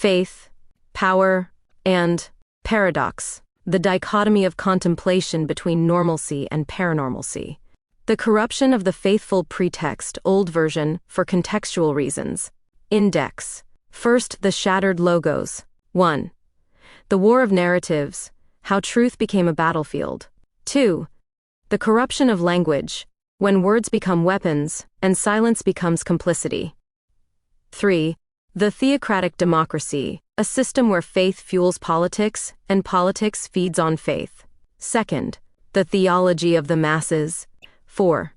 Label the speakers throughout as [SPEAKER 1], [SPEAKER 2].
[SPEAKER 1] faith, power, and paradox, the dichotomy of contemplation between normalcy and paranormalcy. The corruption of the faithful pretext, old version, for contextual reasons. Index. First, the shattered logos. 1. The war of narratives, how truth became a battlefield. 2. The corruption of language, when words become weapons and silence becomes complicity. 3. The theocratic democracy, a system where faith fuels politics and politics feeds on faith. Second, the theology of the masses. 4.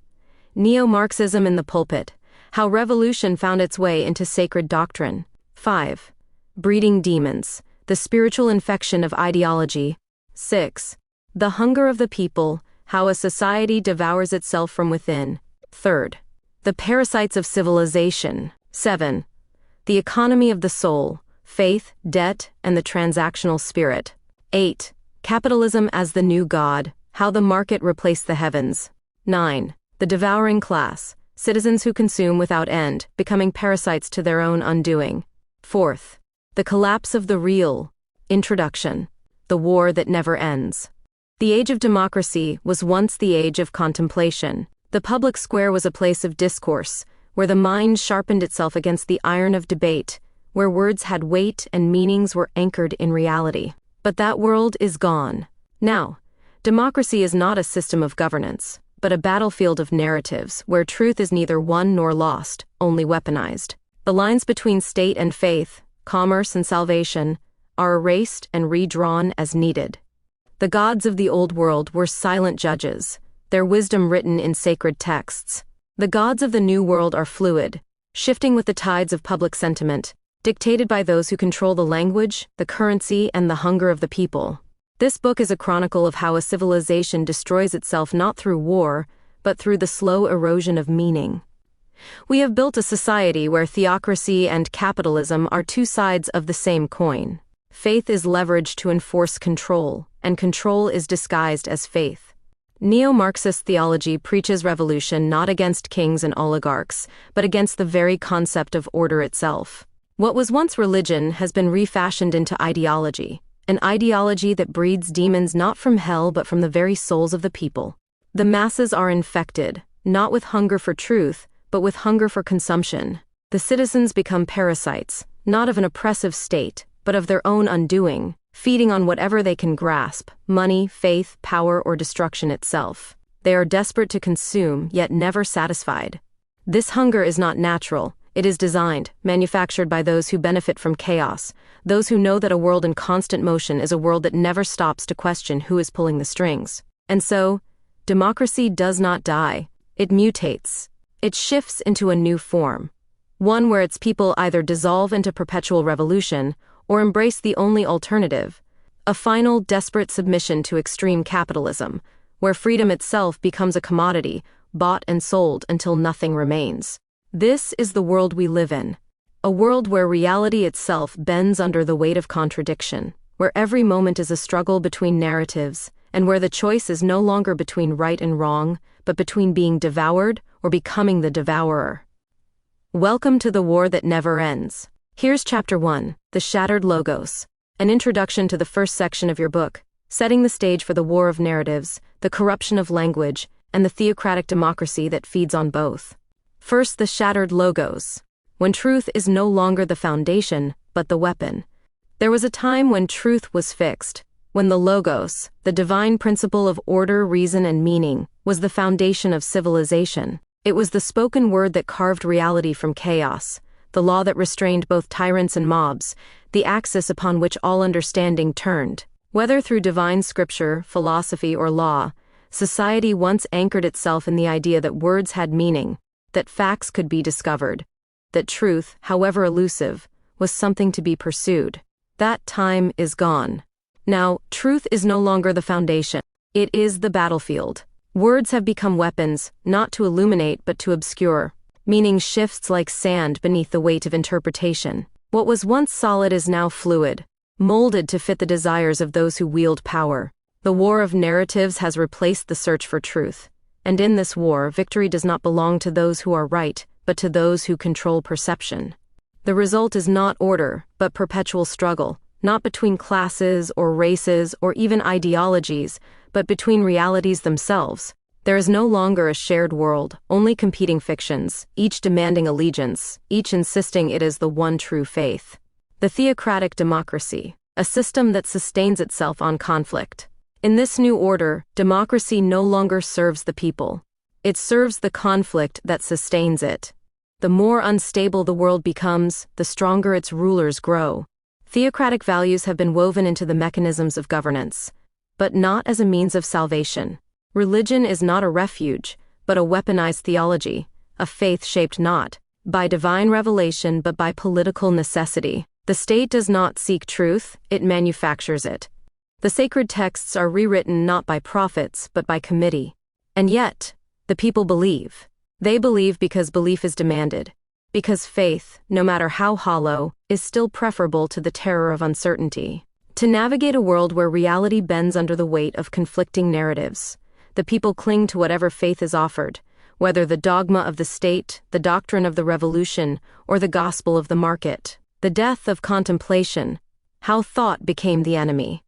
[SPEAKER 1] Neo-Marxism in the pulpit, how revolution found its way into sacred doctrine. 5. Breeding demons, the spiritual infection of ideology. 6. The hunger of the people, how a society devours itself from within. 3rd, the parasites of civilization. 7. The economy of the soul, faith, debt, and the transactional spirit. 8. Capitalism as the new god, how the market replaced the heavens. 9. The devouring class, citizens who consume without end, becoming parasites to their own undoing. 4th, the collapse of the real. Introduction. The war that never ends. The age of democracy was once the age of contemplation. The public square was a place of discourse, where the mind sharpened itself against the iron of debate, where words had weight and meanings were anchored in reality. But that world is gone. Now, democracy is not a system of governance, but a battlefield of narratives where truth is neither won nor lost, only weaponized. The lines between state and faith, commerce and salvation, are erased and redrawn as needed. The gods of the old world were silent judges, their wisdom written in sacred texts. The gods of the new world are fluid, shifting with the tides of public sentiment, dictated by those who control the language, the currency, and the hunger of the people. This book is a chronicle of how a civilization destroys itself not through war, but through the slow erosion of meaning. We have built a society where theocracy and capitalism are two sides of the same coin. Faith is leveraged to enforce control, and control is disguised as faith. Neo-Marxist theology preaches revolution not against kings and oligarchs, but against the very concept of order itself. What was once religion has been refashioned into ideology, an ideology that breeds demons not from hell but from the very souls of the people. The masses are infected, not with hunger for truth, but with hunger for consumption. The citizens become parasites, not of an oppressive state, but of their own undoing, feeding on whatever they can grasp, money, faith, power, or destruction itself. They are desperate to consume, yet never satisfied. This hunger is not natural. It is designed, manufactured by those who benefit from chaos, those who know that a world in constant motion is a world that never stops to question who is pulling the strings. And so, democracy does not die. It mutates. It shifts into a new form. One where its people either dissolve into perpetual revolution or embrace the only alternative, a final, desperate submission to extreme capitalism, where freedom itself becomes a commodity, bought and sold until nothing remains. This is the world we live in, a world where reality itself bends under the weight of contradiction, where every moment is a struggle between narratives, and where the choice is no longer between right and wrong, but between being devoured or becoming the devourer. Welcome to the war that never ends. Here's Chapter 1, The Shattered Logos, an introduction to the first section of your book, setting the stage for the war of narratives, the corruption of language, and the theocratic democracy that feeds on both. First, the shattered logos. When truth is no longer the foundation, but the weapon. There was a time when truth was fixed, when the logos, the divine principle of order, reason, and meaning, was the foundation of civilization. It was the spoken word that carved reality from chaos, the law that restrained both tyrants and mobs, the axis upon which all understanding turned. Whether through divine scripture, philosophy, or law, society once anchored itself in the idea that words had meaning, that facts could be discovered, that truth, however elusive, was something to be pursued. That time is gone. Now, truth is no longer the foundation. It is the battlefield. Words have become weapons, not to illuminate but to obscure. Meaning shifts like sand beneath the weight of interpretation. What was once solid is now fluid, molded to fit the desires of those who wield power. The war of narratives has replaced the search for truth. And in this war, victory does not belong to those who are right, but to those who control perception. The result is not order, but perpetual struggle, not between classes or races or even ideologies, but between realities themselves. There is no longer a shared world, only competing fictions, each demanding allegiance, each insisting it is the one true faith. The theocratic democracy, a system that sustains itself on conflict. In this new order, democracy no longer serves the people. It serves the conflict that sustains it. The more unstable the world becomes, the stronger its rulers grow. Theocratic values have been woven into the mechanisms of governance, but not as a means of salvation. Religion is not a refuge, but a weaponized theology, a faith shaped not by divine revelation but by political necessity. The state does not seek truth, it manufactures it. The sacred texts are rewritten not by prophets but by committee. And yet, the people believe. They believe because belief is demanded. Because faith, no matter how hollow, is still preferable to the terror of uncertainty. To navigate a world where reality bends under the weight of conflicting narratives, the people cling to whatever faith is offered, whether the dogma of the state, the doctrine of the revolution, or the gospel of the market. The death of contemplation, how thought became the enemy.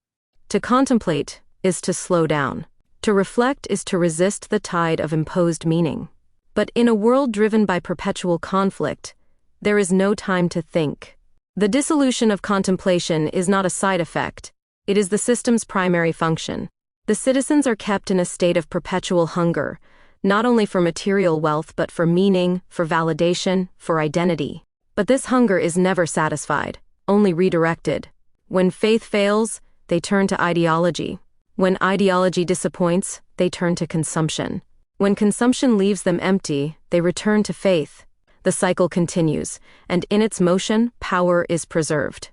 [SPEAKER 1] To contemplate is to slow down. To reflect is to resist the tide of imposed meaning. But in a world driven by perpetual conflict, there is no time to think. The dissolution of contemplation is not a side effect, it is the system's primary function. The citizens are kept in a state of perpetual hunger, not only for material wealth but for meaning, for validation, for identity. But this hunger is never satisfied, only redirected. When faith fails, they turn to ideology. When ideology disappoints, they turn to consumption. When consumption leaves them empty, they return to faith. The cycle continues, and in its motion, power is preserved.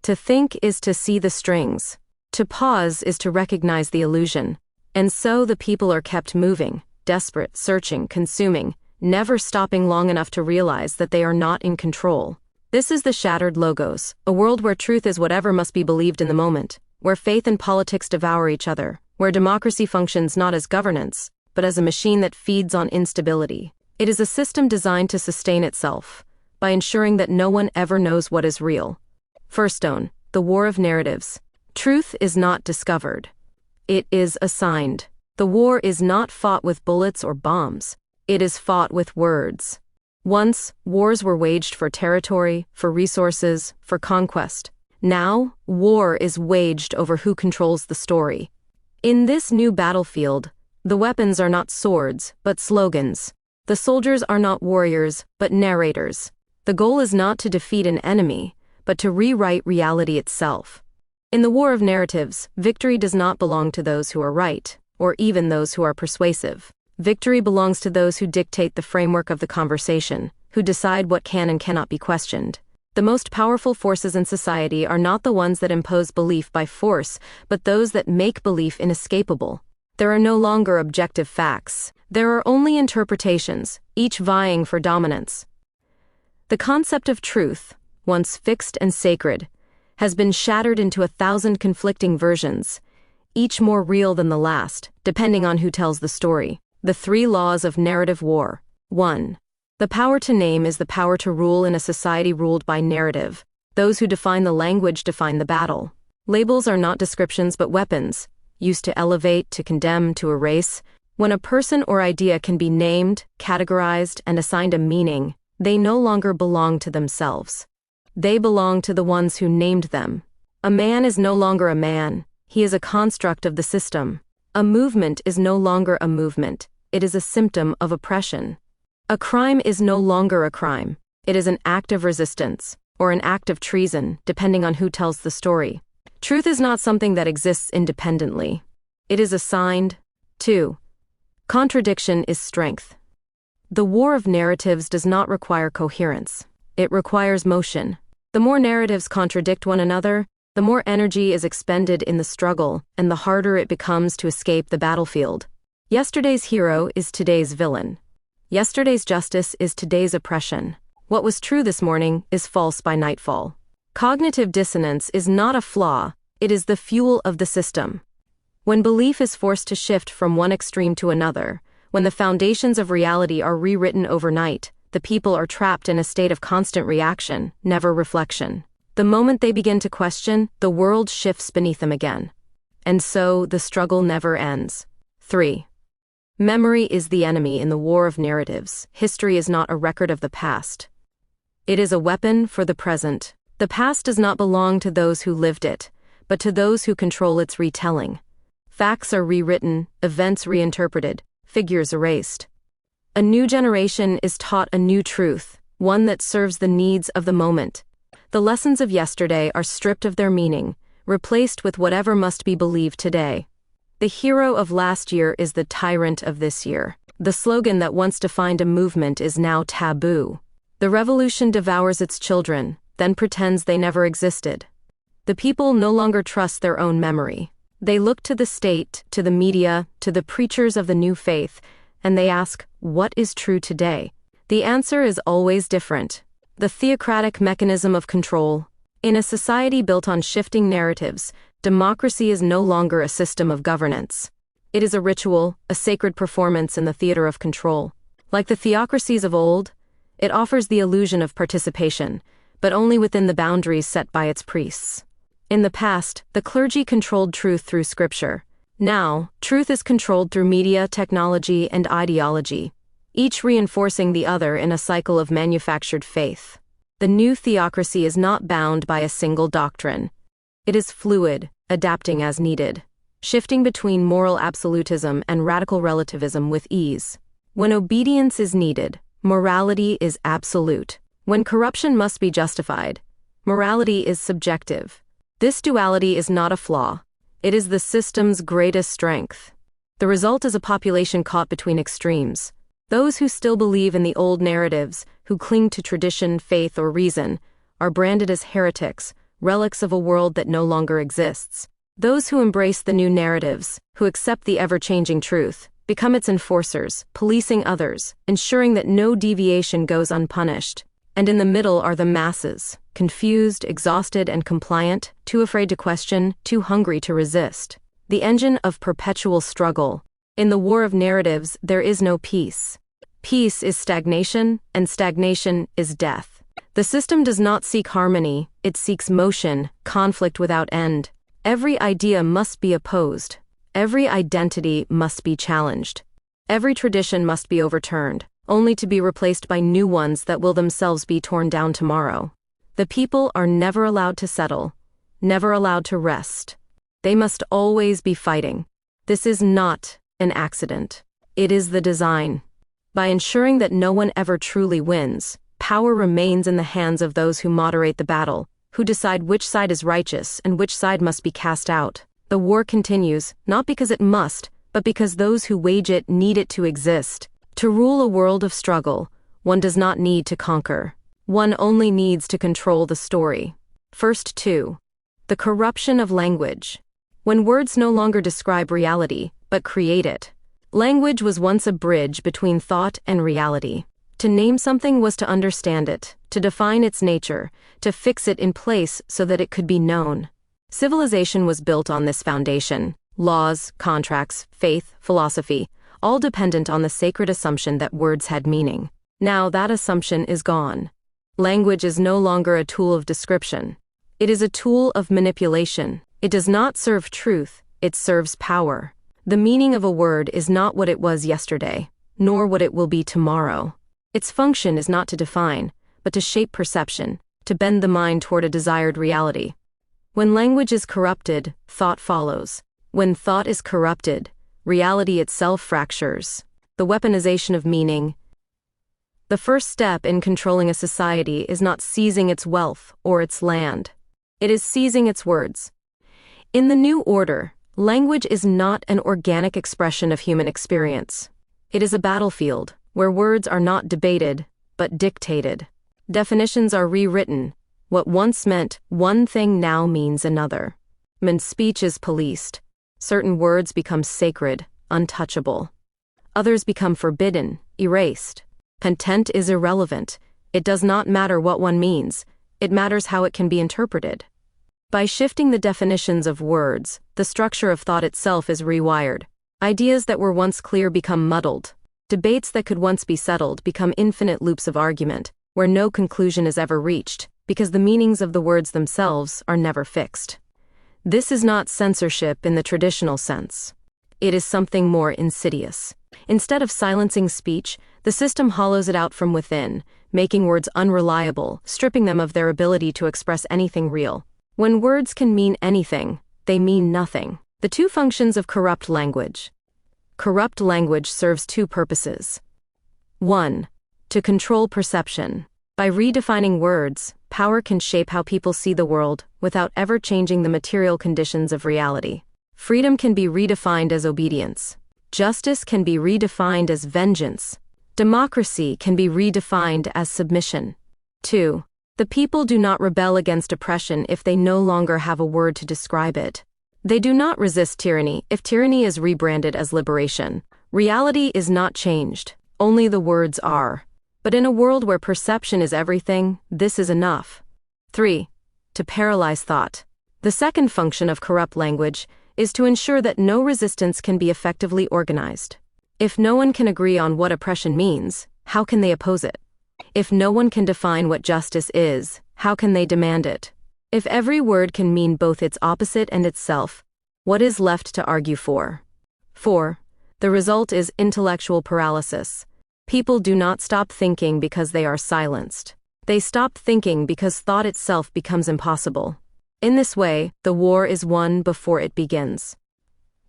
[SPEAKER 1] To think is to see the strings. To pause is to recognize the illusion. And so the people are kept moving, desperate, searching, consuming, never stopping long enough to realize that they are not in control. This is the shattered logos, a world where truth is whatever must be believed in the moment, where faith and politics devour each other, where democracy functions not as governance, but as a machine that feeds on instability. It is a system designed to sustain itself, by ensuring that no one ever knows what is real. Firstone, the war of narratives. Truth is not discovered. It is assigned. The war is not fought with bullets or bombs. It is fought with words. Once, wars were waged for territory, for resources, for conquest. Now, war is waged over who controls the story. In this new battlefield, the weapons are not swords, but slogans. The soldiers are not warriors, but narrators. The goal is not to defeat an enemy, but to rewrite reality itself. In the war of narratives, victory does not belong to those who are right, or even those who are persuasive. Victory belongs to those who dictate the framework of the conversation, who decide what can and cannot be questioned. The most powerful forces in society are not the ones that impose belief by force, but those that make belief inescapable. There are no longer objective facts. There are only interpretations, each vying for dominance. The concept of truth, once fixed and sacred, has been shattered into 1,000 conflicting versions, each more real than the last, depending on who tells the story. The 3 laws of narrative war. 1. The power to name is the power to rule in a society ruled by narrative. Those who define the language define the battle. Labels are not descriptions but weapons, used to elevate, to condemn, to erase. When a person or idea can be named, categorized, and assigned a meaning, they no longer belong to themselves. They belong to the ones who named them. A man is no longer a man, he is a construct of the system. A movement is no longer a movement, it is a symptom of oppression. A crime is no longer a crime, it is an act of resistance, or an act of treason, depending on who tells the story. Truth is not something that exists independently. It is assigned. 2. Contradiction is strength. The war of narratives does not require coherence. It requires motion. The more narratives contradict one another, the more energy is expended in the struggle, and the harder it becomes to escape the battlefield. Yesterday's hero is today's villain. Yesterday's justice is today's oppression. What was true this morning is false by nightfall. Cognitive dissonance is not a flaw, it is the fuel of the system. When belief is forced to shift from one extreme to another, when the foundations of reality are rewritten overnight, the people are trapped in a state of constant reaction, never reflection. The moment they begin to question, the world shifts beneath them again. And so, the struggle never ends. 3. Memory is the enemy in the war of narratives. History is not a record of the past. It is a weapon for the present. The past does not belong to those who lived it, but to those who control its retelling. Facts are rewritten, events reinterpreted, figures erased. A new generation is taught a new truth, one that serves the needs of the moment. The lessons of yesterday are stripped of their meaning, replaced with whatever must be believed today. The hero of last year is the tyrant of this year. The slogan that once defined a movement is now taboo. The revolution devours its children, then pretends they never existed. The people no longer trust their own memory. They look to the state, to the media, to the preachers of the new faith, and they ask, what is true today? The answer is always different. The theocratic mechanism of control. In a society built on shifting narratives, democracy is no longer a system of governance. It is a ritual, a sacred performance in the theater of control. Like the theocracies of old, it offers the illusion of participation, but only within the boundaries set by its priests. In the past, the clergy controlled truth through scripture. Now, truth is controlled through media, technology, and ideology, each reinforcing the other in a cycle of manufactured faith. The new theocracy is not bound by a single doctrine. It is fluid, adapting as needed, shifting between moral absolutism and radical relativism with ease. When obedience is needed, morality is absolute. When corruption must be justified, morality is subjective. This duality is not a flaw. It is the system's greatest strength. The result is a population caught between extremes. Those who still believe in the old narratives, who cling to tradition, faith, or reason, are branded as heretics, relics of a world that no longer exists. Those who embrace the new narratives, who accept the ever-changing truth, become its enforcers, policing others, ensuring that no deviation goes unpunished. And in the middle are the masses, confused, exhausted, and compliant, too afraid to question, too hungry to resist. The engine of perpetual struggle. In the war of narratives, there is no peace. Peace is stagnation, and stagnation is death. The system does not seek harmony, it seeks motion, conflict without end. Every idea must be opposed. Every identity must be challenged. Every tradition must be overturned, only to be replaced by new ones that will themselves be torn down tomorrow. The people are never allowed to settle, never allowed to rest. They must always be fighting. This is not an accident. It is the design. By ensuring that no one ever truly wins, power remains in the hands of those who moderate the battle, who decide which side is righteous and which side must be cast out. The war continues, not because it must, but because those who wage it need it to exist. To rule a world of struggle, one does not need to conquer. One only needs to control the story. First 2. The corruption of language. When words no longer describe reality, but create it. Language was once a bridge between thought and reality. To name something was to understand it, to define its nature, to fix it in place so that it could be known. Civilization was built on this foundation. Laws, contracts, faith, philosophy, all dependent on the sacred assumption that words had meaning. Now that assumption is gone. Language is no longer a tool of description. It is a tool of manipulation. It does not serve truth, it serves power. The meaning of a word is not what it was yesterday, nor what it will be tomorrow. Its function is not to define, but to shape perception, to bend the mind toward a desired reality. When language is corrupted, thought follows. When thought is corrupted, reality itself fractures. The weaponization of meaning. The first step in controlling a society is not seizing its wealth or its land. It is seizing its words. In the new order, language is not an organic expression of human experience. It is a battlefield, where words are not debated, but dictated. Definitions are rewritten. What once meant one thing now means another. When speech is policed, certain words become sacred, untouchable. Others become forbidden, erased. Content is irrelevant. It does not matter what one means. It matters how it can be interpreted. By shifting the definitions of words, the structure of thought itself is rewired. Ideas that were once clear become muddled. Debates that could once be settled become infinite loops of argument, where no conclusion is ever reached, because the meanings of the words themselves are never fixed. This is not censorship in the traditional sense. It is something more insidious. Instead of silencing speech, the system hollows it out from within, making words unreliable, stripping them of their ability to express anything real. When words can mean anything, they mean nothing. The two functions of corrupt language. Corrupt language serves two purposes. 1. To control perception. By redefining words, power can shape how people see the world without ever changing the material conditions of reality. Freedom can be redefined as obedience. Justice can be redefined as vengeance. Democracy can be redefined as submission. 2. The people do not rebel against oppression if they no longer have a word to describe it. They do not resist tyranny if tyranny is rebranded as liberation. Reality is not changed, only the words are. But in a world where perception is everything, this is enough. 3. To paralyze thought. The second function of corrupt language is to ensure that no resistance can be effectively organized. If no one can agree on what oppression means, how can they oppose it? If no one can define what justice is, how can they demand it? If every word can mean both its opposite and itself, what is left to argue for? 4. The result is intellectual paralysis. People do not stop thinking because they are silenced. They stop thinking because thought itself becomes impossible. In this way, the war is won before it begins.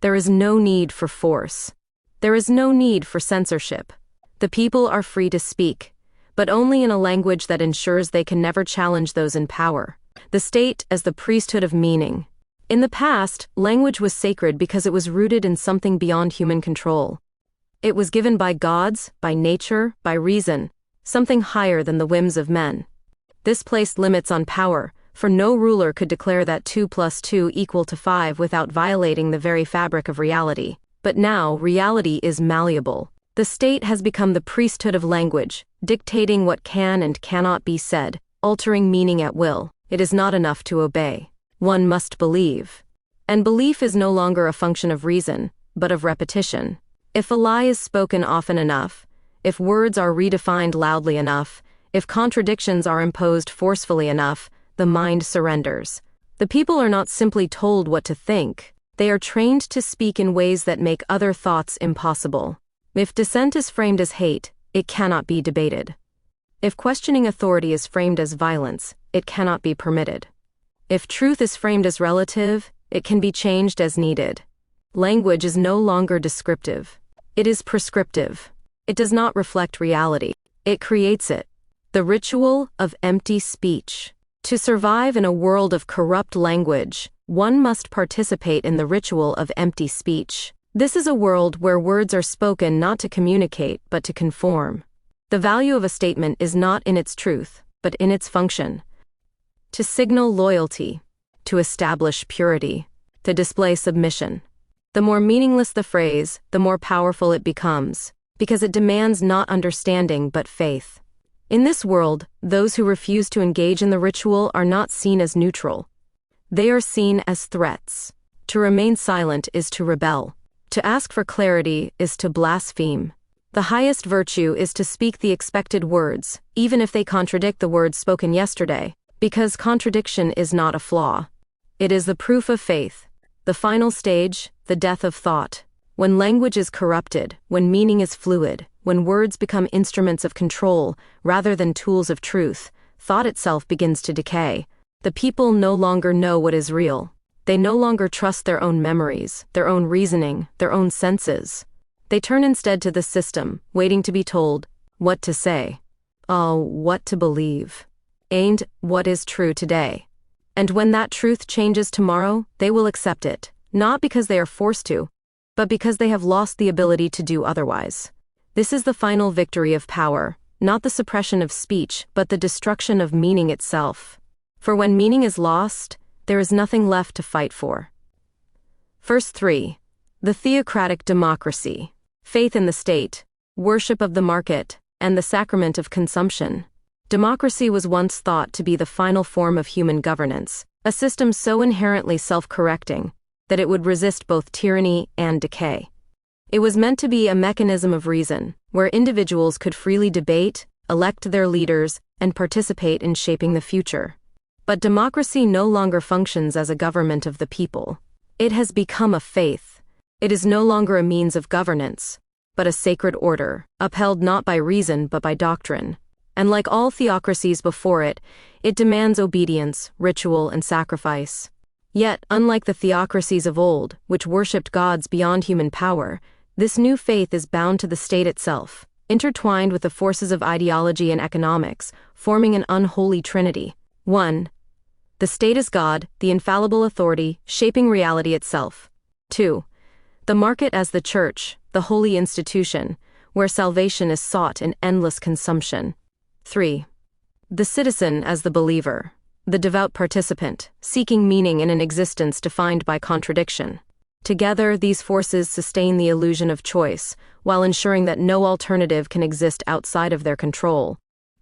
[SPEAKER 1] There is no need for force. There is no need for censorship. The people are free to speak, but only in a language that ensures they can never challenge those in power. The state as the priesthood of meaning. In the past, language was sacred because it was rooted in something beyond human control. It was given by gods, by nature, by reason, something higher than the whims of men. This placed limits on power, for no ruler could declare that 2 + 2 = 5 without violating the very fabric of reality. But now, reality is malleable. The state has become the priesthood of language, dictating what can and cannot be said, altering meaning at will. It is not enough to obey. One must believe. And belief is no longer a function of reason, but of repetition. If a lie is spoken often enough, if words are redefined loudly enough, if contradictions are imposed forcefully enough, the mind surrenders. The people are not simply told what to think, they are trained to speak in ways that make other thoughts impossible. If dissent is framed as hate, it cannot be debated. If questioning authority is framed as violence, it cannot be permitted. If truth is framed as relative, it can be changed as needed. Language is no longer descriptive. It is prescriptive. It does not reflect reality. It creates it. The ritual of empty speech. To survive in a world of corrupt language, one must participate in the ritual of empty speech. This is a world where words are spoken not to communicate but to conform. The value of a statement is not in its truth, but in its function. To signal loyalty, to establish purity, to display submission. The more meaningless the phrase, the more powerful it becomes, because it demands not understanding but faith. In this world, those who refuse to engage in the ritual are not seen as neutral. They are seen as threats. To remain silent is to rebel. To ask for clarity is to blaspheme. The highest virtue is to speak the expected words, even if they contradict the words spoken yesterday, because contradiction is not a flaw. It is the proof of faith. The final stage, the death of thought. When language is corrupted, when meaning is fluid, when words become instruments of control rather than tools of truth, thought itself begins to decay. The people no longer know what is real. They no longer trust their own memories, their own reasoning, their own senses. They turn instead to the system, waiting to be told what to say. Oh, what to believe. And what is true today. And when that truth changes tomorrow, they will accept it, not because they are forced to, but because they have lost the ability to do otherwise. This is the final victory of power, not the suppression of speech, but the destruction of meaning itself. For when meaning is lost, there is nothing left to fight for. Verse 3. The theocratic democracy. Faith in the state, worship of the market, and the sacrament of consumption. Democracy was once thought to be the final form of human governance, a system so inherently self-correcting that it would resist both tyranny and decay. It was meant to be a mechanism of reason, where individuals could freely debate, elect their leaders, and participate in shaping the future. But democracy no longer functions as a government of the people. It has become a faith. It is no longer a means of governance, but a sacred order, upheld not by reason but by doctrine. And like all theocracies before it, it demands obedience, ritual, and sacrifice. Yet, unlike the theocracies of old, which worshipped gods beyond human power, this new faith is bound to the state itself, intertwined with the forces of ideology and economics, forming an unholy trinity. 1. The state is God, the infallible authority, shaping reality itself. 2. The market as the church, the holy institution, where salvation is sought in endless consumption. 3. The citizen as the believer, the devout participant, seeking meaning in an existence defined by contradiction. Together, these forces sustain the illusion of choice, while ensuring that no alternative can exist outside of their control.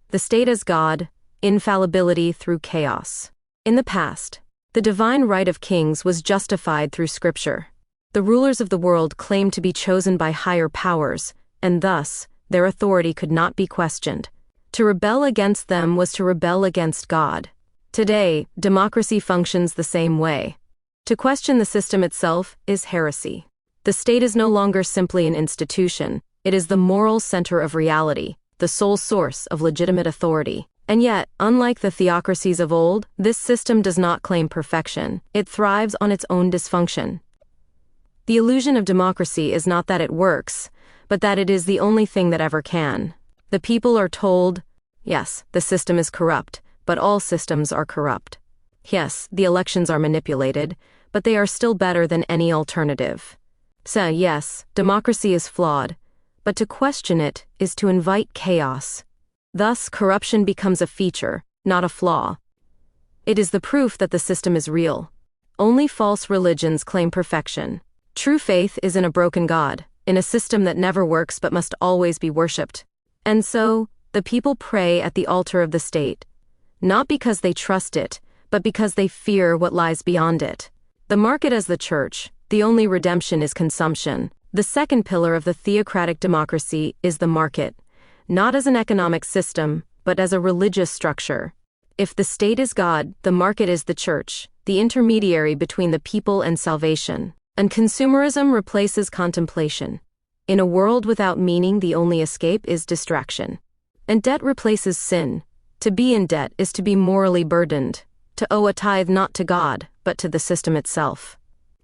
[SPEAKER 1] The state as God, infallibility through chaos. In the past, the divine right of kings was justified through Scripture. The rulers of the world claimed to be chosen by higher powers, and thus, their authority could not be questioned. To rebel against them was to rebel against God. Today, democracy functions the same way. To question the system itself is heresy. The state is no longer simply an institution, it is the moral center of reality, the sole source of legitimate authority. And yet, unlike the theocracies of old, this system does not claim perfection. It thrives on its own dysfunction. The illusion of democracy is not that it works, but that it is the only thing that ever can. The people are told, yes, the system is corrupt, but all systems are corrupt. Yes, the elections are manipulated, but they are still better than any alternative. So, yes, democracy is flawed, but to question it is to invite chaos. Thus, corruption becomes a feature, not a flaw. It is the proof that the system is real. Only false religions claim perfection. True faith is in a broken God, in a system that never works but must always be worshipped. And so, the people pray at the altar of the state, not because they trust it, but because they fear what lies beyond it. The market as the church, the only redemption is consumption. The second pillar of the theocratic democracy is the market, not as an economic system, but as a religious structure. If the state is God, the market is the church, the intermediary between the people and salvation. And consumerism replaces contemplation. In a world without meaning, the only escape is distraction. And debt replaces sin. To be in debt is to be morally burdened, to owe a tithe not to God, but to the system itself.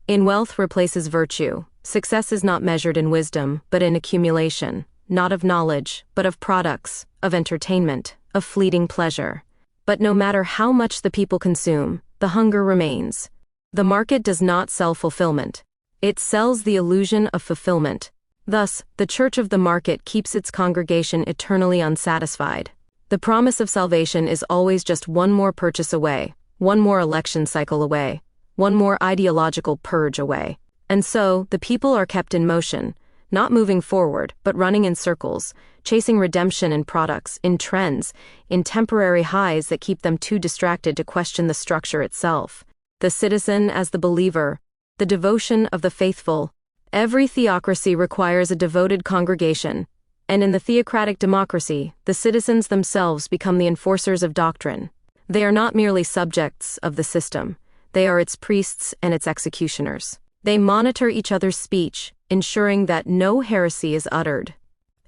[SPEAKER 1] In wealth replaces virtue. Success is not measured in wisdom, but in accumulation, not of knowledge, but of products, of entertainment, of fleeting pleasure. But no matter how much the people consume, the hunger remains. The market does not sell fulfillment. It sells the illusion of fulfillment. Thus, the church of the market keeps its congregation eternally unsatisfied. The promise of salvation is always just one more purchase away, one more election cycle away, one more ideological purge away. And so, the people are kept in motion, not moving forward, but running in circles, chasing redemption in products, in trends, in temporary highs that keep them too distracted to question the structure itself. The citizen as the believer, the devotion of the faithful. Every theocracy requires a devoted congregation, and in the theocratic democracy, the citizens themselves become the enforcers of doctrine. They are not merely subjects of the system, they are its priests and its executioners. They monitor each other's speech, ensuring that no heresy is uttered.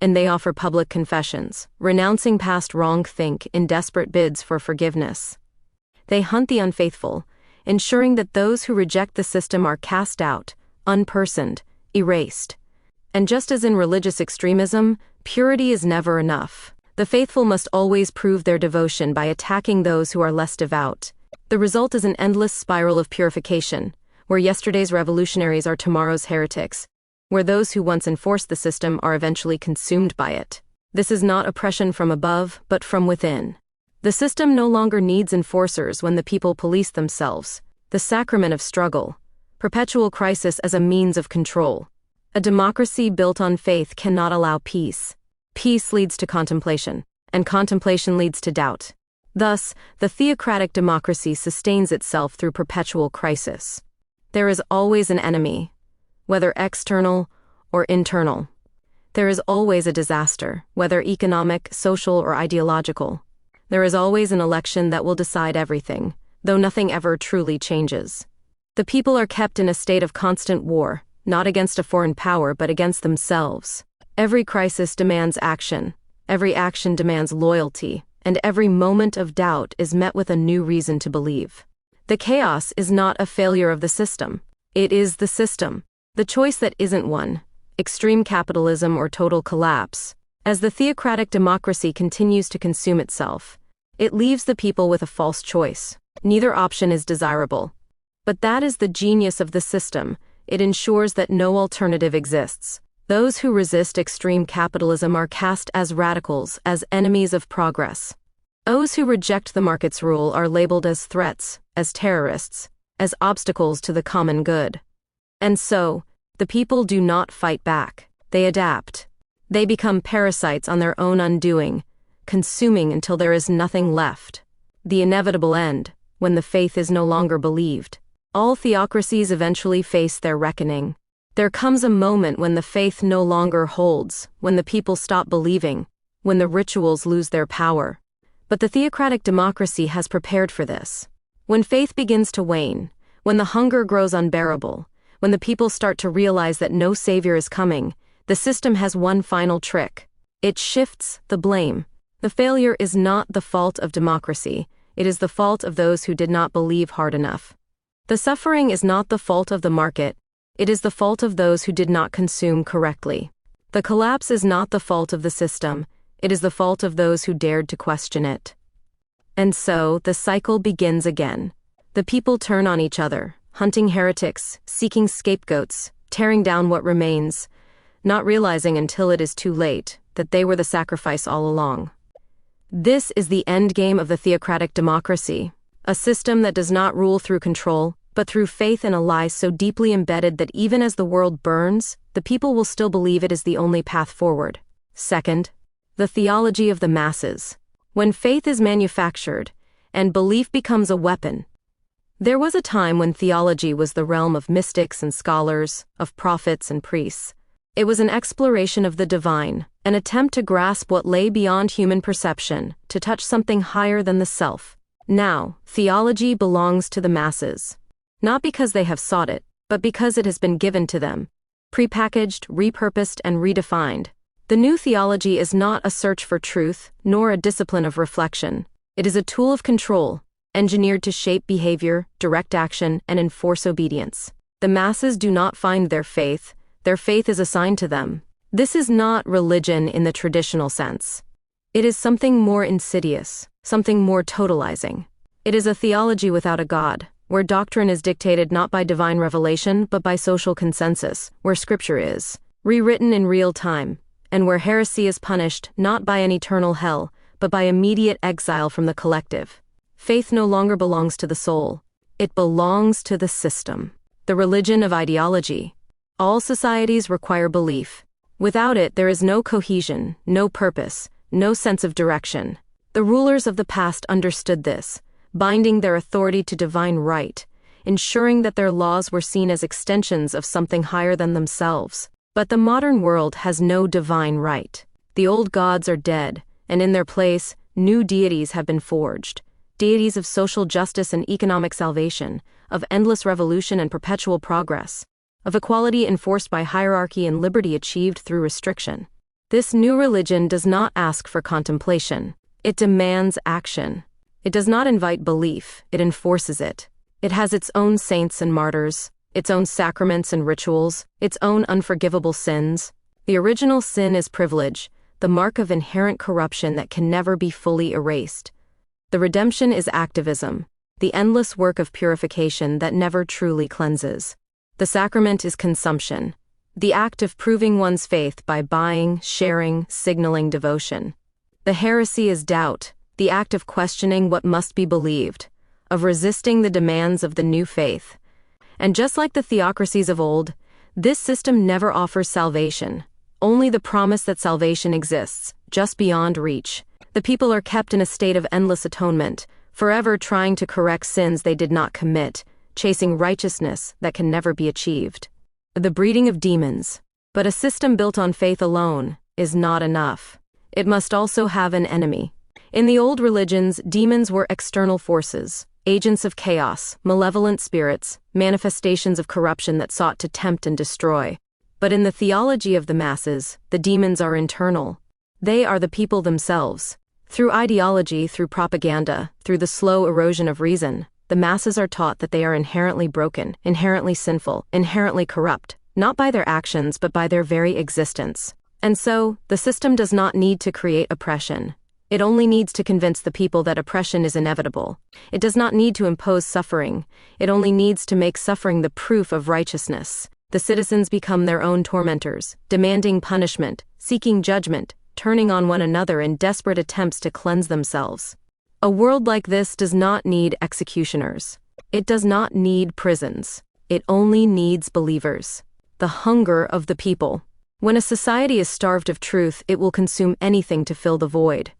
[SPEAKER 1] And they offer public confessions, renouncing past wrong-think in desperate bids for forgiveness. They hunt the unfaithful, ensuring that those who reject the system are cast out, unpersoned, erased. And just as in religious extremism, purity is never enough. The faithful must always prove their devotion by attacking those who are less devout. The result is an endless spiral of purification, where yesterday's revolutionaries are tomorrow's heretics, where those who once enforced the system are eventually consumed by it. This is not oppression from above, but from within. The system no longer needs enforcers when the people police themselves. The sacrament of struggle, perpetual crisis as a means of control. A democracy built on faith cannot allow peace. Peace leads to contemplation, and contemplation leads to doubt. Thus, the theocratic democracy sustains itself through perpetual crisis. There is always an enemy, whether external or internal. There is always a disaster, whether economic, social, or ideological. There is always an election that will decide everything, though nothing ever truly changes. The people are kept in a state of constant war, not against a foreign power but against themselves. Every crisis demands action, every action demands loyalty, and every moment of doubt is met with a new reason to believe. The chaos is not a failure of the system. It is the system. The choice that isn't one, extreme capitalism or total collapse. As the theocratic democracy continues to consume itself, it leaves the people with a false choice. Neither option is desirable. But that is the genius of the system. It ensures that no alternative exists. Those who resist extreme capitalism are cast as radicals, as enemies of progress. Those who reject the market's rule are labeled as threats, as terrorists, as obstacles to the common good. And so, the people do not fight back. They adapt. They become parasites on their own undoing, consuming until there is nothing left. The inevitable end, when the faith is no longer believed. All theocracies eventually face their reckoning. There comes a moment when the faith no longer holds, when the people stop believing, when the rituals lose their power. But the theocratic democracy has prepared for this. When faith begins to wane, when the hunger grows unbearable, when the people start to realize that no savior is coming, the system has one final trick. It shifts the blame. The failure is not the fault of democracy. It is the fault of those who did not believe hard enough. The suffering is not the fault of the market. It is the fault of those who did not consume correctly. The collapse is not the fault of the system. It is the fault of those who dared to question it. And so, the cycle begins again. The people turn on each other, hunting heretics, seeking scapegoats, tearing down what remains, not realizing until it is too late that they were the sacrifice all along. This is the endgame of the theocratic democracy, a system that does not rule through control, but through faith in a lie so deeply embedded that even as the world burns, the people will still believe it is the only path forward. Second, the theology of the masses. When faith is manufactured, and belief becomes a weapon. There was a time when theology was the realm of mystics and scholars, of prophets and priests. It was an exploration of the divine, an attempt to grasp what lay beyond human perception, to touch something higher than the self. Now, theology belongs to the masses. Not because they have sought it, but because it has been given to them. Prepackaged, repurposed, and redefined. The new theology is not a search for truth, nor a discipline of reflection. It is a tool of control, engineered to shape behavior, direct action, and enforce obedience. The masses do not find their faith is assigned to them. This is not religion in the traditional sense. It is something more insidious, something more totalizing. It is a theology without a God, where doctrine is dictated not by divine revelation but by social consensus, where scripture is rewritten in real time, and where heresy is punished not by an eternal hell, but by immediate exile from the collective. Faith no longer belongs to the soul. It belongs to the system. The religion of ideology. All societies require belief. Without it, there is no cohesion, no purpose, no sense of direction. The rulers of the past understood this, binding their authority to divine right, ensuring that their laws were seen as extensions of something higher than themselves. But the modern world has no divine right. The old gods are dead, and in their place, new deities have been forged. Deities of social justice and economic salvation, of endless revolution and perpetual progress, of equality enforced by hierarchy and liberty achieved through restriction. This new religion does not ask for contemplation. It demands action. It does not invite belief, it enforces it. It has its own saints and martyrs, its own sacraments and rituals, its own unforgivable sins. The original sin is privilege, the mark of inherent corruption that can never be fully erased. The redemption is activism, the endless work of purification that never truly cleanses. The sacrament is consumption, the act of proving one's faith by buying, sharing, signaling devotion. The heresy is doubt, the act of questioning what must be believed, of resisting the demands of the new faith. And just like the theocracies of old, this system never offers salvation, only the promise that salvation exists, just beyond reach. The people are kept in a state of endless atonement, forever trying to correct sins they did not commit, chasing righteousness that can never be achieved. The breeding of demons. But a system built on faith alone is not enough. It must also have an enemy. In the old religions, demons were external forces, agents of chaos, malevolent spirits, manifestations of corruption that sought to tempt and destroy. But in the theology of the masses, the demons are internal. They are the people themselves. Through ideology, through propaganda, through the slow erosion of reason, the masses are taught that they are inherently broken, inherently sinful, inherently corrupt, not by their actions but by their very existence. And so, the system does not need to create oppression. It only needs to convince the people that oppression is inevitable. It does not need to impose suffering. It only needs to make suffering the proof of righteousness. The citizens become their own tormentors, demanding punishment, seeking judgment, turning on one another in desperate attempts to cleanse themselves. A world like this does not need executioners. It does not need prisons. It only needs believers. The hunger of the people. When a society is starved of truth, it will consume anything to fill the void.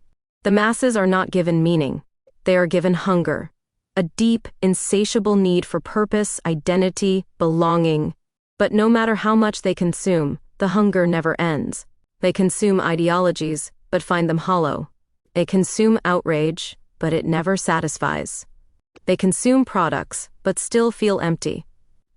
[SPEAKER 1] The masses are not given meaning. They are given hunger. A deep, insatiable need for purpose, identity, belonging. But no matter how much they consume, the hunger never ends. They consume ideologies, but find them hollow. They consume outrage, but it never satisfies. They consume products, but still feel empty.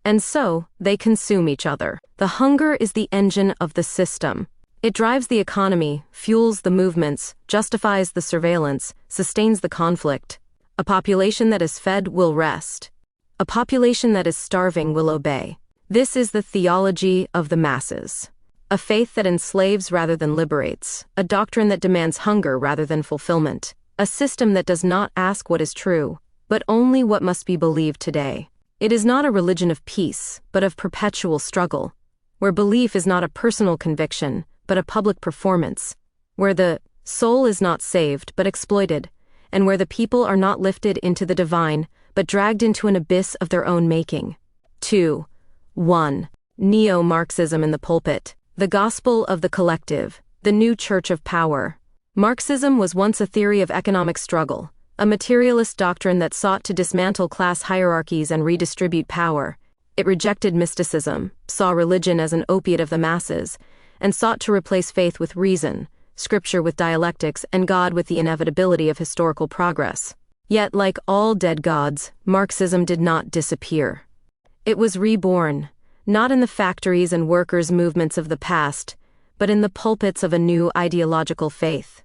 [SPEAKER 1] And so, they consume each other. The hunger is the engine of the system. It drives the economy, fuels the movements, justifies the surveillance, sustains the conflict. A population that is fed will rest. A population that is starving will obey. This is the theology of the masses. A faith that enslaves rather than liberates. A doctrine that demands hunger rather than fulfillment. A system that does not ask what is true, but only what must be believed today. It is not a religion of peace, but of perpetual struggle, where belief is not a personal conviction, but a public performance, where the soul is not saved, but exploited, and where the people are not lifted into the divine, but dragged into an abyss of their own making. 2. 1. Neo-Marxism in the pulpit. The gospel of the collective, the new church of power. Marxism was once a theory of economic struggle, a materialist doctrine that sought to dismantle class hierarchies and redistribute power. It rejected mysticism, saw religion as an opiate of the masses, and sought to replace faith with reason, scripture with dialectics, and God with the inevitability of historical progress. Yet, like all dead gods, Marxism did not disappear. It was reborn, not in the factories and workers' movements of the past, but in the pulpits of a new ideological faith.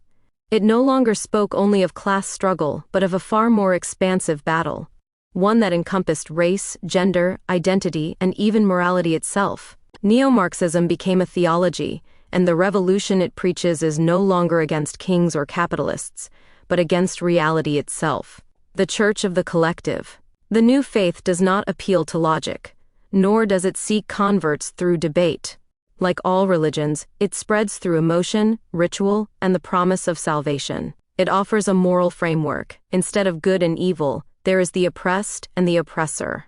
[SPEAKER 1] It no longer spoke only of class struggle, but of a far more expansive battle, one that encompassed race, gender, identity, and even morality itself. Neo-Marxism became a theology, and the revolution it preaches is no longer against kings or capitalists, but against reality itself. The Church of the Collective. The new faith does not appeal to logic, nor does it seek converts through debate. Like all religions, it spreads through emotion, ritual, and the promise of salvation. It offers a moral framework. Instead of good and evil, there is the oppressed and the oppressor.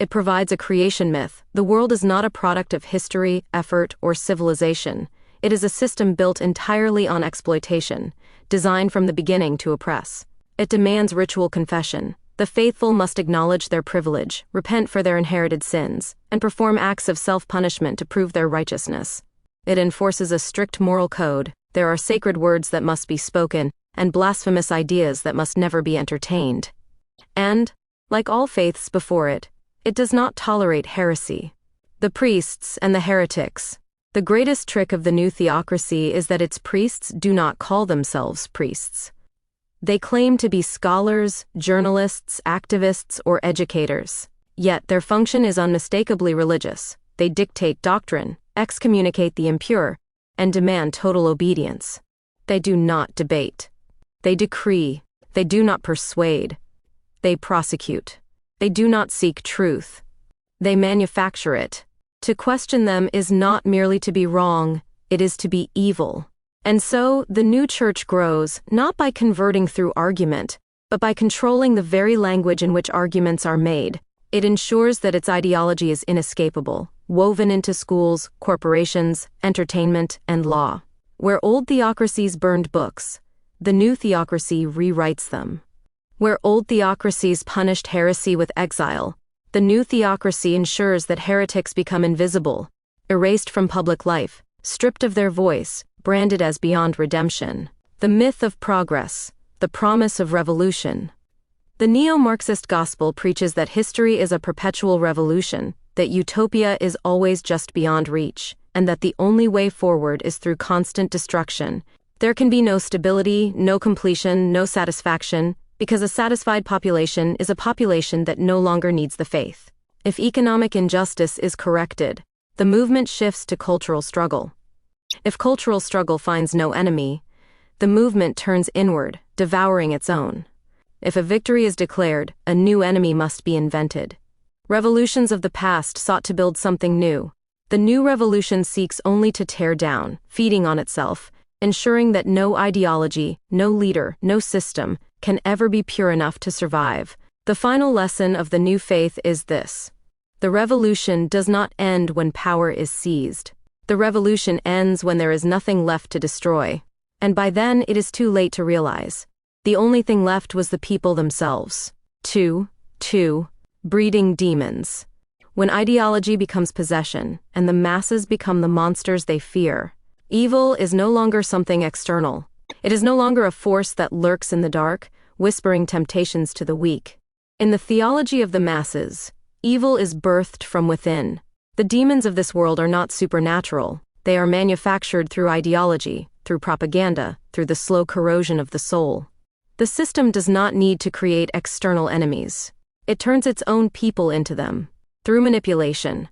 [SPEAKER 1] It provides a creation myth. The world is not a product of history, effort, or civilization. It is a system built entirely on exploitation, designed from the beginning to oppress. It demands ritual confession. The faithful must acknowledge their privilege, repent for their inherited sins, and perform acts of self-punishment to prove their righteousness. It enforces a strict moral code. There are sacred words that must be spoken, and blasphemous ideas that must never be entertained. And, like all faiths before it, it does not tolerate heresy. The priests and the heretics. The greatest trick of the new theocracy is that its priests do not call themselves priests. They claim to be scholars, journalists, activists, or educators. Yet their function is unmistakably religious. They dictate doctrine, excommunicate the impure, and demand total obedience. They do not debate. They decree. They do not persuade. They prosecute. They do not seek truth. They manufacture it. To question them is not merely to be wrong, it is to be evil. And so, the new church grows, not by converting through argument, but by controlling the very language in which arguments are made. It ensures that its ideology is inescapable, woven into schools, corporations, entertainment, and law. Where old theocracies burned books, the new theocracy rewrites them. Where old theocracies punished heresy with exile, the new theocracy ensures that heretics become invisible, erased from public life, stripped of their voice, branded as beyond redemption. The myth of progress, the promise of revolution. The neo-Marxist gospel preaches that history is a perpetual revolution, that utopia is always just beyond reach, and that the only way forward is through constant destruction. There can be no stability, no completion, no satisfaction, because a satisfied population is a population that no longer needs the faith. If economic injustice is corrected, the movement shifts to cultural struggle. If cultural struggle finds no enemy, the movement turns inward, devouring its own. If a victory is declared, a new enemy must be invented. Revolutions of the past sought to build something new. The new revolution seeks only to tear down, feeding on itself, ensuring that no ideology, no leader, no system can ever be pure enough to survive. The final lesson of the new faith is this: the revolution does not end when power is seized. The revolution ends when there is nothing left to destroy. And by then it is too late to realize. The only thing left was the people themselves. 2. Breeding demons. When ideology becomes possession, and the masses become the monsters they fear, evil is no longer something external. It is no longer a force that lurks in the dark, whispering temptations to the weak. In the theology of the masses, evil is birthed from within. The demons of this world are not supernatural. They are manufactured through ideology, through propaganda, through the slow corrosion of the soul. The system does not need to create external enemies. It turns its own people into them. Through manipulation,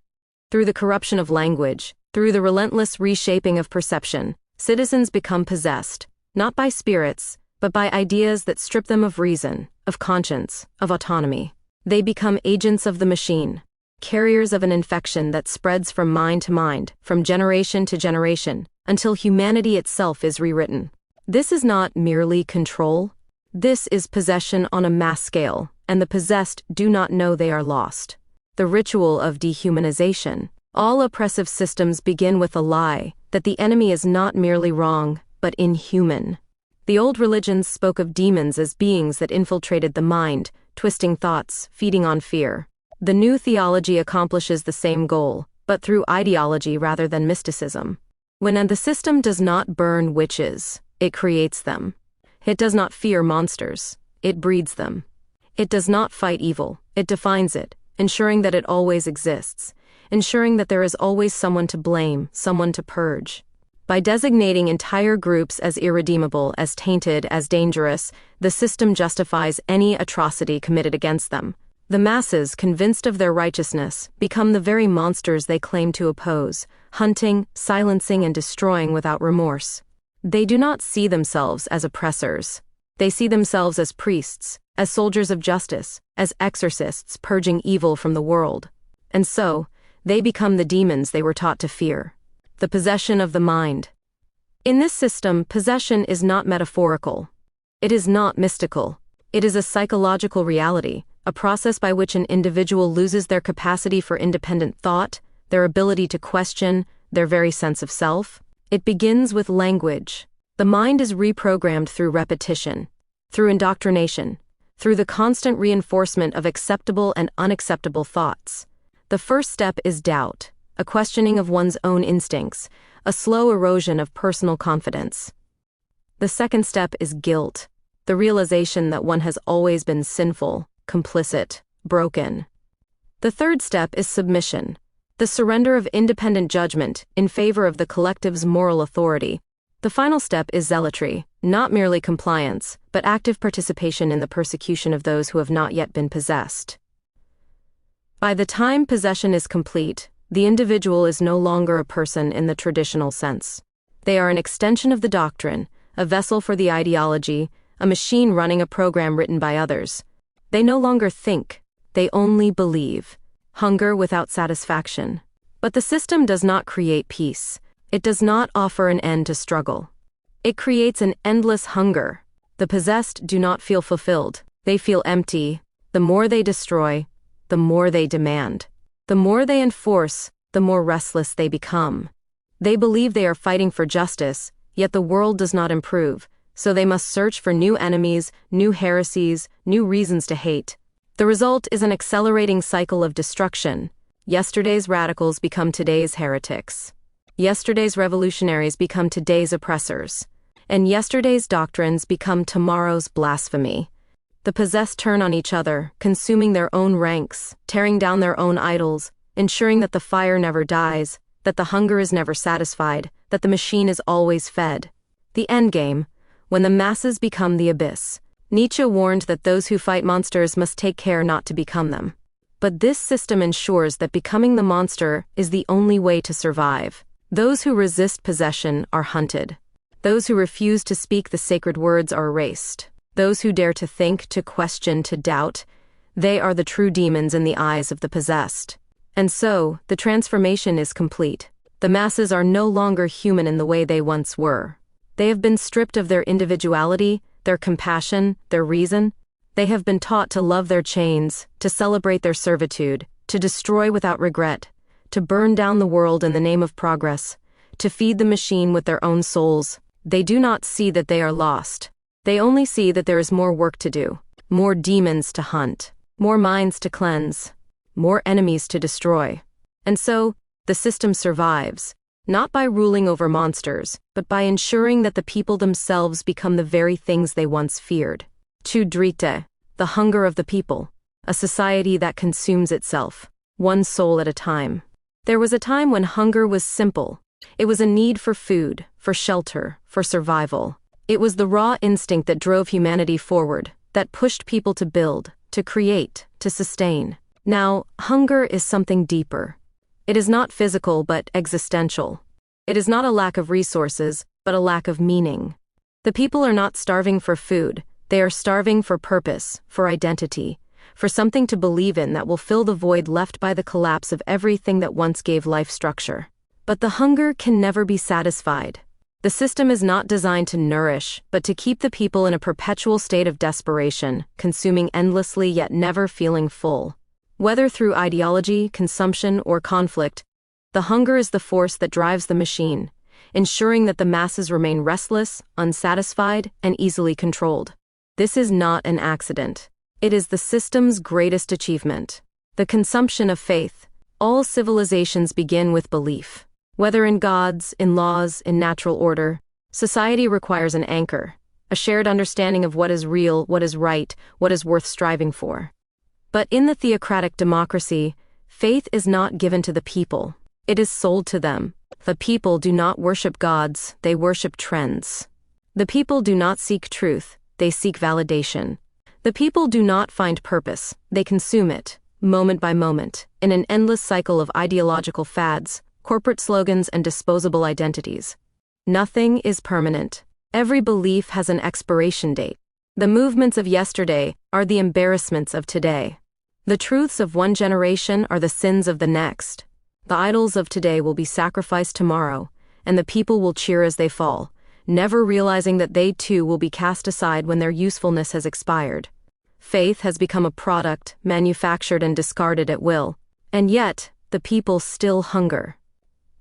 [SPEAKER 1] through the corruption of language, through the relentless reshaping of perception, citizens become possessed, not by spirits, but by ideas that strip them of reason, of conscience, of autonomy. They become agents of the machine, carriers of an infection that spreads from mind to mind, from generation to generation, until humanity itself is rewritten. This is not merely control. This is possession on a mass scale, and the possessed do not know they are lost. The ritual of dehumanization. All oppressive systems begin with a lie, that the enemy is not merely wrong, but inhuman. The old religions spoke of demons as beings that infiltrated the mind, twisting thoughts, feeding on fear. The new theology accomplishes the same goal, but through ideology rather than mysticism. When the system does not burn witches, it creates them. It does not fear monsters, it breeds them. It does not fight evil, it defines it, ensuring that it always exists, ensuring that there is always someone to blame, someone to purge. By designating entire groups as irredeemable, as tainted, as dangerous, the system justifies any atrocity committed against them. The masses, convinced of their righteousness, become the very monsters they claim to oppose, hunting, silencing, and destroying without remorse. They do not see themselves as oppressors. They see themselves as priests, as soldiers of justice, as exorcists purging evil from the world. And so, they become the demons they were taught to fear. The possession of the mind. In this system, possession is not metaphorical. It is not mystical. It is a psychological reality, a process by which an individual loses their capacity for independent thought, their ability to question, their very sense of self. It begins with language. The mind is reprogrammed through repetition, through indoctrination, through the constant reinforcement of acceptable and unacceptable thoughts. The first step is doubt, a questioning of one's own instincts, a slow erosion of personal confidence. The second step is guilt, the realization that one has always been sinful, complicit, broken. The third step is submission, the surrender of independent judgment in favor of the collective's moral authority. The final step is zealotry, not merely compliance, but active participation in the persecution of those who have not yet been possessed. By the time possession is complete, the individual is no longer a person in the traditional sense. They are an extension of the doctrine, a vessel for the ideology, a machine running a program written by others. They no longer think, they only believe. Hunger without satisfaction. But the system does not create peace. It does not offer an end to struggle. It creates an endless hunger. The possessed do not feel fulfilled. They feel empty. The more they destroy, the more they demand. The more they enforce, the more restless they become. They believe they are fighting for justice, yet the world does not improve, so they must search for new enemies, new heresies, new reasons to hate. The result is an accelerating cycle of destruction. Yesterday's radicals become today's heretics. Yesterday's revolutionaries become today's oppressors. And yesterday's doctrines become tomorrow's blasphemy. The possessed turn on each other, consuming their own ranks, tearing down their own idols, ensuring that the fire never dies, that the hunger is never satisfied, that the machine is always fed. The endgame, when the masses become the abyss. Nietzsche warned that those who fight monsters must take care not to become them. But this system ensures that becoming the monster is the only way to survive. Those who resist possession are hunted. Those who refuse to speak the sacred words are erased. Those who dare to think, to question, to doubt, they are the true demons in the eyes of the possessed. And so, the transformation is complete. The masses are no longer human in the way they once were. They have been stripped of their individuality, their compassion, their reason. They have been taught to love their chains, to celebrate their servitude, to destroy without regret, to burn down the world in the name of progress, to feed the machine with their own souls. They do not see that they are lost. They only see that there is more work to do, more demons to hunt, more minds to cleanse, more enemies to destroy. And so, the system survives, not by ruling over monsters, but by ensuring that the people themselves become the very things they once feared. Chudrite, the hunger of the people, a society that consumes itself, one soul at a time. There was a time when hunger was simple. It was a need for food, for shelter, for survival. It was the raw instinct that drove humanity forward, that pushed people to build, to create, to sustain. Now, hunger is something deeper. It is not physical but existential. It is not a lack of resources, but a lack of meaning. The people are not starving for food. They are starving for purpose, for identity, for something to believe in that will fill the void left by the collapse of everything that once gave life structure. But the hunger can never be satisfied. The system is not designed to nourish, but to keep the people in a perpetual state of desperation, consuming endlessly yet never feeling full. Whether through ideology, consumption, or conflict, the hunger is the force that drives the machine, ensuring that the masses remain restless, unsatisfied, and easily controlled. This is not an accident. It is the system's greatest achievement. The consumption of faith. All civilizations begin with belief. Whether in gods, in laws, in natural order, society requires an anchor, a shared understanding of what is real, what is right, what is worth striving for. But in the theocratic democracy, faith is not given to the people. It is sold to them. The people do not worship gods, they worship trends. The people do not seek truth, they seek validation. The people do not find purpose, they consume it, moment by moment, in an endless cycle of ideological fads, corporate slogans, and disposable identities. Nothing is permanent. Every belief has an expiration date. The movements of yesterday are the embarrassments of today. The truths of one generation are the sins of the next. The idols of today will be sacrificed tomorrow, and the people will cheer as they fall, never realizing that they too will be cast aside when their usefulness has expired. Faith has become a product, manufactured and discarded at will, and yet, the people still hunger.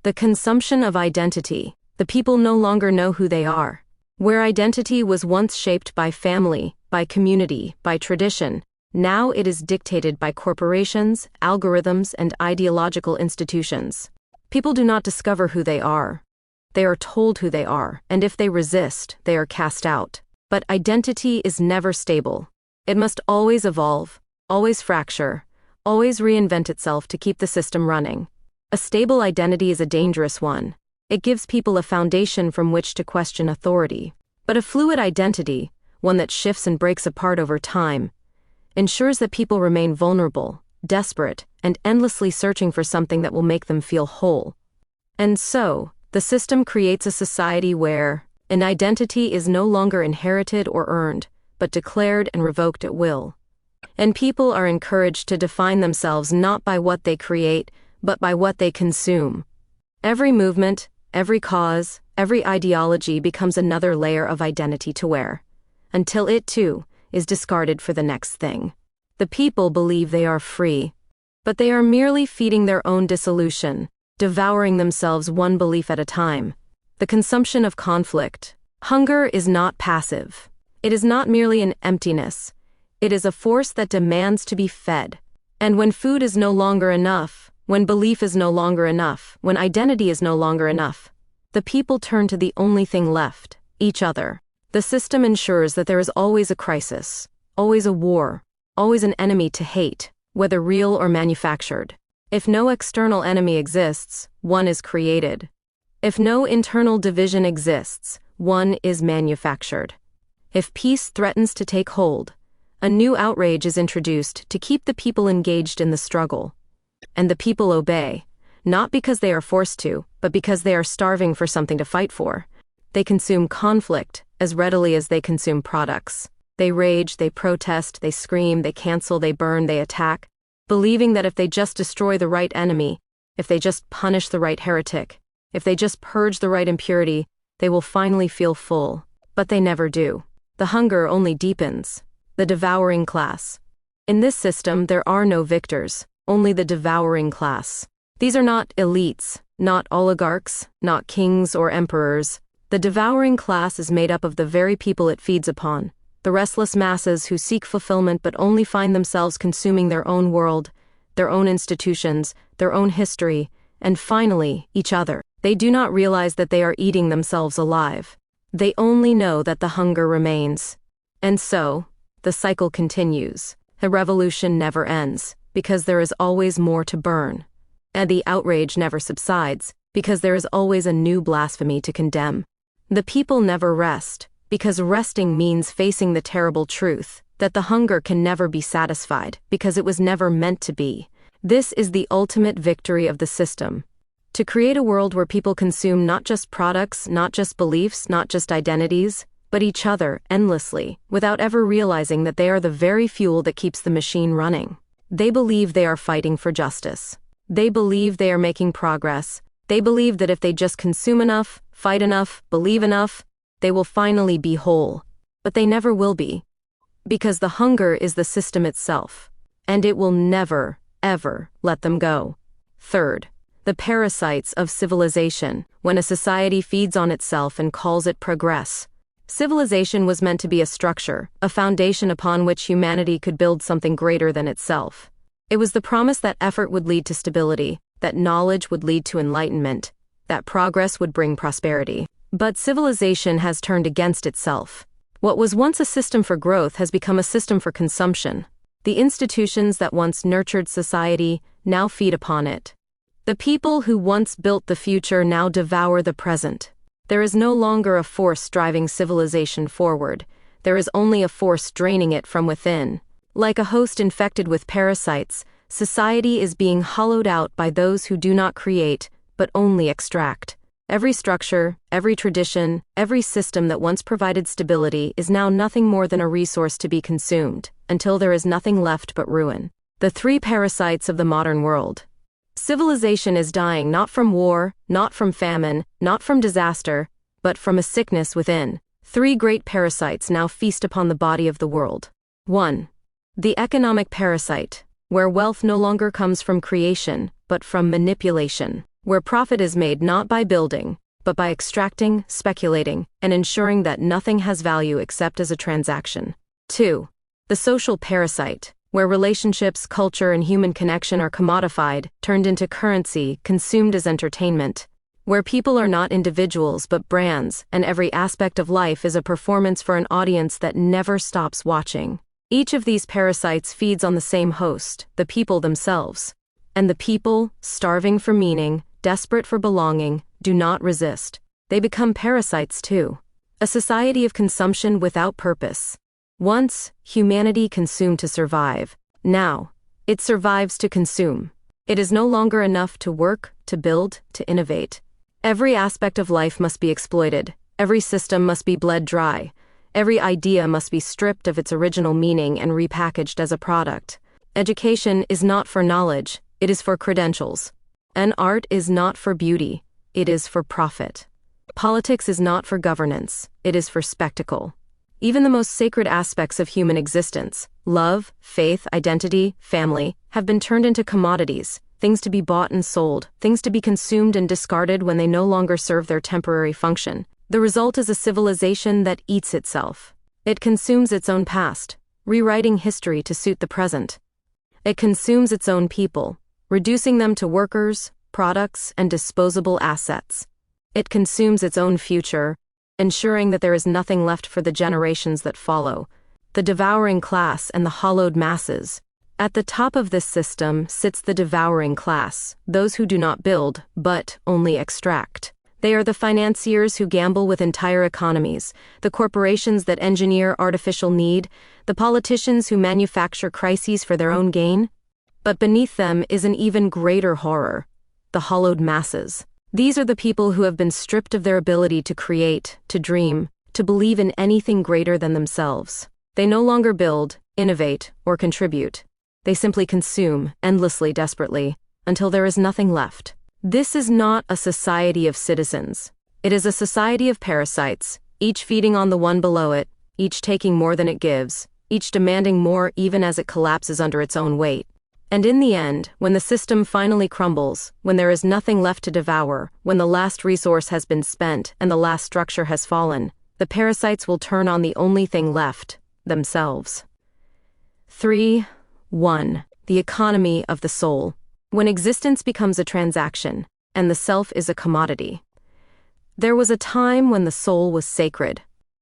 [SPEAKER 1] The consumption of identity. The people no longer know who they are. Where identity was once shaped by family, by community, by tradition, now it is dictated by corporations, algorithms, and ideological institutions. People do not discover who they are. They are told who they are, and if they resist, they are cast out. But identity is never stable. It must always evolve, always fracture, always reinvent itself to keep the system running. A stable identity is a dangerous one. It gives people a foundation from which to question authority. But a fluid identity, one that shifts and breaks apart over time, ensures that people remain vulnerable, desperate, and endlessly searching for something that will make them feel whole. And so, the system creates a society where an identity is no longer inherited or earned, but declared and revoked at will. And people are encouraged to define themselves not by what they create, but by what they consume. Every movement, every cause, every ideology becomes another layer of identity to wear, until it too is discarded for the next thing. The people believe they are free, but they are merely feeding their own dissolution, devouring themselves one belief at a time. The consumption of conflict. Hunger is not passive. It is not merely an emptiness. It is a force that demands to be fed. And when food is no longer enough, When belief is no longer enough, when identity is no longer enough, the people turn to the only thing left, each other. The system ensures that there is always a crisis, always a war, always an enemy to hate, whether real or manufactured. If no external enemy exists, one is created. If no internal division exists, one is manufactured. If peace threatens to take hold, a new outrage is introduced to keep the people engaged in the struggle. And the people obey, not because they are forced to, but because they are starving for something to fight for. They consume conflict as readily as they consume products. They rage, they protest, they scream, they cancel, they burn, they attack, believing that if they just destroy the right enemy, if they just punish the right heretic, if they just purge the right impurity, they will finally feel full. But they never do. The hunger only deepens. The devouring class. In this system, there are no victors, only the devouring class. These are not elites, not oligarchs, not kings or emperors. The devouring class is made up of the very people it feeds upon, the restless masses who seek fulfillment but only find themselves consuming their own world, their own institutions, their own history, and finally, each other. They do not realize that they are eating themselves alive. They only know that the hunger remains. And so, the cycle continues. The revolution never ends, because there is always more to burn. And the outrage never subsides, because there is always a new blasphemy to condemn. The people never rest, because resting means facing the terrible truth, that the hunger can never be satisfied, because it was never meant to be. This is the ultimate victory of the system. To create a world where people consume not just products, not just beliefs, not just identities, but each other endlessly, without ever realizing that they are the very fuel that keeps the machine running. They believe they are fighting for justice. They believe they are making progress. They believe that if they just consume enough, fight enough, believe enough, they will finally be whole. But they never will be. Because the hunger is the system itself. And it will never, ever let them go. Third, the parasites of civilization. When a society feeds on itself and calls it progress. Civilization was meant to be a structure, a foundation upon which humanity could build something greater than itself. It was the promise that effort would lead to stability, that knowledge would lead to enlightenment, that progress would bring prosperity. But civilization has turned against itself. What was once a system for growth has become a system for consumption. The institutions that once nurtured society now feed upon it. The people who once built the future now devour the present. There is no longer a force driving civilization forward. There is only a force draining it from within. Like a host infected with parasites, society is being hollowed out by those who do not create, but only extract. Every structure, every tradition, every system that once provided stability is now nothing more than a resource to be consumed, until there is nothing left but ruin. The three parasites of the modern world. Civilization is dying not from war, not from famine, not from disaster, but from a sickness within. Three great parasites now feast upon the body of the world. 1. The economic parasite, where wealth no longer comes from creation, but from manipulation, where profit is made not by building, but by extracting, speculating, and ensuring that nothing has value except as a transaction. 2. The social parasite, where relationships, culture, and human connection are commodified, turned into currency, consumed as entertainment, where people are not individuals but brands, and every aspect of life is a performance for an audience that never stops watching. Each of these parasites feeds on the same host, the people themselves. And the people, starving for meaning, desperate for belonging, do not resist. They become parasites too. A society of consumption without purpose. Once, humanity consumed to survive. Now, it survives to consume. It is no longer enough to work, to build, to innovate. Every aspect of life must be exploited. Every system must be bled dry. Every idea must be stripped of its original meaning and repackaged as a product. Education is not for knowledge, it is for credentials. And art is not for beauty, it is for profit. Politics is not for governance, it is for spectacle. Even the most sacred aspects of human existence, love, faith, identity, family, have been turned into commodities, things to be bought and sold, things to be consumed and discarded when they no longer serve their temporary function. The result is a civilization that eats itself. It consumes its own past, rewriting history to suit the present. It consumes its own people, reducing them to workers, products, and disposable assets. It consumes its own future, ensuring that there is nothing left for the generations that follow. The devouring class and the hollowed masses. At the top of this system sits the devouring class, those who do not build, but only extract. They are the financiers who gamble with entire economies, the corporations that engineer artificial need, the politicians who manufacture crises for their own gain. But beneath them is an even greater horror: the hollowed masses. These are the people who have been stripped of their ability to create, to dream, to believe in anything greater than themselves. They no longer build, innovate, or contribute. They simply consume, endlessly, desperately, until there is nothing left. This is not a society of citizens. It is a society of parasites, each feeding on the one below it, each taking more than it gives, each demanding more even as it collapses under its own weight. And in the end, when the system finally crumbles, when there is nothing left to devour, when the last resource has been spent and the last structure has fallen, the parasites will turn on the only thing left: themselves. 3.1. The economy of the soul. When existence becomes a transaction, and the self is a commodity. There was a time when the soul was sacred.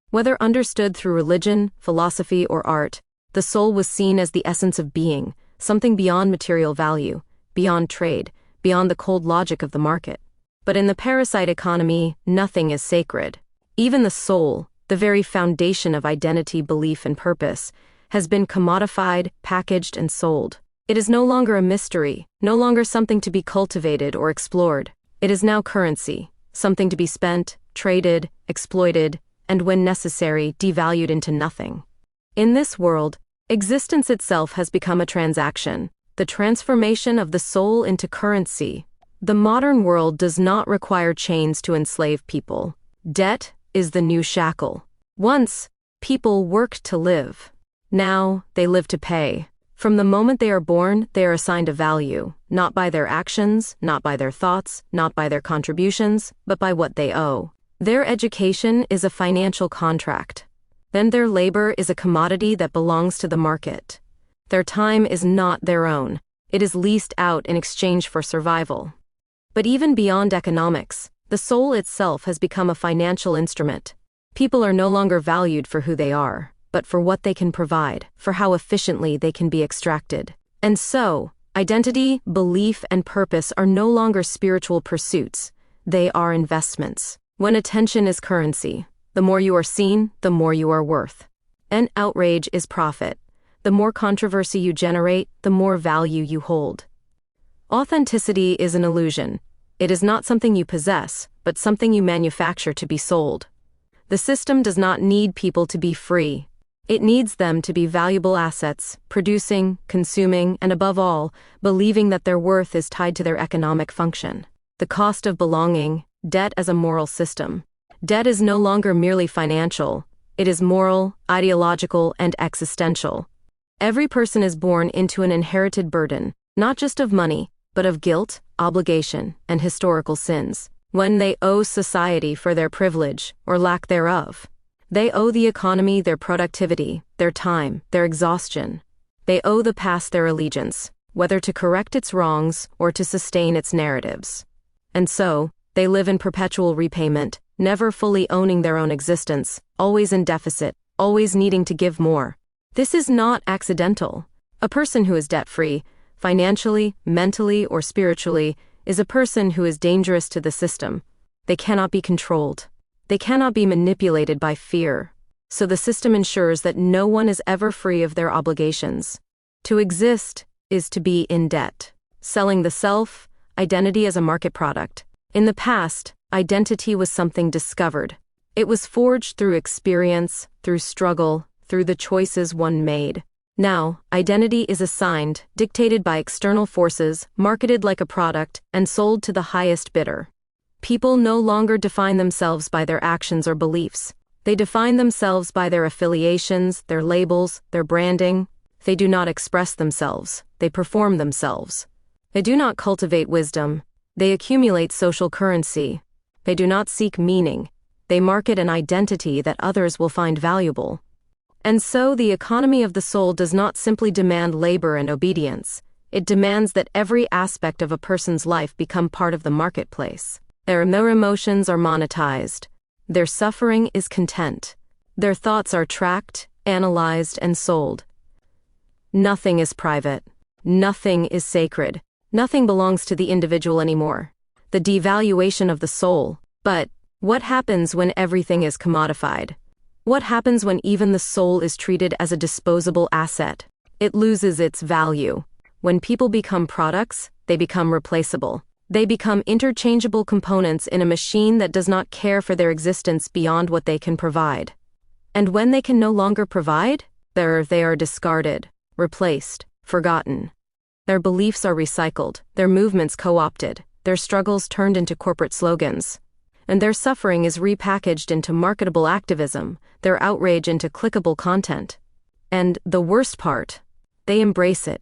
[SPEAKER 1] Whether understood through religion, philosophy, or art, the soul was seen as the essence of being, something beyond material value, beyond trade, beyond the cold logic of the market. But in the parasite economy, nothing is sacred. Even the soul, the very foundation of identity, belief, and purpose, has been commodified, packaged, and sold. It is no longer a mystery, no longer something to be cultivated or explored. It is now currency, something to be spent, traded, exploited, and when necessary, devalued into nothing. In this world, existence itself has become a transaction, the transformation of the soul into currency. The modern world does not require chains to enslave people. Debt is the new shackle. Once, people worked to live. Now, they live to pay. From the moment they are born, they are assigned a value, not by their actions, not by their thoughts, not by their contributions, but by what they owe. Their education is a financial contract. Then their labor is a commodity that belongs to the market. Their time is not their own. It is leased out in exchange for survival. But even beyond economics, the soul itself has become a financial instrument. People are no longer valued for who they are, but for what they can provide, for how efficiently they can be extracted. And so, identity, belief, and purpose are no longer spiritual pursuits. They are investments. When attention is currency, the more you are seen, the more you are worth. And outrage is profit. The more controversy you generate, the more value you hold. Authenticity is an illusion. It is not something you possess, but something you manufacture to be sold. The system does not need people to be free. It needs them to be valuable assets, producing, consuming, and above all, believing that their worth is tied to their economic function. The cost of belonging, debt as a moral system. Debt is no longer merely financial. It is moral, ideological, and existential. Every person is born into an inherited burden, not just of money, but of guilt, obligation, and historical sins. When they owe society for their privilege, or lack thereof. They owe the economy their productivity, their time, their exhaustion. They owe the past their allegiance, whether to correct its wrongs or to sustain its narratives. And so, they live in perpetual repayment, never fully owning their own existence, always in deficit, always needing to give more. This is not accidental. A person who is debt-free, financially, mentally, or spiritually, is a person who is dangerous to the system. They cannot be controlled. They cannot be manipulated by fear. So the system ensures that no one is ever free of their obligations. To exist is to be in debt. Selling the self, identity as a market product. In the past, identity was something discovered. It was forged through experience, through struggle, through the choices one made. Now, identity is assigned, dictated by external forces, marketed like a product, and sold to the highest bidder. People no longer define themselves by their actions or beliefs. They define themselves by their affiliations, their labels, their branding. They do not express themselves. They perform themselves. They do not cultivate wisdom. They accumulate social currency. They do not seek meaning. They market an identity that others will find valuable. And so the economy of the soul does not simply demand labor and obedience. It demands that every aspect of a person's life become part of the marketplace. Their emotions are monetized. Their suffering is content. Their thoughts are tracked, analyzed, and sold. Nothing is private. Nothing is sacred. Nothing belongs to the individual anymore. The devaluation of the soul. But what happens when everything is commodified? What happens when even the soul is treated as a disposable asset? It loses its value. When people become products, they become replaceable. They become interchangeable components in a machine that does not care for their existence beyond what they can provide. And when they can no longer provide, they are discarded, replaced, forgotten. Their beliefs are recycled, their movements co-opted, their struggles turned into corporate slogans. And their suffering is repackaged into marketable activism, their outrage into clickable content. And the worst part, they embrace it.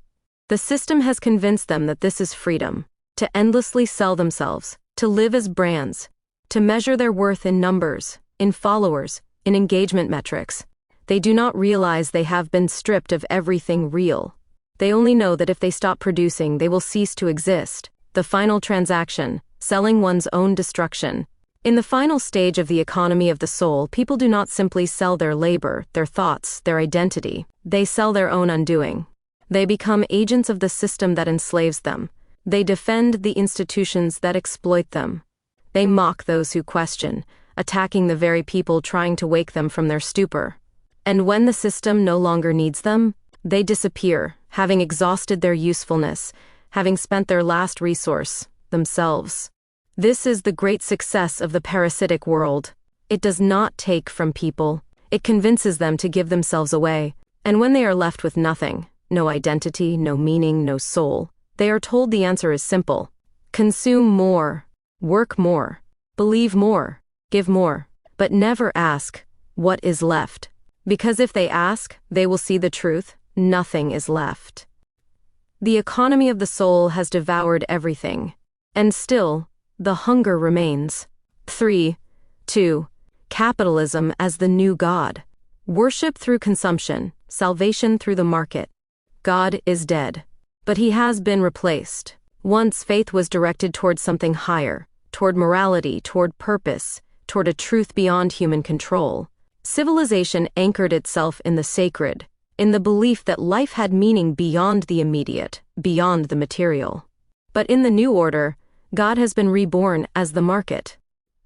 [SPEAKER 1] The system has convinced them that this is freedom, to endlessly sell themselves, to live as brands, to measure their worth in numbers, in followers, in engagement metrics. They do not realize they have been stripped of everything real. They only know that if they stop producing, they will cease to exist. The final transaction, selling one's own destruction. In the final stage of the economy of the soul, people do not simply sell their labor, their thoughts, their identity. They sell their own undoing. They become agents of the system that enslaves them. They defend the institutions that exploit them. They mock those who question, attacking the very people trying to wake them from their stupor. And when the system no longer needs them, they disappear, having exhausted their usefulness, having spent their last resource, themselves. This is the great success of the parasitic world. It does not take from people. It convinces them to give themselves away. And when they are left with nothing, no identity, no meaning, no soul, they are told the answer is simple. Consume more, work more, believe more, give more, but never ask, what is left? Because if they ask, they will see the truth, nothing is left. The economy of the soul has devoured everything. And still, the hunger remains. 3. 2. Capitalism as the new God. Worship through consumption, salvation through the market. God is dead. But he has been replaced. Once faith was directed toward something higher, toward morality, toward purpose, toward a truth beyond human control. Civilization anchored itself in the sacred, in the belief that life had meaning beyond the immediate, beyond the material. But in the new order, God has been reborn as the market.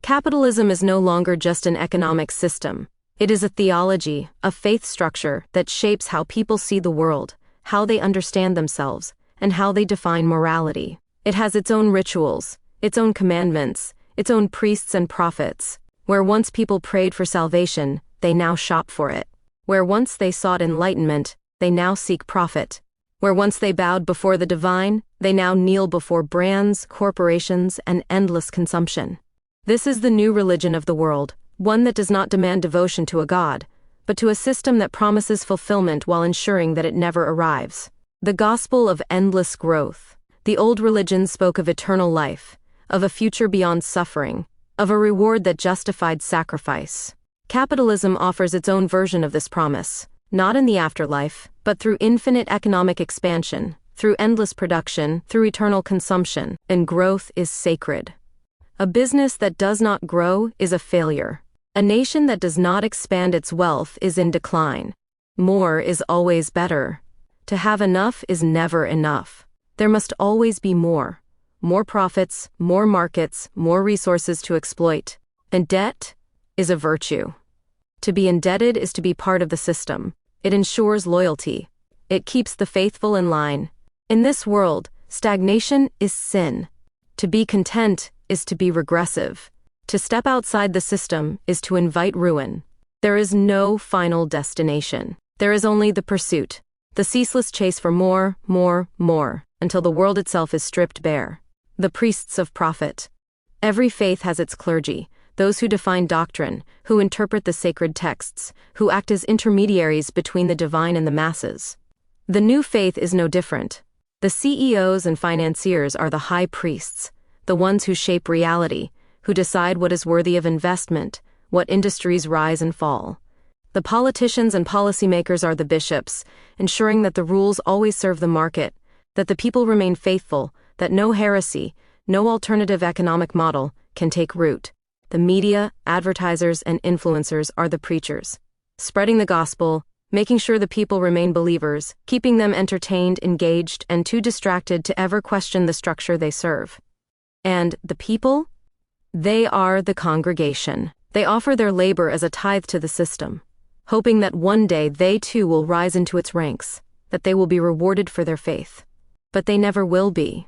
[SPEAKER 1] Capitalism is no longer just an economic system. It is a theology, a faith structure that shapes how people see the world, how they understand themselves, and how they define morality. It has its own rituals, its own commandments, its own priests and prophets. Where once people prayed for salvation, they now shop for it. Where once they sought enlightenment, they now seek profit. Where once they bowed before the divine, they now kneel before brands, corporations, and endless consumption. This is the new religion of the world, one that does not demand devotion to a god, but to a system that promises fulfillment while ensuring that it never arrives. The gospel of endless growth. The old religion spoke of eternal life, of a future beyond suffering, of a reward that justified sacrifice. Capitalism offers its own version of this promise, not in the afterlife, but through infinite economic expansion, through endless production, through eternal consumption, and growth is sacred. A business that does not grow is a failure. A nation that does not expand its wealth is in decline. More is always better. To have enough is never enough. There must always be more. More profits, more markets, more resources to exploit. And debt is a virtue. To be indebted is to be part of the system. It ensures loyalty. It keeps the faithful in line. In this world, stagnation is sin. To be content is to be regressive. To step outside the system is to invite ruin. There is no final destination. There is only the pursuit, the ceaseless chase for more, more, more, until the world itself is stripped bare. The priests of profit. Every faith has its clergy, those who define doctrine, who interpret the sacred texts, who act as intermediaries between the divine and the masses. The new faith is no different. The CEOs and financiers are the high priests, the ones who shape reality, who decide what is worthy of investment, what industries rise and fall. The politicians and policymakers are the bishops, ensuring that the rules always serve the market, that the people remain faithful, that no heresy, no alternative economic model can take root. The media, advertisers, and influencers are the preachers, spreading the gospel, making sure the people remain believers, keeping them entertained, engaged, and too distracted to ever question the structure they serve. And the people? They are the congregation. They offer their labor as a tithe to the system, hoping that one day they too will rise into its ranks, that they will be rewarded for their faith. But they never will be.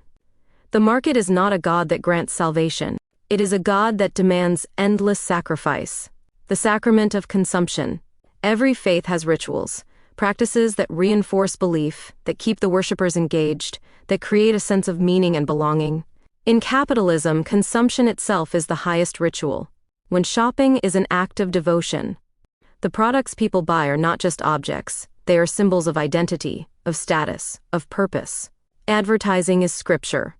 [SPEAKER 1] The market is not a God that grants salvation. It is a God that demands endless sacrifice. The sacrament of consumption. Every faith has rituals, practices that reinforce belief, that keep the worshippers engaged, that create a sense of meaning and belonging. In capitalism, consumption itself is the highest ritual, when shopping is an act of devotion. The products people buy are not just objects, they are symbols of identity, of status, of purpose. Advertising is scripture.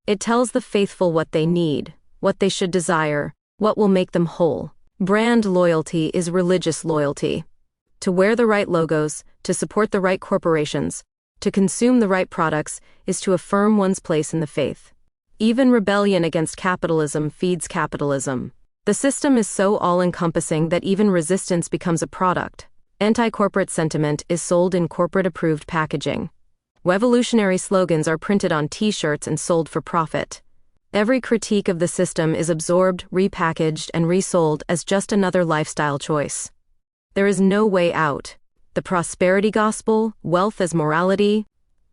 [SPEAKER 1] It tells the faithful what they need, what they should desire, what will make them whole. Brand loyalty is religious loyalty. To wear the right logos, to support the right corporations, to consume the right products is to affirm one's place in the faith. Even rebellion against capitalism feeds capitalism. The system is so all-encompassing that even resistance becomes a product. Anti-corporate sentiment is sold in corporate-approved packaging. Revolutionary slogans are printed on T-shirts and sold for profit. Every critique of the system is absorbed, repackaged, and resold as just another lifestyle choice. There is no way out. The prosperity gospel, wealth as morality.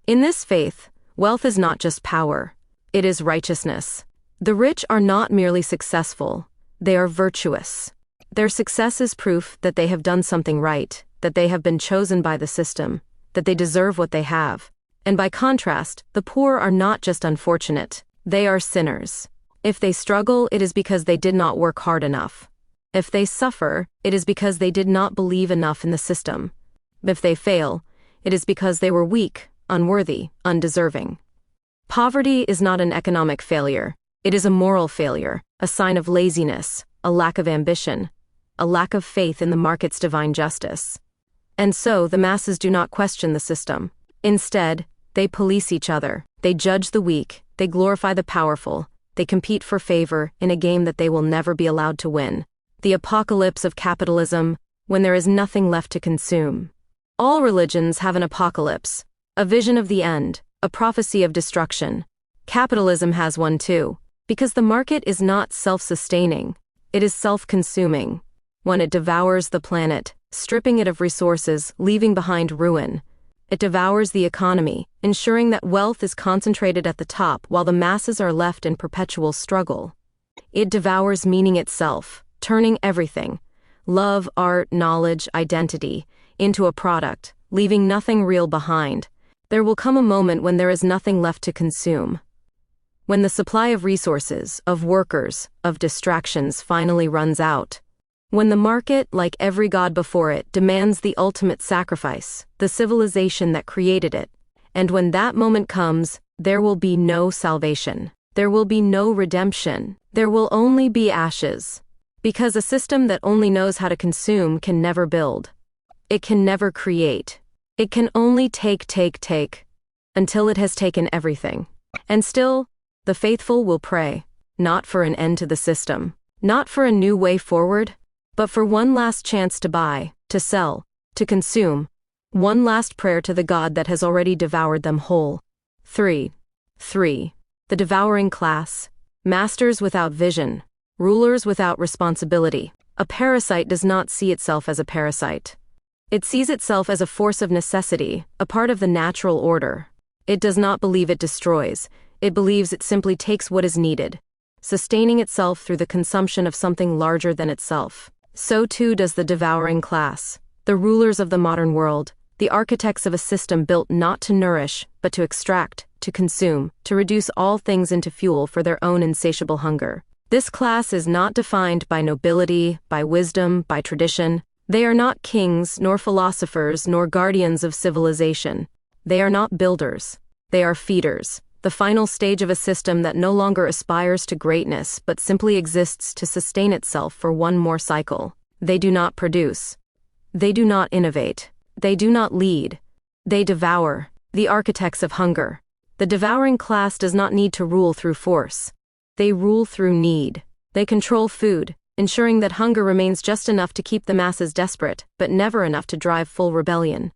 [SPEAKER 1] In this faith, wealth is not just power. It is righteousness. The rich are not merely successful, they are virtuous. Their success is proof that they have done something right, that they have been chosen by the system, that they deserve what they have. And by contrast, the poor are not just unfortunate, they are sinners. If they struggle, it is because they did not work hard enough. If they suffer, it is because they did not believe enough in the system. If they fail, it is because they were weak, unworthy, undeserving. Poverty is not an economic failure. It is a moral failure, a sign of laziness, a lack of ambition, a lack of faith in the market's divine justice. And so, the masses do not question the system. Instead, they police each other. They judge the weak. They glorify the powerful. They compete for favor in a game that they will never be allowed to win. The apocalypse of capitalism, when there is nothing left to consume. All religions have an apocalypse, a vision of the end, a prophecy of destruction. Capitalism has one too, because the market is not self-sustaining, it is self-consuming. When it devours the planet, stripping it of resources, leaving behind ruin. It devours the economy, ensuring that wealth is concentrated at the top while the masses are left in perpetual struggle. It devours meaning itself, turning everything, love, art, knowledge, identity, into a product, leaving nothing real behind. There will come a moment when there is nothing left to consume. When the supply of resources, of workers, of distractions finally runs out. When the market, like every god before it, demands the ultimate sacrifice, the civilization that created it. And when that moment comes, there will be no salvation. There will be no redemption. There will only be ashes. Because a system that only knows how to consume can never build. It can never create. It can only take, until it has taken everything. And still, the faithful will pray, not for an end to the system, not for a new way forward, but for one last chance to buy, to sell, to consume, one last prayer to the God that has already devoured them whole. 3. The devouring class, masters without vision, rulers without responsibility. A parasite does not see itself as a parasite. It sees itself as a force of necessity, a part of the natural order. It does not believe it destroys, it believes it simply takes what is needed, sustaining itself through the consumption of something larger than itself. So too does the devouring class, the rulers of the modern world, the architects of a system built not to nourish, but to extract, to consume, to reduce all things into fuel for their own insatiable hunger. This class is not defined by nobility, by wisdom, by tradition. They are not kings, nor philosophers, nor guardians of civilization. They are not builders. They are feeders, the final stage of a system that no longer aspires to greatness but simply exists to sustain itself for one more cycle. They do not produce. They do not innovate. They do not lead. They devour, the architects of hunger. The devouring class does not need to rule through force. They rule through need. They control food, ensuring that hunger remains just enough to keep the masses desperate, but never enough to drive full rebellion.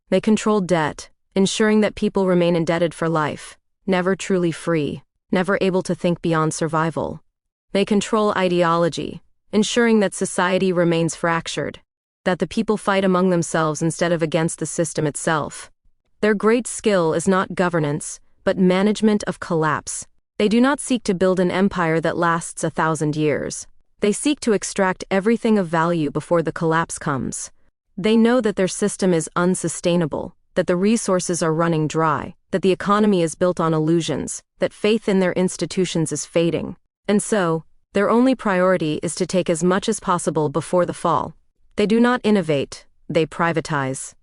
[SPEAKER 1] They control debt, ensuring that people remain indebted for life, never truly free, never able to think beyond survival. They control ideology, ensuring that society remains fractured, that the people fight among themselves instead of against the system itself. Their great skill is not governance, but management of collapse. They do not seek to build an empire that lasts 1,000 years. They seek to extract everything of value before the collapse comes. They know that their system is unsustainable, that the resources are running dry, that the economy is built on illusions, that faith in their institutions is fading. And so, their only priority is to take as much as possible before the fall. They do not innovate, they privatize.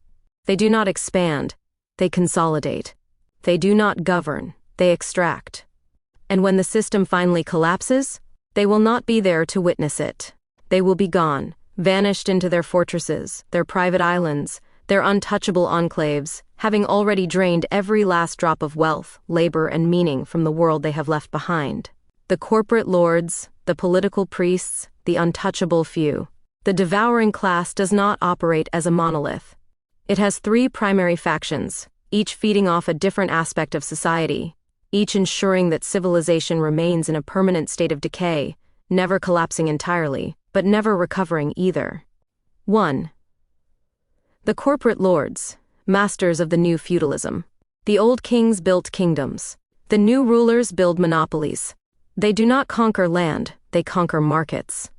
[SPEAKER 1] They do not expand, they consolidate. They do not govern, they extract. And when the system finally collapses, they will not be there to witness it. They will be gone, vanished into their fortresses, their private islands, their untouchable enclaves, having already drained every last drop of wealth, labor, and meaning from the world they have left behind. The corporate lords, the political priests, the untouchable few. The devouring class does not operate as a monolith. It has 3 primary factions, each feeding off a different aspect of society, each ensuring that civilization remains in a permanent state of decay, never collapsing entirely, but never recovering either. 1. The corporate lords, masters of the new feudalism. The old kings built kingdoms. The new rulers build monopolies. They do not conquer land, they conquer markets.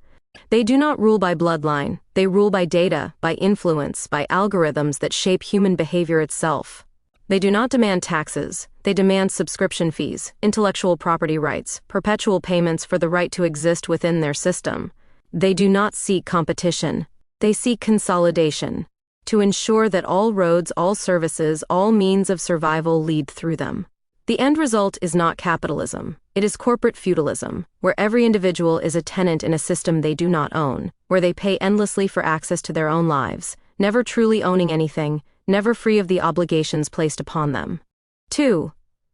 [SPEAKER 1] They do not rule by bloodline, they rule by data, by influence, by algorithms that shape human behavior itself. They do not demand taxes, they demand subscription fees, intellectual property rights, perpetual payments for the right to exist within their system. They do not seek competition, they seek consolidation, to ensure that all roads, all services, all means of survival lead through them. The end result is not capitalism, it is corporate feudalism, where every individual is a tenant in a system they do not own, where they pay endlessly for access to their own lives, never truly owning anything, never free of the obligations placed upon them. 2.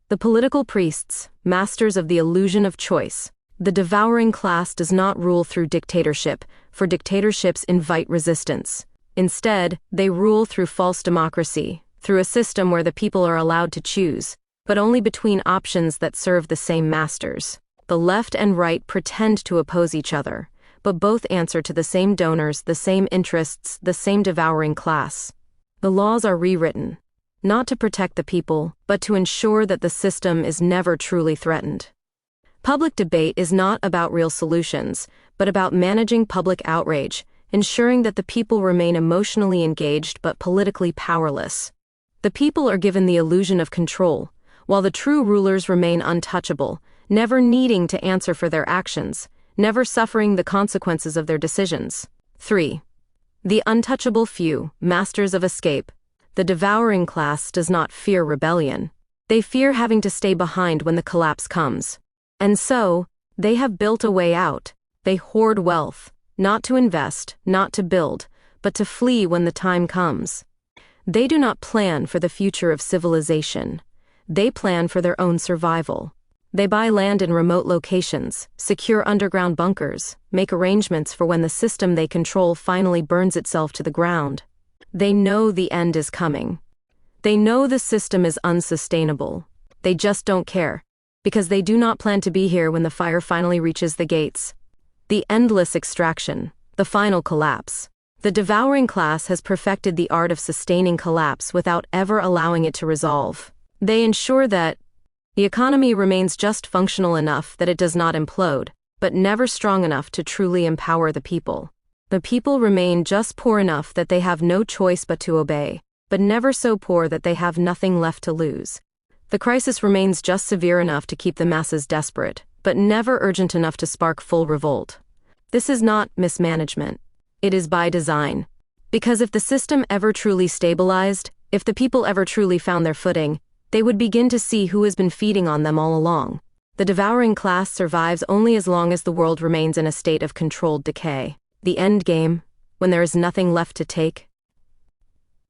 [SPEAKER 1] The political priests, masters of the illusion of choice. The devouring class does not rule through dictatorship, for dictatorships invite resistance. Instead, they rule through false democracy, through a system where the people are allowed to choose, but only between options that serve the same masters. The left and right pretend to oppose each other, but both answer to the same donors, the same interests, the same devouring class. The laws are rewritten, not to protect the people, but to ensure that the system is never truly threatened. Public debate is not about real solutions, but about managing public outrage, ensuring that the people remain emotionally engaged but politically powerless. The people are given the illusion of control, while the true rulers remain untouchable, never needing to answer for their actions, never suffering the consequences of their decisions. 3. The untouchable few, masters of escape. The devouring class does not fear rebellion. They fear having to stay behind when the collapse comes. And so, they have built a way out. They hoard wealth, not to invest, not to build, but to flee when the time comes. They do not plan for the future of civilization. They plan for their own survival. They buy land in remote locations, secure underground bunkers, make arrangements for when the system they control finally burns itself to the ground. They know the end is coming. They know the system is unsustainable. They just don't care, because they do not plan to be here when the fire finally reaches the gates. The endless extraction, the final collapse. The devouring class has perfected the art of sustaining collapse without ever allowing it to resolve. They ensure that the economy remains just functional enough that it does not implode, but never strong enough to truly empower the people. The people remain just poor enough that they have no choice but to obey, but never so poor that they have nothing left to lose. The crisis remains just severe enough to keep the masses desperate, but never urgent enough to spark full revolt. This is not mismanagement. It is by design. Because if the system ever truly stabilized, if the people ever truly found their footing, they would begin to see who has been feeding on them all along. The devouring class survives only as long as the world remains in a state of controlled decay. The end game, when there is nothing left to take.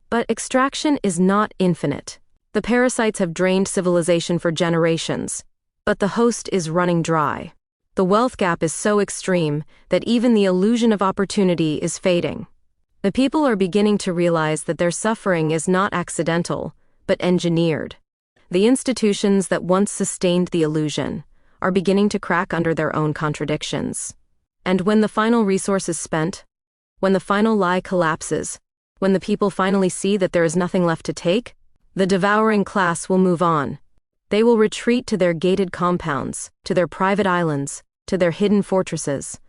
[SPEAKER 1] But extraction is not infinite. The parasites have drained civilization for generations, but the host is running dry. The wealth gap is so extreme that even the illusion of opportunity is fading. The people are beginning to realize that their suffering is not accidental, but engineered. The institutions that once sustained the illusion are beginning to crack under their own contradictions. And when the final resource is spent, when the final lie collapses, when the people finally see that there is nothing left to take, the devouring class will move on. They will retreat to their gated compounds, to their private islands, to their hidden fortresses,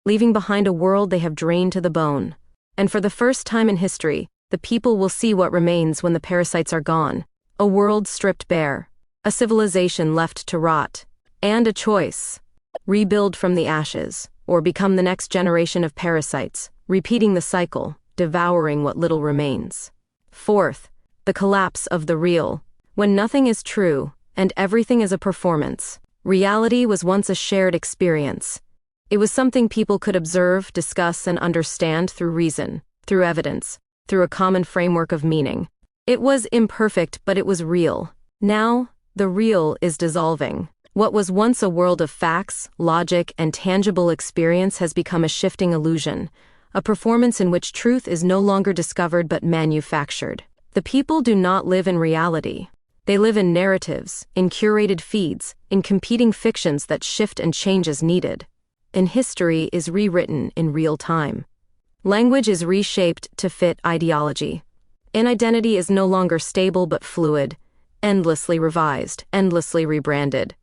[SPEAKER 1] leaving behind a world they have drained to the bone. And for the first time in history, the people will see what remains when the parasites are gone. A world stripped bare, a civilization left to rot, and a choice: rebuild from the ashes, or become the next generation of parasites, repeating the cycle, devouring what little remains. Fourth, the collapse of the real. When nothing is true, and everything is a performance, reality was once a shared experience. It was something people could observe, discuss, and understand through reason, through evidence, through a common framework of meaning. It was imperfect, but it was real. Now, the real is dissolving. What was once a world of facts, logic, and tangible experience has become a shifting illusion, a performance in which truth is no longer discovered but manufactured. The people do not live in reality. They live in narratives, in curated feeds, in competing fictions that shift and change as needed. And history is rewritten in real time. Language is reshaped to fit ideology. An identity is no longer stable but fluid, endlessly revised, endlessly rebranded.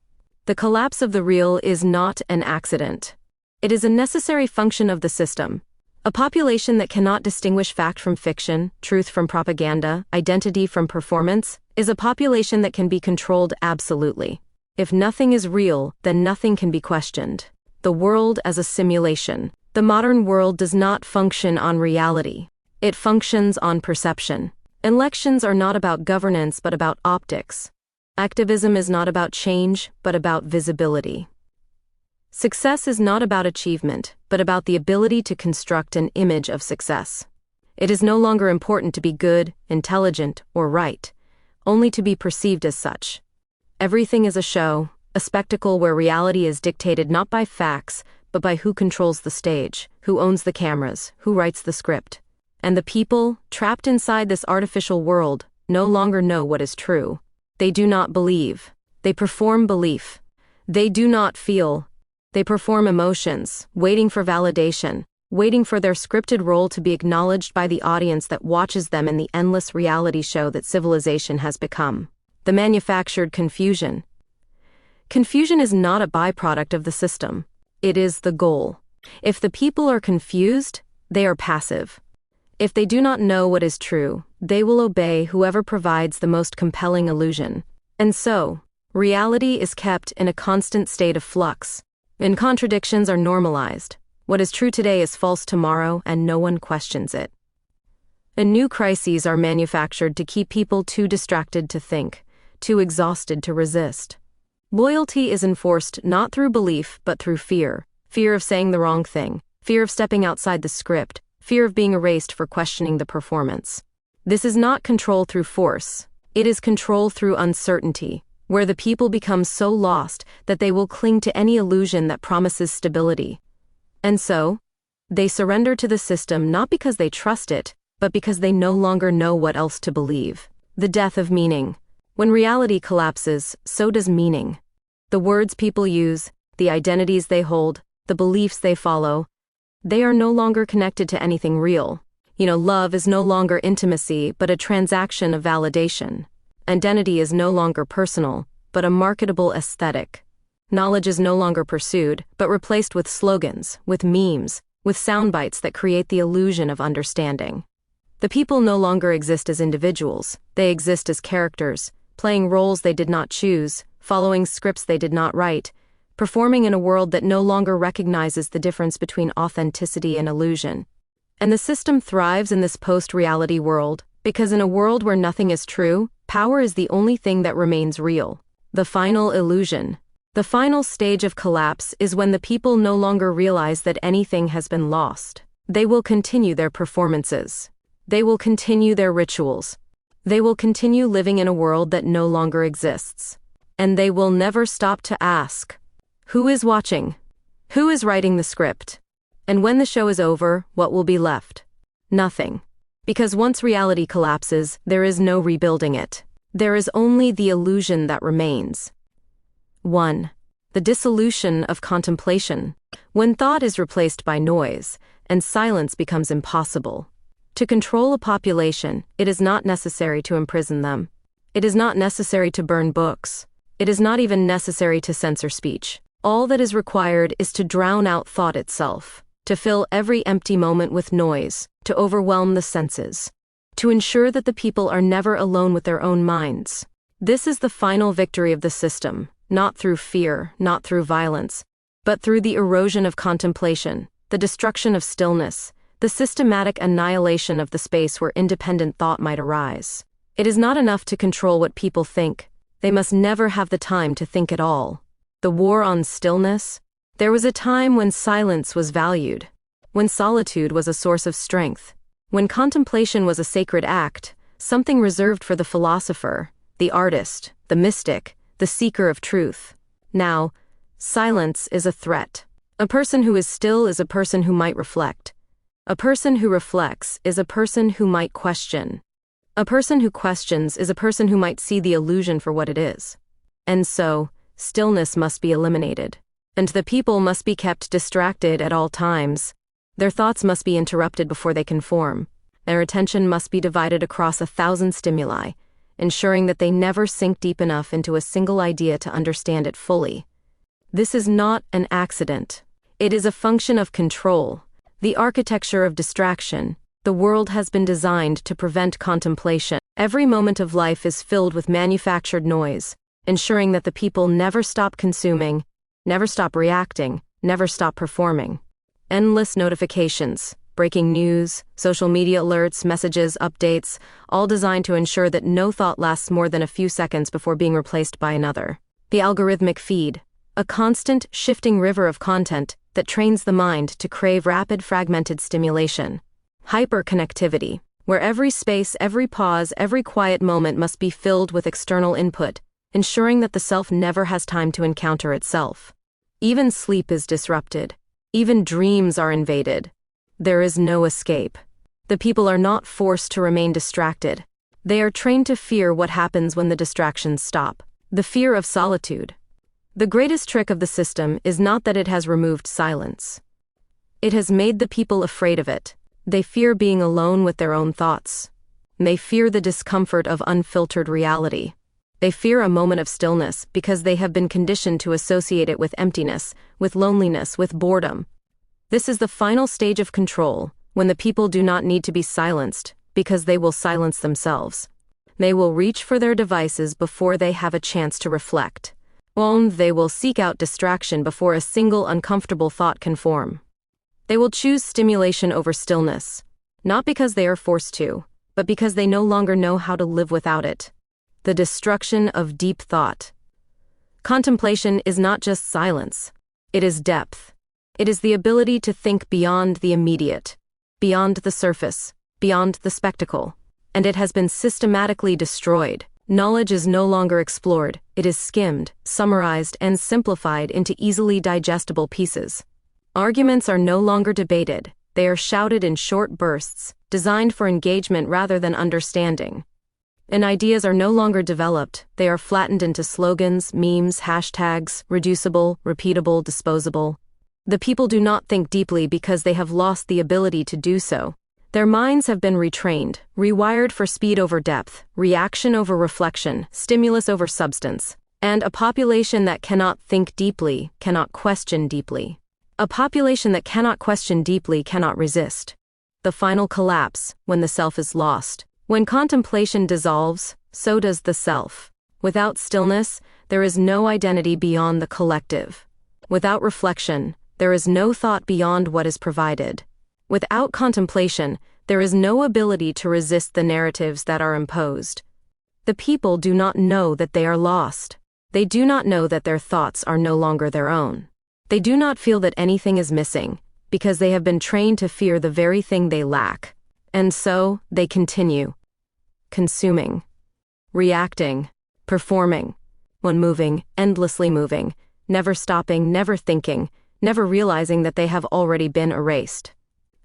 [SPEAKER 1] The collapse of the real is not an accident. It is a necessary function of the system. A population that cannot distinguish fact from fiction, truth from propaganda, identity from performance, is a population that can be controlled absolutely. If nothing is real, then nothing can be questioned. The world as a simulation. The modern world does not function on reality. It functions on perception. Elections are not about governance but about optics. Activism is not about change but about visibility. Success is not about achievement, but about the ability to construct an image of success. It is no longer important to be good, intelligent, or right, only to be perceived as such. Everything is a show, a spectacle where reality is dictated not by facts, but by who controls the stage, who owns the cameras, who writes the script. And the people, trapped inside this artificial world, no longer know what is true. They do not believe. They perform belief. They do not feel. They perform emotions, waiting for validation, waiting for their scripted role to be acknowledged by the audience that watches them in the endless reality show that civilization has become. The manufactured confusion. Confusion is not a byproduct of the system. It is the goal. If the people are confused, they are passive. If they do not know what is true, they will obey whoever provides the most compelling illusion. And so, reality is kept in a constant state of flux. And contradictions are normalized. What is true today is false tomorrow, and no one questions it. And new crises are manufactured to keep people too distracted to think, too exhausted to resist. Loyalty is enforced not through belief but through fear. Fear of saying the wrong thing, fear of stepping outside the script, fear of being erased for questioning the performance. This is not control through force. It is control through uncertainty, where the people become so lost that they will cling to any illusion that promises stability. And so, they surrender to the system not because they trust it, but because they no longer know what else to believe. The death of meaning. When reality collapses, so does meaning. The words people use, the identities they hold, the beliefs they follow, they are no longer connected to anything real. Love is no longer intimacy, but a transaction of validation. Identity is no longer personal, but a marketable aesthetic. Knowledge is no longer pursued, but replaced with slogans, with memes, with sound bites that create the illusion of understanding. The people no longer exist as individuals. They exist as characters, playing roles they did not choose, following scripts they did not write, performing in a world that no longer recognizes the difference between authenticity and illusion. And the system thrives in this post-reality world, because in a world where nothing is true, power is the only thing that remains real. The final illusion. The final stage of collapse is when the people no longer realize that anything has been lost. They will continue their performances. They will continue their rituals. They will continue living in a world that no longer exists. And they will never stop to ask, who is watching? Who is writing the script? And when the show is over, what will be left? Nothing. Because once reality collapses, there is no rebuilding it. There is only the illusion that remains. 1. The dissolution of contemplation. When thought is replaced by noise, and silence becomes impossible. To control a population, it is not necessary to imprison them. It is not necessary to burn books. It is not even necessary to censor speech. All that is required is to drown out thought itself, to fill every empty moment with noise, to overwhelm the senses, to ensure that the people are never alone with their own minds. This is the final victory of the system, not through fear, not through violence, but through the erosion of contemplation, the destruction of stillness, the systematic annihilation of the space where independent thought might arise. It is not enough to control what people think. They must never have the time to think at all. The war on stillness? There was a time when silence was valued, when solitude was a source of strength, when contemplation was a sacred act, something reserved for the philosopher, the artist, the mystic, the seeker of truth. Now, silence is a threat. A person who is still is a person who might reflect. A person who reflects is a person who might question. A person who questions is a person who might see the illusion for what it is. And so, stillness must be eliminated. And the people must be kept distracted at all times. Their thoughts must be interrupted before they can form. Their attention must be divided across 1,000 stimuli, ensuring that they never sink deep enough into a single idea to understand it fully. This is not an accident. It is a function of control, the architecture of distraction. The world has been designed to prevent contemplation. Every moment of life is filled with manufactured noise, ensuring that the people never stop consuming, never stop reacting, never stop performing. Endless notifications, breaking news, social media alerts, messages, updates, all designed to ensure that no thought lasts more than a few seconds before being replaced by another. The algorithmic feed, a constant, shifting river of content that trains the mind to crave rapid, fragmented stimulation. Hyperconnectivity, where every space, every pause, every quiet moment must be filled with external input, ensuring that the self never has time to encounter itself. Even sleep is disrupted. Even dreams are invaded. There is no escape. The people are not forced to remain distracted. They are trained to fear what happens when the distractions stop. The fear of solitude. The greatest trick of the system is not that it has removed silence. It has made the people afraid of it. They fear being alone with their own thoughts. They fear the discomfort of unfiltered reality. They fear a moment of stillness because they have been conditioned to associate it with emptiness, with loneliness, with boredom. This is the final stage of control, when the people do not need to be silenced, because they will silence themselves. They will reach for their devices before they have a chance to reflect. They will seek out distraction before a single uncomfortable thought can form. They will choose stimulation over stillness, not because they are forced to, but because they no longer know how to live without it. The destruction of deep thought. Contemplation is not just silence. It is depth. It is the ability to think beyond the immediate, beyond the surface, beyond the spectacle. And it has been systematically destroyed. Knowledge is no longer explored. It is skimmed, summarized, and simplified into easily digestible pieces. Arguments are no longer debated. They are shouted in short bursts, designed for engagement rather than understanding. And ideas are no longer developed. They are flattened into slogans, memes, hashtags, reducible, repeatable, disposable. The people do not think deeply because they have lost the ability to do so. Their minds have been retrained, rewired for speed over depth, reaction over reflection, stimulus over substance. And a population that cannot think deeply, cannot question deeply. A population that cannot question deeply cannot resist. The final collapse, when the self is lost. When contemplation dissolves, so does the self. Without stillness, there is no identity beyond the collective. Without reflection, there is no thought beyond what is provided. Without contemplation, there is no ability to resist the narratives that are imposed. The people do not know that they are lost. They do not know that their thoughts are no longer their own. They do not feel that anything is missing, because they have been trained to fear the very thing they lack. And so, they continue. consuming, reacting, performing, one moving, endlessly moving, never stopping, never thinking, never realizing that they have already been erased.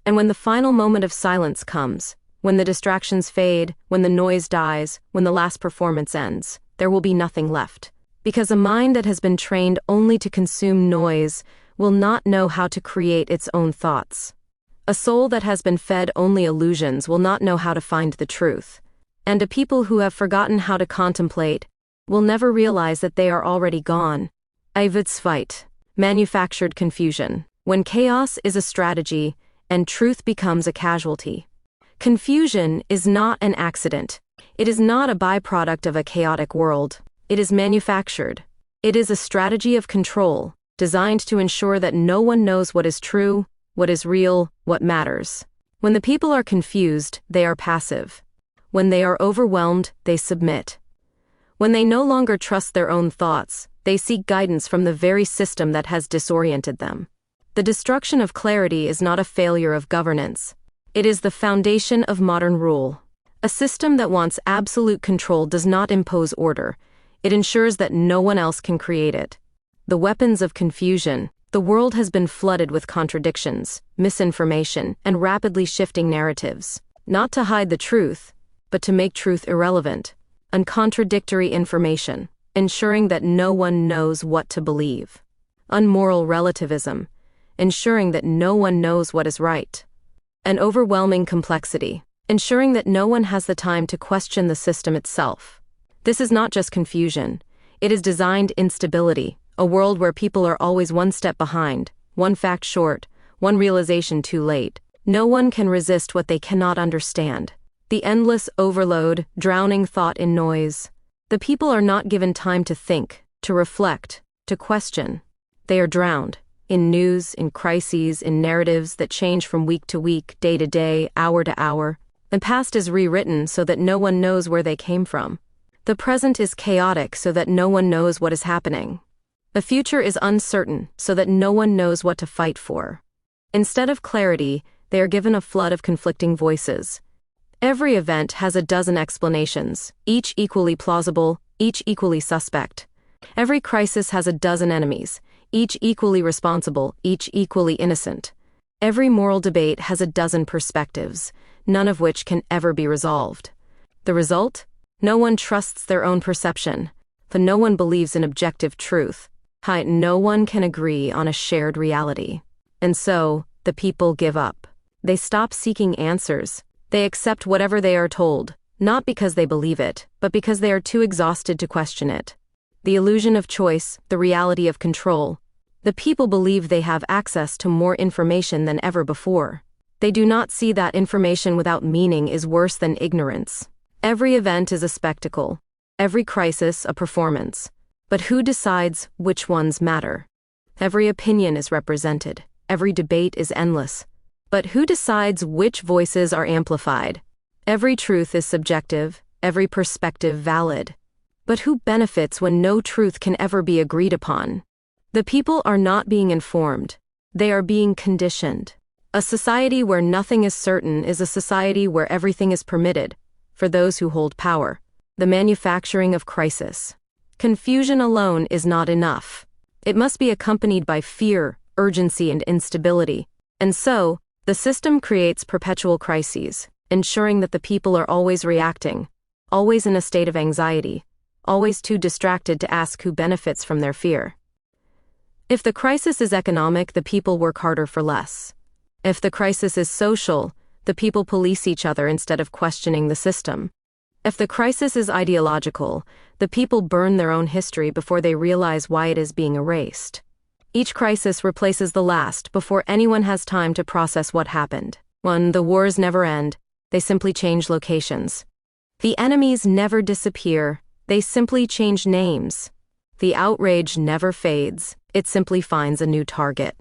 [SPEAKER 1] And when the final moment of silence comes, when the distractions fade, when the noise dies, when the last performance ends, there will be nothing left. Because a mind that has been trained only to consume noise will not know how to create its own thoughts. A soul that has been fed only illusions will not know how to find the truth. And a people who have forgotten how to contemplate will never realize that they are already gone. Fight. Manufactured confusion. When chaos is a strategy and truth becomes a casualty. Confusion is not an accident. It is not a byproduct of a chaotic world. It is manufactured. It is a strategy of control, designed to ensure that no one knows what is true, what is real, what matters. When the people are confused, they are passive. When they are overwhelmed, they submit. When they no longer trust their own thoughts, they seek guidance from the very system that has disoriented them. The destruction of clarity is not a failure of governance. It is the foundation of modern rule. A system that wants absolute control does not impose order. It ensures that no one else can create it. The weapons of confusion. The world has been flooded with contradictions, misinformation, and rapidly shifting narratives. Not to hide the truth, but to make truth irrelevant. And contradictory information, ensuring that no one knows what to believe. Unmoral relativism, ensuring that no one knows what is right. An overwhelming complexity, ensuring that no one has the time to question the system itself. This is not just confusion. It is designed instability, a world where people are always one step behind, one fact short, one realization too late. No one can resist what they cannot understand. The endless overload, drowning thought in noise. The people are not given time to think, to reflect, to question. They are drowned. In news, in crises, in narratives that change from week to week, day to day, hour to hour. The past is rewritten so that no one knows where they came from. The present is chaotic so that no one knows what is happening. The future is uncertain so that no one knows what to fight for. Instead of clarity, they are given a flood of conflicting voices. Every event has a dozen explanations, each equally plausible, each equally suspect. Every crisis has a dozen enemies, each equally responsible, each equally innocent. Every moral debate has a dozen perspectives, none of which can ever be resolved. The result? No one trusts their own perception, for no one believes in objective truth. No one can agree on a shared reality. And so, the people give up. They stop seeking answers. They accept whatever they are told, not because they believe it, but because they are too exhausted to question it. The illusion of choice, the reality of control. The people believe they have access to more information than ever before. They do not see that information without meaning is worse than ignorance. Every event is a spectacle. Every crisis a performance. But who decides which ones matter? Every opinion is represented. Every debate is endless. But who decides which voices are amplified? Every truth is subjective, every perspective valid. But who benefits when no truth can ever be agreed upon? The people are not being informed. They are being conditioned. A society where nothing is certain is a society where everything is permitted, for those who hold power. The manufacturing of crisis. Confusion alone is not enough. It must be accompanied by fear, urgency, and instability. And so, the system creates perpetual crises, ensuring that the people are always reacting, always in a state of anxiety, always too distracted to ask who benefits from their fear. If the crisis is economic, the people work harder for less. If the crisis is social, the people police each other instead of questioning the system. If the crisis is ideological, the people burn their own history before they realize why it is being erased. Each crisis replaces the last before anyone has time to process what happened. The wars never end, they simply change locations. The enemies never disappear, they simply change names. The outrage never fades, it simply finds a new target.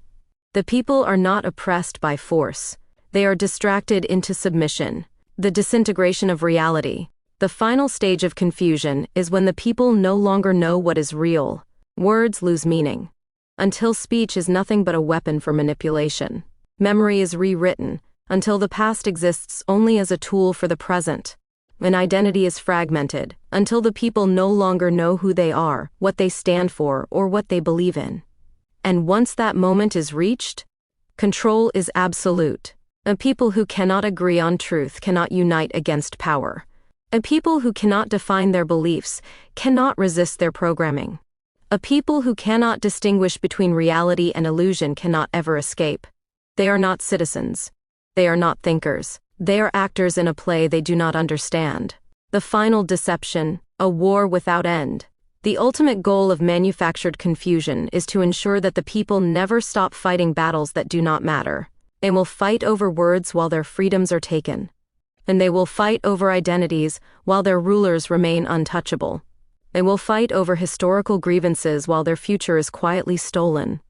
[SPEAKER 1] The people are not oppressed by force, they are distracted into submission. The disintegration of reality. The final stage of confusion is when the people no longer know what is real. Words lose meaning. Until speech is nothing but a weapon for manipulation. Memory is rewritten, until the past exists only as a tool for the present. An identity is fragmented until the people no longer know who they are, what they stand for, or what they believe in. And once that moment is reached, control is absolute. A people who cannot agree on truth cannot unite against power. A people who cannot define their beliefs cannot resist their programming. A people who cannot distinguish between reality and illusion cannot ever escape. They are not citizens. They are not thinkers. They are actors in a play they do not understand. The final deception, a war without end. The ultimate goal of manufactured confusion is to ensure that the people never stop fighting battles that do not matter. They will fight over words while their freedoms are taken. And they will fight over identities while their rulers remain untouchable. They will fight over historical grievances while their future is quietly stolen.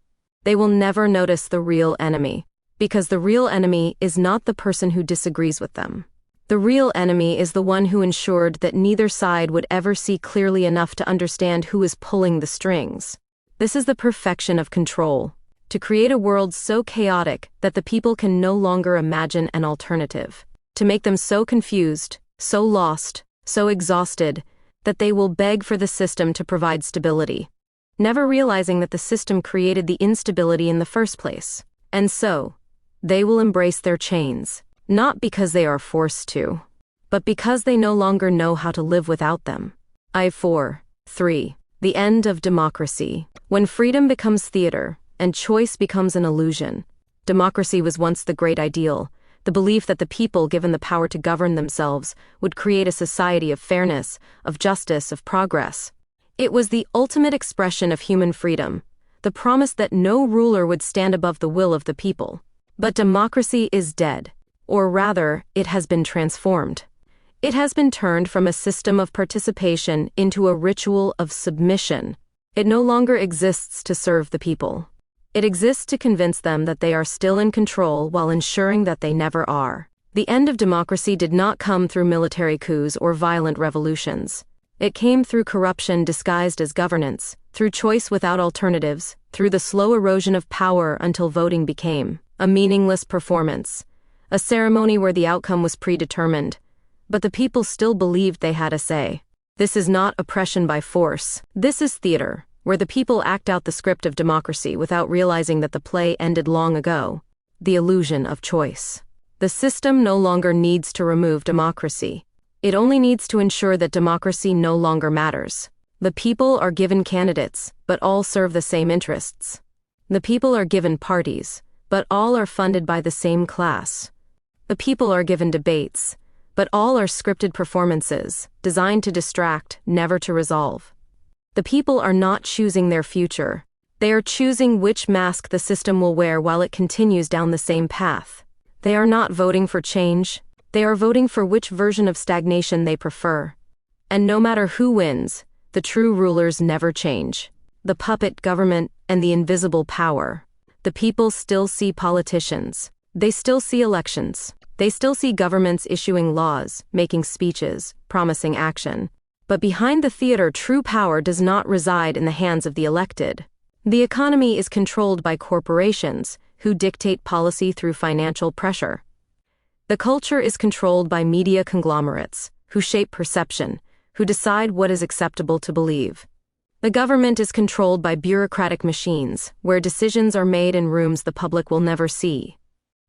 [SPEAKER 1] They will never notice the real enemy, because the real enemy is not the person who disagrees with them. The real enemy is the one who ensured that neither side would ever see clearly enough to understand who is pulling the strings. This is the perfection of control, to create a world so chaotic that the people can no longer imagine an alternative, to make them so confused, so lost, so exhausted, that they will beg for the system to provide stability, never realizing that the system created the instability in the first place. And so, they will embrace their chains, not because they are forced to, but because they no longer know how to live without them. I-4-3. The end of democracy. When freedom becomes theater, and choice becomes an illusion. Democracy was once the great ideal, the belief that the people given the power to govern themselves would create a society of fairness, of justice, of progress. It was the ultimate expression of human freedom, the promise that no ruler would stand above the will of the people. But democracy is dead, or rather, it has been transformed. It has been turned from a system of participation into a ritual of submission. It no longer exists to serve the people. It exists to convince them that they are still in control while ensuring that they never are. The end of democracy did not come through military coups or violent revolutions. It came through corruption disguised as governance, through choice without alternatives, through the slow erosion of power until voting became a meaningless performance, a ceremony where the outcome was predetermined, but the people still believed they had a say. This is not oppression by force. This is theater, where the people act out the script of democracy without realizing that the play ended long ago. The illusion of choice. The system no longer needs to remove democracy. It only needs to ensure that democracy no longer matters. The people are given candidates, but all serve the same interests. The people are given parties, but all are funded by the same class. The people are given debates, but all are scripted performances, designed to distract, never to resolve. The people are not choosing their future. They are choosing which mask the system will wear while it continues down the same path. They are not voting for change. They are voting for which version of stagnation they prefer. And no matter who wins, the true rulers never change. The puppet government and the invisible power. The people still see politicians. They still see elections. They still see governments issuing laws, making speeches, promising action. But behind the theater, true power does not reside in the hands of the elected. The economy is controlled by corporations, who dictate policy through financial pressure. The culture is controlled by media conglomerates, who shape perception, who decide what is acceptable to believe. The government is controlled by bureaucratic machines, where decisions are made in rooms the public will never see.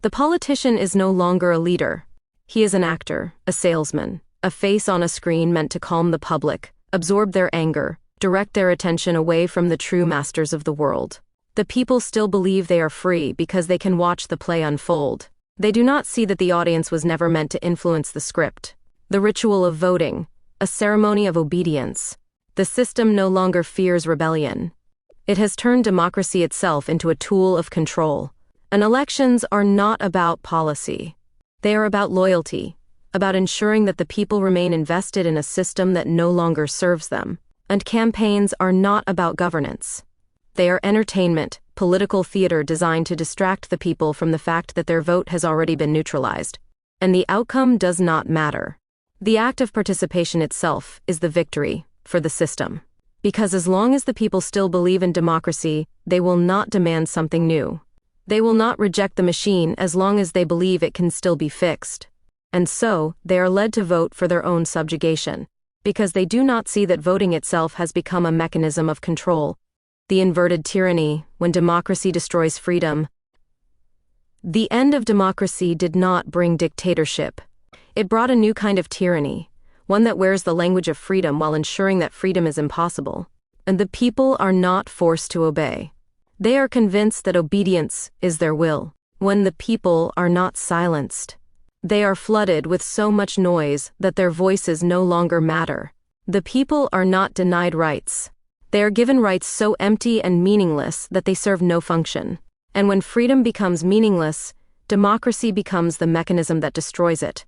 [SPEAKER 1] The politician is no longer a leader. He is an actor, a salesman, a face on a screen meant to calm the public, absorb their anger, direct their attention away from the true masters of the world. The people still believe they are free because they can watch the play unfold. They do not see that the audience was never meant to influence the script. The ritual of voting, a ceremony of obedience. The system no longer fears rebellion. It has turned democracy itself into a tool of control. And elections are not about policy. They are about loyalty, about ensuring that the people remain invested in a system that no longer serves them. And campaigns are not about governance. They are entertainment, political theater designed to distract the people from the fact that their vote has already been neutralized. And the outcome does not matter. The act of participation itself is the victory for the system. Because as long as the people still believe in democracy, they will not demand something new. They will not reject the machine as long as they believe it can still be fixed. and so they are led to vote for their own subjugation, because they do not see that voting itself has become a mechanism of control. The inverted tyranny, when democracy destroys freedom. The end of democracy did not bring dictatorship. It brought a new kind of tyranny, one that wears the language of freedom while ensuring that freedom is impossible. And the people are not forced to obey. They are convinced that obedience is their will. When the people are not silenced, they are flooded with so much noise that their voices no longer matter. The people are not denied rights. They are given rights so empty and meaningless that they serve no function. And when freedom becomes meaningless, democracy becomes the mechanism that destroys it.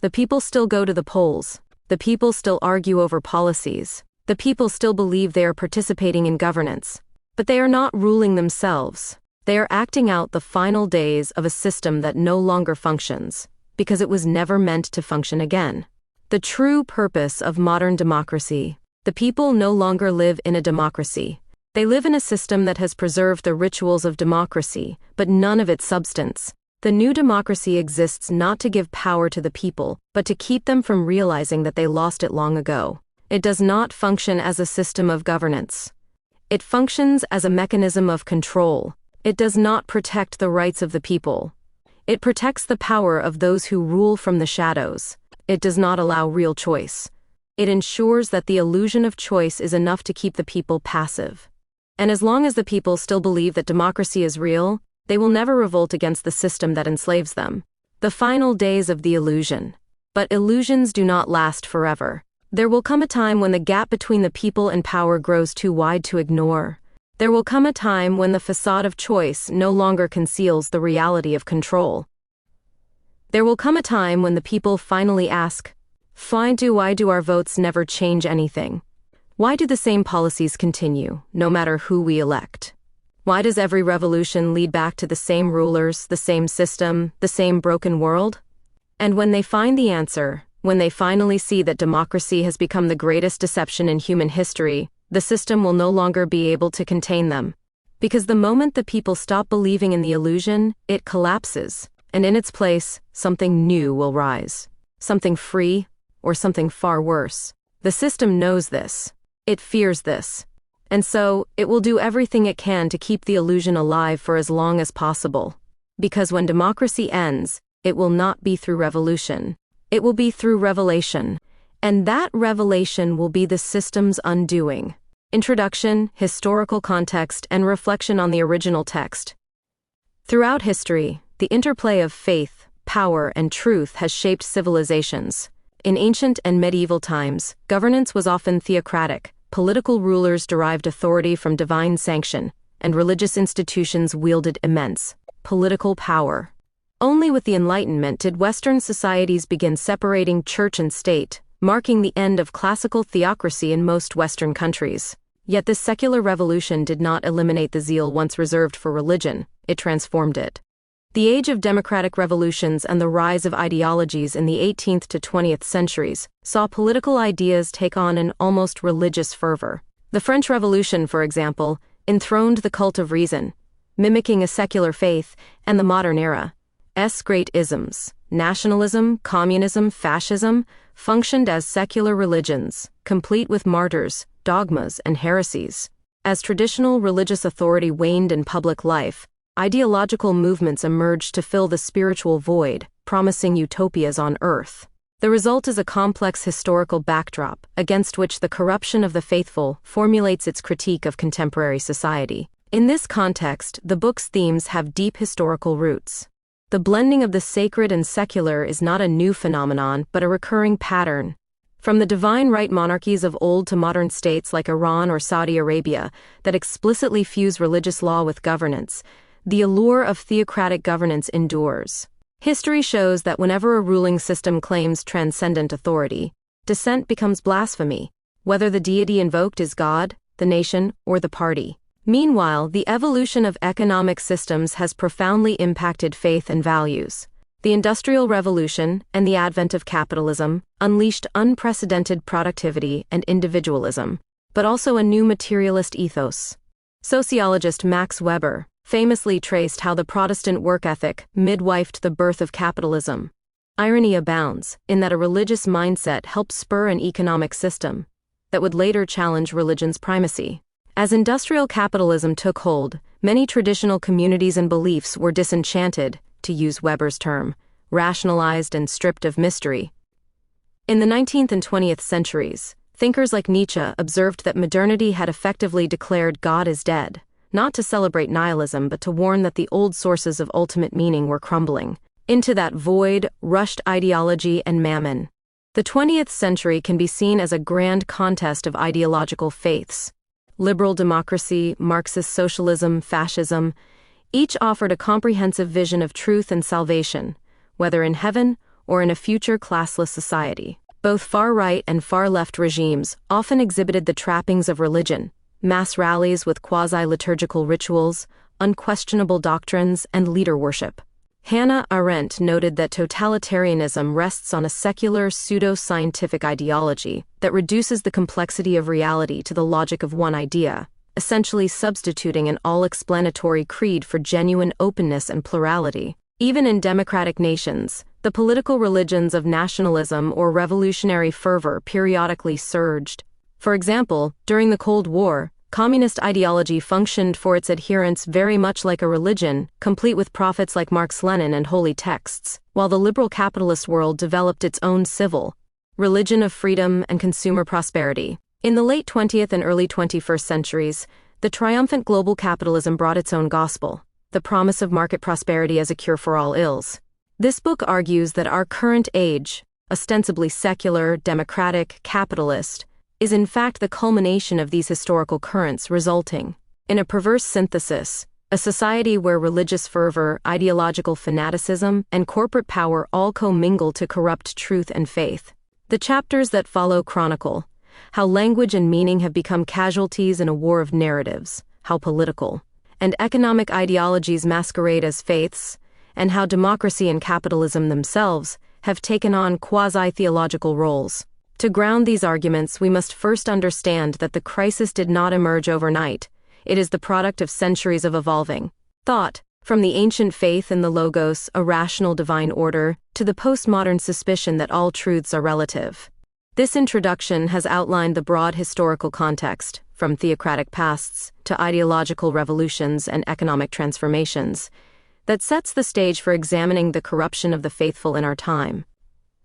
[SPEAKER 1] The people still go to the polls. The people still argue over policies. The people still believe they are participating in governance. But they are not ruling themselves. They are acting out the final days of a system that no longer functions, because it was never meant to function again. The true purpose of modern democracy. The people no longer live in a democracy. They live in a system that has preserved the rituals of democracy, but none of its substance. The new democracy exists not to give power to the people, but to keep them from realizing that they lost it long ago. It does not function as a system of governance. It functions as a mechanism of control. It does not protect the rights of the people. It protects the power of those who rule from the shadows. It does not allow real choice. It ensures that the illusion of choice is enough to keep the people passive. And as long as the people still believe that democracy is real, they will never revolt against the system that enslaves them. The final days of the illusion. But illusions do not last forever. There will come a time when the gap between the people and power grows too wide to ignore. There will come a time when the facade of choice no longer conceals the reality of control. There will come a time when the people finally ask, why do our votes never change anything? Why do the same policies continue, no matter who we elect? Why does every revolution lead back to the same rulers, the same system, the same broken world? And when they find the answer, when they finally see that democracy has become the greatest deception in human history, the system will no longer be able to contain them. Because the moment the people stop believing in the illusion, it collapses, and in its place, something new will rise. Something free, or something far worse. The system knows this. It fears this. And so, it will do everything it can to keep the illusion alive for as long as possible. Because when democracy ends, it will not be through revolution. It will be through revelation. And that revelation will be the system's undoing. Introduction, historical context, and reflection on the original text. Throughout history, the interplay of faith, power, and truth has shaped civilizations. In ancient and medieval times, governance was often theocratic. Political rulers derived authority from divine sanction, and religious institutions wielded immense political power. Only with the Enlightenment did Western societies begin separating church and state, marking the end of classical theocracy in most Western countries. Yet this secular revolution did not eliminate the zeal once reserved for religion, it transformed it. The age of democratic revolutions and the rise of ideologies in the 18th to 20th centuries saw political ideas take on an almost religious fervor. The French Revolution, for example, enthroned the cult of reason, mimicking a secular faith, and the modern era's great isms, nationalism, communism, fascism, functioned as secular religions, complete with martyrs, dogmas, and heresies. As traditional religious authority waned in public life, ideological movements emerged to fill the spiritual void, promising utopias on earth. The result is a complex historical backdrop against which the corruption of the faithful formulates its critique of contemporary society. In this context, the book's themes have deep historical roots. The blending of the sacred and secular is not a new phenomenon, but a recurring pattern. From the divine right monarchies of old to modern states like Iran or Saudi Arabia that explicitly fuse religious law with governance, the allure of theocratic governance endures. History shows that whenever a ruling system claims transcendent authority, dissent becomes blasphemy, whether the deity invoked is God, the nation, or the party. Meanwhile, the evolution of economic systems has profoundly impacted faith and values. The Industrial Revolution and the advent of capitalism unleashed unprecedented productivity and individualism, but also a new materialist ethos. Sociologist Max Weber famously traced how the Protestant work ethic midwifed the birth of capitalism. Irony abounds in that a religious mindset helped spur an economic system that would later challenge religion's primacy. As industrial capitalism took hold, many traditional communities and beliefs were disenchanted, to use Weber's term, rationalized and stripped of mystery. In the 19th and 20th centuries, thinkers like Nietzsche observed that modernity had effectively declared God is dead, not to celebrate nihilism but to warn that the old sources of ultimate meaning were crumbling. Into that void rushed ideology and mammon. The 20th century can be seen as a grand contest of ideological faiths. Liberal democracy, Marxist socialism, fascism, each offered a comprehensive vision of truth and salvation, whether in heaven or in a future classless society. Both far-right and far-left regimes often exhibited the trappings of religion: mass rallies with quasi-liturgical rituals, unquestionable doctrines, and leader worship. Hannah Arendt noted that totalitarianism rests on a secular, pseudo-scientific ideology that reduces the complexity of reality to the logic of one idea, essentially substituting an all-explanatory creed for genuine openness and plurality. Even in democratic nations, the political religions of nationalism or revolutionary fervor periodically surged. For example, during the Cold War, communist ideology functioned for its adherents very much like a religion, complete with prophets like Marx-Lenin and holy texts, while the liberal capitalist world developed its own civil religion of freedom and consumer prosperity. In the late 20th and early 21st centuries, the triumphant global capitalism brought its own gospel, the promise of market prosperity as a cure for all ills. This book argues that our current age, ostensibly secular, democratic, capitalist, is in fact the culmination of these historical currents, resulting in a perverse synthesis, a society where religious fervor, ideological fanaticism, and corporate power all commingle to corrupt truth and faith. The chapters that follow chronicle how language and meaning have become casualties in a war of narratives, how political and economic ideologies masquerade as faiths, and how democracy and capitalism themselves have taken on quasi-theological roles. To ground these arguments, we must first understand that the crisis did not emerge overnight. It is the product of centuries of evolving thought, from the ancient faith in the Logos, a rational divine order, to the postmodern suspicion that all truths are relative. This introduction has outlined the broad historical context, from theocratic pasts to ideological revolutions and economic transformations, that sets the stage for examining the corruption of the faithful in our time.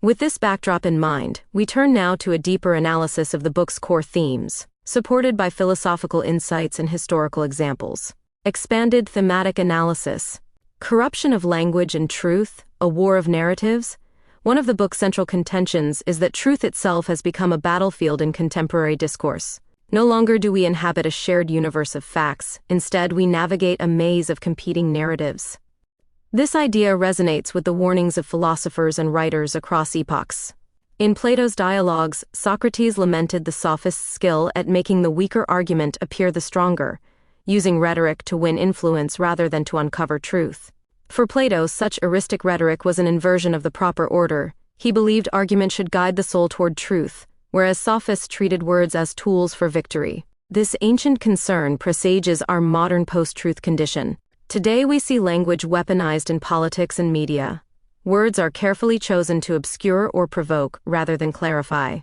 [SPEAKER 1] With this backdrop in mind, we turn now to a deeper analysis of the book's core themes, supported by philosophical insights and historical examples. Expanded thematic analysis. Corruption of language and truth, a war of narratives. One of the book's central contentions is that truth itself has become a battlefield in contemporary discourse. No longer do we inhabit a shared universe of facts, instead we navigate a maze of competing narratives. This idea resonates with the warnings of philosophers and writers across epochs. In Plato's dialogues, Socrates lamented the sophist's skill at making the weaker argument appear the stronger, using rhetoric to win influence rather than to uncover truth. For Plato, such heuristic rhetoric was an inversion of the proper order. He believed argument should guide the soul toward truth, whereas sophists treated words as tools for victory. This ancient concern presages our modern post-truth condition. Today we see language weaponized in politics and media. Words are carefully chosen to obscure or provoke rather than clarify.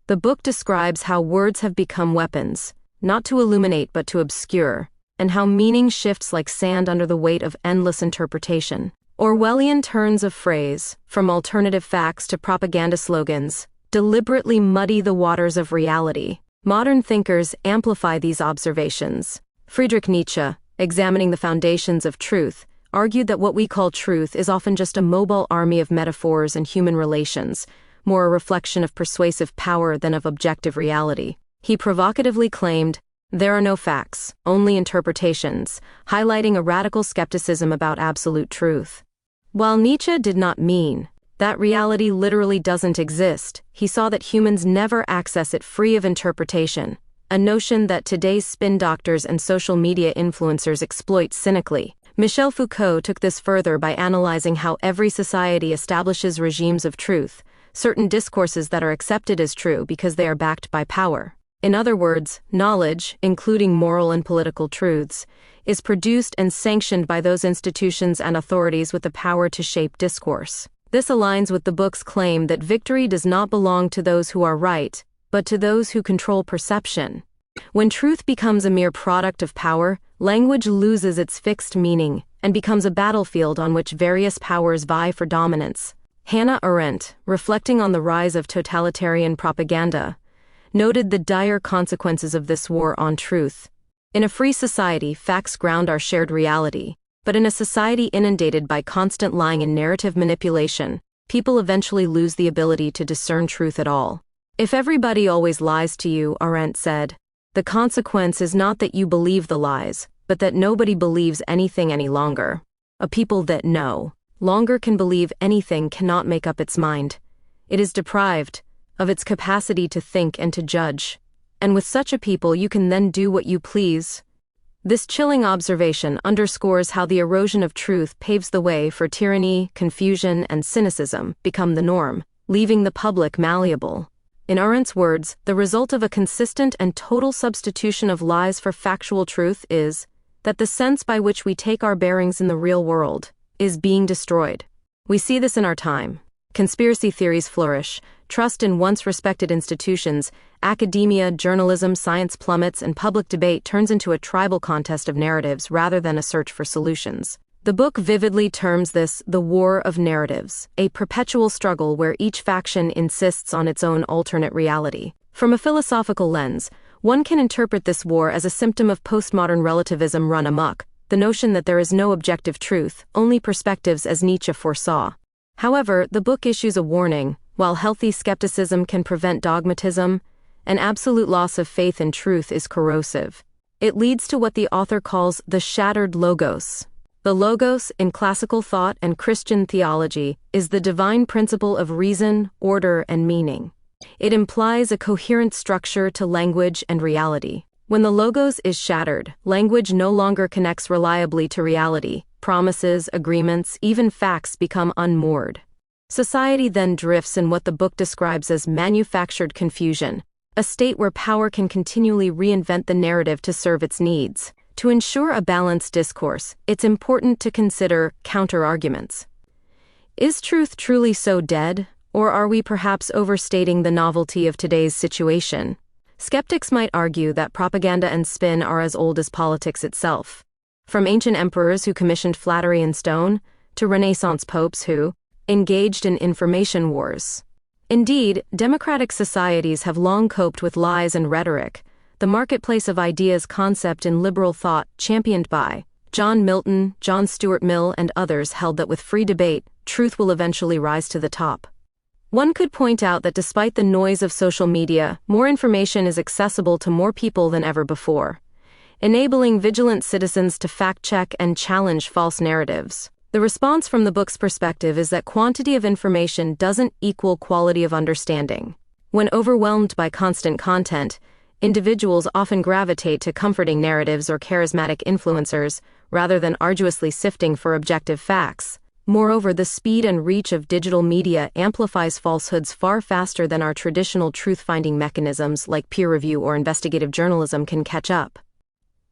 [SPEAKER 1] The book describes how words have become weapons, not to illuminate but to obscure, and how meaning shifts like sand under the weight of endless interpretation. Orwellian turns of phrase, from alternative facts to propaganda slogans, deliberately muddy the waters of reality. Modern thinkers amplify these observations. Friedrich Nietzsche, examining the foundations of truth, argued that what we call truth is often just a mobile army of metaphors and human relations, more a reflection of persuasive power than of objective reality. He provocatively claimed, "There are no facts, only interpretations," highlighting a radical skepticism about absolute truth. While Nietzsche did not mean that reality literally doesn't exist, he saw that humans never access it free of interpretation, a notion that today's spin doctors and social media influencers exploit cynically. Michel Foucault took this further by analyzing how every society establishes regimes of truth, certain discourses that are accepted as true because they are backed by power. In other words, knowledge, including moral and political truths, is produced and sanctioned by those institutions and authorities with the power to shape discourse. This aligns with the book's claim that victory does not belong to those who are right, but to those who control perception. When truth becomes a mere product of power, language loses its fixed meaning and becomes a battlefield on which various powers vie for dominance. Hannah Arendt, reflecting on the rise of totalitarian propaganda, noted the dire consequences of this war on truth. In a free society, facts ground our shared reality, but in a society inundated by constant lying and narrative manipulation, people eventually lose the ability to discern truth at all. If everybody always lies to you, Arendt said, the consequence is not that you believe the lies, but that nobody believes anything any longer. A people that no longer can believe anything cannot make up its mind. It is deprived of its capacity to think and to judge. And with such a people you can then do what you please. This chilling observation underscores how the erosion of truth paves the way for tyranny, confusion, and cynicism become the norm, leaving the public malleable. In Arendt's words, the result of a consistent and total substitution of lies for factual truth is that the sense by which we take our bearings in the real world is being destroyed. We see this in our time. Conspiracy theories flourish, trust in once respected institutions, academia, journalism, science plummets, and public debate turns into a tribal contest of narratives rather than a search for solutions. The book vividly terms this the war of narratives, a perpetual struggle where each faction insists on its own alternate reality. From a philosophical lens, one can interpret this war as a symptom of postmodern relativism run amok, the notion that there is no objective truth, only perspectives as Nietzsche foresaw. However, the book issues a warning. While healthy skepticism can prevent dogmatism, an absolute loss of faith in truth is corrosive. It leads to what the author calls the shattered logos. The logos, in classical thought and Christian theology, is the divine principle of reason, order, and meaning. It implies a coherent structure to language and reality. When the logos is shattered, language no longer connects reliably to reality. Promises, agreements, even facts become unmoored. Society then drifts in what the book describes as manufactured confusion, a state where power can continually reinvent the narrative to serve its needs. To ensure a balanced discourse, it's important to consider counter-arguments. Is truth truly so dead, or are we perhaps overstating the novelty of today's situation? Skeptics might argue that propaganda and spin are as old as politics itself. From ancient emperors who commissioned flattery in stone, to Renaissance popes who engaged in information wars. Indeed, democratic societies have long coped with lies and rhetoric, the marketplace of ideas concept in liberal thought championed by John Milton, John Stuart Mill, and others held that with free debate, truth will eventually rise to the top. One could point out that despite the noise of social media, more information is accessible to more people than ever before, enabling vigilant citizens to fact-check and challenge false narratives. The response from the book's perspective is that quantity of information doesn't equal quality of understanding. When overwhelmed by constant content, individuals often gravitate to comforting narratives or charismatic influencers rather than arduously sifting for objective facts. Moreover, the speed and reach of digital media amplifies falsehoods far faster than our traditional truth-finding mechanisms like peer review or investigative journalism can catch up.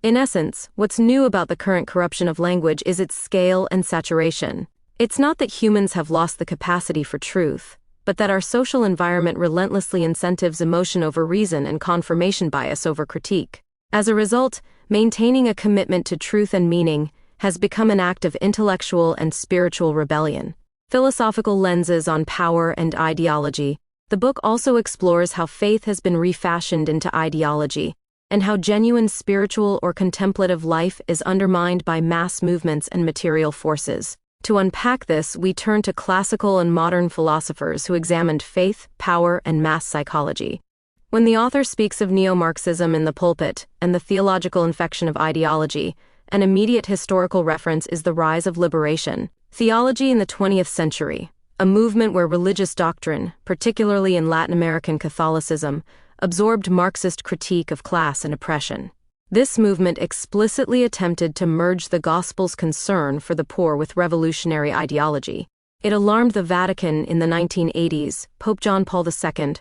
[SPEAKER 1] In essence, what's new about the current corruption of language is its scale and saturation. It's not that humans have lost the capacity for truth, but that our social environment relentlessly incentives emotion over reason and confirmation bias over critique. As a result, maintaining a commitment to truth and meaning has become an act of intellectual and spiritual rebellion. Philosophical lenses on power and ideology. The book also explores how faith has been refashioned into ideology, and how genuine spiritual or contemplative life is undermined by mass movements and material forces. To unpack this, we turn to classical and modern philosophers who examined faith, power, and mass psychology. When the author speaks of neo-Marxism in the pulpit and the theological infection of ideology, an immediate historical reference is the rise of liberation theology in the 20th century, a movement where religious doctrine, particularly in Latin American Catholicism, absorbed Marxist critique of class and oppression. This movement explicitly attempted to merge the gospel's concern for the poor with revolutionary ideology. It alarmed the Vatican in the 1980s, Pope John Paul II,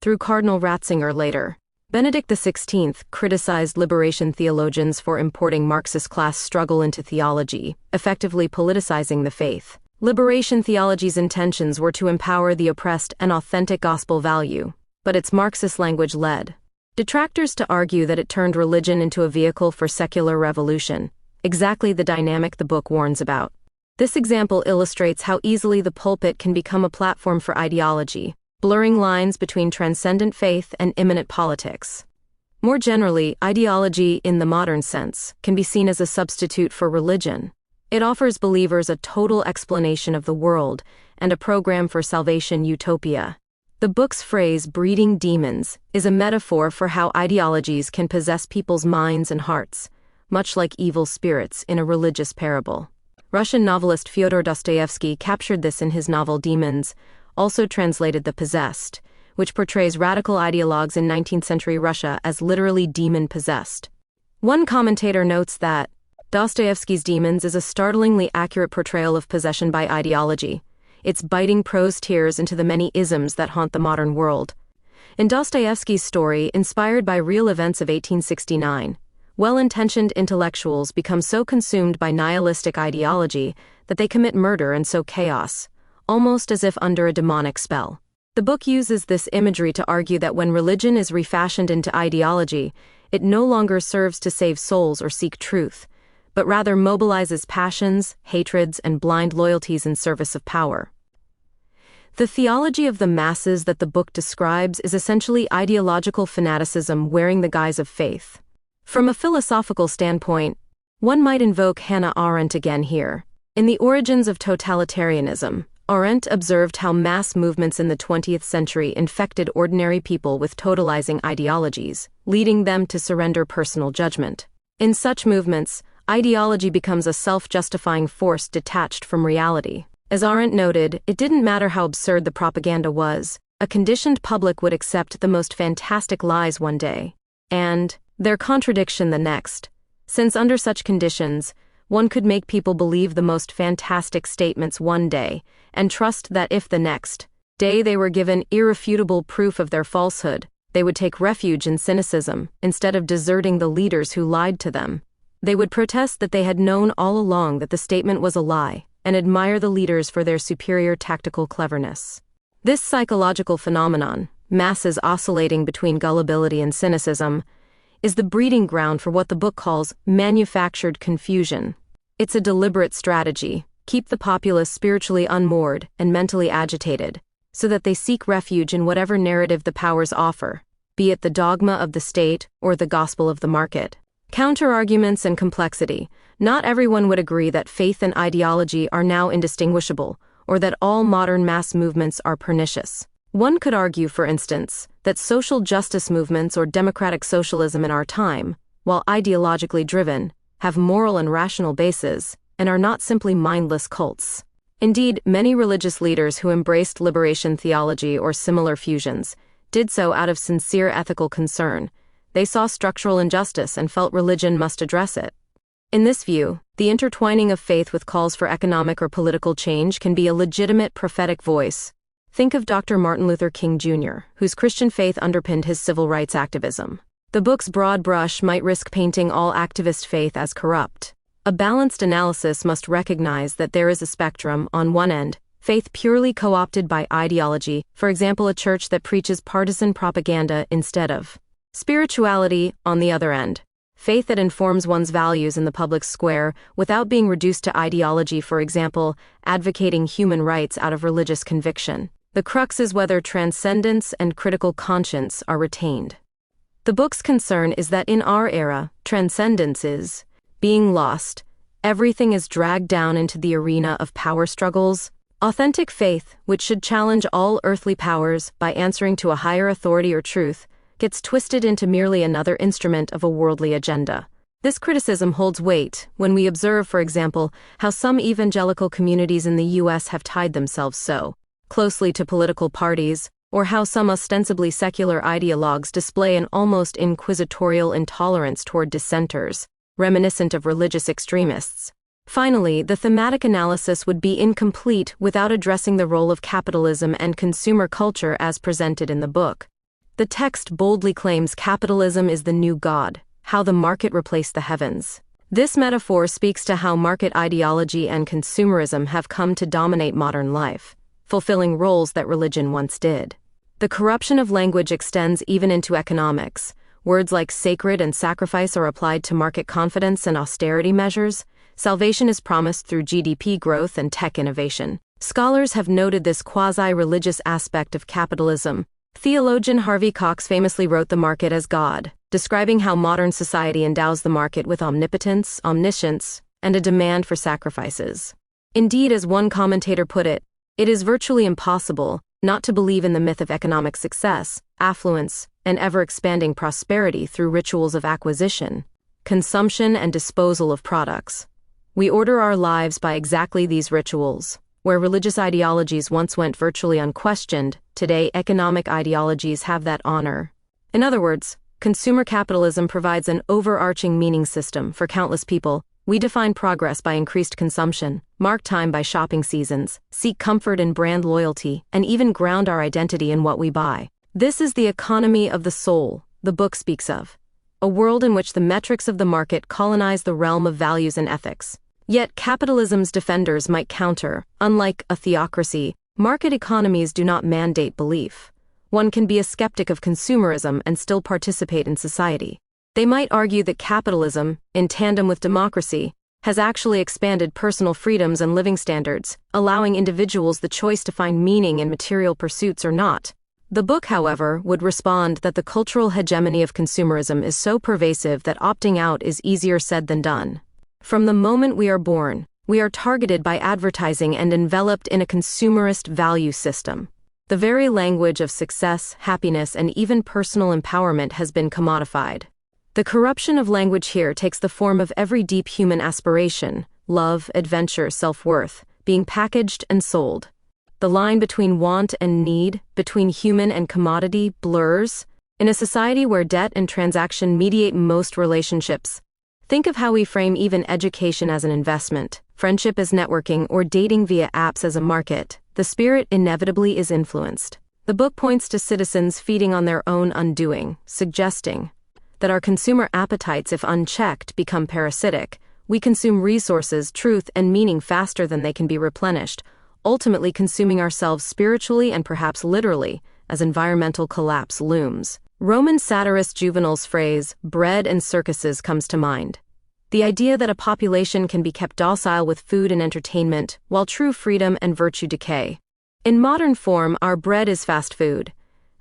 [SPEAKER 1] through Cardinal Ratzinger later. Benedict XVI criticized liberation theologians for importing Marxist class struggle into theology, effectively politicizing the faith. Liberation theology's intentions were to empower the oppressed and authentic gospel value, but its Marxist language led detractors to argue that it turned religion into a vehicle for secular revolution, exactly the dynamic the book warns about. This example illustrates how easily the pulpit can become a platform for ideology, blurring lines between transcendent faith and immanent politics. More generally, ideology, in the modern sense, can be seen as a substitute for religion. It offers believers a total explanation of the world and a program for salvation utopia. The book's phrase, breeding demons, is a metaphor for how ideologies can possess people's minds and hearts, much like evil spirits in a religious parable. Russian novelist Fyodor Dostoevsky captured this in his novel Demons, also translated The Possessed, which portrays radical ideologues in 19th century Russia as literally demon-possessed. One commentator notes that Dostoevsky's Demons is a startlingly accurate portrayal of possession by ideology. Its biting prose tears into the many isms that haunt the modern world. In Dostoevsky's story, inspired by real events of 1869, well-intentioned intellectuals become so consumed by nihilistic ideology that they commit murder and sow chaos, almost as if under a demonic spell. The book uses this imagery to argue that when religion is refashioned into ideology, it no longer serves to save souls or seek truth, but rather mobilizes passions, hatreds, and blind loyalties in service of power. The theology of the masses that the book describes is essentially ideological fanaticism wearing the guise of faith. From a philosophical standpoint, one might invoke Hannah Arendt again here. In The Origins of Totalitarianism, Arendt observed how mass movements in the 20th century infected ordinary people with totalizing ideologies, leading them to surrender personal judgment. In such movements, ideology becomes a self-justifying force detached from reality. As Arendt noted, it didn't matter how absurd the propaganda was, a conditioned public would accept the most fantastic lies one day, and their contradiction the next, since under such conditions, one could make people believe the most fantastic statements one day, and trust that if the next day they were given irrefutable proof of their falsehood, they would take refuge in cynicism, instead of deserting the leaders who lied to them. They would protest that they had known all along that the statement was a lie, and admire the leaders for their superior tactical cleverness. This psychological phenomenon, masses oscillating between gullibility and cynicism, is the breeding ground for what the book calls manufactured confusion. It's a deliberate strategy, keep the populace spiritually unmoored and mentally agitated, so that they seek refuge in whatever narrative the powers offer, be it the dogma of the state or the gospel of the market. Counter-arguments and complexity. Not everyone would agree that faith and ideology are now indistinguishable, or that all modern mass movements are pernicious. One could argue, for instance, that social justice movements or democratic socialism in our time, while ideologically driven, have moral and rational bases, and are not simply mindless cults. Indeed, many religious leaders who embraced liberation theology or similar fusions did so out of sincere ethical concern. They saw structural injustice and felt religion must address it. In this view, the intertwining of faith with calls for economic or political change can be a legitimate prophetic voice. Think of Dr. Martin Luther King Jr., whose Christian faith underpinned his civil rights activism. The book's broad brush might risk painting all activist faith as corrupt. A balanced analysis must recognize that there is a spectrum. On one end, faith purely co-opted by ideology, for example a church that preaches partisan propaganda instead of spirituality. On the other end, faith that informs one's values in the public square without being reduced to ideology, for example, advocating human rights out of religious conviction. The crux is whether transcendence and critical conscience are retained. The book's concern is that in our era, transcendence is being lost. Everything is dragged down into the arena of power struggles. Authentic faith, which should challenge all earthly powers by answering to a higher authority or truth, gets twisted into merely another instrument of a worldly agenda. This criticism holds weight when we observe, for example, how some evangelical communities in the U.S. have tied themselves so closely to political parties, or how some ostensibly secular ideologues display an almost inquisitorial intolerance toward dissenters, reminiscent of religious extremists. Finally, the thematic analysis would be incomplete without addressing the role of capitalism and consumer culture as presented in the book. The text boldly claims capitalism is the new god, how the market replaced the heavens. This metaphor speaks to how market ideology and consumerism have come to dominate modern life, fulfilling roles that religion once did. The corruption of language extends even into economics. Words like sacred and sacrifice are applied to market confidence and austerity measures. Salvation is promised through GDP growth and tech innovation. Scholars have noted this quasi-religious aspect of capitalism. Theologian Harvey Cox famously wrote The Market as God, describing how modern society endows the market with omnipotence, omniscience, and a demand for sacrifices. Indeed, as one commentator put it, it is virtually impossible not to believe in the myth of economic success, affluence, and ever-expanding prosperity through rituals of acquisition, consumption, and disposal of products. We order our lives by exactly these rituals. Where religious ideologies once went virtually unquestioned, today economic ideologies have that honor. In other words, consumer capitalism provides an overarching meaning system for countless people. We define progress by increased consumption, mark time by shopping seasons, seek comfort in brand loyalty, and even ground our identity in what we buy. This is the economy of the soul the book speaks of, a world in which the metrics of the market colonize the realm of values and ethics. Yet capitalism's defenders might counter, unlike a theocracy, market economies do not mandate belief. One can be a skeptic of consumerism and still participate in society. They might argue that capitalism, in tandem with democracy, has actually expanded personal freedoms and living standards, allowing individuals the choice to find meaning in material pursuits or not. The book, however, would respond that the cultural hegemony of consumerism is so pervasive that opting out is easier said than done. From the moment we are born, we are targeted by advertising and enveloped in a consumerist value system. The very language of success, happiness, and even personal empowerment has been commodified. The corruption of language here takes the form of every deep human aspiration, love, adventure, self-worth, being packaged and sold. The line between want and need, between human and commodity, blurs. In a society where debt and transaction mediate most relationships, think of how we frame even education as an investment, friendship as networking, or dating via apps as a market. The spirit inevitably is influenced. The book points to citizens feeding on their own undoing, suggesting that our consumer appetites, if unchecked, become parasitic. We consume resources, truth, and meaning faster than they can be replenished, ultimately consuming ourselves spiritually and perhaps literally as environmental collapse looms. Roman satirist Juvenal's phrase, bread and circuses, comes to mind. The idea that a population can be kept docile with food and entertainment, while true freedom and virtue decay. In modern form, our bread is fast food,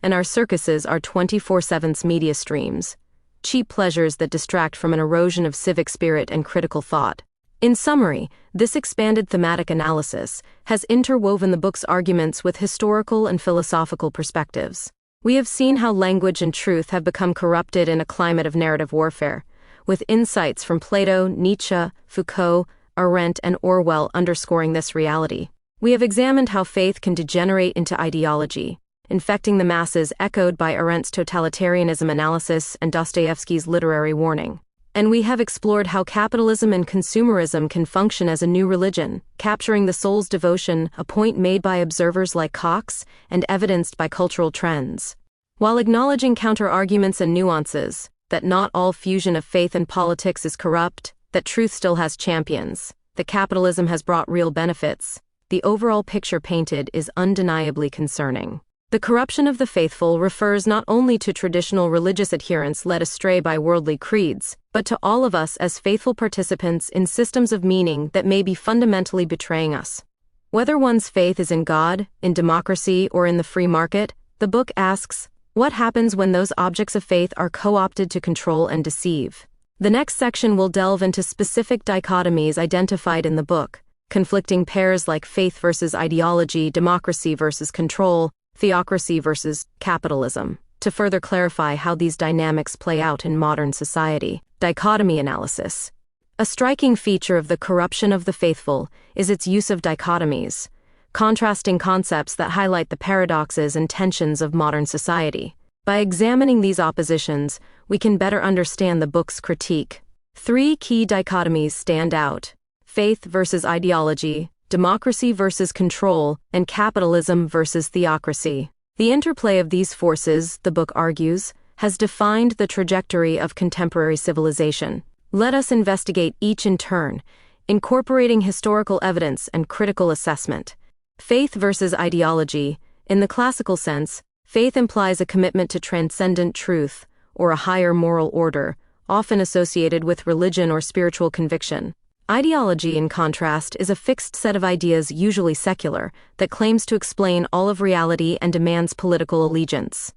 [SPEAKER 1] and our circuses are 24/7 media streams, cheap pleasures that distract from an erosion of civic spirit and critical thought. In summary, this expanded thematic analysis has interwoven the book's arguments with historical and philosophical perspectives. We have seen how language and truth have become corrupted in a climate of narrative warfare, with insights from Plato, Nietzsche, Foucault, Arendt, and Orwell underscoring this reality. We have examined how faith can degenerate into ideology, infecting the masses, echoed by Arendt's totalitarianism analysis and Dostoevsky's literary warning. And we have explored how capitalism and consumerism can function as a new religion, capturing the soul's devotion, a point made by observers like Cox and evidenced by cultural trends. While acknowledging counter-arguments and nuances, that not all fusion of faith and politics is corrupt, that truth still has champions, that capitalism has brought real benefits, the overall picture painted is undeniably concerning. The corruption of the faithful refers not only to traditional religious adherents led astray by worldly creeds, but to all of us as faithful participants in systems of meaning that may be fundamentally betraying us. Whether one's faith is in God, in democracy, or in the free market, the book asks, what happens when those objects of faith are co-opted to control and deceive? The next section will delve into specific dichotomies identified in the book, conflicting pairs like faith versus ideology, democracy versus control, theocracy versus capitalism, to further clarify how these dynamics play out in modern society. Dichotomy analysis. A striking feature of the corruption of the faithful is its use of dichotomies, contrasting concepts that highlight the paradoxes and tensions of modern society. By examining these oppositions, we can better understand the book's critique. 3 key dichotomies stand out: faith versus ideology, democracy versus control, and capitalism versus theocracy. The interplay of these forces, the book argues, has defined the trajectory of contemporary civilization. Let us investigate each in turn, incorporating historical evidence and critical assessment. Faith versus ideology. In the classical sense, faith implies a commitment to transcendent truth, or a higher moral order, often associated with religion or spiritual conviction. Ideology, in contrast, is a fixed set of ideas, usually secular, that claims to explain all of reality and demands political allegiance.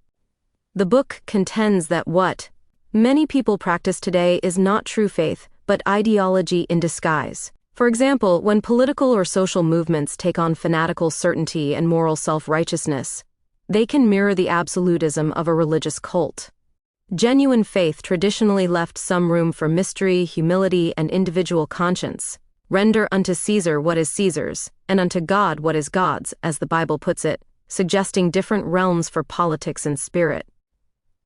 [SPEAKER 1] The book contends that what many people practice today is not true faith, but ideology in disguise. For example, when political or social movements take on fanatical certainty and moral self-righteousness, they can mirror the absolutism of a religious cult. Genuine faith traditionally left some room for mystery, humility, and individual conscience. Render unto Caesar what is Caesar's, and unto God what is God's, as the Bible puts it, suggesting different realms for politics and spirit.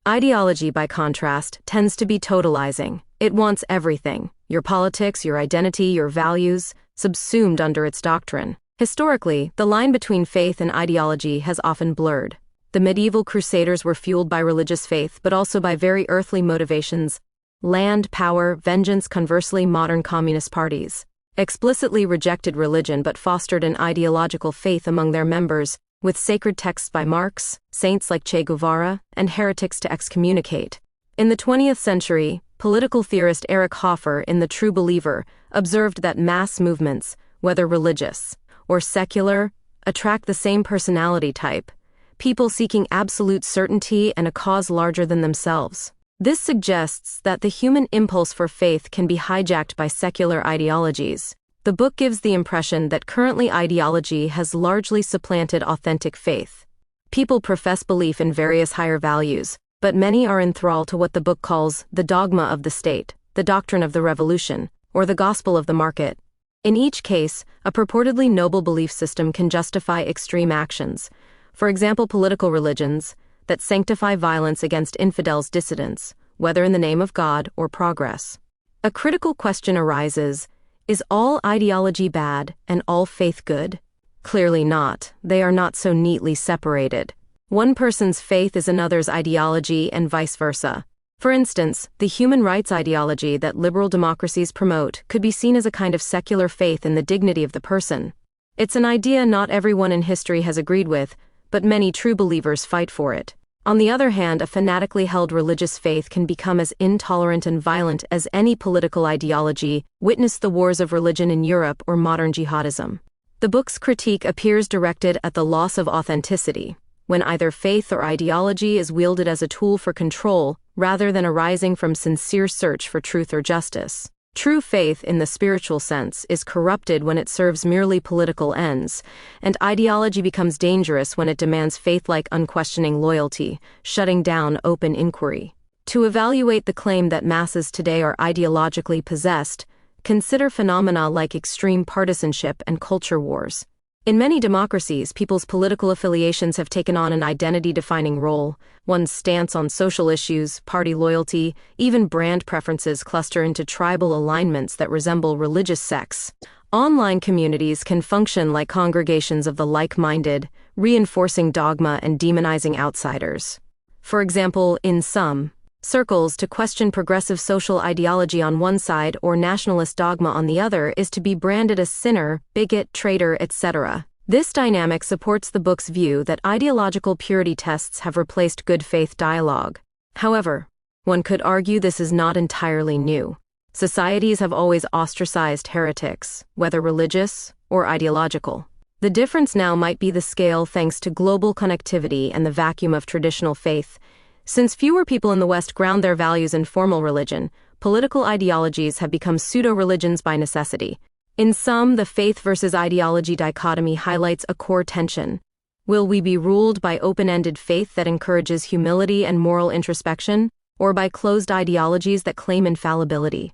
[SPEAKER 1] Ideology, by contrast, tends to be totalizing. It wants everything, your politics, your identity, your values, subsumed under its doctrine. Historically, the line between faith and ideology has often blurred. The medieval crusaders were fueled by religious faith, but also by very earthly motivations: land, power, vengeance. Conversely, modern communist parties explicitly rejected religion but fostered an ideological faith among their members, with sacred texts by Marx, saints like Che Guevara, and heretics to excommunicate. In the 20th century, political theorist Eric Hoffer, in The True Believer, observed that mass movements, whether religious or secular, attract the same personality type: people seeking absolute certainty and a cause larger than themselves. This suggests that the human impulse for faith can be hijacked by secular ideologies. The book gives the impression that currently ideology has largely supplanted authentic faith. People profess belief in various higher values, but many are enthralled to what the book calls the dogma of the state, the doctrine of the revolution, or the gospel of the market. In each case, a purportedly noble belief system can justify extreme actions. For example, political religions that sanctify violence against infidels, dissidents, whether in the name of God or progress. A critical question arises: is all ideology bad and all faith good? Clearly not. They are not so neatly separated. One person's faith is another's ideology, and vice versa. For instance, the human rights ideology that liberal democracies promote could be seen as a kind of secular faith in the dignity of the person. It's an idea not everyone in history has agreed with, but many true believers fight for it. On the other hand, a fanatically held religious faith can become as intolerant and violent as any political ideology. Witness the wars of religion in Europe or modern jihadism. The book's critique appears directed at the loss of authenticity, when either faith or ideology is wielded as a tool for control rather than arising from sincere search for truth or justice. True faith, in the spiritual sense, is corrupted when it serves merely political ends, and ideology becomes dangerous when it demands faith-like unquestioning loyalty, shutting down open inquiry. To evaluate the claim that masses today are ideologically possessed, consider phenomena like extreme partisanship and culture wars. In many democracies, people's political affiliations have taken on an identity-defining role. One's stance on social issues, party loyalty, even brand preferences cluster into tribal alignments that resemble religious sects. Online communities can function like congregations of the like-minded, reinforcing dogma and demonizing outsiders. For example, in some circles, to question progressive social ideology on one side or nationalist dogma on the other is to be branded a sinner, bigot, traitor, etc. This dynamic supports the book's view that ideological purity tests have replaced good faith dialogue. However, one could argue this is not entirely new. Societies have always ostracized heretics, whether religious or ideological. The difference now might be the scale, thanks to global connectivity and the vacuum of traditional faith. Since fewer people in the West ground their values in formal religion, political ideologies have become pseudo-religions by necessity. In some, the faith versus ideology dichotomy highlights a core tension. Will we be ruled by open-ended faith that encourages humility and moral introspection, or by closed ideologies that claim infallibility?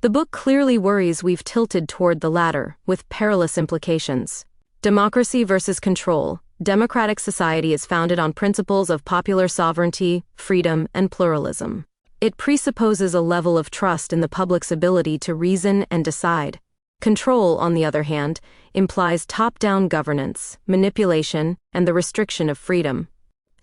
[SPEAKER 1] The book clearly worries we've tilted toward the latter, with perilous implications. Democracy versus control. Democratic society is founded on principles of popular sovereignty, freedom, and pluralism. It presupposes a level of trust in the public's ability to reason and decide. Control, on the other hand, implies top-down governance, manipulation, and the restriction of freedom.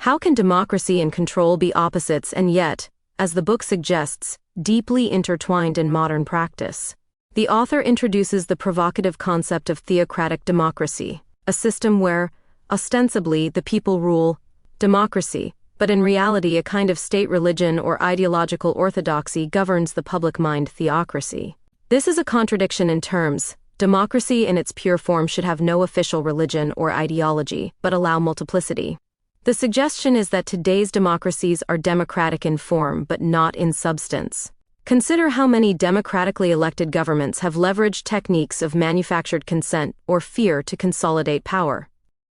[SPEAKER 1] How can democracy and control be opposites and yet, as the book suggests, deeply intertwined in modern practice. The author introduces the provocative concept of theocratic democracy, a system where, ostensibly, the people rule, democracy, but in reality a kind of state religion or ideological orthodoxy governs the public mind, theocracy. This is a contradiction in terms. Democracy in its pure form should have no official religion or ideology, but allow multiplicity. The suggestion is that today's democracies are democratic in form but not in substance. Consider how many democratically elected governments have leveraged techniques of manufactured consent or fear to consolidate power.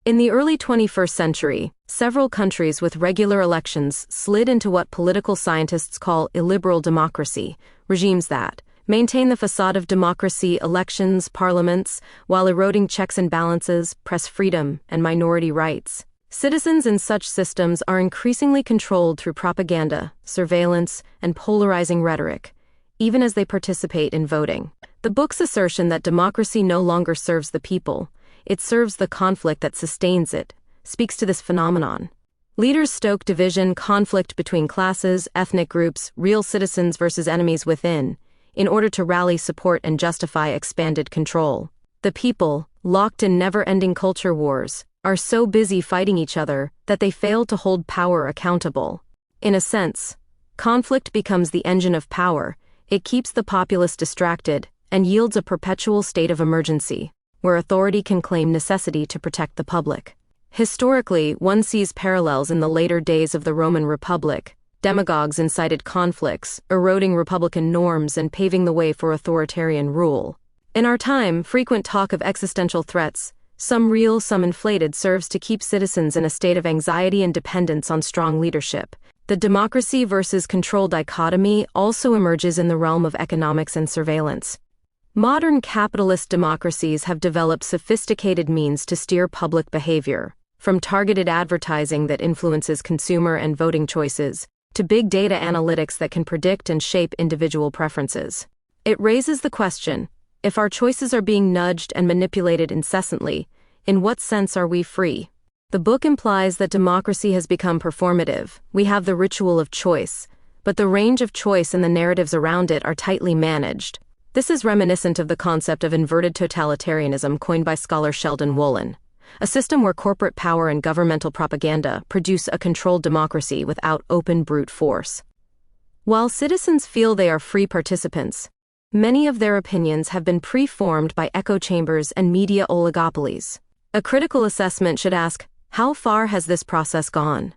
[SPEAKER 1] In the early 21st century, several countries with regular elections slid into what political scientists call illiberal democracy, regimes that maintain the facade of democracy, elections, parliaments, while eroding checks and balances, press freedom, and minority rights. Citizens in such systems are increasingly controlled through propaganda, surveillance, and polarizing rhetoric, even as they participate in voting. The book's assertion that democracy no longer serves the people, it serves the conflict that sustains it, speaks to this phenomenon. Leaders stoke division, conflict between classes, ethnic groups, real citizens versus enemies within, in order to rally support and justify expanded control. The people, locked in never-ending culture wars, are so busy fighting each other that they fail to hold power accountable. In a sense, conflict becomes the engine of power. It keeps the populace distracted and yields a perpetual state of emergency, where authority can claim necessity to protect the public. Historically, one sees parallels in the later days of the Roman Republic. Demagogues incited conflicts, eroding republican norms and paving the way for authoritarian rule. In our time, frequent talk of existential threats, some real, some inflated, serves to keep citizens in a state of anxiety and dependence on strong leadership. The democracy versus control dichotomy also emerges in the realm of economics and surveillance. Modern capitalist democracies have developed sophisticated means to steer public behavior, from targeted advertising that influences consumer and voting choices, to big data analytics that can predict and shape individual preferences. It raises the question, if our choices are being nudged and manipulated incessantly, in what sense are we free? The book implies that democracy has become performative. We have the ritual of choice, but the range of choice and the narratives around it are tightly managed. This is reminiscent of the concept of inverted totalitarianism coined by scholar Sheldon Wolin, a system where corporate power and governmental propaganda produce a controlled democracy without open brute force. While citizens feel they are free participants, many of their opinions have been pre-formed by echo chambers and media oligopolies. A critical assessment should ask, how far has this process gone?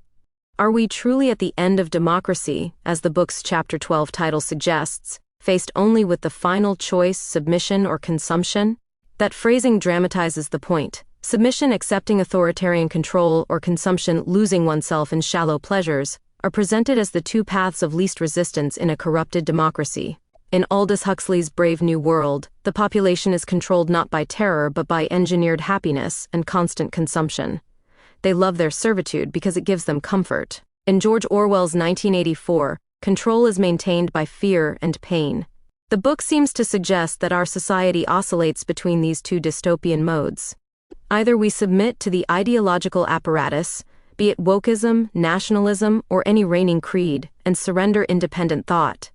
[SPEAKER 1] Are we truly at the end of democracy, as the book's Chapter 12 title suggests, faced only with the final choice, submission or consumption? That phrasing dramatizes the point. Submission, accepting authoritarian control, or consumption, losing oneself in shallow pleasures, are presented as the two paths of least resistance in a corrupted democracy. In Aldous Huxley's Brave New World, the population is controlled not by terror but by engineered happiness and constant consumption. They love their servitude because it gives them comfort. In George Orwell's 1984, control is maintained by fear and pain. The book seems to suggest that our society oscillates between these two dystopian modes. Either we submit to the ideological apparatus, be it wokeism, nationalism, or any reigning creed, and surrender independent thought.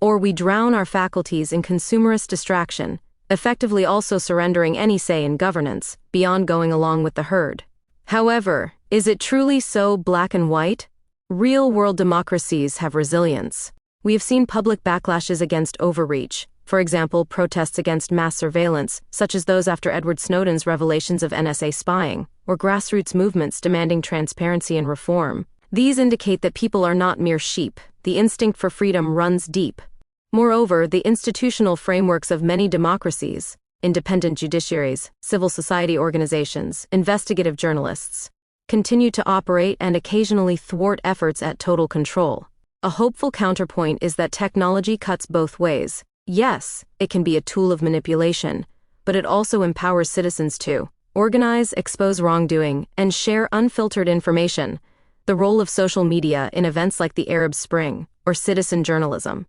[SPEAKER 1] Or we drown our faculties in consumerist distraction, effectively also surrendering any say in governance, beyond going along with the herd. However, is it truly so black and white? Real-world democracies have resilience. We have seen public backlashes against overreach, for example, protests against mass surveillance, such as those after Edward Snowden's revelations of NSA spying, or grassroots movements demanding transparency and reform. These indicate that people are not mere sheep. The instinct for freedom runs deep. Moreover, the institutional frameworks of many democracies, independent judiciaries, civil society organizations, investigative journalists, continue to operate and occasionally thwart efforts at total control. A hopeful counterpoint is that technology cuts both ways. Yes, it can be a tool of manipulation, but it also empowers citizens to organize, expose wrongdoing, and share unfiltered information. The role of social media in events like the Arab Spring, or citizen journalism.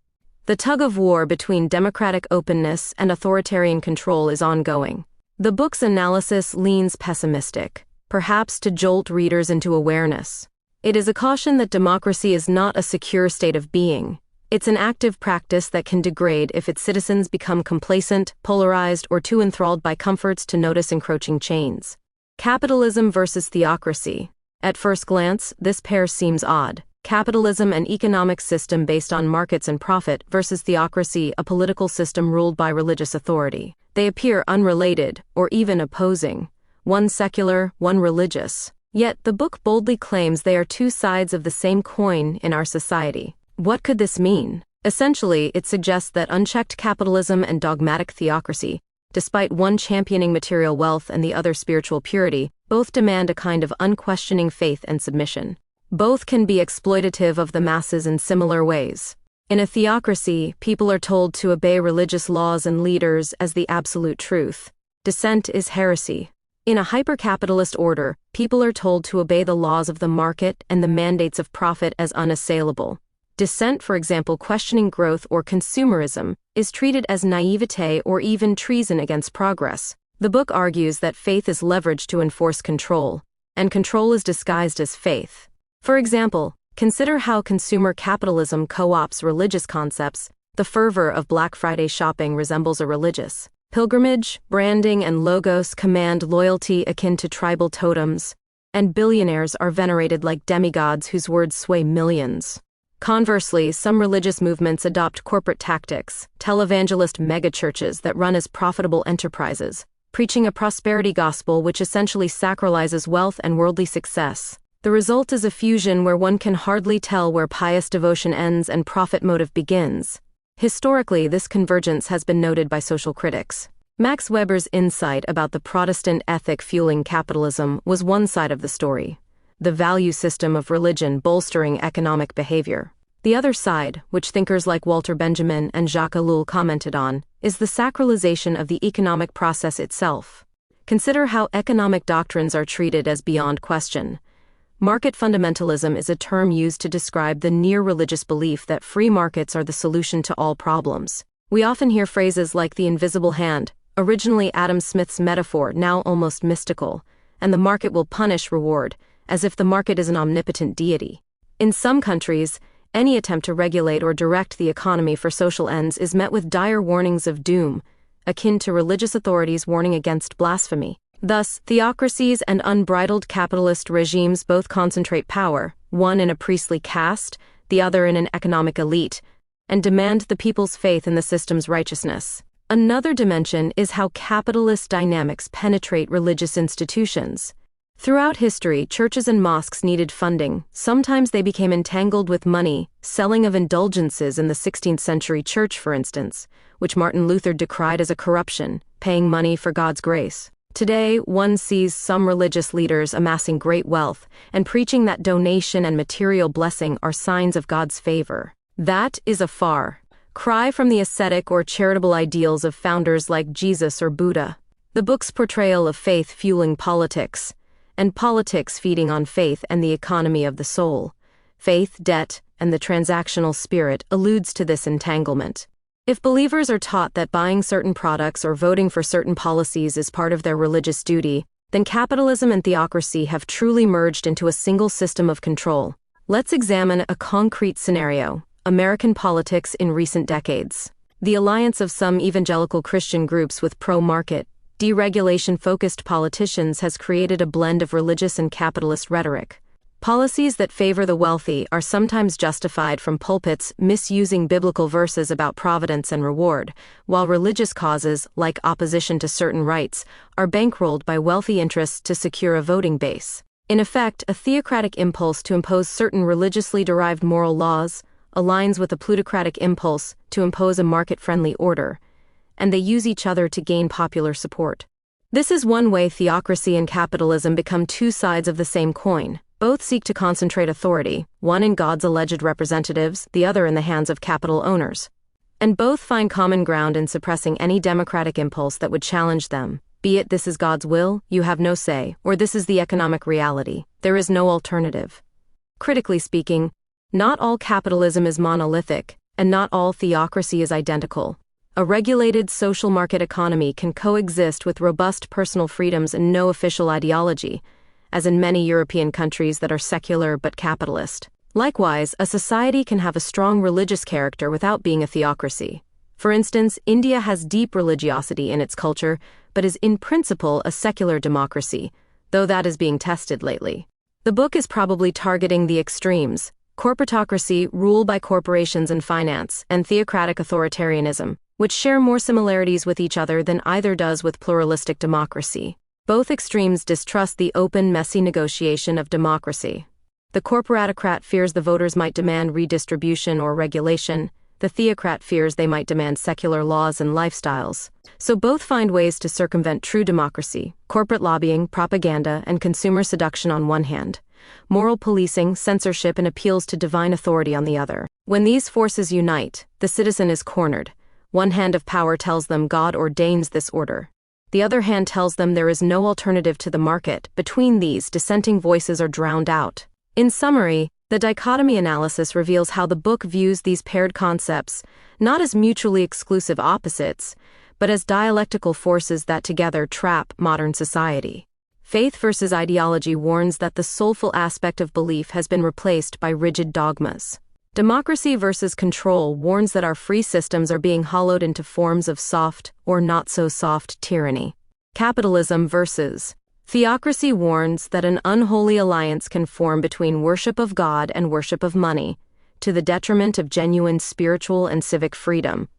[SPEAKER 1] The tug-of-war between democratic openness and authoritarian control is ongoing. The book's analysis leans pessimistic, perhaps to jolt readers into awareness. It is a caution that democracy is not a secure state of being. It's an active practice that can degrade if its citizens become complacent, polarized, or too enthralled by comforts to notice encroaching chains. Capitalism versus theocracy. At first glance, this pair seems odd. Capitalism, an economic system based on markets and profit, versus theocracy, a political system ruled by religious authority. They appear unrelated, or even opposing. One secular, one religious. Yet, the book boldly claims they are two sides of the same coin in our society. What could this mean? Essentially, it suggests that unchecked capitalism and dogmatic theocracy, despite one championing material wealth and the other spiritual purity, both demand a kind of unquestioning faith and submission. Both can be exploitative of the masses in similar ways. In a theocracy, people are told to obey religious laws and leaders as the absolute truth. Dissent is heresy. In a hyper-capitalist order, people are told to obey the laws of the market and the mandates of profit as unassailable. Dissent, for example, questioning growth or consumerism, is treated as naivete or even treason against progress. The book argues that faith is leveraged to enforce control, and control is disguised as faith. For example, consider how consumer capitalism co-opts religious concepts. The fervor of Black Friday shopping resembles a religious pilgrimage. Branding and logos command loyalty akin to tribal totems, and billionaires are venerated like demigods whose words sway millions. Conversely, some religious movements adopt corporate tactics, televangelist megachurches that run as profitable enterprises, preaching a prosperity gospel which essentially sacralizes wealth and worldly success. The result is a fusion where one can hardly tell where pious devotion ends and profit motive begins. Historically, this convergence has been noted by social critics. Max Weber's insight about the Protestant ethic fueling capitalism was one side of the story, the value system of religion bolstering economic behavior. The other side, which thinkers like Walter Benjamin and Jacques Ellul commented on, is the sacralization of the economic process itself. Consider how economic doctrines are treated as beyond question. Market fundamentalism is a term used to describe the near-religious belief that free markets are the solution to all problems. We often hear phrases like the invisible hand, originally Adam Smith's metaphor, now almost mystical, and the market will punish reward, as if the market is an omnipotent deity. In some countries, any attempt to regulate or direct the economy for social ends is met with dire warnings of doom, akin to religious authorities warning against blasphemy. Thus, theocracies and unbridled capitalist regimes both concentrate power, one in a priestly caste, the other in an economic elite, and demand the people's faith in the system's righteousness. Another dimension is how capitalist dynamics penetrate religious institutions. Throughout history, churches and mosques needed funding. Sometimes they became entangled with money, selling of indulgences in the 16th century church, for instance, which Martin Luther decried as a corruption, paying money for God's grace. Today, one sees some religious leaders amassing great wealth and preaching that donation and material blessing are signs of God's favor. That is a far cry from the ascetic or charitable ideals of founders like Jesus or Buddha. The book's portrayal of faith fueling politics, and politics feeding on faith and the economy of the soul, faith, debt, and the transactional spirit alludes to this entanglement. If believers are taught that buying certain products or voting for certain policies is part of their religious duty, then capitalism and theocracy have truly merged into a single system of control. Let's examine a concrete scenario: American politics in recent decades. The alliance of some evangelical Christian groups with pro-market, deregulation-focused politicians has created a blend of religious and capitalist rhetoric. Policies that favor the wealthy are sometimes justified from pulpits misusing biblical verses about providence and reward, while religious causes, like opposition to certain rights, are bankrolled by wealthy interests to secure a voting base. In effect, a theocratic impulse to impose certain religiously derived moral laws aligns with a plutocratic impulse to impose a market-friendly order, and they use each other to gain popular support. This is one way theocracy and capitalism become two sides of the same coin. Both seek to concentrate authority, one in God's alleged representatives, the other in the hands of capital owners. And both find common ground in suppressing any democratic impulse that would challenge them, be it this is God's will, you have no say, or this is the economic reality, there is no alternative. Critically speaking, not all capitalism is monolithic, and not all theocracy is identical. A regulated social market economy can coexist with robust personal freedoms and no official ideology, as in many European countries that are secular but capitalist. Likewise, a society can have a strong religious character without being a theocracy. For instance, India has deep religiosity in its culture, but is in principle a secular democracy, though that is being tested lately. The book is probably targeting the extremes: corporatocracy, rule by corporations and finance, and theocratic authoritarianism, which share more similarities with each other than either does with pluralistic democracy. Both extremes distrust the open, messy negotiation of democracy. The corporatocrat fears the voters might demand redistribution or regulation. The theocrat fears they might demand secular laws and lifestyles. So both find ways to circumvent true democracy: corporate lobbying, propaganda, and consumer seduction on one hand, moral policing, censorship, and appeals to divine authority on the other. When these forces unite, the citizen is cornered. One hand of power tells them God ordains this order. The other hand tells them there is no alternative to the market. Between these, dissenting voices are drowned out. In summary, the dichotomy analysis reveals how the book views these paired concepts not as mutually exclusive opposites, but as dialectical forces that together trap modern society. Faith versus ideology warns that the soulful aspect of belief has been replaced by rigid dogmas. Democracy versus control warns that our free systems are being hollowed into forms of soft or not-so-soft tyranny. Capitalism versus theocracy warns that an unholy alliance can form between worship of God and worship of money, to the detriment of genuine spiritual and civic freedom.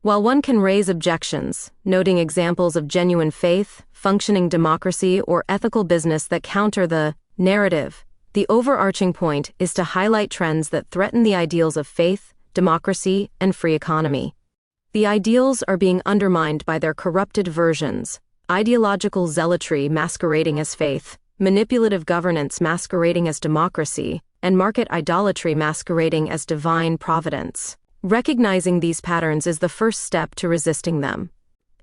[SPEAKER 1] While one can raise objections, noting examples of genuine faith, functioning democracy, or ethical business that counter the narrative, the overarching point is to highlight trends that threaten the ideals of faith, democracy, and free economy. The ideals are being undermined by their corrupted versions: ideological zealotry masquerading as faith, manipulative governance masquerading as democracy, and market idolatry masquerading as divine providence. Recognizing these patterns is the first step to resisting them.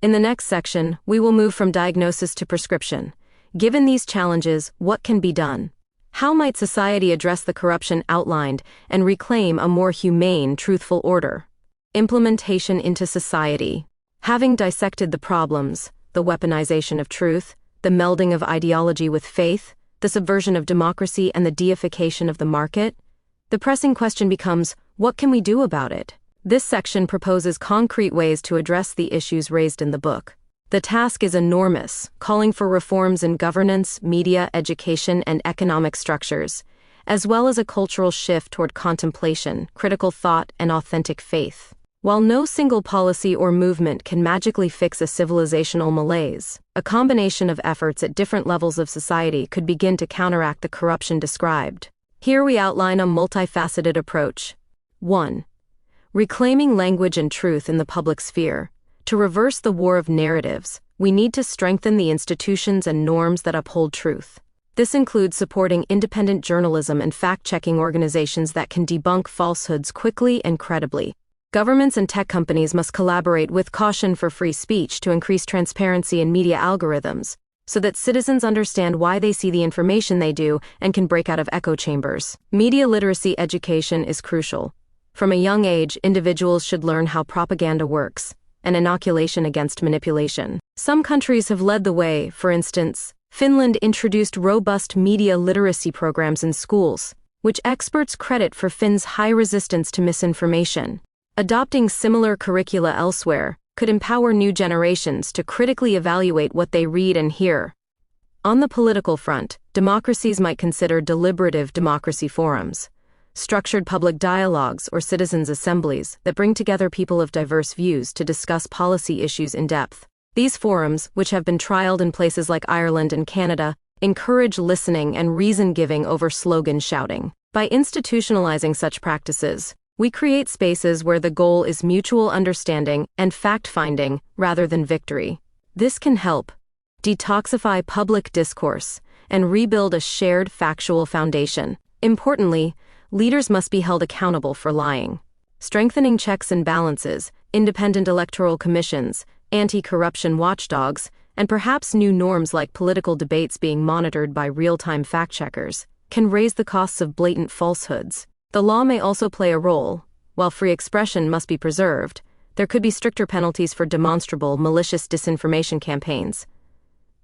[SPEAKER 1] In the next section, we will move from diagnosis to prescription. Given these challenges, what can be done? How might society address the corruption outlined and reclaim a more humane, truthful order? Implementation into society. Having dissected the problems, the weaponization of truth, the melding of ideology with faith, the subversion of democracy, and the deification of the market, the pressing question becomes, what can we do about it? This section proposes concrete ways to address the issues raised in the book. The task is enormous, calling for reforms in governance, media, education, and economic structures, as well as a cultural shift toward contemplation, critical thought, and authentic faith. While no single policy or movement can magically fix a civilizational malaise, a combination of efforts at different levels of society could begin to counteract the corruption described. Here we outline a multifaceted approach. 1. Reclaiming language and truth in the public sphere. To reverse the war of narratives, we need to strengthen the institutions and norms that uphold truth. This includes supporting independent journalism and fact-checking organizations that can debunk falsehoods quickly and credibly. Governments and tech companies must collaborate with caution for free speech to increase transparency in media algorithms, so that citizens understand why they see the information they do and can break out of echo chambers. Media literacy education is crucial. From a young age, individuals should learn how propaganda works, an inoculation against manipulation. Some countries have led the way. For instance, Finland introduced robust media literacy programs in schools, which experts credit for Finns' high resistance to misinformation. Adopting similar curricula elsewhere could empower new generations to critically evaluate what they read and hear. On the political front, democracies might consider deliberative democracy forums, structured public dialogues or citizens' assemblies that bring together people of diverse views to discuss policy issues in depth. These forums, which have been trialed in places like Ireland and Canada, encourage listening and reason-giving over slogan shouting. By institutionalizing such practices, we create spaces where the goal is mutual understanding and fact-finding rather than victory. This can help detoxify public discourse and rebuild a shared factual foundation. Importantly, leaders must be held accountable for lying. Strengthening checks and balances, independent electoral commissions, anti-corruption watchdogs, and perhaps new norms like political debates being monitored by real-time fact-checkers can raise the costs of blatant falsehoods. The law may also play a role. While free expression must be preserved, there could be stricter penalties for demonstrable, malicious disinformation campaigns.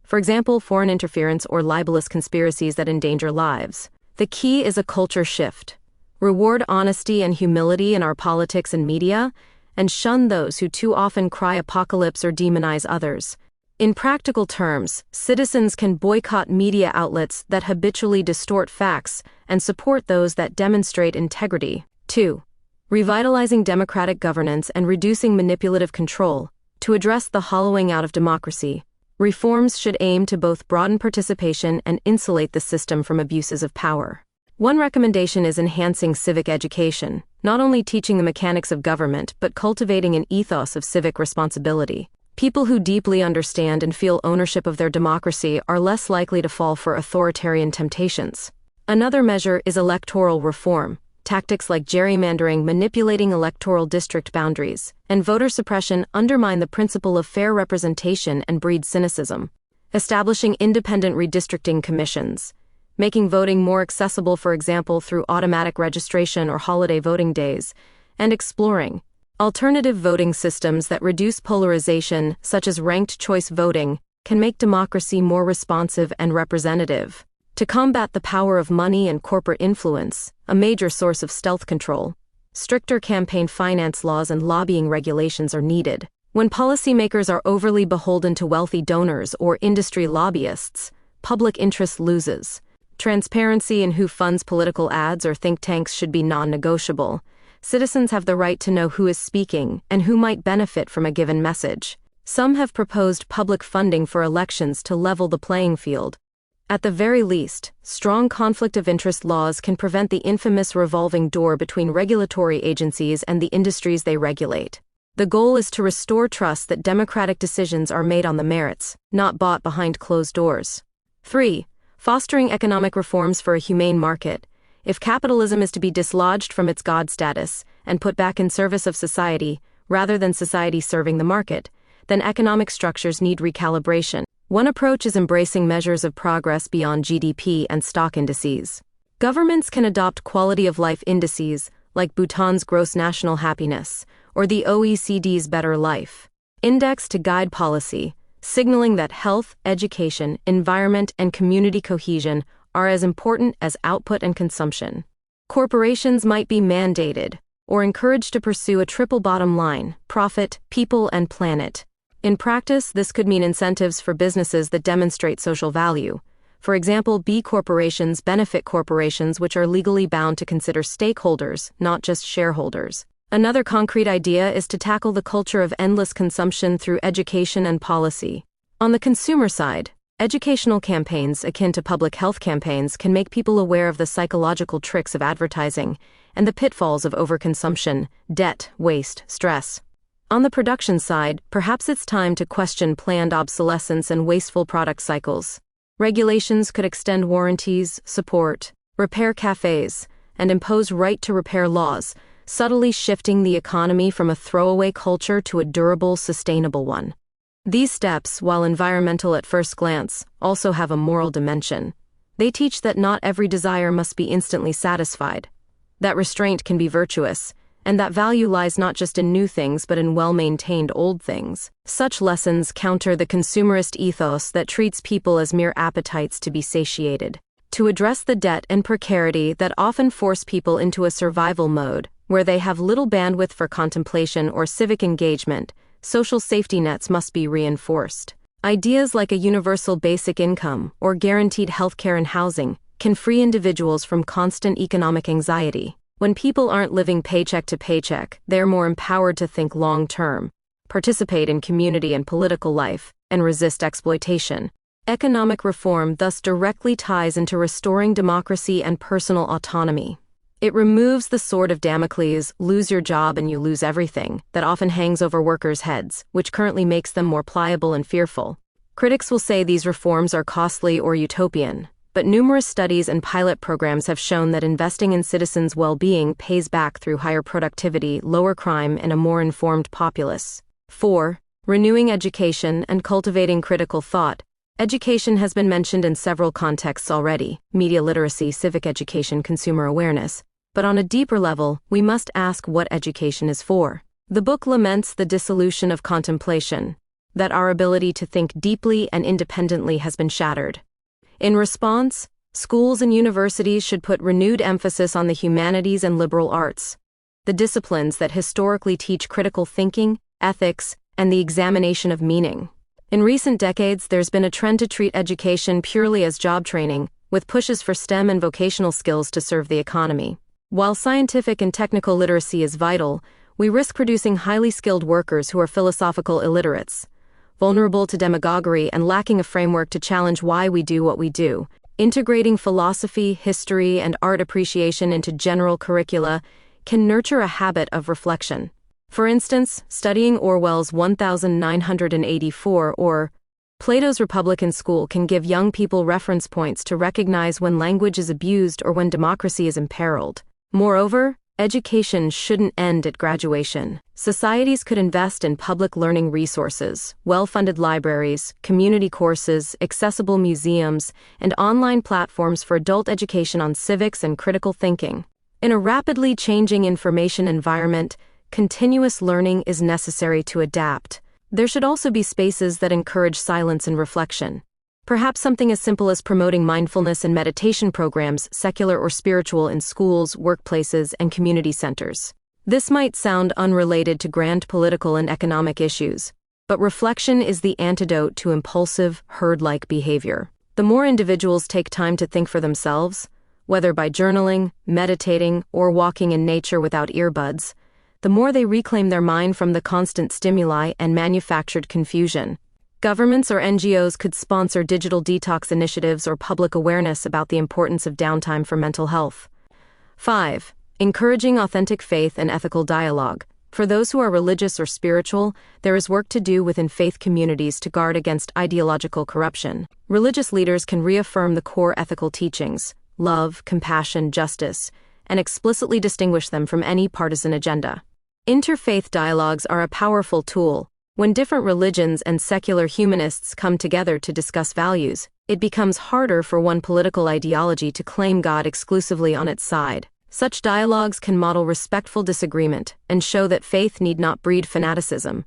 [SPEAKER 1] For example, foreign interference or libelous conspiracies that endanger lives. The key is a culture shift. Reward honesty and humility in our politics and media, and shun those who too often cry apocalypse or demonize others. In practical terms, citizens can boycott media outlets that habitually distort facts and support those that demonstrate integrity. 2. Revitalizing democratic governance and reducing manipulative control. To address the hollowing out of democracy, reforms should aim to both broaden participation and insulate the system from abuses of power. One recommendation is enhancing civic education, not only teaching the mechanics of government but cultivating an ethos of civic responsibility. People who deeply understand and feel ownership of their democracy are less likely to fall for authoritarian temptations. Another measure is electoral reform. Tactics like gerrymandering, manipulating electoral district boundaries, and voter suppression undermine the principle of fair representation and breed cynicism. Establishing independent redistricting commissions, making voting more accessible, for example, through automatic registration or holiday voting days, and exploring alternative voting systems that reduce polarization, such as ranked choice voting, can make democracy more responsive and representative. To combat the power of money and corporate influence, a major source of stealth control, stricter campaign finance laws and lobbying regulations are needed. When policymakers are overly beholden to wealthy donors or industry lobbyists, public interest loses. Transparency in who funds political ads or think tanks should be non-negotiable. Citizens have the right to know who is speaking and who might benefit from a given message. Some have proposed public funding for elections to level the playing field. At the very least, strong conflict of interest laws can prevent the infamous revolving door between regulatory agencies and the industries they regulate. The goal is to restore trust that democratic decisions are made on the merits, not bought behind closed doors. 3. Fostering economic reforms for a humane market. If capitalism is to be dislodged from its god status and put back in service of society, rather than society serving the market, then economic structures need recalibration. One approach is embracing measures of progress beyond GDP and stock indices. Governments can adopt quality-of-life indices like Bhutan's Gross National Happiness or the OECD's Better Life Index to guide policy, signaling that health, education, environment, and community cohesion are as important as output and consumption. Corporations might be mandated or encouraged to pursue a triple bottom line: profit, people, and planet. In practice, this could mean incentives for businesses that demonstrate social value. For example, B corporations benefit corporations which are legally bound to consider stakeholders, not just shareholders. Another concrete idea is to tackle the culture of endless consumption through education and policy. On the consumer side, educational campaigns akin to public health campaigns can make people aware of the psychological tricks of advertising and the pitfalls of overconsumption, debt, waste, stress. On the production side, perhaps it's time to question planned obsolescence and wasteful product cycles. Regulations could extend warranties, support repair cafes, and impose right-to-repair laws, subtly shifting the economy from a throwaway culture to a durable, sustainable one. These steps, while environmental at first glance, also have a moral dimension. They teach that not every desire must be instantly satisfied, that restraint can be virtuous, and that value lies not just in new things but in well-maintained old things. Such lessons counter the consumerist ethos that treats people as mere appetites to be satiated. To address the debt and precarity that often force people into a survival mode, where they have little bandwidth for contemplation or civic engagement, social safety nets must be reinforced. Ideas like a universal basic income or guaranteed healthcare and housing can free individuals from constant economic anxiety. When people aren't living paycheck to paycheck, they're more empowered to think long-term, participate in community and political life, and resist exploitation. Economic reform thus directly ties into restoring democracy and personal autonomy. It removes the sword of Damocles, lose your job and you lose everything, that often hangs over workers' heads, which currently makes them more pliable and fearful. Critics will say these reforms are costly or utopian, but numerous studies and pilot programs have shown that investing in citizens' well-being pays back through higher productivity, lower crime, and a more informed populace. 4. Renewing education and cultivating critical thought. Education has been mentioned in several contexts already: media literacy, civic education, consumer awareness. But on a deeper level, we must ask what education is for. The book laments the dissolution of contemplation, that our ability to think deeply and independently has been shattered. In response, Schools and universities should put renewed emphasis on the humanities and liberal arts, the disciplines that historically teach critical thinking, ethics, and the examination of meaning. In recent decades, there's been a trend to treat education purely as job training, with pushes for STEM and vocational skills to serve the economy. While scientific and technical literacy is vital, we risk producing highly skilled workers who are philosophical illiterates, vulnerable to demagoguery and lacking a framework to challenge why we do what we do. Integrating philosophy, history, and art appreciation into general curricula can nurture a habit of reflection. For instance, studying Orwell's 1984 or Plato's Republic in school can give young people reference points to recognize when language is abused or when democracy is imperiled. Moreover, education shouldn't end at graduation. Societies could invest in public learning resources, well-funded libraries, community courses, accessible museums, and online platforms for adult education on civics and critical thinking. In a rapidly changing information environment, continuous learning is necessary to adapt. There should also be spaces that encourage silence and reflection. Perhaps something as simple as promoting mindfulness and meditation programs, secular or spiritual, in schools, workplaces, and community centers. This might sound unrelated to grand political and economic issues, but reflection is the antidote to impulsive, herd-like behavior. The more individuals take time to think for themselves, whether by journaling, meditating, or walking in nature without earbuds, the more they reclaim their mind from the constant stimuli and manufactured confusion. Governments or NGOs could sponsor digital detox initiatives or public awareness about the importance of downtime for mental health. 5. Encouraging authentic faith and ethical dialogue. For those who are religious or spiritual, there is work to do within faith communities to guard against ideological corruption. Religious leaders can reaffirm the core ethical teachings, love, compassion, justice, and explicitly distinguish them from any partisan agenda. Interfaith dialogues are a powerful tool. When different religions and secular humanists come together to discuss values, it becomes harder for one political ideology to claim God exclusively on its side. Such dialogues can model respectful disagreement and show that faith need not breed fanaticism.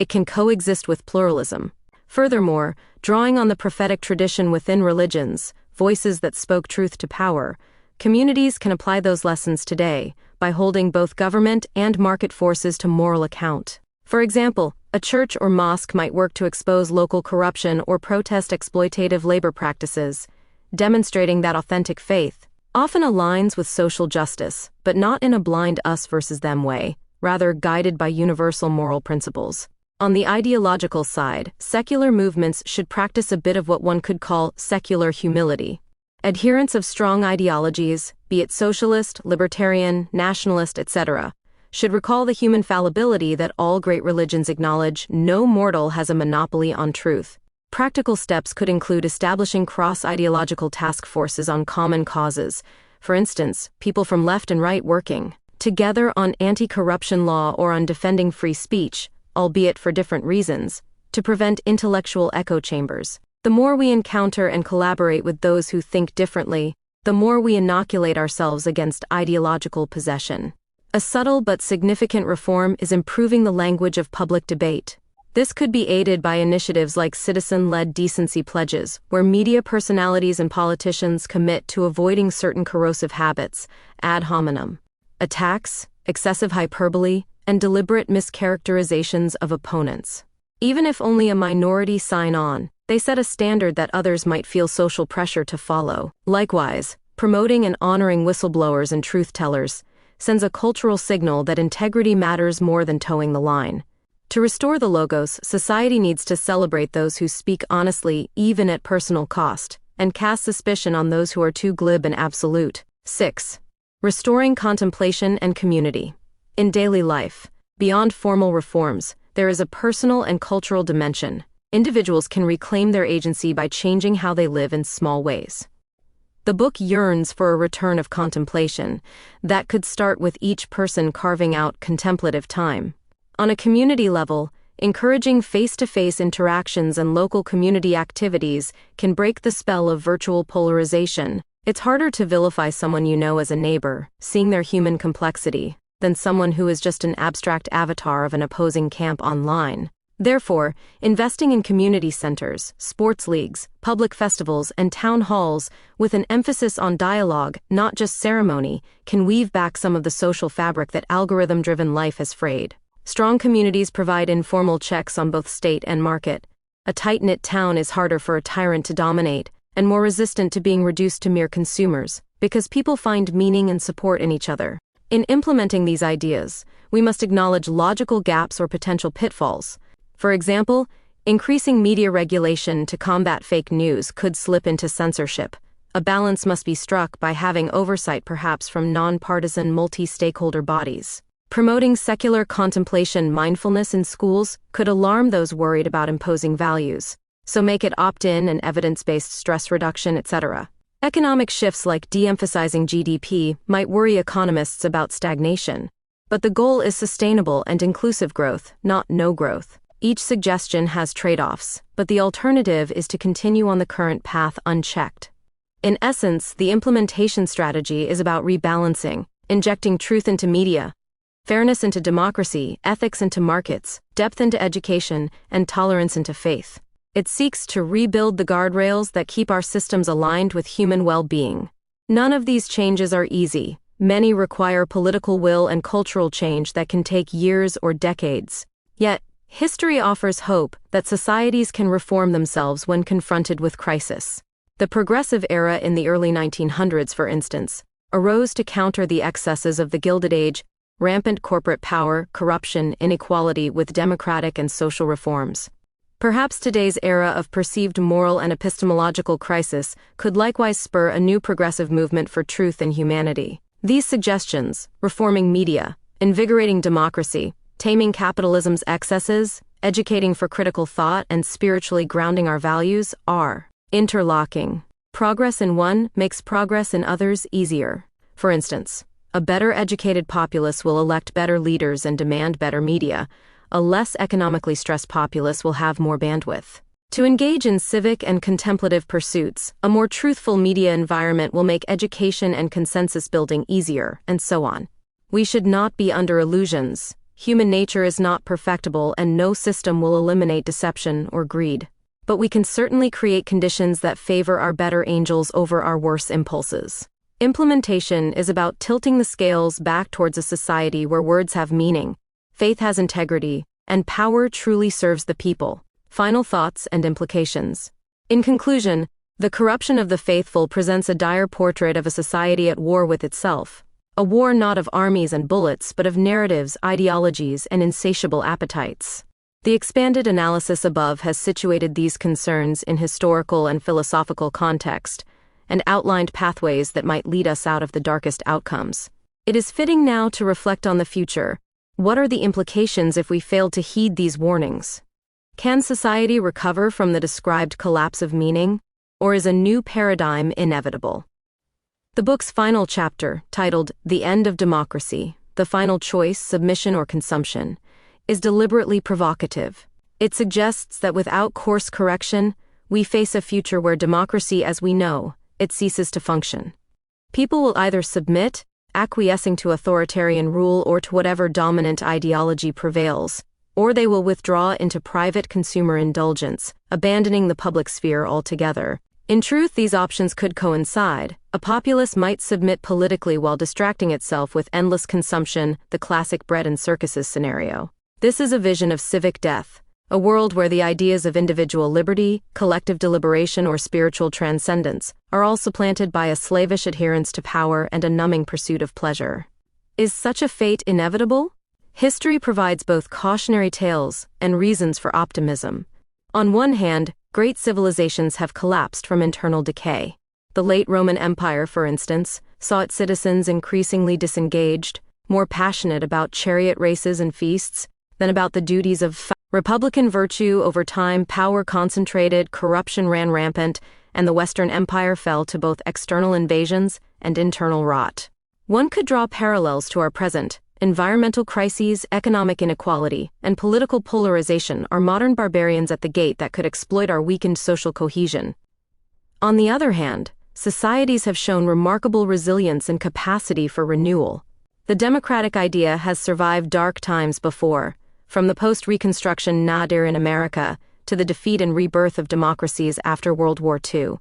[SPEAKER 1] It can coexist with pluralism. Furthermore, drawing on the prophetic tradition within religions, voices that spoke truth to power, communities can apply those lessons today by holding both government and market forces to moral account. For example, a church or mosque might work to expose local corruption or protest exploitative labor practices, demonstrating that authentic faith often aligns with social justice, but not in a blind us versus them way, rather guided by universal moral principles. On the ideological side, secular movements should practice a bit of what one could call secular humility. Adherents of strong ideologies, be it socialist, libertarian, nationalist, etc., should recall the human fallibility that all great religions acknowledge. No mortal has a monopoly on truth. Practical steps could include establishing cross-ideological task forces on common causes, for instance, people from left and right working together on anti-corruption law or on defending free speech, albeit for different reasons, to prevent intellectual echo chambers. The more we encounter and collaborate with those who think differently, the more we inoculate ourselves against ideological possession. A subtle but significant reform is improving the language of public debate. This could be aided by initiatives like citizen-led decency pledges, where media personalities and politicians commit to avoiding certain corrosive habits, ad hominem, attacks, excessive hyperbole, and deliberate mischaracterizations of opponents. Even if only a minority sign on, they set a standard that others might feel social pressure to follow. Likewise, promoting and honoring whistleblowers and truth-tellers sends a cultural signal that integrity matters more than towing the line. To restore the logos, society needs to celebrate those who speak honestly, even at personal cost, and cast suspicion on those who are too glib and absolute. 6. Restoring contemplation and community. In daily life, beyond formal reforms, there is a personal and cultural dimension. Individuals can reclaim their agency by changing how they live in small ways. The book yearns for a return of contemplation that could start with each person carving out contemplative time. On a community level, encouraging face-to-face interactions and local community activities can break the spell of virtual polarization. It's harder to vilify someone you know as a neighbor, seeing their human complexity, than someone who is just an abstract avatar of an opposing camp online. Therefore, investing in community centers, sports leagues, public festivals, and town halls, with an emphasis on dialogue, not just ceremony, can weave back some of the social fabric that algorithm-driven life has frayed. Strong communities provide informal checks on both state and market. A tight-knit town is harder for a tyrant to dominate, and more resistant to being reduced to mere consumers, because people find meaning and support in each other. In implementing these ideas, we must acknowledge logical gaps or potential pitfalls. For example, increasing media regulation to combat fake news could slip into censorship. A balance must be struck by having oversight perhaps from non-partisan multi-stakeholder bodies. Promoting secular contemplation mindfulness in schools could alarm those worried about imposing values, so make it opt-in and evidence-based stress reduction, etc. Economic shifts like de-emphasizing GDP might worry economists about stagnation, but the goal is sustainable and inclusive growth, not no growth. Each suggestion has trade-offs, but the alternative is to continue on the current path unchecked. In essence, the implementation strategy is about rebalancing, injecting truth into media, fairness into democracy, ethics into markets, depth into education, and tolerance into faith. It seeks to rebuild the guardrails that keep our systems aligned with human well-being. None of these changes are easy. Many require political will and cultural change that can take years or decades. Yet, history offers hope that societies can reform themselves when confronted with crisis. The progressive era in the early 1900s, for instance, arose to counter the excesses of the Gilded Age, rampant corporate power, corruption, inequality with democratic and social reforms. Perhaps today's era of perceived moral and epistemological crisis could likewise spur a new progressive movement for truth and humanity. These suggestions, reforming media, invigorating democracy, taming capitalism's excesses, educating for critical thought, and spiritually grounding our values, are interlocking. Progress in one makes progress in others easier. For instance, a better educated populace will elect better leaders and demand better media. A less economically stressed populace will have more bandwidth. To engage in civic and contemplative pursuits, a more truthful media environment will make education and consensus building easier, and so on. We should not be under illusions. Human nature is not perfectible, and no system will eliminate deception or greed. But we can certainly create conditions that favor our better angels over our worse impulses. Implementation is about tilting the scales back towards a society where words have meaning, faith has integrity, and power truly serves the people. Final thoughts and implications. In conclusion, the corruption of the faithful presents a dire portrait of a society at war with itself. A war not of armies and bullets, but of narratives, ideologies, and insatiable appetites. The expanded analysis above has situated these concerns in historical and philosophical context, and outlined pathways that might lead us out of the darkest outcomes. It is fitting now to reflect on the future. What are the implications if we fail to heed these warnings? Can society recover from the described collapse of meaning, or is a new paradigm inevitable? The book's final chapter, titled The End of Democracy, The Final Choice, Submission or Consumption, is deliberately provocative. It suggests that without course correction, we face a future where democracy as we know it ceases to function. People will either submit, acquiescing to authoritarian rule or to whatever dominant ideology prevails, or they will withdraw into private consumer indulgence, abandoning the public sphere altogether. In truth, these options could coincide. A populace might submit politically while distracting itself with endless consumption, the classic bread and circuses scenario. This is a vision of civic death, a world where the ideas of individual liberty, collective deliberation, or spiritual transcendence are all supplanted by a slavish adherence to power and a numbing pursuit of pleasure. Is such a fate inevitable? History provides both cautionary tales and reasons for optimism. On one hand, great civilizations have collapsed from internal decay. The late Roman Empire, for instance, saw its citizens increasingly disengaged, more passionate about chariot races and feasts than about the duties of Republican virtue. Over time, power concentrated, corruption ran rampant, and the Western Empire fell to both external invasions and internal rot. One could draw parallels to our present. Environmental crises, economic inequality, and political polarization are modern barbarians at the gate that could exploit our weakened social cohesion. On the other hand, societies have shown remarkable resilience and capacity for renewal. The democratic idea has survived dark times before, from the post-Reconstruction nadir in America to the defeat and rebirth of democracies after World War II.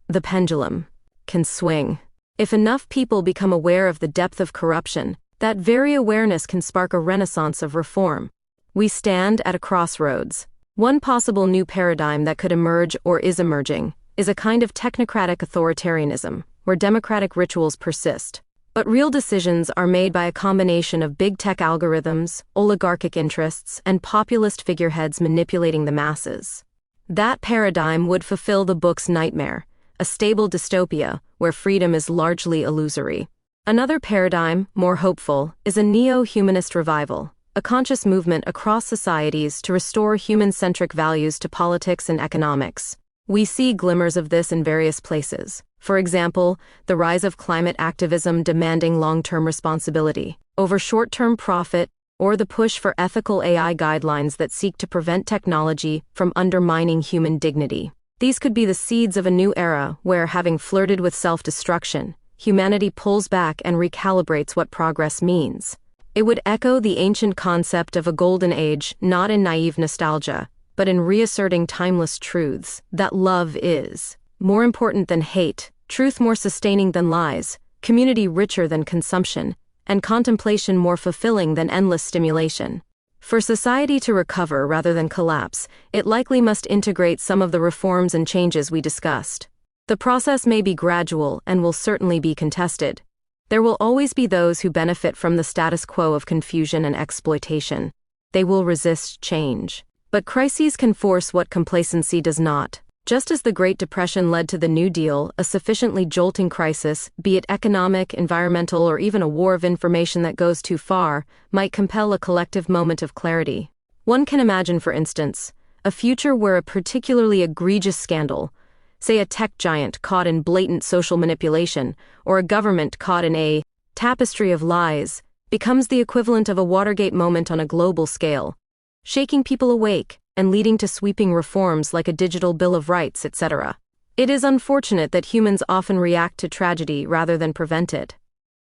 [SPEAKER 1] The pendulum can swing. If enough people become aware of the depth of corruption, that very awareness can spark a renaissance of reform. We stand at a crossroads. One possible new paradigm that could emerge or is emerging is a kind of technocratic authoritarianism, where democratic rituals persist, but real decisions are made by a combination of big tech algorithms, oligarchic interests, and populist figureheads manipulating the masses. That paradigm would fulfill the book's nightmare, a stable dystopia where freedom is largely illusory. Another paradigm, more hopeful, is a neo-humanist revival, a conscious movement across societies to restore human-centric values to politics and economics. We see glimmers of this in various places. For example, the rise of climate activism demanding long-term responsibility over short-term profit, or the push for ethical AI guidelines that seek to prevent technology from undermining human dignity. These could be the seeds of a new era where, having flirted with self-destruction, humanity pulls back and recalibrates what progress means. It would echo the ancient concept of a golden age, not in naive nostalgia, but in reasserting timeless truths, that love is more important than hate, truth more sustaining than lies, community richer than consumption, and contemplation more fulfilling than endless stimulation. For society to recover rather than collapse, it likely must integrate some of the reforms and changes we discussed. The process may be gradual and will certainly be contested. There will always be those who benefit from the status quo of confusion and exploitation. They will resist change. But crises can force what complacency does not. Just as the Great Depression led to the New Deal, a sufficiently jolting crisis, be it economic, environmental, or even a war of information that goes too far, might compel a collective moment of clarity. One can imagine, for instance, a future where a particularly egregious scandal, say a tech giant caught in blatant social manipulation, or a government caught in a tapestry of lies, becomes the equivalent of a Watergate moment on a global scale, shaking people awake and leading to sweeping reforms like a digital Bill of Rights, etc. It is unfortunate that humans often react to tragedy rather than prevent it.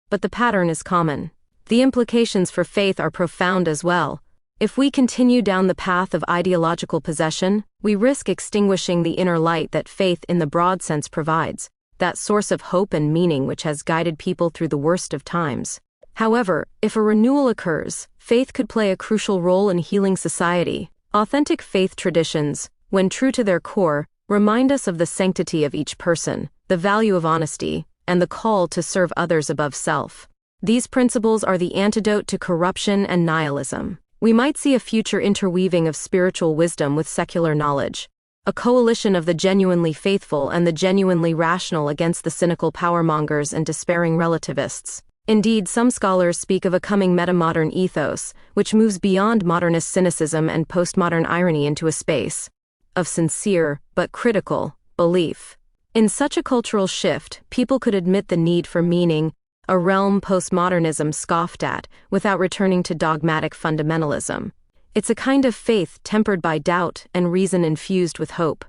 [SPEAKER 1] But the pattern is common. The implications for faith are profound as well. If we continue down the path of ideological possession, we risk extinguishing the inner light that faith in the broad sense provides, that source of hope and meaning which has guided people through the worst of times. However, if a renewal occurs, faith could play a crucial role in healing society. Authentic faith traditions, when true to their core, remind us of the sanctity of each person, the value of honesty, and the call to serve others above self. These principles are the antidote to corruption and nihilism. We might see a future interweaving of spiritual wisdom with secular knowledge, a coalition of the genuinely faithful and the genuinely rational against the cynical powermongers and despairing relativists. Indeed, some scholars speak of a coming metamodern ethos, which moves beyond modernist cynicism and postmodern irony into a space of sincere, but critical, belief. In such a cultural shift, people could admit the need for meaning, a realm postmodernism scoffed at, without returning to dogmatic fundamentalism. It's a kind of faith tempered by doubt and reason infused with hope.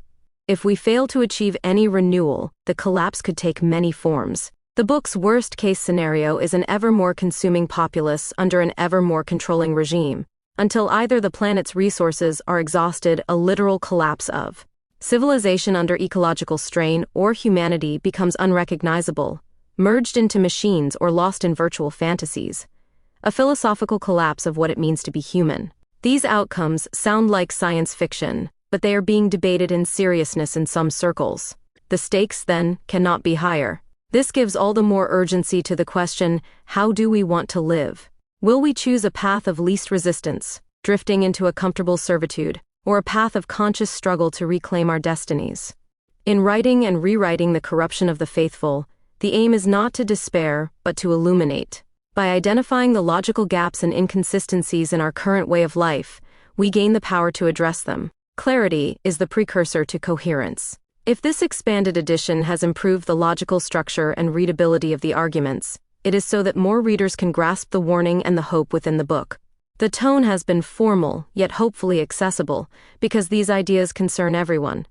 [SPEAKER 1] If we fail to achieve any renewal, the collapse could take many forms. The book's worst-case scenario is an ever more consuming populace under an ever more controlling regime, until either the planet's resources are exhausted, a literal collapse of civilization under ecological strain, or humanity becomes unrecognizable, merged into machines or lost in virtual fantasies. A philosophical collapse of what it means to be human. These outcomes sound like science fiction, but they are being debated in seriousness in some circles. The stakes, then, cannot be higher. This gives all the more urgency to the question, how do we want to live? Will we choose a path of least resistance, drifting into a comfortable servitude, or a path of conscious struggle to reclaim our destinies? In writing and rewriting The Corruption of the Faithful, the aim is not to despair, but to illuminate. By identifying the logical gaps and inconsistencies in our current way of life, we gain the power to address them. Clarity is the precursor to coherence. If this expanded edition has improved the logical structure and readability of the arguments, it is so that more readers can grasp the warning and the hope within the book. The tone has been formal, yet hopefully accessible, because these ideas concern everyone,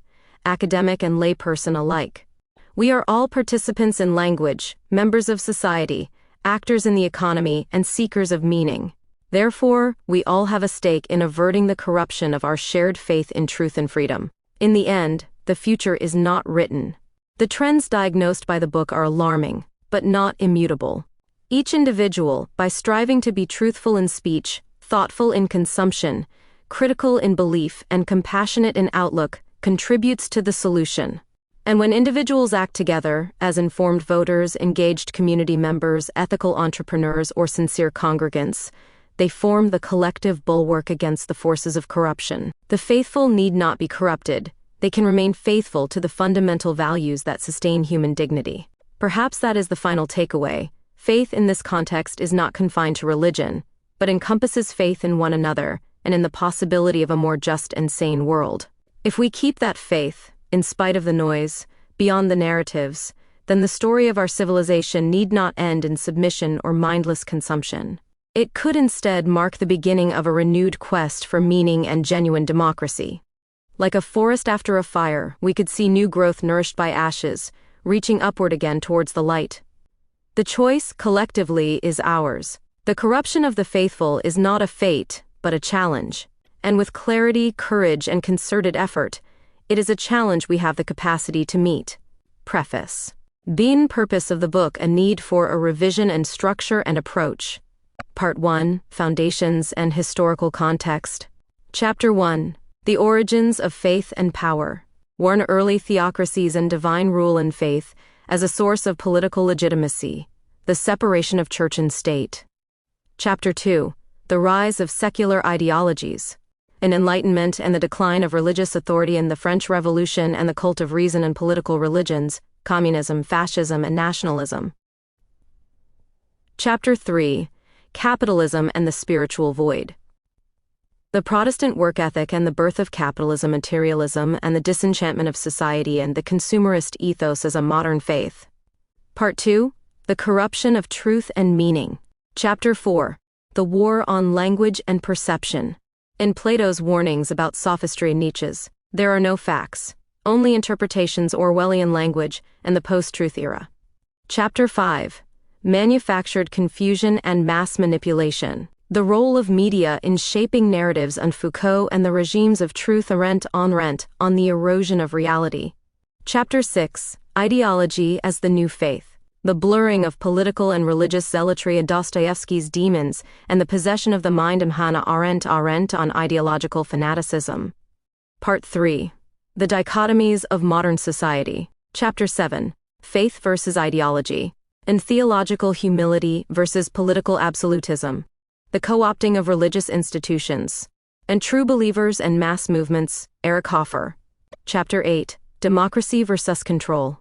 [SPEAKER 1] academic and layperson alike. We are all participants in language, members of society, actors in the economy, and seekers of meaning. Therefore, we all have a stake in averting the corruption of our shared faith in truth and freedom. In the end, the future is not written. The trends diagnosed by the book are alarming, but not immutable. Each individual, by striving to be truthful in speech, thoughtful in consumption, critical in belief, and compassionate in outlook, contributes to the solution. And when individuals act together, as informed voters, engaged community members, ethical entrepreneurs, or sincere congregants, they form the collective bulwark against the forces of corruption. The faithful need not be corrupted. They can remain faithful to the fundamental values that sustain human dignity. Perhaps that is the final takeaway. Faith in this context is not confined to religion, but encompasses faith in one another and in the possibility of a more just and sane world. If we keep that faith, in spite of the noise, beyond the narratives, then the story of our civilization need not end in submission or mindless consumption. It could instead mark the beginning of a renewed quest for meaning and genuine democracy. Like a forest after a fire, we could see new growth nourished by ashes, reaching upward again towards the light. The choice, collectively, is ours. The corruption of the faithful is not a fate, but a challenge. And with clarity, courage, and concerted effort, it is a challenge we have the capacity to meet. Preface. Being purpose of the book, a need for a revision and structure and approach. Part 1, Foundations and Historical Context. Chapter 1, The Origins of Faith and Power. Warn early theocracies and divine rule and faith as a source of political legitimacy. The separation of church and state. Chapter 2, The Rise of Secular Ideologies. An Enlightenment and the Decline of Religious Authority in the French Revolution and the Cult of Reason and Political Religions, Communism, Fascism, and Nationalism. Chapter 3, Capitalism and the Spiritual Void. The Protestant work ethic and the birth of capitalism, materialism, and the disenchantment of society and the consumerist ethos as a modern faith. Part 2, The Corruption of Truth and Meaning. Chapter 4, The War on Language and Perception. In Plato's warnings about sophistry and Nietzsche's, there are no facts, only interpretations, Orwellian language, and the post-truth era. Chapter 5, Manufactured Confusion and Mass Manipulation. The Role of Media in Shaping Narratives on Foucault and the Regimes of Truth on the Erosion of Reality. Chapter 6, Ideology as the New Faith. The Blurring of Political and Religious Zealotry and Dostoevsky's Demons and the Possession of the Mind, Hannah Arendt on Ideological Fanaticism. Part 3, The Dichotomies of Modern Society. Chapter 7, Faith versus Ideology. And Theological Humility versus Political Absolutism. The Co-opting of Religious Institutions. And True Believers and Mass Movements, Eric Hoffer. Chapter 8, Democracy versus Control.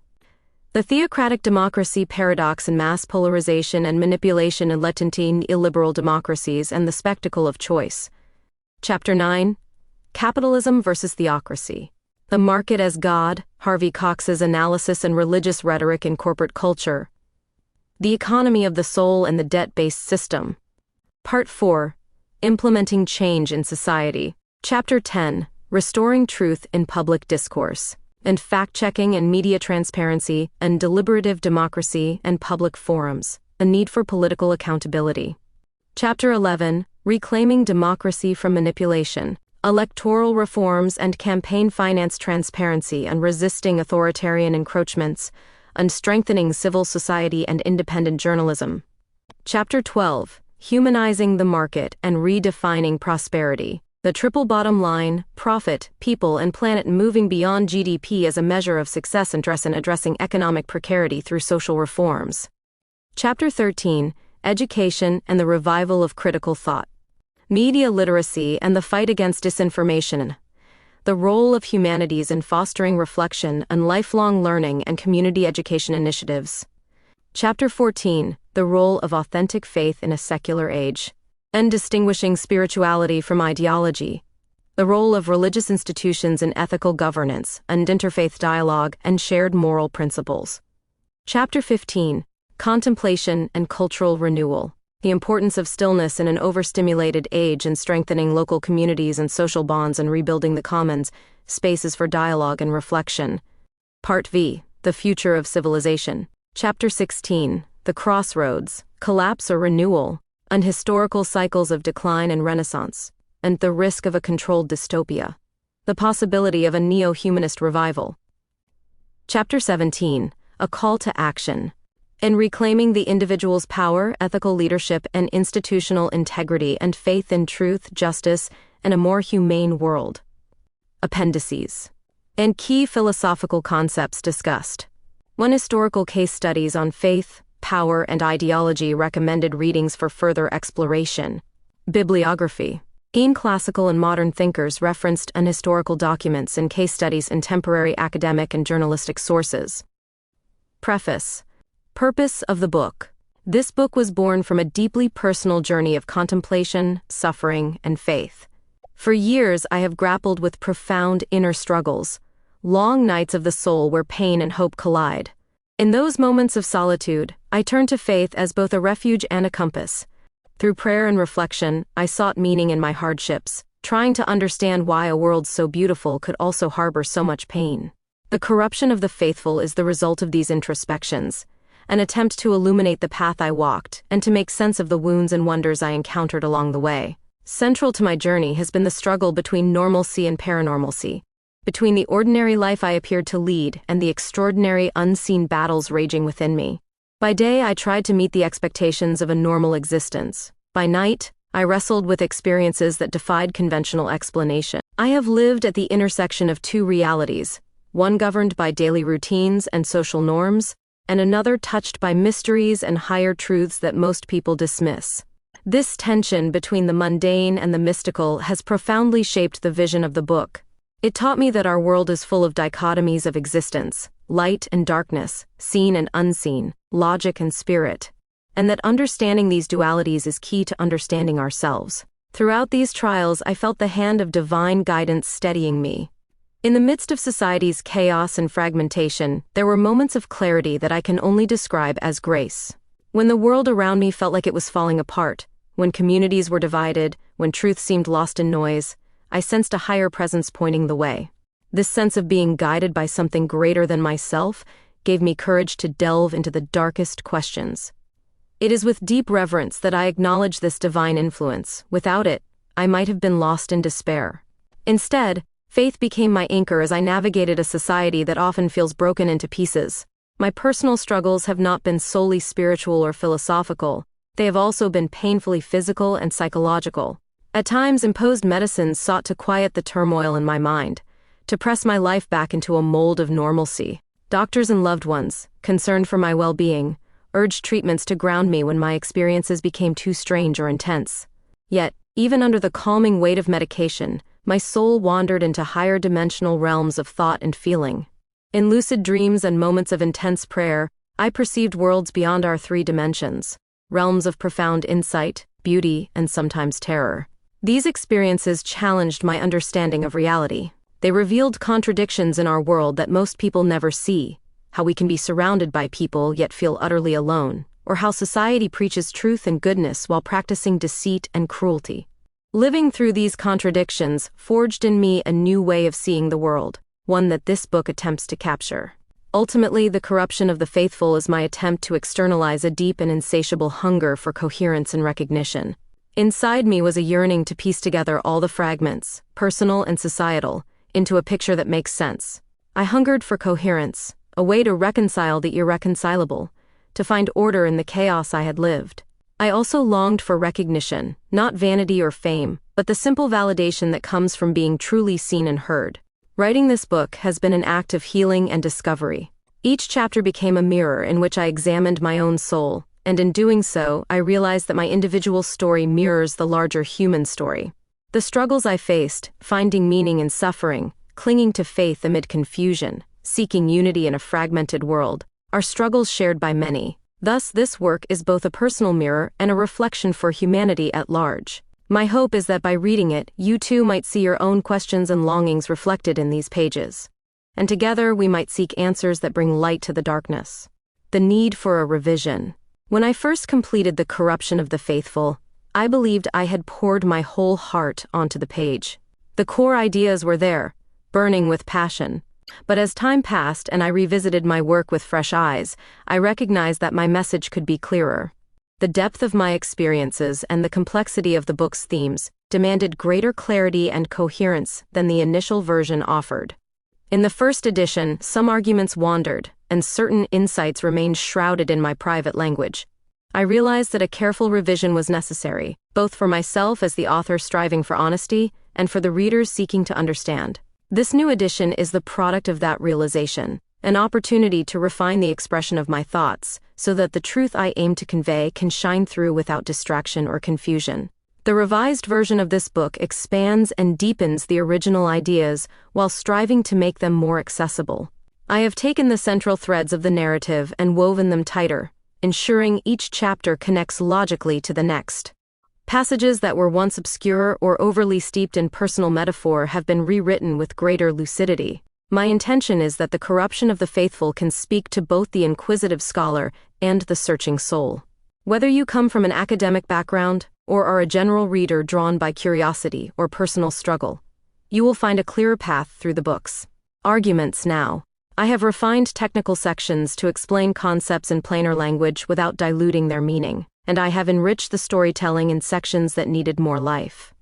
[SPEAKER 1] The Theocratic Democracy Paradox and Mass Polarization and Manipulation in Latentine Illiberal Democracies and the Spectacle of Choice. Chapter 9, Capitalism versus Theocracy. The Market as God, Harvey Cox's Analysis and Religious Rhetoric in Corporate Culture. The Economy of the Soul and the Debt-Based System. Part 4, Implementing Change in Society. Chapter 10, Restoring Truth in Public Discourse. And Fact-Checking and Media Transparency and Deliberative Democracy and Public Forums. A Need for Political Accountability. Chapter 11, Reclaiming Democracy from Manipulation. Electoral Reforms and Campaign Finance Transparency and Resisting Authoritarian Encroachments. And Strengthening Civil Society and Independent Journalism. Chapter 12, Humanizing the Market and Redefining Prosperity. The Triple Bottom Line, Profit, People and Planet, Moving Beyond GDP as a Measure of Success and Addressing Economic Precarity Through Social Reforms. Chapter 13, Education and the Revival of Critical Thought. Media Literacy and the Fight Against Disinformation. The Role of Humanities in Fostering Reflection and Lifelong Learning and Community Education Initiatives. Chapter 14, The Role of Authentic Faith in a Secular Age. And Distinguishing Spirituality from Ideology. The Role of Religious Institutions in Ethical Governance and Interfaith Dialogue and Shared Moral Principles. Chapter 15, Contemplation and Cultural Renewal. The Importance of Stillness in an Overstimulated Age and Strengthening Local Communities and Social Bonds and Rebuilding the Commons, Spaces for Dialogue and Reflection. Part V, The Future of Civilization. Chapter 16, The Crossroads, Collapse or Renewal. on historical cycles of decline and renaissance, and the risk of a controlled dystopia, the possibility of a neo-humanist revival. Chapter 17, A Call to Action. In reclaiming the individual's power, ethical leadership, and institutional integrity, and faith in truth, justice, and a more humane world. Appendices. And key philosophical concepts discussed. 1. Historical case studies on faith, power, and ideology. Recommended readings for further exploration. Bibliography. Classical and modern thinkers referenced in historical documents and case studies in contemporary academic and journalistic sources. Preface. Purpose of the book. This book was born from a deeply personal journey of contemplation, suffering, and faith. For years, I have grappled with profound inner struggles, long nights of the soul where pain and hope collide. In those moments of solitude, I turned to faith as both a refuge and a compass. Through prayer and reflection, I sought meaning in my hardships, trying to understand why a world so beautiful could also harbor so much pain. The corruption of the faithful is the result of these introspections, an attempt to illuminate the path I walked and to make sense of the wounds and wonders I encountered along the way. Central to my journey has been the struggle between normalcy and paranormalcy, between the ordinary life I appeared to lead and the extraordinary unseen battles raging within me. By day, I tried to meet the expectations of a normal existence. By night, I wrestled with experiences that defied conventional explanation. I have lived at the intersection of two realities, one governed by daily routines and social norms, and another touched by mysteries and higher truths that most people dismiss. This tension between the mundane and the mystical has profoundly shaped the vision of the book. It taught me that our world is full of dichotomies of existence, light and darkness, seen and unseen, logic and spirit, and that understanding these dualities is key to understanding ourselves. Throughout these trials, I felt the hand of divine guidance steadying me. In the midst of society's chaos and fragmentation, there were moments of clarity that I can only describe as grace. When the world around me felt like it was falling apart, when communities were divided, when truth seemed lost in noise, I sensed a higher presence pointing the way. This sense of being guided by something greater than myself gave me courage to delve into the darkest questions. It is with deep reverence that I acknowledge this divine influence. Without it, I might have been lost in despair. Instead, faith became my anchor as I navigated a society that often feels broken into pieces. My personal struggles have not been solely spiritual or philosophical. They have also been painfully physical and psychological. At times, imposed medicines sought to quiet the turmoil in my mind, to press my life back into a mold of normalcy. Doctors and loved ones, concerned for my well-being, urged treatments to ground me when my experiences became too strange or intense. Yet, even under the calming weight of medication, my soul wandered into higher dimensional realms of thought and feeling. In lucid dreams and moments of intense prayer, I perceived worlds beyond our three dimensions, realms of profound insight, beauty, and sometimes terror. These experiences challenged my understanding of reality. They revealed contradictions in our world that most people never see, how we can be surrounded by people yet feel utterly alone, or how society preaches truth and goodness while practicing deceit and cruelty. Living through these contradictions forged in me a new way of seeing the world, one that this book attempts to capture. Ultimately, The Corruption of the Faithful is my attempt to externalize a deep and insatiable hunger for coherence and recognition. Inside me was a yearning to piece together all the fragments, personal and societal, into a picture that makes sense. I hungered for coherence, a way to reconcile the irreconcilable, to find order in the chaos I had lived. I also longed for recognition, not vanity or fame, but the simple validation that comes from being truly seen and heard. Writing this book has been an act of healing and discovery. Each chapter became a mirror in which I examined my own soul, and in doing so, I realized that my individual story mirrors the larger human story. The struggles I faced, finding meaning in suffering, clinging to faith amid confusion, seeking unity in a fragmented world, are struggles shared by many. Thus, this work is both a personal mirror and a reflection for humanity at large. My hope is that by reading it, you too might see your own questions and longings reflected in these pages. And together we might seek answers that bring light to the darkness. The need for a revision. When I first completed The Corruption of the Faithful, I believed I had poured my whole heart onto the page. The core ideas were there, burning with passion. But as time passed and I revisited my work with fresh eyes, I recognized that my message could be clearer. The depth of my experiences and the complexity of the book's themes demanded greater clarity and coherence than the initial version offered. In the first edition, some arguments wandered, and certain insights remained shrouded in my private language. I realized that a careful revision was necessary, both for myself as the author striving for honesty, and for the readers seeking to understand. This new edition is the product of that realization, an opportunity to refine the expression of my thoughts, so that the truth I aim to convey can shine through without distraction or confusion. The revised version of this book expands and deepens the original ideas while striving to make them more accessible. I have taken the central threads of the narrative and woven them tighter, ensuring each chapter connects logically to the next. Passages that were once obscure or overly steeped in personal metaphor have been rewritten with greater lucidity. My intention is that the corruption of the faithful can speak to both the inquisitive scholar and the searching soul. Whether you come from an academic background or are a general reader drawn by curiosity or personal struggle, you will find a clearer path through the books. Arguments now. I have refined technical sections to explain concepts in plainer language without diluting their meaning, and I have enriched the storytelling in sections that needed more life.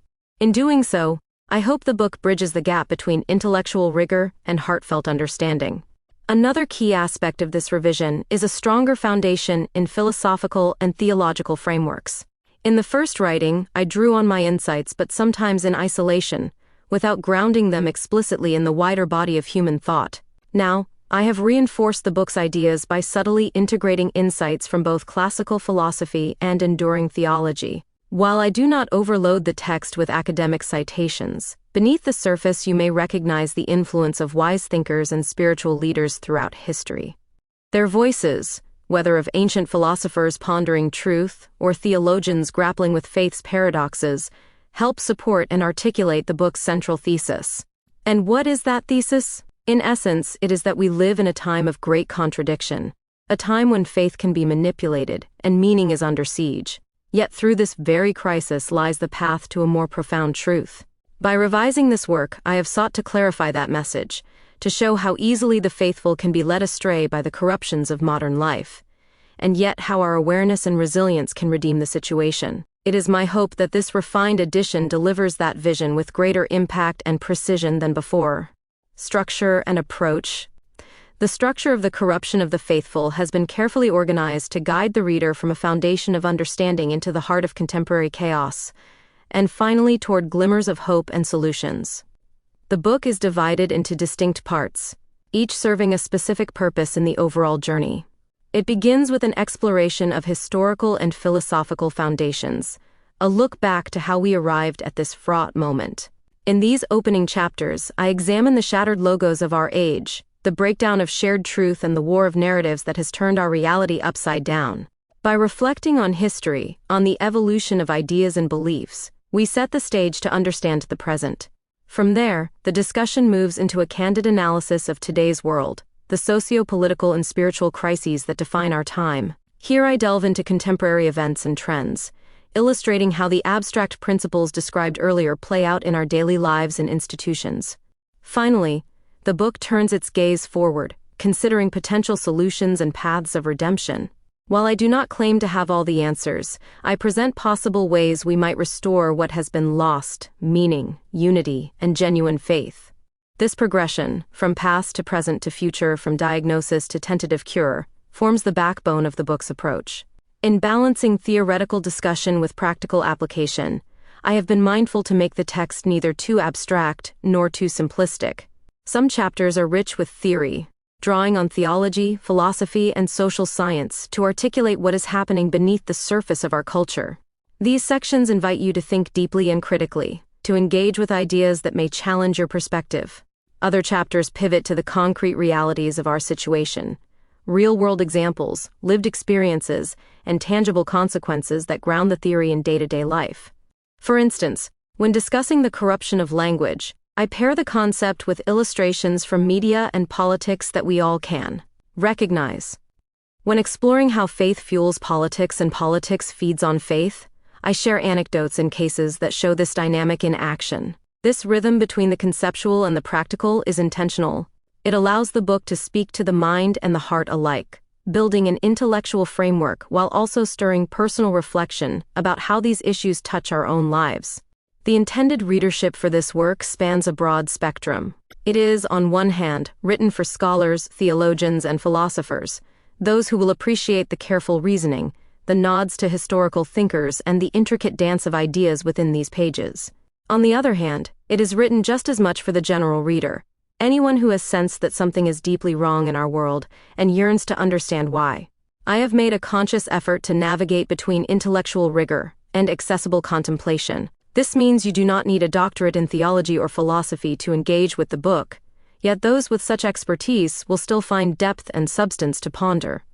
[SPEAKER 1] In doing so, I hope the book bridges the gap between intellectual rigor and heartfelt understanding. Another key aspect of this revision is a stronger foundation in philosophical and theological frameworks. In the first writing, I drew on my insights, but sometimes in isolation, without grounding them explicitly in the wider body of human thought. Now, I have reinforced the book's ideas by subtly integrating insights from both classical philosophy and enduring theology. While I do not overload the text with academic citations, beneath the surface you may recognize the influence of wise thinkers and spiritual leaders throughout history. Their voices, whether of ancient philosophers pondering truth or theologians grappling with faith's paradoxes, help support and articulate the book's central thesis. And what is that thesis? In essence, it is that we live in a time of great contradiction, a time when faith can be manipulated and meaning is under siege. Yet through this very crisis lies the path to a more profound truth. By revising this work, I have sought to clarify that message, to show how easily the faithful can be led astray by the corruptions of modern life, and yet how our awareness and resilience can redeem the situation. It is my hope that this refined edition delivers that vision with greater impact and precision than before. Structure and approach. The structure of the corruption of the faithful has been carefully organized to guide the reader from a foundation of understanding into the heart of contemporary chaos, and finally toward glimmers of hope and solutions. The book is divided into distinct parts, each serving a specific purpose in the overall journey. It begins with an exploration of historical and philosophical foundations, a look back to how we arrived at this fraught moment. In these opening chapters, I examine the shattered logos of our age, the breakdown of shared truth and the war of narratives that has turned our reality upside down. By reflecting on history, on the evolution of ideas and beliefs, we set the stage to understand the present. From there, the discussion moves into a candid analysis of today's world, the socio-political and spiritual crises that define our time. Here I delve into contemporary events and trends, illustrating how the abstract principles described earlier play out in our daily lives and institutions. Finally, the book turns its gaze forward, considering potential solutions and paths of redemption. While I do not claim to have all the answers, I present possible ways we might restore what has been lost: meaning, unity, and genuine faith. This progression, from past to present to future, from diagnosis to tentative cure, forms the backbone of the book's approach. In balancing theoretical discussion with practical application, I have been mindful to make the text neither too abstract nor too simplistic. Some chapters are rich with theory, drawing on theology, philosophy, and social science to articulate what is happening beneath the surface of our culture. These sections invite you to think deeply and critically, to engage with ideas that may challenge your perspective. Other chapters pivot to the concrete realities of our situation, real-world examples, lived experiences, and tangible consequences that ground the theory in day-to-day life. For instance, when discussing the corruption of language, I pair the concept with illustrations from media and politics that we all can recognize. When exploring how faith fuels politics and politics feeds on faith, I share anecdotes and cases that show this dynamic in action. This rhythm between the conceptual and the practical is intentional. It allows the book to speak to the mind and the heart alike. building an intellectual framework while also stirring personal reflection about how these issues touch our own lives. The intended readership for this work spans a broad spectrum. It is, on one hand, written for scholars, theologians, and philosophers, those who will appreciate the careful reasoning, the nods to historical thinkers, and the intricate dance of ideas within these pages. On the other hand, it is written just as much for the general reader, anyone who has sensed that something is deeply wrong in our world and yearns to understand why. I have made a conscious effort to navigate between intellectual rigor and accessible contemplation. This means you do not need a doctorate in theology or philosophy to engage with the book, yet those with such expertise will still find depth and substance to ponder.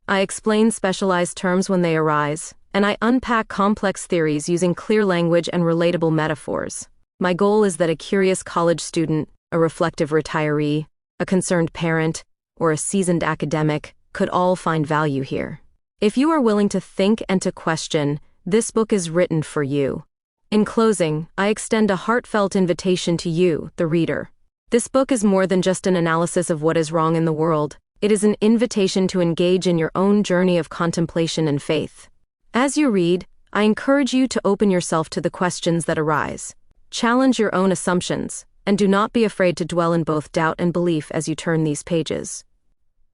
[SPEAKER 1] I explain specialized terms when they arise, and I unpack complex theories using clear language and relatable metaphors. My goal is that a curious college student, a reflective retiree, a concerned parent, or a seasoned academic could all find value here. If you are willing to think and to question, this book is written for you. In closing, I extend a heartfelt invitation to you, the reader. This book is more than just an analysis of what is wrong in the world. It is an invitation to engage in your own journey of contemplation and faith. As you read, I encourage you to open yourself to the questions that arise. Challenge your own assumptions, and do not be afraid to dwell in both doubt and belief as you turn these pages.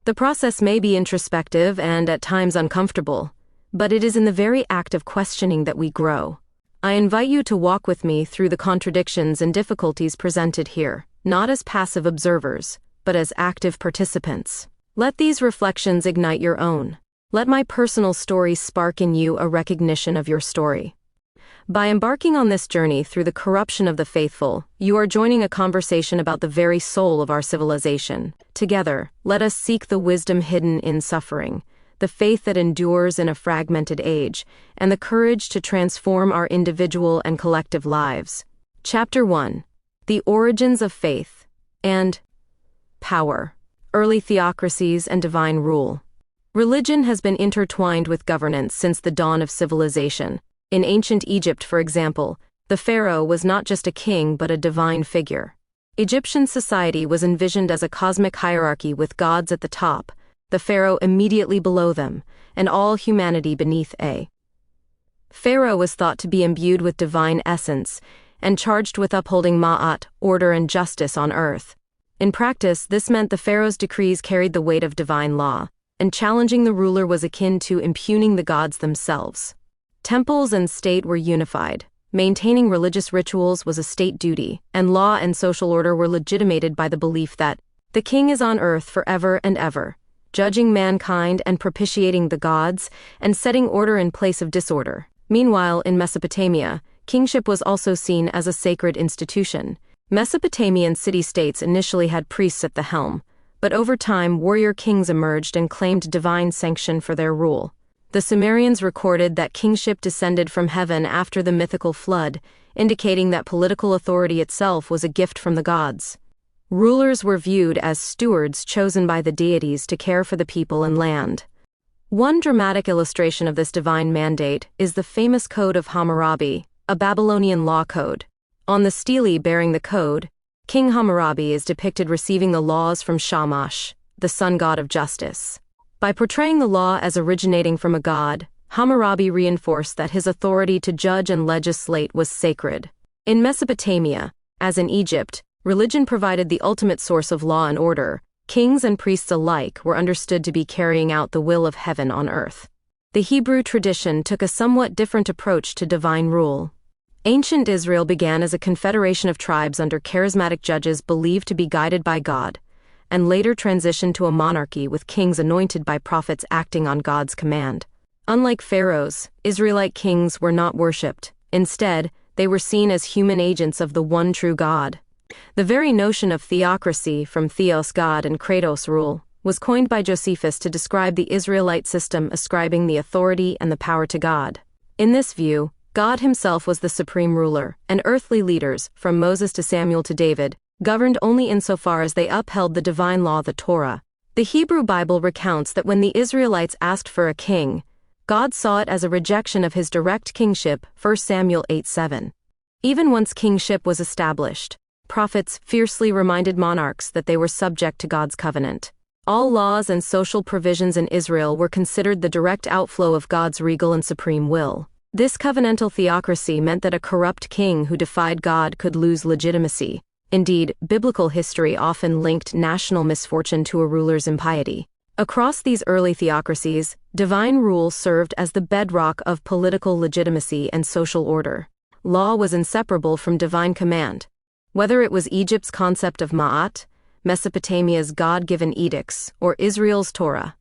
[SPEAKER 1] The process may be introspective and at times uncomfortable, but it is in the very act of questioning that we grow. I invite you to walk with me through the contradictions and difficulties presented here, not as passive observers, but as active participants. Let these reflections ignite your own. Let my personal story spark in you a recognition of your story. By embarking on this journey through the corruption of the faithful, you are joining a conversation about the very soul of our civilization. Together, let us seek the wisdom hidden in suffering, the faith that endures in a fragmented age, and the courage to transform our individual and collective lives. Chapter 1. The Origins of Faith and Power. Early Theocracies and Divine Rule. Religion has been intertwined with governance since the dawn of civilization. In ancient Egypt, for example, the pharaoh was not just a king but a divine figure. Egyptian society was envisioned as a cosmic hierarchy with gods at the top, the pharaoh immediately below them, and all humanity beneath a pharaoh was thought to be imbued with divine essence and charged with upholding ma'at, order and justice on earth. In practice, this meant the pharaoh's decrees carried the weight of divine law, and challenging the ruler was akin to impugning the gods themselves. Temples and state were unified. Maintaining religious rituals was a state duty, and law and social order were legitimated by the belief that the king is on earth forever and ever, judging mankind and propitiating the gods, and setting order in place of disorder. Meanwhile, in Mesopotamia, kingship was also seen as a sacred institution. Mesopotamian city-states initially had priests at the helm, but over time warrior kings emerged and claimed divine sanction for their rule. The Sumerians recorded that kingship descended from heaven after the mythical flood, indicating that political authority itself was a gift from the gods. Rulers were viewed as stewards chosen by the deities to care for the people and land. One dramatic illustration of this divine mandate is the famous Code of Hammurabi, a Babylonian law code. On the stele bearing the code, King Hammurabi is depicted receiving the laws from Shamash, the sun god of justice. By portraying the law as originating from a god, Hammurabi reinforced that his authority to judge and legislate was sacred. In Mesopotamia, as in Egypt, religion provided the ultimate source of law and order. Kings and priests alike were understood to be carrying out the will of heaven on earth. The Hebrew tradition took a somewhat different approach to divine rule. Ancient Israel began as a confederation of tribes under charismatic judges believed to be guided by God, and later transitioned to a monarchy with kings anointed by prophets acting on God's command. Unlike pharaohs, Israelite kings were not worshipped. Instead, they were seen as human agents of the one true God. The very notion of theocracy, from theos God and kratos rule, was coined by Josephus to describe the Israelite system ascribing the authority and the power to God. In this view, God himself was the supreme ruler, and earthly leaders, from Moses to Samuel to David, governed only insofar as they upheld the divine law, the Torah. The Hebrew Bible recounts that when the Israelites asked for a king, God saw it as a rejection of his direct kingship, 1 Samuel 8:7. Even once kingship was established, prophets fiercely reminded monarchs that they were subject to God's covenant. All laws and social provisions in Israel were considered the direct outflow of God's regal and supreme will. This covenantal theocracy meant that a corrupt king who defied God could lose legitimacy. Indeed, biblical history often linked national misfortune to a ruler's impiety. Across these early theocracies, divine rule served as the bedrock of political legitimacy and social order. Law was inseparable from divine command. Whether it was Egypt's concept of Ma'at, Mesopotamia's God-given edicts, or Israel's Torah,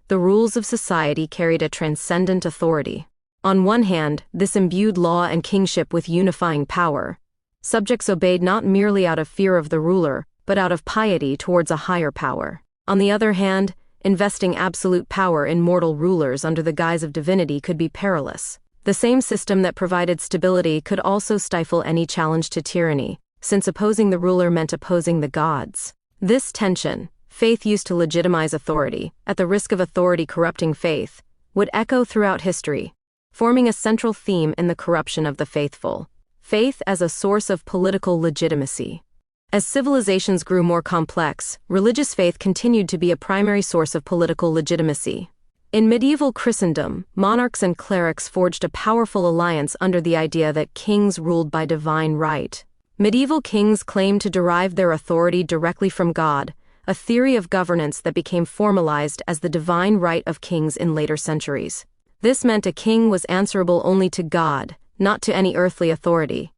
[SPEAKER 1] the rules of society carried a transcendent authority. On one hand, this imbued law and kingship with unifying power. Subjects obeyed not merely out of fear of the ruler, but out of piety towards a higher power. On the other hand, investing absolute power in mortal rulers under the guise of divinity could be perilous. The same system that provided stability could also stifle any challenge to tyranny, since opposing the ruler meant opposing the gods. This tension, faith used to legitimize authority, at the risk of authority corrupting faith, would echo throughout history, forming a central theme in the corruption of the faithful. Faith as a source of political legitimacy. As civilizations grew more complex, religious faith continued to be a primary source of political legitimacy. In medieval Christendom, monarchs and clerics forged a powerful alliance under the idea that kings ruled by divine right. Medieval kings claimed to derive their authority directly from God, a theory of governance that became formalized as the divine right of kings in later centuries. This meant a king was answerable only to God, not to any earthly authority.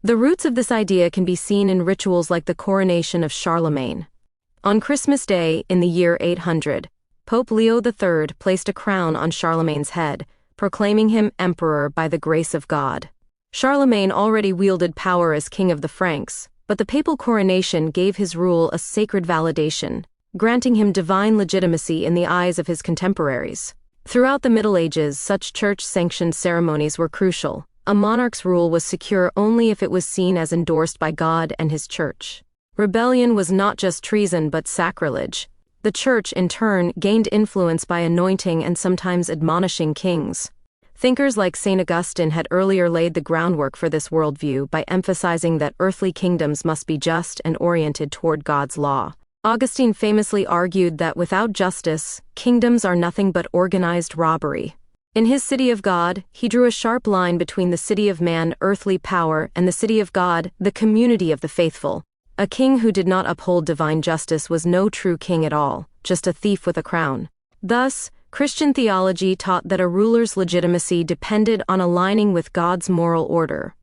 [SPEAKER 1] The roots of this idea can be seen in rituals like the coronation of Charlemagne. On Christmas Day, in the year 800, Pope Leo III placed a crown on Charlemagne's head, proclaiming him emperor by the grace of God. Charlemagne already wielded power as king of the Franks, but the papal coronation gave his rule a sacred validation, granting him divine legitimacy in the eyes of his contemporaries. Throughout the Middle Ages, such church-sanctioned ceremonies were crucial. A monarch's rule was secure only if it was seen as endorsed by God and his church. Rebellion was not just treason but sacrilege. The church, in turn, gained influence by anointing and sometimes admonishing kings. Thinkers like St. Augustine had earlier laid the groundwork for this worldview by emphasizing that earthly kingdoms must be just and oriented toward God's law. Augustine famously argued that without justice, kingdoms are nothing but organized robbery. In his City of God, he drew a sharp line between the city of man, earthly power, and the city of God, the community of the faithful. A king who did not uphold divine justice was no true king at all, just a thief with a crown. Thus, Christian theology taught that a ruler's legitimacy depended on aligning with God's moral order.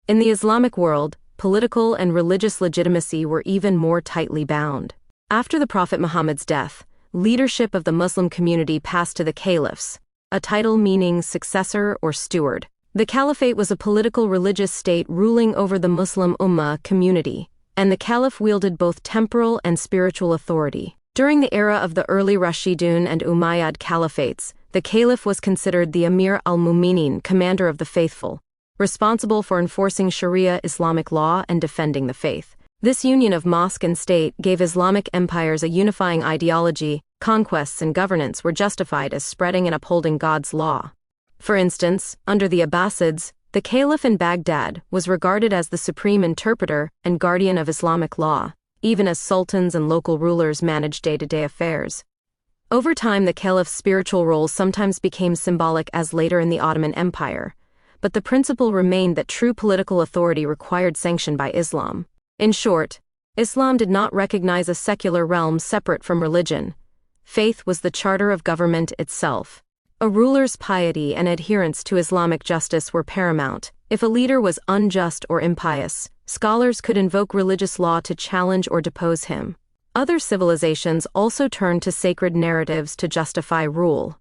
[SPEAKER 1] In the Islamic world, political and religious legitimacy were even more tightly bound. After the Prophet Muhammad's death, leadership of the Muslim community passed to the caliphs, a title meaning successor or steward. The caliphate was a political religious state ruling over the Muslim Ummah community, and the caliph wielded both temporal and spiritual authority. During the era of the early Rashidun and Umayyad caliphates, the caliph was considered the Amir al-Mu'minin, commander of the faithful, responsible for enforcing Sharia Islamic law and defending the faith. This union of mosque and state gave Islamic empires a unifying ideology. Conquests and governance were justified as spreading and upholding God's law. For instance, under the Abbasids, the caliph in Baghdad was regarded as the supreme interpreter and guardian of Islamic law, even as sultans and local rulers managed day-to-day affairs. Over time, the caliph's spiritual role sometimes became symbolic, as later in the Ottoman Empire, but the principle remained that true political authority required sanction by Islam. In short, Islam did not recognize a secular realm separate from religion. Faith was the charter of government itself. A ruler's piety and adherence to Islamic justice were paramount. If a leader was unjust or impious, scholars could invoke religious law to challenge or depose him. Other civilizations also turned to sacred narratives to justify rule.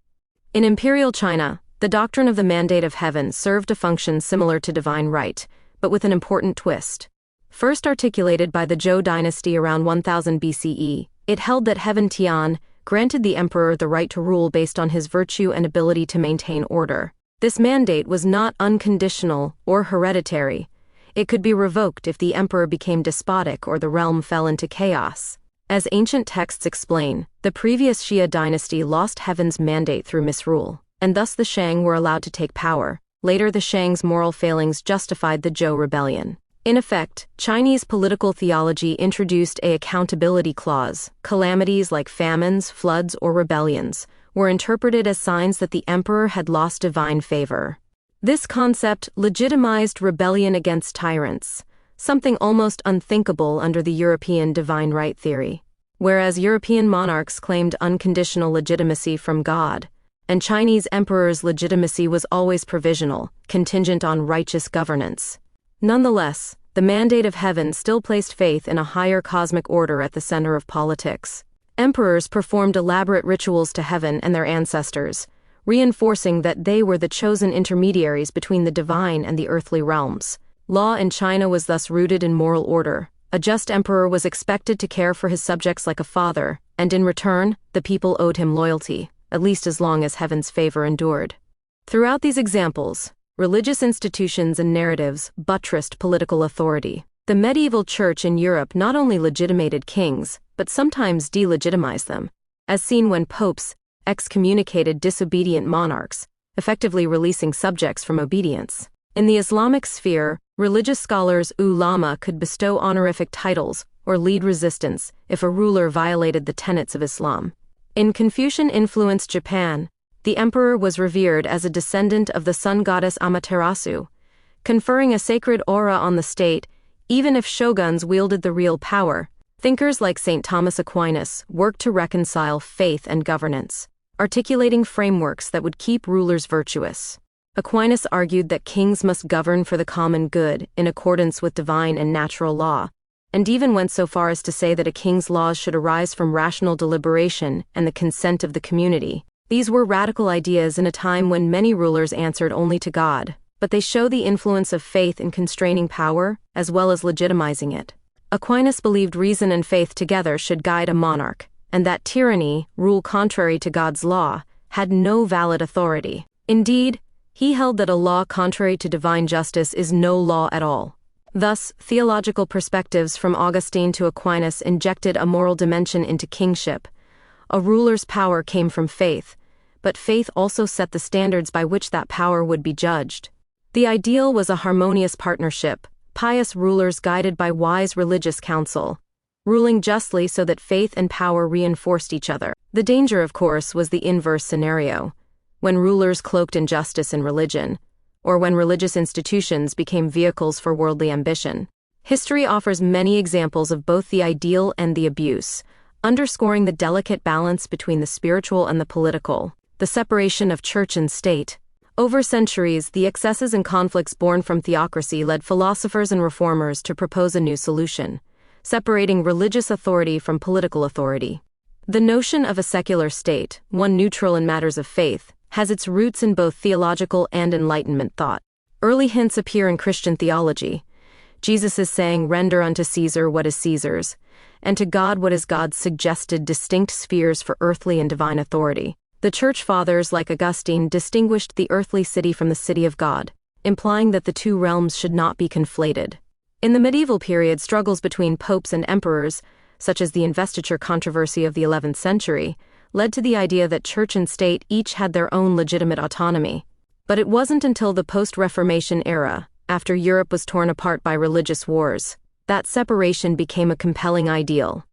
[SPEAKER 1] In imperial China, the doctrine of the mandate of heaven served a function similar to divine right, but with an important twist. First articulated by the Zhou dynasty around 1000 BCE, it held that Heaven Tian granted the emperor the right to rule based on his virtue and ability to maintain order. This mandate was not unconditional or hereditary. It could be revoked if the emperor became despotic or the realm fell into chaos. As ancient texts explain, the previous Xia dynasty lost heaven's mandate through misrule, and thus the Shang were allowed to take power. Later, the Shang's moral failings justified the Zhou rebellion. In effect, Chinese political theology introduced an accountability clause. Calamities like famines, floods, or rebellions were interpreted as signs that the emperor had lost divine favor. This concept legitimized rebellion against tyrants, something almost unthinkable under the European divine right theory. Whereas European monarchs claimed unconditional legitimacy from God, and Chinese emperors' legitimacy was always provisional, contingent on righteous governance. Nonetheless, the mandate of heaven still placed faith in a higher cosmic order at the center of politics. Emperors performed elaborate rituals to heaven and their ancestors, reinforcing that they were the chosen intermediaries between the divine and the earthly realms. Law in China was thus rooted in moral order. A just emperor was expected to care for his subjects like a father, and in return, the people owed him loyalty, at least as long as heaven's favor endured. Throughout these examples, religious institutions and narratives buttressed political authority. The medieval church in Europe not only legitimated kings, but sometimes delegitimized them, as seen when popes excommunicated disobedient monarchs, effectively releasing subjects from obedience. In the Islamic sphere, religious scholars ulama could bestow honorific titles or lead resistance if a ruler violated the tenets of Islam. In Confucian-influenced Japan, the emperor was revered as a descendant of the sun goddess Amaterasu, conferring a sacred aura on the state even if shoguns wielded the real power. Thinkers like St. Thomas Aquinas worked to reconcile faith and governance, articulating frameworks that would keep rulers virtuous. Aquinas argued that kings must govern for the common good in accordance with divine and natural law, and even went so far as to say that a king's laws should arise from rational deliberation and the consent of the community. These were radical ideas in a time when many rulers answered only to God, but they show the influence of faith in constraining power as well as legitimizing it. Aquinas believed reason and faith together should guide a monarch, and that tyranny, rule contrary to God's law, had no valid authority. Indeed, he held that a law contrary to divine justice is no law at all. Thus, theological perspectives from Augustine to Aquinas injected a moral dimension into kingship. A ruler's power came from faith, but faith also set the standards by which that power would be judged. The ideal was a harmonious partnership, pious rulers guided by wise religious counsel, ruling justly so that faith and power reinforced each other. The danger, of course, was the inverse scenario, when rulers cloaked injustice in religion, or when religious institutions became vehicles for worldly ambition. History offers many examples of both the ideal and the abuse, underscoring the delicate balance between the spiritual and the political, the separation of church and state. Over centuries, the excesses and conflicts born from theocracy led philosophers and reformers to propose a new solution, separating religious authority from political authority. The notion of a secular state, one neutral in matters of faith, has its roots in both theological and Enlightenment thought. Early hints appear in Christian theology. Jesus is saying, "Render unto Caesar what is Caesar's, and to God what is God's," suggested distinct spheres for earthly and divine authority. The Church Fathers, like Augustine, distinguished the earthly city from the city of God, implying that the two realms should not be conflated. In the medieval period, struggles between popes and emperors, such as the investiture controversy of the 11th century, led to the idea that church and state each had their own legitimate autonomy. But it wasn't until the post-Reformation era, after Europe was torn apart by religious wars, that separation became a compelling ideal.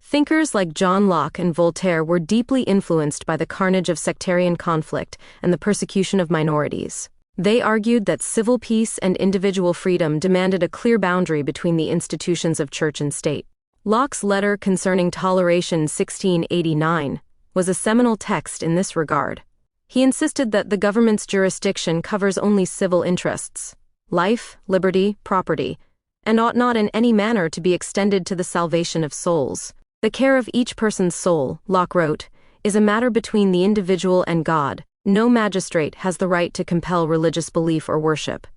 [SPEAKER 1] Thinkers like John Locke and Voltaire were deeply influenced by the carnage of sectarian conflict and the persecution of minorities. They argued that civil peace and individual freedom demanded a clear boundary between the institutions of church and state. Locke's letter concerning toleration 1689 was a seminal text in this regard. He insisted that the government's jurisdiction covers only civil interests, life, liberty, property, and ought not in any manner to be extended to the salvation of souls. The care of each person's soul, Locke wrote, is a matter between the individual and God. No magistrate has the right to compel religious belief or worship.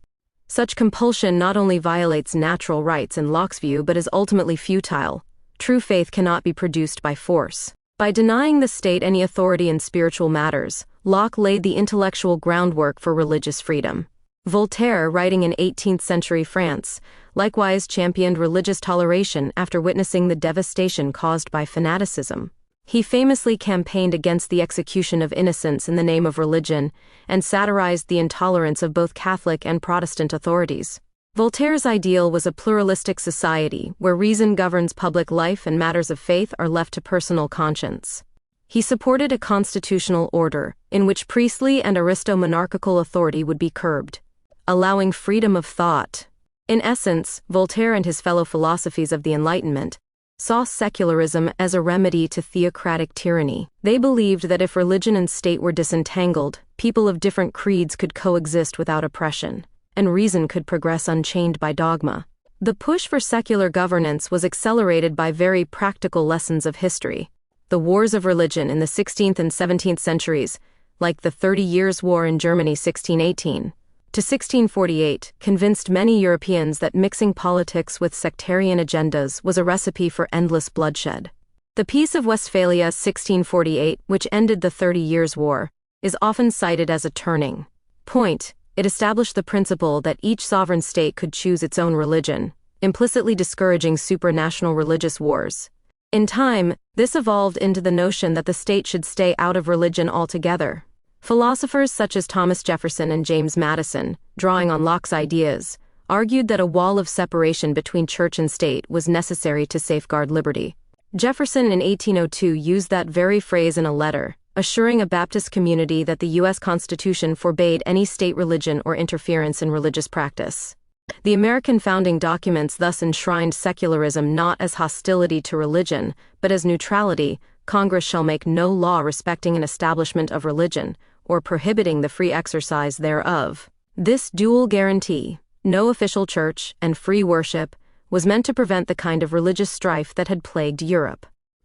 [SPEAKER 1] Such compulsion not only violates natural rights in Locke's view but is ultimately futile. True faith cannot be produced by force. By denying the state any authority in spiritual matters, Locke laid the intellectual groundwork for religious freedom. Voltaire, writing in 18th-century France, likewise championed religious toleration after witnessing the devastation caused by fanaticism. He famously campaigned against the execution of innocents in the name of religion and satirized the intolerance of both Catholic and Protestant authorities. Voltaire's ideal was a pluralistic society where reason governs public life and matters of faith are left to personal conscience. He supported a constitutional order in which priestly and aristo-monarchical authority would be curbed, allowing freedom of thought. In essence, Voltaire and his fellow philosophes of the Enlightenment saw secularism as a remedy to theocratic tyranny. They believed that if religion and state were disentangled, people of different creeds could coexist without oppression, and reason could progress unchained by dogma. The push for secular governance was accelerated by very practical lessons of history. The wars of religion in the 16th and 17th centuries, like the 30 Years' War in Germany 1618 to 1648, convinced many Europeans that mixing politics with sectarian agendas was a recipe for endless bloodshed. The Peace of Westphalia 1648, which ended the 30 Years' War, is often cited as a turning point. It established the principle that each sovereign state could choose its own religion, implicitly discouraging supranational religious wars. In time, this evolved into the notion that the state should stay out of religion altogether. Philosophers such as Thomas Jefferson and James Madison, drawing on Locke's ideas, argued that a wall of separation between church and state was necessary to safeguard liberty. Jefferson in 1802 used that very phrase in a letter, assuring a Baptist community that the U.S. Constitution forbade any state religion or interference in religious practice. The American founding documents thus enshrined secularism not as hostility to religion, but as neutrality. Congress shall make no law respecting an establishment of religion, or prohibiting the free exercise thereof. This dual guarantee, no official church and free worship, was meant to prevent the kind of religious strife that had plagued Europe.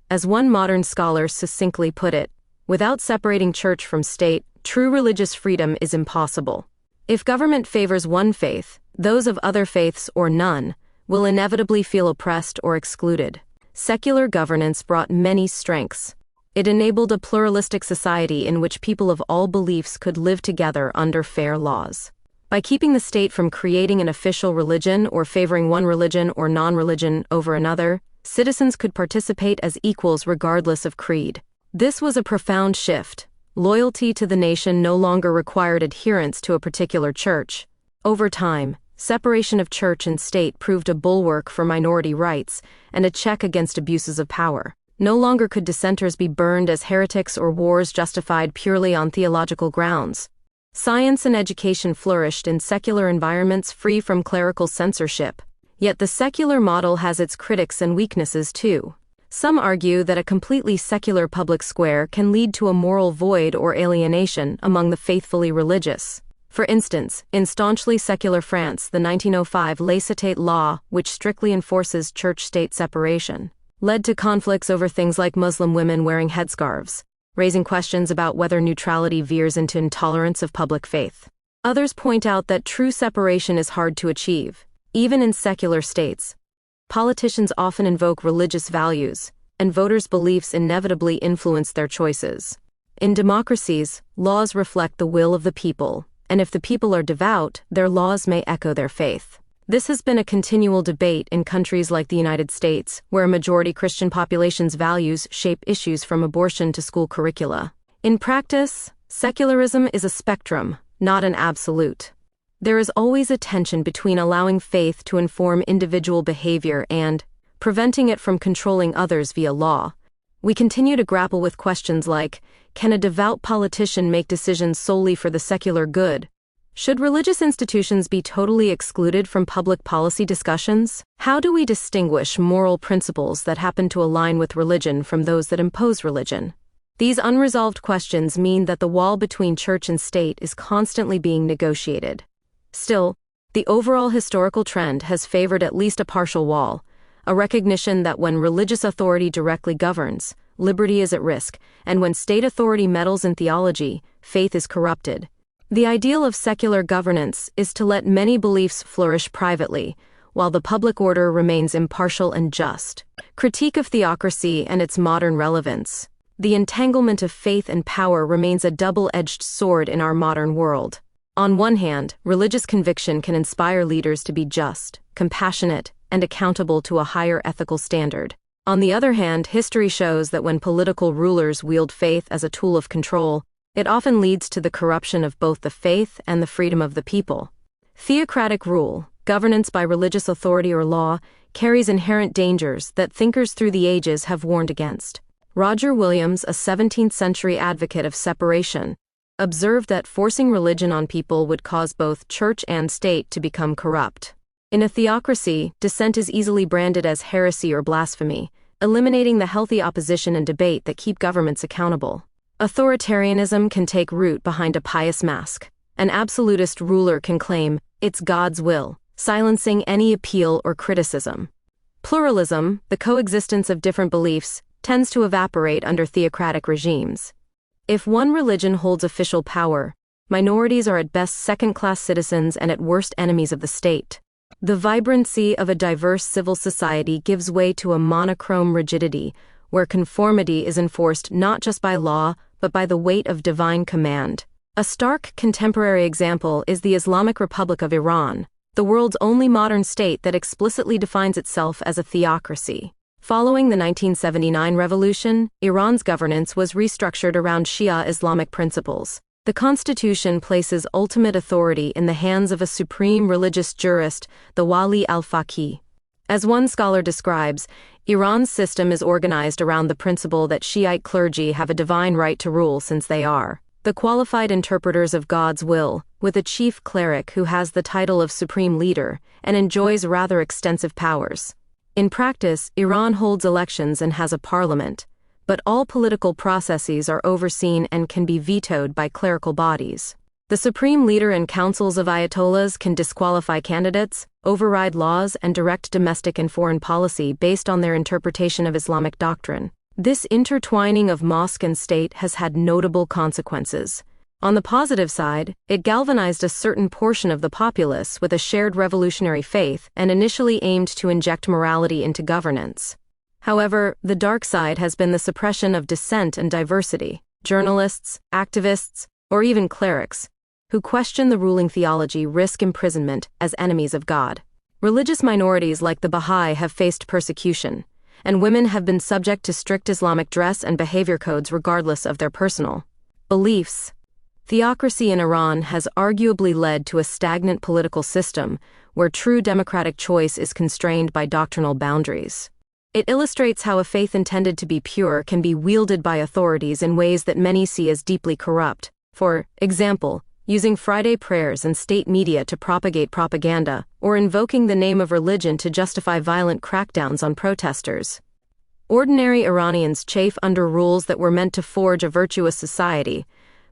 [SPEAKER 1] As one modern scholar succinctly put it, without separating church from state, true religious freedom is impossible. If government favors one faith, those of other faiths or none will inevitably feel oppressed or excluded. Secular governance brought many strengths. It enabled a pluralistic society in which people of all beliefs could live together under fair laws. By keeping the state from creating an official religion or favoring one religion or non-religion over another, citizens could participate as equals regardless of creed. This was a profound shift. Loyalty to the nation no longer required adherence to a particular church. Over time, separation of church and state proved a bulwark for minority rights and a check against abuses of power. No longer could dissenters be burned as heretics or wars justified purely on theological grounds. Science and education flourished in secular environments free from clerical censorship. Yet the secular model has its critics and weaknesses too. Some argue that a completely secular public square can lead to a moral void or alienation among the faithfully religious. For instance, in staunchly secular France, the 1905 laïcité law, which strictly enforces church-state separation, led to conflicts over things like Muslim women wearing headscarves, raising questions about whether neutrality veers into intolerance of public faith. Others point out that true separation is hard to achieve. Even in secular states, politicians often invoke religious values, and voters' beliefs inevitably influence their choices. In democracies, laws reflect the will of the people, and if the people are devout, their laws may echo their faith. This has been a continual debate in countries like the United States, where a majority Christian population's values shape issues from abortion to school curricula. In practice, secularism is a spectrum, not an absolute. There is always a tension between allowing faith to inform individual behavior and preventing it from controlling others via law. We continue to grapple with questions like, can a devout politician make decisions solely for the secular good? Should religious institutions be totally excluded from public policy discussions? How do we distinguish moral principles that happen to align with religion from those that impose religion? These unresolved questions mean that the wall between church and state is constantly being negotiated. Still, the overall historical trend has favored at least a partial wall, a recognition that when religious authority directly governs, liberty is at risk, and when state authority meddles in theology, faith is corrupted. The ideal of secular governance is to let many beliefs flourish privately, while the public order remains impartial and just. Critique of theocracy and its modern relevance. The entanglement of faith and power remains a double-edged sword in our modern world. On one hand, religious conviction can inspire leaders to be just, compassionate, and accountable to a higher ethical standard. On the other hand, history shows that when political rulers wield faith as a tool of control, it often leads to the corruption of both the faith and the freedom of the people. Theocratic rule, governance by religious authority or law, carries inherent dangers that thinkers through the ages have warned against. Roger Williams, a 17th-century advocate of separation, observed that forcing religion on people would cause both church and state to become corrupt. In a theocracy, dissent is easily branded as heresy or blasphemy, eliminating the healthy opposition and debate that keep governments accountable. Authoritarianism can take root behind a pious mask. An absolutist ruler can claim, "It's God's will," silencing any appeal or criticism. Pluralism, the coexistence of different beliefs, tends to evaporate under theocratic regimes. If one religion holds official power, minorities are at best second-class citizens and at worst enemies of the state. The vibrancy of a diverse civil society gives way to a monochrome rigidity, where conformity is enforced not just by law, but by the weight of divine command. A stark contemporary example is the Islamic Republic of Iran, the world's only modern state that explicitly defines itself as a theocracy. Following the 1979 revolution, Iran's governance was restructured around Shia Islamic principles. The constitution places ultimate authority in the hands of a supreme religious jurist, the Wali al-Faqih. As one scholar describes, Iran's system is organized around the principle that Shiite clergy have a divine right to rule since they are the qualified interpreters of God's will, with a chief cleric who has the title of supreme leader and enjoys rather extensive powers. In practice, Iran holds elections and has a parliament, but all political processes are overseen and can be vetoed by clerical bodies. The supreme leader and councils of ayatollahs can disqualify candidates, override laws, and direct domestic and foreign policy based on their interpretation of Islamic doctrine. This intertwining of mosque and state has had notable consequences. On the positive side, it galvanized a certain portion of the populace with a shared revolutionary faith and initially aimed to inject morality into governance. However, the dark side has been the suppression of dissent and diversity. Journalists, activists, or even clerics who question the ruling theology risk imprisonment as enemies of God. Religious minorities like the Baha'i have faced persecution, and women have been subject to strict Islamic dress and behavior codes regardless of their personal beliefs. Theocracy in Iran has arguably led to a stagnant political system where true democratic choice is constrained by doctrinal boundaries. It illustrates how a faith intended to be pure can be wielded by authorities in ways that many see as deeply corrupt. For example, using Friday prayers and state media to propagate propaganda, or invoking the name of religion to justify violent crackdowns on protesters. Ordinary Iranians chafe under rules that were meant to forge a virtuous society,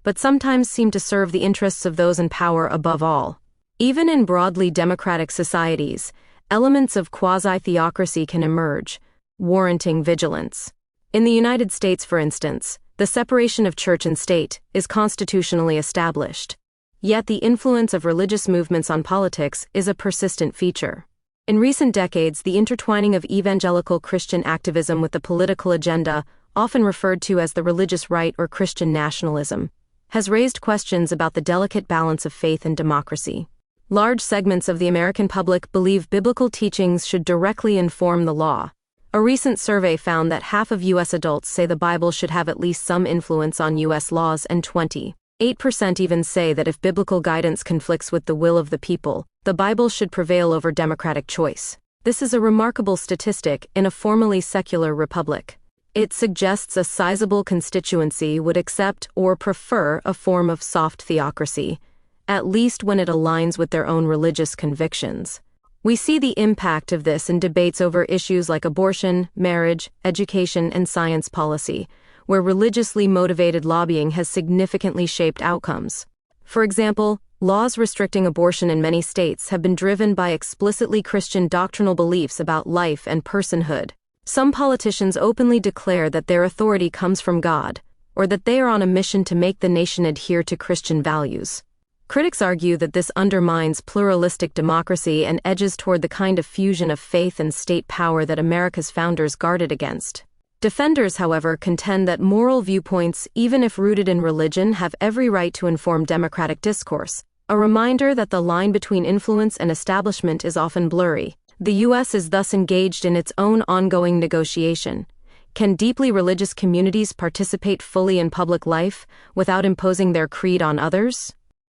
[SPEAKER 1] but sometimes seem to serve the interests of those in power above all. Even in broadly democratic societies, elements of quasi-theocracy can emerge, warranting vigilance. In the United States, for instance, the separation of church and state is constitutionally established. Yet the influence of religious movements on politics is a persistent feature. In recent decades, the intertwining of evangelical Christian activism with the political agenda, often referred to as the religious right or Christian nationalism, has raised questions about the delicate balance of faith and democracy. Large segments of the American public believe biblical teachings should directly inform the law. A recent survey found that half of U.S. adults say the Bible should have at least some influence on U.S. laws, and 28% even say that if biblical guidance conflicts with the will of the people, the Bible should prevail over democratic choice. This is a remarkable statistic in a formally secular republic. It suggests a sizable constituency would accept or prefer a form of soft theocracy, at least when it aligns with their own religious convictions. We see the impact of this in debates over issues like abortion, marriage, education, and science policy, where religiously motivated lobbying has significantly shaped outcomes. For example, laws restricting abortion in many states have been driven by explicitly Christian doctrinal beliefs about life and personhood. Some politicians openly declare that their authority comes from God, or that they are on a mission to make the nation adhere to Christian values. Critics argue that this undermines pluralistic democracy and edges toward the kind of fusion of faith and state power that America's founders guarded against. Defenders, however, contend that moral viewpoints, even if rooted in religion, have every right to inform democratic discourse, a reminder that the line between influence and establishment is often blurry. The U.S. is thus engaged in its own ongoing negotiation. Can deeply religious communities participate fully in public life without imposing their creed on others?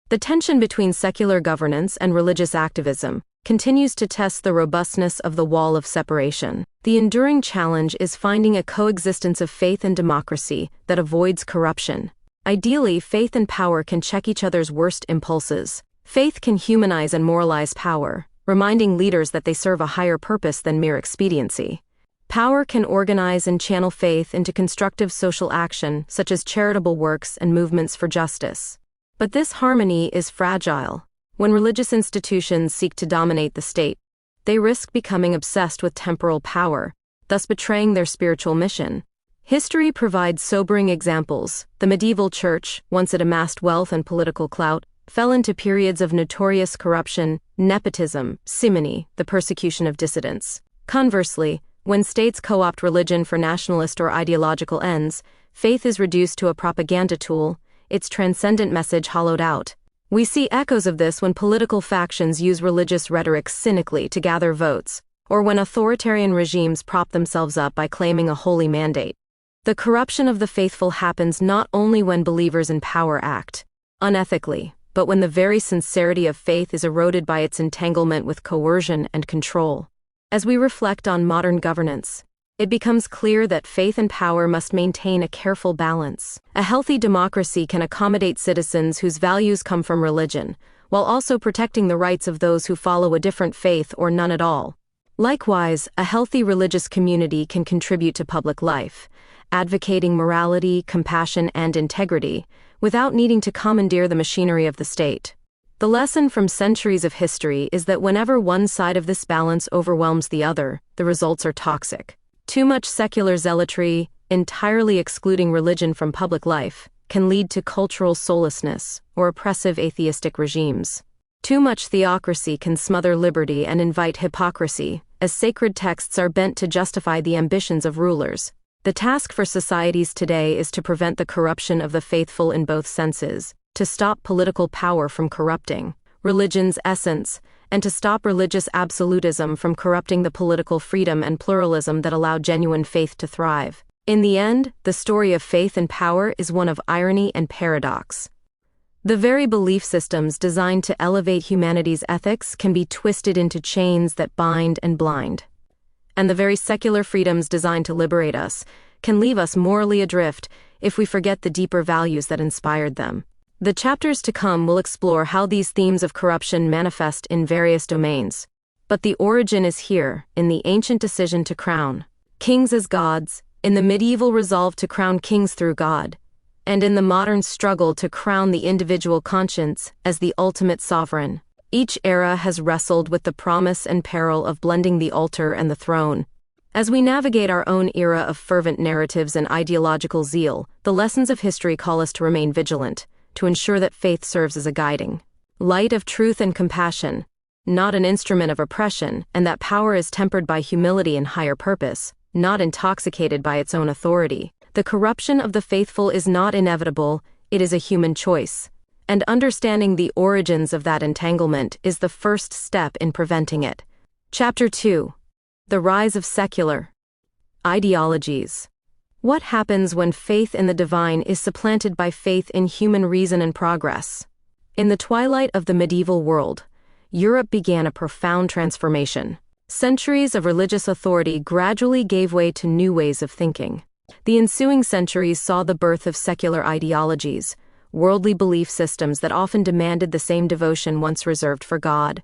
[SPEAKER 1] The tension between secular governance and religious activism, continues to test the robustness of the wall of separation. The enduring challenge is finding a coexistence of faith and democracy that avoids corruption. Ideally, faith and power can check each other's worst impulses. Faith can humanize and moralize power, reminding leaders that they serve a higher purpose than mere expediency. Power can organize and channel faith into constructive social action, such as charitable works and movements for justice. But this harmony is fragile. When religious institutions seek to dominate the state, they risk becoming obsessed with temporal power, thus betraying their spiritual mission. History provides sobering examples. The medieval church, once it amassed wealth and political clout, fell into periods of notorious corruption, nepotism, simony, the persecution of dissidents. Conversely, when states co-opt religion for nationalist or ideological ends, faith is reduced to a propaganda tool, its transcendent message hollowed out. We see echoes of this when political factions use religious rhetoric cynically to gather votes, or when authoritarian regimes prop themselves up by claiming a holy mandate. The corruption of the faithful happens not only when believers in power act unethically, but when the very sincerity of faith is eroded by its entanglement with coercion and control. As we reflect on modern governance, it becomes clear that faith and power must maintain a careful balance. A healthy democracy can accommodate citizens whose values come from religion, while also protecting the rights of those who follow a different faith or none at all. Likewise, a healthy religious community can contribute to public life, advocating morality, compassion, and integrity, without needing to commandeer the machinery of the state. The lesson from centuries of history is that whenever one side of this balance overwhelms the other, the results are toxic. Too much secular zealotry, entirely excluding religion from public life, can lead to cultural soullessness or oppressive atheistic regimes. Too much theocracy can smother liberty and invite hypocrisy, as sacred texts are bent to justify the ambitions of rulers. The task for societies today is to prevent the corruption of the faithful in both senses, to stop political power from corrupting religion's essence, and to stop religious absolutism from corrupting the political freedom and pluralism that allow genuine faith to thrive. In the end, the story of faith and power is one of irony and paradox. The very belief systems designed to elevate humanity's ethics can be twisted into chains that bind and blind. And the very secular freedoms designed to liberate us can leave us morally adrift if we forget the deeper values that inspired them. The chapters to come will explore how these themes of corruption manifest in various domains. But the origin is here, in the ancient decision to crown kings as gods, in the medieval resolve to crown kings through God, and in the modern struggle to crown the individual conscience as the ultimate sovereign. Each era has wrestled with the promise and peril of blending the altar and the throne. As we navigate our own era of fervent narratives and ideological zeal, the lessons of history call us to remain vigilant, to ensure that faith serves as a guiding light of truth and compassion, not an instrument of oppression, and that power is tempered by humility and higher purpose, not intoxicated by its own authority. The corruption of the faithful is not inevitable, it is a human choice. And understanding the origins of that entanglement is the first step in preventing it. Chapter 2. The Rise of Secular Ideologies. What happens when faith in the divine is supplanted by faith in human reason and progress? In the twilight of the medieval world, Europe began a profound transformation. Centuries of religious authority gradually gave way to new ways of thinking. The ensuing centuries saw the birth of secular ideologies, worldly belief systems that often demanded the same devotion once reserved for God.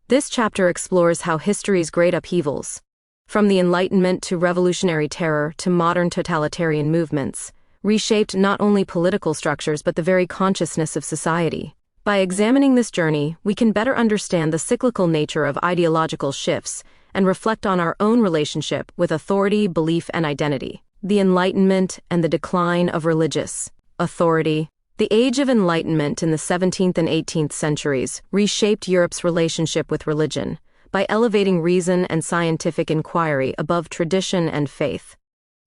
[SPEAKER 1] This chapter explores how history's great upheavals, from the Enlightenment to revolutionary terror to modern totalitarian movements, reshaped not only political structures but the very consciousness of society. By examining this journey, we can better understand the cyclical nature of ideological shifts and reflect on our own relationship with authority, belief, and identity. The Enlightenment and the decline of religious authority. The Age of Enlightenment in the 17th and 18th centuries reshaped Europe's relationship with religion by elevating reason and scientific inquiry above tradition and faith.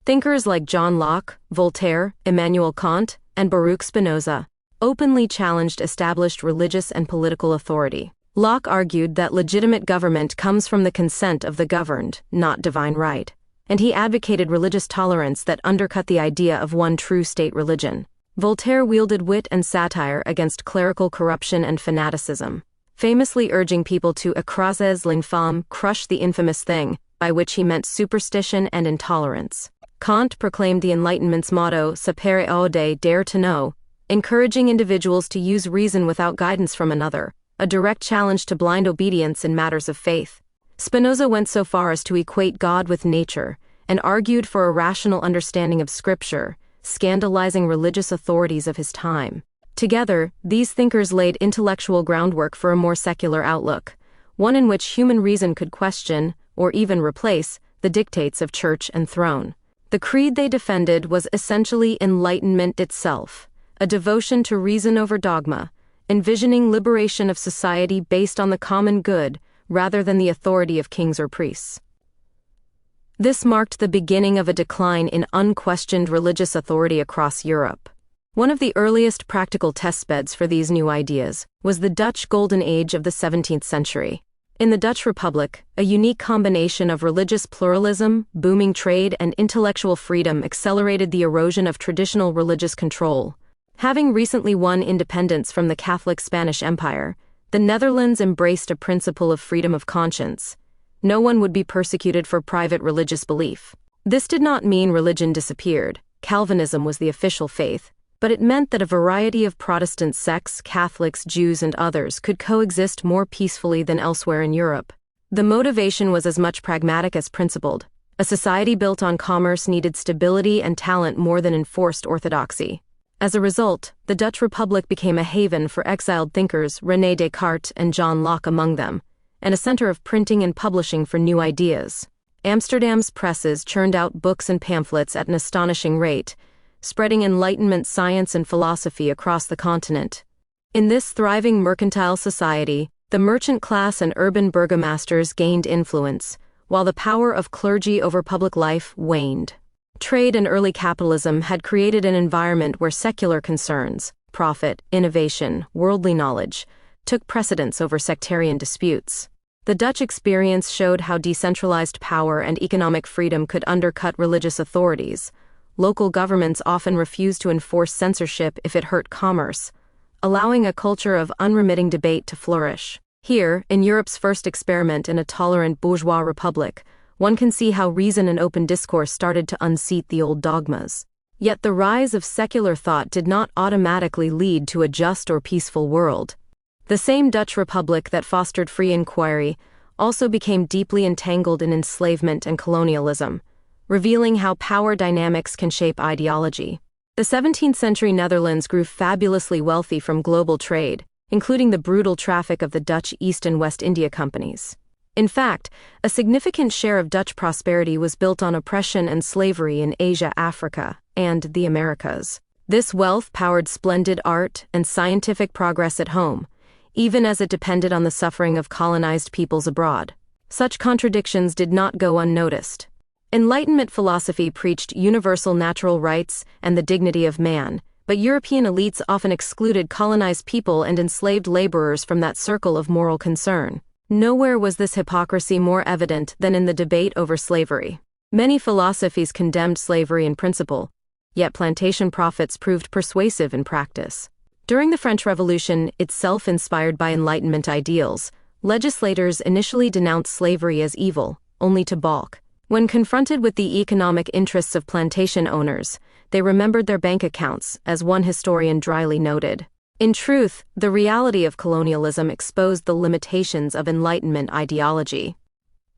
[SPEAKER 1] Thinkers like John Locke, Voltaire, Immanuel Kant, and Baruch Spinoza openly challenged established religious and political authority. Locke argued that legitimate government comes from the consent of the governed, not divine right, and he advocated religious tolerance that undercut the idea of one true state religion. Voltaire wielded wit and satire against clerical corruption and fanaticism. famously urging people to écraser l'infâme, crush the infamous thing, by which he meant superstition and intolerance. Kant proclaimed the Enlightenment's motto, sapere aude, dare to know, encouraging individuals to use reason without guidance from another, a direct challenge to blind obedience in matters of faith. Spinoza went so far as to equate God with nature, and argued for a rational understanding of Scripture, scandalizing religious authorities of his time. Together, these thinkers laid intellectual groundwork for a more secular outlook, one in which human reason could question, or even replace, the dictates of church and throne. The creed they defended was essentially enlightenment itself, a devotion to reason over dogma, envisioning liberation of society based on the common good rather than the authority of kings or priests. This marked the beginning of a decline in unquestioned religious authority across Europe. One of the earliest practical testbeds for these new ideas was the Dutch Golden Age of the 17th century. In the Dutch Republic, a unique combination of religious pluralism, booming trade, and intellectual freedom accelerated the erosion of traditional religious control. Having recently won independence from the Catholic Spanish Empire, the Netherlands embraced a principle of freedom of conscience. No one would be persecuted for private religious belief. This did not mean religion disappeared. Calvinism was the official faith, but it meant that a variety of Protestant sects, Catholics, Jews, and others could coexist more peacefully than elsewhere in Europe. The motivation was as much pragmatic as principled. A society built on commerce needed stability and talent more than enforced orthodoxy. As a result, the Dutch Republic became a haven for exiled thinkers, René Descartes and John Locke among them, and a center of printing and publishing for new ideas. Amsterdam's presses churned out books and pamphlets at an astonishing rate, spreading Enlightenment science and philosophy across the continent. In this thriving mercantile society, the merchant class and urban burgomasters gained influence, while the power of clergy over public life waned. Trade and early capitalism had created an environment where secular concerns, profit, innovation, worldly knowledge, took precedence over sectarian disputes. The Dutch experience showed how decentralized power and economic freedom could undercut religious authorities. Local governments often refused to enforce censorship if it hurt commerce, allowing a culture of unremitting debate to flourish. Here, in Europe's first experiment in a tolerant bourgeois republic, one can see how reason and open discourse started to unseat the old dogmas. Yet the rise of secular thought did not automatically lead to a just or peaceful world. The same Dutch Republic that fostered free inquiry also became deeply entangled in enslavement and colonialism, revealing how power dynamics can shape ideology. The 17th century Netherlands grew fabulously wealthy from global trade, including the brutal traffic of the Dutch East and West India companies. In fact, a significant share of Dutch prosperity was built on oppression and slavery in Asia, Africa, and the Americas. This wealth powered splendid art and scientific progress at home, even as it depended on the suffering of colonized peoples abroad. Such contradictions did not go unnoticed. Enlightenment philosophy preached universal natural rights and the dignity of man, but European elites often excluded colonized people and enslaved laborers from that circle of moral concern. Nowhere was this hypocrisy more evident than in the debate over slavery. Many philosophies condemned slavery in principle, yet plantation profits proved persuasive in practice. During the French Revolution, itself inspired by Enlightenment ideals, legislators initially denounced slavery as evil, only to balk. When confronted with the economic interests of plantation owners, they remembered their bank accounts, as one historian dryly noted. In truth, the reality of colonialism exposed the limitations of Enlightenment ideology.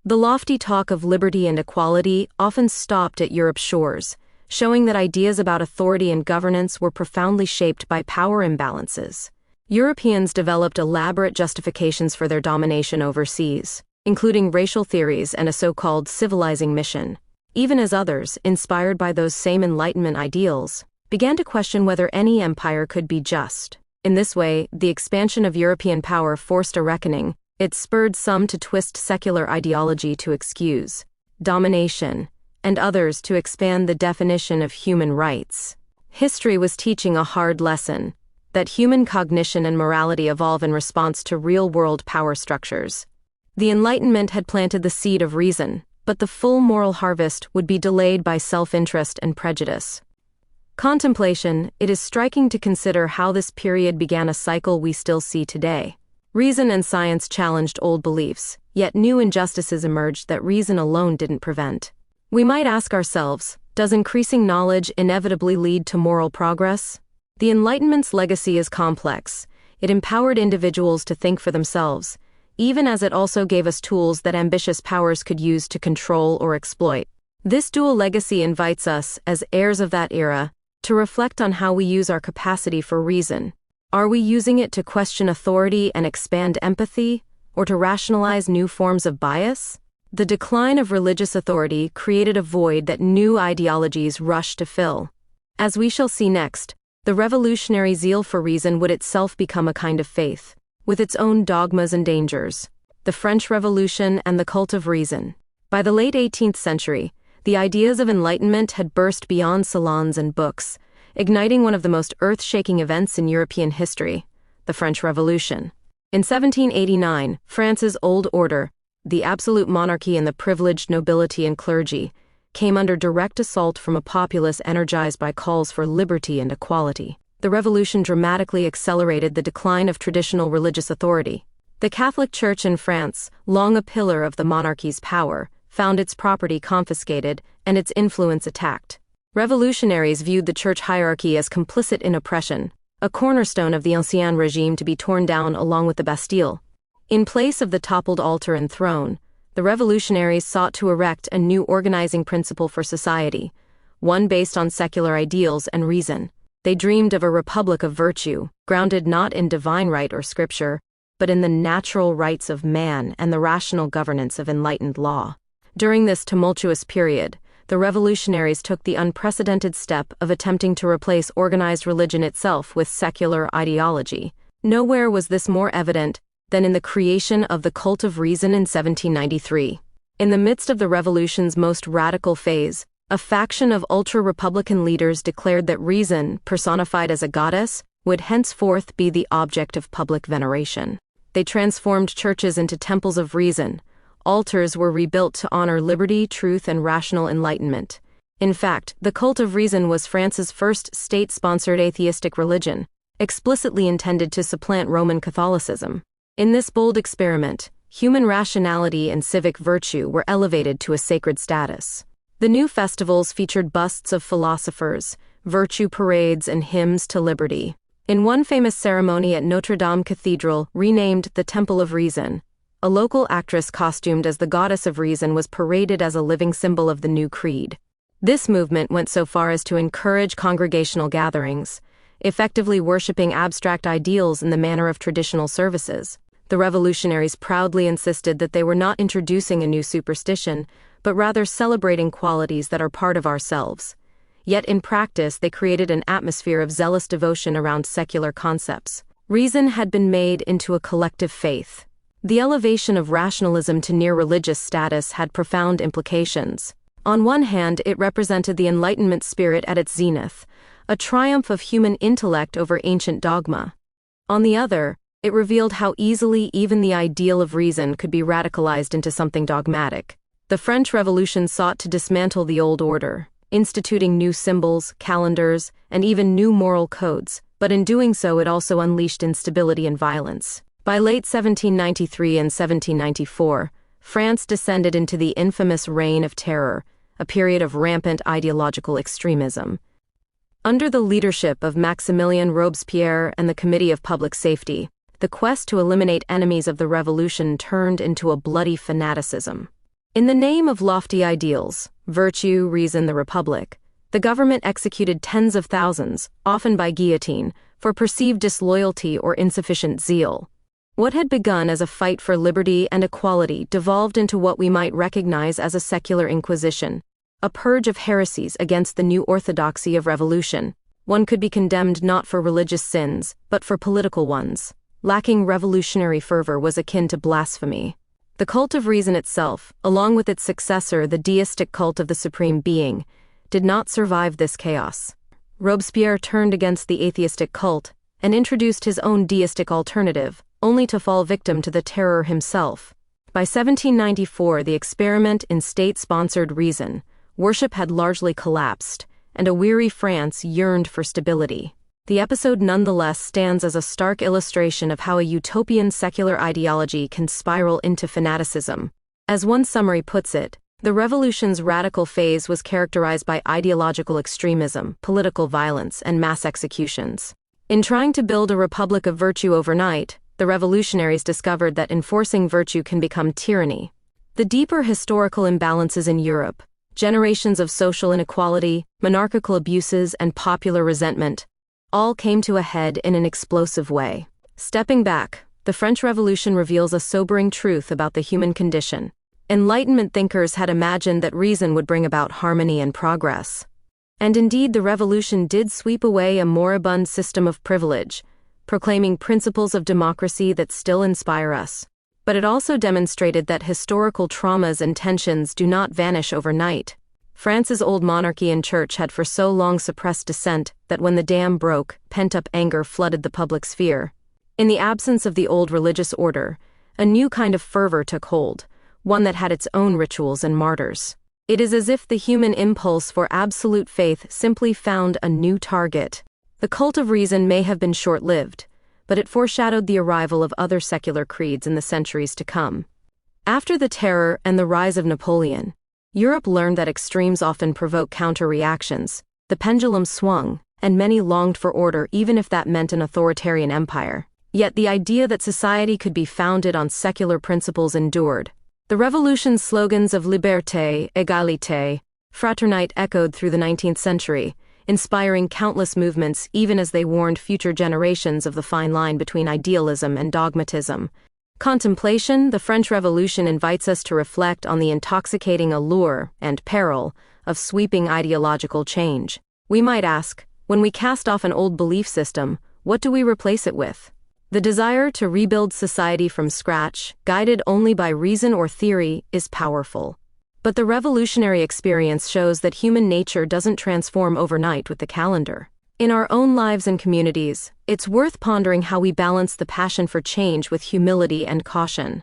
[SPEAKER 1] The lofty talk of liberty and equality often stopped at Europe's shores, showing that ideas about authority and governance were profoundly shaped by power imbalances. Europeans developed elaborate justifications for their domination overseas, including racial theories and a so-called civilizing mission, even as others, inspired by those same Enlightenment ideals, began to question whether any empire could be just. In this way, the expansion of European power forced a reckoning. It spurred some to twist secular ideology to excuse domination, and others to expand the definition of human rights. History was teaching a hard lesson, that human cognition and morality evolve in response to real-world power structures. The Enlightenment had planted the seed of reason, but the full moral harvest would be delayed by self-interest and prejudice. Contemplation, it is striking to consider how this period began a cycle we still see today. Reason and science challenged old beliefs, yet new injustices emerged that reason alone didn't prevent. We might ask ourselves, does increasing knowledge inevitably lead to moral progress? The Enlightenment's legacy is complex. It empowered individuals to think for themselves, even as it also gave us tools that ambitious powers could use to control or exploit. This dual legacy invites us, as heirs of that era, to reflect on how we use our capacity for reason. Are we using it to question authority and expand empathy, or to rationalize new forms of bias? The decline of religious authority created a void that new ideologies rushed to fill. As we shall see next, the revolutionary zeal for reason would itself become a kind of faith, with its own dogmas and dangers. The French Revolution and the cult of reason. By the late 18th century, the ideas of enlightenment had burst beyond salons and books, igniting one of the most earth-shaking events in European history, the French Revolution. In 1789, France's old order, the absolute monarchy and the privileged nobility and clergy, came under direct assault from a populace energized by calls for liberty and equality. The revolution dramatically accelerated the decline of traditional religious authority. The Catholic Church in France, long a pillar of the monarchy's power, found its property confiscated and its influence attacked. Revolutionaries viewed the church hierarchy as complicit in oppression, a cornerstone of the Ancien regime to be torn down along with the Bastille. In place of the toppled altar and throne, the revolutionaries sought to erect a new organizing principle for society, one based on secular ideals and reason. They dreamed of a republic of virtue, grounded not in divine right or scripture, but in the natural rights of man and the rational governance of enlightened law. During this tumultuous period, the revolutionaries took the unprecedented step of attempting to replace organized religion itself with secular ideology. Nowhere was this more evident than in the creation of the cult of reason in 1793. In the midst of the revolution's most radical phase, a faction of ultra-republican leaders declared that reason, personified as a goddess, would henceforth be the object of public veneration. They transformed churches into temples of reason. Altars were rebuilt to honor liberty, truth, and rational enlightenment. In fact, the cult of reason was France's first state-sponsored atheistic religion, explicitly intended to supplant Roman Catholicism. In this bold experiment, human rationality and civic virtue were elevated to a sacred status. The new festivals featured busts of philosophers, virtue parades, and hymns to liberty. In one famous ceremony at Notre Dame Cathedral, renamed the Temple of Reason, a local actress costumed as the goddess of reason was paraded as a living symbol of the new creed. This movement went so far as to encourage congregational gatherings, effectively worshipping abstract ideals in the manner of traditional services. The revolutionaries proudly insisted that they were not introducing a new superstition, but rather celebrating qualities that are part of ourselves. Yet in practice, they created an atmosphere of zealous devotion around secular concepts. Reason had been made into a collective faith. The elevation of rationalism to near religious status had profound implications. On one hand, it represented the Enlightenment spirit at its zenith, a triumph of human intellect over ancient dogma. On the other, it revealed how easily even the ideal of reason could be radicalized into something dogmatic. The French Revolution sought to dismantle the old order, instituting new symbols, calendars, and even new moral codes, but in doing so it also unleashed instability and violence. By late 1793 and 1794, France descended into the infamous Reign of Terror, a period of rampant ideological extremism. Under the leadership of Maximilien Robespierre and the Committee of Public Safety, the quest to eliminate enemies of the revolution turned into a bloody fanaticism. In the name of lofty ideals, virtue, reason, the republic, the government executed tens of thousands, often by guillotine, for perceived disloyalty or insufficient zeal. What had begun as a fight for liberty and equality devolved into what we might recognize as a secular inquisition, a purge of heresies against the new orthodoxy of revolution. One could be condemned not for religious sins, but for political ones. Lacking revolutionary fervor was akin to blasphemy. The cult of reason itself, along with its successor, the deistic cult of the supreme being, did not survive this chaos. Robespierre turned against the atheistic cult and introduced his own deistic alternative, only to fall victim to the terror himself. By 1794, the experiment in state-sponsored reason, worship had largely collapsed, and a weary France yearned for stability. the episode nonetheless stands as a stark illustration of how a utopian secular ideology can spiral into fanaticism. As one summary puts it, the revolution's radical phase was characterized by ideological extremism, political violence, and mass executions. In trying to build a republic of virtue overnight, the revolutionaries discovered that enforcing virtue can become tyranny. The deeper historical imbalances in Europe, generations of social inequality, monarchical abuses, and popular resentment, all came to a head in an explosive way. Stepping back, the French Revolution reveals a sobering truth about the human condition. Enlightenment thinkers had imagined that reason would bring about harmony and progress. And indeed, the revolution did sweep away a moribund system of privilege, proclaiming principles of democracy that still inspire us. But it also demonstrated that historical traumas and tensions do not vanish overnight. France's old monarchy and church had for so long suppressed dissent that when the dam broke, pent-up anger flooded the public sphere. In the absence of the old religious order, a new kind of fervor took hold, one that had its own rituals and martyrs. It is as if the human impulse for absolute faith simply found a new target. The cult of reason may have been short-lived, but it foreshadowed the arrival of other secular creeds in the centuries to come. After the Terror and the rise of Napoleon, Europe learned that extremes often provoke counter-reactions. The pendulum swung, and many longed for order even if that meant an authoritarian empire. Yet the idea that society could be founded on secular principles endured. The revolution's slogans of liberté, égalité, fraternité echoed through the 19th century, inspiring countless movements even as they warned future generations of the fine line between idealism and dogmatism. Contemplation, the French Revolution invites us to reflect on the intoxicating allure and peril of sweeping ideological change. We might ask, when we cast off an old belief system, what do we replace it with? The desire to rebuild society from scratch, guided only by reason or theory, is powerful. But the revolutionary experience shows that human nature doesn't transform overnight with the calendar. In our own lives and communities, it's worth pondering how we balance the passion for change with humility and caution.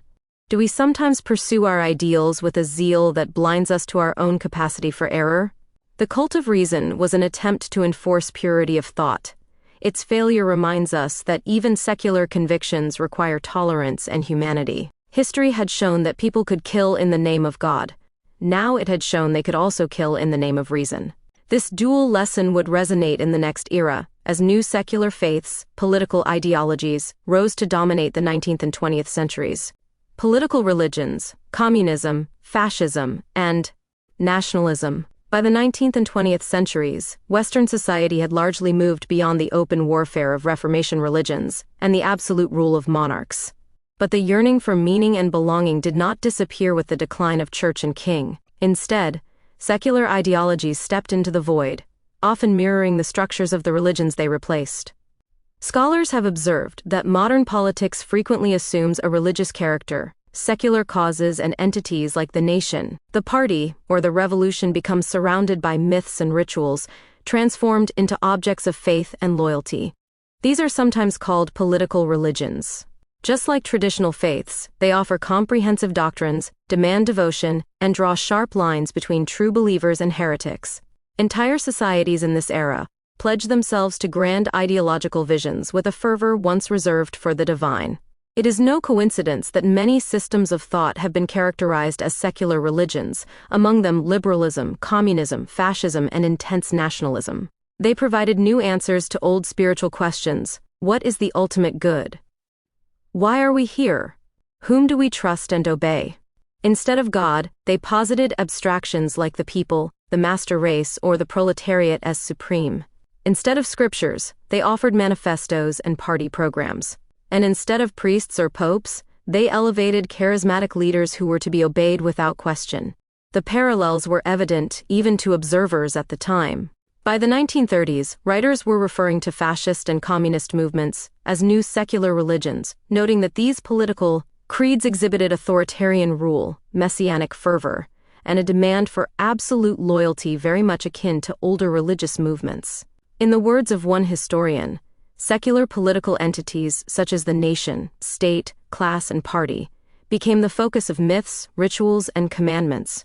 [SPEAKER 1] Do we sometimes pursue our ideals with a zeal that blinds us to our own capacity for error? The cult of reason was an attempt to enforce purity of thought. Its failure reminds us that even secular convictions require tolerance and humanity. History had shown that people could kill in the name of God. Now it had shown they could also kill in the name of reason. This dual lesson would resonate in the next era, as new secular faiths, political ideologies, rose to dominate the 19th and 20th centuries. Political religions, communism, fascism, and nationalism. By the 19th and 20th centuries, Western society had largely moved beyond the open warfare of Reformation religions and the absolute rule of monarchs. But the yearning for meaning and belonging did not disappear with the decline of church and king. Instead, secular ideologies stepped into the void, often mirroring the structures of the religions they replaced. Scholars have observed that modern politics frequently assumes a religious character. Secular causes and entities like the nation, the party, or the revolution become surrounded by myths and rituals, transformed into objects of faith and loyalty. These are sometimes called political religions. Just like traditional faiths, they offer comprehensive doctrines, demand devotion, and draw sharp lines between true believers and heretics. Entire societies in this era pledge themselves to grand ideological visions with a fervor once reserved for the divine. It is no coincidence that many systems of thought have been characterized as secular religions, among them liberalism, communism, fascism, and intense nationalism. They provided new answers to old spiritual questions. What is the ultimate good? Why are we here? Whom do we trust and obey? Instead of God, they posited abstractions like the people, the master race, or the proletariat as supreme. Instead of scriptures, they offered manifestos and party programs. And instead of priests or popes, they elevated charismatic leaders who were to be obeyed without question. The parallels were evident even to observers at the time. By the 1930s, writers were referring to fascist and communist movements as new secular religions, noting that these political creeds exhibited authoritarian rule, messianic fervor, and a demand for absolute loyalty very much akin to older religious movements. In the words of one historian, secular political entities such as the nation, state, class, and party became the focus of myths, rituals, and commandments,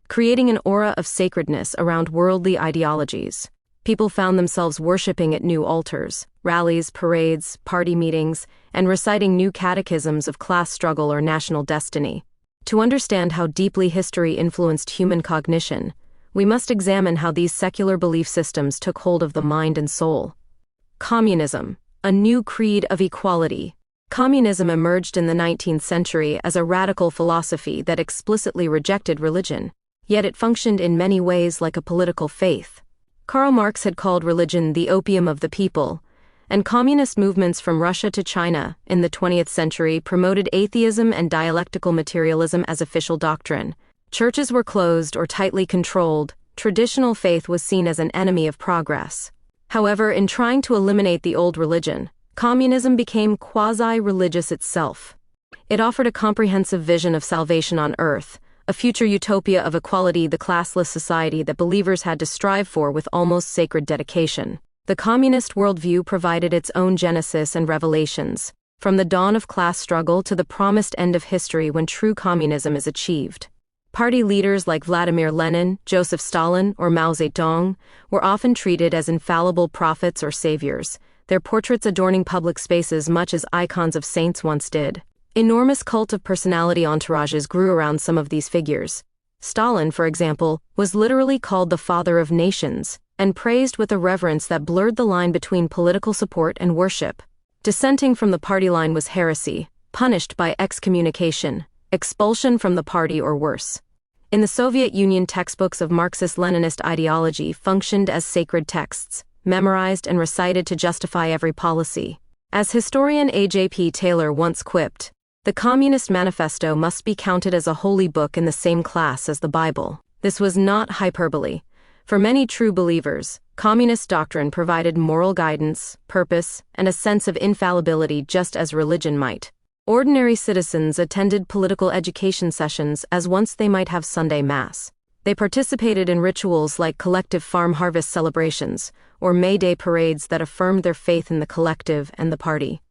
[SPEAKER 1] creating an aura of sacredness around worldly ideologies. People found themselves worshipping at new altars, rallies, parades, party meetings, and reciting new catechisms of class struggle or national destiny. To understand how deeply history influenced human cognition, we must examine how these secular belief systems took hold of the mind and soul. Communism, a new creed of equality. Communism emerged in the 19th century as a radical philosophy that explicitly rejected religion, yet it functioned in many ways like a political faith. Karl Marx had called religion the opium of the people, and communist movements from Russia to China in the 20th century promoted atheism and dialectical materialism as official doctrine. Churches were closed or tightly controlled. Traditional faith was seen as an enemy of progress. However, in trying to eliminate the old religion, communism became quasi-religious itself. It offered a comprehensive vision of salvation on earth, a future utopia of equality, the classless society that believers had to strive for with almost sacred dedication. The communist worldview provided its own genesis and revelations, from the dawn of class struggle to the promised end of history when true communism is achieved. Party leaders like Vladimir Lenin, Joseph Stalin, or Mao Zedong were often treated as infallible prophets or saviors, their portraits adorning public spaces much as icons of saints once did. Enormous cult of personality entourages grew around some of these figures. Stalin, for example, was literally called the father of nations, and praised with a reverence that blurred the line between political support and worship. Dissenting from the party line was heresy, punished by excommunication, expulsion from the party or worse. In the Soviet Union, textbooks of Marxist-Leninist ideology functioned as sacred texts, memorized and recited to justify every policy. As historian A.J.P. Taylor once quipped, the Communist Manifesto must be counted as a holy book in the same class as the Bible. This was not hyperbole. For many true believers, communist doctrine provided moral guidance, purpose, and a sense of infallibility just as religion might. Ordinary citizens attended political education sessions as once they might have Sunday Mass. They participated in rituals like collective farm harvest celebrations or May Day parades that affirmed their faith in the collective and the party.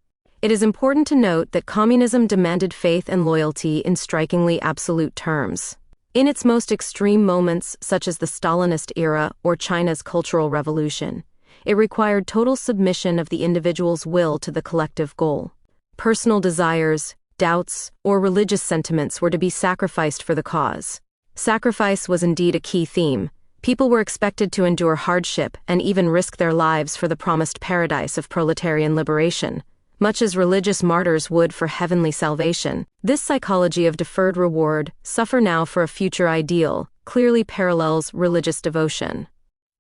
[SPEAKER 1] It is important to note that communism demanded faith and loyalty in strikingly absolute terms. In its most extreme moments, such as the Stalinist era or China's Cultural Revolution, it required total submission of the individual's will to the collective goal. Personal desires, doubts, or religious sentiments were to be sacrificed for the cause. Sacrifice was indeed a key theme. People were expected to endure hardship and even risk their lives for the promised paradise of proletarian liberation, much as religious martyrs would for heavenly salvation. This psychology of deferred reward, suffer now for a future ideal, clearly parallels religious devotion.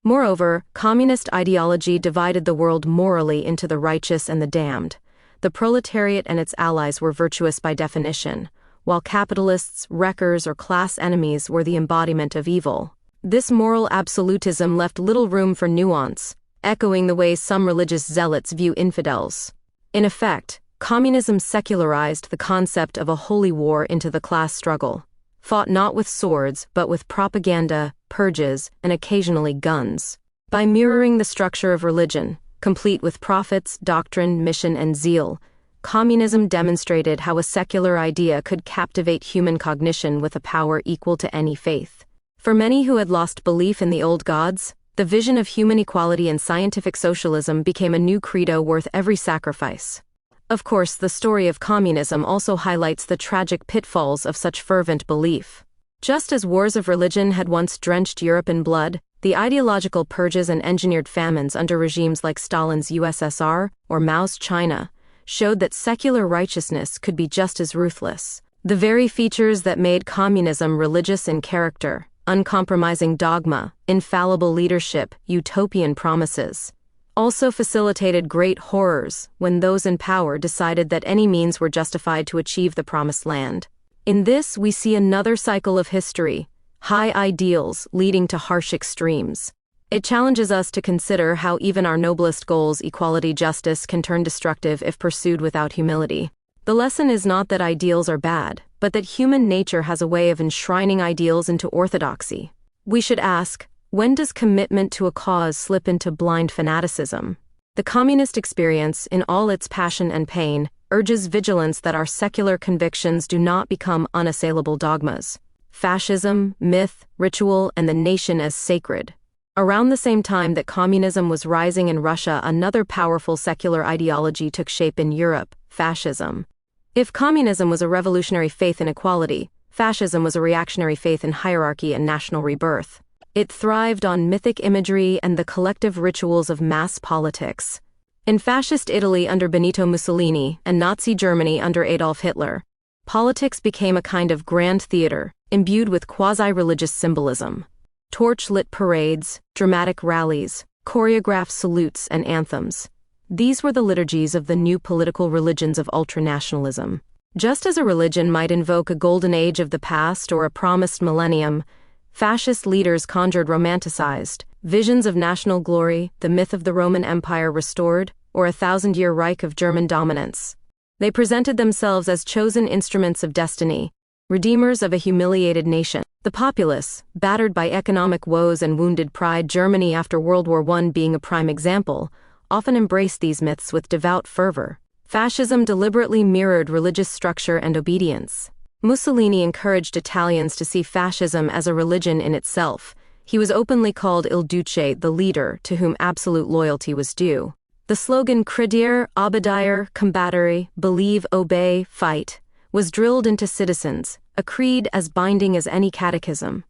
[SPEAKER 1] Moreover, communist ideology divided the world morally into the righteous and the damned. The proletariat and its allies were virtuous by definition, while capitalists, wreckers, or class enemies were the embodiment of evil. This moral absolutism left little room for nuance, echoing the way some religious zealots view infidels. In effect, communism secularized the concept of a holy war into the class struggle, fought not with swords but with propaganda, purges, and occasionally guns. By mirroring the structure of religion, complete with prophets, doctrine, mission, and zeal, communism demonstrated how a secular idea could captivate human cognition with a power equal to any faith. For many who had lost belief in the old gods, the vision of human equality and scientific socialism became a new credo worth every sacrifice. Of course, the story of communism also highlights the tragic pitfalls of such fervent belief. Just as wars of religion had once drenched Europe in blood, the ideological purges and engineered famines under regimes like Stalin's USSR or Mao's China showed that secular righteousness could be just as ruthless. The very features that made communism religious in character, uncompromising dogma, infallible leadership, utopian promises, also facilitated great horrors when those in power decided that any means were justified to achieve the promised land. In this, we see another cycle of history, high ideals leading to harsh extremes. It challenges us to consider how even our noblest goals, equality, justice, can turn destructive if pursued without humility. The lesson is not that ideals are bad, but that human nature has a way of enshrining ideals into orthodoxy. We should ask, when does commitment to a cause slip into blind fanaticism? The communist experience, in all its passion and pain, urges vigilance that our secular convictions do not become unassailable dogmas. Fascism, myth, ritual, and the nation as sacred Around the same time that communism was rising in Russia, another powerful secular ideology took shape in Europe: fascism. If communism was a revolutionary faith in equality, fascism was a reactionary faith in hierarchy and national rebirth. It thrived on mythic imagery and the collective rituals of mass politics. In fascist Italy under Benito Mussolini and Nazi Germany under Adolf Hitler, politics became a kind of grand theater, imbued with quasi-religious symbolism. Torch-lit parades, dramatic rallies, choreographed salutes and anthems. These were the liturgies of the new political religions of ultranationalism. Just as a religion might invoke a golden age of the past or a promised millennium, fascist leaders conjured romanticized visions of national glory, the myth of the Roman Empire restored, or a thousand-year Reich of German dominance. They presented themselves as chosen instruments of destiny, redeemers of a humiliated nation. The populace, battered by economic woes and wounded pride, Germany after World War I being a prime example, often embraced these myths with devout fervor. Fascism deliberately mirrored religious structure and obedience. Mussolini encouraged Italians to see fascism as a religion in itself. He was openly called Il Duce, the leader, to whom absolute loyalty was due. The slogan Credere, Obbedire, Combattere, believe, obey, fight, was drilled into citizens, a creed as binding as any catechism.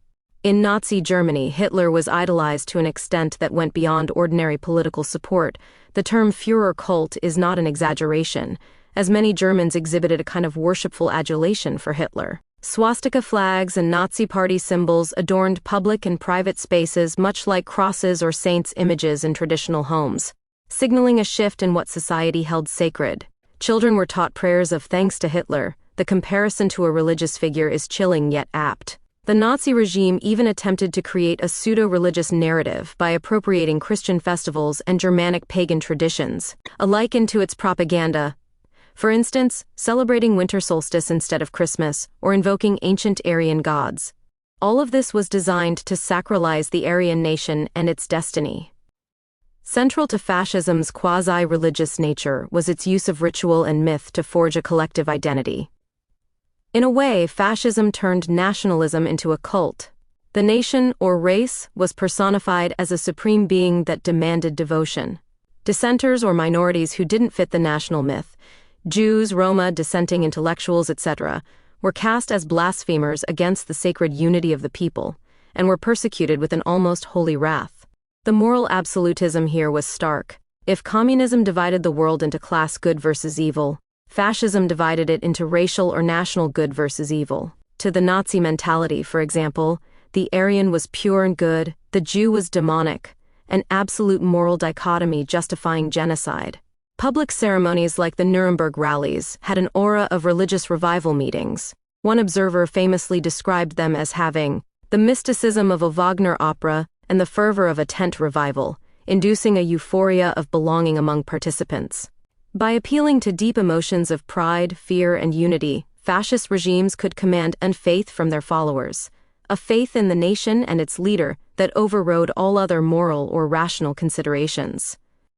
[SPEAKER 1] In Nazi Germany, Hitler was idolized to an extent that went beyond ordinary political support. The term Führer cult is not an exaggeration, as many Germans exhibited a kind of worshipful adulation for Hitler. Swastika flags and Nazi party symbols adorned public and private spaces, much like crosses or saints' images in traditional homes, signaling a shift in what society held sacred. Children were taught prayers of thanks to Hitler. The comparison to a religious figure is chilling yet apt. The Nazi regime even attempted to create a pseudo-religious narrative by appropriating Christian festivals and Germanic pagan traditions, alike into its propaganda. For instance, celebrating winter solstice instead of Christmas, or invoking ancient Aryan gods. All of this was designed to sacralize the Aryan nation and its destiny. Central to fascism's quasi-religious nature was its use of ritual and myth to forge a collective identity. In a way, fascism turned nationalism into a cult. The nation, or race, was personified as a supreme being that demanded devotion. Dissenters or minorities who didn't fit the national myth, Jews, Roma, dissenting intellectuals, etc., were cast as blasphemers against the sacred unity of the people, and were persecuted with an almost holy wrath. The moral absolutism here was stark. If communism divided the world into class good versus evil, fascism divided it into racial or national good versus evil. To the Nazi mentality, for example, the Aryan was pure and good, the Jew was demonic, an absolute moral dichotomy justifying genocide. Public ceremonies like the Nuremberg rallies had an aura of religious revival meetings. One observer famously described them as having the mysticism of a Wagner opera and the fervor of a tent revival, inducing a euphoria of belonging among participants. By appealing to deep emotions of pride, fear, and unity, fascist regimes could command a faith from their followers, a faith in the nation and its leader that overrode all other moral or rational considerations.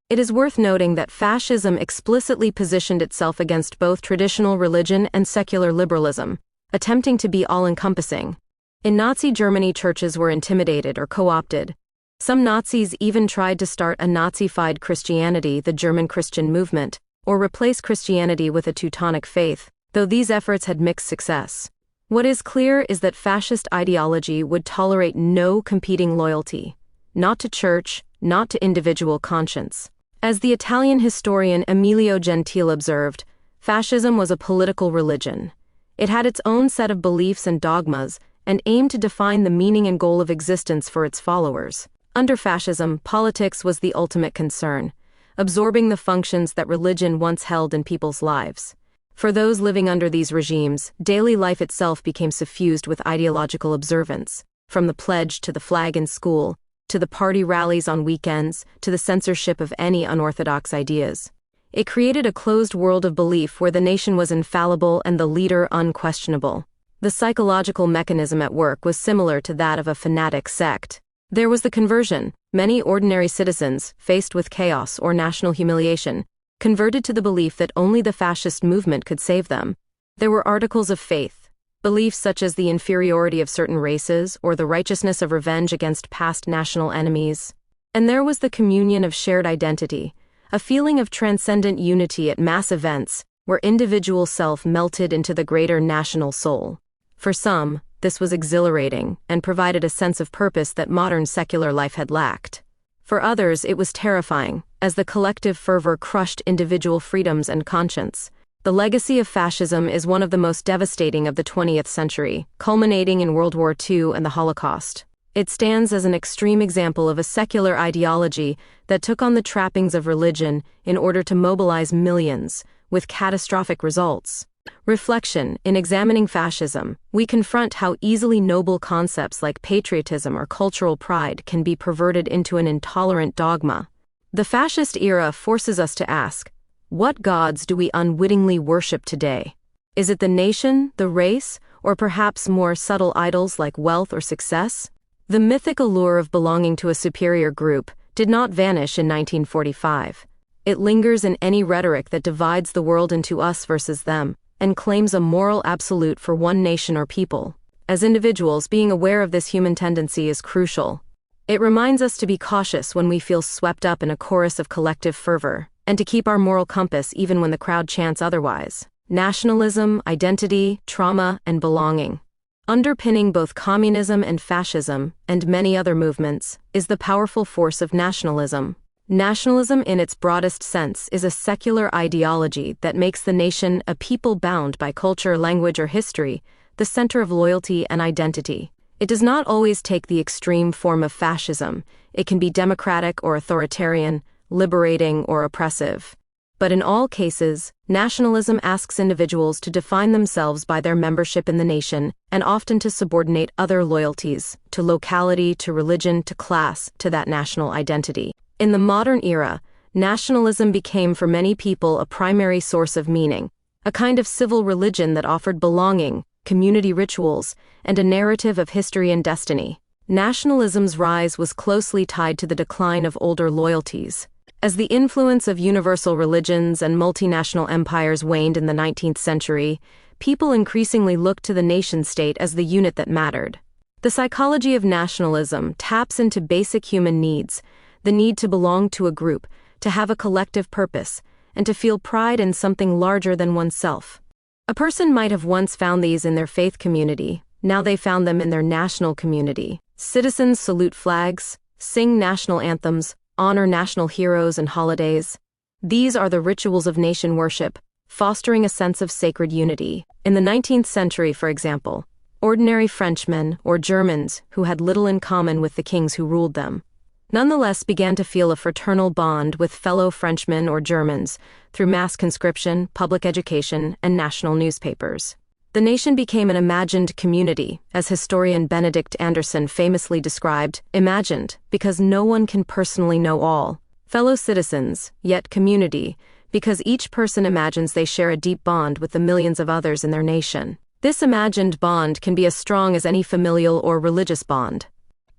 [SPEAKER 1] It is worth noting that fascism explicitly positioned itself against both traditional religion and secular liberalism, attempting to be all-encompassing. In Nazi Germany, churches were intimidated or co-opted. Some Nazis even tried to start a Nazified Christianity, the German Christian movement, or replace Christianity with a Teutonic faith, though these efforts had mixed success. What is clear is that fascist ideology would tolerate no competing loyalty, not to church, not to individual conscience. As the Italian historian Emilio Gentile observed, fascism was a political religion. It had its own set of beliefs and dogmas, and aimed to define the meaning and goal of existence for its followers. Under fascism, politics was the ultimate concern, absorbing the functions that religion once held in people's lives. For those living under these regimes, daily life itself became suffused with ideological observance, from the pledge to the flag in school, to the party rallies on weekends, to the censorship of any unorthodox ideas. It created a closed world of belief where the nation was infallible and the leader unquestionable. The psychological mechanism at work was similar to that of a fanatic sect. There was the conversion. Many ordinary citizens, faced with chaos or national humiliation, converted to the belief that only the fascist movement could save them. There were articles of faith. Beliefs such as the inferiority of certain races or the righteousness of revenge against past national enemies. And there was the communion of shared identity, a feeling of transcendent unity at mass events where individual self melted into the greater national soul. For some, this was exhilarating and provided a sense of purpose that modern secular life had lacked. For others, it was terrifying, as the collective fervor crushed individual freedoms and conscience. The legacy of fascism is one of the most devastating of the 20th century, culminating in World War II and the Holocaust. It stands as an extreme example of a secular ideology that took on the trappings of religion in order to mobilize millions, with catastrophic results. Reflection. In examining fascism, we confront how easily noble concepts like patriotism or cultural pride can be perverted into an intolerant dogma. The fascist era forces us to ask, what gods do we unwittingly worship today? Is it the nation, the race, or perhaps more subtle idols like wealth or success? The mythic allure of belonging to a superior group did not vanish in 1945. It lingers in any rhetoric that divides the world into us versus them, and claims a moral absolute for one nation or people. As individuals, being aware of this human tendency is crucial. It reminds us to be cautious when we feel swept up in a chorus of collective fervor, and to keep our moral compass even when the crowd chants otherwise. Nationalism, identity, trauma, and belonging. Underpinning both communism and fascism, and many other movements, is the powerful force of nationalism. Nationalism in its broadest sense is a secular ideology that makes the nation a people bound by culture, language, or history, the center of loyalty and identity. It does not always take the extreme form of fascism. It can be democratic or authoritarian, liberating or oppressive. But in all cases, nationalism asks individuals to define themselves by their membership in the nation, and often to subordinate other loyalties, to locality, to religion, to class, to that national identity. In the modern era, nationalism became for many people a primary source of meaning, a kind of civil religion that offered belonging, community rituals, and a narrative of history and destiny. Nationalism's rise was closely tied to the decline of older loyalties. As the influence of universal religions and multinational empires waned in the 19th century, people increasingly looked to the nation-state as the unit that mattered. The psychology of nationalism taps into basic human needs, the need to belong to a group, to have a collective purpose, and to feel pride in something larger than oneself. A person might have once found these in their faith community, now they found them in their national community. Citizens salute flags, sing national anthems, honor national heroes and holidays. These are the rituals of nation worship, fostering a sense of sacred unity. In the 19th century, for example, ordinary Frenchmen or Germans who had little in common with the kings who ruled them, nonetheless began to feel a fraternal bond with fellow Frenchmen or Germans through mass conscription, public education, and national newspapers. The nation became an imagined community, as historian Benedict Anderson famously described, imagined, because no one can personally know all. Fellow citizens, yet community, because each person imagines they share a deep bond with the millions of others in their nation. This imagined bond can be as strong as any familial or religious bond.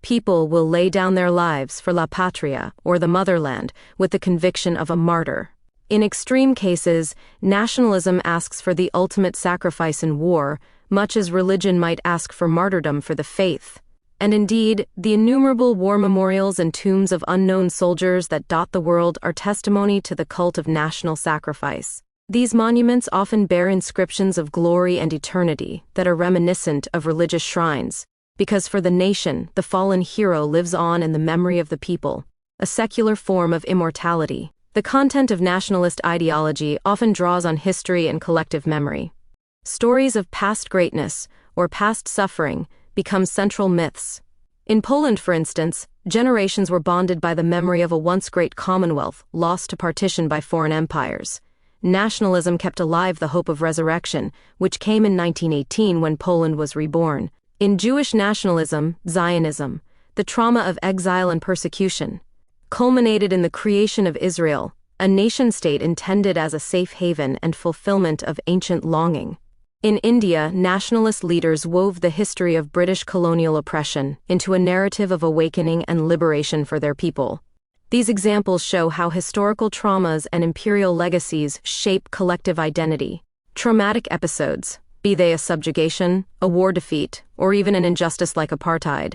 [SPEAKER 1] People will lay down their lives for La Patria, or the motherland, with the conviction of a martyr. In extreme cases, nationalism asks for the ultimate sacrifice in war, much as religion might ask for martyrdom for the faith. And indeed, the innumerable war memorials and tombs of unknown soldiers that dot the world are testimony to the cult of national sacrifice. These monuments often bear inscriptions of glory and eternity that are reminiscent of religious shrines, because for the nation, the fallen hero lives on in the memory of the people, a secular form of immortality. The content of nationalist ideology often draws on history and collective memory. Stories of past greatness or past suffering become central myths. In Poland, for instance, generations were bonded by the memory of a once great commonwealth lost to partition by foreign empires. Nationalism kept alive the hope of resurrection, which came in 1918 when Poland was reborn. In Jewish nationalism, Zionism, the trauma of exile and persecution culminated in the creation of Israel, a nation-state intended as a safe haven and fulfillment of ancient longing. In India, nationalist leaders wove the history of British colonial oppression into a narrative of awakening and liberation for their people. These examples show how historical traumas and imperial legacies shape collective identity. Traumatic episodes. be they a subjugation, a war defeat, or even an injustice like apartheid,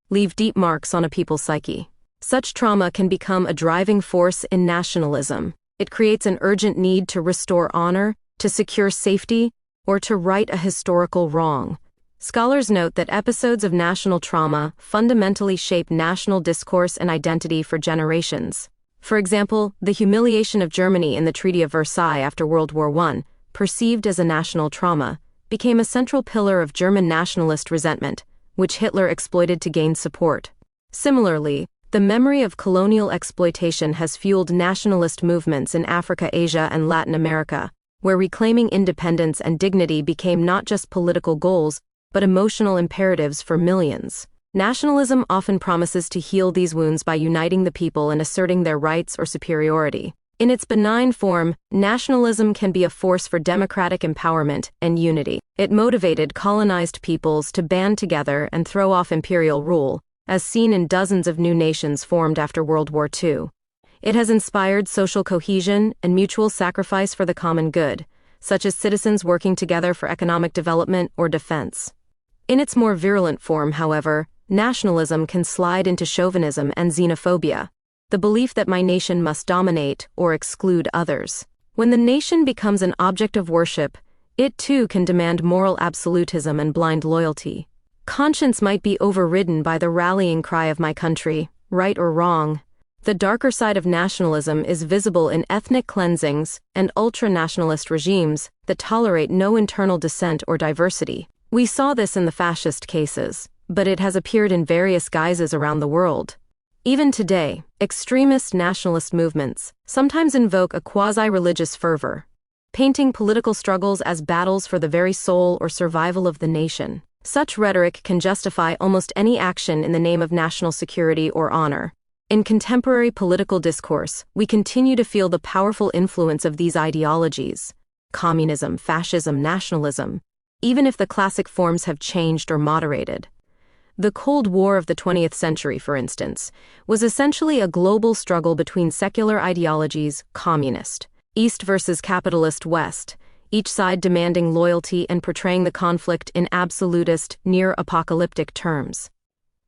[SPEAKER 1] leave deep marks on a people's psyche. Such trauma can become a driving force in nationalism. It creates an urgent need to restore honor, to secure safety, or to right a historical wrong. Scholars note that episodes of national trauma fundamentally shape national discourse and identity for generations. For example, the humiliation of Germany in the Treaty of Versailles after World War I, perceived as a national trauma, became a central pillar of German nationalist resentment, which Hitler exploited to gain support. Similarly, the memory of colonial exploitation has fueled nationalist movements in Africa, Asia, and Latin America, where reclaiming independence and dignity became not just political goals, but emotional imperatives for millions. Nationalism often promises to heal these wounds by uniting the people and asserting their rights or superiority. In its benign form, nationalism can be a force for democratic empowerment and unity. It motivated colonized peoples to band together and throw off imperial rule, as seen in dozens of new nations formed after World War II. It has inspired social cohesion and mutual sacrifice for the common good, such as citizens working together for economic development or defense. In its more virulent form, however, nationalism can slide into chauvinism and xenophobia, the belief that my nation must dominate or exclude others. When the nation becomes an object of worship, it too can demand moral absolutism and blind loyalty. Conscience might be overridden by the rallying cry of my country, right or wrong. The darker side of nationalism is visible in ethnic cleansings and ultra-nationalist regimes that tolerate no internal dissent or diversity. We saw this in the fascist cases, but it has appeared in various guises around the world. Even today, extremist nationalist movements sometimes invoke a quasi-religious fervor, painting political struggles as battles for the very soul or survival of the nation. Such rhetoric can justify almost any action in the name of national security or honor. In contemporary political discourse, we continue to feel the powerful influence of these ideologies: communism, fascism, nationalism, even if the classic forms have changed or moderated. The Cold War of the 20th century, for instance, was essentially a global struggle between secular ideologies, communist, East versus capitalist West, each side demanding loyalty and portraying the conflict in absolutist, near-apocalyptic terms.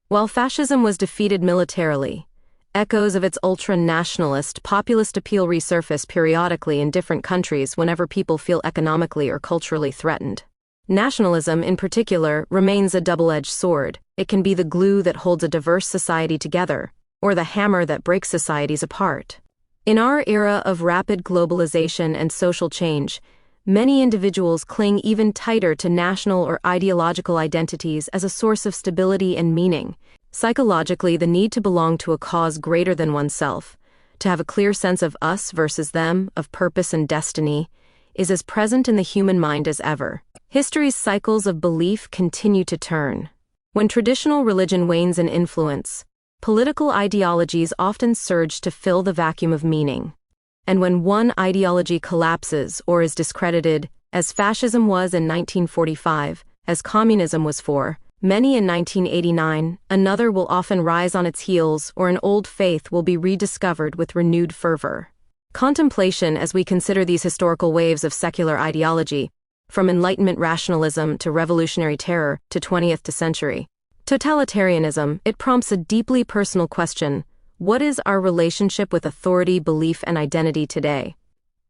[SPEAKER 1] While fascism was defeated militarily, echoes of its ultra-nationalist, populist appeal resurface periodically in different countries whenever people feel economically or culturally threatened. Nationalism, in particular, remains a double-edged sword. It can be the glue that holds a diverse society together, or the hammer that breaks societies apart. In our era of rapid globalization and social change, many individuals cling even tighter to national or ideological identities as a source of stability and meaning. Psychologically, the need to belong to a cause greater than oneself, to have a clear sense of us versus them, of purpose and destiny, is as present in the human mind as ever. History's cycles of belief continue to turn. When traditional religion wanes in influence, political ideologies often surge to fill the vacuum of meaning. And when one ideology collapses or is discredited, as fascism was in 1945, as communism was for many in 1989, another will often rise on its heels, or an old faith will be rediscovered with renewed fervor. Contemplation, as we consider these historical waves of secular ideology, from Enlightenment rationalism to revolutionary terror to 20th century totalitarianism, it prompts a deeply personal question: what is our relationship with authority, belief, and identity today?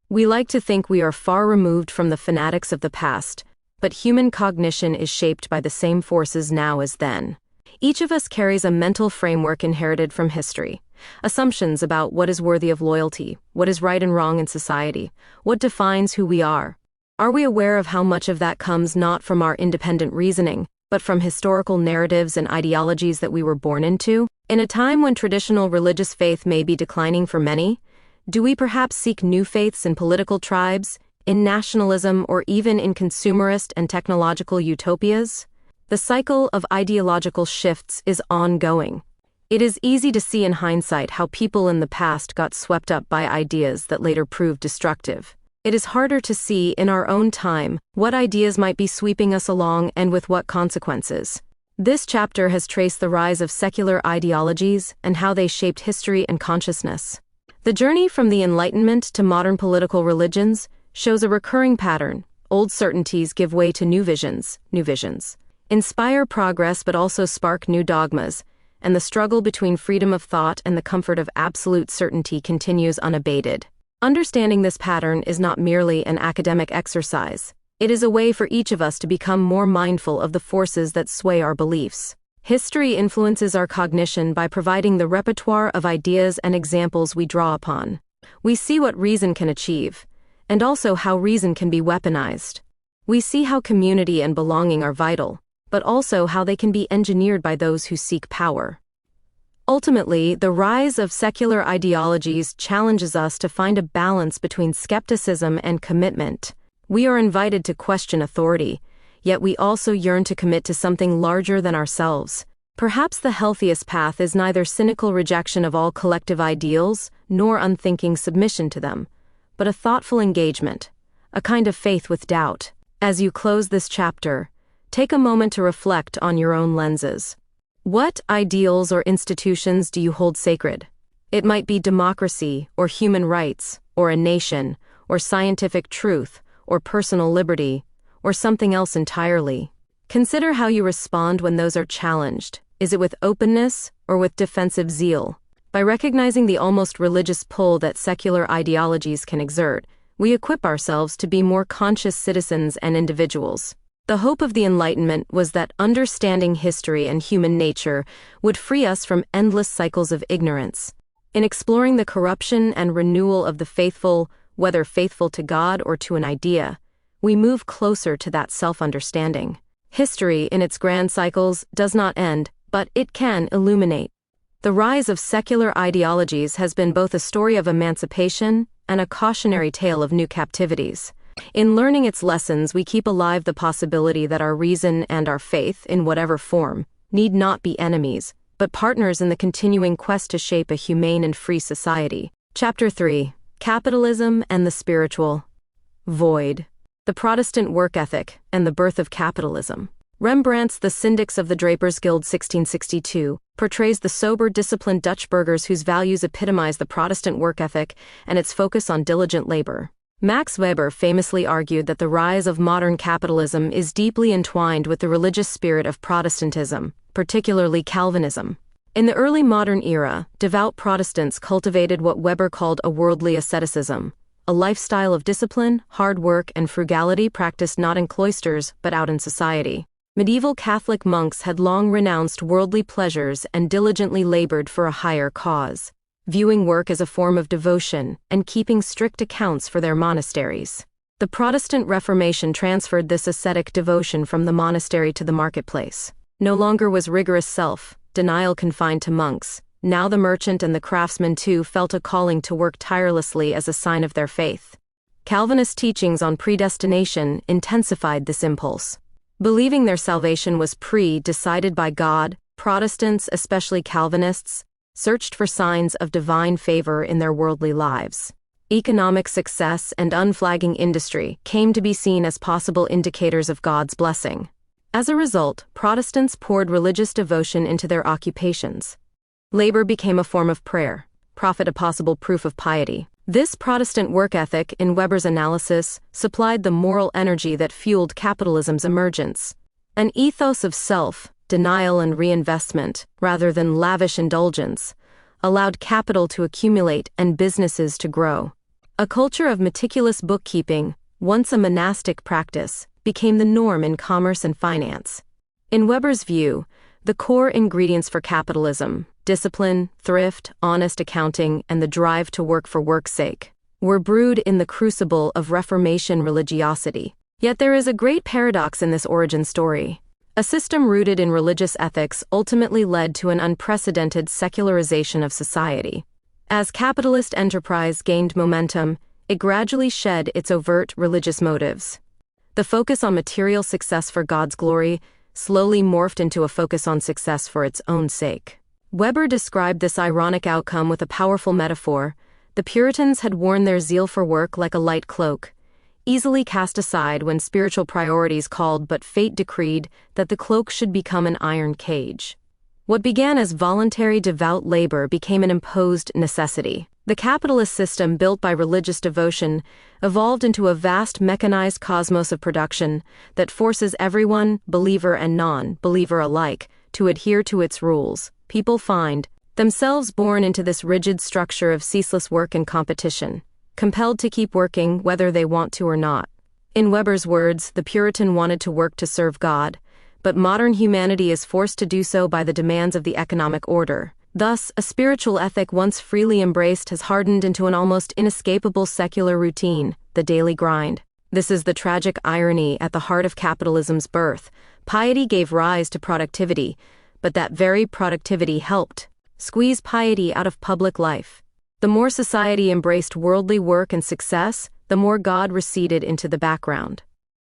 [SPEAKER 1] We like to think we are far removed from the fanatics of the past, but human cognition is shaped by the same forces now as then. Each of us carries a mental framework inherited from history. Assumptions about what is worthy of loyalty, what is right and wrong in society, what defines who we are. Are we aware of how much of that comes not from our independent reasoning, but from historical narratives and ideologies that we were born into? In a time when traditional religious faith may be declining for many, do we perhaps seek new faiths in political tribes, in nationalism, or even in consumerist and technological utopias? The cycle of ideological shifts is ongoing. It is easy to see in hindsight how people in the past got swept up by ideas that later proved destructive. It is harder to see in our own time what ideas might be sweeping us along and with what consequences. This chapter has traced the rise of secular ideologies and how they shaped history and consciousness. The journey from the Enlightenment to modern political religions shows a recurring pattern, Old certainties give way to new visions, inspire progress but also spark new dogmas, and the struggle between freedom of thought and the comfort of absolute certainty continues unabated. Understanding this pattern is not merely an academic exercise. It is a way for each of us to become more mindful of the forces that sway our beliefs. History influences our cognition by providing the repertoire of ideas and examples we draw upon. We see what reason can achieve, and also how reason can be weaponized. We see how community and belonging are vital, but also how they can be engineered by those who seek power. Ultimately, the rise of secular ideologies challenges us to find a balance between skepticism and commitment. We are invited to question authority, yet we also yearn to commit to something larger than ourselves. Perhaps the healthiest path is neither cynical rejection of all collective ideals nor unthinking submission to them, but a thoughtful engagement, a kind of faith with doubt. As you close this chapter, take a moment to reflect on your own lenses. What ideals or institutions do you hold sacred? It might be democracy, or human rights, or a nation, or scientific truth, or personal liberty, or something else entirely. Consider how you respond when those are challenged. Is it with openness or with defensive zeal? By recognizing the almost religious pull that secular ideologies can exert, we equip ourselves to be more conscious citizens and individuals. The hope of the Enlightenment was that understanding history and human nature would free us from endless cycles of ignorance. In exploring the corruption and renewal of the faithful, whether faithful to God or to an idea, we move closer to that self-understanding. History, in its grand cycles, does not end, but it can illuminate. The rise of secular ideologies has been both a story of emancipation and a cautionary tale of new captivities. In learning its lessons, we keep alive the possibility that our reason and our faith, in whatever form, need not be enemies, but partners in the continuing quest to shape a humane and free society. Chapter 3. Capitalism and the Spiritual Void. The Protestant Work Ethic and the Birth of Capitalism. Rembrandt's The Syndics of the Drapers' Guild 1662 portrays the sober, disciplined Dutch burghers whose values epitomize the Protestant work ethic and its focus on diligent labor. Max Weber famously argued that the rise of modern capitalism is deeply entwined with the religious spirit of Protestantism, particularly Calvinism. In the early modern era, devout Protestants cultivated what Weber called a worldly asceticism, a lifestyle of discipline, hard work, and frugality practiced not in cloisters but out in society. Medieval Catholic monks had long renounced worldly pleasures and diligently labored for a higher cause, viewing work as a form of devotion and keeping strict accounts for their monasteries. The Protestant Reformation transferred this ascetic devotion from the monastery to the marketplace. No longer was rigorous self-denial confined to monks. Now the merchant and the craftsman too felt a calling to work tirelessly as a sign of their faith. Calvinist teachings on predestination intensified this impulse. Believing their salvation was pre-decided by God, Protestants, especially Calvinists, searched for signs of divine favor in their worldly lives. Economic success and unflagging industry came to be seen as possible indicators of God's blessing. As a result, Protestants poured religious devotion into their occupations. Labor became a form of prayer, profit a possible proof of piety. This Protestant work ethic, in Weber's analysis, supplied the moral energy that fueled capitalism's emergence. An ethos of self-denial and reinvestment, rather than lavish indulgence, allowed capital to accumulate and businesses to grow. A culture of meticulous bookkeeping, once a monastic practice, became the norm in commerce and finance. In Weber's view, the core ingredients for capitalism, discipline, thrift, honest accounting, and the drive to work for work's sake, were brewed in the crucible of Reformation religiosity. Yet there is a great paradox in this origin story. A system rooted in religious ethics ultimately led to an unprecedented secularization of society. As capitalist enterprise gained momentum, it gradually shed its overt religious motives. The focus on material success for God's glory slowly morphed into a focus on success for its own sake. Weber described this ironic outcome with a powerful metaphor. The Puritans had worn their zeal for work like a light cloak, easily cast aside when spiritual priorities called, but fate decreed that the cloak should become an iron cage. What began as voluntary devout labor became an imposed necessity. The capitalist system built by religious devotion evolved into a vast mechanized cosmos of production that forces everyone, believer and non-believer alike, to adhere to its rules. People find themselves born into this rigid structure of ceaseless work and competition, compelled to keep working whether they want to or not. In Weber's words, the Puritan wanted to work to serve God, but modern humanity is forced to do so by the demands of the economic order. Thus, a spiritual ethic once freely embraced has hardened into an almost inescapable secular routine, the daily grind. This is the tragic irony at the heart of capitalism's birth. Piety gave rise to productivity, but that very productivity helped squeeze piety out of public life. The more society embraced worldly work and success, the more God receded into the background.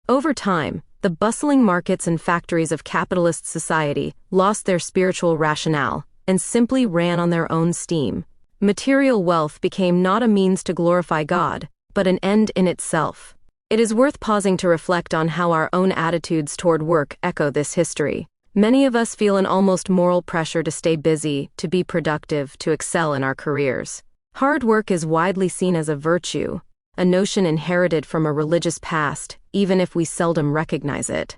[SPEAKER 1] Over time, the bustling markets and factories of capitalist society lost their spiritual rationale and simply ran on their own steam. Material wealth became not a means to glorify God, but an end in itself. It is worth pausing to reflect on how our own attitudes toward work echo this history. Many of us feel an almost moral pressure to stay busy, to be productive, to excel in our careers. Hard work is widely seen as a virtue, a notion inherited from a religious past, even if we seldom recognize it.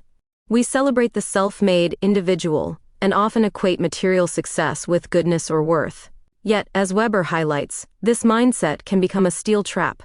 [SPEAKER 1] We celebrate the self-made individual, and often equate material success with goodness or worth. Yet, as Weber highlights, this mindset can become a steel trap,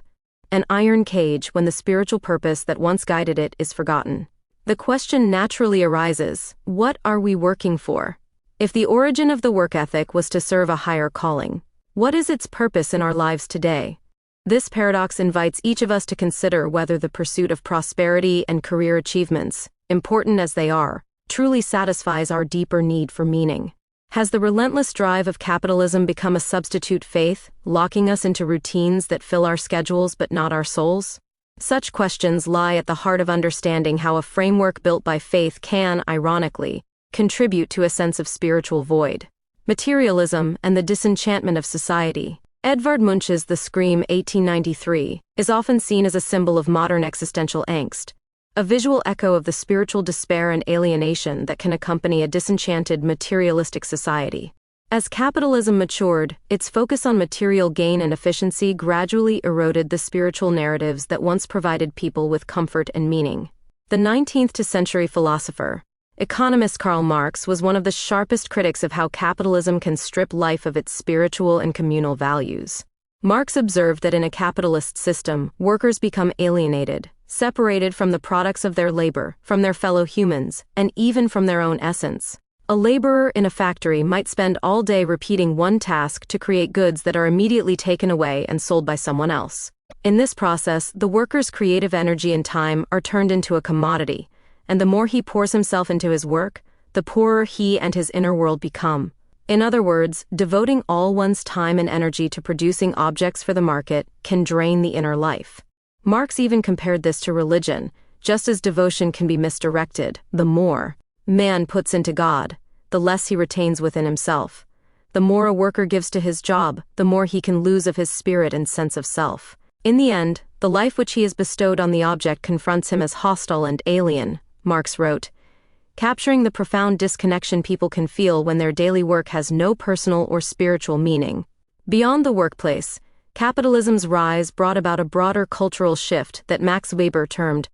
[SPEAKER 1] an iron cage when the spiritual purpose that once guided it is forgotten. The question naturally arises, what are we working for? If the origin of the work ethic was to serve a higher calling, what is its purpose in our lives today? This paradox invites each of us to consider whether the pursuit of prosperity and career achievements, important as they are, truly satisfies our deeper need for meaning. Has the relentless drive of capitalism become a substitute faith, locking us into routines that fill our schedules but not our souls? Such questions lie at the heart of understanding how a framework built by faith can, ironically, contribute to a sense of spiritual void. Materialism and the disenchantment of society. Edvard Munch's The Scream 1893 is often seen as a symbol of modern existential angst, a visual echo of the spiritual despair and alienation that can accompany a disenchanted materialistic society. As capitalism matured, its focus on material gain and efficiency gradually eroded the spiritual narratives that once provided people with comfort and meaning. The 19th century philosopher, economist Karl Marx was one of the sharpest critics of how capitalism can strip life of its spiritual and communal values. Marx observed that in a capitalist system, workers become alienated, separated from the products of their labor, from their fellow humans, and even from their own essence. A laborer in a factory might spend all day repeating one task to create goods that are immediately taken away and sold by someone else. In this process, the worker's creative energy and time are turned into a commodity, and the more he pours himself into his work, the poorer he and his inner world become. In other words, devoting all one's time and energy to producing objects for the market can drain the inner life. Marx even compared this to religion. Just as devotion can be misdirected, the more man puts into God, the less he retains within himself. The more a worker gives to his job, the more he can lose of his spirit and sense of self. In the end, the life which he has bestowed on the object confronts him as hostile and alien, Marx wrote, capturing the profound disconnection people can feel when their daily work has no personal or spiritual meaning. Beyond the workplace, capitalism's rise brought about a broader cultural shift that Max Weber termed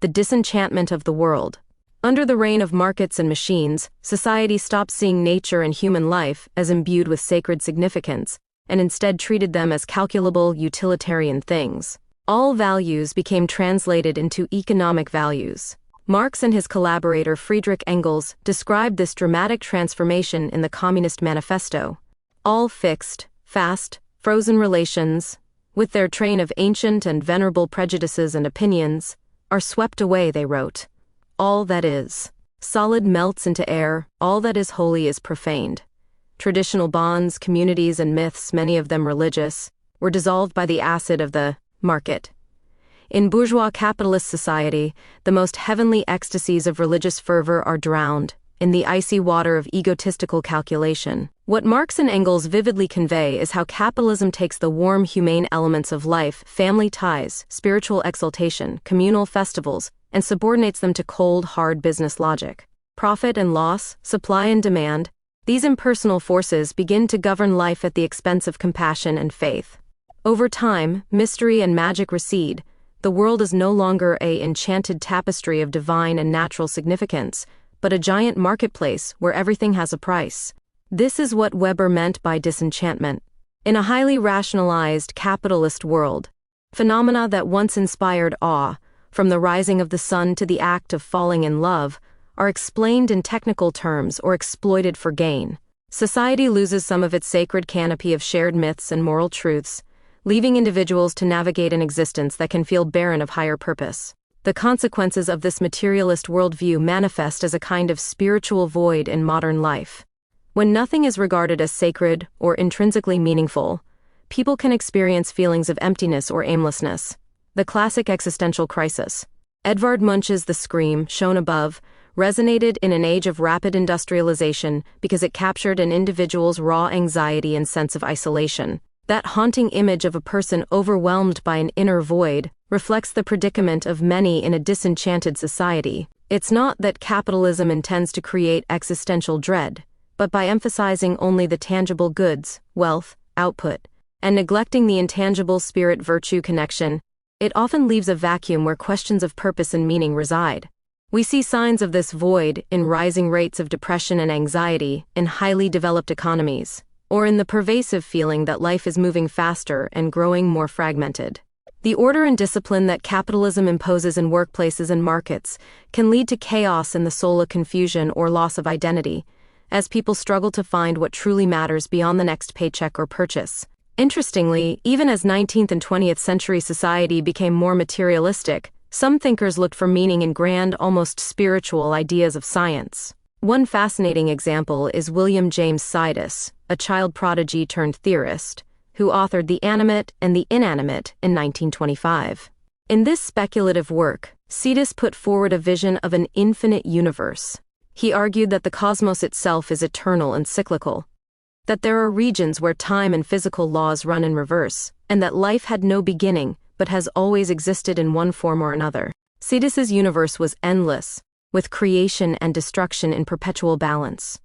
[SPEAKER 1] the disenchantment of the world. Under the reign of markets and machines, society stopped seeing nature and human life as imbued with sacred significance, and instead treated them as calculable, utilitarian things. All values became translated into economic values. Marx and his collaborator Friedrich Engels described this dramatic transformation in the Communist Manifesto. All fixed, fast, frozen relations, with their train of ancient and venerable prejudices and opinions, are swept away, they wrote. All that is solid melts into air, all that is holy is profaned. Traditional bonds, communities, and myths, many of them religious, were dissolved by the acid of the market. In bourgeois capitalist society, the most heavenly ecstasies of religious fervor are drowned in the icy water of egotistical calculation. What Marx and Engels vividly convey is how capitalism takes the warm, humane elements of life, family ties, spiritual exaltation, communal festivals, and subordinates them to cold, hard business logic. Profit and loss, supply and demand, These impersonal forces begin to govern life at the expense of compassion and faith. Over time, mystery and magic recede. The world is no longer an enchanted tapestry of divine and natural significance, but a giant marketplace where everything has a price. This is what Weber meant by disenchantment. In a highly rationalized, capitalist world, phenomena that once inspired awe, from the rising of the sun to the act of falling in love, are explained in technical terms or exploited for gain. Society loses some of its sacred canopy of shared myths and moral truths, leaving individuals to navigate an existence that can feel barren of higher purpose. The consequences of this materialist worldview manifest as a kind of spiritual void in modern life. When nothing is regarded as sacred or intrinsically meaningful, people can experience feelings of emptiness or aimlessness. The classic existential crisis. Edvard Munch's The Scream, shown above, resonated in an age of rapid industrialization because it captured an individual's raw anxiety and sense of isolation. That haunting image of a person overwhelmed by an inner void reflects the predicament of many in a disenchanted society. It's not that capitalism intends to create existential dread, but by emphasizing only the tangible goods, wealth, output, and neglecting the intangible spirit-virtue connection, it often leaves a vacuum where questions of purpose and meaning reside. We see signs of this void in rising rates of depression and anxiety in highly developed economies, or in the pervasive feeling that life is moving faster and growing more fragmented. The order and discipline that capitalism imposes in workplaces and markets can lead to chaos in the soul of confusion or loss of identity, as people struggle to find what truly matters beyond the next paycheck or purchase. Interestingly, even as 19th and 20th century society became more materialistic, some thinkers looked for meaning in grand, almost spiritual ideas of science. One fascinating example is William James Sidis, a child prodigy turned theorist, who authored The Animate and the Inanimate in 1925. In this speculative work, Sidis put forward a vision of an infinite universe. He argued that the cosmos itself is eternal and cyclical, that there are regions where time and physical laws run in reverse, and that life had no beginning but has always existed in one form or another. Sidis's universe was endless, with creation and destruction in perpetual balance.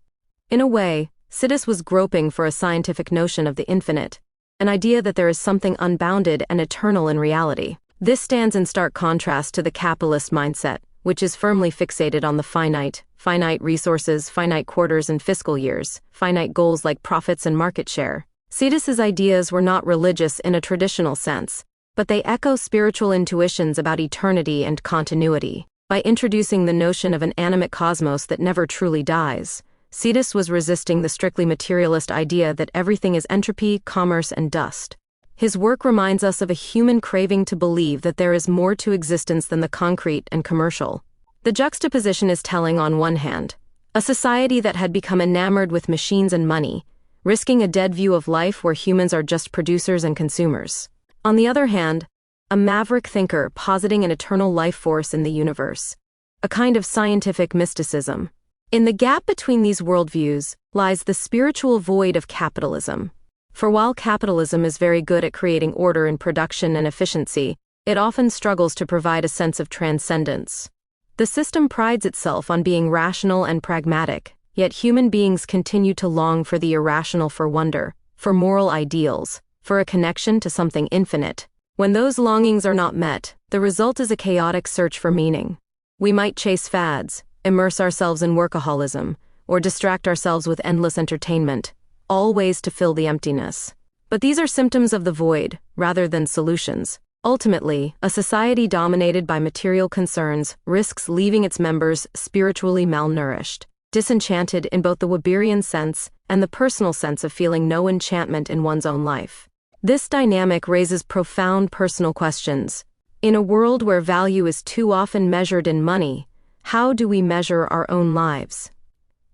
[SPEAKER 1] In a way, Sidis was groping for a scientific notion of the infinite, an idea that there is something unbounded and eternal in reality. This stands in stark contrast to the capitalist mindset, which is firmly fixated on the finite resources, finite quarters and fiscal years, finite goals like profits and market share. Sidis's ideas were not religious in a traditional sense, but they echo spiritual intuitions about eternity and continuity. By introducing the notion of an animate cosmos that never truly dies, Sidis was resisting the strictly materialist idea that everything is entropy, commerce, and dust. His work reminds us of a human craving to believe that there is more to existence than the concrete and commercial. The juxtaposition is telling on one hand. A society that had become enamored with machines and money, risking a dead view of life where humans are just producers and consumers. On the other hand, a maverick thinker positing an eternal life force in the universe, a kind of scientific mysticism. In the gap between these worldviews lies the spiritual void of capitalism. For while capitalism is very good at creating order in production and efficiency, it often struggles to provide a sense of transcendence. The system prides itself on being rational and pragmatic, yet human beings continue to long for the irrational, for wonder, for moral ideals, for a connection to something infinite. When those longings are not met, the result is a chaotic search for meaning. We might chase fads, immerse ourselves in workaholism, or distract ourselves with endless entertainment, all ways to fill the emptiness. But these are symptoms of the void, rather than solutions. Ultimately, a society dominated by material concerns risks leaving its members spiritually malnourished, disenchanted in both the Weberian sense and the personal sense of feeling no enchantment in one's own life. This dynamic raises profound personal questions. In a world where value is too often measured in money, how do we measure our own lives?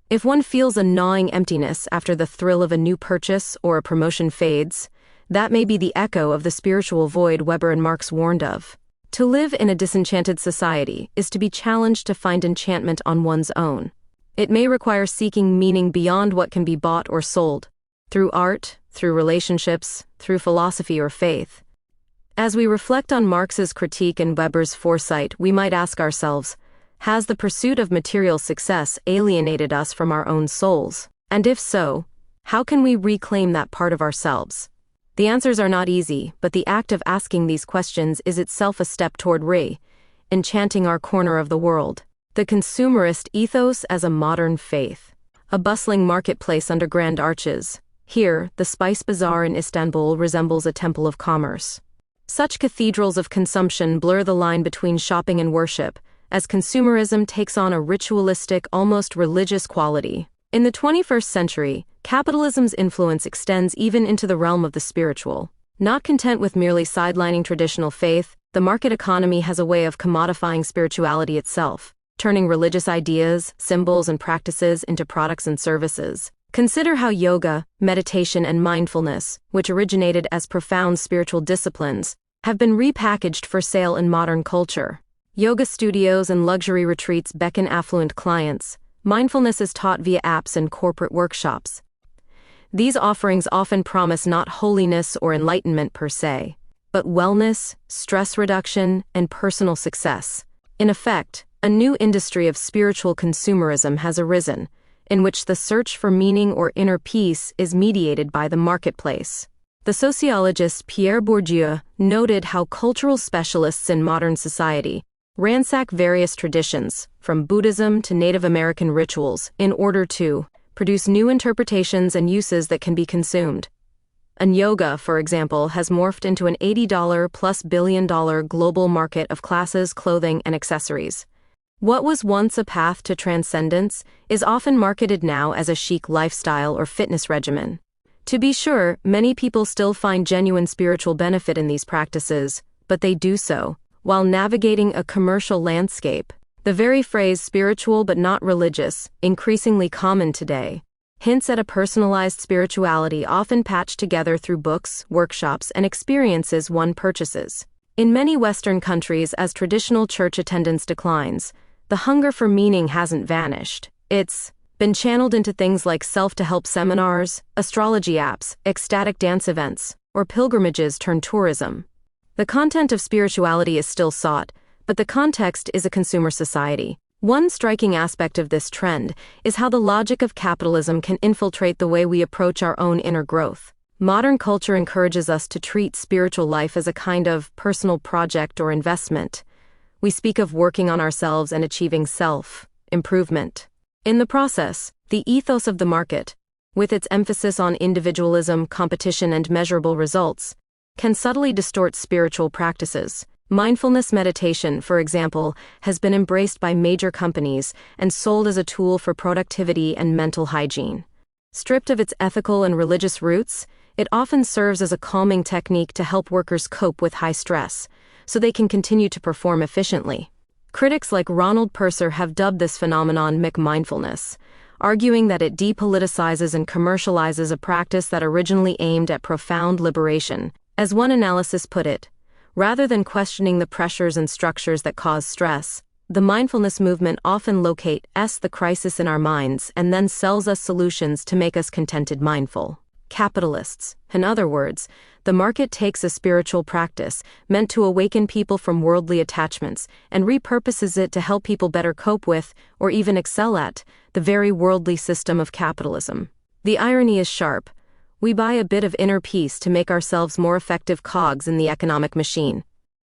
[SPEAKER 1] If one feels a gnawing emptiness after the thrill of a new purchase or a promotion fades, that may be the echo of the spiritual void Weber and Marx warned of. To live in a disenchanted society is to be challenged to find enchantment on one's own. It may require seeking meaning beyond what can be bought or sold, through art, through relationships, through philosophy or faith. As we reflect on Marx's critique and Weber's foresight, we might ask ourselves, has the pursuit of material success alienated us from our own souls? And if so, how can we reclaim that part of ourselves? The answers are not easy, but the act of asking these questions is itself a step toward enchanting our corner of the world. The consumerist ethos as a modern faith. A bustling marketplace under grand arches. Here, the Spice Bazaar in Istanbul resembles a temple of commerce. Such cathedrals of consumption blur the line between shopping and worship, as consumerism takes on a ritualistic, almost religious quality. In the 21st century, capitalism's influence extends even into the realm of the spiritual. Not content with merely sidelining traditional faith, the market economy has a way of commodifying spirituality itself, turning religious ideas, symbols, and practices into products and services. Consider how yoga, meditation, and mindfulness, which originated as profound spiritual disciplines, have been repackaged for sale in modern culture. Yoga studios and luxury retreats beckon affluent clients. Mindfulness is taught via apps and corporate workshops. These offerings often promise not holiness or enlightenment per se, but wellness, stress reduction, and personal success. In effect, a new industry of spiritual consumerism has arisen, in which the search for meaning or inner peace is mediated by the marketplace. The sociologist Pierre Bourdieu noted how cultural specialists in modern society ransack various traditions, from Buddhism to Native American rituals, in order to produce new interpretations and uses that can be consumed. And yoga, for example, has morphed into an $80+ billion global market of classes, clothing, and accessories. What was once a path to transcendence is often marketed now as a chic lifestyle or fitness regimen. To be sure, many people still find genuine spiritual benefit in these practices, but they do so while navigating a commercial landscape. The very phrase spiritual but not religious, increasingly common today, hints at a personalized spirituality often patched together through books, workshops, and experiences one purchases. In many Western countries, as traditional church attendance declines, the hunger for meaning hasn't vanished. It's been channeled into things like self-to-help seminars, astrology apps, ecstatic dance events, or pilgrimages turned tourism. The content of spirituality is still sought, but the context is a consumer society. One striking aspect of this trend is how the logic of capitalism can infiltrate the way we approach our own inner growth. Modern culture encourages us to treat spiritual life as a kind of personal project or investment. We speak of working on ourselves and achieving self-improvement. In the process, the ethos of the market, with its emphasis on individualism, competition, and measurable results, can subtly distort spiritual practices. Mindfulness meditation, for example, has been embraced by major companies and sold as a tool for productivity and mental hygiene. Stripped of its ethical and religious roots, it often serves as a calming technique to help workers cope with high stress, so they can continue to perform efficiently. Critics like Ronald Purser have dubbed this phenomenon mindfulness, arguing that it depoliticizes and commercializes a practice that originally aimed at profound liberation. As one analysis put it, rather than questioning the pressures and structures that cause stress, the mindfulness movement often locates the crisis in our minds and then sells us solutions to make us contented mindful. Capitalists, in other words, the market takes a spiritual practice meant to awaken people from worldly attachments and repurposes it to help people better cope with, or even excel at, the very worldly system of capitalism. The irony is sharp. We buy a bit of inner peace to make ourselves more effective cogs in the economic machine.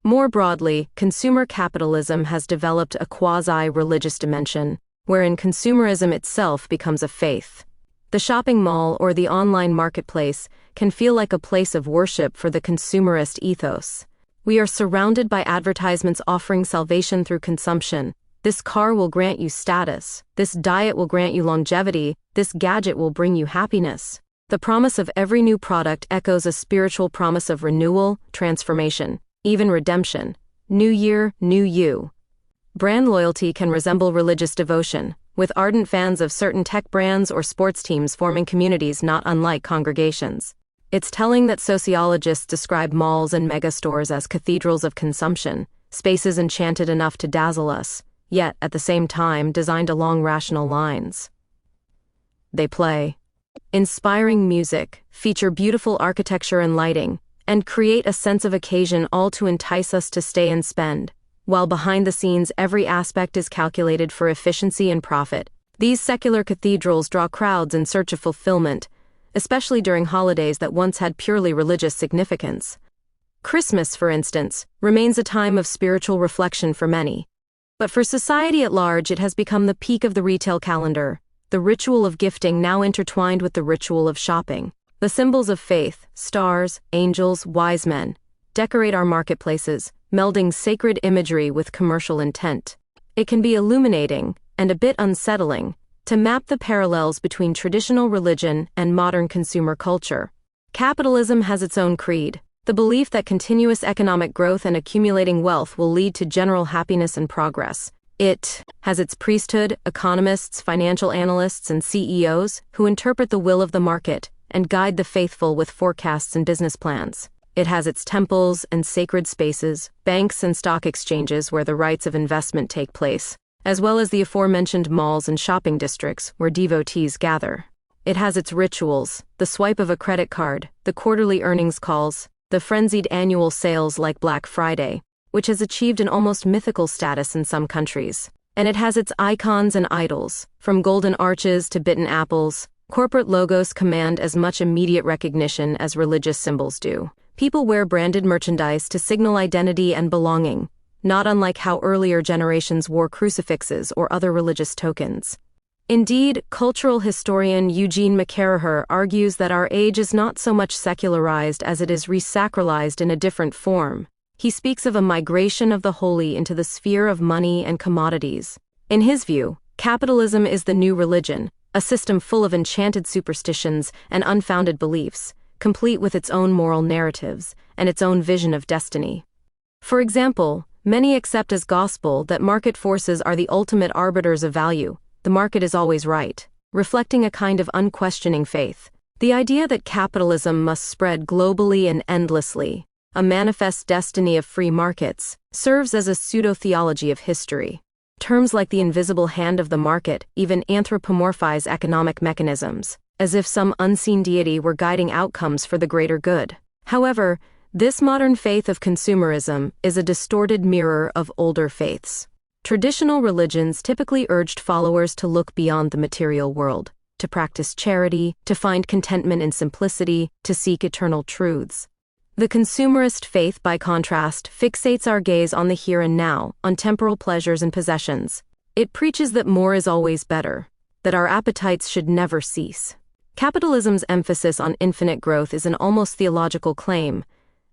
[SPEAKER 1] More broadly, consumer capitalism has developed a quasi-religious dimension, wherein consumerism itself becomes a faith. The shopping mall or the online marketplace can feel like a place of worship for the consumerist ethos. We are surrounded by advertisements offering salvation through consumption. This car will grant you status. This diet will grant you longevity. This gadget will bring you happiness. The promise of every new product echoes a spiritual promise of renewal, transformation, even redemption. New year, new you. Brand loyalty can resemble religious devotion, with ardent fans of certain tech brands or sports teams forming communities not unlike congregations. It's telling that sociologists describe malls and megastores as cathedrals of consumption, spaces enchanted enough to dazzle us, yet, at the same time, designed along rational lines. They play inspiring music, feature beautiful architecture and lighting, and create a sense of occasion, all to entice us to stay and spend. While behind the scenes every aspect is calculated for efficiency and profit, These secular cathedrals draw crowds in search of fulfillment, especially during holidays that once had purely religious significance. Christmas, for instance, remains a time of spiritual reflection for many. But for society at large, it has become the peak of the retail calendar, the ritual of gifting now intertwined with the ritual of shopping. The symbols of faith, stars, angels, wise men, decorate our marketplaces, melding sacred imagery with commercial intent. It can be illuminating, and a bit unsettling, to map the parallels between traditional religion and modern consumer culture. Capitalism has its own creed, the belief that continuous economic growth and accumulating wealth will lead to general happiness and progress. It has its priesthood, economists, financial analysts, and CEOs who interpret the will of the market and guide the faithful with forecasts and business plans. It has its temples and sacred spaces, banks and stock exchanges where the rites of investment take place, as well as the aforementioned malls and shopping districts where devotees gather. It has its rituals, the swipe of a credit card, the quarterly earnings calls, the frenzied annual sales like Black Friday, which has achieved an almost mythical status in some countries. And it has its icons and idols, from golden arches to bitten apples. Corporate logos command as much immediate recognition as religious symbols do. People wear branded merchandise to signal identity and belonging, not unlike how earlier generations wore crucifixes or other religious tokens. Indeed, cultural historian Eugene McCarraher argues that our age is not so much secularized as it is resacralized in a different form. He speaks of a migration of the holy into the sphere of money and commodities. In his view, capitalism is the new religion, a system full of enchanted superstitions and unfounded beliefs, complete with its own moral narratives and its own vision of destiny. For example, many accept as gospel that market forces are the ultimate arbiters of value. The market is always right, reflecting a kind of unquestioning faith. The idea that capitalism must spread globally and endlessly, a manifest destiny of free markets, serves as a pseudo-theology of history. Terms like the invisible hand of the market even anthropomorphize economic mechanisms, as if some unseen deity were guiding outcomes for the greater good. However, this modern faith of consumerism is a distorted mirror of older faiths. Traditional religions typically urged followers to look beyond the material world, to practice charity, to find contentment in simplicity, to seek eternal truths. The consumerist faith, by contrast, fixates our gaze on the here and now, on temporal pleasures and possessions. It preaches that more is always better, that our appetites should never cease. Capitalism's emphasis on infinite growth is an almost theological claim.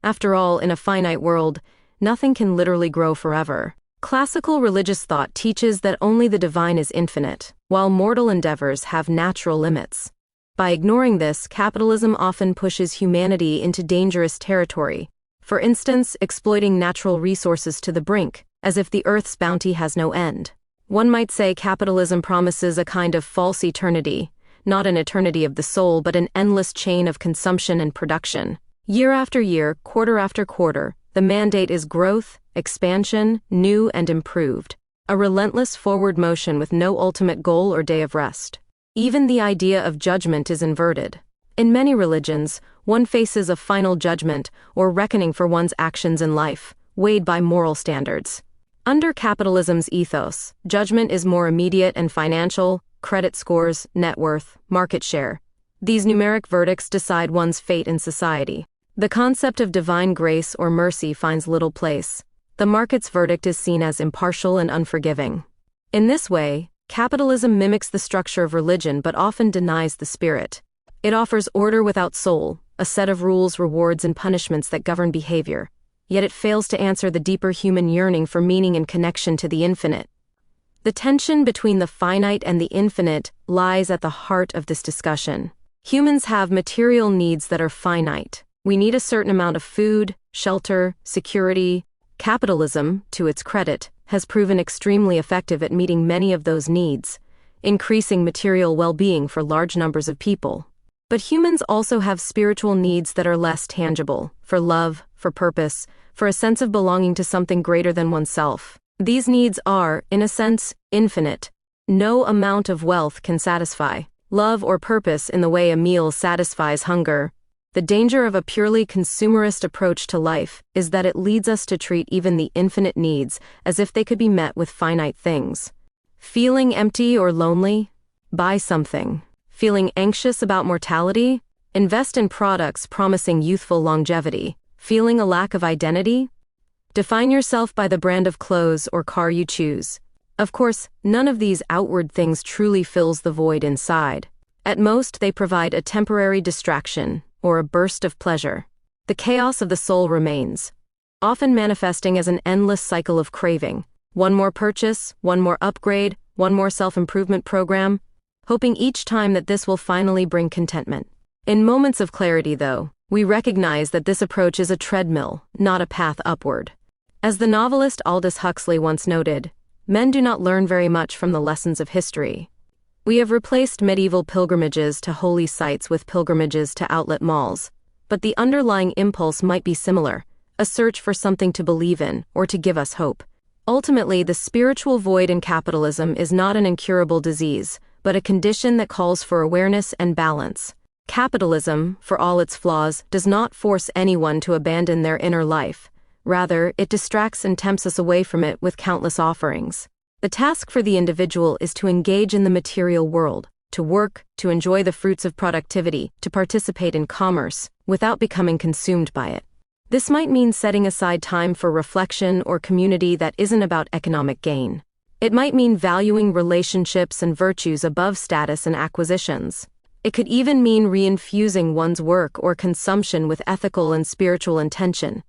[SPEAKER 1] After all, in a finite world, nothing can literally grow forever. Classical religious thought teaches that only the divine is infinite, while mortal endeavors have natural limits. By ignoring this, capitalism often pushes humanity into dangerous territory, for instance, exploiting natural resources to the brink, as if the earth's bounty has no end. One might say capitalism promises a kind of false eternity, not an eternity of the soul, but an endless chain of consumption and production. Year after year, quarter after quarter, the mandate is growth, expansion, new and improved, a relentless forward motion with no ultimate goal or day of rest. Even the idea of judgment is inverted. In many religions, one faces a final judgment or reckoning for one's actions in life, weighed by moral standards. Under capitalism's ethos, judgment is more immediate and financial: credit scores, net worth, market share. These numeric verdicts decide one's fate in society. The concept of divine grace or mercy finds little place. The market's verdict is seen as impartial and unforgiving. In this way, capitalism mimics the structure of religion but often denies the spirit. It offers order without soul, a set of rules, rewards, and punishments that govern behavior, yet it fails to answer the deeper human yearning for meaning and connection to the infinite. The tension between the finite and the infinite lies at the heart of this discussion. Humans have material needs that are finite. We need a certain amount of food, shelter, security. Capitalism, to its credit, has proven extremely effective at meeting many of those needs, increasing material well-being for large numbers of people. But humans also have spiritual needs that are less tangible, for love, for purpose, for a sense of belonging to something greater than oneself. These needs are, in a sense, infinite. No amount of wealth can satisfy love or purpose in the way a meal satisfies hunger. The danger of a purely consumerist approach to life is that it leads us to treat even the infinite needs as if they could be met with finite things. Feeling empty or lonely? Buy something. Feeling anxious about mortality? Invest in products promising youthful longevity. Feeling a lack of identity? Define yourself by the brand of clothes or car you choose. Of course, none of these outward things truly fills the void inside. At most, they provide a temporary distraction or a burst of pleasure. The chaos of the soul remains, often manifesting as an endless cycle of craving. One more purchase, one more upgrade, one more self-improvement program, hoping each time that this will finally bring contentment. In moments of clarity, though, we recognize that this approach is a treadmill, not a path upward. As the novelist Aldous Huxley once noted, men do not learn very much from the lessons of history. We have replaced medieval pilgrimages to holy sites with pilgrimages to outlet malls, but the underlying impulse might be similar, a search for something to believe in or to give us hope. Ultimately, the spiritual void in capitalism is not an incurable disease, but a condition that calls for awareness and balance. Capitalism, for all its flaws, does not force anyone to abandon their inner life. Rather, it distracts and tempts us away from it with countless offerings. The task for the individual is to engage in the material world, to work, to enjoy the fruits of productivity, to participate in commerce, without becoming consumed by it. This might mean setting aside time for reflection or community that isn't about economic gain. It might mean valuing relationships and virtues above status and acquisitions. It could even mean reinfusing one's work or consumption with ethical and spiritual intention,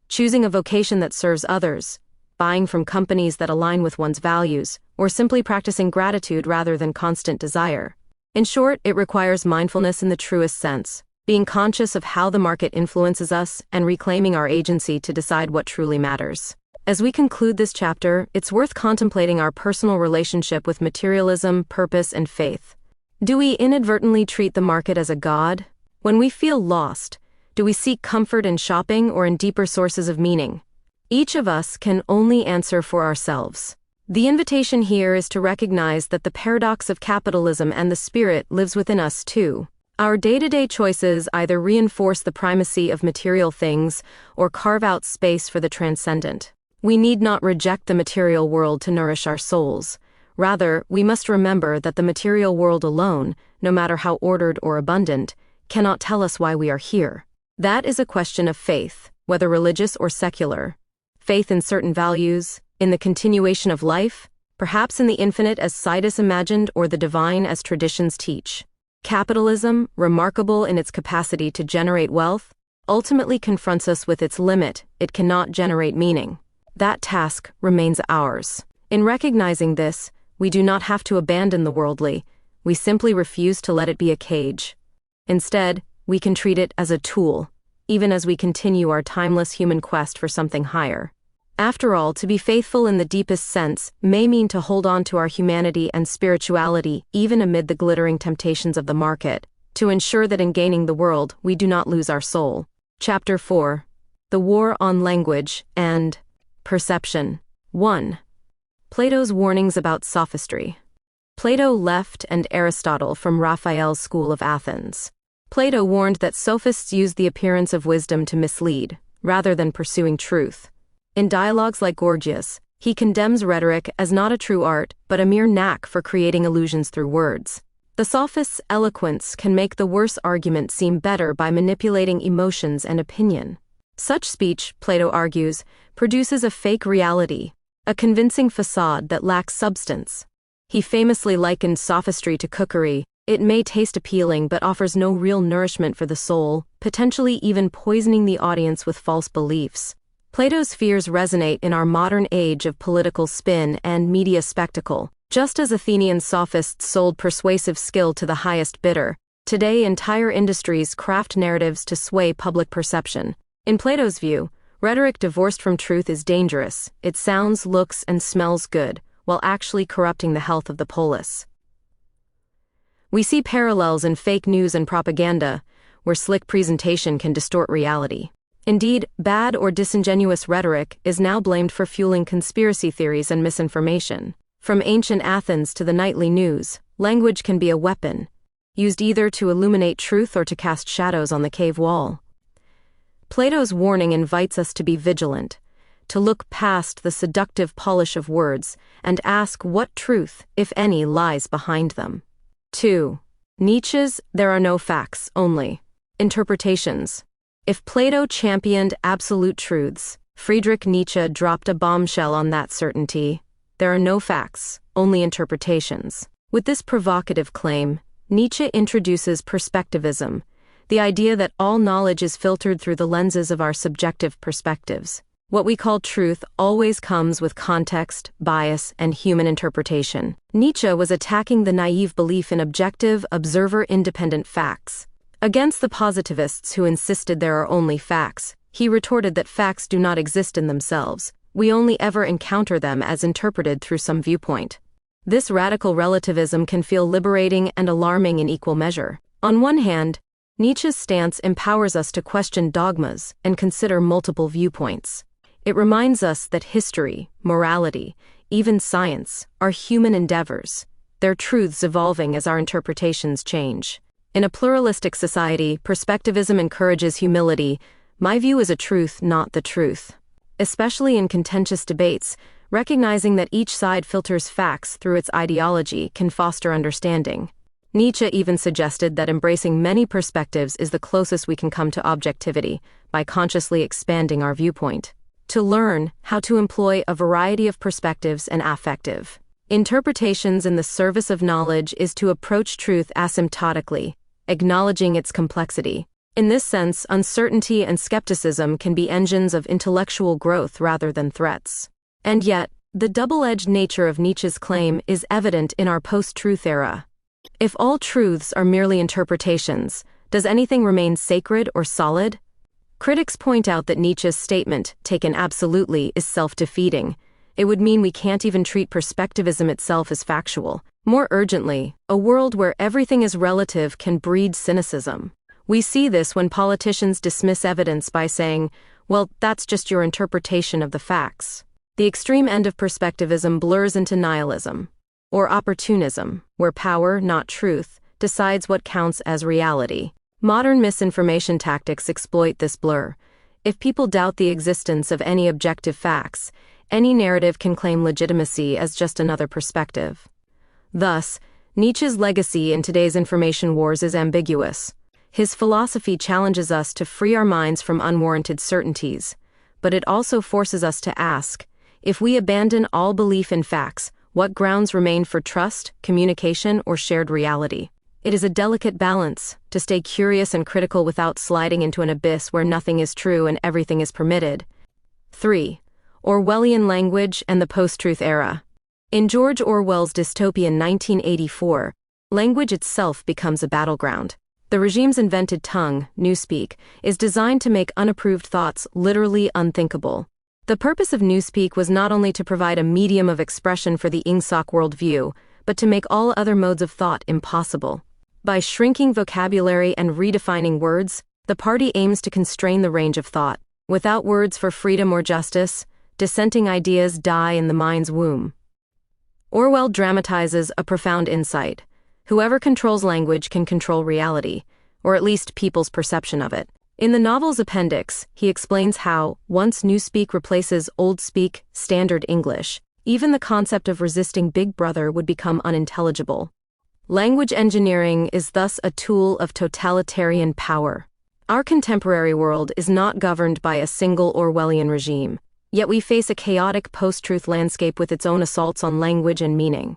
[SPEAKER 1] choosing a vocation that serves others, buying from companies that align with one's values, or simply practicing gratitude rather than constant desire. In short, it requires mindfulness in the truest sense, being conscious of how the market influences us and reclaiming our agency to decide what truly matters. As we conclude this chapter, it's worth contemplating our personal relationship with materialism, purpose, and faith. Do we inadvertently treat the market as a god? When we feel lost, do we seek comfort in shopping or in deeper sources of meaning? Each of us can only answer for ourselves. The invitation here is to recognize that the paradox of capitalism and the spirit lives within us too. Our day-to-day choices either reinforce the primacy of material things or carve out space for the transcendent. We need not reject the material world to nourish our souls. Rather, we must remember that the material world alone, no matter how ordered or abundant, cannot tell us why we are here. That is a question of faith, whether religious or secular. Faith in certain values, in the continuation of life, perhaps in the infinite as scientists imagined or the divine as traditions teach. Capitalism, remarkable in its capacity to generate wealth, ultimately confronts us with its limit: it cannot generate meaning. That task remains ours. In recognizing this, we do not have to abandon the worldly, we simply refuse to let it be a cage. Instead, we can treat it as a tool, even as we continue our timeless human quest for something higher. After all, to be faithful in the deepest sense may mean to hold on to our humanity and spirituality even amid the glittering temptations of the market, to ensure that in gaining the world we do not lose our soul. Chapter 4. The War on Language and Perception. 1. Plato's warnings about sophistry. Plato left and Aristotle from Raphael's school of Athens. Plato warned that sophists use the appearance of wisdom to mislead, rather than pursuing truth. In dialogues like Gorgias, he condemns rhetoric as not a true art, but a mere knack for creating illusions through words. The sophist's eloquence can make the worse argument seem better by manipulating emotions and opinion. Such speech, Plato argues, produces a fake reality, a convincing facade that lacks substance. He famously likened sophistry to cookery. It may taste appealing but offers no real nourishment for the soul, potentially even poisoning the audience with false beliefs. Plato's fears resonate in our modern age of political spin and media spectacle. Just as Athenian sophists sold persuasive skill to the highest bidder, today entire industries craft narratives to sway public perception. In Plato's view, rhetoric divorced from truth is dangerous. It sounds, looks, and smells good, while actually corrupting the health of the polis. We see parallels in fake news and propaganda, where slick presentation can distort reality. Indeed, bad or disingenuous rhetoric is now blamed for fueling conspiracy theories and misinformation. From ancient Athens to the nightly news, language can be a weapon, used either to illuminate truth or to cast shadows on the cave wall. Plato's warning invites us to be vigilant, to look past the seductive polish of words and ask what truth, if any, lies behind them. 2. Nietzsche's "there are no facts, only interpretations." If Plato championed absolute truths, Friedrich Nietzsche dropped a bombshell on that certainty. There are no facts, only interpretations. With this provocative claim, Nietzsche introduces perspectivism, the idea that all knowledge is filtered through the lenses of our subjective perspectives. What we call truth always comes with context, bias, and human interpretation. Nietzsche was attacking the naive belief in objective, observer-independent facts. Against the positivists who insisted there are only facts, he retorted that facts do not exist in themselves. We only ever encounter them as interpreted through some viewpoint. This radical relativism can feel liberating and alarming in equal measure. On one hand, Nietzsche's stance empowers us to question dogmas and consider multiple viewpoints. It reminds us that history, morality, even science, are human endeavors, their truths evolving as our interpretations change. In a pluralistic society, perspectivism encourages humility. My view is a truth, not the truth. Especially in contentious debates, recognizing that each side filters facts through its ideology can foster understanding. Nietzsche even suggested that embracing many perspectives is the closest we can come to objectivity, by consciously expanding our viewpoint. To learn how to employ a variety of perspectives and affective interpretations in the service of knowledge is to approach truth asymptotically, acknowledging its complexity. In this sense, uncertainty and skepticism can be engines of intellectual growth rather than threats. And yet, the double-edged nature of Nietzsche's claim is evident in our post-truth era. If all truths are merely interpretations, does anything remain sacred or solid? Critics point out that Nietzsche's statement, taken absolutely, is self-defeating. It would mean we can't even treat perspectivism itself as factual. More urgently, a world where everything is relative can breed cynicism. We see this when politicians dismiss evidence by saying, well, that's just your interpretation of the facts. The extreme end of perspectivism blurs into nihilism, or opportunism, where power, not truth, decides what counts as reality. Modern misinformation tactics exploit this blur. If people doubt the existence of any objective facts, any narrative can claim legitimacy as just another perspective. Thus, Nietzsche's legacy in today's information wars is ambiguous. His philosophy challenges us to free our minds from unwarranted certainties, but it also forces us to ask, if we abandon all belief in facts, what grounds remain for trust, communication, or shared reality? It is a delicate balance to stay curious and critical without sliding into an abyss where nothing is true and everything is permitted. 3. Orwellian language and the post-truth era. In George Orwell's dystopian 1984, language itself becomes a battleground. The regime's invented tongue, Newspeak, is designed to make unapproved thoughts literally unthinkable. The purpose of Newspeak was not only to provide a medium of expression for the Ingsoc worldview, but to make all other modes of thought impossible. By shrinking vocabulary and redefining words, the party aims to constrain the range of thought. Without words for freedom or justice, dissenting ideas die in the mind's womb. Orwell dramatizes a profound insight. Whoever controls language can control reality, or at least people's perception of it. In the novel's appendix, he explains how, once Newspeak replaces Old Speak, Standard English, even the concept of resisting Big Brother would become unintelligible. Language engineering is thus a tool of totalitarian power. Our contemporary world is not governed by a single Orwellian regime, yet we face a chaotic post-truth landscape with its own assaults on language and meaning.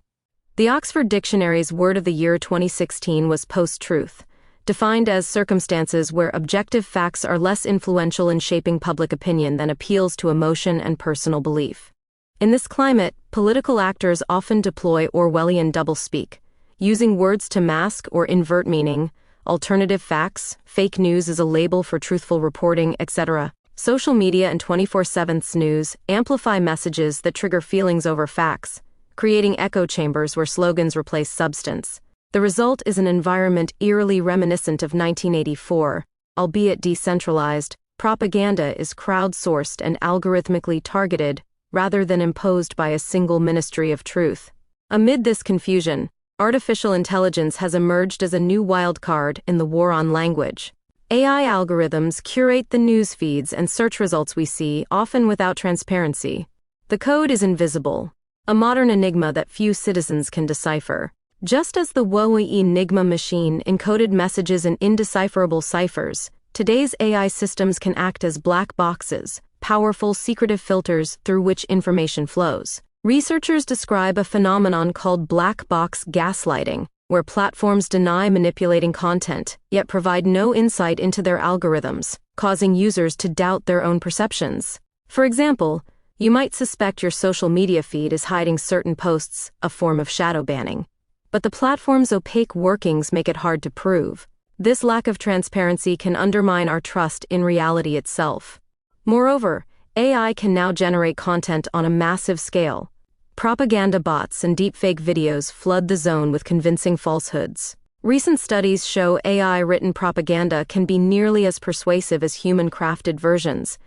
[SPEAKER 1] The Oxford Dictionary's word of the year 2016 was post-truth, defined as circumstances where objective facts are less influential in shaping public opinion than appeals to emotion and personal belief. In this climate, political actors often deploy Orwellian doublespeak, using words to mask or invert meaning, alternative facts, fake news as a label for truthful reporting, etc. Social media and 24/7 news amplify messages that trigger feelings over facts, creating echo chambers where slogans replace substance. The result is an environment eerily reminiscent of 1984, albeit decentralized. Propaganda is crowdsourced and algorithmically targeted, rather than imposed by a single ministry of truth. Amid this confusion, artificial intelligence has emerged as a new wild card in the war on language. AI algorithms curate the news feeds and search results we see, often without transparency. The code is invisible, a modern enigma that few citizens can decipher. Just as the Huawei Enigma machine encoded messages in indecipherable ciphers, today's AI systems can act as black boxes, powerful secretive filters through which information flows. Researchers describe a phenomenon called black box gaslighting, where platforms deny manipulating content, yet provide no insight into their algorithms, causing users to doubt their own perceptions. For example, you might suspect your social media feed is hiding certain posts, a form of shadow banning. But the platform's opaque workings make it hard to prove. This lack of transparency can undermine our trust in reality itself. Moreover, AI can now generate content on a massive scale. Propaganda bots and deepfake videos flood the zone with convincing falsehoods. Recent studies show AI-written propaganda can be nearly as persuasive as human-crafted versions,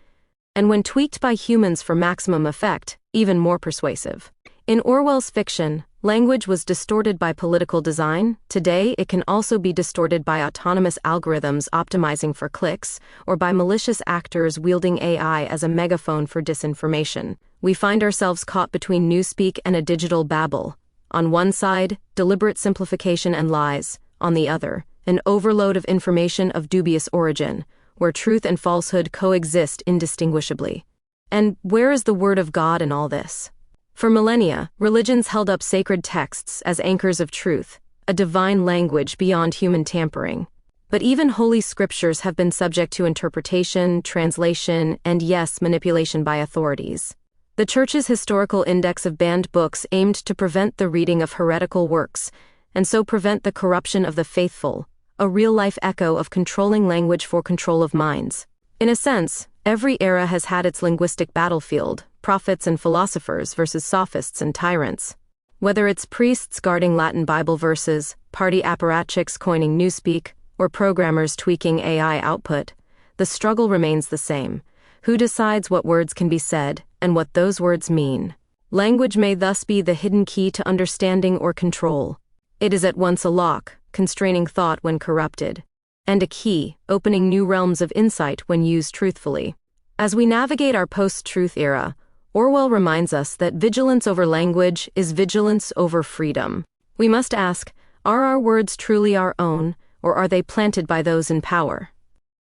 [SPEAKER 1] and when tweaked by humans for maximum effect, even more persuasive. In Orwell's fiction, language was distorted by political design. Today, it can also be distorted by autonomous algorithms optimizing for clicks, or by malicious actors wielding AI as a megaphone for disinformation. We find ourselves caught between newspeak and a digital babel. On one side, deliberate simplification and lies. On the other, an overload of information of dubious origin, where truth and falsehood coexist indistinguishably. And where is the word of God in all this? For millennia, religions held up sacred texts as anchors of truth, a divine language beyond human tampering. But even holy scriptures have been subject to interpretation, translation, and yes, manipulation by authorities. The Church's historical index of banned books aimed to prevent the reading of heretical works, and so prevent the corruption of the faithful, a real-life echo of controlling language for control of minds. In a sense, every era has had its linguistic battlefield, prophets and philosophers versus sophists and tyrants. Whether it's priests guarding Latin Bible verses, party apparatchiks coining newspeak, or programmers tweaking AI output, the struggle remains the same. Who decides what words can be said, and what those words mean? Language may thus be the hidden key to understanding or control. It is at once a lock, constraining thought when corrupted, and a key, opening new realms of insight when used truthfully. As we navigate our post-truth era, Orwell reminds us that vigilance over language is vigilance over freedom. We must ask, are our words truly our own, or are they planted by those in power?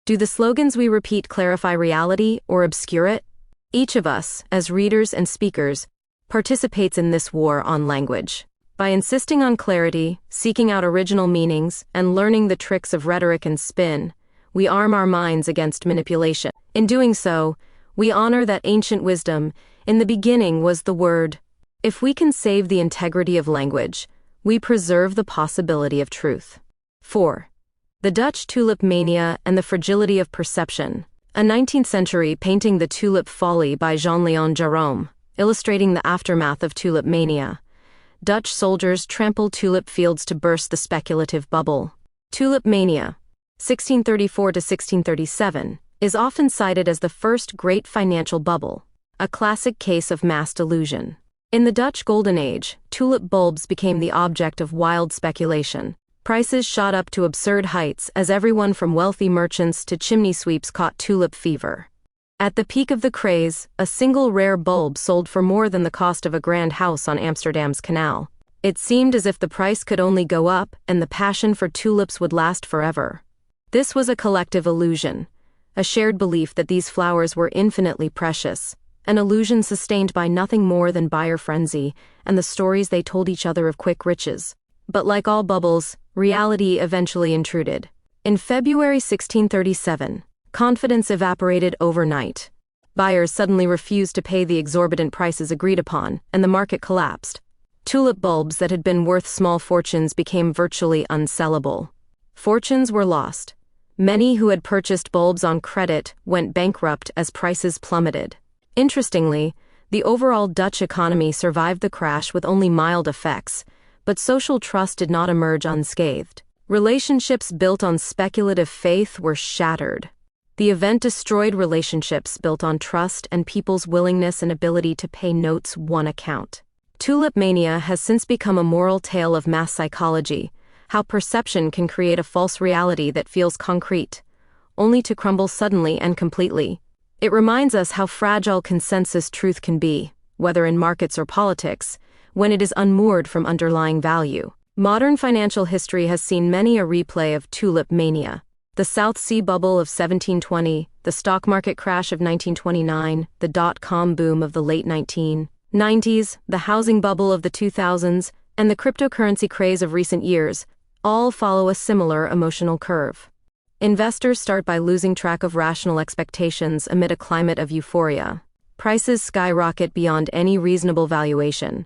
[SPEAKER 1] Do the slogans we repeat clarify reality or obscure it? Each of us, as readers and speakers, participates in this war on language. By insisting on clarity, seeking out original meanings, and learning the tricks of rhetoric and spin, we arm our minds against manipulation. In doing so, we honor that ancient wisdom, in the beginning was the word. If we can save the integrity of language, we preserve the possibility of truth. 4. The Dutch tulip mania and the fragility of perception. A 19th-century painting The Tulip Folly by Jean-Léon Gérôme, illustrating the aftermath of tulip mania. Dutch soldiers trample tulip fields to burst the speculative bubble. Tulip mania, 1634 to 1637, is often cited as the first great financial bubble, a classic case of mass delusion. In the Dutch Golden Age, tulip bulbs became the object of wild speculation. Prices shot up to absurd heights as everyone from wealthy merchants to chimney sweeps caught tulip fever. At the peak of the craze, a single rare bulb sold for more than the cost of a grand house on Amsterdam's canal. It seemed as if the price could only go up and the passion for tulips would last forever. This was a collective illusion, a shared belief that these flowers were infinitely precious, an illusion sustained by nothing more than buyer frenzy and the stories they told each other of quick riches. But like all bubbles, reality eventually intruded. In February 1637, confidence evaporated overnight. Buyers suddenly refused to pay the exorbitant prices agreed upon, and the market collapsed. Tulip bulbs that had been worth small fortunes became virtually unsellable. Fortunes were lost. Many who had purchased bulbs on credit went bankrupt as prices plummeted. Interestingly, the overall Dutch economy survived the crash with only mild effects, but social trust did not emerge unscathed. Relationships built on speculative faith were shattered. The event destroyed relationships built on trust and people's willingness and ability to pay notes one account. Tulip mania has since become a moral tale of mass psychology, how perception can create a false reality that feels concrete, only to crumble suddenly and completely. It reminds us how fragile consensus truth can be, whether in markets or politics, when it is unmoored from underlying value. Modern financial history has seen many a replay of tulip mania. The South Sea bubble of 1720, the stock market crash of 1929, the dot-com boom of the late 1990s, the housing bubble of the 2000s, and the cryptocurrency craze of recent years all follow a similar emotional curve. Investors start by losing track of rational expectations amid a climate of euphoria. Prices skyrocket beyond any reasonable valuation.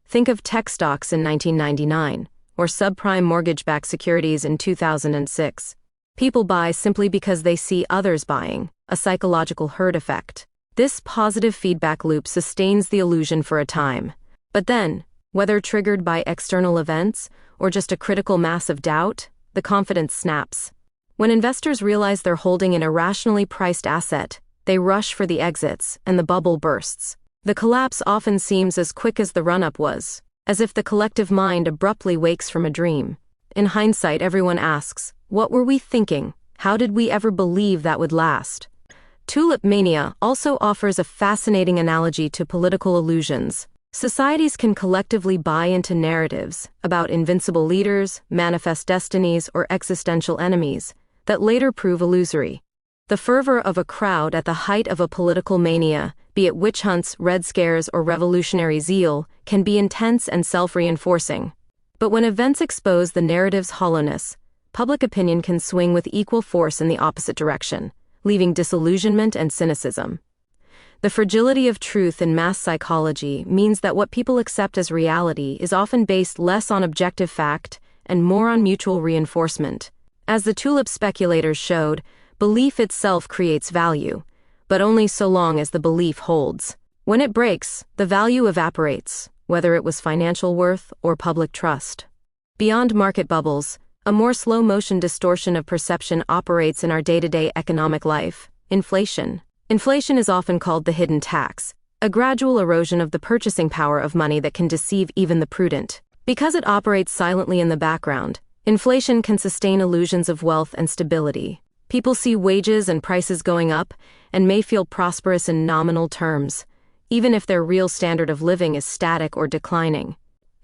[SPEAKER 1] Think of tech stocks in 1999, or subprime mortgage-backed securities in 2006. People buy simply because they see others buying, a psychological herd effect. This positive feedback loop sustains the illusion for a time. But then, whether triggered by external events or just a critical mass of doubt, the confidence snaps. When investors realize they're holding an irrationally priced asset, they rush for the exits, and the bubble bursts. The collapse often seems as quick as the run-up was, as if the collective mind abruptly wakes from a dream. In hindsight, everyone asks, what were we thinking? How did we ever believe that would last? Tulip mania also offers a fascinating analogy to political illusions. Societies can collectively buy into narratives about invincible leaders, manifest destinies, or existential enemies that later prove illusory. The fervor of a crowd at the height of a political mania, be it witch hunts, red scares, or revolutionary zeal, can be intense and self-reinforcing. But when events expose the narrative's hollowness, public opinion can swing with equal force in the opposite direction, leaving disillusionment and cynicism. The fragility of truth in mass psychology means that what people accept as reality is often based less on objective fact and more on mutual reinforcement. As the tulip speculators showed, belief itself creates value, but only so long as the belief holds. When it breaks, the value evaporates, whether it was financial worth or public trust. Beyond market bubbles, a more slow-motion distortion of perception operates in our day-to-day economic life: inflation. Inflation is often called the hidden tax, a gradual erosion of the purchasing power of money that can deceive even the prudent. Because it operates silently in the background, inflation can sustain illusions of wealth and stability. People see wages and prices going up and may feel prosperous in nominal terms, even if their real standard of living is static or declining.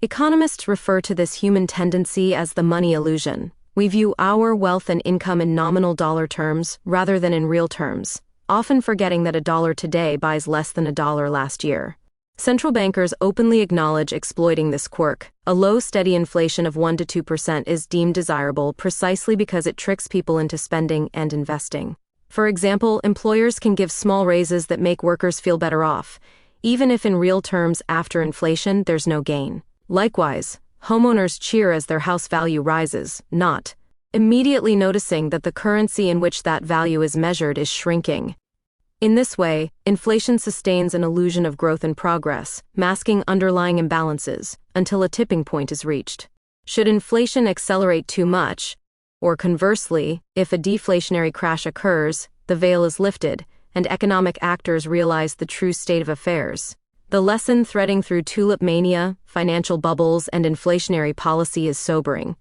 [SPEAKER 1] Economists refer to this human tendency as the money illusion. We view our wealth and income in nominal dollar terms rather than in real terms, often forgetting that $1 today buys less than $1 last year. Central bankers openly acknowledge exploiting this quirk. A low, steady inflation of 1 to 2% is deemed desirable precisely because it tricks people into spending and investing. For example, employers can give small raises that make workers feel better off, even if in real terms after inflation there's no gain. Likewise, homeowners cheer as their house value rises, not immediately noticing that the currency in which that value is measured is shrinking. In this way, inflation sustains an illusion of growth and progress, masking underlying imbalances, until a tipping point is reached. Should inflation accelerate too much, or conversely, if a deflationary crash occurs, the veil is lifted, and economic actors realize the true state of affairs. The lesson threading through tulip mania, financial bubbles, and inflationary policy is sobering.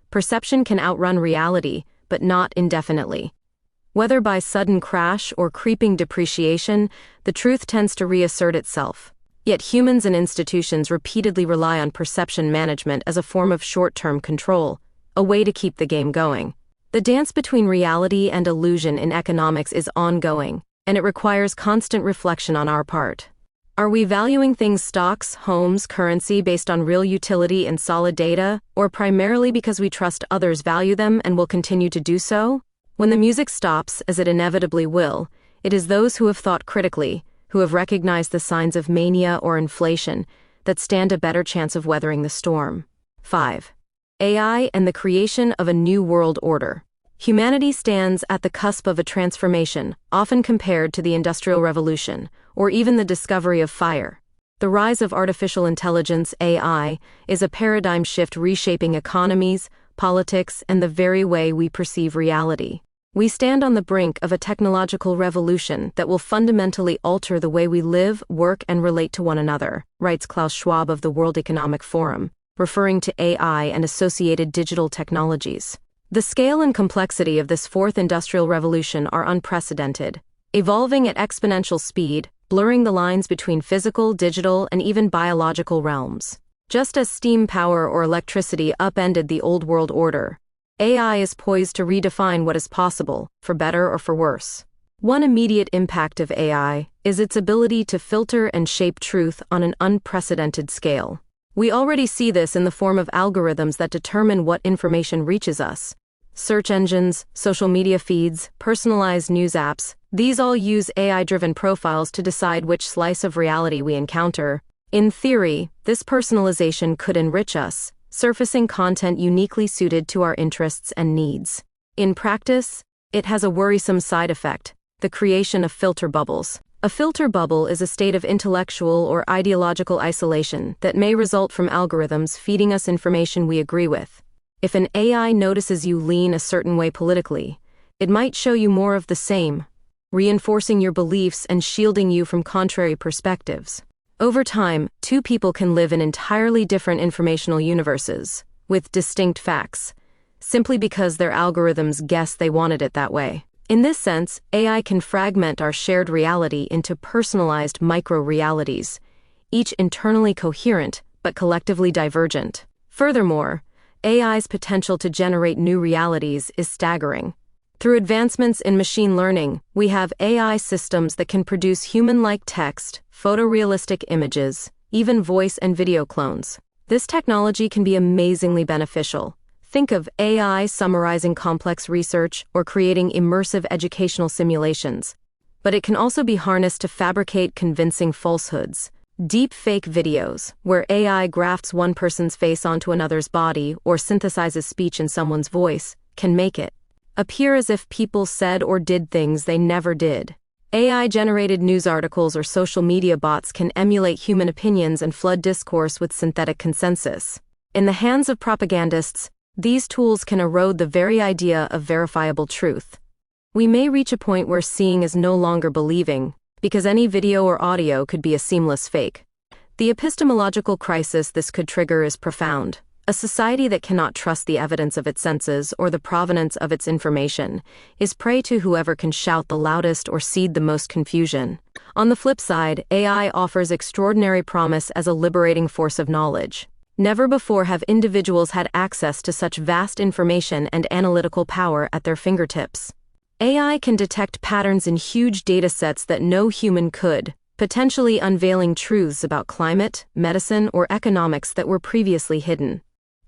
[SPEAKER 1] Perception can outrun reality, but not indefinitely. Whether by sudden crash or creeping depreciation, the truth tends to reassert itself. Yet humans and institutions repeatedly rely on perception management as a form of short-term control, a way to keep the game going. The dance between reality and illusion in economics is ongoing, and it requires constant reflection on our part. Are we valuing things, stocks, homes, currency, based on real utility and solid data, or primarily because we trust others value them and will continue to do so? When the music stops, as it inevitably will, it is those who have thought critically, who have recognized the signs of mania or inflation, that stand a better chance of weathering the storm. 5. AI and the creation of a new world order. Humanity stands at the cusp of a transformation, often compared to the Industrial Revolution, or even the discovery of fire. The rise of artificial intelligence, AI, is a paradigm shift reshaping economies, politics, and the very way we perceive reality. We stand on the brink of a technological revolution that will fundamentally alter the way we live, work, and relate to one another, writes Klaus Schwab of the World Economic Forum, referring to AI and associated digital technologies. The scale and complexity of this fourth industrial revolution are unprecedented, evolving at exponential speed, blurring the lines between physical, digital, and even biological realms. Just as steam power or electricity upended the old world order, AI is poised to redefine what is possible, for better or for worse. One immediate impact of AI is its ability to filter and shape truth on an unprecedented scale. We already see this in the form of algorithms that determine what information reaches us. Search engines, social media feeds, personalized news apps, these all use AI-driven profiles to decide which slice of reality we encounter. In theory, this personalization could enrich us, surfacing content uniquely suited to our interests and needs. In practice, it has a worrisome side effect: the creation of filter bubbles. A filter bubble is a state of intellectual or ideological isolation that may result from algorithms feeding us information we agree with. If an AI notices you lean a certain way politically, it might show you more of the same, reinforcing your beliefs and shielding you from contrary perspectives. Over time, two people can live in entirely different informational universes, with distinct facts, simply because their algorithms guess they wanted it that way. In this sense, AI can fragment our shared reality into personalized micro-realities, each internally coherent but collectively divergent. Furthermore, AI's potential to generate new realities is staggering. Through advancements in machine learning, we have AI systems that can produce human-like text, photorealistic images, even voice and video clones. This technology can be amazingly beneficial. Think of AI summarizing complex research or creating immersive educational simulations. But it can also be harnessed to fabricate convincing falsehoods. Deep fake videos, where AI grafts one person's face onto another's body or synthesizes speech in someone's voice, can make it appear as if people said or did things they never did. AI-generated news articles or social media bots can emulate human opinions and flood discourse with synthetic consensus. In the hands of propagandists, these tools can erode the very idea of verifiable truth. We may reach a point where seeing is no longer believing, because any video or audio could be a seamless fake. The epistemological crisis this could trigger is profound. A society that cannot trust the evidence of its senses or the provenance of its information is prey to whoever can shout the loudest or seed the most confusion. On the flip side, AI offers extraordinary promise as a liberating force of knowledge. Never before have individuals had access to such vast information and analytical power at their fingertips. AI can detect patterns in huge datasets that no human could, potentially unveiling truths about climate, medicine, or economics that were previously hidden.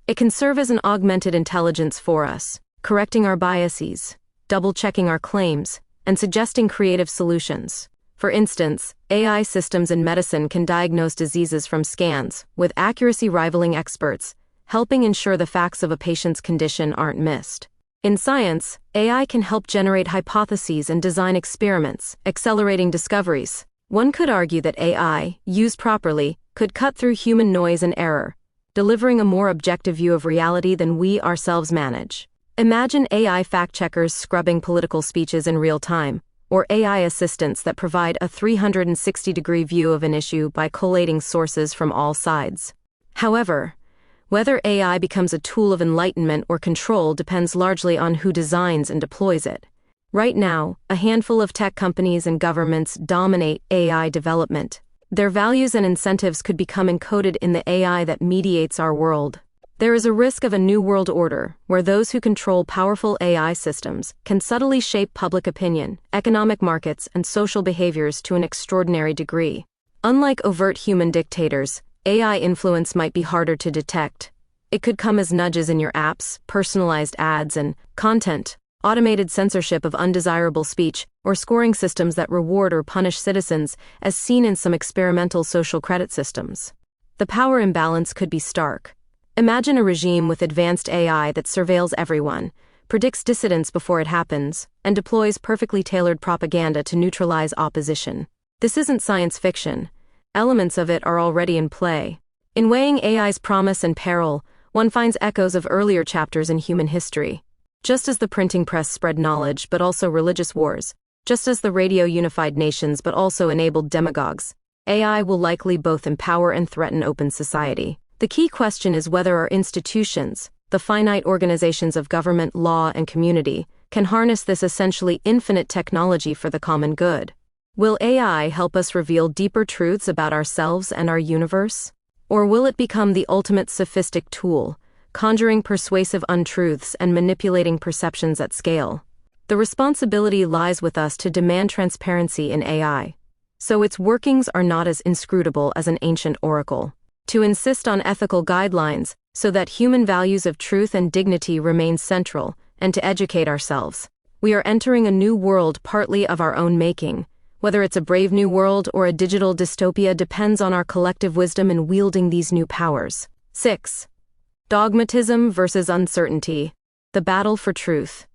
[SPEAKER 1] It can serve as an augmented intelligence for us, correcting our biases, double-checking our claims, and suggesting creative solutions. For instance, AI systems in medicine can diagnose diseases from scans, with accuracy rivaling experts, helping ensure the facts of a patient's condition aren't missed. In science, AI can help generate hypotheses and design experiments, accelerating discoveries. One could argue that AI, used properly, could cut through human noise and error, delivering a more objective view of reality than we ourselves manage. Imagine AI fact-checkers scrubbing political speeches in real time, or AI assistants that provide a 360-degree view of an issue by collating sources from all sides. However, whether AI becomes a tool of enlightenment or control depends largely on who designs and deploys it. Right now, a handful of tech companies and governments dominate AI development. Their values and incentives could become encoded in the AI that mediates our world. There is a risk of a new world order, where those who control powerful AI systems can subtly shape public opinion, economic markets, and social behaviors to an extraordinary degree. Unlike overt human dictators, AI influence might be harder to detect. It could come as nudges in your apps, personalized ads and content, automated censorship of undesirable speech, or scoring systems that reward or punish citizens, as seen in some experimental social credit systems. The power imbalance could be stark. Imagine a regime with advanced AI that surveils everyone, predicts dissidence before it happens, and deploys perfectly tailored propaganda to neutralize opposition. This isn't science fiction. Elements of it are already in play. In weighing AI's promise and peril, one finds echoes of earlier chapters in human history. Just as the printing press spread knowledge but also religious wars, just as the radio unified nations but also enabled demagogues, AI will likely both empower and threaten open society. The key question is whether our institutions, the finite organizations of government, law, and community, can harness this essentially infinite technology for the common good. Will AI help us reveal deeper truths about ourselves and our universe? Or will it become the ultimate sophistic tool, conjuring persuasive untruths and manipulating perceptions at scale? The responsibility lies with us to demand transparency in AI, so its workings are not as inscrutable as an ancient oracle. To insist on ethical guidelines so that human values of truth and dignity remain central, and to educate ourselves. We are entering a new world partly of our own making. Whether it's a brave new world or a digital dystopia depends on our collective wisdom in wielding these new powers. 6. Dogmatism versus uncertainty. The battle for truth.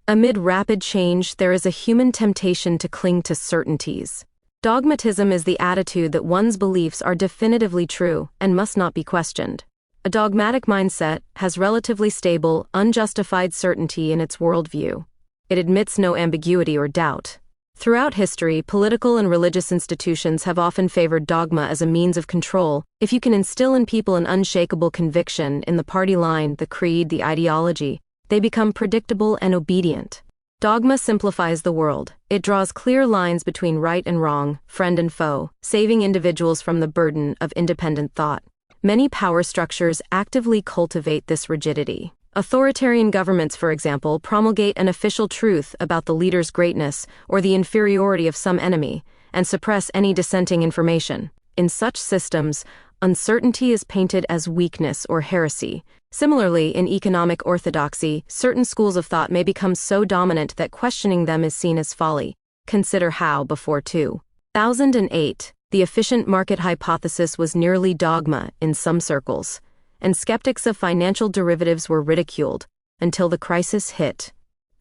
[SPEAKER 1] Amid rapid change, there is a human temptation to cling to certainties. Dogmatism is the attitude that one's beliefs are definitively true and must not be questioned. A dogmatic mindset has relatively stable, unjustified certainty in its worldview. It admits no ambiguity or doubt. Throughout history, political and religious institutions have often favored dogma as a means of control. If you can instill in people an unshakable conviction in the party line, the creed, the ideology, they become predictable and obedient. Dogma simplifies the world. It draws clear lines between right and wrong, friend and foe, saving individuals from the burden of independent thought. Many power structures actively cultivate this rigidity. Authoritarian governments, for example, promulgate an official truth about the leader's greatness or the inferiority of some enemy, and suppress any dissenting information. In such systems, uncertainty is painted as weakness or heresy. Similarly, in economic orthodoxy, certain schools of thought may become so dominant that questioning them is seen as folly. Consider how, before 2008, the efficient market hypothesis was nearly dogma in some circles, and skeptics of financial derivatives were ridiculed until the crisis hit.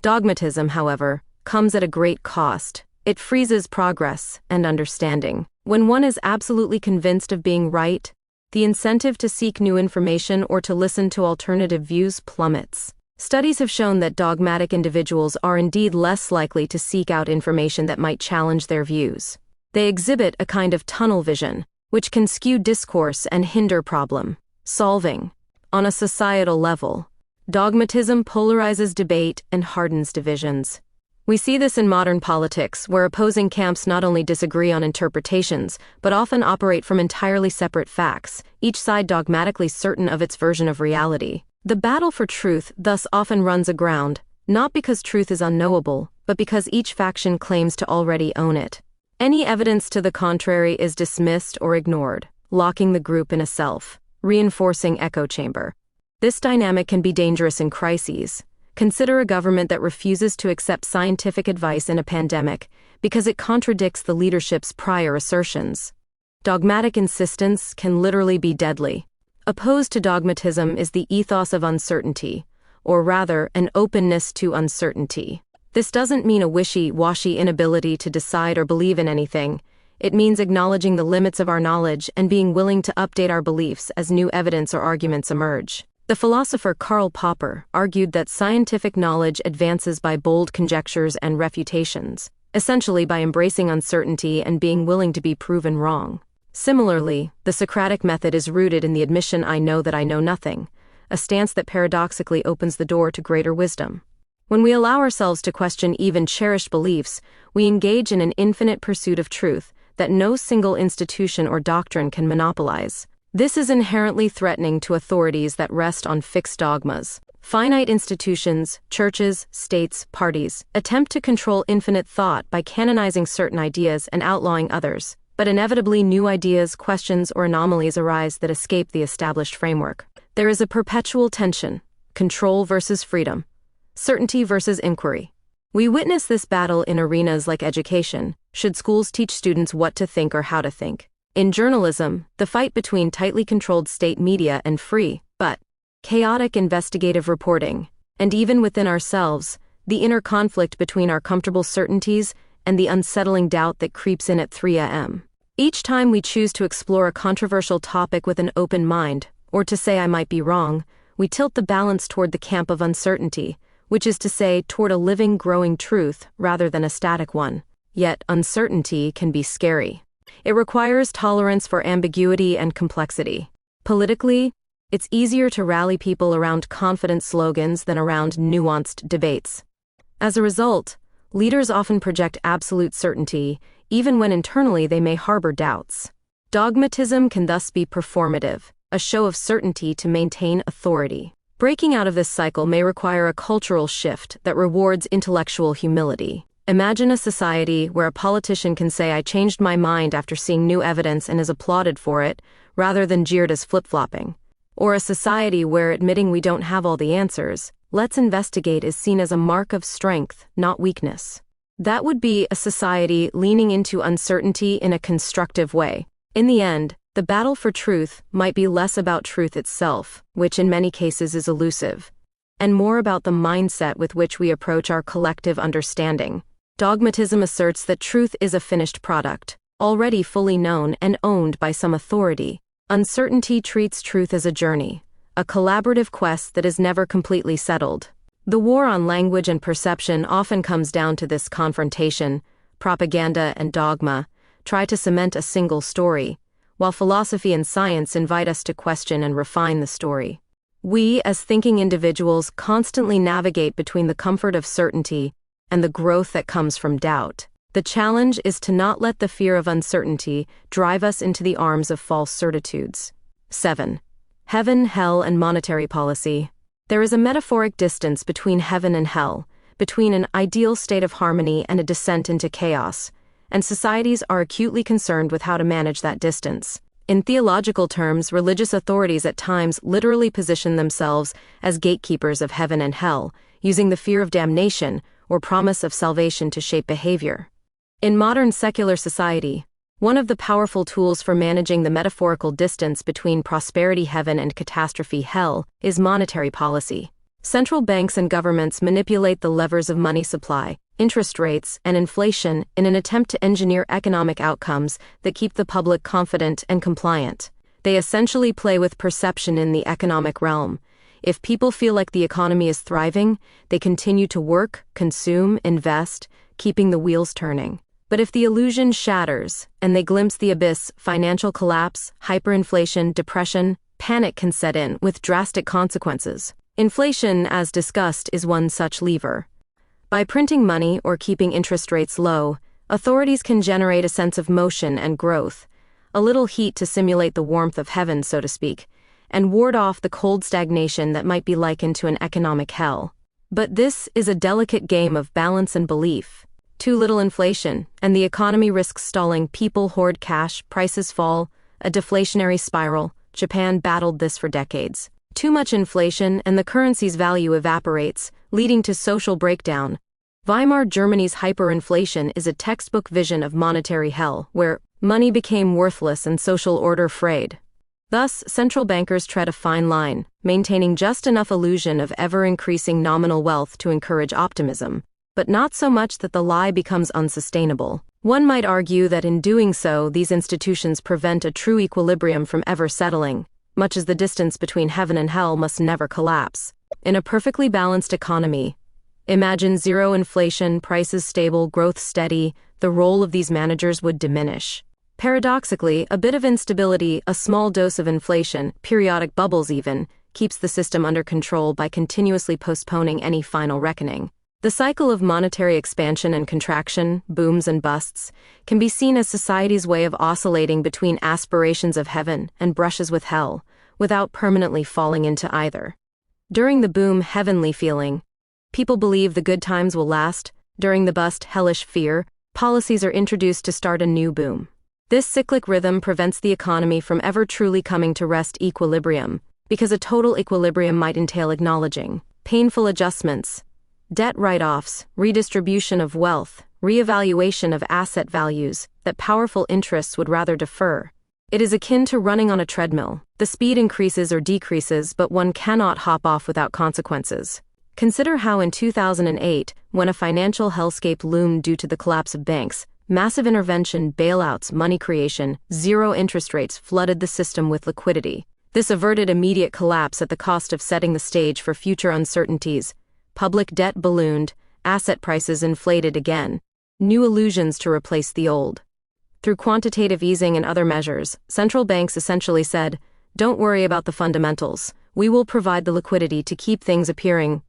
[SPEAKER 1] Dogmatism, however, comes at a great cost. It freezes progress and understanding. When one is absolutely convinced of being right, the incentive to seek new information or to listen to alternative views plummets. Studies have shown that dogmatic individuals are indeed less likely to seek out information that might challenge their views. They exhibit a kind of tunnel vision, which can skew discourse and hinder problem solving. On a societal level, dogmatism polarizes debate and hardens divisions. We see this in modern politics, where opposing camps not only disagree on interpretations, but often operate from entirely separate facts, each side dogmatically certain of its version of reality. The battle for truth thus often runs aground, not because truth is unknowable, but because each faction claims to already own it. Any evidence to the contrary is dismissed or ignored, locking the group in a self-reinforcing echo chamber. This dynamic can be dangerous in crises. Consider a government that refuses to accept scientific advice in a pandemic because it contradicts the leadership's prior assertions. Dogmatic insistence can literally be deadly. Opposed to dogmatism is the ethos of uncertainty, or rather, an openness to uncertainty. This doesn't mean a wishy-washy inability to decide or believe in anything. It means acknowledging the limits of our knowledge and being willing to update our beliefs as new evidence or arguments emerge. The philosopher Karl Popper argued that scientific knowledge advances by bold conjectures and refutations, essentially by embracing uncertainty and being willing to be proven wrong. Similarly, the Socratic method is rooted in the admission I know that I know nothing, a stance that paradoxically opens the door to greater wisdom. When we allow ourselves to question even cherished beliefs, we engage in an infinite pursuit of truth that no single institution or doctrine can monopolize. This is inherently threatening to authorities that rest on fixed dogmas. Finite institutions, churches, states, parties, attempt to control infinite thought by canonizing certain ideas and outlawing others, but inevitably new ideas, questions, or anomalies arise that escape the established framework. There is a perpetual tension, control versus freedom, certainty versus inquiry. We witness this battle in arenas like education. Should schools teach students what to think or how to think? In journalism, the fight between tightly controlled state media and free, but chaotic investigative reporting, and even within ourselves, the inner conflict between our comfortable certainties and the unsettling doubt that creeps in at 3 a.m. Each time we choose to explore a controversial topic with an open mind, or to say I might be wrong, we tilt the balance toward the camp of uncertainty, which is to say toward a living, growing truth rather than a static one. Yet uncertainty can be scary. It requires tolerance for ambiguity and complexity. Politically, it's easier to rally people around confident slogans than around nuanced debates. As a result, leaders often project absolute certainty, even when internally they may harbor doubts. Dogmatism can thus be performative, a show of certainty to maintain authority. Breaking out of this cycle may require a cultural shift that rewards intellectual humility. Imagine a society where a politician can say, "I changed my mind after seeing new evidence," and is applauded for it, rather than jeered as flip-flopping. Or a society where admitting we don't have all the answers, "let's investigate," is seen as a mark of strength, not weakness. That would be a society leaning into uncertainty in a constructive way. In the end, the battle for truth might be less about truth itself, which in many cases is elusive, and more about the mindset with which we approach our collective understanding. Dogmatism asserts that truth is a finished product, already fully known and owned by some authority. Uncertainty treats truth as a journey, a collaborative quest that is never completely settled. The war on language and perception often comes down to this confrontation. Propaganda and dogma try to cement a single story, while philosophy and science invite us to question and refine the story. We, as thinking individuals, constantly navigate between the comfort of certainty and the growth that comes from doubt. The challenge is to not let the fear of uncertainty drive us into the arms of false certitudes. 7. Heaven, hell, and monetary policy. There is a metaphoric distance between heaven and hell, between an ideal state of harmony and a descent into chaos, and societies are acutely concerned with how to manage that distance. In theological terms, religious authorities at times literally position themselves as gatekeepers of heaven and hell, using the fear of damnation or promise of salvation to shape behavior. In modern secular society, one of the powerful tools for managing the metaphorical distance between prosperity heaven and catastrophe hell is monetary policy. Central banks and governments manipulate the levers of money supply, interest rates, and inflation in an attempt to engineer economic outcomes that keep the public confident and compliant. They essentially play with perception in the economic realm. If people feel like the economy is thriving, they continue to work, consume, invest, keeping the wheels turning. But if the illusion shatters and they glimpse the abyss, financial collapse, hyperinflation, depression, panic can set in with drastic consequences. Inflation, as discussed, is one such lever. By printing money or keeping interest rates low, authorities can generate a sense of motion and growth, a little heat to simulate the warmth of heaven, so to speak, and ward off the cold stagnation that might be likened to an economic hell. But this is a delicate game of balance and belief. Too little inflation, and the economy risks stalling. People hoard cash, prices fall, a deflationary spiral. Japan battled this for decades. Too much inflation, and the currency's value evaporates, leading to social breakdown. Weimar Germany's hyperinflation is a textbook vision of monetary hell, where money became worthless and social order frayed. Thus, central bankers tread a fine line, maintaining just enough illusion of ever-increasing nominal wealth to encourage optimism, but not so much that the lie becomes unsustainable. One might argue that in doing so, these institutions prevent a true equilibrium from ever settling, much as the distance between heaven and hell must never collapse. In a perfectly balanced economy, imagine zero inflation, prices stable, growth steady, the role of these managers would diminish. Paradoxically, a bit of instability, a small dose of inflation, periodic bubbles even, keeps the system under control by continuously postponing any final reckoning. The cycle of monetary expansion and contraction, booms and busts, can be seen as society's way of oscillating between aspirations of heaven and brushes with hell, without permanently falling into either. During the boom, heavenly feeling. People believe the good times will last. During the bust, hellish fear. Policies are introduced to start a new boom. This cyclic rhythm prevents the economy from ever truly coming to rest equilibrium, because a total equilibrium might entail acknowledging painful adjustments, debt write-offs, redistribution of wealth, reevaluation of asset values that powerful interests would rather defer. It is akin to running on a treadmill. The speed increases or decreases, but one cannot hop off without consequences. Consider how in 2008, when a financial hellscape loomed due to the collapse of banks, massive intervention, bailouts, money creation, zero interest rates flooded the system with liquidity. This averted immediate collapse at the cost of setting the stage for future uncertainties. Public debt ballooned, asset prices inflated again. New illusions to replace the old. Through quantitative easing and other measures, central banks essentially said, "Don't worry about the fundamentals. We will provide the liquidity to keep things appearing."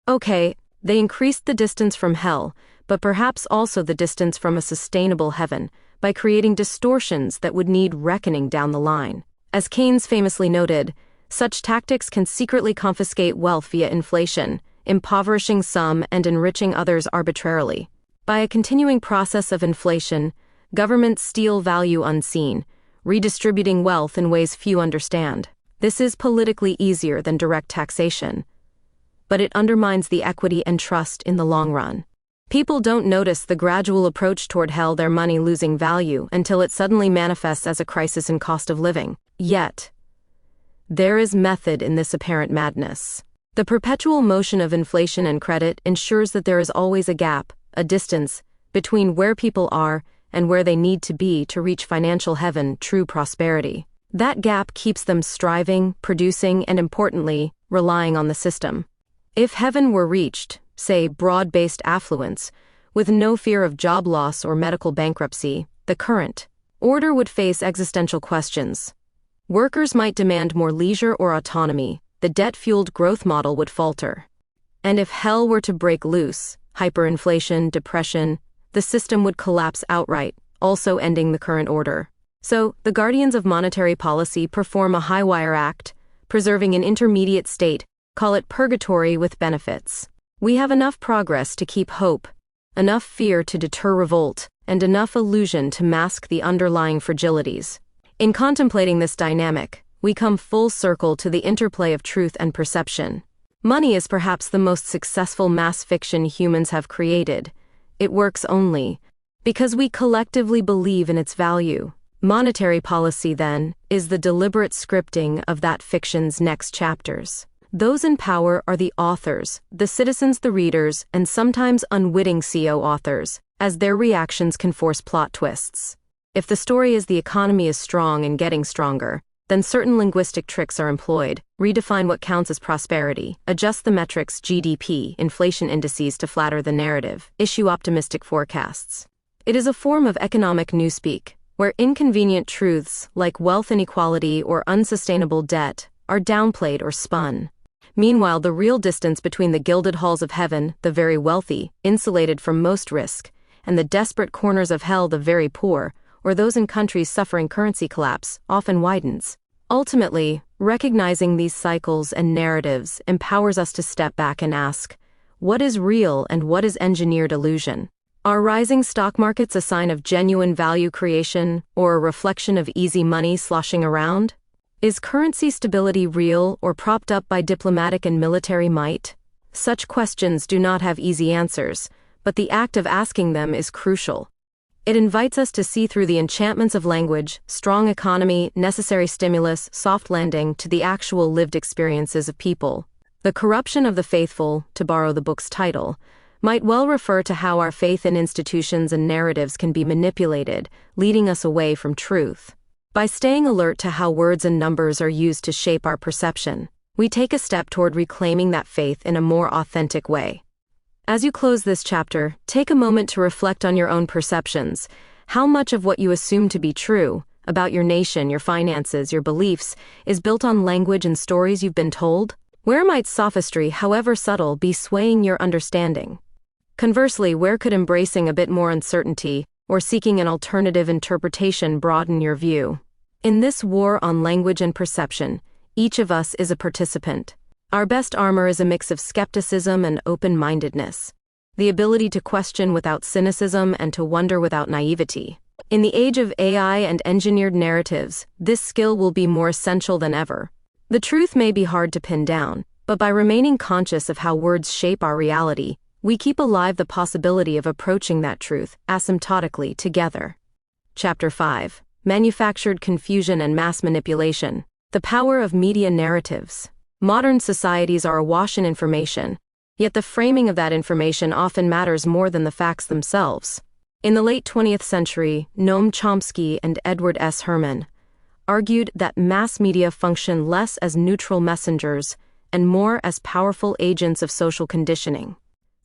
[SPEAKER 1] Okay, they increased the distance from hell, but perhaps also the distance from a sustainable heaven, by creating distortions that would need reckoning down the line. As Keynes famously noted, such tactics can secretly confiscate wealth via inflation, impoverishing some and enriching others arbitrarily. By a continuing process of inflation, governments steal value unseen, redistributing wealth in ways few understand. This is politically easier than direct taxation, but it undermines the equity and trust in the long run. People don't notice the gradual approach toward hell, their money losing value, until it suddenly manifests as a crisis in cost of living. Yet, there is method in this apparent madness. The perpetual motion of inflation and credit ensures that there is always a gap, a distance, between where people are and where they need to be to reach financial heaven, true prosperity. That gap keeps them striving, producing, and importantly, relying on the system. If heaven were reached, say broad-based affluence, with no fear of job loss or medical bankruptcy, the current order would face existential questions. Workers might demand more leisure or autonomy, the debt-fueled growth model would falter. And if hell were to break loose, hyperinflation, depression, the system would collapse outright, also ending the current order. So, the guardians of monetary policy perform a high-wire act, preserving an intermediate state, call it purgatory with benefits. We have enough progress to keep hope, enough fear to deter revolt, and enough illusion to mask the underlying fragilities. In contemplating this dynamic, we come full circle to the interplay of truth and perception. Money is perhaps the most successful mass fiction humans have created. It works only because we collectively believe in its value. Monetary policy, then, is the deliberate scripting of that fiction's next chapters. Those in power are the authors, the citizens the readers, and sometimes unwitting CO authors, as their reactions can force plot twists. If the story is the economy is strong and getting stronger, then certain linguistic tricks are employed. Redefine what counts as prosperity, adjust the metrics GDP, inflation indices to flatter the narrative, issue optimistic forecasts. It is a form of economic newspeak, where inconvenient truths like wealth inequality or unsustainable debt are downplayed or spun. Meanwhile, the real distance between the gilded halls of heaven, the very wealthy, insulated from most risk, and the desperate corners of hell, the very poor, or those in countries suffering currency collapse, often widens. Ultimately, recognizing these cycles and narratives empowers us to step back and ask, what is real and what is engineered illusion? Are rising stock markets a sign of genuine value creation or a reflection of easy money sloshing around? Is currency stability real or propped up by diplomatic and military might? Such questions do not have easy answers, but the act of asking them is crucial. It invites us to see through the enchantments of language, strong economy, necessary stimulus, soft landing, to the actual lived experiences of people. The corruption of the faithful, to borrow the book's title, might well refer to how our faith in institutions and narratives can be manipulated, leading us away from truth. By staying alert to how words and numbers are used to shape our perception, we take a step toward reclaiming that faith in a more authentic way. As you close this chapter, take a moment to reflect on your own perceptions. How much of what you assume to be true about your nation, your finances, your beliefs, is built on language and stories you've been told? Where might sophistry, however subtle, be swaying your understanding? Conversely, where could embracing a bit more uncertainty or seeking an alternative interpretation broaden your view? In this war on language and perception, each of us is a participant. Our best armor is a mix of skepticism and open-mindedness, the ability to question without cynicism and to wonder without naivety. In the age of AI and engineered narratives, this skill will be more essential than ever. The truth may be hard to pin down, but by remaining conscious of how words shape our reality, we keep alive the possibility of approaching that truth asymptotically together. Chapter 5. Manufactured Confusion and Mass Manipulation. The Power of Media Narratives. Modern societies are awash in information, yet the framing of that information often matters more than the facts themselves. In the late 20th century, Noam Chomsky and Edward S. Herman argued that mass media function less as neutral messengers and more as powerful agents of social conditioning.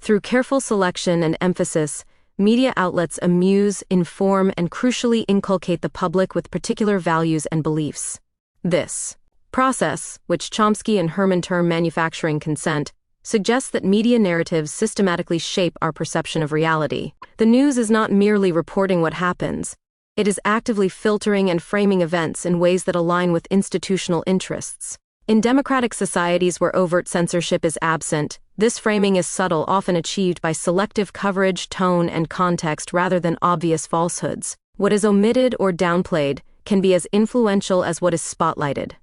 [SPEAKER 1] Through careful selection and emphasis, media outlets amuse, inform, and crucially inculcate the public with particular values and beliefs. This process, which Chomsky and Herman term manufacturing consent, suggests that media narratives systematically shape our perception of reality. The news is not merely reporting what happens, It is actively filtering and framing events in ways that align with institutional interests. In democratic societies where overt censorship is absent, this framing is subtle, often achieved by selective coverage, tone, and context rather than obvious falsehoods. What is omitted or downplayed can be as influential as what is spotlighted.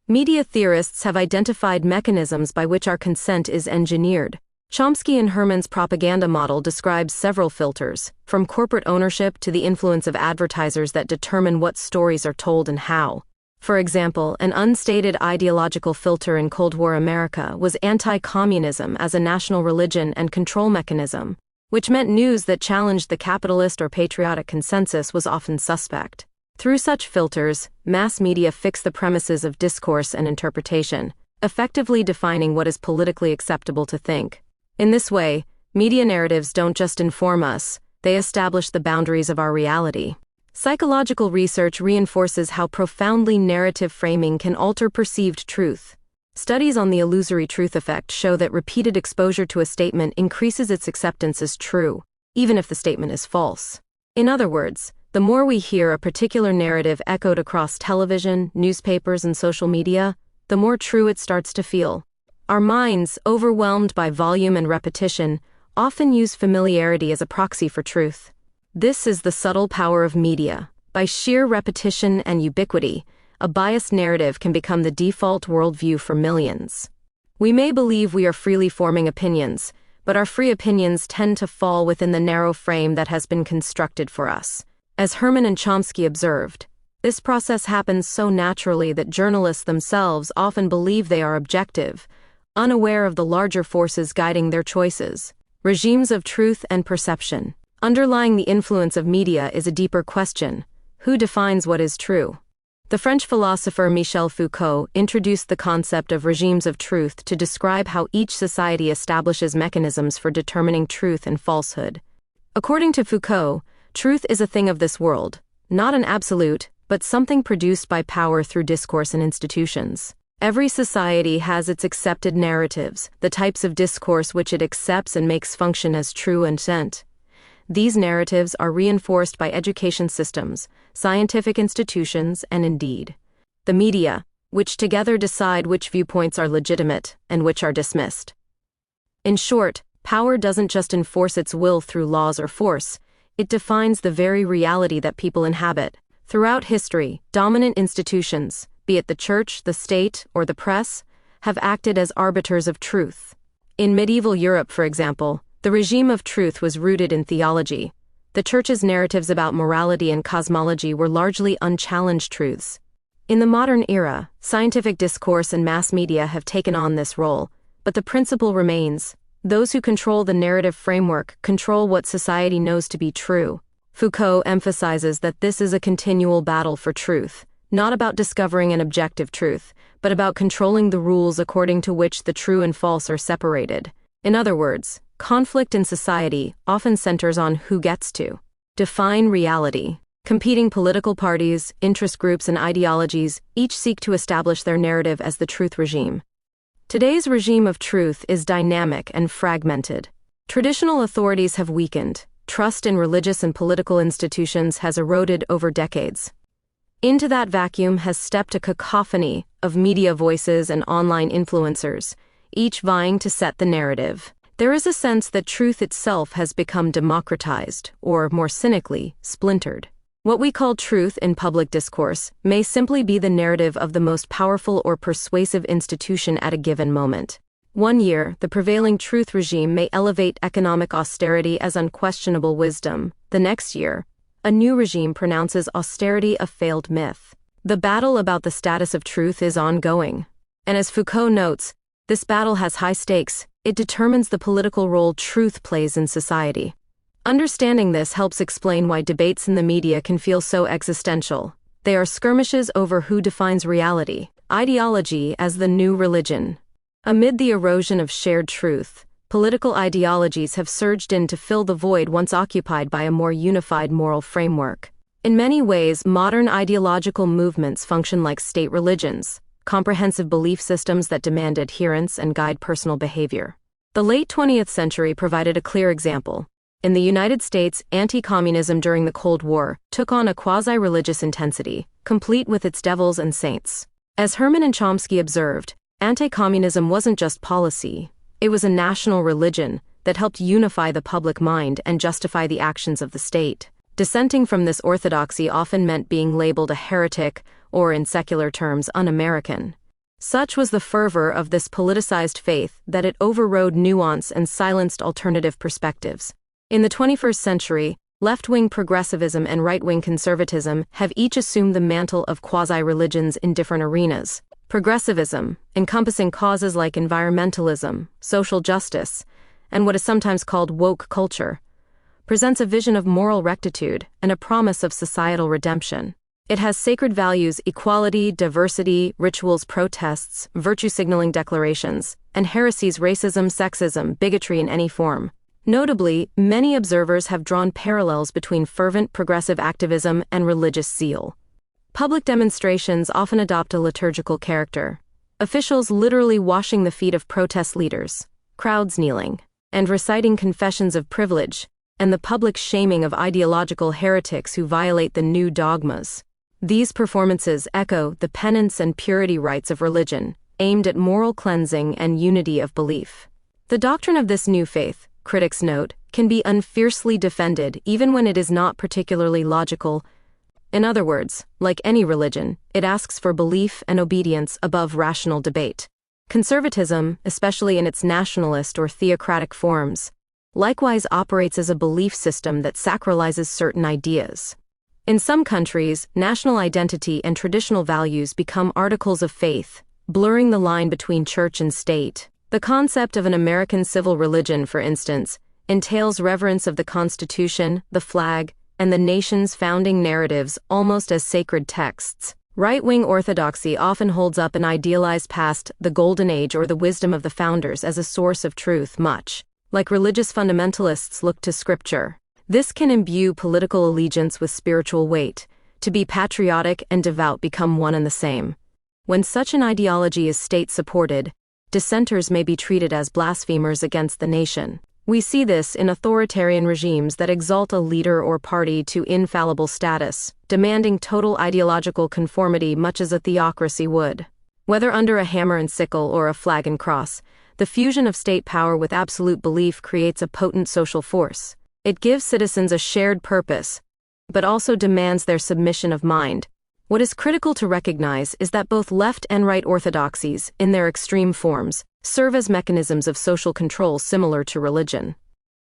[SPEAKER 1] Media theorists have identified mechanisms by which our consent is engineered. Chomsky and Herman's propaganda model describes several filters, from corporate ownership to the influence of advertisers that determine what stories are told and how. For example, an unstated ideological filter in Cold War America was anti-communism as a national religion and control mechanism, which meant news that challenged the capitalist or patriotic consensus was often suspect. Through such filters, mass media fix the premises of discourse and interpretation, effectively defining what is politically acceptable to think. In this way, media narratives don't just inform us, they establish the boundaries of our reality. Psychological research reinforces how profoundly narrative framing can alter perceived truth. Studies on the illusory truth effect show that repeated exposure to a statement increases its acceptance as true, even if the statement is false. In other words, the more we hear a particular narrative echoed across television, newspapers, and social media, the more true it starts to feel. Our minds, overwhelmed by volume and repetition, often use familiarity as a proxy for truth. This is the subtle power of media. By sheer repetition and ubiquity, a biased narrative can become the default worldview for millions. We may believe we are freely forming opinions, but our free opinions tend to fall within the narrow frame that has been constructed for us. As Herman and Chomsky observed, this process happens so naturally that journalists themselves often believe they are objective, unaware of the larger forces guiding their choices. Regimes of truth and perception. Underlying the influence of media is a deeper question: who defines what is true? The French philosopher Michel Foucault introduced the concept of regimes of truth to describe how each society establishes mechanisms for determining truth and falsehood. According to Foucault, truth is a thing of this world, not an absolute, but something produced by power through discourse and institutions. Every society has its accepted narratives, the types of discourse which it accepts and makes function as true and sent. These narratives are reinforced by education systems, scientific institutions, and indeed, the media, which together decide which viewpoints are legitimate and which are dismissed. In short, power doesn't just enforce its will through laws or force, it defines the very reality that people inhabit. Throughout history, dominant institutions, be it the church, the state, or the press, have acted as arbiters of truth. In medieval Europe, for example, the regime of truth was rooted in theology. The church's narratives about morality and cosmology were largely unchallenged truths. In the modern era, scientific discourse and mass media have taken on this role, but the principle remains: those who control the narrative framework control what society knows to be true. Foucault emphasizes that this is a continual battle for truth, not about discovering an objective truth, but about controlling the rules according to which the true and false are separated. In other words, conflict in society often centers on who gets to define reality. Competing political parties, interest groups, and ideologies each seek to establish their narrative as the truth regime. Today's regime of truth is dynamic and fragmented. Traditional authorities have weakened. Trust in religious and political institutions has eroded over decades. Into that vacuum has stepped a cacophony of media voices and online influencers, each vying to set the narrative. There is a sense that truth itself has become democratized, or more cynically, splintered. What we call truth in public discourse may simply be the narrative of the most powerful or persuasive institution at a given moment. One year, the prevailing truth regime may elevate economic austerity as unquestionable wisdom. The next year, a new regime pronounces austerity a failed myth. The battle about the status of truth is ongoing. And as Foucault notes, this battle has high stakes. It determines the political role truth plays in society. Understanding this helps explain why debates in the media can feel so existential. They are skirmishes over who defines reality, ideology as the new religion. Amid the erosion of shared truth, political ideologies have surged in to fill the void once occupied by a more unified moral framework. In many ways, modern ideological movements function like state religions, comprehensive belief systems that demand adherence and guide personal behavior. The late 20th century provided a clear example. In the United States, anti-communism during the Cold War took on a quasi-religious intensity, complete with its devils and saints. As Herman and Chomsky observed, anti-communism wasn't just policy, it was a national religion that helped unify the public mind and justify the actions of the state. Dissenting from this orthodoxy often meant being labeled a heretic or, in secular terms, un-American. Such was the fervor of this politicized faith that it overrode nuance and silenced alternative perspectives. In the 21st century, left-wing progressivism and right-wing conservatism have each assumed the mantle of quasi-religions in different arenas. Progressivism, encompassing causes like environmentalism, social justice, and what is sometimes called woke culture, presents a vision of moral rectitude and a promise of societal redemption. It has sacred values: equality, diversity, rituals, protests, virtue-signaling declarations, and heresies: racism, sexism, bigotry in any form. Notably, many observers have drawn parallels between fervent progressive activism and religious zeal. Public demonstrations often adopt a liturgical character, officials literally washing the feet of protest leaders, crowds kneeling, and reciting confessions of privilege, and the public shaming of ideological heretics who violate the new dogmas. These performances echo the penance and purity rites of religion, aimed at moral cleansing and unity of belief. The doctrine of this new faith, critics note, can be unfiercely defended even when it is not particularly logical. In other words, like any religion, it asks for belief and obedience above rational debate. Conservatism, especially in its nationalist or theocratic forms, likewise operates as a belief system that sacralizes certain ideas. In some countries, national identity and traditional values become articles of faith, blurring the line between church and state. The concept of an American civil religion, for instance, entails reverence of the Constitution, the flag, and the nation's founding narratives almost as sacred texts. Right-wing orthodoxy often holds up an idealized past, the Golden Age or the wisdom of the founders, as a source of truth, much like religious fundamentalists look to Scripture. This can imbue political allegiance with spiritual weight. To be patriotic and devout become one and the same. When such an ideology is state-supported, dissenters may be treated as blasphemers against the nation. We see this in authoritarian regimes that exalt a leader or party to infallible status, demanding total ideological conformity much as a theocracy would. Whether under a hammer and sickle or a flag and cross, the fusion of state power with absolute belief creates a potent social force. It gives citizens a shared purpose, but also demands their submission of mind. What is critical to recognize is that both left and right orthodoxies, in their extreme forms, serve as mechanisms of social control similar to religion.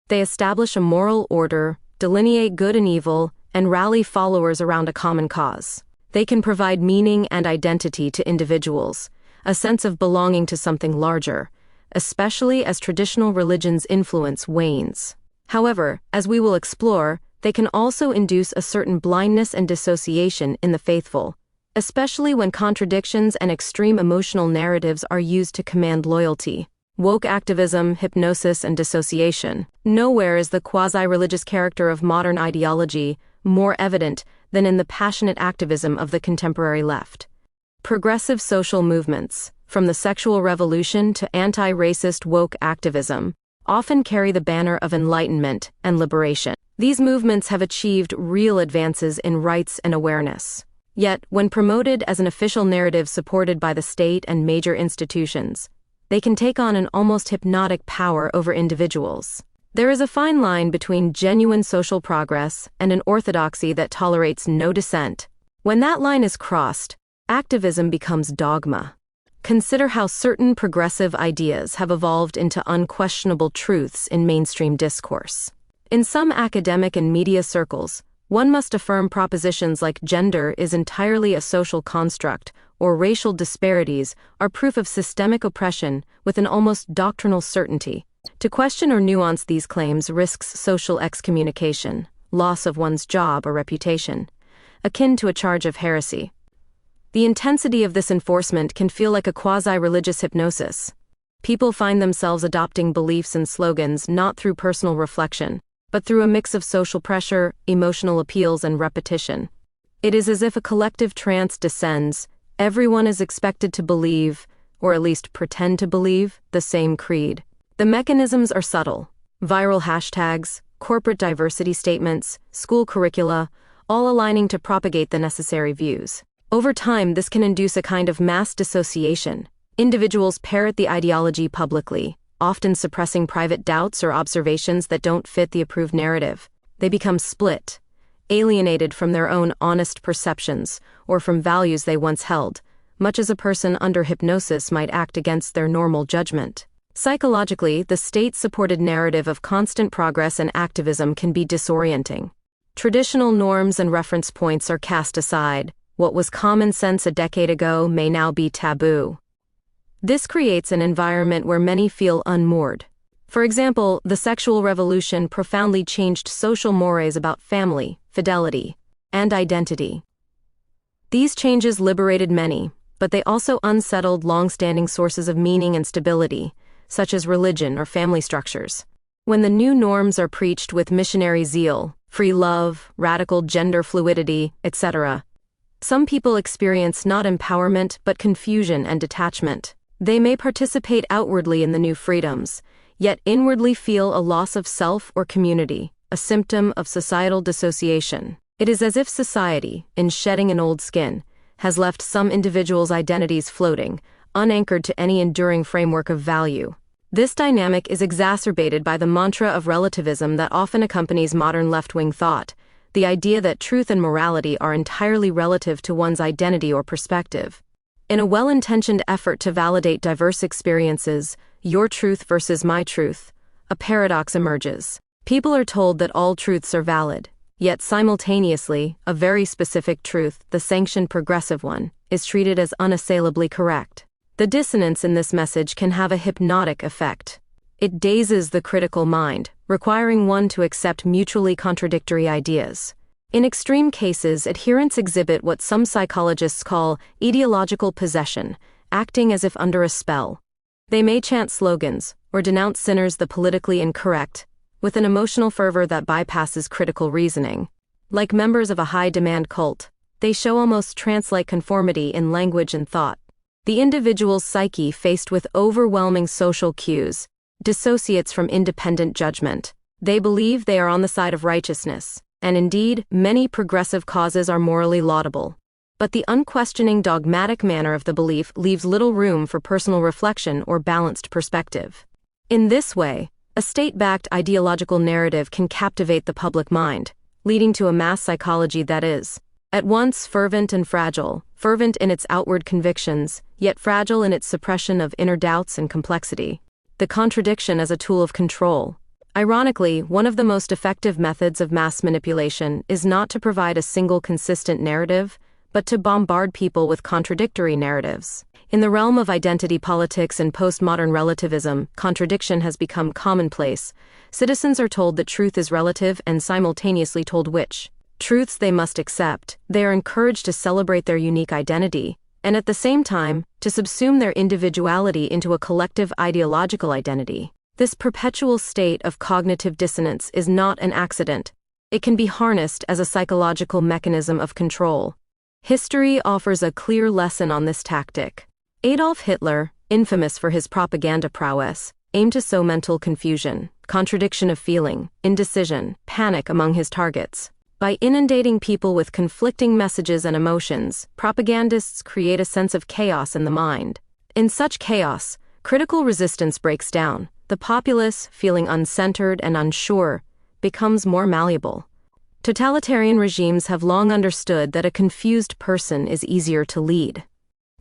[SPEAKER 1] They establish a moral order, delineate good and evil, and rally followers around a common cause. They can provide meaning and identity to individuals, a sense of belonging to something larger, especially as traditional religion's influence wanes. However, as we will explore, they can also induce a certain blindness and dissociation in the faithful, especially when contradictions and extreme emotional narratives are used to command loyalty. Woke activism, hypnosis, and dissociation. Nowhere is the quasi-religious character of modern ideology more evident than in the passionate activism of the contemporary left. Progressive social movements, from the sexual revolution to anti-racist woke activism, often carry the banner of enlightenment and liberation. These movements have achieved real advances in rights and awareness. Yet, when promoted as an official narrative supported by the state and major institutions, they can take on an almost hypnotic power over individuals. There is a fine line between genuine social progress and an orthodoxy that tolerates no dissent. When that line is crossed, activism becomes dogma. Consider how certain progressive ideas have evolved into unquestionable truths in mainstream discourse. In some academic and media circles, one must affirm propositions like gender is entirely a social construct or racial disparities are proof of systemic oppression with an almost doctrinal certainty. To question or nuance these claims risks social excommunication, loss of one's job or reputation, akin to a charge of heresy. The intensity of this enforcement can feel like a quasi-religious hypnosis. People find themselves adopting beliefs and slogans not through personal reflection, but through a mix of social pressure, emotional appeals, and repetition. It is as if a collective trance descends. Everyone is expected to believe, or at least pretend to believe, the same creed. The mechanisms are subtle. Viral hashtags, corporate diversity statements, school curricula, all aligning to propagate the necessary views. Over time, this can induce a kind of mass dissociation. Individuals parrot the ideology publicly, often suppressing private doubts or observations that don't fit the approved narrative. They become split, alienated from their own honest perceptions or from values they once held, much as a person under hypnosis might act against their normal judgment. Psychologically, the state-supported narrative of constant progress and activism can be disorienting. Traditional norms and reference points are cast aside. What was common sense a decade ago may now be taboo. This creates an environment where many feel unmoored. For example, the sexual revolution profoundly changed social mores about family, fidelity, and identity. These changes liberated many, but they also unsettled long-standing sources of meaning and stability, such as religion or family structures. When the new norms are preached with missionary zeal, free love, radical gender fluidity, etc., some people experience not empowerment but confusion and detachment. They may participate outwardly in the new freedoms, yet inwardly feel a loss of self or community, a symptom of societal dissociation. It is as if society, in shedding an old skin, has left some individuals' identities floating, unanchored to any enduring framework of value. This dynamic is exacerbated by the mantra of relativism that often accompanies modern left-wing thought, the idea that truth and morality are entirely relative to one's identity or perspective. In a well-intentioned effort to validate diverse experiences, your truth versus my truth, a paradox emerges. People are told that all truths are valid, yet simultaneously, a very specific truth, the sanctioned progressive one, is treated as unassailably correct. The dissonance in this message can have a hypnotic effect. It dazes the critical mind, requiring one to accept mutually contradictory ideas. In extreme cases, adherents exhibit what some psychologists call ideological possession, acting as if under a spell. They may chant slogans, or denounce sinners the politically incorrect, with an emotional fervor that bypasses critical reasoning. Like members of a high-demand cult, they show almost trance-like conformity in language and thought. The individual's psyche, faced with overwhelming social cues, dissociates from independent judgment. They believe they are on the side of righteousness, and indeed, many progressive causes are morally laudable. But the unquestioning dogmatic manner of the belief leaves little room for personal reflection or balanced perspective. In this way, a state-backed ideological narrative can captivate the public mind, leading to a mass psychology that is, at once fervent and fragile, fervent in its outward convictions, yet fragile in its suppression of inner doubts and complexity. The contradiction as a tool of control. Ironically, one of the most effective methods of mass manipulation is not to provide a single consistent narrative, but to bombard people with contradictory narratives. In the realm of identity politics and postmodern relativism, contradiction has become commonplace. Citizens are told that truth is relative and simultaneously told which truths they must accept. They are encouraged to celebrate their unique identity, and at the same time, to subsume their individuality into a collective ideological identity. This perpetual state of cognitive dissonance is not an accident. It can be harnessed as a psychological mechanism of control. History offers a clear lesson on this tactic. Adolf Hitler, infamous for his propaganda prowess, aimed to sow mental confusion, contradiction of feeling, indecision, panic among his targets. By inundating people with conflicting messages and emotions, propagandists create a sense of chaos in the mind. In such chaos, critical resistance breaks down. The populace, feeling uncentered and unsure, becomes more malleable. Totalitarian regimes have long understood that a confused person is easier to lead.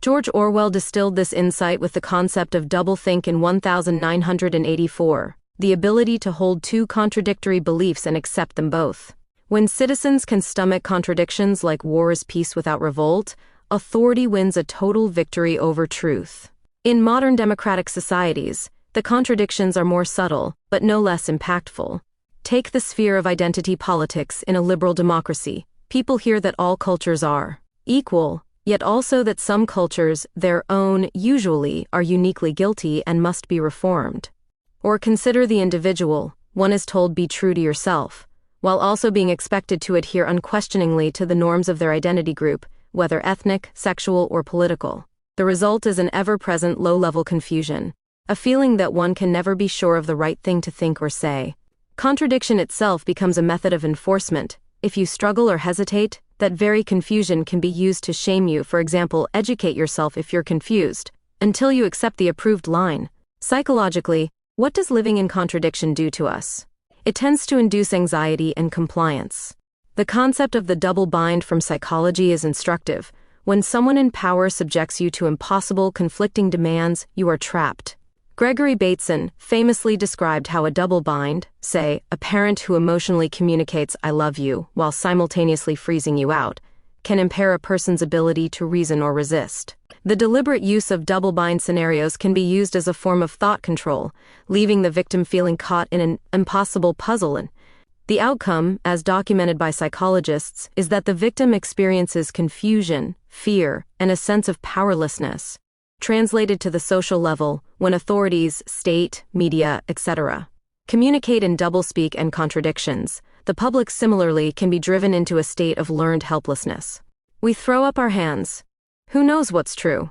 [SPEAKER 1] George Orwell distilled this insight with the concept of doublethink in 1984, the ability to hold two contradictory beliefs and accept them both. When citizens can stomach contradictions like war is peace without revolt, authority wins a total victory over truth. In modern democratic societies, the contradictions are more subtle, but no less impactful. Take the sphere of identity politics in a liberal democracy. People hear that all cultures are equal, yet also that some cultures, their own, usually, are uniquely guilty and must be reformed. Or consider the individual. One is told be true to yourself, while also being expected to adhere unquestioningly to the norms of their identity group, whether ethnic, sexual, or political. The result is an ever-present low-level confusion, a feeling that one can never be sure of the right thing to think or say. Contradiction itself becomes a method of enforcement. If you struggle or hesitate, that very confusion can be used to shame you. For example, educate yourself if you're confused, until you accept the approved line. Psychologically, what does living in contradiction do to us? It tends to induce anxiety and compliance. The concept of the double bind from psychology is instructive. When someone in power subjects you to impossible, conflicting demands, you are trapped. Gregory Bateson famously described how a double bind, say, a parent who emotionally communicates "I love you" while simultaneously freezing you out, can impair a person's ability to reason or resist. The deliberate use of double bind scenarios can be used as a form of thought control, leaving the victim feeling caught in an impossible puzzle. And the outcome, as documented by psychologists, is that the victim experiences confusion, fear, and a sense of powerlessness. Translated to the social level, when authorities, state, media, etc., communicate in doublespeak and contradictions, the public similarly can be driven into a state of learned helplessness. We throw up our hands. Who knows what's true?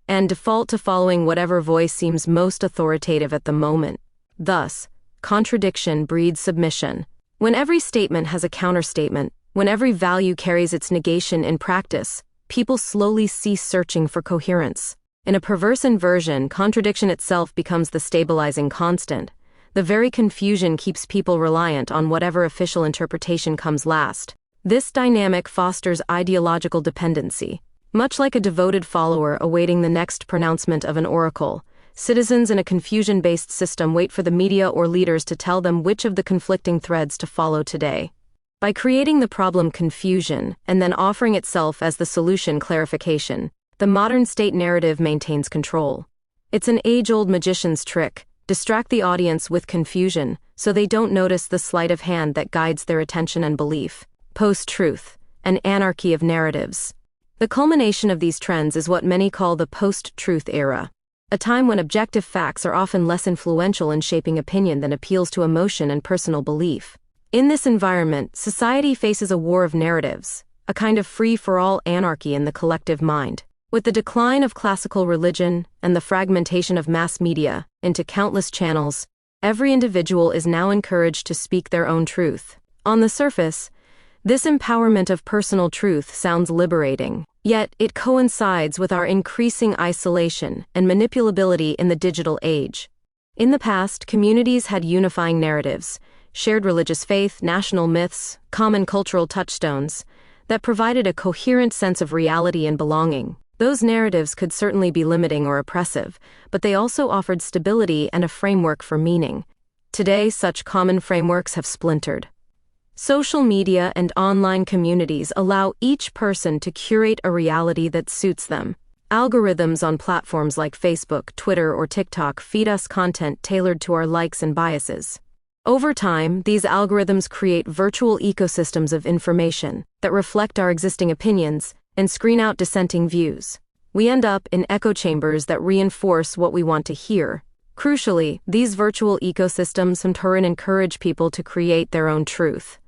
[SPEAKER 1] And default to following whatever voice seems most authoritative at the moment. Thus, contradiction breeds submission. When every statement has a counterstatement, when every value carries its negation in practice, people slowly cease searching for coherence. In a perverse inversion, contradiction itself becomes the stabilizing constant. The very confusion keeps people reliant on whatever official interpretation comes last. This dynamic fosters ideological dependency. Much like a devoted follower awaiting the next pronouncement of an oracle, citizens in a confusion-based system wait for the media or leaders to tell them which of the conflicting threads to follow today. By creating the problem confusion and then offering itself as the solution clarification, the modern state narrative maintains control. It's an age-old magician's trick: distract the audience with confusion so they don't notice the sleight of hand that guides their attention and belief. Post-truth, an anarchy of narratives. The culmination of these trends is what many call the post-truth era, a time when objective facts are often less influential in shaping opinion than appeals to emotion and personal belief. In this environment, society faces a war of narratives, a kind of free-for-all anarchy in the collective mind. With the decline of classical religion and the fragmentation of mass media into countless channels, every individual is now encouraged to speak their own truth. On the surface, this empowerment of personal truth sounds liberating, yet it coincides with our increasing isolation and manipulability in the digital age. In the past, communities had unifying narratives, shared religious faith, national myths, common cultural touchstones, that provided a coherent sense of reality and belonging. Those narratives could certainly be limiting or oppressive, but they also offered stability and a framework for meaning. Today, such common frameworks have splintered. Social media and online communities allow each person to curate a reality that suits them. Algorithms on platforms like Facebook, Twitter, or TikTok feed us content tailored to our likes and biases. Over time, these algorithms create virtual ecosystems of information that reflect our existing opinions and screen out dissenting views. We end up in echo chambers that reinforce what we want to hear. Crucially, these virtual ecosystems in turn encourage people to create their own truth.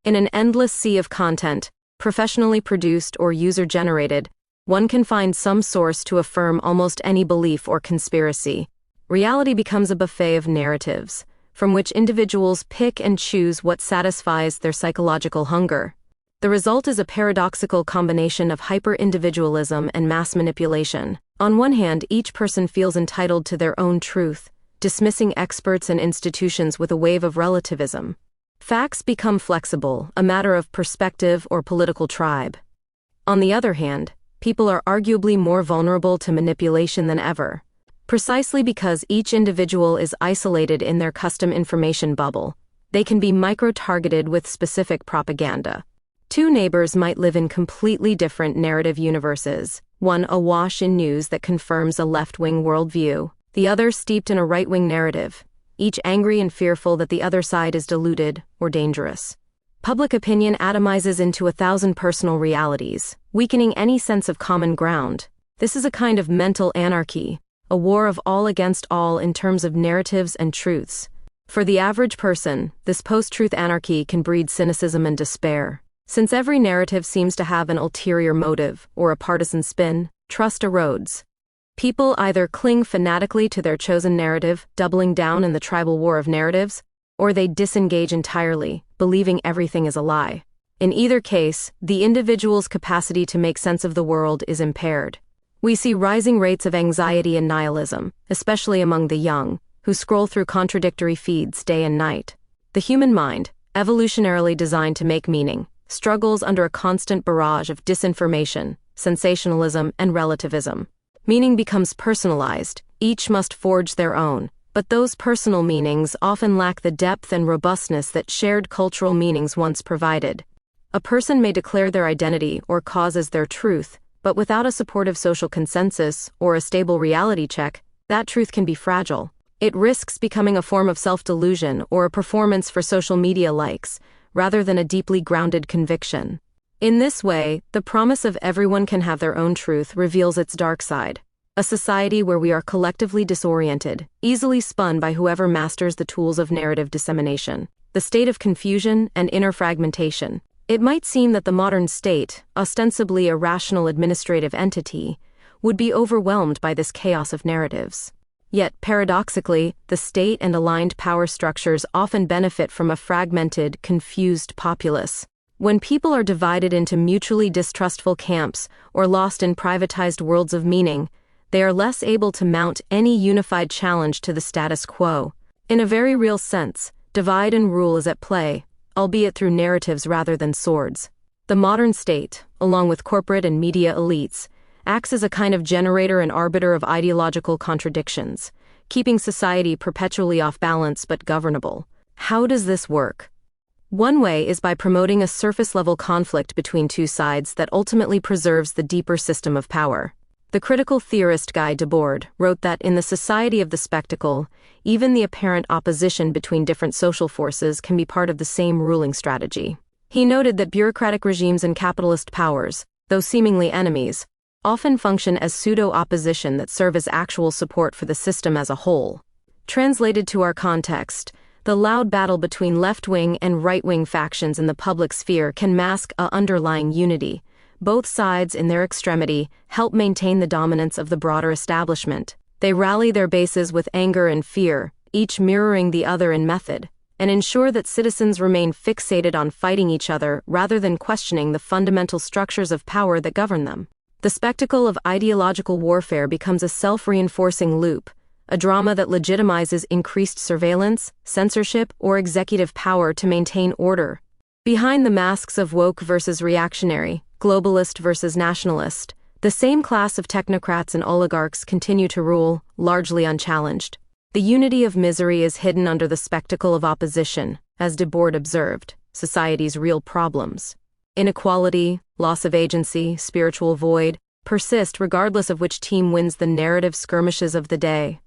[SPEAKER 1] In an endless sea of content, professionally produced or user-generated, one can find some source to affirm almost any belief or conspiracy. Reality becomes a buffet of narratives, from which individuals pick and choose what satisfies their psychological hunger. The result is a paradoxical combination of hyper-individualism and mass manipulation. On one hand, each person feels entitled to their own truth, dismissing experts and institutions with a wave of relativism. Facts become flexible, a matter of perspective or political tribe. On the other hand, people are arguably more vulnerable to manipulation than ever. Precisely because each individual is isolated in their custom information bubble, they can be micro-targeted with specific propaganda. Two neighbors might live in completely different narrative universes, one awash in news that confirms a left-wing worldview, the other steeped in a right-wing narrative, each angry and fearful that the other side is deluded or dangerous. Public opinion atomizes into 1,000 personal realities, weakening any sense of common ground. This is a kind of mental anarchy, a war of all against all in terms of narratives and truths. For the average person, this post-truth anarchy can breed cynicism and despair. Since every narrative seems to have an ulterior motive or a partisan spin, trust erodes. People either cling fanatically to their chosen narrative, doubling down in the tribal war of narratives, or they disengage entirely, believing everything is a lie. In either case, the individual's capacity to make sense of the world is impaired. We see rising rates of anxiety and nihilism, especially among the young, who scroll through contradictory feeds day and night. The human mind, evolutionarily designed to make meaning, struggles under a constant barrage of disinformation, sensationalism, and relativism. Meaning becomes personalized, each must forge their own, but those personal meanings often lack the depth and robustness that shared cultural meanings once provided. A person may declare their identity or cause as their truth, but without a supportive social consensus or a stable reality check, that truth can be fragile. It risks becoming a form of self-delusion or a performance for social media likes, rather than a deeply grounded conviction. In this way, the promise of everyone can have their own truth reveals its dark side. A society where we are collectively disoriented, easily spun by whoever masters the tools of narrative dissemination. The state of confusion and inner fragmentation. It might seem that the modern state, ostensibly a rational administrative entity, would be overwhelmed by this chaos of narratives. Yet, paradoxically, the state and aligned power structures often benefit from a fragmented, confused populace. When people are divided into mutually distrustful camps or lost in privatized worlds of meaning, they are less able to mount any unified challenge to the status quo. In a very real sense, divide and rule is at play, albeit through narratives rather than swords. The modern state, along with corporate and media elites, acts as a kind of generator and arbiter of ideological contradictions, keeping society perpetually off balance but governable. How does this work? One way is by promoting a surface-level conflict between two sides that ultimately preserves the deeper system of power. The critical theorist Guy Debord wrote that in the society of the spectacle, even the apparent opposition between different social forces can be part of the same ruling strategy. He noted that bureaucratic regimes and capitalist powers, though seemingly enemies, often function as pseudo-opposition that serve as actual support for the system as a whole. Translated to our context, the loud battle between left-wing and right-wing factions in the public sphere can mask an underlying unity. Both sides, in their extremity, help maintain the dominance of the broader establishment. They rally their bases with anger and fear, each mirroring the other in method, and ensure that citizens remain fixated on fighting each other rather than questioning the fundamental structures of power that govern them. The spectacle of ideological warfare becomes a self-reinforcing loop, a drama that legitimizes increased surveillance, censorship, or executive power to maintain order. Behind the masks of woke versus reactionary, globalist versus nationalist, the same class of technocrats and oligarchs continue to rule, largely unchallenged. The unity of misery is hidden under the spectacle of opposition, as Debord observed, society's real problems. Inequality, loss of agency, spiritual void, persist regardless of which team wins the narrative skirmishes of the day.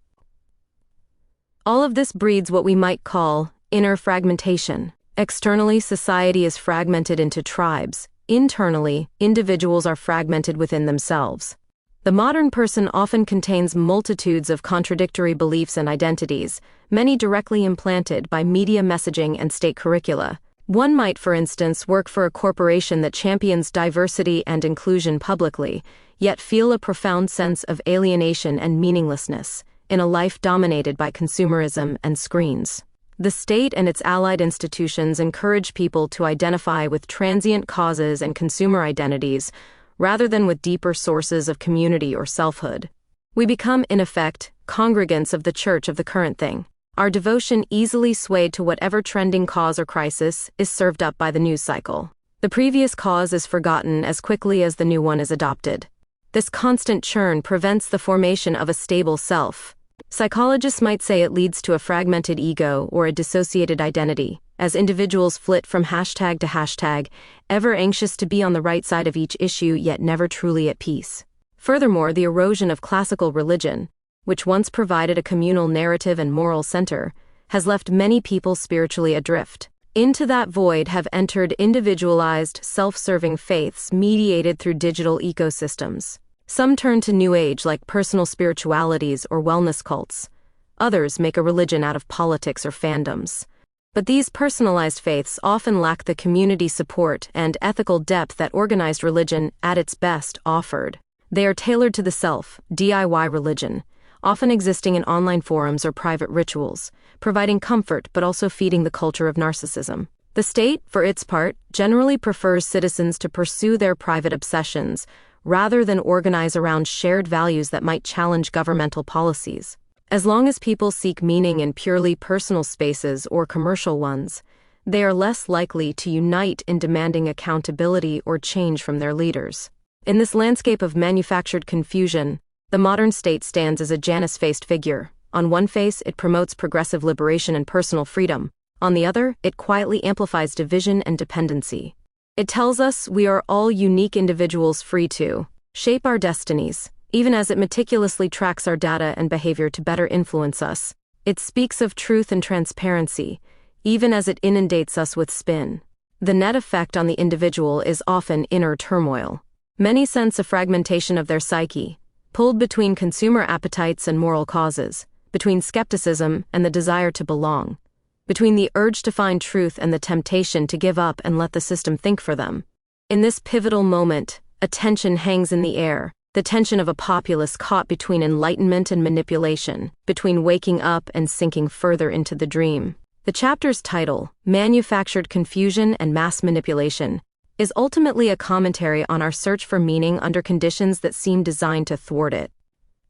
[SPEAKER 1] All of this breeds what we might call inner fragmentation. Externally, society is fragmented into tribes. Internally, individuals are fragmented within themselves. The modern person often contains multitudes of contradictory beliefs and identities, many directly implanted by media messaging and state curricula. One might, for instance, work for a corporation that champions diversity and inclusion publicly, yet feel a profound sense of alienation and meaninglessness in a life dominated by consumerism and screens. The state and its allied institutions encourage people to identify with transient causes and consumer identities rather than with deeper sources of community or selfhood. We become, in effect, congregants of the church of the current thing. Our devotion easily swayed to whatever trending cause or crisis is served up by the news cycle. The previous cause is forgotten as quickly as the new one is adopted. This constant churn prevents the formation of a stable self. Psychologists might say it leads to a fragmented ego or a dissociated identity, as individuals flit from hashtag to hashtag, ever anxious to be on the right side of each issue yet never truly at peace. Furthermore, the erosion of classical religion, which once provided a communal narrative and moral center, has left many people spiritually adrift. Into that void have entered individualized, self-serving faiths mediated through digital ecosystems. Some turn to New Age like personal spiritualities or wellness cults. Others make a religion out of politics or fandoms. But these personalized faiths often lack the community support and ethical depth that organized religion, at its best, offered. They are tailored to the self, DIY religion, often existing in online forums or private rituals, providing comfort but also feeding the culture of narcissism. The state, for its part, generally prefers citizens to pursue their private obsessions rather than organize around shared values that might challenge governmental policies. As long as people seek meaning in purely personal spaces or commercial ones, they are less likely to unite in demanding accountability or change from their leaders. In this landscape of manufactured confusion, the modern state stands as a Janus-faced figure. On one face, it promotes progressive liberation and personal freedom. On the other, it quietly amplifies division and dependency. It tells us we are all unique individuals free to shape our destinies, even as it meticulously tracks our data and behavior to better influence us. It speaks of truth and transparency, even as it inundates us with spin. The net effect on the individual is often inner turmoil. Many sense a fragmentation of their psyche, pulled between consumer appetites and moral causes, between skepticism and the desire to belong, between the urge to find truth and the temptation to give up and let the system think for them. In this pivotal moment, a tension hangs in the air, the tension of a populace caught between enlightenment and manipulation, between waking up and sinking further into the dream. The chapter's title, Manufactured Confusion and Mass Manipulation, is ultimately a commentary on our search for meaning under conditions that seem designed to thwart it.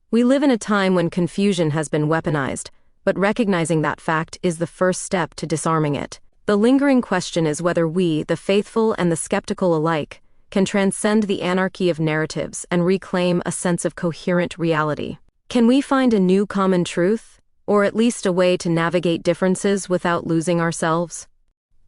[SPEAKER 1] We live in a time when confusion has been weaponized, but recognizing that fact is the first step to disarming it. The lingering question is whether we, the faithful and the skeptical alike, can transcend the anarchy of narratives and reclaim a sense of coherent reality. Can we find a new common truth, or at least a way to navigate differences without losing ourselves?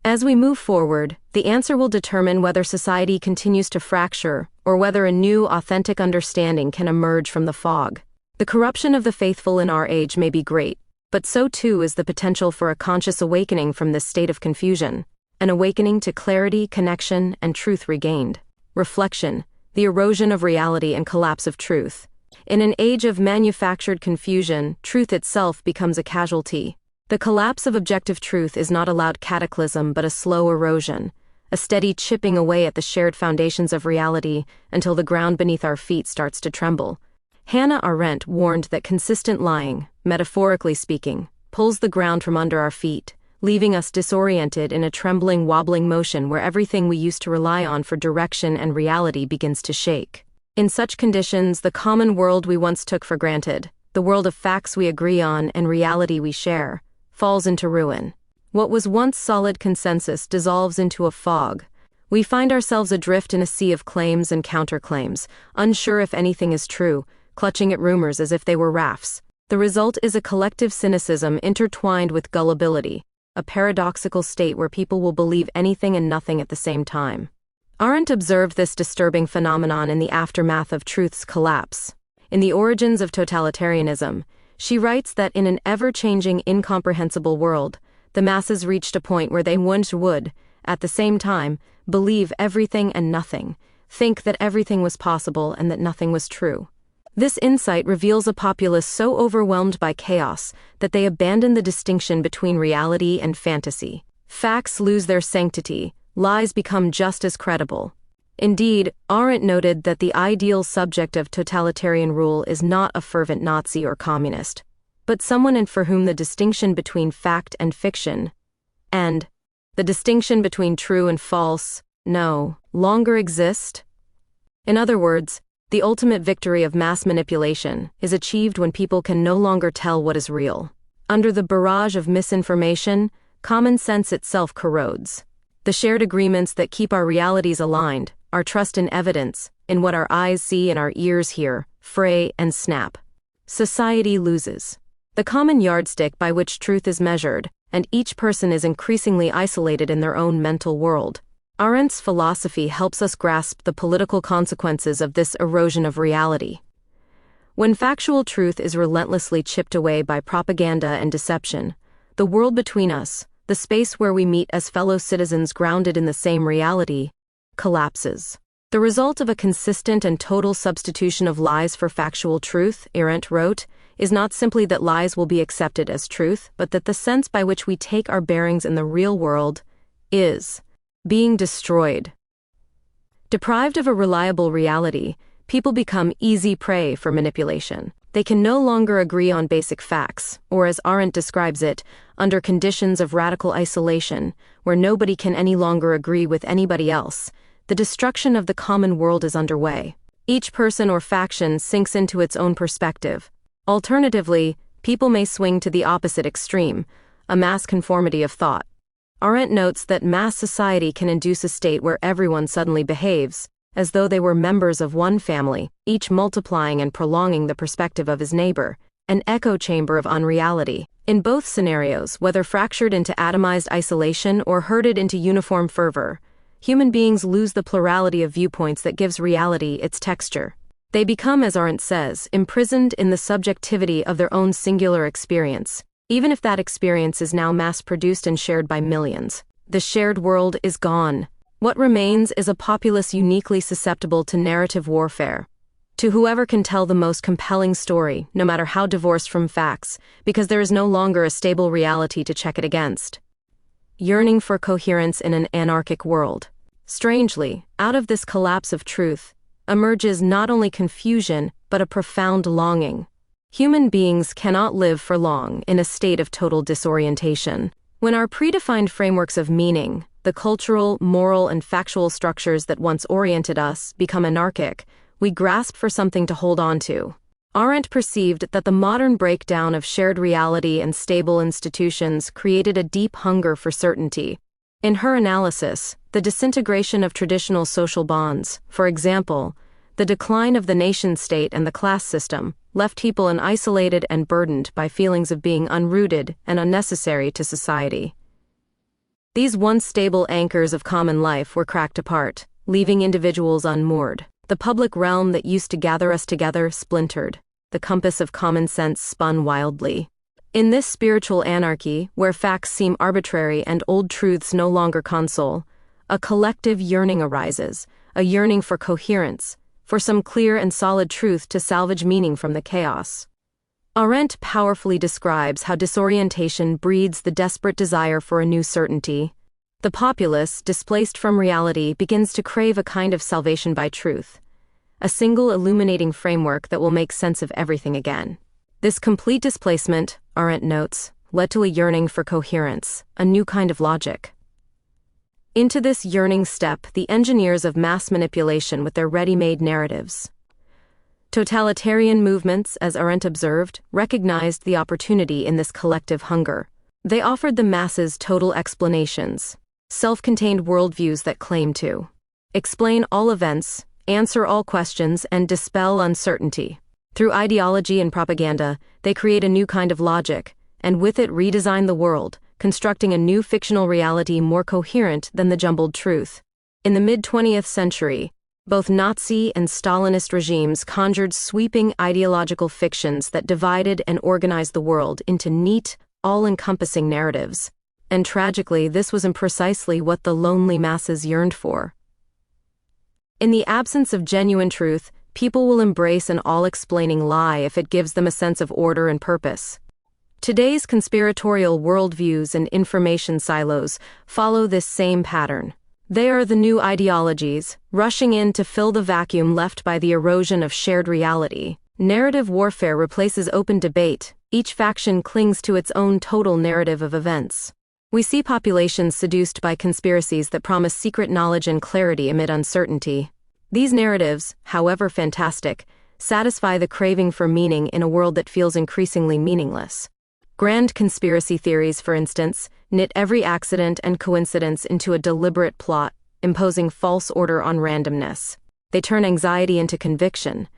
[SPEAKER 1] As we move forward, the answer will determine whether society continues to fracture or whether a new, authentic understanding can emerge from the fog. The corruption of the faithful in our age may be great, but so too is the potential for a conscious awakening from this state of confusion, an awakening to clarity, connection, and truth regained. Reflection, the erosion of reality and collapse of truth. In an age of manufactured confusion, truth itself becomes a casualty. The collapse of objective truth is not a loud cataclysm but a slow erosion, a steady chipping away at the shared foundations of reality until the ground beneath our feet starts to tremble. Hannah Arendt warned that consistent lying, metaphorically speaking, pulls the ground from under our feet, leaving us disoriented in a trembling, wobbling motion where everything we used to rely on for direction and reality begins to shake. In such conditions, the common world we once took for granted, the world of facts we agree on and reality we share, falls into ruin. What was once solid consensus dissolves into a fog. We find ourselves adrift in a sea of claims and counterclaims, unsure if anything is true, clutching at rumors as if they were rafts. The result is a collective cynicism intertwined with gullibility, a paradoxical state where people will believe anything and nothing at the same time. Arendt observed this disturbing phenomenon in the aftermath of truth's collapse. In The Origins of Totalitarianism, she writes that in an ever-changing, incomprehensible world, the masses reached a point where they once would, at the same time, believe everything and nothing, think that everything was possible and that nothing was true. This insight reveals a populace so overwhelmed by chaos that they abandon the distinction between reality and fantasy. Facts lose their sanctity, lies become just as credible. Indeed, Arendt noted that the ideal subject of totalitarian rule is not a fervent Nazi or communist, but someone for whom the distinction between fact and fiction, and the distinction between true and false, no longer exist. In other words, the ultimate victory of mass manipulation is achieved when people can no longer tell what is real. Under the barrage of misinformation, common sense itself corrodes. The shared agreements that keep our realities aligned, our trust in evidence, in what our eyes see and our ears hear, fray and snap. Society loses the common yardstick by which truth is measured, and each person is increasingly isolated in their own mental world. Arendt's philosophy helps us grasp the political consequences of this erosion of reality. When factual truth is relentlessly chipped away by propaganda and deception, the world between us, the space where we meet as fellow citizens grounded in the same reality, collapses. The result of a consistent and total substitution of lies for factual truth, Arendt wrote, is not simply that lies will be accepted as truth, but that the sense by which we take our bearings in the real world is being destroyed. Deprived of a reliable reality, people become easy prey for manipulation. They can no longer agree on basic facts, or as Arendt describes it, under conditions of radical isolation, where nobody can any longer agree with anybody else. The destruction of the common world is underway. Each person or faction sinks into its own perspective. Alternatively, people may swing to the opposite extreme, a mass conformity of thought. Arendt notes that mass society can induce a state where everyone suddenly behaves as though they were members of one family, each multiplying and prolonging the perspective of his neighbor, an echo chamber of unreality. In both scenarios, whether fractured into atomized isolation or herded into uniform fervor, human beings lose the plurality of viewpoints that gives reality its texture. They become, as Arendt says, imprisoned in the subjectivity of their own singular experience, even if that experience is now mass-produced and shared by millions. The shared world is gone. What remains is a populace uniquely susceptible to narrative warfare, to whoever can tell the most compelling story, no matter how divorced from facts, because there is no longer a stable reality to check it against. Yearning for coherence in an anarchic world. Strangely, out of this collapse of truth emerges not only confusion, but a profound longing. Human beings cannot live for long in a state of total disorientation. When our predefined frameworks of meaning, the cultural, moral, and factual structures that once oriented us, become anarchic, we grasp for something to hold on to. Arendt perceived that the modern breakdown of shared reality and stable institutions created a deep hunger for certainty. In her analysis, the disintegration of traditional social bonds, for example, the decline of the nation-state and the class system, left people isolated and burdened by feelings of being unrooted and unnecessary to society. These once stable anchors of common life were cracked apart, leaving individuals unmoored. The public realm that used to gather us together splintered. The compass of common sense spun wildly. In this spiritual anarchy, where facts seem arbitrary and old truths no longer console, a collective yearning arises, a yearning for coherence, for some clear and solid truth to salvage meaning from the chaos. Arendt powerfully describes how disorientation breeds the desperate desire for a new certainty. The populace, displaced from reality, begins to crave a kind of salvation by truth, a single illuminating framework that will make sense of everything again. This complete displacement, Arendt notes, led to a yearning for coherence, a new kind of logic. Into this yearning step the engineers of mass manipulation with their ready-made narratives. Totalitarian movements, as Arendt observed, recognized the opportunity in this collective hunger. They offered the masses total explanations, self-contained worldviews that claim to explain all events, answer all questions, and dispel uncertainty. Through ideology and propaganda, they create a new kind of logic, and with it redesign the world, constructing a new fictional reality more coherent than the jumbled truth. In the mid-20th century, both Nazi and Stalinist regimes conjured sweeping ideological fictions that divided and organized the world into neat, all-encompassing narratives. And tragically, this was precisely what the lonely masses yearned for. In the absence of genuine truth, people will embrace an all-explaining lie if it gives them a sense of order and purpose. Today's conspiratorial worldviews and information silos follow this same pattern. They are the new ideologies, rushing in to fill the vacuum left by the erosion of shared reality. Narrative warfare replaces open debate. Each faction clings to its own total narrative of events. We see populations seduced by conspiracies that promise secret knowledge and clarity amid uncertainty. These narratives, however fantastic, satisfy the craving for meaning in a world that feels increasingly meaningless. Grand conspiracy theories, for instance, knit every accident and coincidence into a deliberate plot, imposing false order on randomness. They turn anxiety into conviction,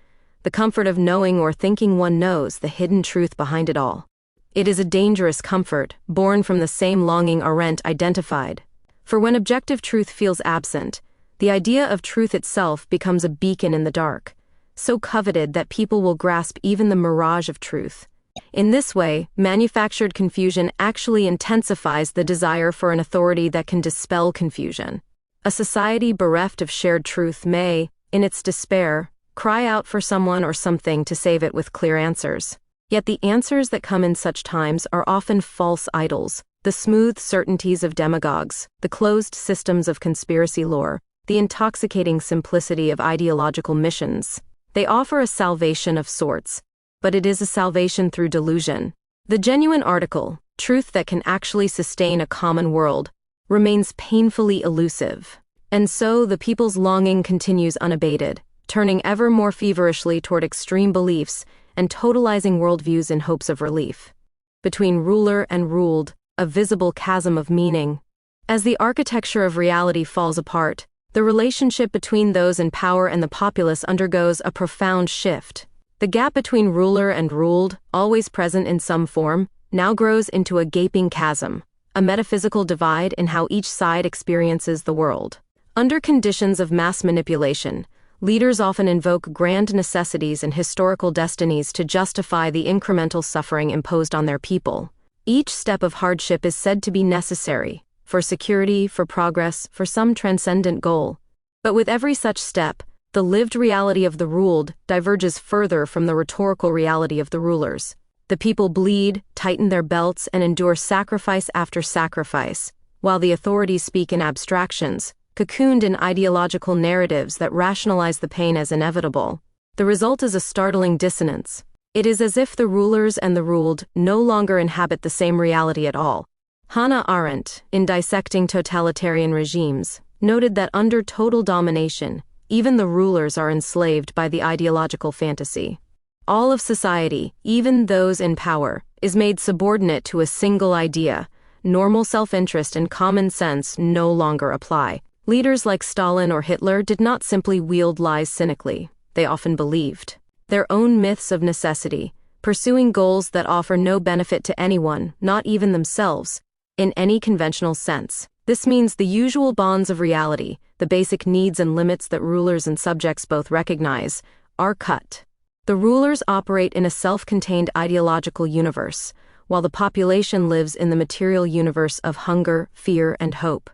[SPEAKER 1] the comfort of knowing or thinking one knows the hidden truth behind it all. It is a dangerous comfort, born from the same longing Arendt identified. For when objective truth feels absent, the idea of truth itself becomes a beacon in the dark, so coveted that people will grasp even the mirage of truth. In this way, manufactured confusion actually intensifies the desire for an authority that can dispel confusion. A society bereft of shared truth may, in its despair, cry out for someone or something to save it with clear answers. Yet the answers that come in such times are often false idols, the smooth certainties of demagogues, the closed systems of conspiracy lore, the intoxicating simplicity of ideological missions. They offer a salvation of sorts, but it is a salvation through delusion. The genuine article, truth that can actually sustain a common world, remains painfully elusive. And so the people's longing continues unabated, turning ever more feverishly toward extreme beliefs and totalizing worldviews in hopes of relief. Between ruler and ruled, a visible chasm of meaning. As the architecture of reality falls apart, the relationship between those in power and the populace undergoes a profound shift. The gap between ruler and ruled, always present in some form, now grows into a gaping chasm, a metaphysical divide in how each side experiences the world. Under conditions of mass manipulation, leaders often invoke grand necessities and historical destinies to justify the incremental suffering imposed on their people. Each step of hardship is said to be necessary, for security, for progress, for some transcendent goal. But with every such step, the lived reality of the ruled diverges further from the rhetorical reality of the rulers. The people bleed, tighten their belts, and endure sacrifice after sacrifice, while the authorities speak in abstractions, cocooned in ideological narratives that rationalize the pain as inevitable. The result is a startling dissonance. It is as if the rulers and the ruled no longer inhabit the same reality at all. Hannah Arendt, in Dissecting Totalitarian Regimes, noted that under total domination, even the rulers are enslaved by the ideological fantasy. All of society, even those in power, is made subordinate to a single idea. Normal self-interest and common sense no longer apply. Leaders like Stalin or Hitler did not simply wield lies cynically. They often believed their own myths of necessity, pursuing goals that offer no benefit to anyone, not even themselves, in any conventional sense. This means the usual bonds of reality, the basic needs and limits that rulers and subjects both recognize, are cut. The rulers operate in a self-contained ideological universe, while the population lives in the material universe of hunger, fear, and hope.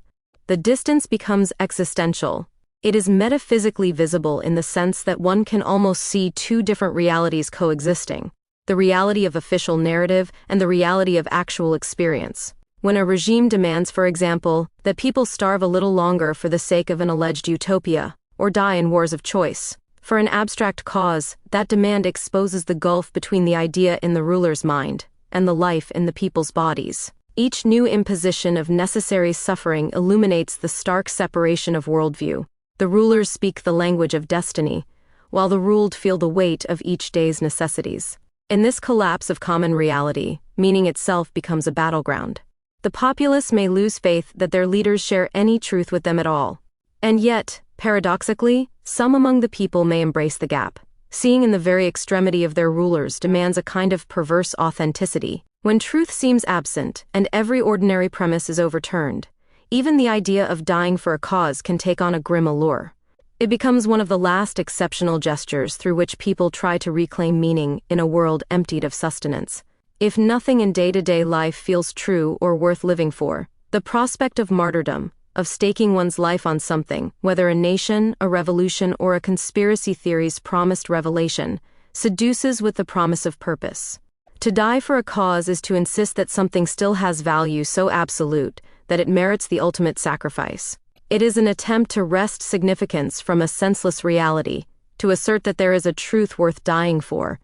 [SPEAKER 1] The distance becomes existential. It is metaphysically visible in the sense that one can almost see two different realities coexisting, the reality of official narrative and the reality of actual experience. When a regime demands, for example, that people starve a little longer for the sake of an alleged utopia, or die in wars of choice, for an abstract cause, that demand exposes the gulf between the idea in the ruler's mind and the life in the people's bodies. Each new imposition of necessary suffering illuminates the stark separation of worldview. The rulers speak the language of destiny, while the ruled feel the weight of each day's necessities. In this collapse of common reality, meaning itself becomes a battleground. The populace may lose faith that their leaders share any truth with them at all. And yet, paradoxically, some among the people may embrace the gap. Seeing in the very extremity of their rulers demands a kind of perverse authenticity. When truth seems absent and every ordinary premise is overturned, even the idea of dying for a cause can take on a grim allure. It becomes one of the last exceptional gestures through which people try to reclaim meaning in a world emptied of sustenance. If nothing in day-to-day life feels true or worth living for, the prospect of martyrdom, of staking one's life on something, whether a nation, a revolution, or a conspiracy theory's promised revelation, seduces with the promise of purpose. To die for a cause is to insist that something still has value so absolute that it merits the ultimate sacrifice. It is an attempt to wrest significance from a senseless reality, to assert that there is a truth worth dying for,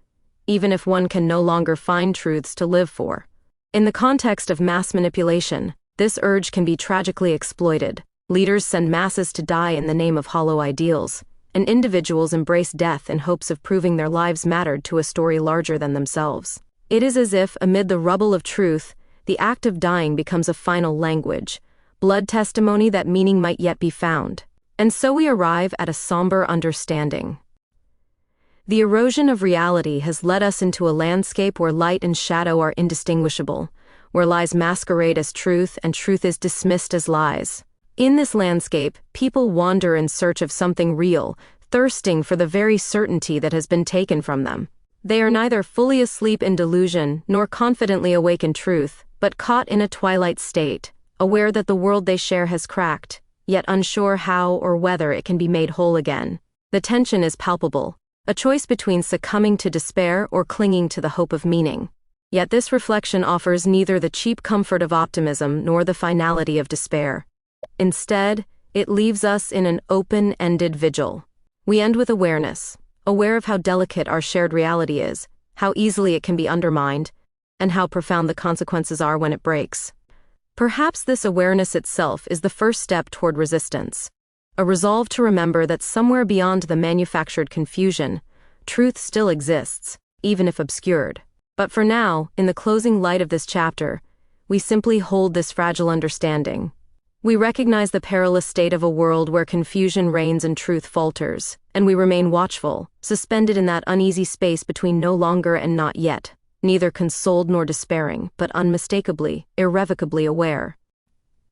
[SPEAKER 1] even if one can no longer find truths to live for. In the context of mass manipulation, this urge can be tragically exploited. Leaders send masses to die in the name of hollow ideals, and individuals embrace death in hopes of proving their lives mattered to a story larger than themselves. It is as if, amid the rubble of truth, the act of dying becomes a final language, blood testimony that meaning might yet be found. And so we arrive at a somber understanding. The erosion of reality has led us into a landscape where light and shadow are indistinguishable, where lies masquerade as truth and truth is dismissed as lies. In this landscape, people wander in search of something real, thirsting for the very certainty that has been taken from them. They are neither fully asleep in delusion nor confidently awake in truth, but caught in a twilight state, aware that the world they share has cracked, yet unsure how or whether it can be made whole again. The tension is palpable, a choice between succumbing to despair or clinging to the hope of meaning. Yet this reflection offers neither the cheap comfort of optimism nor the finality of despair. Instead, it leaves us in an open-ended vigil. We end with awareness, aware of how delicate our shared reality is, how easily it can be undermined, and how profound the consequences are when it breaks. Perhaps this awareness itself is the first step toward resistance, a resolve to remember that somewhere beyond the manufactured confusion, truth still exists, even if obscured. But for now, in the closing light of this chapter, we simply hold this fragile understanding. We recognize the perilous state of a world where confusion reigns and truth falters, and we remain watchful, suspended in that uneasy space between no longer and not yet, neither consoled nor despairing, but unmistakably, irrevocably aware.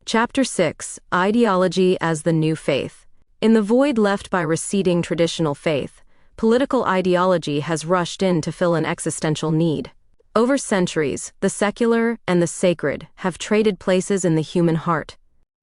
[SPEAKER 1] Chapter 6: Ideology as the New Faith. In the void left by receding traditional faith, political ideology has rushed in to fill an existential need. Over centuries, the secular and the sacred have traded places in the human heart.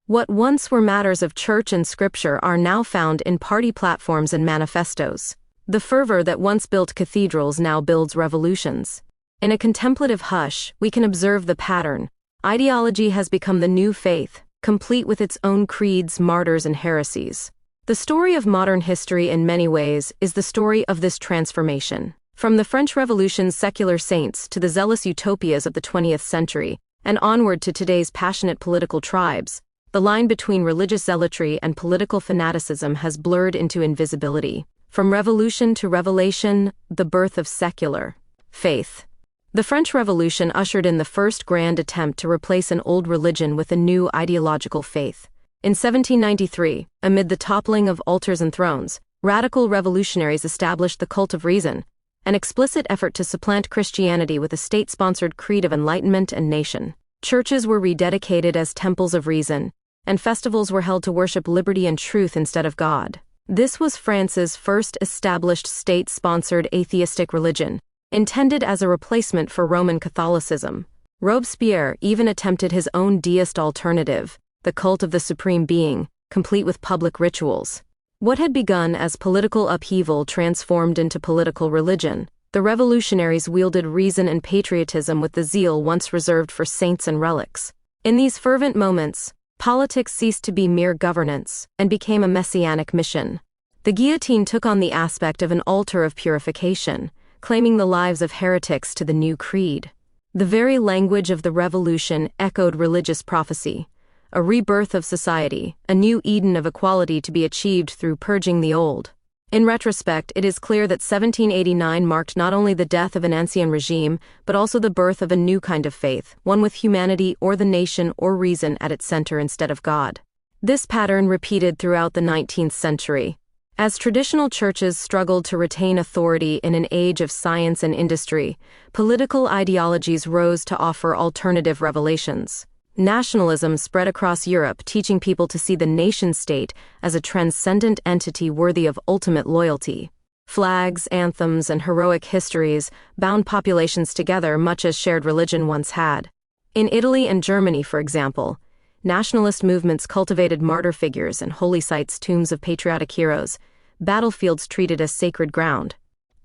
[SPEAKER 1] What once were matters of church and scripture are now found in party platforms and manifestos. The fervor that once built cathedrals now builds revolutions. In a contemplative hush, we can observe the pattern. Ideology has become the new faith, complete with its own creeds, martyrs, and heresies. The story of modern history in many ways is the story of this transformation. From the French Revolution's secular saints to the zealous utopias of the 20th century, and onward to today's passionate political tribes, the line between religious zealotry and political fanaticism has blurred into invisibility. From revolution to revelation, the birth of secular faith. The French Revolution ushered in the first grand attempt to replace an old religion with a new ideological faith. In 1793, amid the toppling of altars and thrones, radical revolutionaries established the cult of reason, an explicit effort to supplant Christianity with a state-sponsored creed of enlightenment and nation. Churches were rededicated as temples of reason, and festivals were held to worship liberty and truth instead of God. This was France's first established state-sponsored atheistic religion, intended as a replacement for Roman Catholicism. Robespierre even attempted his own deist alternative, the cult of the Supreme Being, complete with public rituals. What had begun as political upheaval transformed into political religion. The revolutionaries wielded reason and patriotism with the zeal once reserved for saints and relics. In these fervent moments, politics ceased to be mere governance and became a messianic mission. The guillotine took on the aspect of an altar of purification, claiming the lives of heretics to the new creed. The very language of the revolution echoed religious prophecy, a rebirth of society, a new Eden of equality to be achieved through purging the old. In retrospect, it is clear that 1789 marked not only the death of an ancien regime, but also the birth of a new kind of faith, one with humanity or the nation or reason at its center instead of God. This pattern repeated throughout the 19th century. As traditional churches struggled to retain authority in an age of science and industry, political ideologies rose to offer alternative revelations. Nationalism spread across Europe, teaching people to see the nation-state as a transcendent entity worthy of ultimate loyalty. Flags, anthems, and heroic histories bound populations together much as shared religion once had. In Italy and Germany, for example, nationalist movements cultivated martyr figures and holy sites, tombs of patriotic heroes, battlefields treated as sacred ground.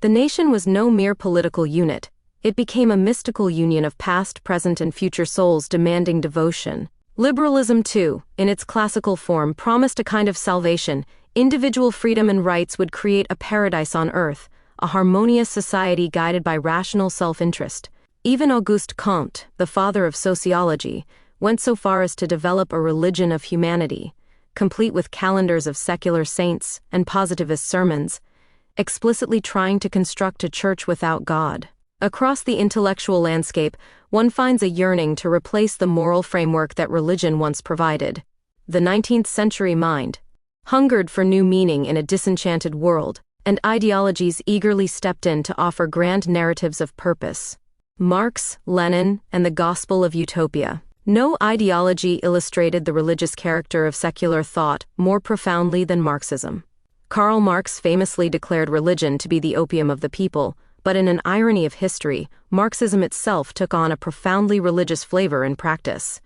[SPEAKER 1] The nation was no mere political unit. It became a mystical union of past, present, and future souls demanding devotion. Liberalism, too, in its classical form, promised a kind of salvation. Individual freedom and rights would create a paradise on earth, a harmonious society guided by rational self-interest. Even Auguste Comte, the father of sociology, went so far as to develop a religion of humanity, complete with calendars of secular saints and positivist sermons, explicitly trying to construct a church without God. Across the intellectual landscape, one finds a yearning to replace the moral framework that religion once provided. The 19th century mind hungered for new meaning in a disenchanted world, and ideologies eagerly stepped in to offer grand narratives of purpose. Marx, Lenin, and the Gospel of Utopia. No ideology illustrated the religious character of secular thought more profoundly than Marxism. Karl Marx famously declared religion to be the opium of the people, but in an irony of history, Marxism itself took on a profoundly religious flavor in practice.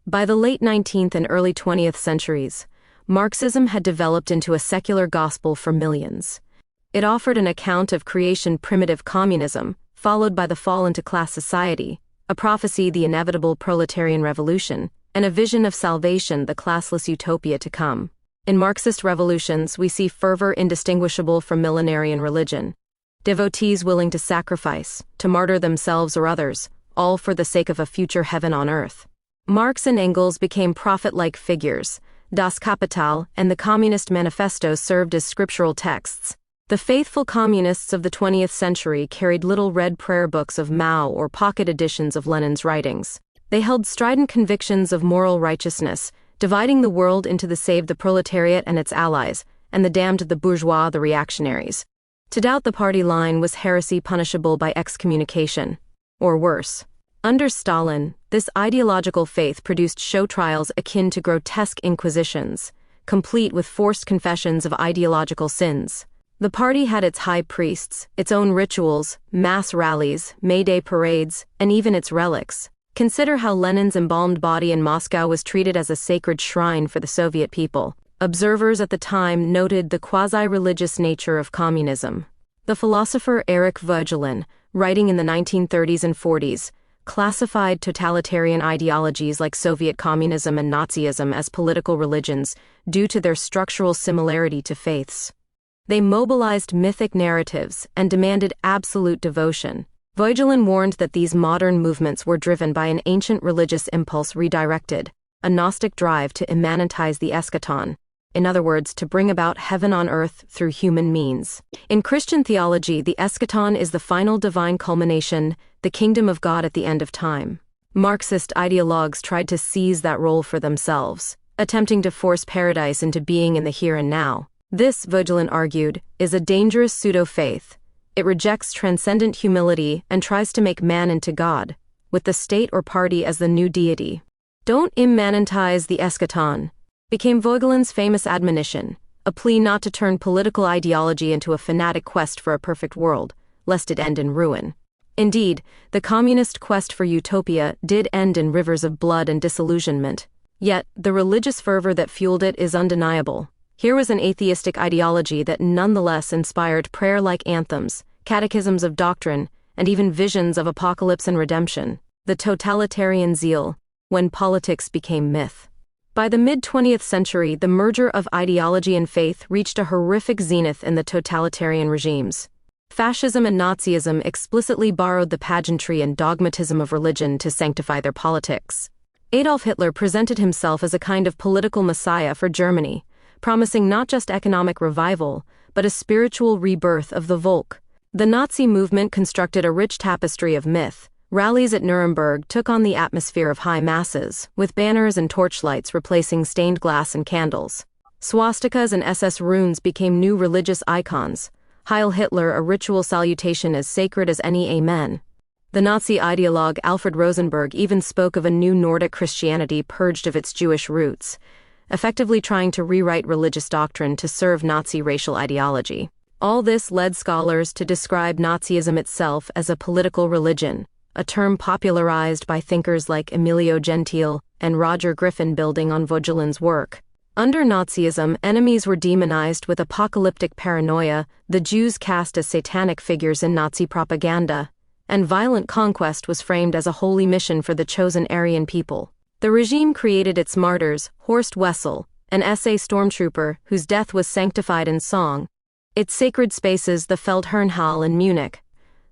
[SPEAKER 1] By the late 19th and early 20th centuries, Marxism had developed into a secular gospel for millions. It offered an account of creation primitive communism, followed by the fall into class society, a prophecy the inevitable proletarian revolution, and a vision of salvation the classless utopia to come. In Marxist revolutions, we see fervor indistinguishable from millenarian religion. devotees willing to sacrifice, to martyr themselves or others, all for the sake of a future heaven on earth. Marx and Engels became prophet-like figures. Das Kapital and the Communist Manifesto served as scriptural texts. The faithful communists of the 20th century carried little red prayer books of Mao or pocket editions of Lenin's writings. They held strident convictions of moral righteousness, dividing the world into the saved, the proletariat and its allies, and the damned, the bourgeois, the reactionaries. To doubt the party line was heresy punishable by excommunication. Or worse. Under Stalin, this ideological faith produced show trials akin to grotesque inquisitions, complete with forced confessions of ideological sins. The party had its high priests, its own rituals, mass rallies, May Day parades, and even its relics. Consider how Lenin's embalmed body in Moscow was treated as a sacred shrine for the Soviet people. Observers at the time noted the quasi-religious nature of communism. The philosopher Erich Voegelin, writing in the 1930s and 40s, classified totalitarian ideologies like Soviet communism and Nazism as political religions due to their structural similarity to faiths. They mobilized mythic narratives and demanded absolute devotion. Voegelin warned that these modern movements were driven by an ancient religious impulse redirected, a Gnostic drive to immanentize the eschaton. In other words, to bring about heaven on earth through human means. In Christian theology, the eschaton is the final divine culmination, the kingdom of God at the end of time. Marxist ideologues tried to seize that role for themselves, attempting to force paradise into being in the here and now. This, Voegelin argued, is a dangerous pseudo-faith. It rejects transcendent humility and tries to make man into God, with the state or party as the new deity. Don't immanentize the eschaton, became Voegelin's famous admonition, a plea not to turn political ideology into a fanatic quest for a perfect world, lest it end in ruin. Indeed, the communist quest for utopia did end in rivers of blood and disillusionment. Yet, the religious fervor that fueled it is undeniable. Here was an atheistic ideology that nonetheless inspired prayer-like anthems, catechisms of doctrine, and even visions of apocalypse and redemption. The totalitarian zeal, when politics became myth. By the mid-20th century, the merger of ideology and faith reached a horrific zenith in the totalitarian regimes. Fascism and Nazism explicitly borrowed the pageantry and dogmatism of religion to sanctify their politics. Adolf Hitler presented himself as a kind of political messiah for Germany, promising not just economic revival, but a spiritual rebirth of the Volk. The Nazi movement constructed a rich tapestry of myth. Rallies at Nuremberg took on the atmosphere of high masses, with banners and torchlights replacing stained glass and candles. Swastikas and SS runes became new religious icons. Heil Hitler, a ritual salutation as sacred as any amen. The Nazi ideologue Alfred Rosenberg even spoke of a new Nordic Christianity purged of its Jewish roots, effectively trying to rewrite religious doctrine to serve Nazi racial ideology. All this led scholars to describe Nazism itself as a political religion, a term popularized by thinkers like Emilio Gentile and Roger Griffin, building on Voegelin's work. Under Nazism, enemies were demonized with apocalyptic paranoia, the Jews cast as satanic figures in Nazi propaganda, and violent conquest was framed as a holy mission for the chosen Aryan people. The regime created its martyrs, Horst Wessel, an SA stormtrooper whose death was sanctified in song, its sacred spaces, the Feldherrnhalle in Munich,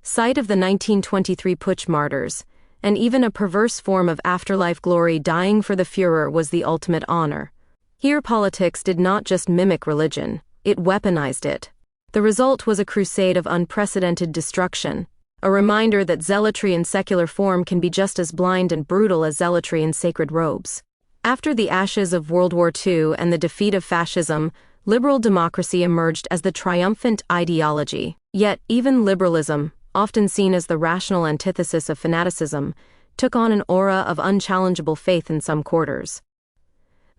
[SPEAKER 1] site of the 1923 Putsch martyrs, and even a perverse form of afterlife glory. Dying for the Führer was the ultimate honor. Here politics did not just mimic religion, it weaponized it. The result was a crusade of unprecedented destruction, a reminder that zealotry in secular form can be just as blind and brutal as zealotry in sacred robes. After the ashes of World War II and the defeat of fascism, liberal democracy emerged as the triumphant ideology. Yet, even liberalism, often seen as the rational antithesis of fanaticism, took on an aura of unchallengeable faith in some quarters.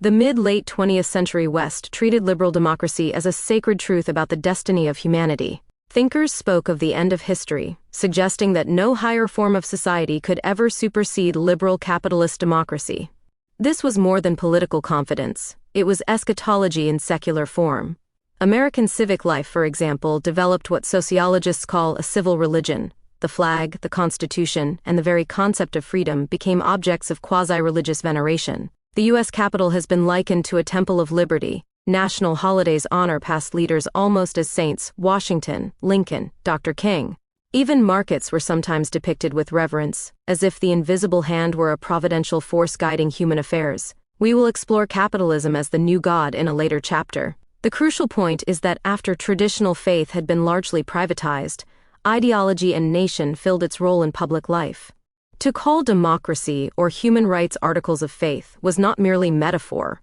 [SPEAKER 1] The mid-late 20th century West treated liberal democracy as a sacred truth about the destiny of humanity. Thinkers spoke of the end of history, suggesting that no higher form of society could ever supersede liberal capitalist democracy. This was more than political confidence, it was eschatology in secular form. American civic life, for example, developed what sociologists call a civil religion. The flag, the Constitution, and the very concept of freedom became objects of quasi-religious veneration. The U.S. Capitol has been likened to a temple of liberty, National holidays honor past leaders almost as saints: Washington, Lincoln, Dr. King. Even markets were sometimes depicted with reverence, as if the invisible hand were a providential force guiding human affairs. We will explore capitalism as the new god in a later chapter. The crucial point is that after traditional faith had been largely privatized, ideology and nation filled its role in public life. To call democracy or human rights articles of faith was not merely metaphor.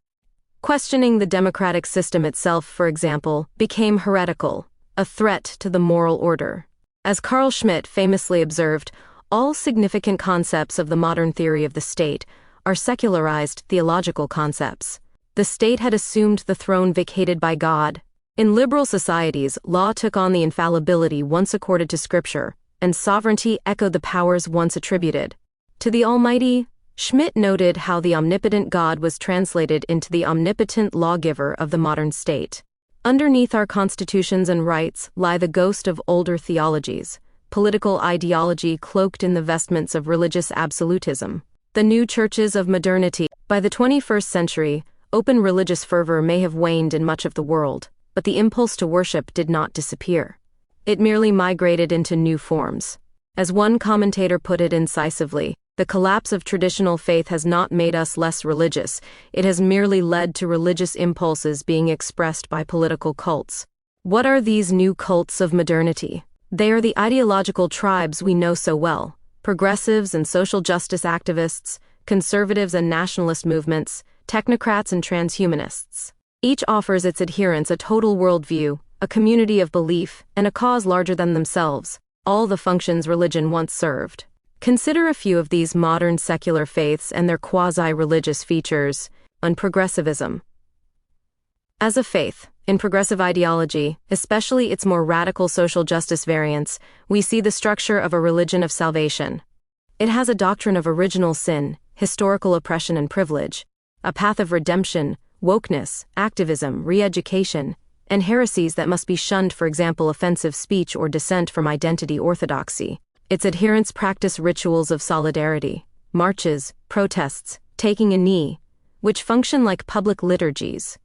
[SPEAKER 1] Questioning the democratic system itself, for example, became heretical, a threat to the moral order. As Carl Schmitt famously observed, all significant concepts of the modern theory of the state are secularized theological concepts. The state had assumed the throne vacated by God. In liberal societies, law took on the infallibility once accorded to Scripture, and sovereignty echoed the powers once attributed to the Almighty. Schmitt noted how the omnipotent God was translated into the omnipotent lawgiver of the modern state. Underneath our constitutions and rights lie the ghost of older theologies, political ideology cloaked in the vestments of religious absolutism. The new churches of modernity. By the 21st century, open religious fervor may have waned in much of the world, but the impulse to worship did not disappear. It merely migrated into new forms. As one commentator put it incisively, the collapse of traditional faith has not made us less religious, it has merely led to religious impulses being expressed by political cults. What are these new cults of modernity? They are the ideological tribes we know so well: progressives and social justice activists, conservatives and nationalist movements, technocrats and transhumanists. Each offers its adherents a total worldview, a community of belief, and a cause larger than themselves, all the functions religion once served. Consider a few of these modern secular faiths and their quasi-religious features. On progressivism. As a faith, in progressive ideology, especially its more radical social justice variants, we see the structure of a religion of salvation. It has a doctrine of original sin, historical oppression and privilege, a path of redemption, wokeness, activism, re-education, and heresies that must be shunned, for example, offensive speech or dissent from identity orthodoxy. Its adherents practice rituals of solidarity, marches, protests, taking a knee, which function like public liturgies.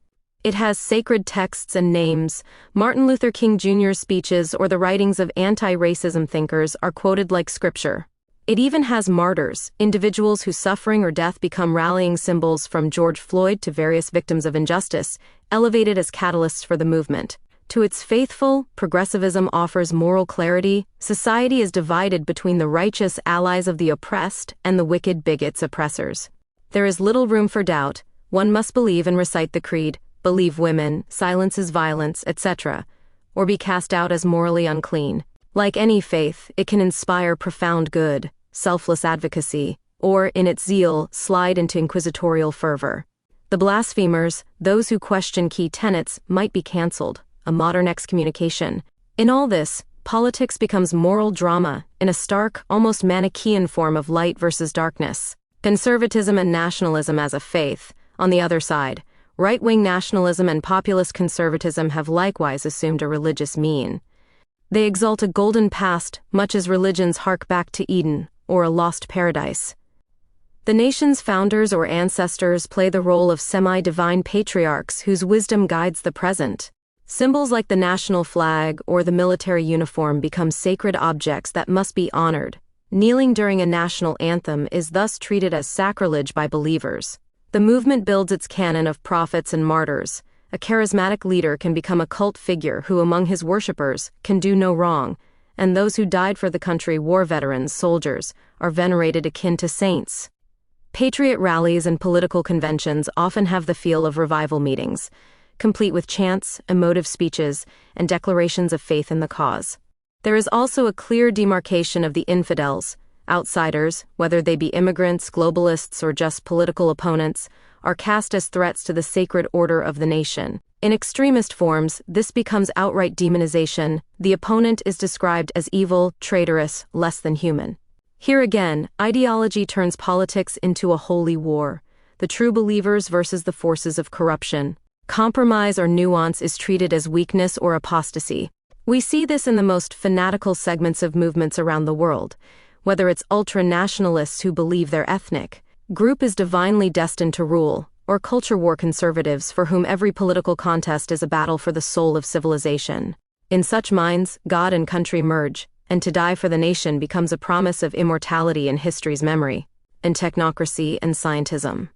[SPEAKER 1] It has sacred texts and names. Martin Luther King Jr.'s speeches or the writings of anti-racism thinkers are quoted like scripture. It even has martyrs, individuals whose suffering or death become rallying symbols, from George Floyd to various victims of injustice, elevated as catalysts for the movement. To its faithful, progressivism offers moral clarity. Society is divided between the righteous allies of the oppressed and the wicked bigots oppressors. There is little room for doubt. One must believe and recite the creed, believe women, silence is violence, etc., or be cast out as morally unclean. Like any faith, it can inspire profound good, selfless advocacy, or, in its zeal, slide into inquisitorial fervor. The blasphemers, those who question key tenets, might be cancelled, a modern excommunication. In all this, politics becomes moral drama, in a stark, almost Manichaean form of light versus darkness. Conservatism and nationalism as a faith. On the other side, right-wing nationalism and populist conservatism have likewise assumed a religious mien. They exalt a golden past, much as religions hark back to Eden, or a lost paradise. The nation's founders or ancestors play the role of semi-divine patriarchs whose wisdom guides the present. Symbols like the national flag or the military uniform become sacred objects that must be honored. Kneeling during a national anthem is thus treated as sacrilege by believers. The movement builds its canon of prophets and martyrs. A charismatic leader can become a cult figure who, among his worshippers, can do no wrong, and those who died for the country, war veterans, soldiers, are venerated akin to saints. Patriot rallies and political conventions often have the feel of revival meetings, complete with chants, emotive speeches, and declarations of faith in the cause. There is also a clear demarcation of the infidels. Outsiders, whether they be immigrants, globalists, or just political opponents, are cast as threats to the sacred order of the nation. In extremist forms, this becomes outright demonization. The opponent is described as evil, traitorous, less than human. Here again, ideology turns politics into a holy war, the true believers versus the forces of corruption. Compromise or nuance is treated as weakness or apostasy. We see this in the most fanatical segments of movements around the world, whether it's ultra-nationalists who believe their ethnic group is divinely destined to rule, or culture war conservatives for whom every political contest is a battle for the soul of civilization. In such minds, God and country merge, and to die for the nation becomes a promise of immortality in history's memory, in technocracy and scientism.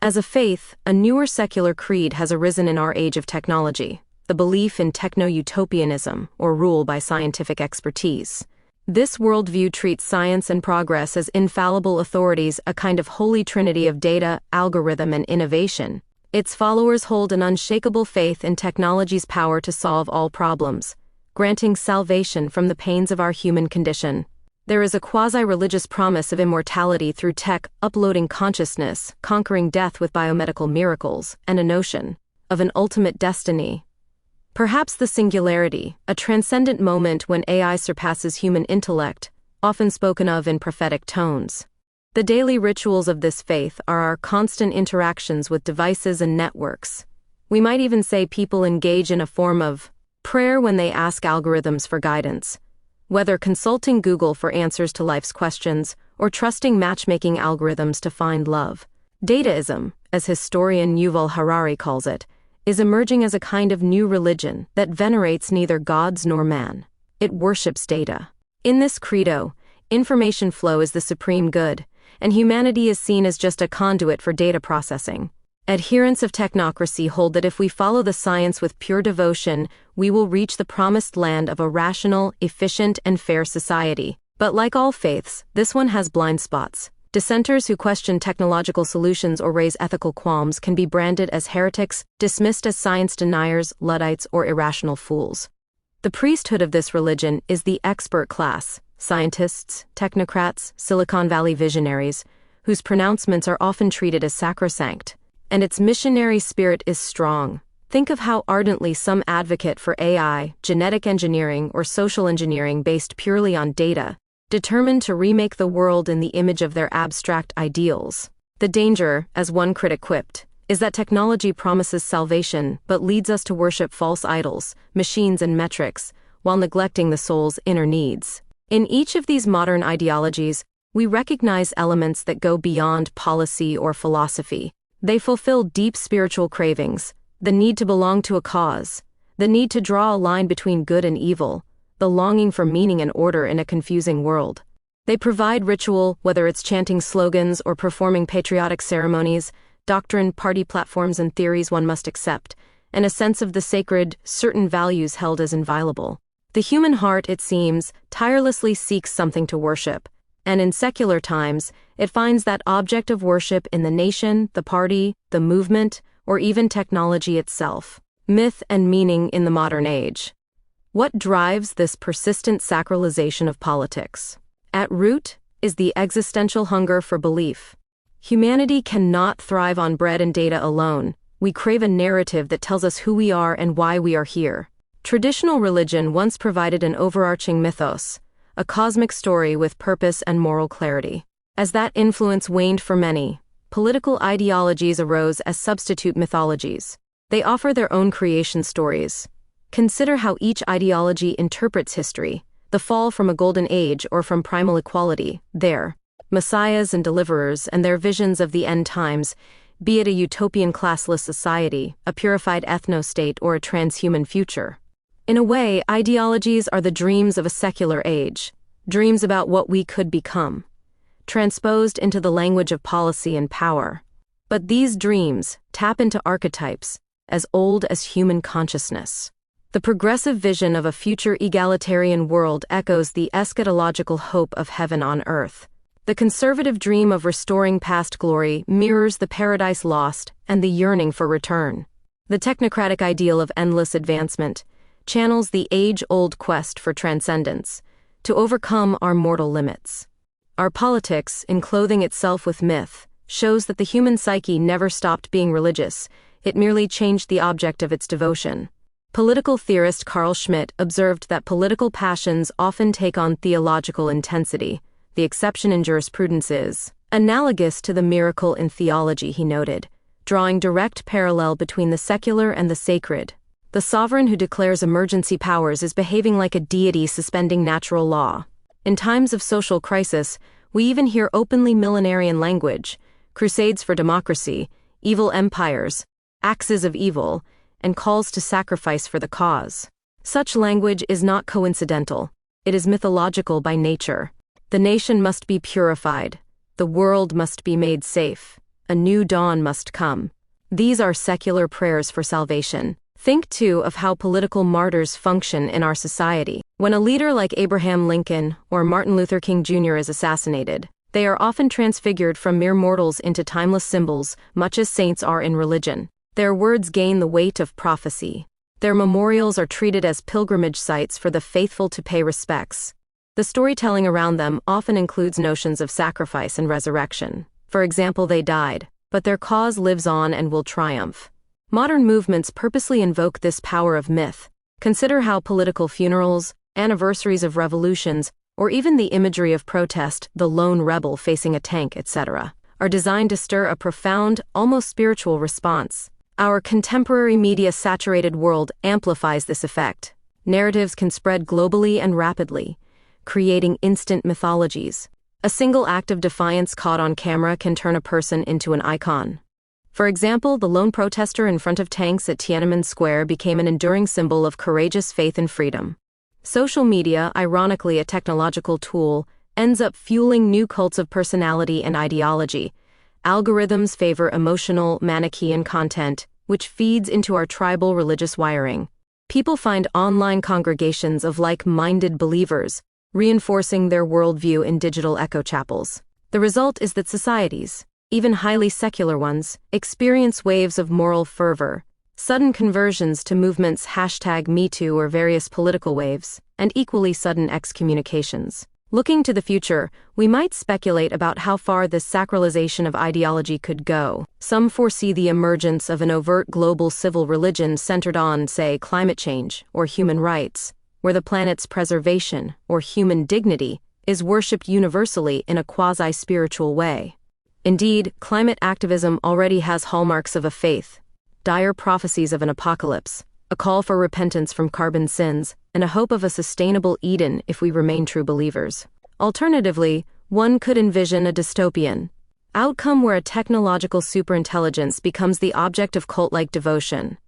[SPEAKER 1] As a faith, a newer secular creed has arisen in our age of technology, the belief in techno-utopianism, or rule by scientific expertise. This worldview treats science and progress as infallible authorities, a kind of holy trinity of data, algorithm, and innovation. Its followers hold an unshakable faith in technology's power to solve all problems, granting salvation from the pains of our human condition. There is a quasi-religious promise of immortality through tech, uploading consciousness, conquering death with biomedical miracles, and a notion of an ultimate destiny. Perhaps the singularity, a transcendent moment when AI surpasses human intellect, often spoken of in prophetic tones. The daily rituals of this faith are our constant interactions with devices and networks. We might even say people engage in a form of prayer when they ask algorithms for guidance, whether consulting Google for answers to life's questions or trusting matchmaking algorithms to find love. Dataism, as historian Yuval Harari calls it, is emerging as a kind of new religion that venerates neither gods nor man. It worships data. In this credo, information flow is the supreme good, and humanity is seen as just a conduit for data processing. Adherents of technocracy hold that if we follow the science with pure devotion, we will reach the promised land of a rational, efficient, and fair society. But like all faiths, this one has blind spots. Dissenters who question technological solutions or raise ethical qualms can be branded as heretics, dismissed as science deniers, Luddites, or irrational fools. The priesthood of this religion is the expert class, scientists, technocrats, Silicon Valley visionaries, whose pronouncements are often treated as sacrosanct. And its missionary spirit is strong. Think of how ardently some advocate for AI, genetic engineering, or social engineering based purely on data, determined to remake the world in the image of their abstract ideals. The danger, as one critic quipped, is that technology promises salvation but leads us to worship false idols, machines, and metrics, while neglecting the soul's inner needs. In each of these modern ideologies, we recognize elements that go beyond policy or philosophy. They fulfill deep spiritual cravings, the need to belong to a cause, the need to draw a line between good and evil, the longing for meaning and order in a confusing world. They provide ritual, whether it's chanting slogans or performing patriotic ceremonies, doctrine, party platforms, and theories one must accept, and a sense of the sacred, certain values held as inviolable. The human heart, it seems, tirelessly seeks something to worship, and in secular times, it finds that object of worship in the nation, the party, the movement, or even technology itself. Myth and meaning in the modern age. What drives this persistent sacralization of politics? At root is the existential hunger for belief. Humanity cannot thrive on bread and data alone. We crave a narrative that tells us who we are and why we are here. Traditional religion once provided an overarching mythos, a cosmic story with purpose and moral clarity. As that influence waned for many, political ideologies arose as substitute mythologies. They offer their own creation stories. Consider how each ideology interprets history, the fall from a golden age or from primal equality, their messiahs and deliverers and their visions of the end times, be it a utopian classless society, a purified ethno-state, or a transhuman future. In a way, ideologies are the dreams of a secular age, dreams about what we could become, transposed into the language of policy and power. But these dreams tap into archetypes as old as human consciousness. The progressive vision of a future egalitarian world echoes the eschatological hope of heaven on earth. The conservative dream of restoring past glory mirrors the paradise lost and the yearning for return. The technocratic ideal of endless advancement channels the age-old quest for transcendence, to overcome our mortal limits. Our politics, in clothing itself with myth, shows that the human psyche never stopped being religious, it merely changed the object of its devotion. Political theorist Carl Schmitt observed that political passions often take on theological intensity. The exception in jurisprudence is analogous to the miracle in theology, he noted, drawing direct parallel between the secular and the sacred. The sovereign who declares emergency powers is behaving like a deity suspending natural law. In times of social crisis, we even hear openly millenarian language, crusades for democracy, evil empires, axes of evil, and calls to sacrifice for the cause. Such language is not coincidental. It is mythological by nature. The nation must be purified. The world must be made safe. A new dawn must come. These are secular prayers for salvation. Think, too, of how political martyrs function in our society. When a leader like Abraham Lincoln or Martin Luther King Jr. is assassinated, they are often transfigured from mere mortals into timeless symbols, much as saints are in religion. Their words gain the weight of prophecy. Their memorials are treated as pilgrimage sites for the faithful to pay respects. The storytelling around them often includes notions of sacrifice and resurrection. For example, they died, but their cause lives on and will triumph. Modern movements purposely invoke this power of myth. Consider how political funerals, anniversaries of revolutions, or even the imagery of protest, the lone rebel facing a tank, etc., are designed to stir a profound, almost spiritual response. Our contemporary media-saturated world amplifies this effect. Narratives can spread globally and rapidly, creating instant mythologies. A single act of defiance caught on camera can turn a person into an icon. For example, the lone protester in front of tanks at Tiananmen Square became an enduring symbol of courageous faith and freedom. Social media, ironically a technological tool, ends up fueling new cults of personality and ideology. Algorithms favor emotional, Manichaean content, which feeds into our tribal religious wiring. People find online congregations of like-minded believers, reinforcing their worldview in digital echo chapels. The result is that societies, even highly secular ones, experience waves of moral fervor, sudden conversions to movements #MeToo or various political waves, and equally sudden excommunications. Looking to the future, we might speculate about how far this sacralization of ideology could go. Some foresee the emergence of an overt global civil religion centered on, say, climate change or human rights, where the planet's preservation, or human dignity, is worshipped universally in a quasi-spiritual way. Indeed, climate activism already has hallmarks of a faith, dire prophecies of an apocalypse, a call for repentance from carbon sins, and a hope of a sustainable Eden if we remain true believers. Alternatively, one could envision a dystopian outcome where a technological superintelligence becomes the object of cult-like devotion.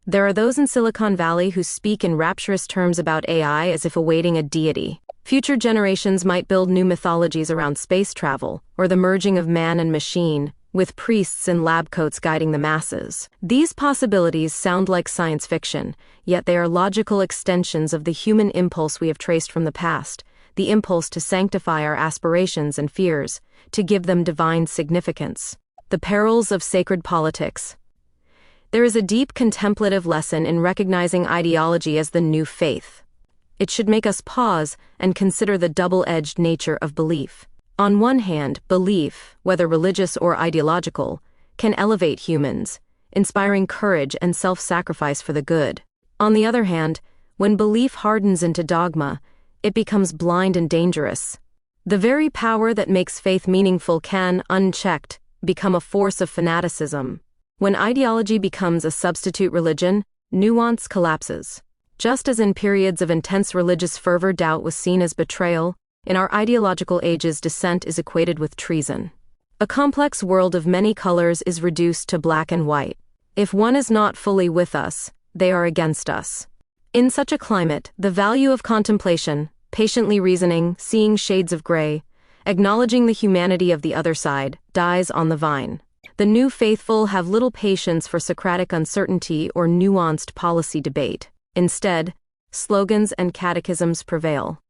[SPEAKER 1] There are those in Silicon Valley who speak in rapturous terms about AI as if awaiting a deity. Future generations might build new mythologies around space travel, or the merging of man and machine, with priests in lab coats guiding the masses. These possibilities sound like science fiction, yet they are logical extensions of the human impulse we have traced from the past, the impulse to sanctify our aspirations and fears, to give them divine significance. The perils of sacred politics. There is a deep contemplative lesson in recognizing ideology as the new faith. It should make us pause and consider the double-edged nature of belief. On one hand, belief, whether religious or ideological, can elevate humans, inspiring courage and self-sacrifice for the good. On the other hand, when belief hardens into dogma, it becomes blind and dangerous. The very power that makes faith meaningful can, unchecked, become a force of fanaticism. When ideology becomes a substitute religion, nuance collapses. Just as in periods of intense religious fervor doubt was seen as betrayal, in our ideological ages dissent is equated with treason. A complex world of many colors is reduced to black and white. If one is not fully with us, they are against us. In such a climate, the value of contemplation, patiently reasoning, seeing shades of gray, acknowledging the humanity of the other side, dies on the vine. The new faithful have little patience for Socratic uncertainty or nuanced policy debate. Instead, slogans and catechisms prevail.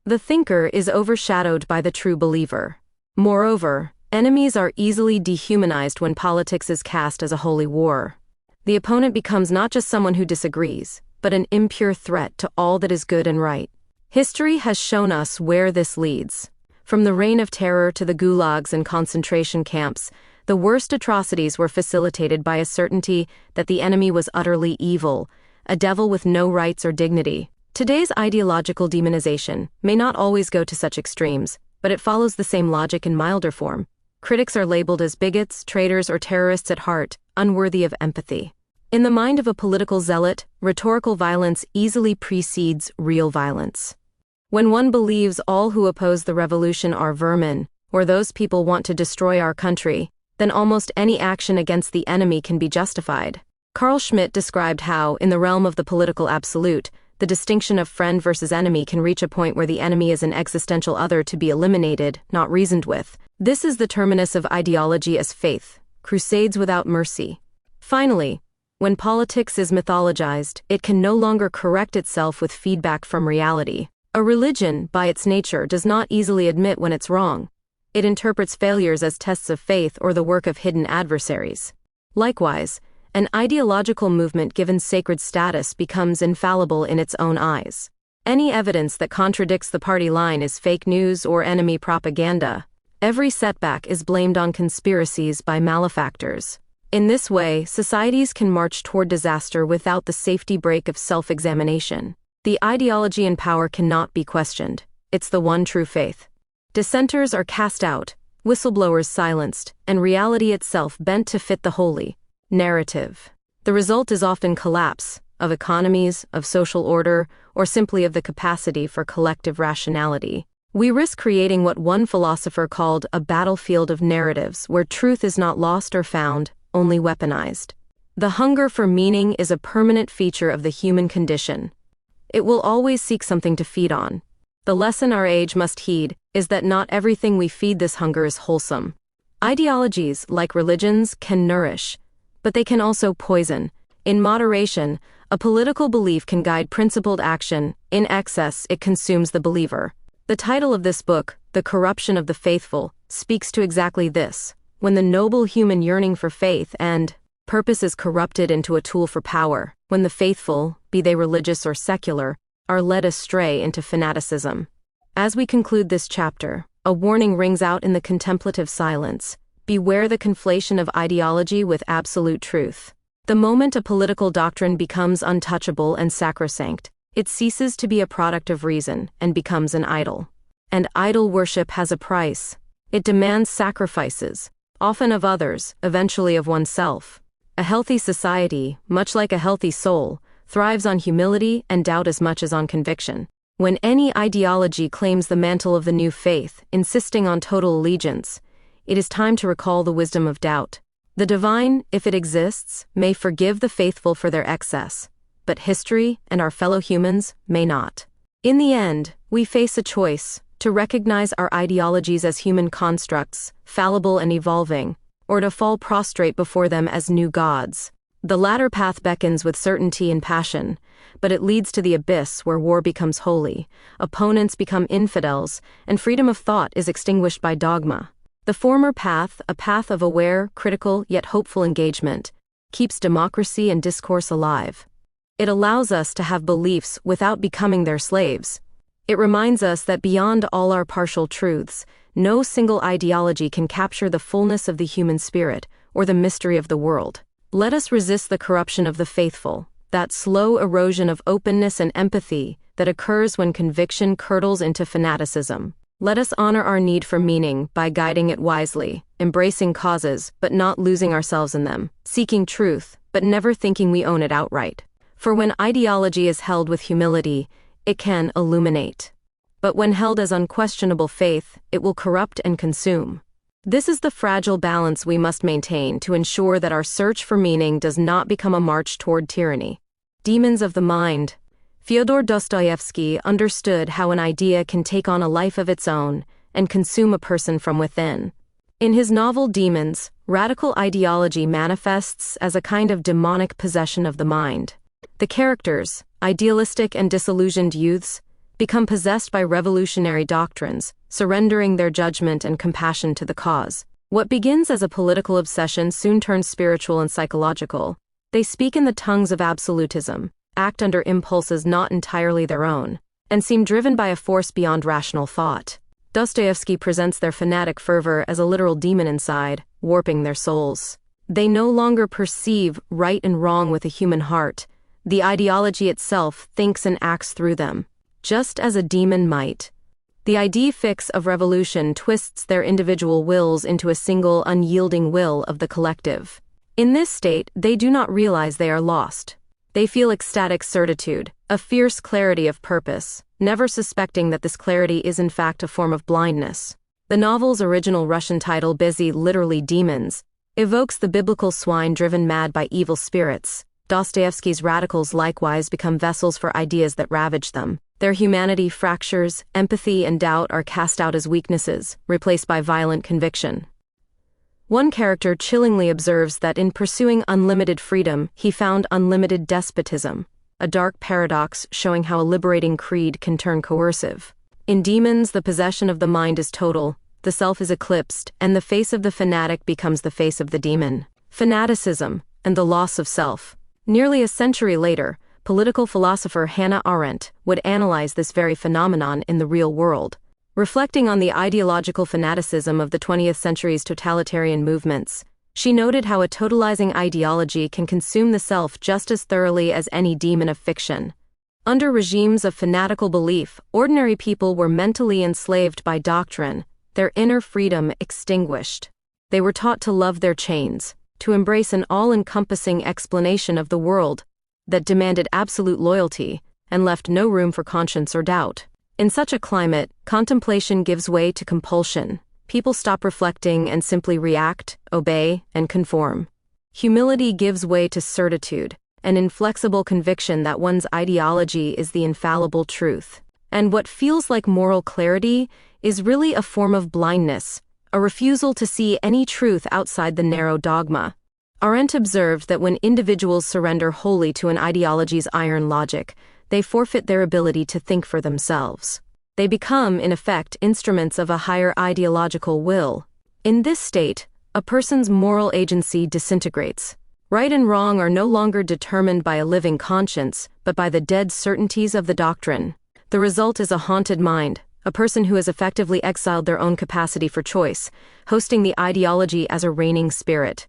[SPEAKER 1] The thinker is overshadowed by the true believer. Moreover, enemies are easily dehumanized when politics is cast as a holy war. The opponent becomes not just someone who disagrees, but an impure threat to all that is good and right. History has shown us where this leads. From the reign of terror to the gulags and concentration camps, the worst atrocities were facilitated by a certainty that the enemy was utterly evil, a devil with no rights or dignity. Today's ideological demonization may not always go to such extremes, but it follows the same logic in milder form. Critics are labeled as bigots, traitors, or terrorists at heart, unworthy of empathy. In the mind of a political zealot, rhetorical violence easily precedes real violence. When one believes all who oppose the revolution are vermin, or those people want to destroy our country, then almost any action against the enemy can be justified. Carl Schmitt described how, in the realm of the political absolute, the distinction of friend versus enemy can reach a point where the enemy is an existential other to be eliminated, not reasoned with. This is the terminus of ideology as faith, crusades without mercy. Finally, when politics is mythologized, it can no longer correct itself with feedback from reality. A religion, by its nature, does not easily admit when it's wrong. It interprets failures as tests of faith or the work of hidden adversaries. Likewise, an ideological movement given sacred status becomes infallible in its own eyes. Any evidence that contradicts the party line is fake news or enemy propaganda. Every setback is blamed on conspiracies by malefactors. In this way, societies can march toward disaster without the safety brake of self-examination. The ideology in power cannot be questioned. It's the one true faith. Dissenters are cast out, whistleblowers silenced, and reality itself bent to fit the holy narrative. The result is often collapse of economies, of social order, or simply of the capacity for collective rationality. We risk creating what one philosopher called a battlefield of narratives where truth is not lost or found, only weaponized. The hunger for meaning is a permanent feature of the human condition. It will always seek something to feed on. The lesson our age must heed is that not everything we feed this hunger is wholesome. Ideologies, like religions, can nourish, but they can also poison. In moderation, a political belief can guide principled action. In excess, it consumes the believer. The title of this book, The Corruption of the Faithful, speaks to exactly this. When the noble human yearning for faith and purpose is corrupted into a tool for power, when the faithful, be they religious or secular, are led astray into fanaticism. As we conclude this chapter, a warning rings out in the contemplative silence. Beware the conflation of ideology with absolute truth. The moment a political doctrine becomes untouchable and sacrosanct, it ceases to be a product of reason and becomes an idol. And idol worship has a price. It demands sacrifices, often of others, eventually of oneself. A healthy society, much like a healthy soul, thrives on humility and doubt as much as on conviction. When any ideology claims the mantle of the new faith, insisting on total allegiance, it is time to recall the wisdom of doubt. The divine, if it exists, may forgive the faithful for their excess, but history and our fellow humans may not. In the end, we face a choice: to recognize our ideologies as human constructs, fallible and evolving, or to fall prostrate before them as new gods. The latter path beckons with certainty and passion, but it leads to the abyss where war becomes holy, opponents become infidels, and freedom of thought is extinguished by dogma. The former path, a path of aware, critical, yet hopeful engagement, keeps democracy and discourse alive. It allows us to have beliefs without becoming their slaves. It reminds us that beyond all our partial truths, no single ideology can capture the fullness of the human spirit or the mystery of the world. Let us resist the corruption of the faithful, that slow erosion of openness and empathy that occurs when conviction curdles into fanaticism. Let us honor our need for meaning by guiding it wisely, embracing causes but not losing ourselves in them, seeking truth but never thinking we own it outright. For when ideology is held with humility, it can illuminate. But when held as unquestionable faith, it will corrupt and consume. This is the fragile balance we must maintain to ensure that our search for meaning does not become a march toward tyranny. Demons of the mind. Fyodor Dostoevsky understood how an idea can take on a life of its own and consume a person from within. In his novel Demons, radical ideology manifests as a kind of demonic possession of the mind. The characters, idealistic and disillusioned youths, become possessed by revolutionary doctrines, surrendering their judgment and compassion to the cause. What begins as a political obsession soon turns spiritual and psychological. They speak in the tongues of absolutism, act under impulses not entirely their own, and seem driven by a force beyond rational thought. Dostoevsky presents their fanatic fervor as a literal demon inside, warping their souls. They no longer perceive right and wrong with a human heart. The ideology itself thinks and acts through them, just as a demon might. The idea fix of revolution twists their individual wills into a single unyielding will of the collective. In this state, they do not realize they are lost. They feel ecstatic certitude, a fierce clarity of purpose, never suspecting that this clarity is in fact a form of blindness. The novel's original Russian title, Busy, literally demons, evokes the biblical swine driven mad by evil spirits. Dostoevsky's radicals likewise become vessels for ideas that ravage them. Their humanity fractures, empathy and doubt are cast out as weaknesses, replaced by violent conviction. One character chillingly observes that in pursuing unlimited freedom, he found unlimited despotism, a dark paradox showing how a liberating creed can turn coercive. In Demons, the possession of the mind is total, the self is eclipsed, and the face of the fanatic becomes the face of the demon. Fanaticism and the loss of self. Nearly a century later, political philosopher Hannah Arendt would analyze this very phenomenon in the real world. Reflecting on the ideological fanaticism of the 20th century's totalitarian movements, she noted how a totalizing ideology can consume the self just as thoroughly as any demon of fiction. Under regimes of fanatical belief, ordinary people were mentally enslaved by doctrine, their inner freedom extinguished. They were taught to love their chains, to embrace an all-encompassing explanation of the world that demanded absolute loyalty and left no room for conscience or doubt. In such a climate, contemplation gives way to compulsion. People stop reflecting and simply react, obey, and conform. Humility gives way to certitude, an inflexible conviction that one's ideology is the infallible truth. And what feels like moral clarity is really a form of blindness, a refusal to see any truth outside the narrow dogma. Arendt observed that when individuals surrender wholly to an ideology's iron logic, they forfeit their ability to think for themselves. They become, in effect, instruments of a higher ideological will. In this state, a person's moral agency disintegrates. Right and wrong are no longer determined by a living conscience, but by the dead certainties of the doctrine. The result is a haunted mind, a person who has effectively exiled their own capacity for choice, hosting the ideology as a reigning spirit.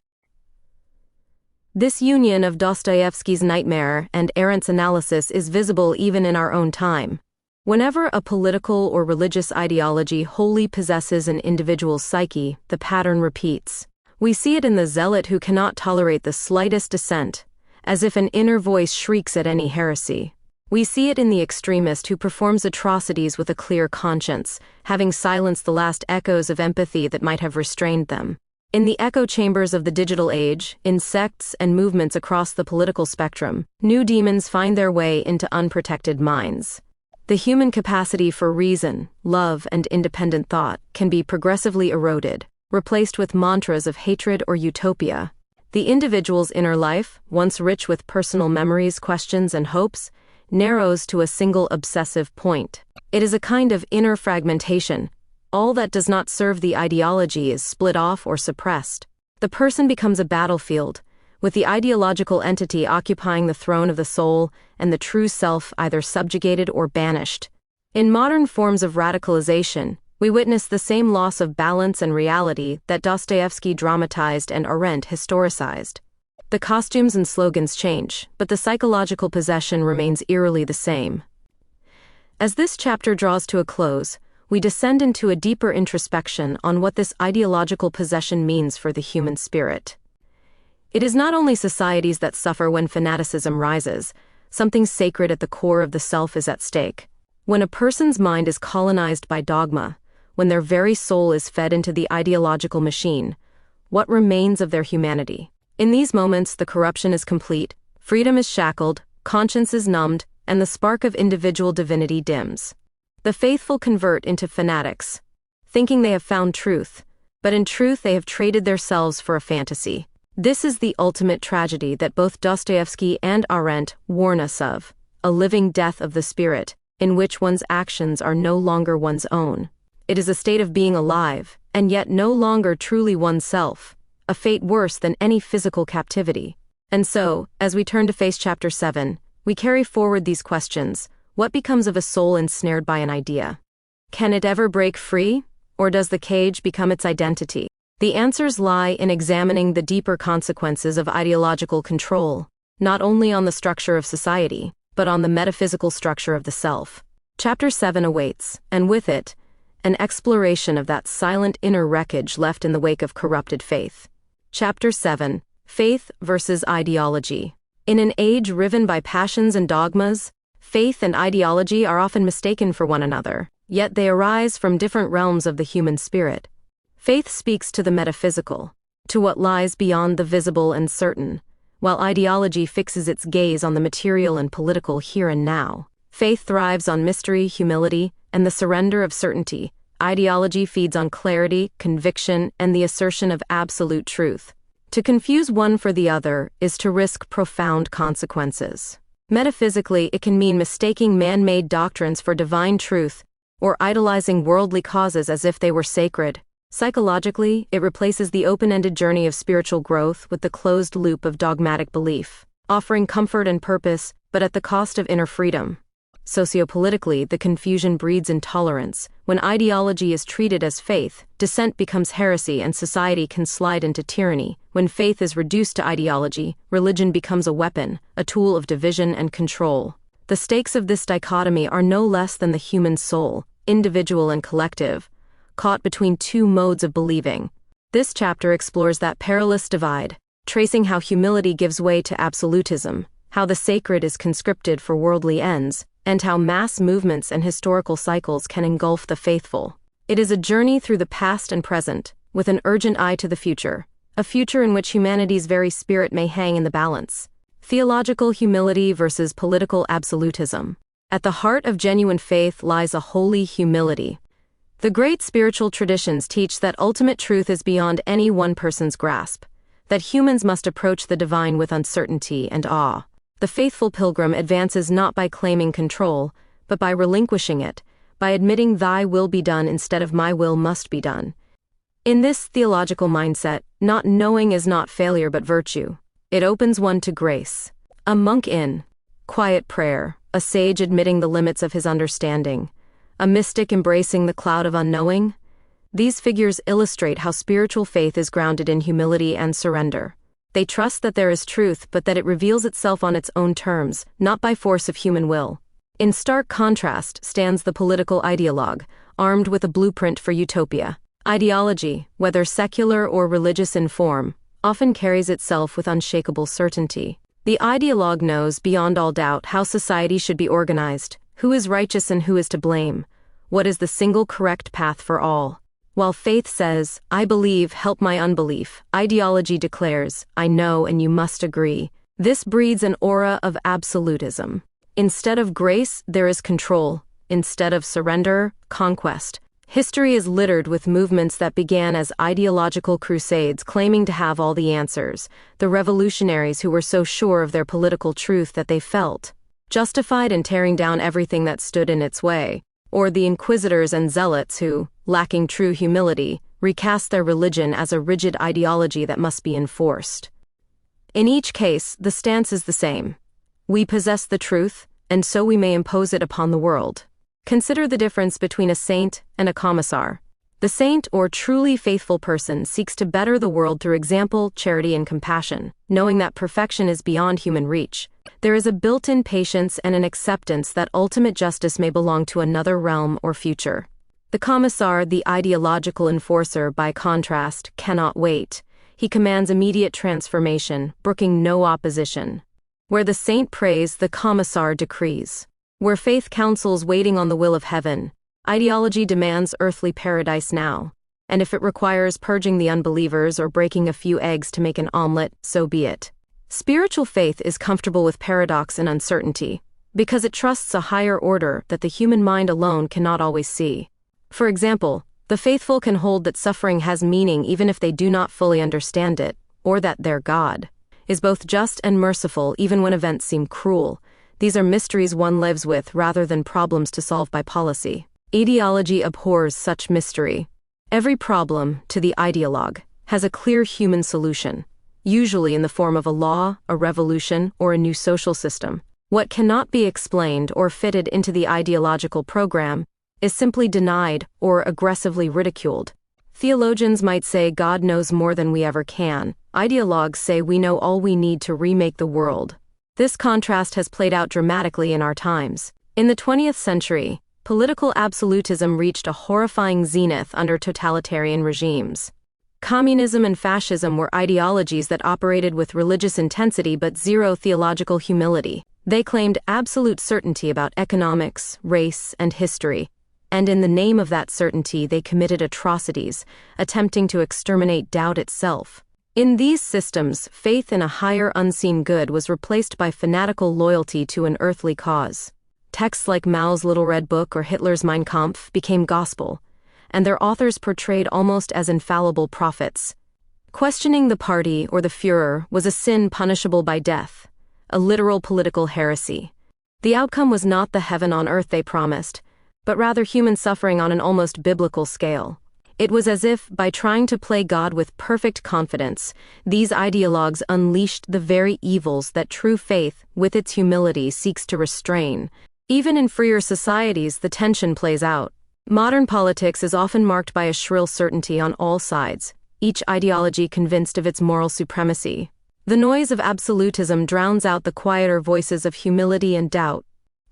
[SPEAKER 1] This union of Dostoevsky's nightmare and Arendt's analysis is visible even in our own time. Whenever a political or religious ideology wholly possesses an individual's psyche, the pattern repeats. We see it in the zealot who cannot tolerate the slightest dissent, as if an inner voice shrieks at any heresy. We see it in the extremist who performs atrocities with a clear conscience, having silenced the last echoes of empathy that might have restrained them. In the echo chambers of the digital age, in sects and movements across the political spectrum, new demons find their way into unprotected minds. The human capacity for reason, love, and independent thought can be progressively eroded, replaced with mantras of hatred or utopia. The individual's inner life, once rich with personal memories, questions, and hopes, narrows to a single obsessive point. It is a kind of inner fragmentation. All that does not serve the ideology is split off or suppressed. The person becomes a battlefield, with the ideological entity occupying the throne of the soul and the true self either subjugated or banished. In modern forms of radicalization, we witness the same loss of balance and reality that Dostoevsky dramatized and Arendt historicized. The costumes and slogans change, but the psychological possession remains eerily the same. As this chapter draws to a close, we descend into a deeper introspection on what this ideological possession means for the human spirit. It is not only societies that suffer when fanaticism rises. Something sacred at the core of the self is at stake. When a person's mind is colonized by dogma, when their very soul is fed into the ideological machine, what remains of their humanity? In these moments, the corruption is complete, freedom is shackled, conscience is numbed, and the spark of individual divinity dims. The faithful convert into fanatics, thinking they have found truth, but in truth they have traded their selves for a fantasy. This is the ultimate tragedy that both Dostoevsky and Arendt warn us of, a living death of the spirit, in which one's actions are no longer one's own. It is a state of being alive, and yet no longer truly oneself, a fate worse than any physical captivity. And so, as we turn to face chapter 7, we carry forward these questions. What becomes of a soul ensnared by an idea? Can it ever break free, or does the cage become its identity? The answers lie in examining the deeper consequences of ideological control, not only on the structure of society, but on the metaphysical structure of the self. Chapter 7 awaits, and with it, an exploration of that silent inner wreckage left in the wake of corrupted faith. Chapter 7, Faith versus Ideology. In an age riven by passions and dogmas, faith and ideology are often mistaken for one another. yet they arise from different realms of the human spirit. Faith speaks to the metaphysical, to what lies beyond the visible and certain, while ideology fixes its gaze on the material and political here and now. Faith thrives on mystery, humility, and the surrender of certainty. Ideology feeds on clarity, conviction, and the assertion of absolute truth. To confuse one for the other is to risk profound consequences. Metaphysically, it can mean mistaking man-made doctrines for divine truth, or idolizing worldly causes as if they were sacred. Psychologically, it replaces the open-ended journey of spiritual growth with the closed loop of dogmatic belief, offering comfort and purpose, but at the cost of inner freedom. Sociopolitically, the confusion breeds intolerance. When ideology is treated as faith, dissent becomes heresy and society can slide into tyranny. When faith is reduced to ideology, religion becomes a weapon, a tool of division and control. The stakes of this dichotomy are no less than the human soul, individual and collective, caught between two modes of believing. This chapter explores that perilous divide, tracing how humility gives way to absolutism, how the sacred is conscripted for worldly ends, and how mass movements and historical cycles can engulf the faithful. It is a journey through the past and present, with an urgent eye to the future, a future in which humanity's very spirit may hang in the balance. Theological humility versus political absolutism. At the heart of genuine faith lies a holy humility. The great spiritual traditions teach that ultimate truth is beyond any one person's grasp, that humans must approach the divine with uncertainty and awe. The faithful pilgrim advances not by claiming control, but by relinquishing it, by admitting thy will be done instead of my will must be done. In this theological mindset, not knowing is not failure but virtue. It opens one to grace. A monk in quiet prayer, a sage admitting the limits of his understanding, a mystic embracing the cloud of unknowing. These figures illustrate how spiritual faith is grounded in humility and surrender. They trust that there is truth, but that it reveals itself on its own terms, not by force of human will. In stark contrast stands the political ideologue, armed with a blueprint for utopia. Ideology, whether secular or religious in form, often carries itself with unshakable certainty. The ideologue knows beyond all doubt how society should be organized, who is righteous and who is to blame, what is the single correct path for all. While faith says, I believe, help my unbelief, ideology declares, I know and you must agree. This breeds an aura of absolutism. Instead of grace, there is control. Instead of surrender, conquest. History is littered with movements that began as ideological crusades claiming to have all the answers, the revolutionaries who were so sure of their political truth that they felt justified in tearing down everything that stood in its way, or the inquisitors and zealots who, lacking true humility, recast their religion as a rigid ideology that must be enforced. In each case, the stance is the same. We possess the truth, and so we may impose it upon the world. Consider the difference between a saint and a commissar. The saint or truly faithful person seeks to better the world through example, charity, and compassion, knowing that perfection is beyond human reach. There is a built-in patience and an acceptance that ultimate justice may belong to another realm or future. The commissar, the ideological enforcer, by contrast, cannot wait. He commands immediate transformation, brooking no opposition. Where the saint prays, the commissar decrees. Where faith counsels waiting on the will of heaven, ideology demands earthly paradise now. And if it requires purging the unbelievers or breaking a few eggs to make an omelet, so be it. Spiritual faith is comfortable with paradox and uncertainty, because it trusts a higher order that the human mind alone cannot always see. For example, the faithful can hold that suffering has meaning even if they do not fully understand it, or that their God is both just and merciful even when events seem cruel. These are mysteries one lives with rather than problems to solve by policy. Ideology abhors such mystery. Every problem, to the ideologue, has a clear human solution, usually in the form of a law, a revolution, or a new social system. What cannot be explained or fitted into the ideological program is simply denied or aggressively ridiculed. Theologians might say God knows more than we ever can. Ideologues say we know all we need to remake the world. This contrast has played out dramatically in our times. In the 20th century, political absolutism reached a horrifying zenith under totalitarian regimes. Communism and fascism were ideologies that operated with religious intensity but zero theological humility. They claimed absolute certainty about economics, race, and history, and in the name of that certainty they committed atrocities, attempting to exterminate doubt itself. In these systems, faith in a higher unseen good was replaced by fanatical loyalty to an earthly cause. Texts like Mao's Little Red Book or Hitler's Mein Kampf became gospel, and their authors portrayed almost as infallible prophets. Questioning the party or the Führer was a sin punishable by death, a literal political heresy. The outcome was not the heaven on earth they promised, but rather human suffering on an almost biblical scale. It was as if, by trying to play God with perfect confidence, these ideologues unleashed the very evils that true faith, with its humility, seeks to restrain. Even in freer societies, the tension plays out. Modern politics is often marked by a shrill certainty on all sides, each ideology convinced of its moral supremacy. The noise of absolutism drowns out the quieter voices of humility and doubt.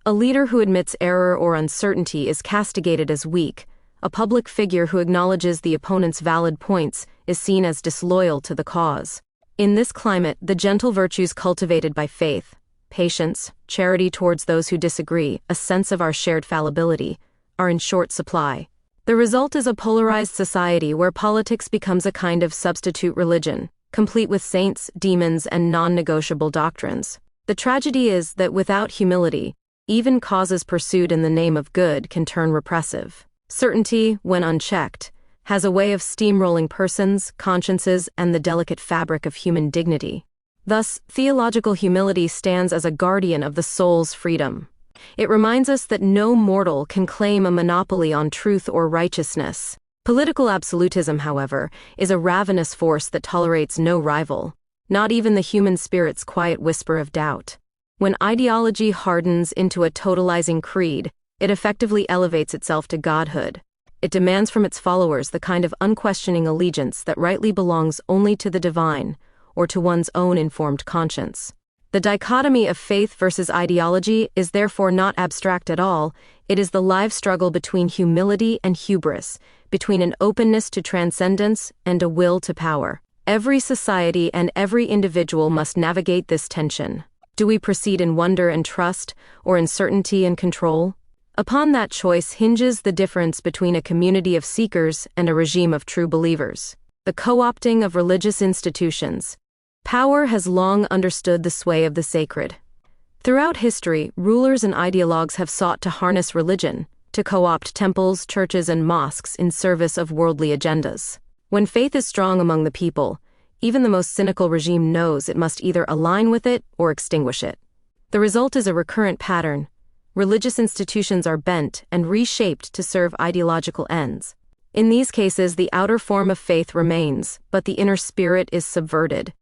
[SPEAKER 1] A leader who admits error or uncertainty is castigated as weak. A public figure who acknowledges the opponent's valid points is seen as disloyal to the cause. In this climate, the gentle virtues cultivated by faith, patience, charity towards those who disagree, a sense of our shared fallibility, are in short supply. The result is a polarized society where politics becomes a kind of substitute religion, complete with saints, demons, and non-negotiable doctrines. The tragedy is that without humility, even causes pursued in the name of good can turn repressive. Certainty, when unchecked, has a way of steamrolling persons, consciences, and the delicate fabric of human dignity. Thus, theological humility stands as a guardian of the soul's freedom. It reminds us that no mortal can claim a monopoly on truth or righteousness. Political absolutism, however, is a ravenous force that tolerates no rival, not even the human spirit's quiet whisper of doubt. When ideology hardens into a totalizing creed, it effectively elevates itself to godhood. It demands from its followers the kind of unquestioning allegiance that rightly belongs only to the divine, or to one's own informed conscience. The dichotomy of faith versus ideology is therefore not abstract at all. It is the live struggle between humility and hubris, between an openness to transcendence and a will to power. Every society and every individual must navigate this tension. Do we proceed in wonder and trust, or in certainty and control? Upon that choice hinges the difference between a community of seekers and a regime of true believers. The co-opting of religious institutions. Power has long understood the sway of the sacred. Throughout history, rulers and ideologues have sought to harness religion, to co-opt temples, churches, and mosques in service of worldly agendas. When faith is strong among the people, even the most cynical regime knows it must either align with it or extinguish it. The result is a recurrent pattern. Religious institutions are bent and reshaped to serve ideological ends. In these cases, the outer form of faith remains, but the inner spirit is subverted.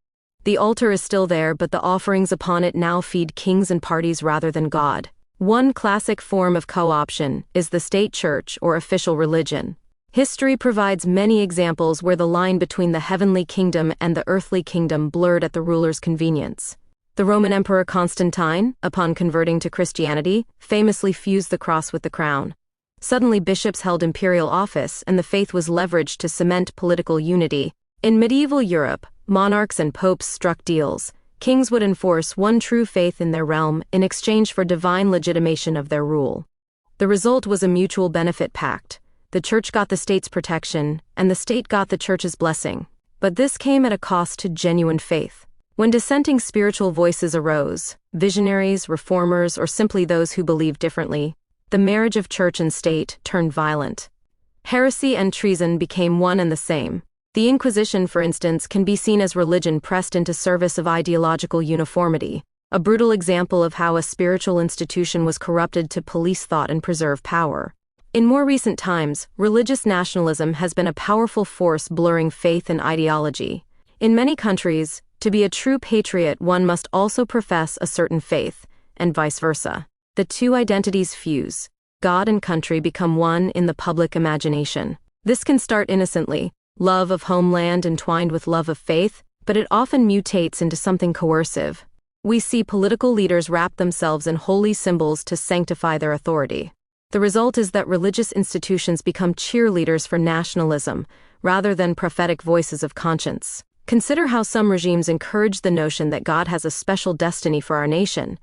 [SPEAKER 1] The altar is still there, but the offerings upon it now feed kings and parties rather than God. One classic form of co-option is the state church or official religion. History provides many examples where the line between the heavenly kingdom and the earthly kingdom blurred at the ruler's convenience. The Roman Emperor Constantine, upon converting to Christianity, famously fused the cross with the crown. Suddenly bishops held imperial office, and the faith was leveraged to cement political unity. In medieval Europe, monarchs and popes struck deals. Kings would enforce one true faith in their realm in exchange for divine legitimation of their rule. The result was a mutual benefit pact. The church got the state's protection, and the state got the church's blessing. But this came at a cost to genuine faith. When dissenting spiritual voices arose, visionaries, reformers, or simply those who believed differently, the marriage of church and state turned violent. Heresy and treason became one and the same. The Inquisition, for instance, can be seen as religion pressed into service of ideological uniformity, a brutal example of how a spiritual institution was corrupted to police thought and preserve power. In more recent times, religious nationalism has been a powerful force blurring faith and ideology. In many countries, to be a true patriot, one must also profess a certain faith, and vice versa. The two identities fuse. God and country become one in the public imagination. This can start innocently, love of homeland entwined with love of faith, but it often mutates into something coercive. We see political leaders wrap themselves in holy symbols to sanctify their authority. The result is that religious institutions become cheerleaders for nationalism, rather than prophetic voices of conscience. Consider how some regimes encourage the notion that God has a special destiny for our nation.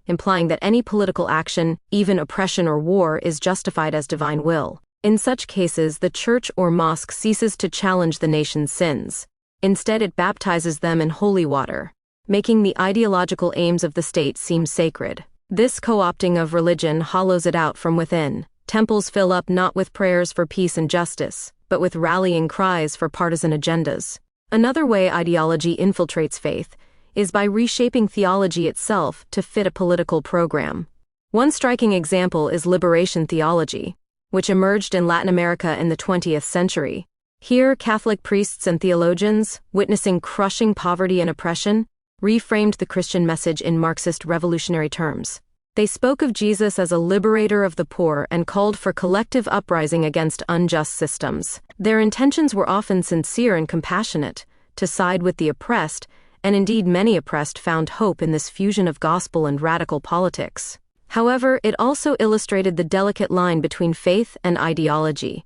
[SPEAKER 1] implying that any political action, even oppression or war, is justified as divine will. In such cases, the church or mosque ceases to challenge the nation's sins. Instead, it baptizes them in holy water, making the ideological aims of the state seem sacred. This co-opting of religion hollows it out from within. Temples fill up not with prayers for peace and justice, but with rallying cries for partisan agendas. Another way ideology infiltrates faith is by reshaping theology itself to fit a political program. One striking example is liberation theology, which emerged in Latin America in the 20th century. Here, Catholic priests and theologians, witnessing crushing poverty and oppression, reframed the Christian message in Marxist revolutionary terms. They spoke of Jesus as a liberator of the poor and called for collective uprising against unjust systems. Their intentions were often sincere and compassionate, to side with the oppressed, and indeed many oppressed found hope in this fusion of gospel and radical politics. However, it also illustrated the delicate line between faith and ideology.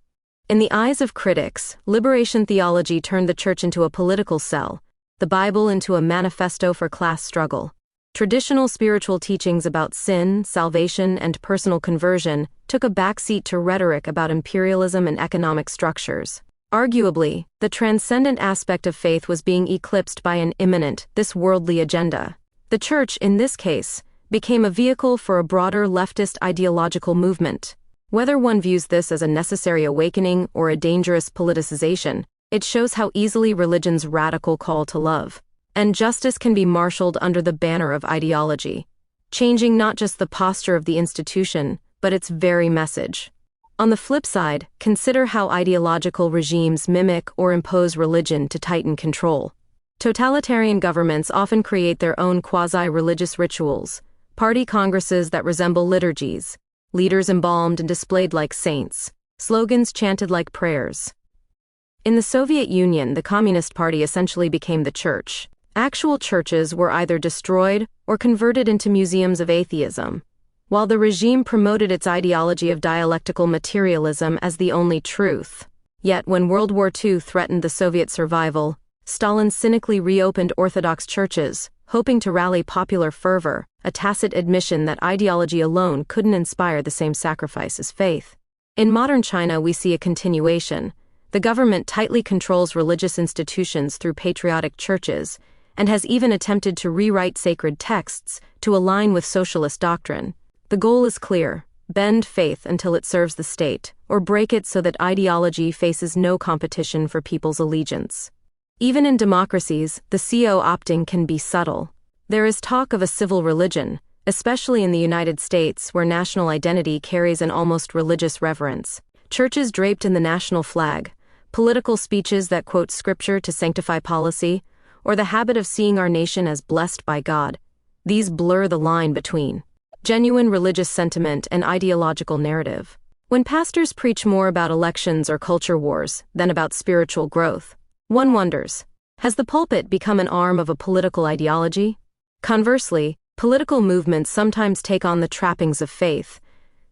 [SPEAKER 1] In the eyes of critics, liberation theology turned the church into a political cell, the Bible into a manifesto for class struggle. Traditional spiritual teachings about sin, salvation, and personal conversion took a backseat to rhetoric about imperialism and economic structures. Arguably, the transcendent aspect of faith was being eclipsed by an imminent, this worldly agenda. The church, in this case, became a vehicle for a broader leftist ideological movement. Whether one views this as a necessary awakening or a dangerous politicization, it shows how easily religion's radical call to love and justice can be marshaled under the banner of ideology, changing not just the posture of the institution, but its very message. On the flip side, consider how ideological regimes mimic or impose religion to tighten control. Totalitarian governments often create their own quasi-religious rituals, party congresses that resemble liturgies, leaders embalmed and displayed like saints, slogans chanted like prayers. In the Soviet Union, the Communist Party essentially became the church. Actual churches were either destroyed or converted into museums of atheism, while the regime promoted its ideology of dialectical materialism as the only truth. Yet when World War II threatened the Soviet survival, Stalin cynically reopened Orthodox churches, hoping to rally popular fervor, a tacit admission that ideology alone couldn't inspire the same sacrifice as faith. In modern China, we see a continuation. The government tightly controls religious institutions through patriotic churches, and has even attempted to rewrite sacred texts to align with socialist doctrine. The goal is clear: bend faith until it serves the state, or break it so that ideology faces no competition for people's allegiance. Even in democracies, the co-opting can be subtle. There is talk of a civil religion, especially in the United States, where national identity carries an almost religious reverence. Churches draped in the national flag, political speeches that quote scripture to sanctify policy, or the habit of seeing our nation as blessed by God. These blur the line between genuine religious sentiment and ideological narrative. When pastors preach more about elections or culture wars than about spiritual growth, one wonders, has the pulpit become an arm of a political ideology? Conversely, political movements sometimes take on the trappings of faith.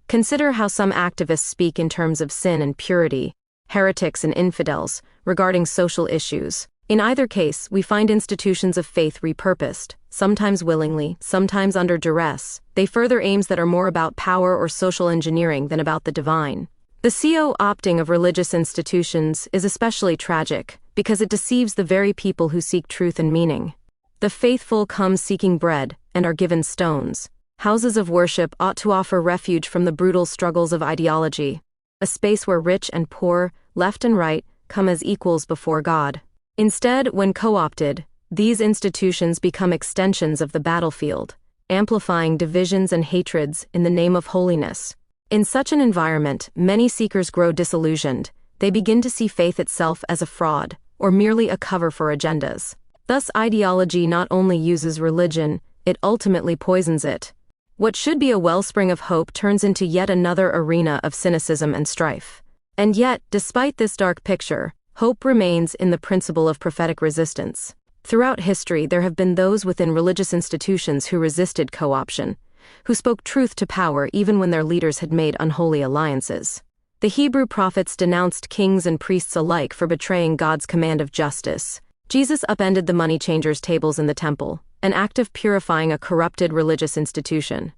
[SPEAKER 1] Consider how some activists speak in terms of sin and purity, heretics and infidels, regarding social issues. In either case, we find institutions of faith repurposed, sometimes willingly, sometimes under duress. They further aims that are more about power or social engineering than about the divine. The co-opting of religious institutions is especially tragic because it deceives the very people who seek truth and meaning. The faithful come seeking bread and are given stones. Houses of worship ought to offer refuge from the brutal struggles of ideology, a space where rich and poor, left and right, come as equals before God. Instead, when co-opted, these institutions become extensions of the battlefield, amplifying divisions and hatreds in the name of holiness. In such an environment, many seekers grow disillusioned. They begin to see faith itself as a fraud, or merely a cover for agendas. Thus, ideology not only uses religion, it ultimately poisons it. What should be a wellspring of hope turns into yet another arena of cynicism and strife. And yet, despite this dark picture, hope remains in the principle of prophetic resistance. Throughout history, there have been those within religious institutions who resisted co-option, who spoke truth to power even when their leaders had made unholy alliances. The Hebrew prophets denounced kings and priests alike for betraying God's command of justice, Jesus upended the money changers' tables in the temple, an act of purifying a corrupted religious institution.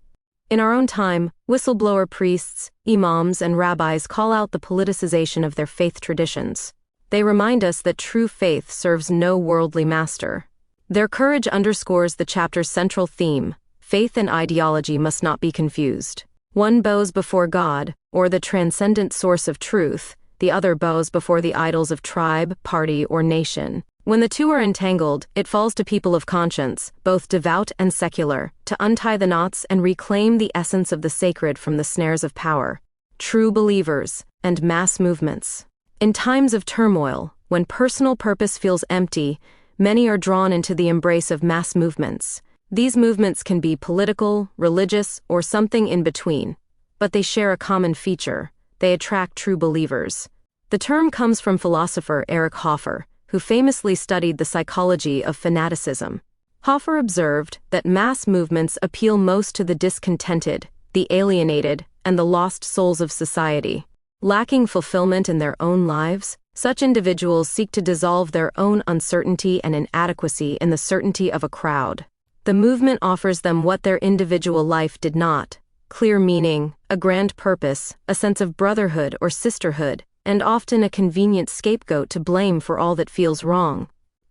[SPEAKER 1] In our own time, whistleblower priests, imams, and rabbis call out the politicization of their faith traditions. They remind us that true faith serves no worldly master. Their courage underscores the chapter's central theme: faith and ideology must not be confused. One bows before God, or the transcendent source of truth, the other bows before the idols of tribe, party, or nation. When the two are entangled, it falls to people of conscience, both devout and secular, to untie the knots and reclaim the essence of the sacred from the snares of power. True believers and mass movements. In times of turmoil, when personal purpose feels empty, many are drawn into the embrace of mass movements. These movements can be political, religious, or something in between, but they share a common feature: they attract true believers. The term comes from philosopher Erich Hofer, who famously studied the psychology of fanaticism. Hofer observed that mass movements appeal most to the discontented, the alienated, and the lost souls of society. Lacking fulfillment in their own lives, such individuals seek to dissolve their own uncertainty and inadequacy in the certainty of a crowd. The movement offers them what their individual life did not: clear meaning, a grand purpose, a sense of brotherhood or sisterhood, and often a convenient scapegoat to blame for all that feels wrong.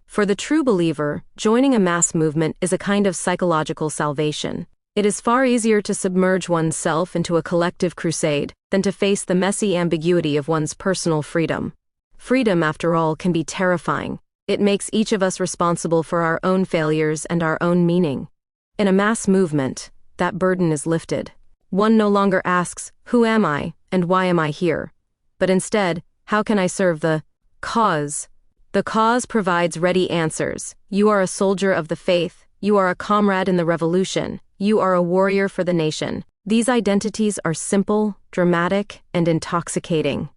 [SPEAKER 1] For the true believer, joining a mass movement is a kind of psychological salvation. It is far easier to submerge oneself into a collective crusade than to face the messy ambiguity of one's personal freedom. Freedom, after all, can be terrifying. It makes each of us responsible for our own failures and our own meaning. In a mass movement, that burden is lifted. One no longer asks, "Who am I, and why am I here?" but instead, "How can I serve the cause?" The cause provides ready answers. You are a soldier of the faith. You are a comrade in the revolution. You are a warrior for the nation. These identities are simple, dramatic, and intoxicating.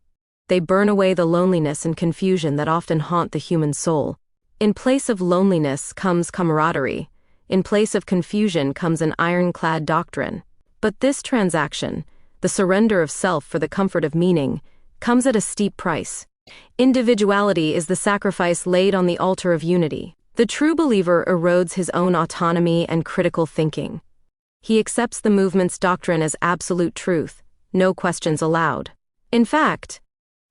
[SPEAKER 1] They burn away the loneliness and confusion that often haunt the human soul. In place of loneliness comes camaraderie. In place of confusion comes an ironclad doctrine. But this transaction, the surrender of self for the comfort of meaning, comes at a steep price. Individuality is the sacrifice laid on the altar of unity. The true believer erodes his own autonomy and critical thinking. He accepts the movement's doctrine as absolute truth, no questions allowed. In fact,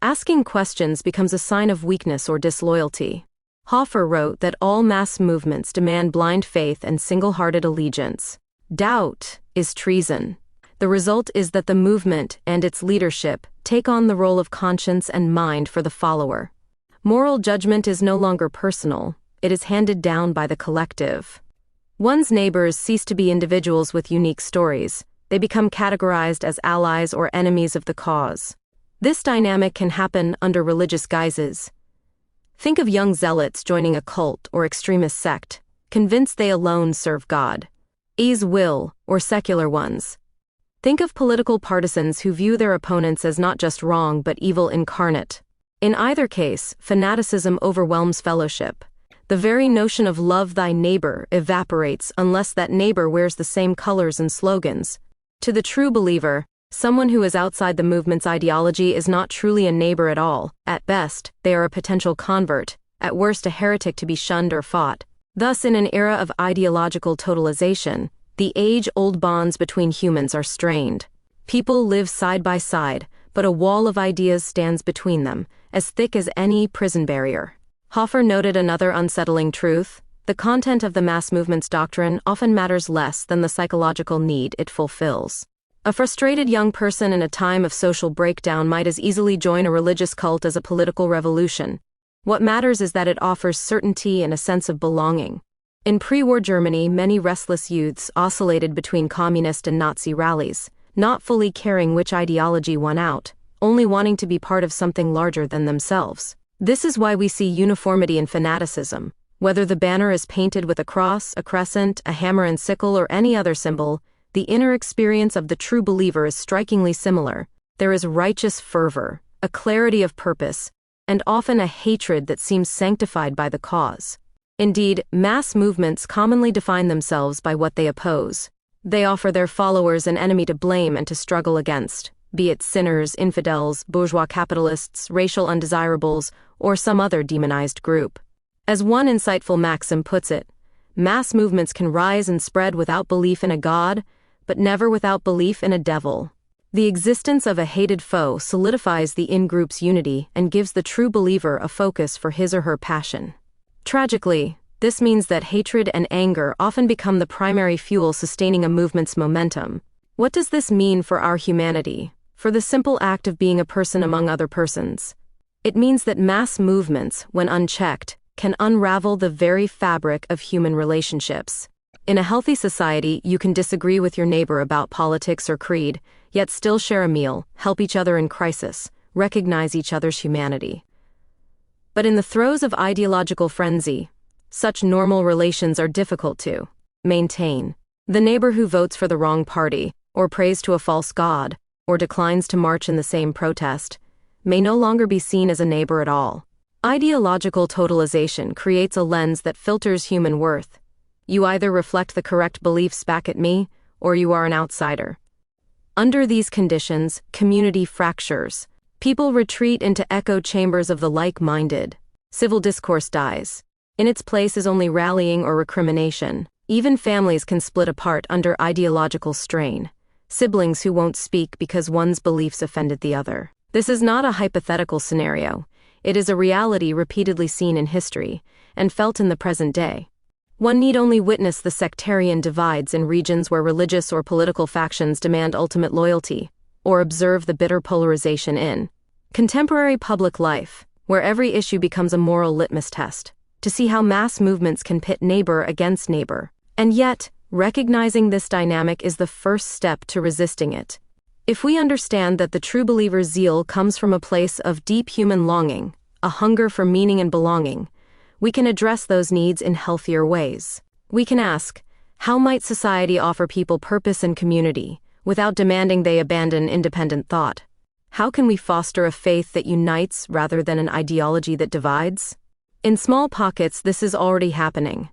[SPEAKER 1] asking questions becomes a sign of weakness or disloyalty. Hofer wrote that all mass movements demand blind faith and single-hearted allegiance. Doubt is treason. The result is that the movement and its leadership take on the role of conscience and mind for the follower. Moral judgment is no longer personal, it is handed down by the collective. One's neighbors cease to be individuals with unique stories. They become categorized as allies or enemies of the cause. This dynamic can happen under religious guises. Think of young zealots joining a cult or extremist sect, convinced they alone serve God. Ease will, or secular ones. Think of political partisans who view their opponents as not just wrong but evil incarnate. In either case, fanaticism overwhelms fellowship. The very notion of love thy neighbor evaporates unless that neighbor wears the same colors and slogans. To the true believer, someone who is outside the movement's ideology is not truly a neighbor at all. At best, they are a potential convert, at worst a heretic to be shunned or fought. Thus, in an era of ideological totalization, the age-old bonds between humans are strained. People live side by side, but a wall of ideas stands between them, as thick as any prison barrier. Hofer noted another unsettling truth: the content of the mass movement's doctrine often matters less than the psychological need it fulfills. A frustrated young person in a time of social breakdown might as easily join a religious cult as a political revolution. What matters is that it offers certainty and a sense of belonging. In pre-war Germany, many restless youths oscillated between communist and Nazi rallies, not fully caring which ideology won out, only wanting to be part of something larger than themselves. This is why we see uniformity in fanaticism. Whether the banner is painted with a cross, a crescent, a hammer and sickle, or any other symbol, the inner experience of the true believer is strikingly similar. There is righteous fervor, a clarity of purpose, and often a hatred that seems sanctified by the cause. Indeed, mass movements commonly define themselves by what they oppose. They offer their followers an enemy to blame and to struggle against, be it sinners, infidels, bourgeois capitalists, racial undesirables, or some other demonized group. As one insightful maxim puts it, mass movements can rise and spread without belief in a god, but never without belief in a devil. The existence of a hated foe solidifies the in-group's unity and gives the true believer a focus for his or her passion. Tragically, this means that hatred and anger often become the primary fuel sustaining a movement's momentum. What does this mean for our humanity, for the simple act of being a person among other persons? It means that mass movements, when unchecked, can unravel the very fabric of human relationships. In a healthy society, you can disagree with your neighbor about politics or creed, yet still share a meal, help each other in crisis, recognize each other's humanity. But in the throes of ideological frenzy, such normal relations are difficult to maintain. The neighbor who votes for the wrong party, or prays to a false god, or declines to march in the same protest, may no longer be seen as a neighbor at all. Ideological totalization creates a lens that filters human worth. You either reflect the correct beliefs back at me, or you are an outsider. Under these conditions, community fractures. People retreat into echo chambers of the like-minded. Civil discourse dies. In its place is only rallying or recrimination. Even families can split apart under ideological strain. Siblings who won't speak because one's beliefs offended the other. This is not a hypothetical scenario. It is a reality repeatedly seen in history, and felt in the present day. One need only witness the sectarian divides in regions where religious or political factions demand ultimate loyalty, or observe the bitter polarization in contemporary public life, where every issue becomes a moral litmus test, to see how mass movements can pit neighbor against neighbor. And yet, recognizing this dynamic is the first step to resisting it. If we understand that the true believer's zeal comes from a place of deep human longing, a hunger for meaning and belonging, we can address those needs in healthier ways. We can ask, how might society offer people purpose and community, without demanding they abandon independent thought? How can we foster a faith that unites rather than an ideology that divides? In small pockets, this is already happening.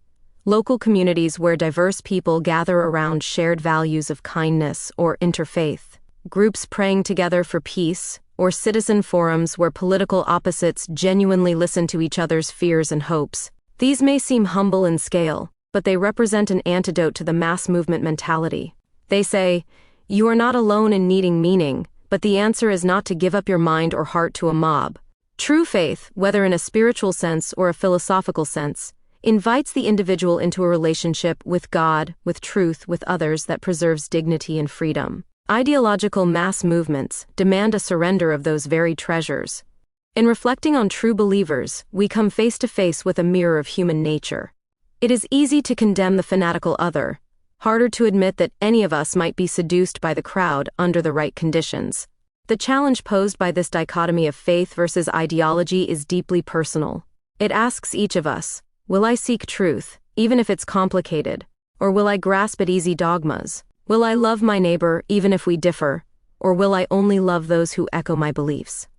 [SPEAKER 1] Local communities where diverse people gather around shared values of kindness or interfaith. Groups praying together for peace, or citizen forums where political opposites genuinely listen to each other's fears and hopes. These may seem humble in scale, but they represent an antidote to the mass movement mentality. They say, you are not alone in needing meaning, but the answer is not to give up your mind or heart to a mob. True faith, whether in a spiritual sense or a philosophical sense, invites the individual into a relationship with God, with truth, with others that preserves dignity and freedom. Ideological mass movements demand a surrender of those very treasures. In reflecting on true believers, we come face to face with a mirror of human nature. It is easy to condemn the fanatical other, harder to admit that any of us might be seduced by the crowd under the right conditions. The challenge posed by this dichotomy of faith versus ideology is deeply personal. It asks each of us, will I seek truth, even if it's complicated, or will I grasp at easy dogmas? Will I love my neighbor even if we differ, or will I only love those who echo my beliefs?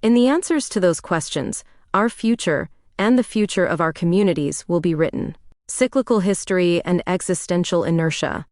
[SPEAKER 1] In the answers to those questions, our future and the future of our communities will be written. Cyclical history and existential inertia.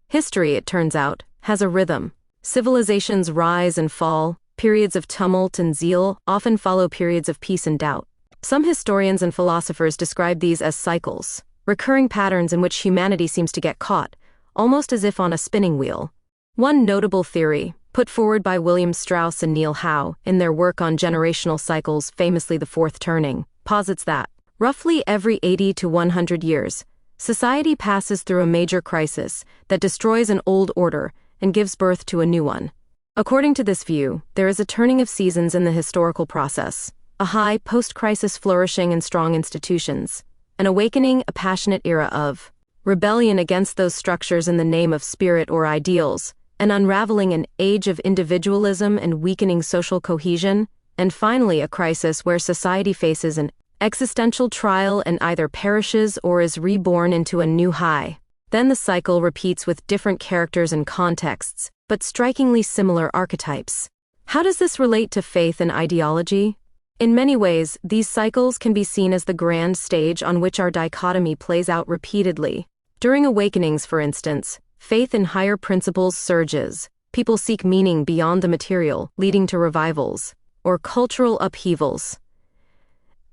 [SPEAKER 1] History, it turns out, has a rhythm. Civilizations rise and fall, periods of tumult and zeal often follow periods of peace and doubt. Some historians and philosophers describe these as cycles, recurring patterns in which humanity seems to get caught, almost as if on a spinning wheel. One notable theory, put forward by William Strauss and Neil Howe in their work on generational cycles, famously the fourth turning, posits that, roughly every 80 to 100 years, society passes through a major crisis that destroys an old order and gives birth to a new one. According to this view, there is a turning of seasons in the historical process, a high post-crisis flourishing and strong institutions, an awakening, a passionate era of rebellion against those structures in the name of spirit or ideals, an unraveling an age of individualism and weakening social cohesion, and finally a crisis where society faces an existential trial and either perishes or is reborn into a new high. Then the cycle repeats with different characters and contexts, but strikingly similar archetypes. How does this relate to faith and ideology? In many ways, these cycles can be seen as the grand stage on which our dichotomy plays out repeatedly. During awakenings, for instance, faith in higher principles surges. People seek meaning beyond the material, leading to revivals, or cultural upheavals.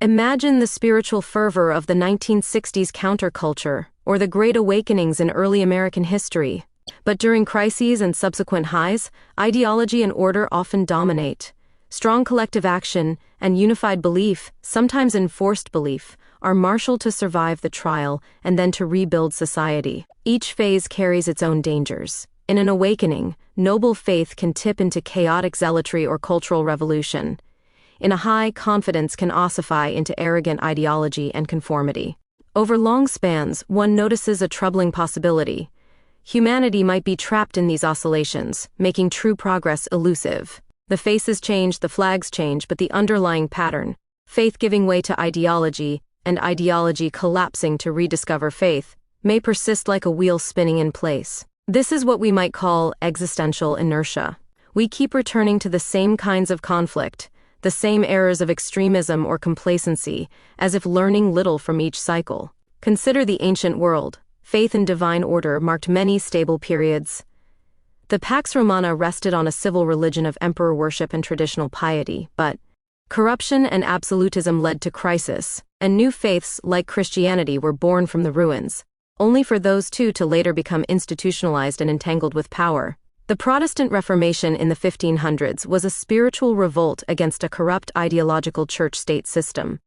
[SPEAKER 1] Imagine the spiritual fervor of the 1960s counterculture, or the Great Awakenings in early American history. But during crises and subsequent highs, ideology and order often dominate. Strong collective action and unified belief, sometimes enforced belief, are marshaled to survive the trial and then to rebuild society. Each phase carries its own dangers. In an awakening, noble faith can tip into chaotic zealotry or cultural revolution. In a high, confidence can ossify into arrogant ideology and conformity. Over long spans, one notices a troubling possibility. Humanity might be trapped in these oscillations, making true progress elusive. The faces change, the flags change, but the underlying pattern, faith giving way to ideology, and ideology collapsing to rediscover faith, may persist like a wheel spinning in place. This is what we might call existential inertia. We keep returning to the same kinds of conflict, the same errors of extremism or complacency, as if learning little from each cycle. Consider the ancient world. Faith in divine order marked many stable periods. The Pax Romana rested on a civil religion of emperor worship and traditional piety, but corruption and absolutism led to crisis, and new faiths like Christianity were born from the ruins, only for those too to later become institutionalized and entangled with power. The Protestant Reformation in the 1500s was a spiritual revolt against a corrupt ideological church-state system,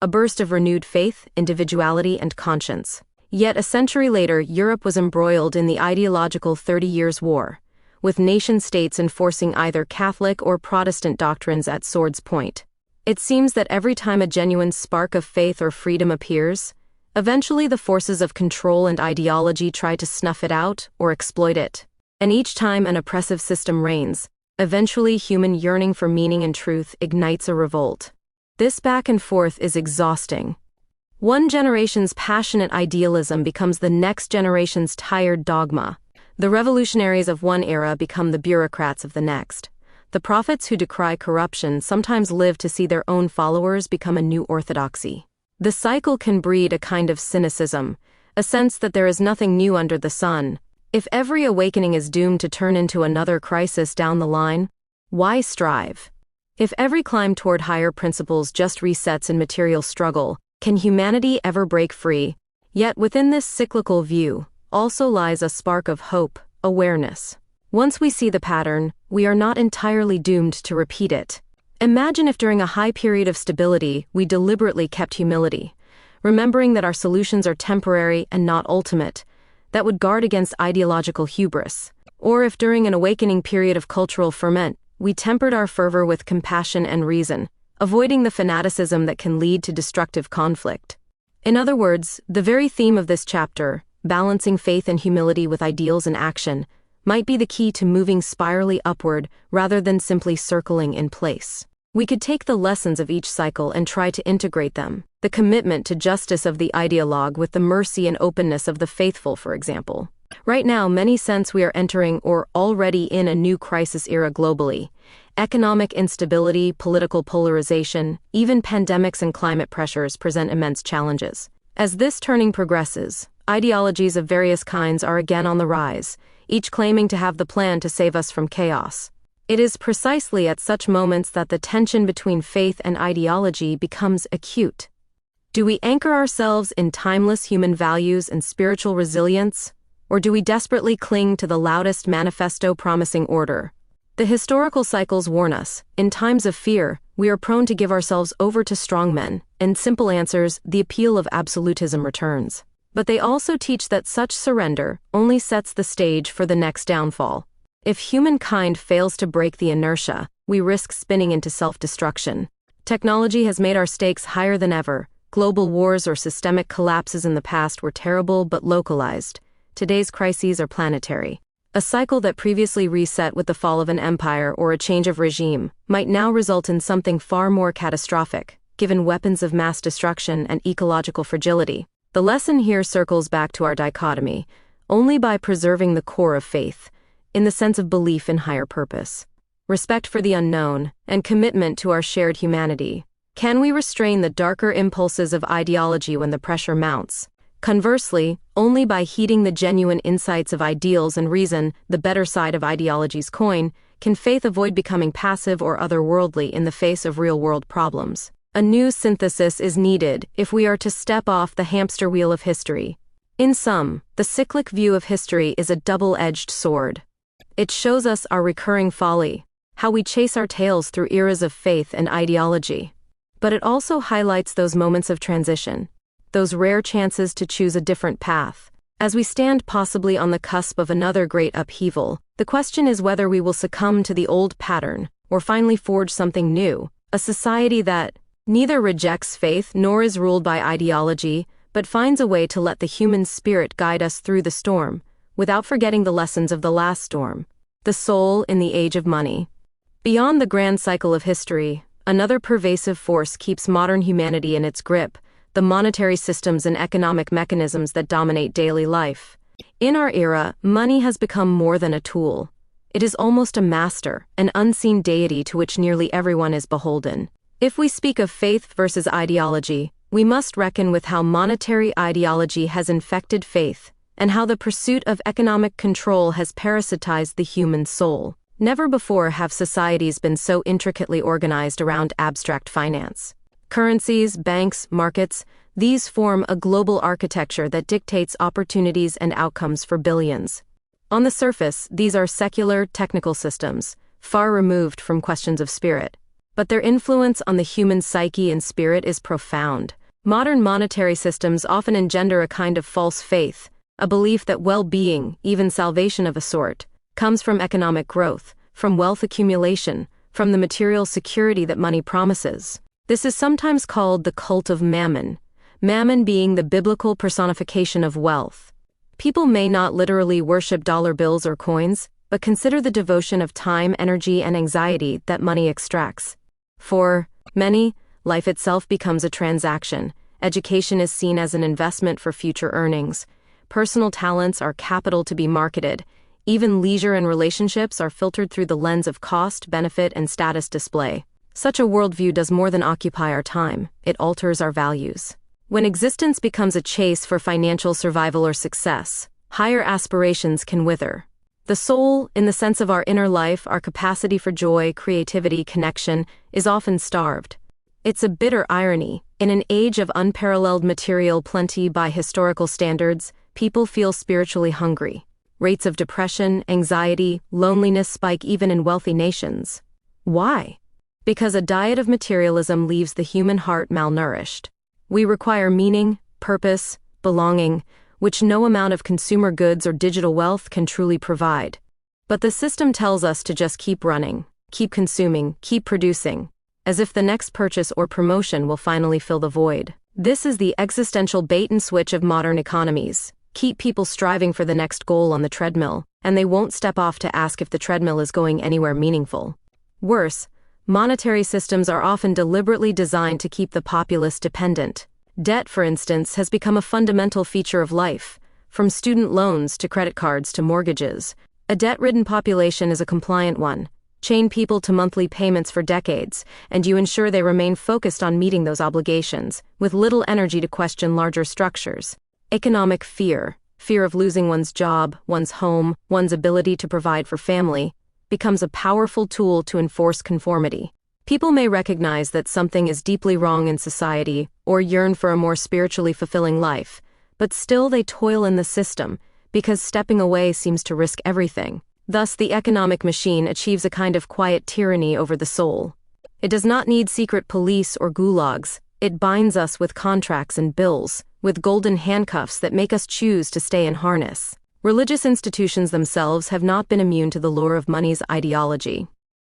[SPEAKER 1] a burst of renewed faith, individuality, and conscience. Yet a century later, Europe was embroiled in the ideological 30 Years' War, with nation-states enforcing either Catholic or Protestant doctrines at sword's point. It seems that every time a genuine spark of faith or freedom appears, eventually the forces of control and ideology try to snuff it out or exploit it. And each time an oppressive system reigns, eventually human yearning for meaning and truth ignites a revolt. This back and forth is exhausting. One generation's passionate idealism becomes the next generation's tired dogma. The revolutionaries of one era become the bureaucrats of the next. The prophets who decry corruption sometimes live to see their own followers become a new orthodoxy. The cycle can breed a kind of cynicism, a sense that there is nothing new under the sun. If every awakening is doomed to turn into another crisis down the line, why strive? If every climb toward higher principles just resets in material struggle, can humanity ever break free? Yet within this cyclical view also lies a spark of hope, awareness. Once we see the pattern, we are not entirely doomed to repeat it. Imagine if during a high period of stability we deliberately kept humility, remembering that our solutions are temporary and not ultimate. That would guard against ideological hubris. Or if during an awakening period of cultural ferment, we tempered our fervor with compassion and reason, avoiding the fanaticism that can lead to destructive conflict. In other words, the very theme of this chapter, balancing faith and humility with ideals and action, might be the key to moving spirally upward rather than simply circling in place. We could take the lessons of each cycle and try to integrate them, the commitment to justice of the ideologue with the mercy and openness of the faithful, for example. Right now, many sense we are entering or already in a new crisis era globally. Economic instability, political polarization, even pandemics and climate pressures present immense challenges. As this turning progresses, ideologies of various kinds are again on the rise, each claiming to have the plan to save us from chaos. It is precisely at such moments that the tension between faith and ideology becomes acute. Do we anchor ourselves in timeless human values and spiritual resilience, or do we desperately cling to the loudest manifesto promising order? The historical cycles warn us, in times of fear, we are prone to give ourselves over to strongmen, and simple answers, the appeal of absolutism returns. But they also teach that such surrender only sets the stage for the next downfall. If humankind fails to break the inertia, we risk spinning into self-destruction. Technology has made our stakes higher than ever. Global wars or systemic collapses in the past were terrible but localized. Today's crises are planetary. A cycle that previously reset with the fall of an empire or a change of regime might now result in something far more catastrophic, given weapons of mass destruction and ecological fragility. The lesson here circles back to our dichotomy, only by preserving the core of faith, in the sense of belief in higher purpose, respect for the unknown, and commitment to our shared humanity. Can we restrain the darker impulses of ideology when the pressure mounts? Conversely, only by heeding the genuine insights of ideals and reason, the better side of ideology's coin, can faith avoid becoming passive or otherworldly in the face of real-world problems. A new synthesis is needed if we are to step off the hamster wheel of history. In sum, the cyclic view of history is a double-edged sword. It shows us our recurring folly, how we chase our tails through eras of faith and ideology. But it also highlights those moments of transition, those rare chances to choose a different path. As we stand possibly on the cusp of another great upheaval, the question is whether we will succumb to the old pattern or finally forge something new, a society that neither rejects faith nor is ruled by ideology, but finds a way to let the human spirit guide us through the storm, without forgetting the lessons of the last storm, the soul in the age of money. Beyond the grand cycle of history, another pervasive force keeps modern humanity in its grip: the monetary systems and economic mechanisms that dominate daily life. In our era, money has become more than a tool. It is almost a master, an unseen deity to which nearly everyone is beholden. If we speak of faith versus ideology, we must reckon with how monetary ideology has infected faith, and how the pursuit of economic control has parasitized the human soul. Never before have societies been so intricately organized around abstract finance. Currencies, banks, markets, these form a global architecture that dictates opportunities and outcomes for billions. On the surface, these are secular, technical systems, far removed from questions of spirit. But their influence on the human psyche and spirit is profound. Modern monetary systems often engender a kind of false faith, a belief that well-being, even salvation of a sort, comes from economic growth, from wealth accumulation, from the material security that money promises. This is sometimes called the cult of mammon, mammon being the biblical personification of wealth. People may not literally worship dollar bills or coins, but consider the devotion of time, energy, and anxiety that money extracts. For many, life itself becomes a transaction. Education is seen as an investment for future earnings. Personal talents are capital to be marketed. Even leisure and relationships are filtered through the lens of cost, benefit, and status display. Such a worldview does more than occupy our time, it alters our values. When existence becomes a chase for financial survival or success, higher aspirations can wither. The soul, in the sense of our inner life, our capacity for joy, creativity, connection, is often starved. It's a bitter irony. In an age of unparalleled material plenty by historical standards, people feel spiritually hungry. Rates of depression, anxiety, loneliness spike even in wealthy nations. Why? Because a diet of materialism leaves the human heart malnourished. We require meaning, purpose, belonging, which no amount of consumer goods or digital wealth can truly provide. But the system tells us to just keep running, keep consuming, keep producing, as if the next purchase or promotion will finally fill the void. This is the existential bait and switch of modern economies. Keep people striving for the next goal on the treadmill, and they won't step off to ask if the treadmill is going anywhere meaningful. Worse, monetary systems are often deliberately designed to keep the populace dependent. Debt, for instance, has become a fundamental feature of life, from student loans to credit cards to mortgages. A debt-ridden population is a compliant one. Chain people to monthly payments for decades, and you ensure they remain focused on meeting those obligations, with little energy to question larger structures. Economic fear, fear of losing one's job, one's home, one's ability to provide for family, becomes a powerful tool to enforce conformity. People may recognize that something is deeply wrong in society or yearn for a more spiritually fulfilling life, but still they toil in the system because stepping away seems to risk everything. Thus, the economic machine achieves a kind of quiet tyranny over the soul. It does not need secret police or gulags. It binds us with contracts and bills, with golden handcuffs that make us choose to stay in harness. Religious institutions themselves have not been immune to the lure of money's ideology.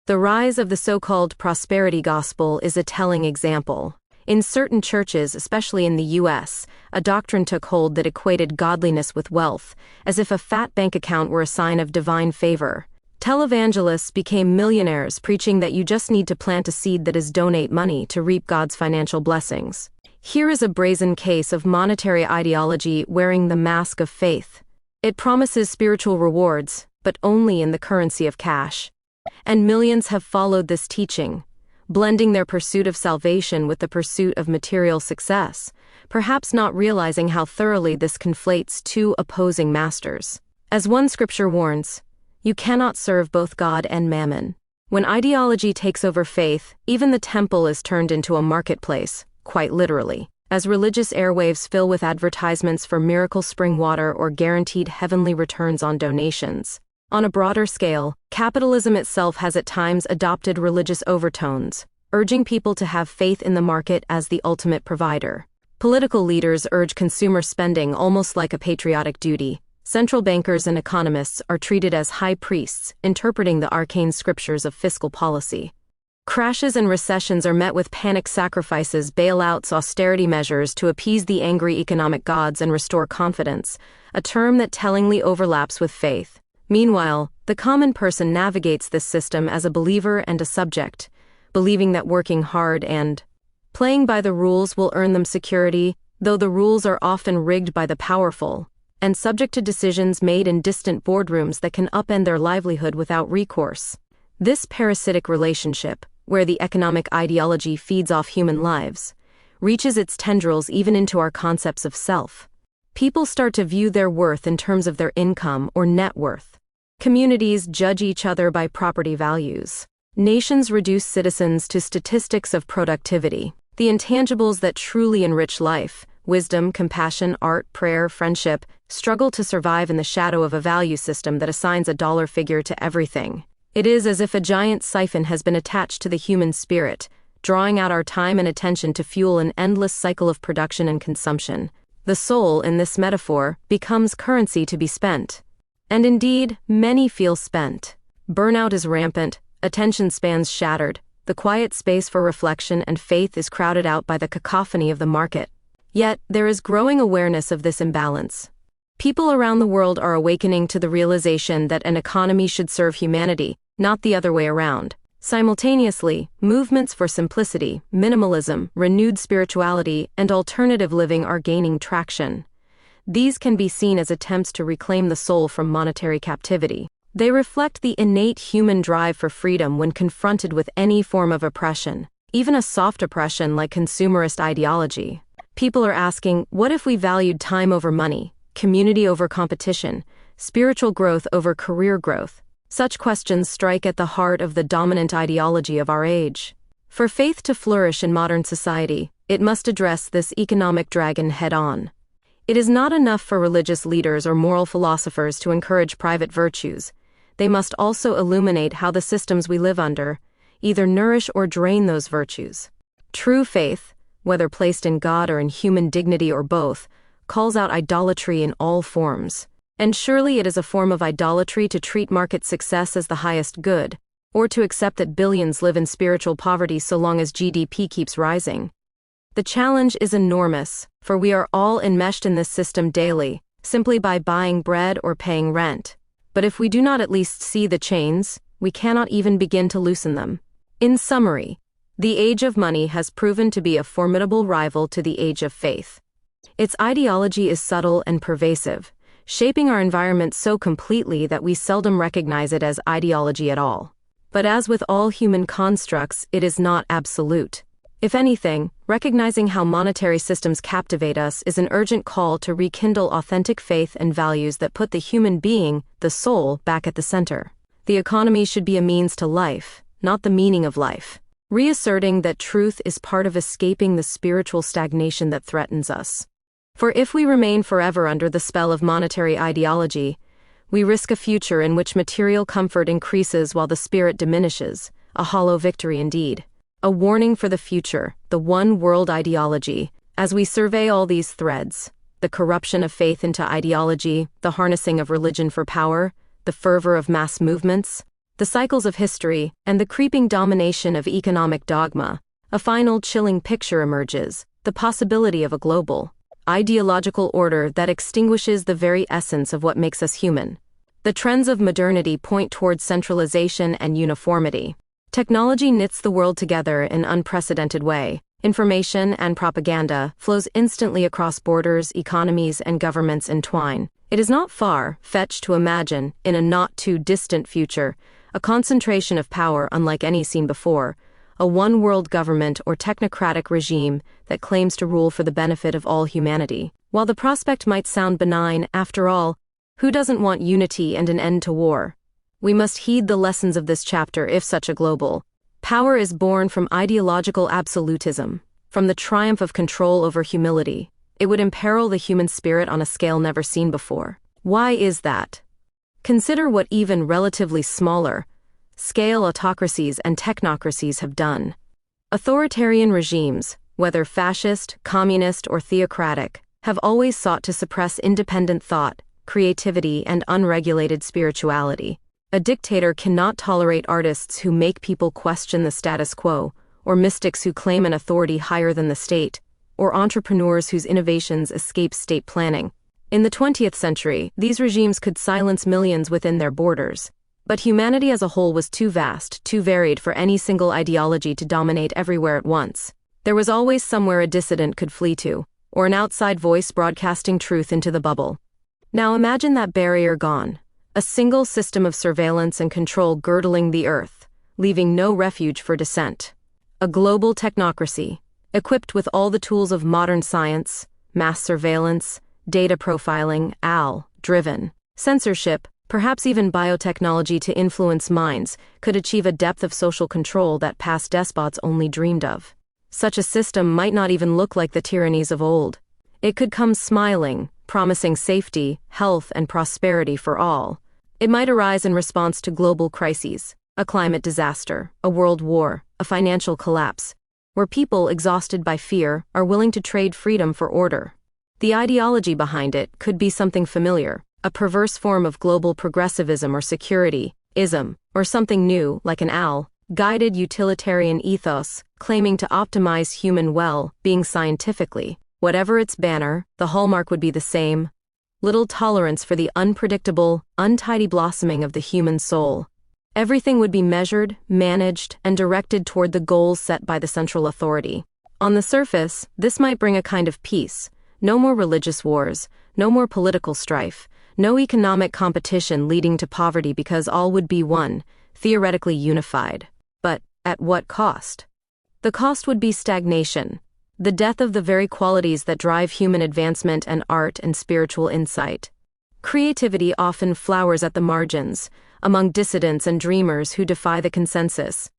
[SPEAKER 1] The rise of the so-called prosperity gospel is a telling example. In certain churches, especially in the U.S., a doctrine took hold that equated godliness with wealth, as if a fat bank account were a sign of divine favor. Televangelists became millionaires preaching that you just need to plant a seed that is donate money to reap God's financial blessings. Here is a brazen case of monetary ideology wearing the mask of faith. It promises spiritual rewards, but only in the currency of cash. And millions have followed this teaching, blending their pursuit of salvation with the pursuit of material success, perhaps not realizing how thoroughly this conflates two opposing masters. As one scripture warns, you cannot serve both God and mammon. When ideology takes over faith, even the temple is turned into a marketplace, quite literally, as religious airwaves fill with advertisements for miracle spring water or guaranteed heavenly returns on donations. On a broader scale, capitalism itself has at times adopted religious overtones, urging people to have faith in the market as the ultimate provider. Political leaders urge consumer spending almost like a patriotic duty. Central bankers and economists are treated as high priests, interpreting the arcane scriptures of fiscal policy. Crashes and recessions are met with panic sacrifices, bailouts, austerity measures to appease the angry economic gods and restore confidence, a term that tellingly overlaps with faith. Meanwhile, the common person navigates this system as a believer and a subject, believing that working hard and playing by the rules will earn them security, though the rules are often rigged by the powerful and subject to decisions made in distant boardrooms that can upend their livelihood without recourse. This parasitic relationship, where the economic ideology feeds off human lives, reaches its tendrils even into our concepts of self. People start to view their worth in terms of their income or net worth. Communities judge each other by property values. Nations reduce citizens to statistics of productivity, the intangibles that truly enrich life. Wisdom, compassion, art, prayer, friendship, struggle to survive in the shadow of a value system that assigns a dollar figure to everything. It is as if a giant siphon has been attached to the human spirit, drawing out our time and attention to fuel an endless cycle of production and consumption. The soul, in this metaphor, becomes currency to be spent. And indeed, many feel spent. Burnout is rampant, attention spans shattered, the quiet space for reflection and faith is crowded out by the cacophony of the market. Yet, there is growing awareness of this imbalance. People around the world are awakening to the realization that an economy should serve humanity, not the other way around. Simultaneously, movements for simplicity, minimalism, renewed spirituality, and alternative living are gaining traction. These can be seen as attempts to reclaim the soul from monetary captivity. They reflect the innate human drive for freedom when confronted with any form of oppression, even a soft oppression like consumerist ideology. People are asking, what if we valued time over money, community over competition, spiritual growth over career growth? Such questions strike at the heart of the dominant ideology of our age. For faith to flourish in modern society, it must address this economic dragon head-on. It is not enough for religious leaders or moral philosophers to encourage private virtues. They must also illuminate how the systems we live under either nourish or drain those virtues. True faith, whether placed in God or in human dignity or both, calls out idolatry in all forms. And surely it is a form of idolatry to treat market success as the highest good, or to accept that billions live in spiritual poverty so long as GDP keeps rising. The challenge is enormous, for we are all enmeshed in this system daily, simply by buying bread or paying rent. But if we do not at least see the chains, we cannot even begin to loosen them. In summary, the age of money has proven to be a formidable rival to the age of faith. Its ideology is subtle and pervasive, shaping our environment so completely that we seldom recognize it as ideology at all. But as with all human constructs, it is not absolute. If anything, recognizing how monetary systems captivate us is an urgent call to rekindle authentic faith and values that put the human being, the soul, back at the center. The economy should be a means to life, not the meaning of life. Reasserting that truth is part of escaping the spiritual stagnation that threatens us. For if we remain forever under the spell of monetary ideology, we risk a future in which material comfort increases while the spirit diminishes, a hollow victory indeed. A warning for the future, the one world ideology, as we survey all these threads, the corruption of faith into ideology, the harnessing of religion for power, the fervor of mass movements, the cycles of history, and the creeping domination of economic dogma, a final chilling picture emerges, the possibility of a global, ideological order that extinguishes the very essence of what makes us human. The trends of modernity point towards centralization and uniformity. Technology knits the world together in an unprecedented way. Information and propaganda flows instantly across borders, economies, and governments entwine. It is not far-fetched to imagine, in a not-too-distant future, a concentration of power unlike any seen before, a one-world government or technocratic regime that claims to rule for the benefit of all humanity. While the prospect might sound benign, after all, who doesn't want unity and an end to war? We must heed the lessons of this chapter if such a global power is born from ideological absolutism, from the triumph of control over humility. It would imperil the human spirit on a scale never seen before. Why is that? Consider what even relatively smaller scale autocracies and technocracies have done. Authoritarian regimes, whether fascist, communist, or theocratic, have always sought to suppress independent thought, creativity, and unregulated spirituality. A dictator cannot tolerate artists who make people question the status quo, or mystics who claim an authority higher than the state, or entrepreneurs whose innovations escape state planning. In the 20th century, these regimes could silence millions within their borders. But humanity as a whole was too vast, too varied for any single ideology to dominate everywhere at once. There was always somewhere a dissident could flee to, or an outside voice broadcasting truth into the bubble. Now imagine that barrier gone. A single system of surveillance and control girdling the earth, leaving no refuge for dissent. A global technocracy, equipped with all the tools of modern science, mass surveillance, data profiling, AI-driven censorship, perhaps even biotechnology to influence minds, could achieve a depth of social control that past despots only dreamed of. Such a system might not even look like the tyrannies of old. It could come smiling, promising safety, health, and prosperity for all. It might arise in response to global crises, a climate disaster, a world war, a financial collapse, where people, exhausted by fear, are willing to trade freedom for order. The ideology behind it could be something familiar, a perverse form of global progressivism or security-ism, or something new, like an guided utilitarian ethos, claiming to optimize human well-being scientifically. Whatever its banner, the hallmark would be the same: little tolerance for the unpredictable, untidy blossoming of the human soul. Everything would be measured, managed, and directed toward the goals set by the central authority. On the surface, this might bring a kind of peace. No more religious wars, no more political strife, no economic competition leading to poverty because all would be one, theoretically unified. But at what cost? The cost would be stagnation, the death of the very qualities that drive human advancement and art and spiritual insight. Creativity often flowers at the margins, among dissidents and dreamers who defy the consensus.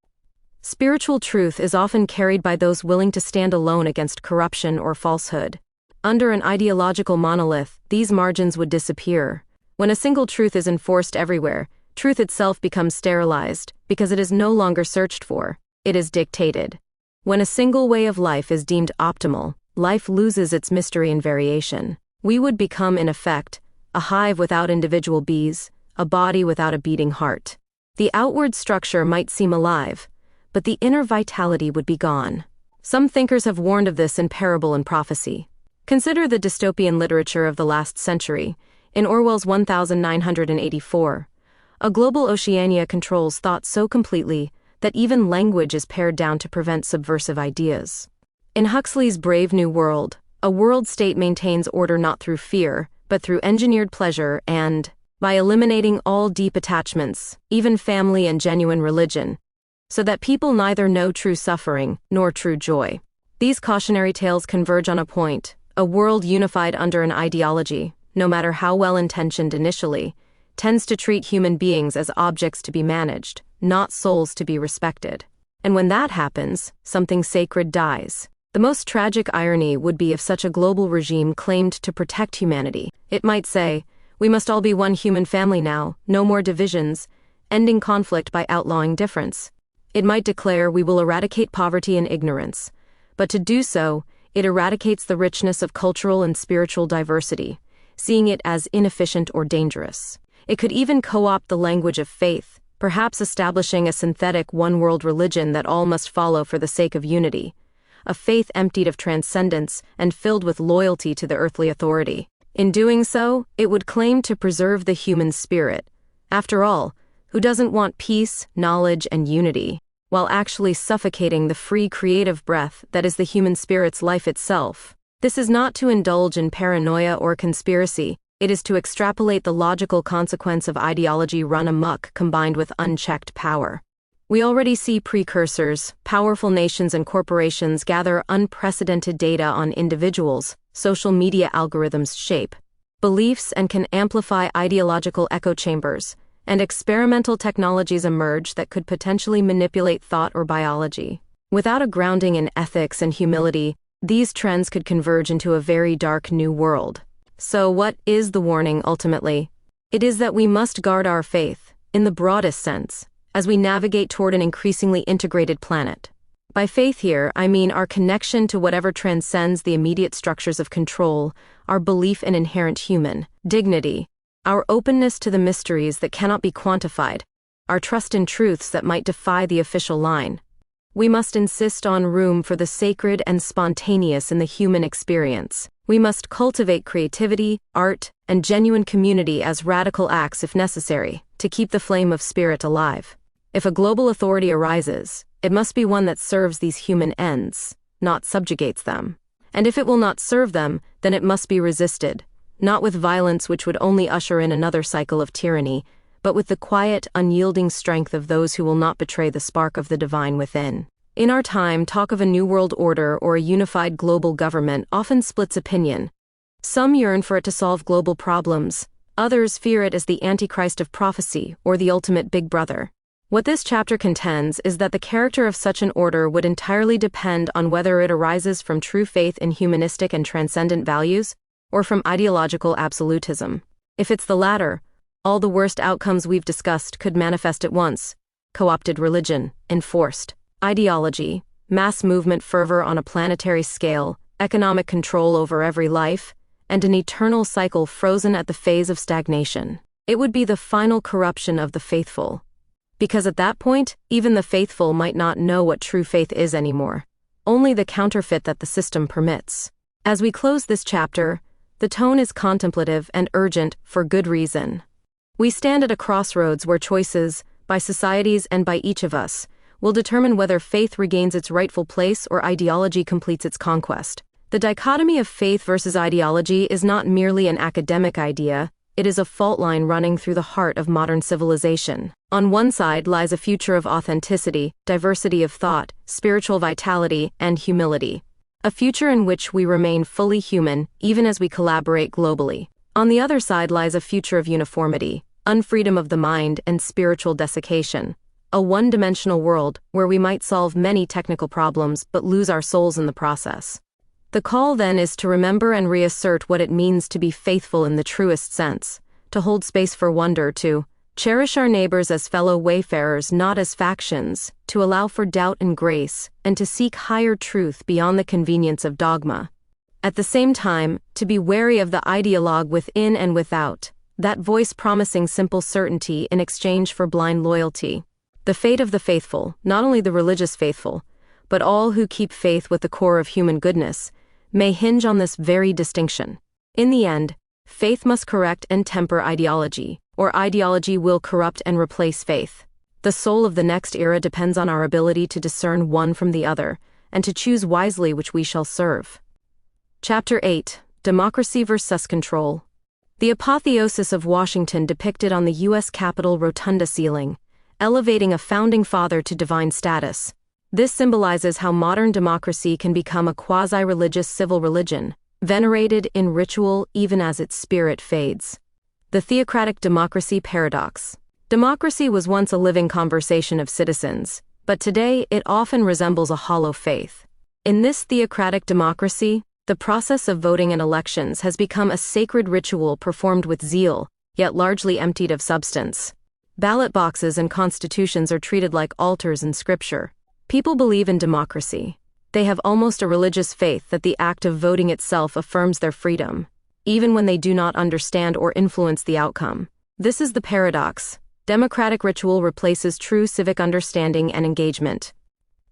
[SPEAKER 1] Spiritual truth is often carried by those willing to stand alone against corruption or falsehood. Under an ideological monolith, these margins would disappear. When a single truth is enforced everywhere, truth itself becomes sterilized, because it is no longer searched for, it is dictated. When a single way of life is deemed optimal, life loses its mystery and variation. We would become, in effect, a hive without individual bees, a body without a beating heart. The outward structure might seem alive, but the inner vitality would be gone. Some thinkers have warned of this in parable and prophecy. Consider the dystopian literature of the last century. In Orwell's 1984, a global Oceania controls thought so completely that even language is pared down to prevent subversive ideas. In Huxley's Brave New World, a world state maintains order not through fear, but through engineered pleasure and by eliminating all deep attachments, even family and genuine religion, so that people neither know true suffering nor true joy. These cautionary tales converge on a point: a world unified under an ideology, no matter how well-intentioned initially, tends to treat human beings as objects to be managed, not souls to be respected. And when that happens, something sacred dies. The most tragic irony would be if such a global regime claimed to protect humanity. It might say, "We must all be one human family now, no more divisions, ending conflict by outlawing difference." It might declare, "We will eradicate poverty and ignorance." But to do so, it eradicates the richness of cultural and spiritual diversity, seeing it as inefficient or dangerous. It could even co-opt the language of faith, perhaps establishing a synthetic one-world religion that all must follow for the sake of unity, a faith emptied of transcendence and filled with loyalty to the earthly authority. In doing so, it would claim to preserve the human spirit. After all, who doesn't want peace, knowledge, and unity, while actually suffocating the free creative breath that is the human spirit's life itself? This is not to indulge in paranoia or conspiracy. It is to extrapolate the logical consequence of ideology run amok combined with unchecked power. We already see precursors. Powerful nations and corporations gather unprecedented data on individuals. Social media algorithms shape beliefs and can amplify ideological echo chambers, and experimental technologies emerge that could potentially manipulate thought or biology. Without a grounding in ethics and humility, these trends could converge into a very dark new world. So what is the warning ultimately? It is that we must guard our faith, in the broadest sense, as we navigate toward an increasingly integrated planet. By faith here, I mean our connection to whatever transcends the immediate structures of control, our belief in inherent human dignity, our openness to the mysteries that cannot be quantified, our trust in truths that might defy the official line. We must insist on room for the sacred and spontaneous in the human experience. We must cultivate creativity, art, and genuine community as radical acts if necessary, to keep the flame of spirit alive. If a global authority arises, it must be one that serves these human ends, not subjugates them. And if it will not serve them, then it must be resisted, not with violence which would only usher in another cycle of tyranny, but with the quiet, unyielding strength of those who will not betray the spark of the divine within. In our time, talk of a new world order or a unified global government often splits opinion. Some yearn for it to solve global problems, others fear it as the Antichrist of prophecy or the ultimate Big Brother. What this chapter contends is that the character of such an order would entirely depend on whether it arises from true faith in humanistic and transcendent values, or from ideological absolutism. If it's the latter, all the worst outcomes we've discussed could manifest at once: co-opted religion, enforced ideology, mass movement fervor on a planetary scale, economic control over every life, and an eternal cycle frozen at the phase of stagnation. It would be the final corruption of the faithful. Because at that point, even the faithful might not know what true faith is anymore, only the counterfeit that the system permits. As we close this chapter, the tone is contemplative and urgent for good reason. We stand at a crossroads where choices, by societies and by each of us, will determine whether faith regains its rightful place or ideology completes its conquest. The dichotomy of faith versus ideology is not merely an academic idea, it is a fault line running through the heart of modern civilization. On one side lies a future of authenticity, diversity of thought, spiritual vitality, and humility. A future in which we remain fully human, even as we collaborate globally. On the other side lies a future of uniformity, unfreedom of the mind, and spiritual desiccation. A one-dimensional world where we might solve many technical problems but lose our souls in the process. The call then is to remember and reassert what it means to be faithful in the truest sense, to hold space for wonder, to cherish our neighbors as fellow wayfarers, not as factions, to allow for doubt and grace, and to seek higher truth beyond the convenience of dogma. At the same time, to be wary of the ideologue within and without, that voice promising simple certainty in exchange for blind loyalty. The fate of the faithful, not only the religious faithful, but all who keep faith with the core of human goodness, may hinge on this very distinction. In the end, faith must correct and temper ideology, or ideology will corrupt and replace faith. The soul of the next era depends on our ability to discern one from the other, and to choose wisely which we shall serve. Chapter 8: Democracy vs. Control. The apotheosis of Washington depicted on the U.S. Capitol rotunda ceiling, elevating a founding father to divine status. This symbolizes how modern democracy can become a quasi-religious civil religion, venerated in ritual even as its spirit fades. The theocratic democracy paradox. Democracy was once a living conversation of citizens, but today it often resembles a hollow faith. In this theocratic democracy, the process of voting and elections has become a sacred ritual performed with zeal, yet largely emptied of substance. Ballot boxes and constitutions are treated like altars in scripture. People believe in democracy. They have almost a religious faith that the act of voting itself affirms their freedom, even when they do not understand or influence the outcome. This is the paradox. Democratic ritual replaces true civic understanding and engagement.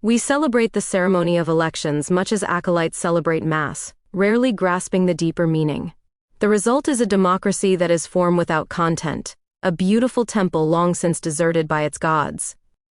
[SPEAKER 1] We celebrate the ceremony of elections much as acolytes celebrate Mass, rarely grasping the deeper meaning. The result is a democracy that is form without content, a beautiful temple long since deserted by its gods.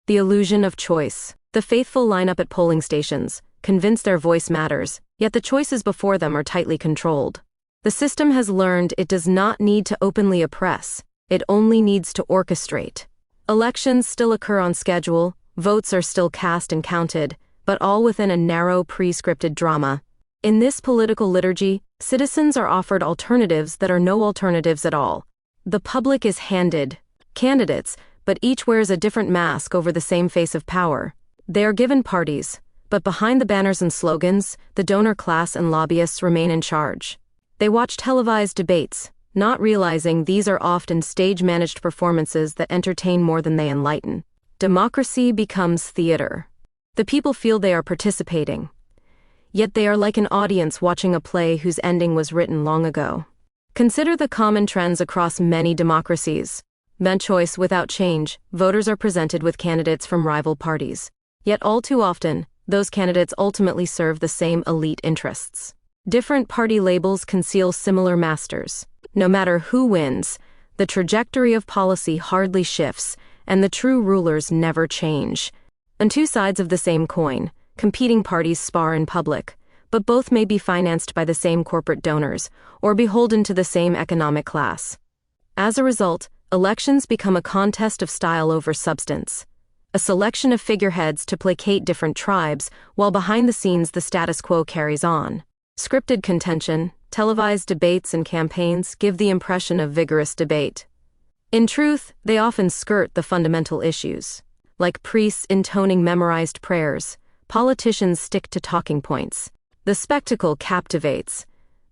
[SPEAKER 1] The illusion of choice. The faithful line up at polling stations, convinced their voice matters, yet the choices before them are tightly controlled. The system has learned it does not need to openly oppress, it only needs to orchestrate. Elections still occur on schedule, votes are still cast and counted, but all within a narrow pre-scripted drama. In this political liturgy, citizens are offered alternatives that are no alternatives at all. The public is handed candidates, but each wears a different mask over the same face of power. They are given parties, but behind the banners and slogans, the donor class and lobbyists remain in charge. They watch televised debates, not realizing these are often stage-managed performances that entertain more than they enlighten. Democracy becomes theater. The people feel they are participating, yet they are like an audience watching a play whose ending was written long ago. Consider the common trends across many democracies. By choice without change, voters are presented with candidates from rival parties. Yet all too often, those candidates ultimately serve the same elite interests. Different party labels conceal similar masters. No matter who wins, the trajectory of policy hardly shifts, and the true rulers never change. On two sides of the same coin, competing parties spar in public, but both may be financed by the same corporate donors, or beholden to the same economic class. As a result, elections become a contest of style over substance. A selection of figureheads to placate different tribes, while behind the scenes the status quo carries on. Scripted contention, televised debates and campaigns give the impression of vigorous debate. In truth, they often skirt the fundamental issues. Like priests intoning memorized prayers, politicians stick to talking points. The spectacle captivates,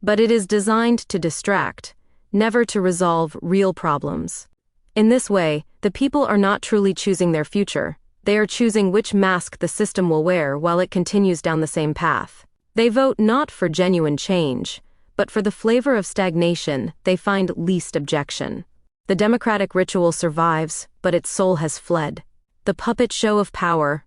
[SPEAKER 1] but it is designed to distract, never to resolve real problems. In this way, the people are not truly choosing their future. They are choosing which mask the system will wear while it continues down the same path. They vote not for genuine change, but for the flavor of stagnation they find least objection. The democratic ritual survives, but its soul has fled. The puppet show of power.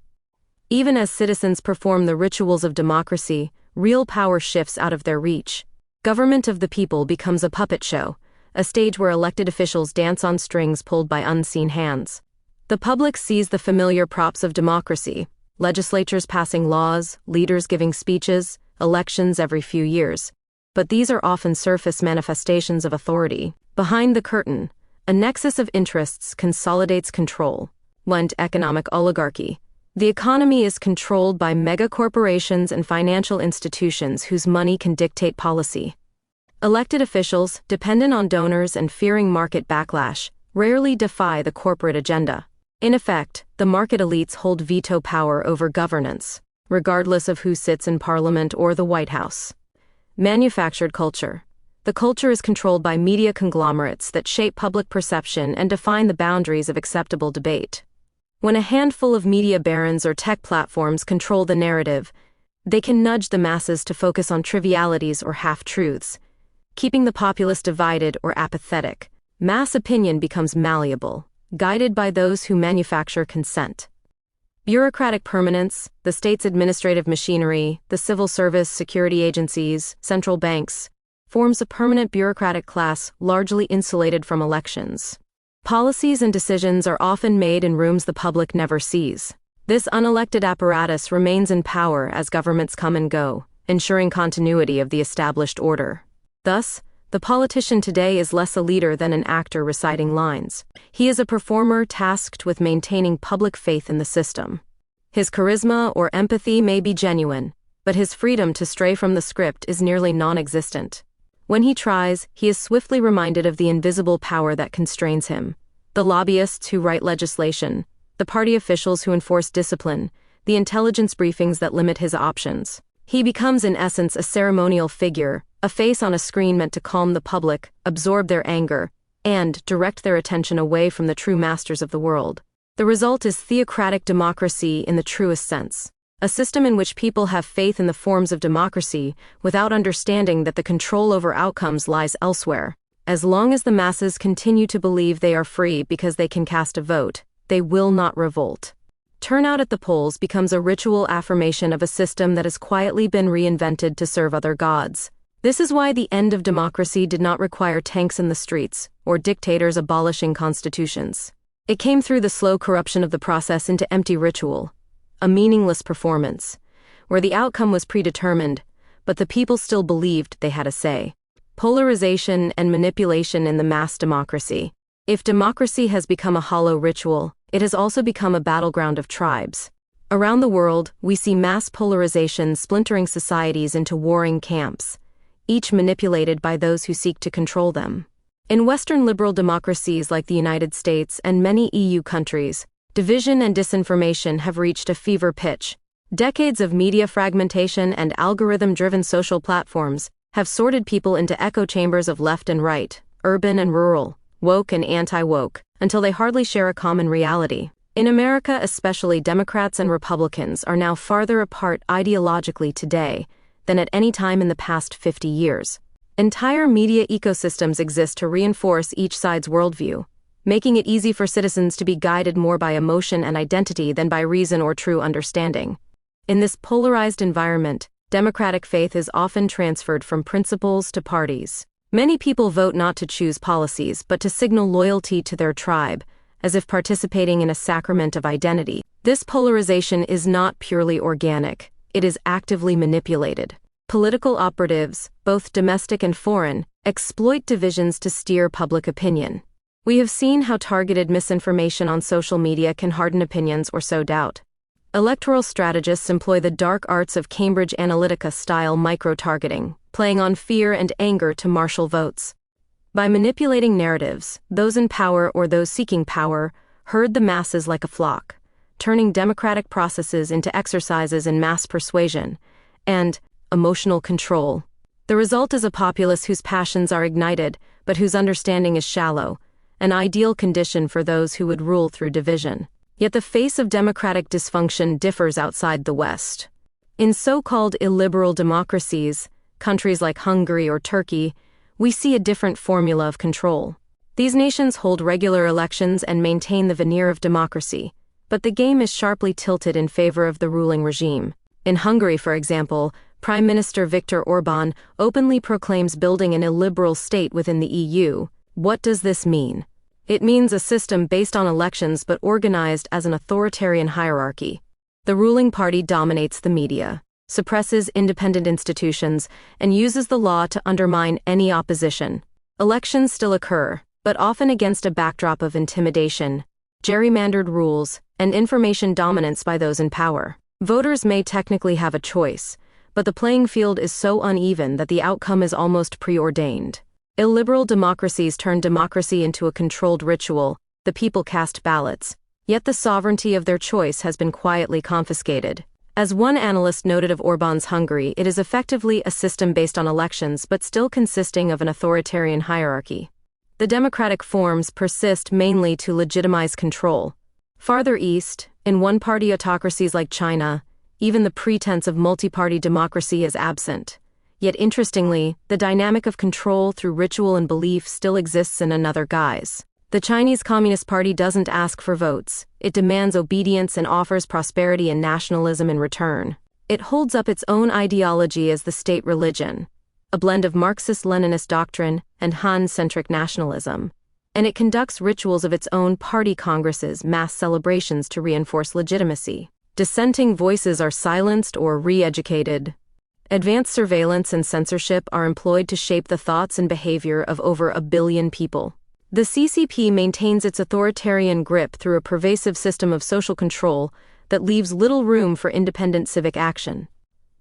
[SPEAKER 1] Even as citizens perform the rituals of democracy, real power shifts out of their reach. Government of the people becomes a puppet show, a stage where elected officials dance on strings pulled by unseen hands. The public sees the familiar props of democracy: legislatures passing laws, leaders giving speeches, elections every few years. But these are often surface manifestations of authority. Behind the curtain, a nexus of interests consolidates control. One, economic oligarchy. The economy is controlled by megacorporations and financial institutions whose money can dictate policy. Elected officials, dependent on donors and fearing market backlash, rarely defy the corporate agenda. In effect, the market elites hold veto power over governance, regardless of who sits in Parliament or the White House. Manufactured culture. The culture is controlled by media conglomerates that shape public perception and define the boundaries of acceptable debate. When a handful of media barons or tech platforms control the narrative, they can nudge the masses to focus on trivialities or half-truths, keeping the populace divided or apathetic. Mass opinion becomes malleable, guided by those who manufacture consent. Bureaucratic permanence, the state's administrative machinery, the civil service, security agencies, central banks, forms a permanent bureaucratic class largely insulated from elections. Policies and decisions are often made in rooms the public never sees. This unelected apparatus remains in power as governments come and go, ensuring continuity of the established order. Thus, the politician today is less a leader than an actor reciting lines. He is a performer tasked with maintaining public faith in the system. His charisma or empathy may be genuine, but his freedom to stray from the script is nearly non-existent. When he tries, he is swiftly reminded of the invisible power that constrains him. The lobbyists who write legislation, the party officials who enforce discipline, the intelligence briefings that limit his options. He becomes in essence a ceremonial figure, a face on a screen meant to calm the public, absorb their anger, and direct their attention away from the true masters of the world. The result is theocratic democracy in the truest sense. A system in which people have faith in the forms of democracy without understanding that the control over outcomes lies elsewhere. As long as the masses continue to believe they are free because they can cast a vote, they will not revolt. Turnout at the polls becomes a ritual affirmation of a system that has quietly been reinvented to serve other gods. This is why the end of democracy did not require tanks in the streets or dictators abolishing constitutions. It came through the slow corruption of the process into empty ritual, a meaningless performance, where the outcome was predetermined, but the people still believed they had a say. Polarization and manipulation in the mass democracy. If democracy has become a hollow ritual, it has also become a battleground of tribes. Around the world, we see mass polarization splintering societies into warring camps, each manipulated by those who seek to control them. In Western liberal democracies like the United States and many EU countries, division and disinformation have reached a fever pitch. Decades of media fragmentation and algorithm-driven social platforms have sorted people into echo chambers of left and right, urban and rural, woke and anti-woke, until they hardly share a common reality. In America especially, Democrats and Republicans are now farther apart ideologically today than at any time in the past 50 years. Entire media ecosystems exist to reinforce each side's worldview, making it easy for citizens to be guided more by emotion and identity than by reason or true understanding. In this polarized environment, democratic faith is often transferred from principles to parties. Many people vote not to choose policies but to signal loyalty to their tribe, as if participating in a sacrament of identity. This polarization is not purely organic, it is actively manipulated. Political operatives, both domestic and foreign, exploit divisions to steer public opinion. We have seen how targeted misinformation on social media can harden opinions or sow doubt. Electoral strategists employ the dark arts of Cambridge Analytica-style micro-targeting, playing on fear and anger to marshal votes. By manipulating narratives, those in power or those seeking power herd the masses like a flock, turning democratic processes into exercises in mass persuasion and emotional control. The result is a populace whose passions are ignited, but whose understanding is shallow, an ideal condition for those who would rule through division. Yet the face of democratic dysfunction differs outside the West. In so-called illiberal democracies, countries like Hungary or Turkey, we see a different formula of control. These nations hold regular elections and maintain the veneer of democracy, but the game is sharply tilted in favor of the ruling regime. In Hungary, for example, Prime Minister Viktor Orbán openly proclaims building an illiberal state within the EU. What does this mean? It means a system based on elections but organized as an authoritarian hierarchy. The ruling party dominates the media, suppresses independent institutions, and uses the law to undermine any opposition. Elections still occur, but often against a backdrop of intimidation, gerrymandered rules, and information dominance by those in power. Voters may technically have a choice, but the playing field is so uneven that the outcome is almost preordained. Illiberal democracies turn democracy into a controlled ritual. The people cast ballots, yet the sovereignty of their choice has been quietly confiscated. As one analyst noted of Orbán's Hungary, it is effectively a system based on elections but still consisting of an authoritarian hierarchy. The democratic forms persist mainly to legitimize control. Farther east, in one-party autocracies like China, even the pretense of multi-party democracy is absent. Yet interestingly, the dynamic of control through ritual and belief still exists in another guise. The Chinese Communist Party doesn't ask for votes, it demands obedience and offers prosperity and nationalism in return. It holds up its own ideology as the state religion, a blend of Marxist-Leninist doctrine and Han-centric nationalism. And it conducts rituals of its own party congresses, mass celebrations to reinforce legitimacy. Dissenting voices are silenced or re-educated. Advanced surveillance and censorship are employed to shape the thoughts and behavior of over 1 billion people. The CCP maintains its authoritarian grip through a pervasive system of social control that leaves little room for independent civic action.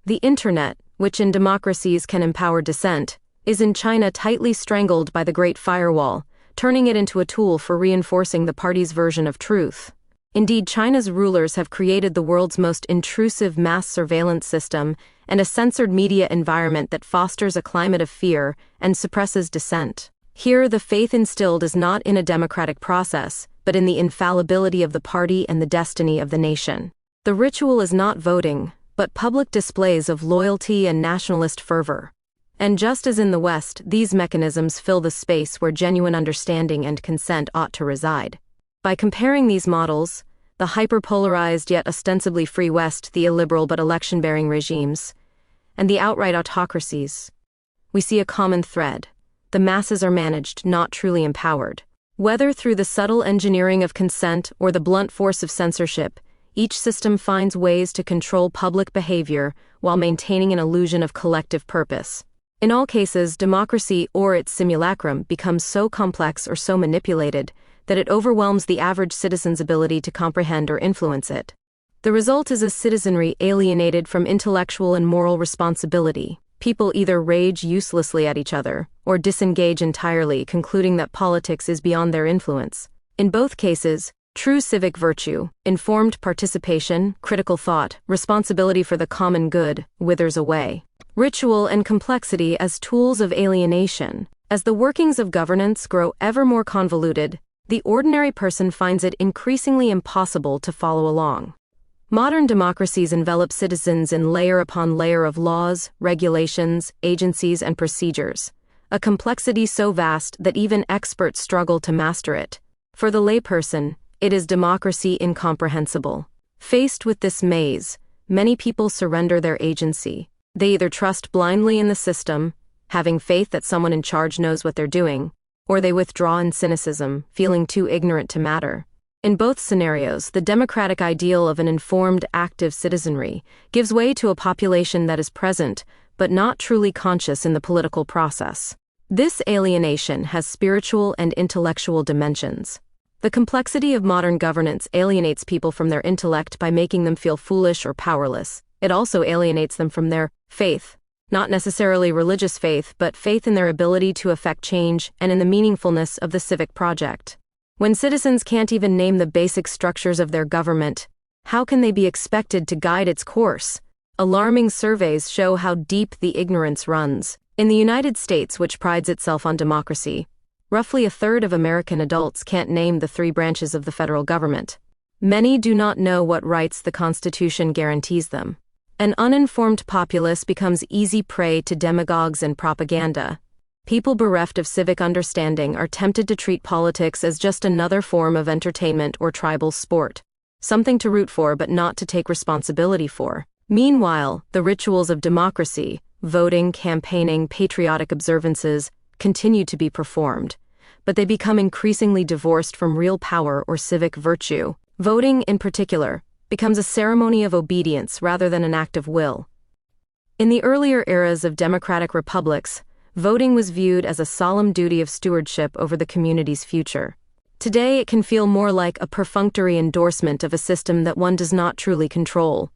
[SPEAKER 1] The Internet, which in democracies can empower dissent, is in China tightly strangled by the Great Firewall, turning it into a tool for reinforcing the party's version of truth. Indeed, China's rulers have created the world's most intrusive mass surveillance system and a censored media environment that fosters a climate of fear and suppresses dissent. Here, the faith instilled is not in a democratic process, but in the infallibility of the party and the destiny of the nation. The ritual is not voting, but public displays of loyalty and nationalist fervor. And just as in the West, these mechanisms fill the space where genuine understanding and consent ought to reside. By comparing these models, the hyperpolarized yet ostensibly free West, the illiberal but election-bearing regimes, and the outright autocracies, we see a common thread. The masses are managed, not truly empowered. Whether through the subtle engineering of consent or the blunt force of censorship, each system finds ways to control public behavior while maintaining an illusion of collective purpose. In all cases, democracy or its simulacrum becomes so complex or so manipulated that it overwhelms the average citizen's ability to comprehend or influence it. The result is a citizenry alienated from intellectual and moral responsibility. People either rage uselessly at each other or disengage entirely, concluding that politics is beyond their influence. In both cases, true civic virtue, informed participation, critical thought, responsibility for the common good, withers away. Ritual and complexity as tools of alienation. As the workings of governance grow ever more convoluted, the ordinary person finds it increasingly impossible to follow along. Modern democracies envelop citizens in layer upon layer of laws, regulations, agencies, and procedures, a complexity so vast that even experts struggle to master it. For the layperson, it is democracy incomprehensible. Faced with this maze, many people surrender their agency. They either trust blindly in the system, having faith that someone in charge knows what they're doing, or they withdraw in cynicism, feeling too ignorant to matter. In both scenarios, the democratic ideal of an informed, active citizenry gives way to a population that is present, but not truly conscious in the political process. This alienation has spiritual and intellectual dimensions. The complexity of modern governance alienates people from their intellect by making them feel foolish or powerless. It also alienates them from their faith, not necessarily religious faith, but faith in their ability to effect change and in the meaningfulness of the civic project. When citizens can't even name the basic structures of their government, how can they be expected to guide its course? Alarming surveys show how deep the ignorance runs. In the United States, which prides itself on democracy, roughly a third of American adults can't name the three branches of the federal government. Many do not know what rights the Constitution guarantees them. An uninformed populace becomes easy prey to demagogues and propaganda. People bereft of civic understanding are tempted to treat politics as just another form of entertainment or tribal sport, something to root for but not to take responsibility for. Meanwhile, the rituals of democracy, voting, campaigning, patriotic observances, continue to be performed, but they become increasingly divorced from real power or civic virtue. Voting, in particular, becomes a ceremony of obedience rather than an act of will. In the earlier eras of democratic republics, voting was viewed as a solemn duty of stewardship over the community's future. Today, it can feel more like a perfunctory endorsement of a system that one does not truly control.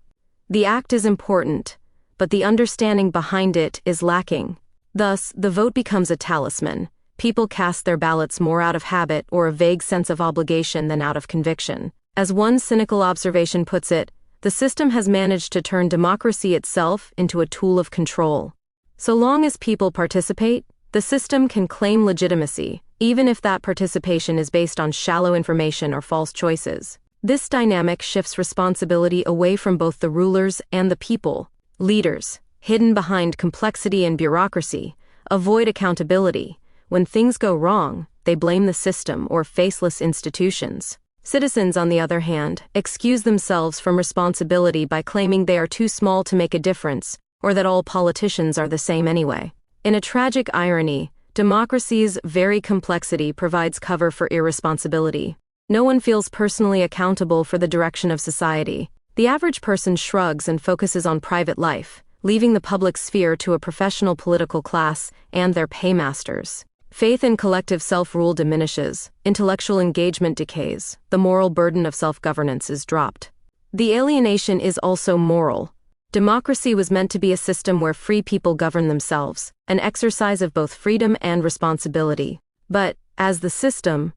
[SPEAKER 1] The act is important, but the understanding behind it is lacking. Thus, the vote becomes a talisman. People cast their ballots more out of habit or a vague sense of obligation than out of conviction. As one cynical observation puts it, the system has managed to turn democracy itself into a tool of control. So long as people participate, the system can claim legitimacy, even if that participation is based on shallow information or false choices. This dynamic shifts responsibility away from both the rulers and the people. Leaders, hidden behind complexity and bureaucracy, avoid accountability. When things go wrong, they blame the system or faceless institutions. Citizens, on the other hand, excuse themselves from responsibility by claiming they are too small to make a difference, or that all politicians are the same anyway. In a tragic irony, democracy's very complexity provides cover for irresponsibility. No one feels personally accountable for the direction of society. The average person shrugs and focuses on private life, leaving the public sphere to a professional political class and their paymasters. Faith in collective self-rule diminishes, intellectual engagement decays, the moral burden of self-governance is dropped. The alienation is also moral. Democracy was meant to be a system where free people govern themselves, an exercise of both freedom and responsibility. But, as the system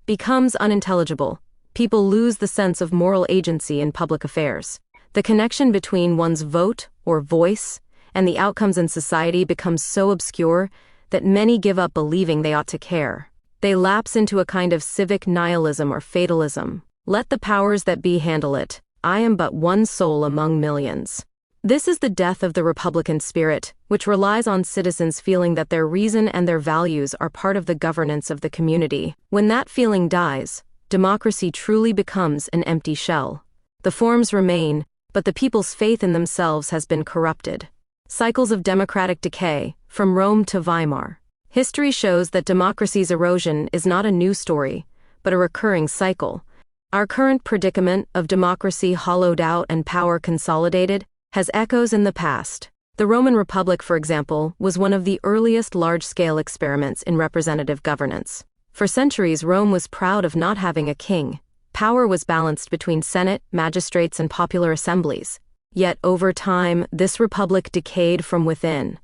[SPEAKER 1] becomes unintelligible, people lose the sense of moral agency in public affairs. The connection between one's vote or voice and the outcomes in society becomes so obscure that many give up believing they ought to care. They lapse into a kind of civic nihilism or fatalism. Let the powers that be handle it. I am but one soul among millions. This is the death of the Republican spirit, which relies on citizens feeling that their reason and their values are part of the governance of the community. When that feeling dies, democracy truly becomes an empty shell. The forms remain, but the people's faith in themselves has been corrupted. Cycles of democratic decay, from Rome to Weimar. History shows that democracy's erosion is not a new story, but a recurring cycle. Our current predicament of democracy hollowed out and power consolidated has echoes in the past. The Roman Republic, for example, was one of the earliest large-scale experiments in representative governance. For centuries, Rome was proud of not having a king. Power was balanced between Senate, magistrates, and popular assemblies. Yet over time, this republic decayed from within.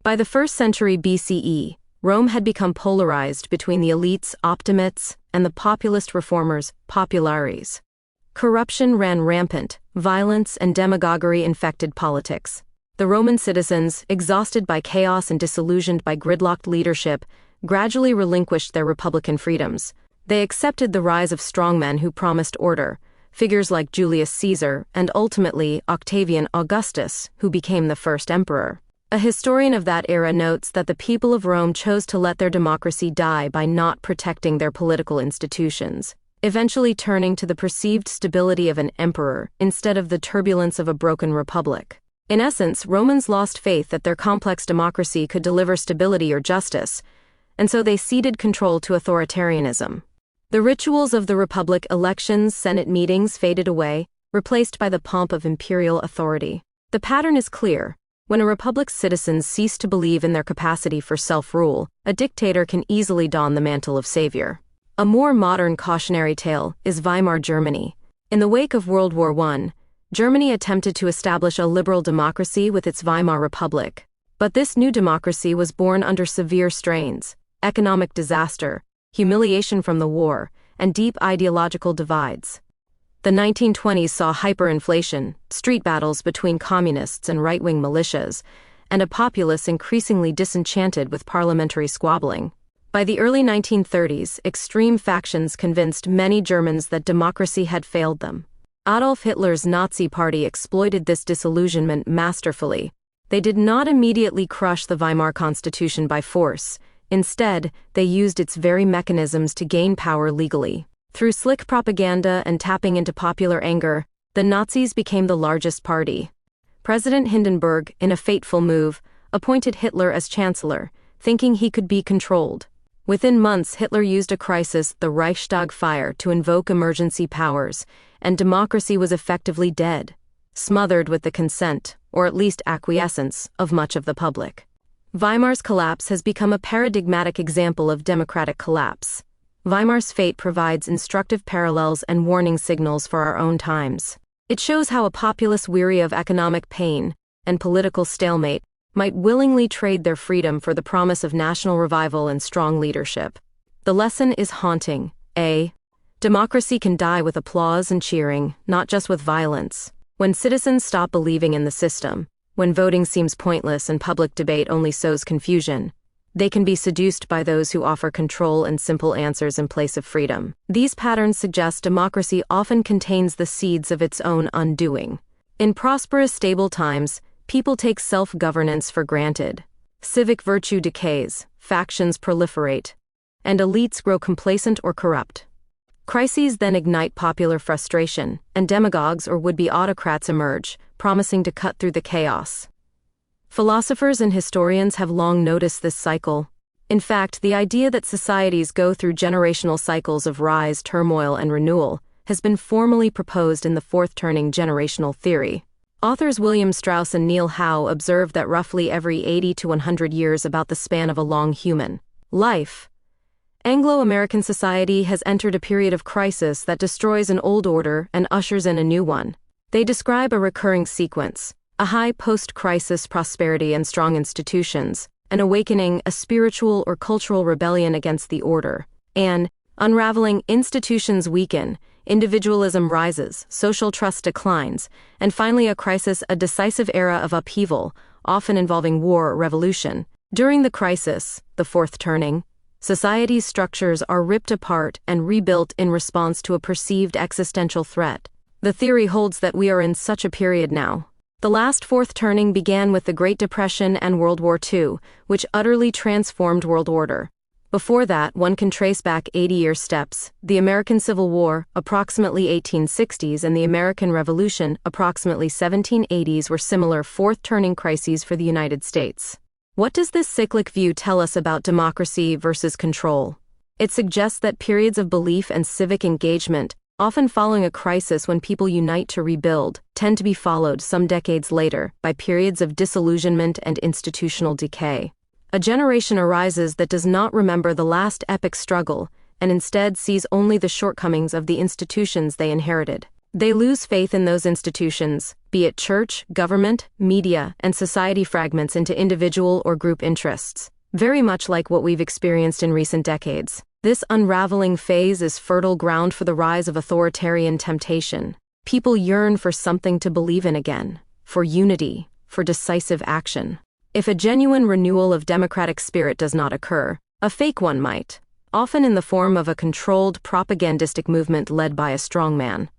[SPEAKER 1] By the 1st century BCE, Rome had become polarized between the elites, optimates, and the populist reformers, populares. Corruption ran rampant, violence and demagoguery infected politics. The Roman citizens, exhausted by chaos and disillusioned by gridlocked leadership, gradually relinquished their republican freedoms. They accepted the rise of strongmen who promised order, figures like Julius Caesar and ultimately Octavian Augustus, who became the first emperor. A historian of that era notes that the people of Rome chose to let their democracy die by not protecting their political institutions, eventually turning to the perceived stability of an emperor instead of the turbulence of a broken republic. In essence, Romans lost faith that their complex democracy could deliver stability or justice, and so they ceded control to authoritarianism. The rituals of the republic, elections, Senate meetings faded away, replaced by the pomp of imperial authority. The pattern is clear. When a republic's citizens cease to believe in their capacity for self-rule, a dictator can easily don the mantle of savior. A more modern cautionary tale is Weimar Germany. In the wake of World War I, Germany attempted to establish a liberal democracy with its Weimar Republic. But this new democracy was born under severe strains: economic disaster, humiliation from the war, and deep ideological divides. The 1920s saw hyperinflation, street battles between communists and right-wing militias, and a populace increasingly disenchanted with parliamentary squabbling. By the early 1930s, extreme factions convinced many Germans that democracy had failed them. Adolf Hitler's Nazi Party exploited this disillusionment masterfully. They did not immediately crush the Weimar Constitution by force. Instead, they used its very mechanisms to gain power legally. Through slick propaganda and tapping into popular anger, the Nazis became the largest party. President Hindenburg, in a fateful move, appointed Hitler as chancellor, thinking he could be controlled. Within months, Hitler used a crisis, the Reichstag fire, to invoke emergency powers, and democracy was effectively dead, smothered with the consent, or at least acquiescence, of much of the public. Weimar's collapse has become a paradigmatic example of democratic collapse. Weimar's fate provides instructive parallels and warning signals for our own times. It shows how a populace weary of economic pain and political stalemate might willingly trade their freedom for the promise of national revival and strong leadership. The lesson is haunting. A. Democracy can die with applause and cheering, not just with violence. When citizens stop believing in the system, when voting seems pointless and public debate only sows confusion, they can be seduced by those who offer control and simple answers in place of freedom. These patterns suggest democracy often contains the seeds of its own undoing. In prosperous, stable times, people take self-governance for granted. Civic virtue decays, factions proliferate, and elites grow complacent or corrupt. Crises then ignite popular frustration, and demagogues or would-be autocrats emerge, promising to cut through the chaos. Philosophers and historians have long noticed this cycle. In fact, the idea that societies go through generational cycles of rise, turmoil, and renewal has been formally proposed in the fourth turning generational theory. Authors William Strauss and Neil Howe observed that roughly every 80 to 100 years, about the span of a long human life, Anglo-American society has entered a period of crisis that destroys an old order and ushers in a new one. They describe a recurring sequence: a high post-crisis prosperity and strong institutions, an awakening, a spiritual or cultural rebellion against the order, and unraveling, institutions weaken, individualism rises, social trust declines, and finally a crisis, a decisive era of upheaval, often involving war or revolution. During the crisis, the fourth turning, society's structures are ripped apart and rebuilt in response to a perceived existential threat. The theory holds that we are in such a period now. The last fourth turning began with the Great Depression and World War II, which utterly transformed world order. Before that, one can trace back 80-year steps: the American Civil War, approximately 1860s, and the American Revolution, approximately 1780s, were similar fourth-turning crises for the United States. What does this cyclic view tell us about democracy versus control? It suggests that periods of belief and civic engagement, often following a crisis when people unite to rebuild, tend to be followed some decades later by periods of disillusionment and institutional decay. A generation arises that does not remember the last epic struggle and instead sees only the shortcomings of the institutions they inherited. They lose faith in those institutions, be it church, government, media, and society fragments into individual or group interests, very much like what we've experienced in recent decades. This unraveling phase is fertile ground for the rise of authoritarian temptation. People yearn for something to believe in again, for unity, for decisive action. If a genuine renewal of democratic spirit does not occur, a fake one might, often in the form of a controlled propagandistic movement led by a strongman.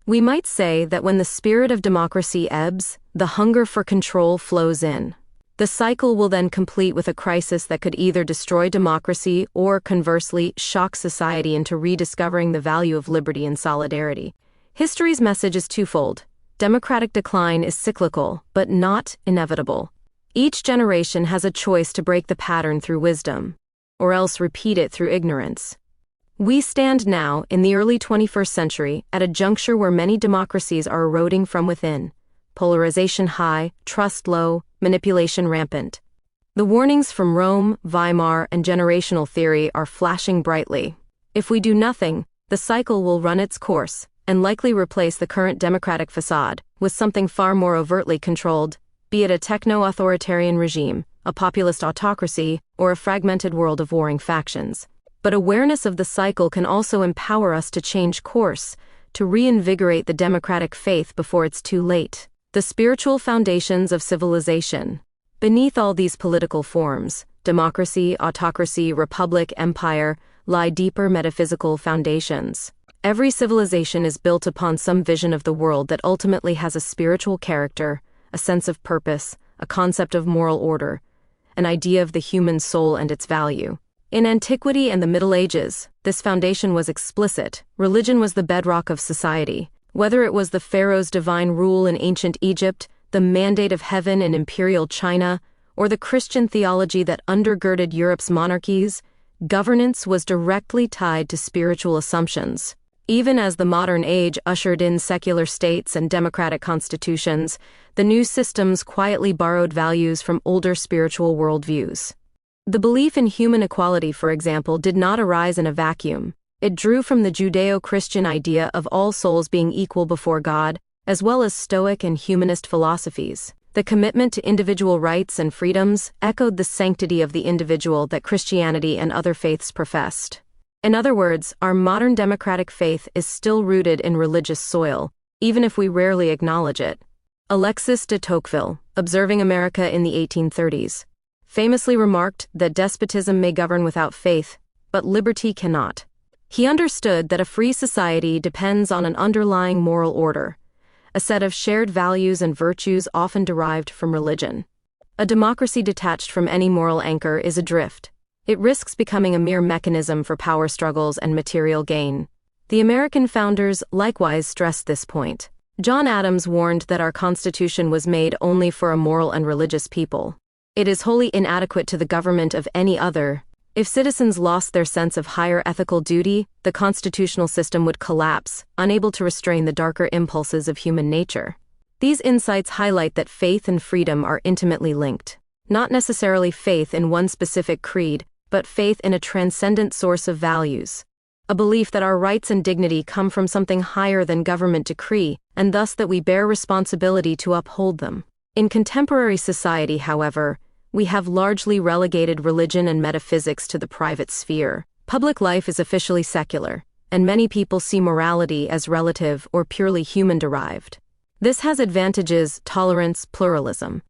[SPEAKER 1] We might say that when the spirit of democracy ebbs, the hunger for control flows in. The cycle will then complete with a crisis that could either destroy democracy or, conversely, shock society into rediscovering the value of liberty and solidarity. History's message is twofold. Democratic decline is cyclical, but not inevitable. Each generation has a choice to break the pattern through wisdom, or else repeat it through ignorance. We stand now, in the early 21st century, at a juncture where many democracies are eroding from within. Polarization high, trust low, manipulation rampant. The warnings from Rome, Weimar, and generational theory are flashing brightly. If we do nothing, the cycle will run its course, and likely replace the current democratic facade with something far more overtly controlled, be it a techno-authoritarian regime, a populist autocracy, or a fragmented world of warring factions. But awareness of the cycle can also empower us to change course, to reinvigorate the democratic faith before it's too late. The spiritual foundations of civilization. Beneath all these political forms, democracy, autocracy, republic, empire, lie deeper metaphysical foundations. Every civilization is built upon some vision of the world that ultimately has a spiritual character, a sense of purpose, a concept of moral order, an idea of the human soul and its value. In antiquity and the Middle Ages, this foundation was explicit. Religion was the bedrock of society. Whether it was the pharaoh's divine rule in ancient Egypt, the mandate of heaven in imperial China, or the Christian theology that undergirded Europe's monarchies, governance was directly tied to spiritual assumptions. Even as the modern age ushered in secular states and democratic constitutions, the new systems quietly borrowed values from older spiritual worldviews. The belief in human equality, for example, did not arise in a vacuum. It drew from the Judeo-Christian idea of all souls being equal before God, as well as Stoic and humanist philosophies. The commitment to individual rights and freedoms echoed the sanctity of the individual that Christianity and other faiths professed. In other words, our modern democratic faith is still rooted in religious soil, even if we rarely acknowledge it. Alexis de Tocqueville, observing America in the 1830s, famously remarked that despotism may govern without faith, but liberty cannot. He understood that a free society depends on an underlying moral order, a set of shared values and virtues often derived from religion. A democracy detached from any moral anchor is adrift. It risks becoming a mere mechanism for power struggles and material gain. The American founders likewise stressed this point. John Adams warned that our Constitution was made only for a moral and religious people. It is wholly inadequate to the government of any other. If citizens lost their sense of higher ethical duty, the constitutional system would collapse, unable to restrain the darker impulses of human nature. These insights highlight that faith and freedom are intimately linked. Not necessarily faith in one specific creed, but faith in a transcendent source of values. A belief that our rights and dignity come from something higher than government decree, and thus that we bear responsibility to uphold them. In contemporary society, however, we have largely relegated religion and metaphysics to the private sphere. Public life is officially secular, and many people see morality as relative or purely human-derived. This has advantages, tolerance, pluralism.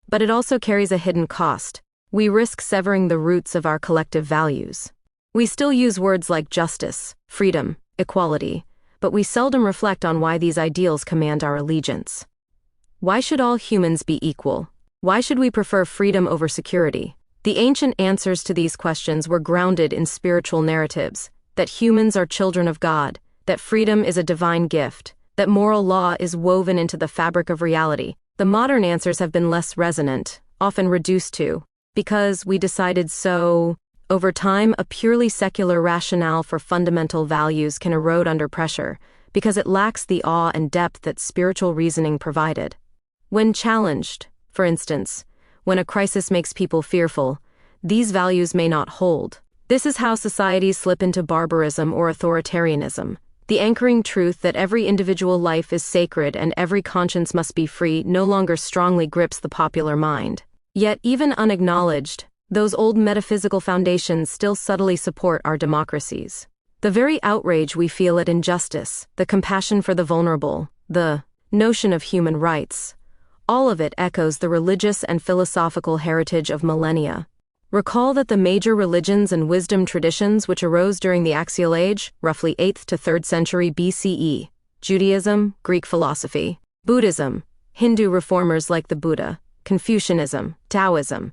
[SPEAKER 1] But it also carries a hidden cost. We risk severing the roots of our collective values. We still use words like justice, freedom, equality, but we seldom reflect on why these ideals command our allegiance. Why should all humans be equal? Why should we prefer freedom over security? The ancient answers to these questions were grounded in spiritual narratives, that humans are children of God, that freedom is a divine gift, that moral law is woven into the fabric of reality. The modern answers have been less resonant, often reduced to, because we decided so. Over time, a purely secular rationale for fundamental values can erode under pressure, because it lacks the awe and depth that spiritual reasoning provided. When challenged, for instance, when a crisis makes people fearful, these values may not hold. This is how societies slip into barbarism or authoritarianism. The anchoring truth that every individual life is sacred and every conscience must be free no longer strongly grips the popular mind. Yet, even unacknowledged, those old metaphysical foundations still subtly support our democracies. The very outrage we feel at injustice, the compassion for the vulnerable, the notion of human rights, all of it echoes the religious and philosophical heritage of millennia. Recall that the major religions and wisdom traditions which arose during the Axial Age, roughly 8th to 3rd century BCE, Judaism, Greek philosophy, Buddhism, Hindu reformers like the Buddha, Confucianism, Taoism,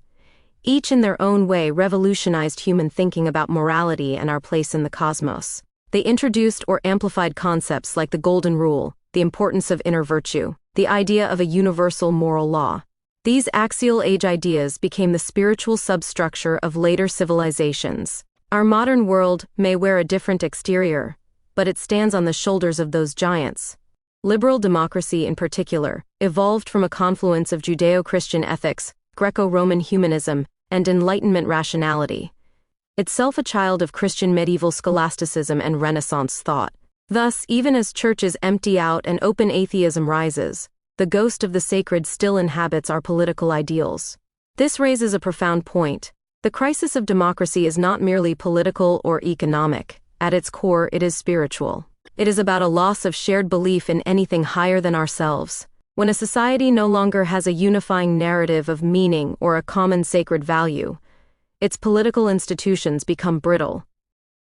[SPEAKER 1] each in their own way revolutionized human thinking about morality and our place in the cosmos. They introduced or amplified concepts like the Golden Rule, the importance of inner virtue, the idea of a universal moral law. These Axial Age ideas became the spiritual substructure of later civilizations. Our modern world may wear a different exterior, but it stands on the shoulders of those giants. Liberal democracy, in particular, evolved from a confluence of Judeo-Christian ethics, Greco-Roman humanism, and Enlightenment rationality. Itself a child of Christian medieval scholasticism and Renaissance thought. Thus, even as churches empty out and open atheism rises, the ghost of the sacred still inhabits our political ideals. This raises a profound point. The crisis of democracy is not merely political or economic. At its core, it is spiritual. It is about a loss of shared belief in anything higher than ourselves. When a society no longer has a unifying narrative of meaning or a common sacred value, its political institutions become brittle.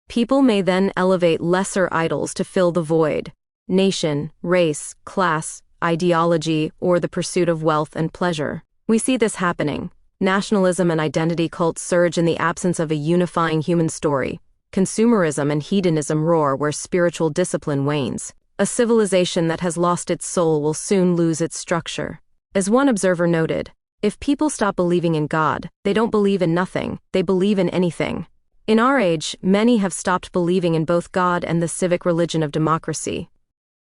[SPEAKER 1] People may then elevate lesser idols to fill the void: nation, race, class, ideology, or the pursuit of wealth and pleasure. We see this happening. Nationalism and identity cults surge in the absence of a unifying human story. Consumerism and hedonism roar where spiritual discipline wanes. A civilization that has lost its soul will soon lose its structure. As one observer noted, if people stop believing in God, they don't believe in nothing, they believe in anything. In our age, many have stopped believing in both God and the civic religion of democracy.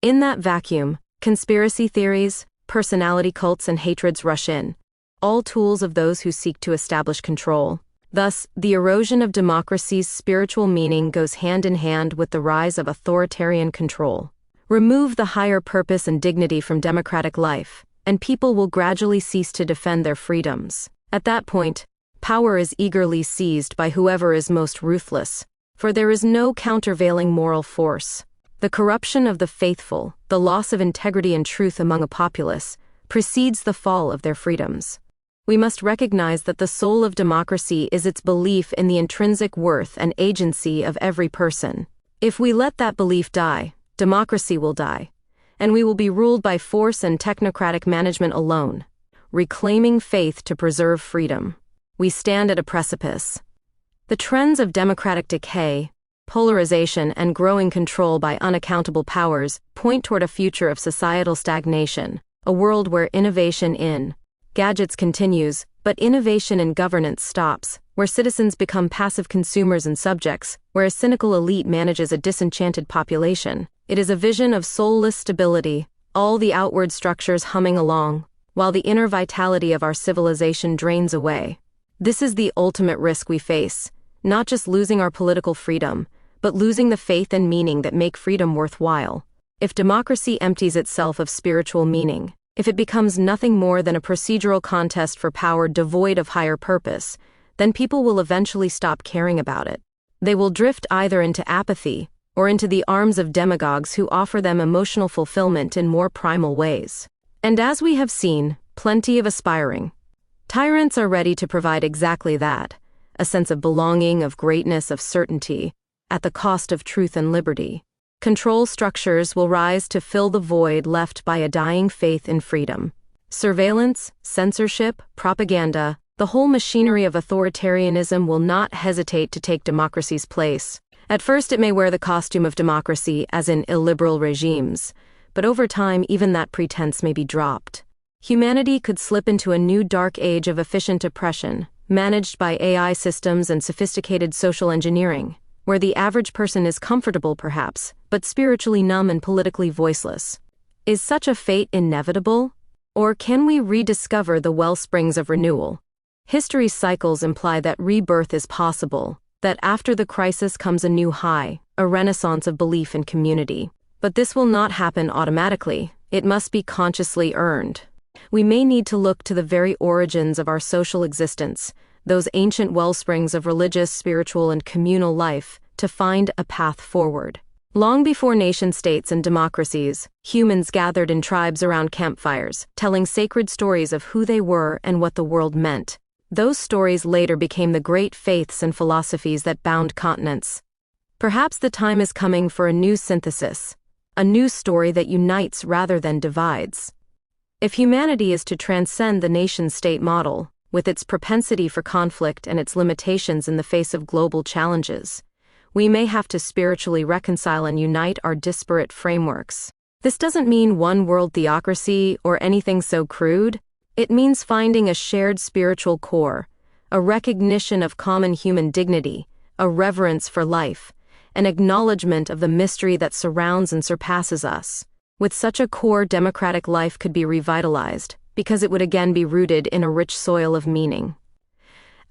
[SPEAKER 1] In that vacuum, conspiracy theories, personality cults, and hatreds rush in, all tools of those who seek to establish control. Thus, the erosion of democracy's spiritual meaning goes hand in hand with the rise of authoritarian control. Remove the higher purpose and dignity from democratic life, and people will gradually cease to defend their freedoms. At that point, power is eagerly seized by whoever is most ruthless, for there is no countervailing moral force. The corruption of the faithful, the loss of integrity and truth among a populace, precedes the fall of their freedoms. We must recognize that the soul of democracy is its belief in the intrinsic worth and agency of every person. If we let that belief die, democracy will die, and we will be ruled by force and technocratic management alone. Reclaiming faith to preserve freedom. We stand at a precipice. The trends of democratic decay, polarization, and growing control by unaccountable powers point toward a future of societal stagnation, a world where innovation in gadgets continues, but innovation in governance stops, where citizens become passive consumers and subjects, where a cynical elite manages a disenchanted population. It is a vision of soulless stability, all the outward structures humming along, while the inner vitality of our civilization drains away. This is the ultimate risk we face, not just losing our political freedom, but losing the faith and meaning that make freedom worthwhile. If democracy empties itself of spiritual meaning, if it becomes nothing more than a procedural contest for power devoid of higher purpose, then people will eventually stop caring about it. They will drift either into apathy or into the arms of demagogues who offer them emotional fulfillment in more primal ways. And as we have seen, plenty of aspiring tyrants are ready to provide exactly that, a sense of belonging, of greatness, of certainty, at the cost of truth and liberty. Control structures will rise to fill the void left by a dying faith in freedom. Surveillance, censorship, propaganda, the whole machinery of authoritarianism will not hesitate to take democracy's place. At first it may wear the costume of democracy, as in illiberal regimes, but over time even that pretense may be dropped. Humanity could slip into a new dark age of efficient oppression, managed by AI systems and sophisticated social engineering, where the average person is comfortable perhaps, but spiritually numb and politically voiceless. Is such a fate inevitable? Or can we rediscover the wellsprings of renewal? History's cycles imply that rebirth is possible, that after the crisis comes a new high, a renaissance of belief and community. But this will not happen automatically. It must be consciously earned. We may need to look to the very origins of our social existence, those ancient wellsprings of religious, spiritual, and communal life, to find a path forward. Long before nation-states and democracies, humans gathered in tribes around campfires, telling sacred stories of who they were and what the world meant. Those stories later became the great faiths and philosophies that bound continents. Perhaps the time is coming for a new synthesis, a new story that unites rather than divides. If humanity is to transcend the nation-state model, with its propensity for conflict and its limitations in the face of global challenges, we may have to spiritually reconcile and unite our disparate frameworks. This doesn't mean one-world theocracy or anything so crude. It means finding a shared spiritual core, a recognition of common human dignity, a reverence for life, an acknowledgement of the mystery that surrounds and surpasses us. With such a core, democratic life could be revitalized, because it would again be rooted in a rich soil of meaning.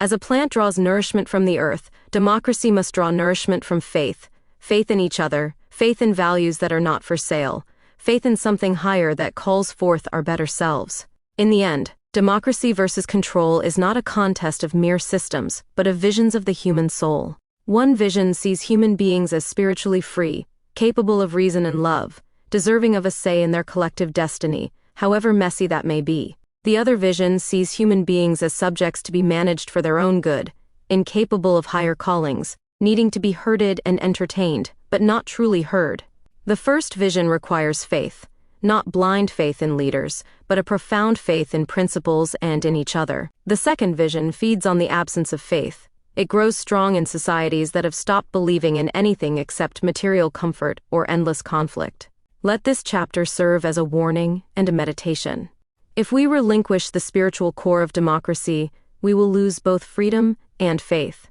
[SPEAKER 1] As a plant draws nourishment from the earth, democracy must draw nourishment from faith, faith in each other, faith in values that are not for sale, faith in something higher that calls forth our better selves. In the end, democracy versus control is not a contest of mere systems, but of visions of the human soul. One vision sees human beings as spiritually free, capable of reason and love, deserving of a say in their collective destiny, however messy that may be. The other vision sees human beings as subjects to be managed for their own good, incapable of higher callings, needing to be herded and entertained, but not truly heard. The first vision requires faith, not blind faith in leaders, but a profound faith in principles and in each other. The second vision feeds on the absence of faith. It grows strong in societies that have stopped believing in anything except material comfort or endless conflict. Let this chapter serve as a warning and a meditation. If we relinquish the spiritual core of democracy, we will lose both freedom and faith.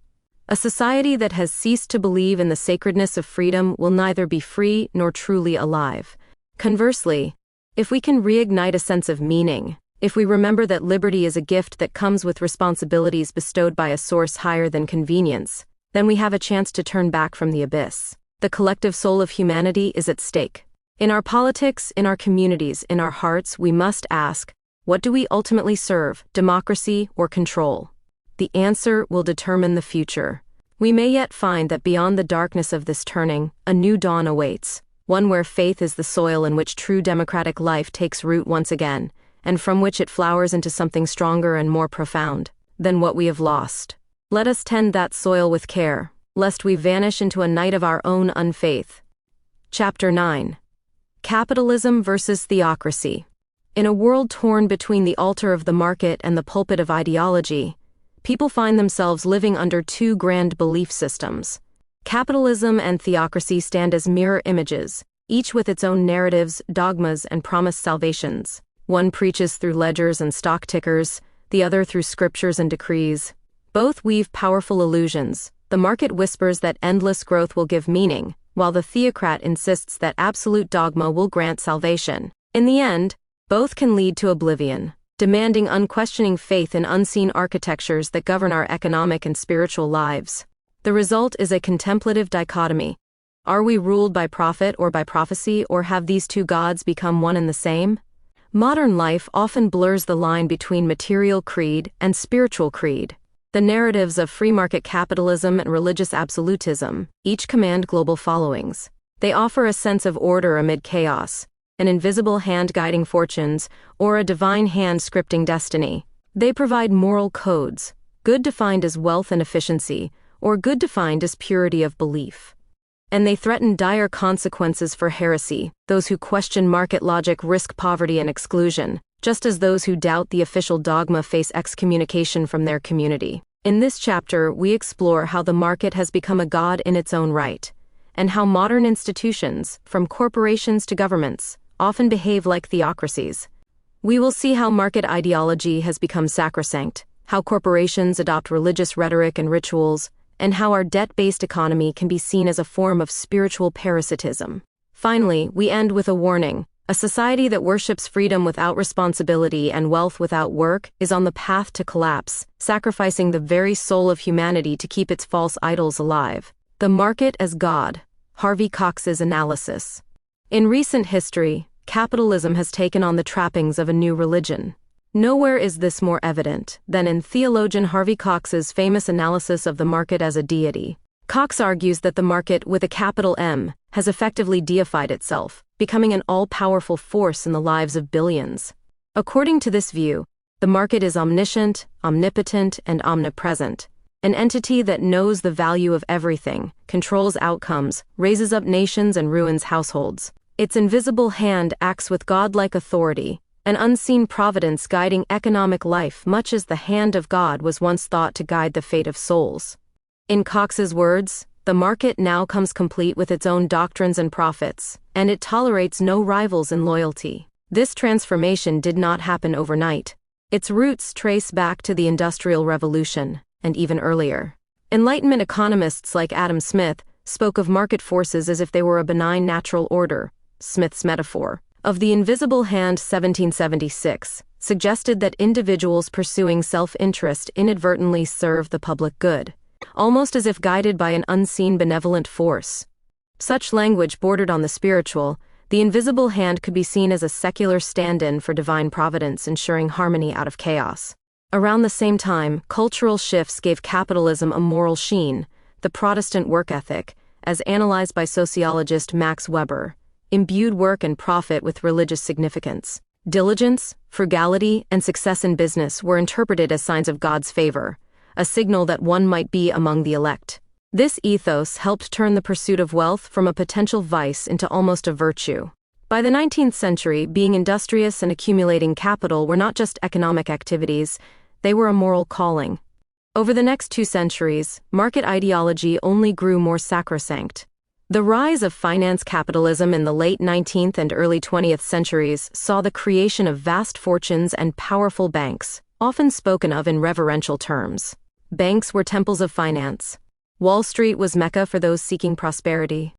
[SPEAKER 1] A society that has ceased to believe in the sacredness of freedom will neither be free nor truly alive. Conversely, if we can reignite a sense of meaning, if we remember that liberty is a gift that comes with responsibilities bestowed by a source higher than convenience, then we have a chance to turn back from the abyss. The collective soul of humanity is at stake. In our politics, in our communities, in our hearts, we must ask, what do we ultimately serve, democracy or control? The answer will determine the future. We may yet find that beyond the darkness of this turning, a new dawn awaits, one where faith is the soil in which true democratic life takes root once again, and from which it flowers into something stronger and more profound than what we have lost. Let us tend that soil with care, lest we vanish into a night of our own unfaith. Chapter 9. Capitalism versus Theocracy. In a world torn between the altar of the market and the pulpit of ideology, people find themselves living under two grand belief systems. Capitalism and theocracy stand as mirror images, each with its own narratives, dogmas, and promised salvations. One preaches through ledgers and stock tickers, the other through scriptures and decrees. Both weave powerful illusions. The market whispers that endless growth will give meaning, while the theocrat insists that absolute dogma will grant salvation. In the end, both can lead to oblivion, demanding unquestioning faith in unseen architectures that govern our economic and spiritual lives. The result is a contemplative dichotomy. Are we ruled by prophet or by prophecy, or have these two gods become one and the same? Modern life often blurs the line between material creed and spiritual creed. The narratives of free market capitalism and religious absolutism each command global followings. They offer a sense of order amid chaos, an invisible hand guiding fortunes, or a divine hand scripting destiny. They provide moral codes, good defined as wealth and efficiency, or good defined as purity of belief. And they threaten dire consequences for heresy. Those who question market logic risk poverty and exclusion, just as those who doubt the official dogma face excommunication from their community. In this chapter, we explore how the market has become a god in its own right, and how modern institutions, from corporations to governments, often behave like theocracies. We will see how market ideology has become sacrosanct, how corporations adopt religious rhetoric and rituals, and how our debt-based economy can be seen as a form of spiritual parasitism. Finally, we end with a warning. A society that worships freedom without responsibility and wealth without work is on the path to collapse, sacrificing the very soul of humanity to keep its false idols alive. The market as God. Harvey Cox's analysis. In recent history, capitalism has taken on the trappings of a new religion. Nowhere is this more evident than in theologian Harvey Cox's famous analysis of the market as a deity. Cox argues that the market, with a capital M, has effectively deified itself, becoming an all-powerful force in the lives of billions. According to this view, the market is omniscient, omnipotent, and omnipresent, an entity that knows the value of everything, controls outcomes, raises up nations and ruins households. Its invisible hand acts with godlike authority, an unseen providence guiding economic life much as the hand of God was once thought to guide the fate of souls. In Cox's words, the market now comes complete with its own doctrines and profits, and it tolerates no rivals in loyalty. This transformation did not happen overnight. Its roots trace back to the Industrial Revolution, and even earlier. Enlightenment economists like Adam Smith spoke of market forces as if they were a benign natural order. Smith's metaphor of the invisible hand 1776 suggested that individuals pursuing self-interest inadvertently serve the public good, almost as if guided by an unseen benevolent force. Such language bordered on the spiritual. The invisible hand could be seen as a secular stand-in for divine providence ensuring harmony out of chaos. Around the same time, cultural shifts gave capitalism a moral sheen. The Protestant work ethic, as analyzed by sociologist Max Weber, imbued work and profit with religious significance. Diligence, frugality, and success in business were interpreted as signs of God's favor, a signal that one might be among the elect. This ethos helped turn the pursuit of wealth from a potential vice into almost a virtue. By the 19th century, being industrious and accumulating capital were not just economic activities, they were a moral calling. Over the next 2 centuries, market ideology only grew more sacrosanct. The rise of finance capitalism in the late 19th and early 20th centuries saw the creation of vast fortunes and powerful banks, often spoken of in reverential terms. Banks were temples of finance. Wall Street was Mecca for those seeking prosperity.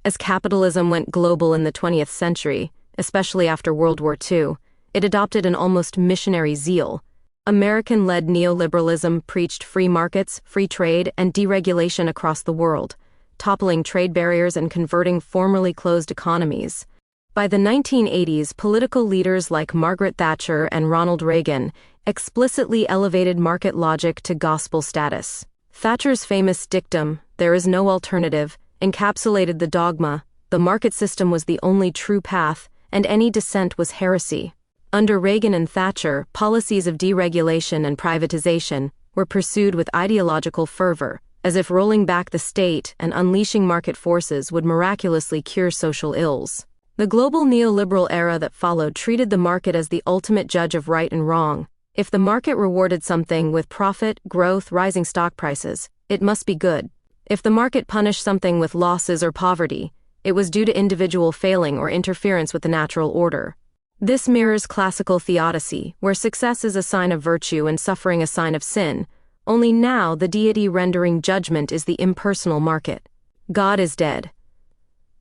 [SPEAKER 1] As capitalism went global in the 20th century, especially after World War II, it adopted an almost missionary zeal. American-led neoliberalism preached free markets, free trade, and deregulation across the world, toppling trade barriers and converting formerly closed economies. By the 1980s, political leaders like Margaret Thatcher and Ronald Reagan explicitly elevated market logic to gospel status. Thatcher's famous dictum, "There is no alternative," encapsulated the dogma, the market system was the only true path, and any dissent was heresy. Under Reagan and Thatcher, policies of deregulation and privatization were pursued with ideological fervor, as if rolling back the state and unleashing market forces would miraculously cure social ills. The global neoliberal era that followed treated the market as the ultimate judge of right and wrong. If the market rewarded something with profit, growth, rising stock prices, it must be good. If the market punished something with losses or poverty, it was due to individual failing or interference with the natural order. This mirrors classical theodicy, where success is a sign of virtue and suffering a sign of sin. Only now the deity rendering judgment is the impersonal market. God is dead.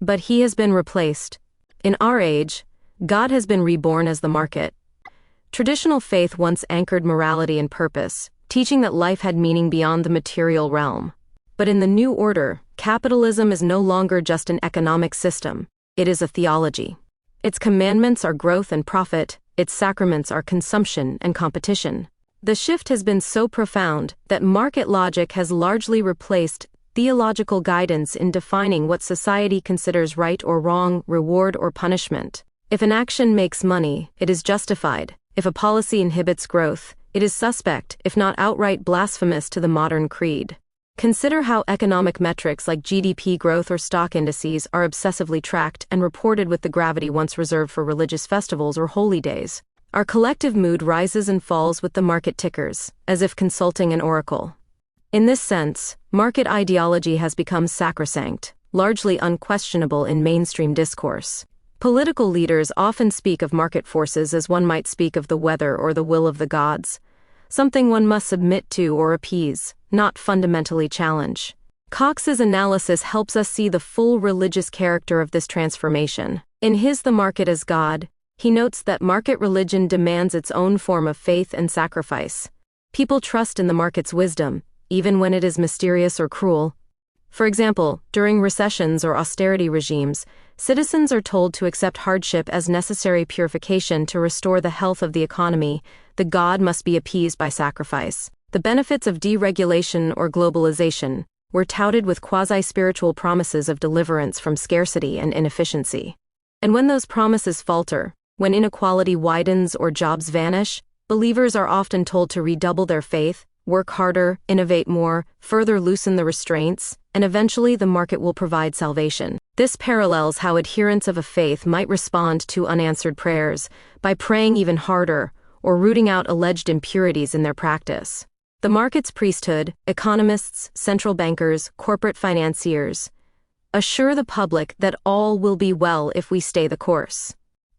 [SPEAKER 1] But he has been replaced. In our age, God has been reborn as the market. Traditional faith once anchored morality and purpose, teaching that life had meaning beyond the material realm. But in the new order, capitalism is no longer just an economic system, it is a theology. Its commandments are growth and profit, its sacraments are consumption and competition. The shift has been so profound that market logic has largely replaced theological guidance in defining what society considers right or wrong, reward or punishment. If an action makes money, it is justified. If a policy inhibits growth, it is suspect, if not outright blasphemous to the modern creed. Consider how economic metrics like GDP growth or stock indices are obsessively tracked and reported with the gravity once reserved for religious festivals or holy days. Our collective mood rises and falls with the market tickers, as if consulting an oracle. In this sense, market ideology has become sacrosanct, largely unquestionable in mainstream discourse. Political leaders often speak of market forces as one might speak of the weather or the will of the gods, something one must submit to or appease, not fundamentally challenge. Cox's analysis helps us see the full religious character of this transformation. In his The Market as God, he notes that market religion demands its own form of faith and sacrifice. People trust in the market's wisdom, even when it is mysterious or cruel. For example, during recessions or austerity regimes, citizens are told to accept hardship as necessary purification to restore the health of the economy. The god must be appeased by sacrifice. The benefits of deregulation or globalization were touted with quasi-spiritual promises of deliverance from scarcity and inefficiency. And when those promises falter, when inequality widens or jobs vanish, believers are often told to redouble their faith, work harder, innovate more, further loosen the restraints, and eventually the market will provide salvation. This parallels how adherents of a faith might respond to unanswered prayers by praying even harder or rooting out alleged impurities in their practice. The market's priesthood, economists, central bankers, corporate financiers, assure the public that all will be well if we stay the course.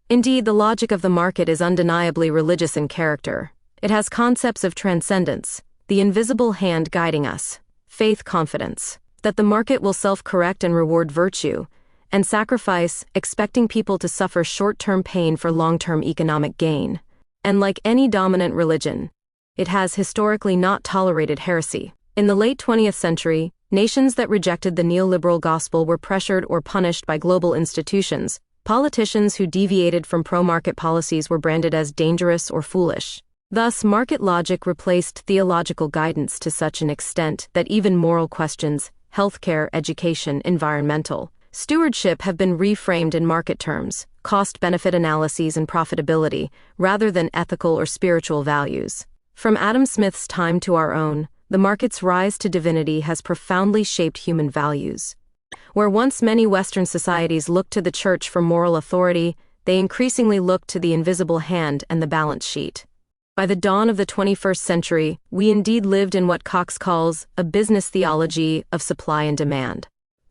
[SPEAKER 1] Indeed, the logic of the market is undeniably religious in character. It has concepts of transcendence, the invisible hand guiding us, faith confidence, that the market will self-correct and reward virtue, and sacrifice, expecting people to suffer short-term pain for long-term economic gain. And like any dominant religion, it has historically not tolerated heresy. In the late 20th century, nations that rejected the neoliberal gospel were pressured or punished by global institutions. Politicians who deviated from pro-market policies were branded as dangerous or foolish. Thus, market logic replaced theological guidance to such an extent that even moral questions, healthcare, education, environmental stewardship have been reframed in market terms, cost-benefit analyses and profitability, rather than ethical or spiritual values. From Adam Smith's time to our own, the market's rise to divinity has profoundly shaped human values. Where once many Western societies looked to the church for moral authority, they increasingly looked to the invisible hand and the balance sheet. By the dawn of the 21st century, we indeed lived in what Cox calls a business theology of supply and demand.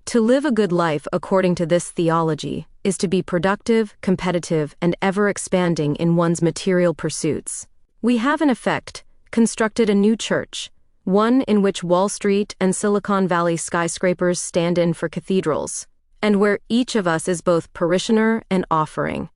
[SPEAKER 1] To live a good life according to this theology is to be productive, competitive, and ever-expanding in one's material pursuits. We have, in effect, constructed a new church, one in which Wall Street and Silicon Valley skyscrapers stand in for cathedrals, and where each of us is both parishioner and offering,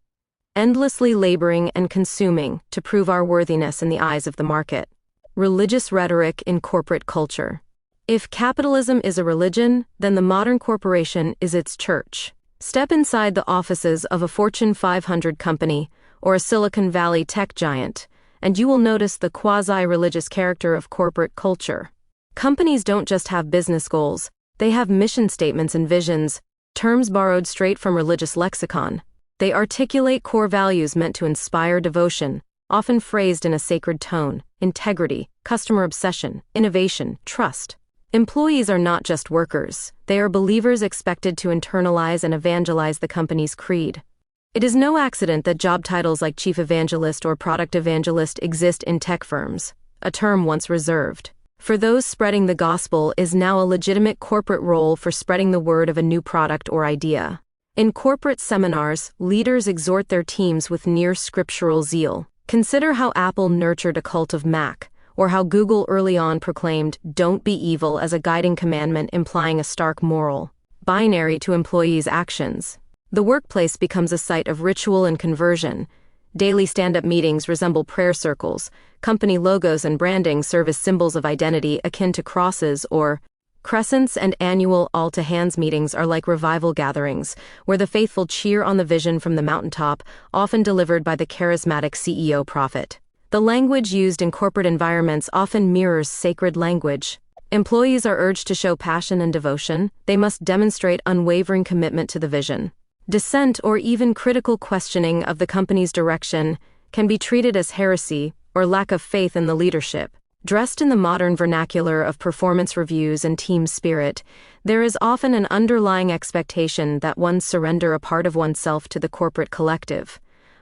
[SPEAKER 1] endlessly laboring and consuming to prove our worthiness in the eyes of the market. Religious rhetoric in corporate culture. If capitalism is a religion, then the modern corporation is its church. Step inside the offices of a Fortune 500 company or a Silicon Valley tech giant, and you will notice the quasi-religious character of corporate culture. Companies don't just have business goals, they have mission statements and visions, terms borrowed straight from religious lexicon. They articulate core values meant to inspire devotion, often phrased in a sacred tone: integrity, customer obsession, innovation, trust. Employees are not just workers, they are believers expected to internalize and evangelize the company's creed. It is no accident that job titles like chief evangelist or product evangelist exist in tech firms, a term once reserved for those spreading the gospel is now a legitimate corporate role for spreading the word of a new product or idea. In corporate seminars, leaders exhort their teams with near scriptural zeal. Consider how Apple nurtured a cult of Mac, or how Google early on proclaimed "don't be evil" as a guiding commandment implying a stark moral binary to employees' actions. The workplace becomes a site of ritual and conversion. Daily stand-up meetings resemble prayer circles. Company logos and branding serve as symbols of identity akin to crosses or crescents, and annual all-to-hands meetings are like revival gatherings, where the faithful cheer on the vision from the mountaintop, often delivered by the charismatic CEO prophet. The language used in corporate environments often mirrors sacred language. Employees are urged to show passion and devotion. They must demonstrate unwavering commitment to the vision. Dissent or even critical questioning of the company's direction can be treated as heresy or lack of faith in the leadership. Dressed in the modern vernacular of performance reviews and team spirit, there is often an underlying expectation that one surrender a part of oneself to the corporate collective,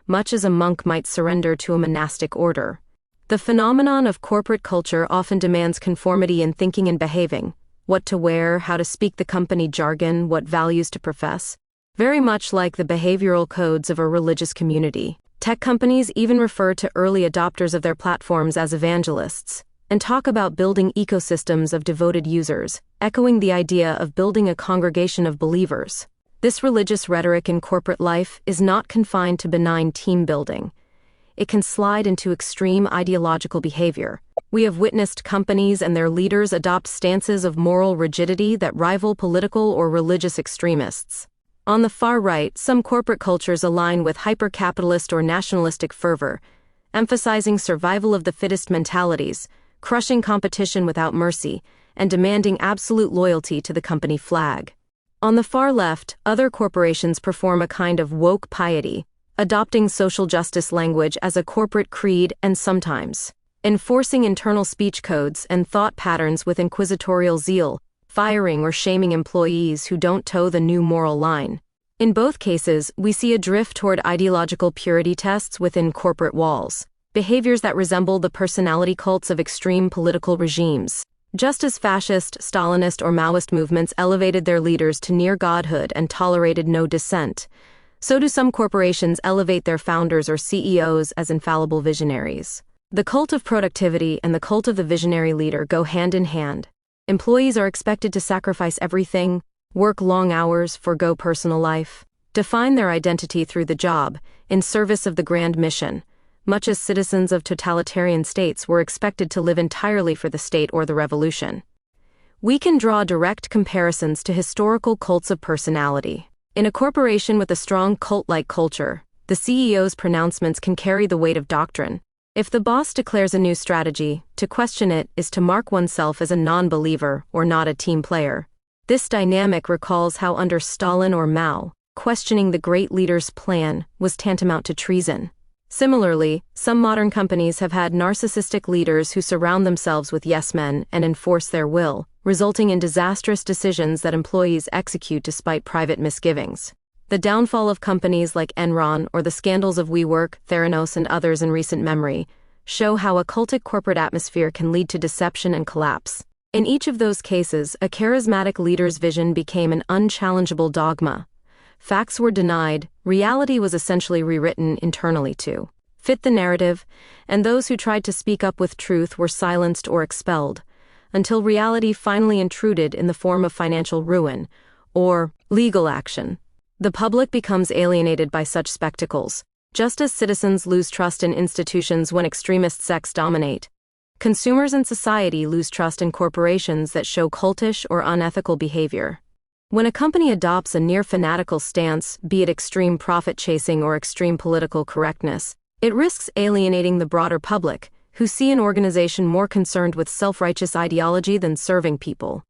[SPEAKER 1] much as a monk might surrender to a monastic order. The phenomenon of corporate culture often demands conformity in thinking and behaving, what to wear, how to speak the company jargon, what values to profess. Very much like the behavioral codes of a religious community. Tech companies even refer to early adopters of their platforms as evangelists, and talk about building ecosystems of devoted users, echoing the idea of building a congregation of believers. This religious rhetoric in corporate life is not confined to benign team building. it can slide into extreme ideological behavior. We have witnessed companies and their leaders adopt stances of moral rigidity that rival political or religious extremists. On the far right, some corporate cultures align with hyper-capitalist or nationalistic fervor, emphasizing survival of the fittest mentalities, crushing competition without mercy, and demanding absolute loyalty to the company flag. On the far left, other corporations perform a kind of woke piety, adopting social justice language as a corporate creed and sometimes enforcing internal speech codes and thought patterns with inquisitorial zeal, firing or shaming employees who don't toe the new moral line. In both cases, we see a drift toward ideological purity tests within corporate walls, behaviors that resemble the personality cults of extreme political regimes. Just as fascist, Stalinist, or Maoist movements elevated their leaders to near godhood and tolerated no dissent, so do some corporations elevate their founders or CEOs as infallible visionaries. The cult of productivity and the cult of the visionary leader go hand in hand. Employees are expected to sacrifice everything, work long hours, forgo personal life, define their identity through the job, in service of the grand mission, much as citizens of totalitarian states were expected to live entirely for the state or the revolution. We can draw direct comparisons to historical cults of personality. In a corporation with a strong cult-like culture, the CEO's pronouncements can carry the weight of doctrine. If the boss declares a new strategy, to question it is to mark oneself as a non-believer or not a team player. This dynamic recalls how under Stalin or Mao, questioning the great leader's plan was tantamount to treason. Similarly, some modern companies have had narcissistic leaders who surround themselves with yes-men and enforce their will, resulting in disastrous decisions that employees execute despite private misgivings. The downfall of companies like Enron or the scandals of WeWork, Theranos, and others in recent memory show how a cultic corporate atmosphere can lead to deception and collapse. In each of those cases, a charismatic leader's vision became an unchallengeable dogma. Facts were denied, reality was essentially rewritten internally to fit the narrative, and those who tried to speak up with truth were silenced or expelled, until reality finally intruded in the form of financial ruin or legal action. The public becomes alienated by such spectacles, just as citizens lose trust in institutions when extremist sects dominate. Consumers and society lose trust in corporations that show cultish or unethical behavior. When a company adopts a near-fanatical stance, be it extreme profit-chasing or extreme political correctness, it risks alienating the broader public, who see an organization more concerned with self-righteous ideology than serving people.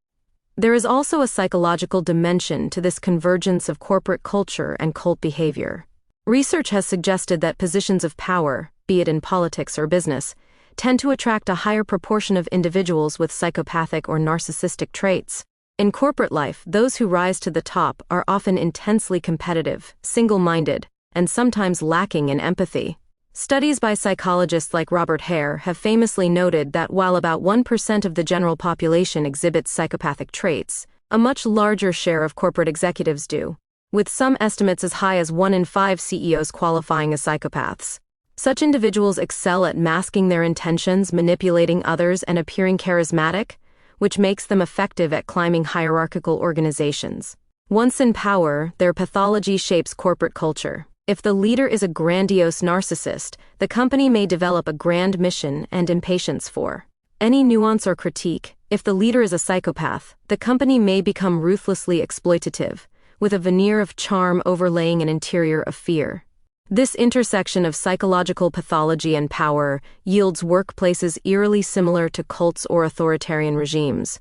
[SPEAKER 1] There is also a psychological dimension to this convergence of corporate culture and cult behavior. Research has suggested that positions of power, be it in politics or business, tend to attract a higher proportion of individuals with psychopathic or narcissistic traits. In corporate life, those who rise to the top are often intensely competitive, single-minded, and sometimes lacking in empathy. Studies by psychologists like Robert Hare have famously noted that while about 1% of the general population exhibits psychopathic traits, a much larger share of corporate executives do, with some estimates as high as 1 in 5 CEOs qualifying as psychopaths. Such individuals excel at masking their intentions, manipulating others, and appearing charismatic, which makes them effective at climbing hierarchical organizations. Once in power, their pathology shapes corporate culture. If the leader is a grandiose narcissist, the company may develop a grand mission and impatience for any nuance or critique. If the leader is a psychopath, the company may become ruthlessly exploitative, with a veneer of charm overlaying an interior of fear. This intersection of psychological pathology and power yields workplaces eerily similar to cults or authoritarian regimes.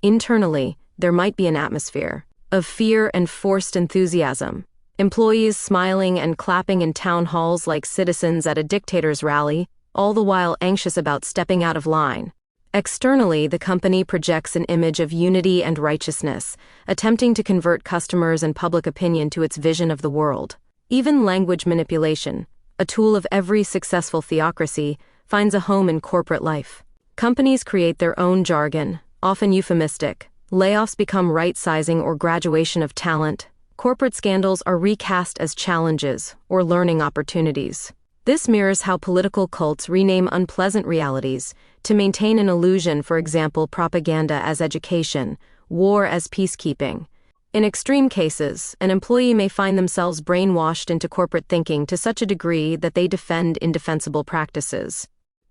[SPEAKER 1] Internally, there might be an atmosphere of fear and forced enthusiasm. Employees smiling and clapping in town halls like citizens at a dictator's rally, all the while anxious about stepping out of line. Externally, the company projects an image of unity and righteousness, attempting to convert customers and public opinion to its vision of the world. Even language manipulation, a tool of every successful theocracy, finds a home in corporate life. Companies create their own jargon, often euphemistic. Layoffs become right-sizing or graduation of talent. Corporate scandals are recast as challenges or learning opportunities. This mirrors how political cults rename unpleasant realities to maintain an illusion, for example, propaganda as education, war as peacekeeping. In extreme cases, an employee may find themselves brainwashed into corporate thinking to such a degree that they defend indefensible practices.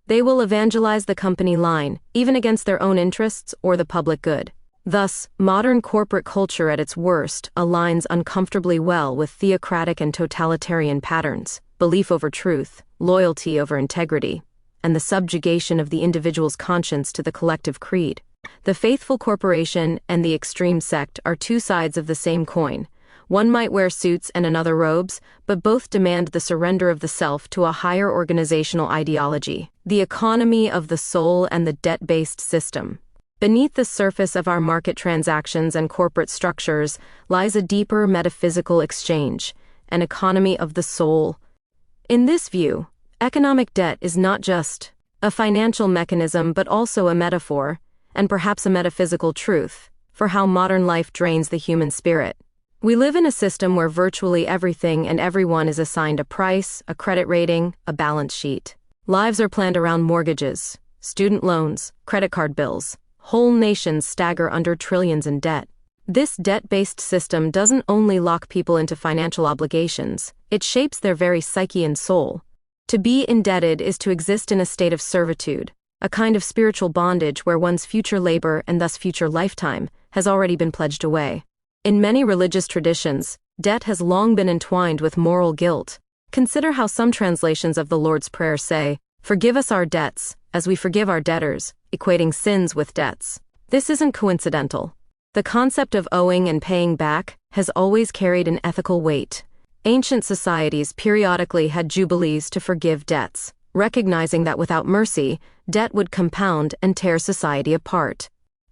[SPEAKER 1] They will evangelize the company line, even against their own interests or the public good. Thus, modern corporate culture at its worst aligns uncomfortably well with theocratic and totalitarian patterns, belief over truth, loyalty over integrity, and the subjugation of the individual's conscience to the collective creed. The Faithfull Corporation and the extreme sect are two sides of the same coin. One might wear suits and another robes, but both demand the surrender of the self to a higher organizational ideology, the economy of the soul and the debt-based system. Beneath the surface of our market transactions and corporate structures lies a deeper metaphysical exchange, an economy of the soul. In this view, economic debt is not just a financial mechanism but also a metaphor, and perhaps a metaphysical truth, for how modern life drains the human spirit. We live in a system where virtually everything and everyone is assigned a price, a credit rating, a balance sheet. Lives are planned around mortgages, student loans, credit card bills. Whole nations stagger under trillions in debt. This debt-based system doesn't only lock people into financial obligations, it shapes their very psyche and soul. To be indebted is to exist in a state of servitude, a kind of spiritual bondage where one's future labor and thus future lifetime has already been pledged away. In many religious traditions, debt has long been entwined with moral guilt. Consider how some translations of the Lord's Prayer say, "Forgive us our debts, as we forgive our debtors," equating sins with debts. This isn't coincidental. The concept of owing and paying back has always carried an ethical weight. Ancient societies periodically had jubilees to forgive debts, recognizing that without mercy, debt would compound and tear society apart.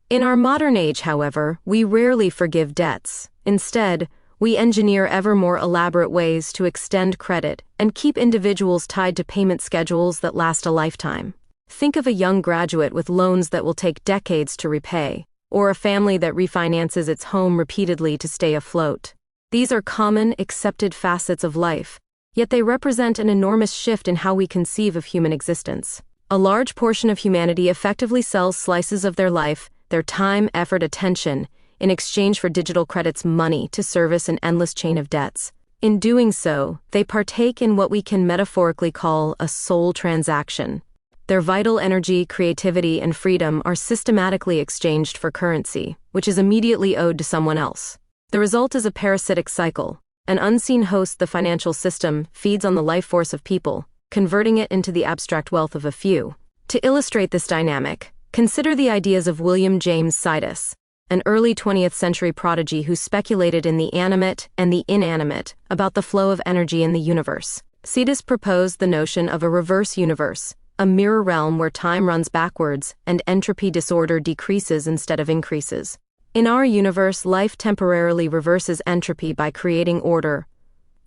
[SPEAKER 1] In our modern age, however, we rarely forgive debts. Instead, we engineer ever more elaborate ways to extend credit and keep individuals tied to payment schedules that last a lifetime. Think of a young graduate with loans that will take decades to repay, or a family that refinances its home repeatedly to stay afloat. These are common, accepted facets of life, yet they represent an enormous shift in how we conceive of human existence. A large portion of humanity effectively sells slices of their life, their time, effort, attention, in exchange for digital credits, money, to service an endless chain of debts. In doing so, they partake in what we can metaphorically call a soul transaction. Their vital energy, creativity, and freedom are systematically exchanged for currency, which is immediately owed to someone else. The result is a parasitic cycle. An unseen host, the financial system, feeds on the life force of people, converting it into the abstract wealth of a few. To illustrate this dynamic, consider the ideas of William James Sidis, an early 20th century prodigy who speculated in the animate and the inanimate about the flow of energy in the universe. Sidis proposed the notion of a reverse universe, a mirror realm where time runs backwards and entropy disorder decreases instead of increases. In our universe, life temporarily reverses entropy by creating order.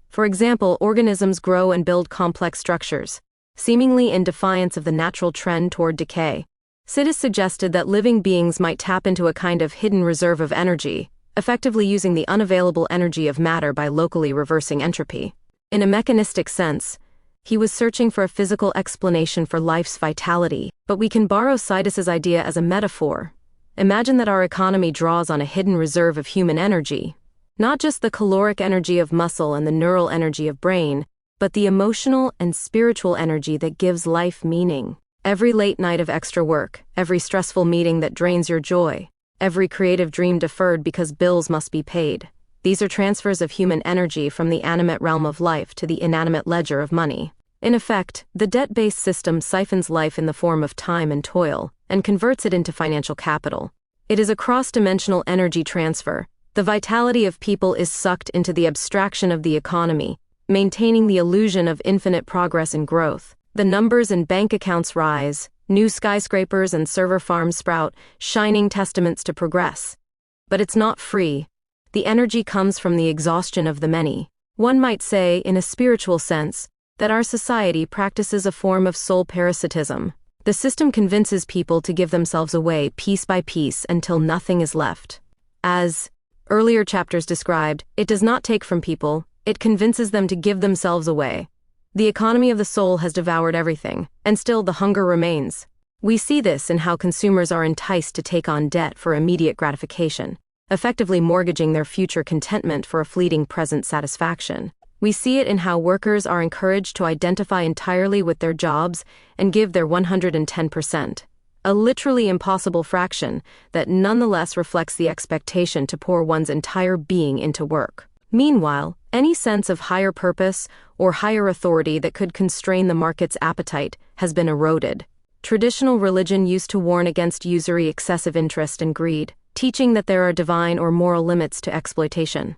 [SPEAKER 1] For example, organisms grow and build complex structures, seemingly in defiance of the natural trend toward decay. Sidis suggested that living beings might tap into a kind of hidden reserve of energy, effectively using the unavailable energy of matter by locally reversing entropy. In a mechanistic sense, he was searching for a physical explanation for life's vitality, but we can borrow Sidis's idea as a metaphor. Imagine that our economy draws on a hidden reserve of human energy, not just the caloric energy of muscle and the neural energy of brain, but the emotional and spiritual energy that gives life meaning. Every late night of extra work, every stressful meeting that drains your joy, every creative dream deferred because bills must be paid. These are transfers of human energy from the animate realm of life to the inanimate ledger of money. In effect, the debt-based system siphons life in the form of time and toil, and converts it into financial capital. It is a cross-dimensional energy transfer. The vitality of people is sucked into the abstraction of the economy, maintaining the illusion of infinite progress and growth. The numbers in bank accounts rise, new skyscrapers and server farms sprout, shining testaments to progress. But it's not free. The energy comes from the exhaustion of the many. One might say, in a spiritual sense, that our society practices a form of soul parasitism. The system convinces people to give themselves away piece by piece until nothing is left. As earlier chapters described, it does not take from people, it convinces them to give themselves away. The economy of the soul has devoured everything, and still the hunger remains. We see this in how consumers are enticed to take on debt for immediate gratification. effectively mortgaging their future contentment for a fleeting present satisfaction. We see it in how workers are encouraged to identify entirely with their jobs and give their 110%, a literally impossible fraction that nonetheless reflects the expectation to pour one's entire being into work. Meanwhile, any sense of higher purpose or higher authority that could constrain the market's appetite has been eroded. Traditional religion used to warn against usury, excessive interest, and greed, teaching that there are divine or moral limits to exploitation.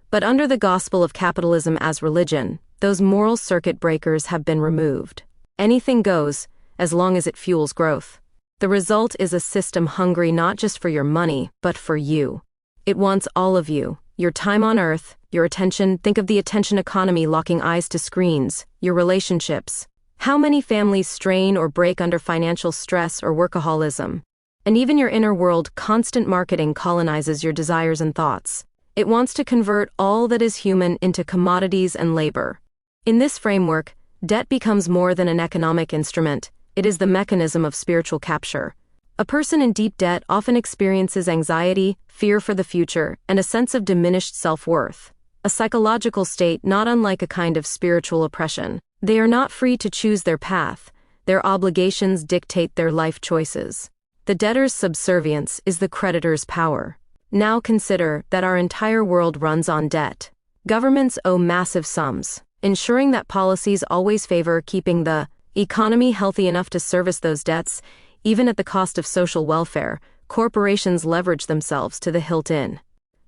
[SPEAKER 1] But under the gospel of capitalism as religion, those moral circuit breakers have been removed. Anything goes, as long as it fuels growth. The result is a system hungry not just for your money, but for you. It wants all of you, your time on earth, your attention. Think of the attention economy locking eyes to screens, your relationships. How many families strain or break under financial stress or workaholism? And even your inner world, constant marketing colonizes your desires and thoughts. It wants to convert all that is human into commodities and labor. In this framework, debt becomes more than an economic instrument. It is the mechanism of spiritual capture. A person in deep debt often experiences anxiety, fear for the future, and a sense of diminished self-worth, a psychological state not unlike a kind of spiritual oppression. They are not free to choose their path. Their obligations dictate their life choices. The debtor's subservience is the creditor's power. Now consider that our entire world runs on debt. Governments owe massive sums, ensuring that policies always favor keeping the economy healthy enough to service those debts. Even at the cost of social welfare, corporations leverage themselves to the hilt in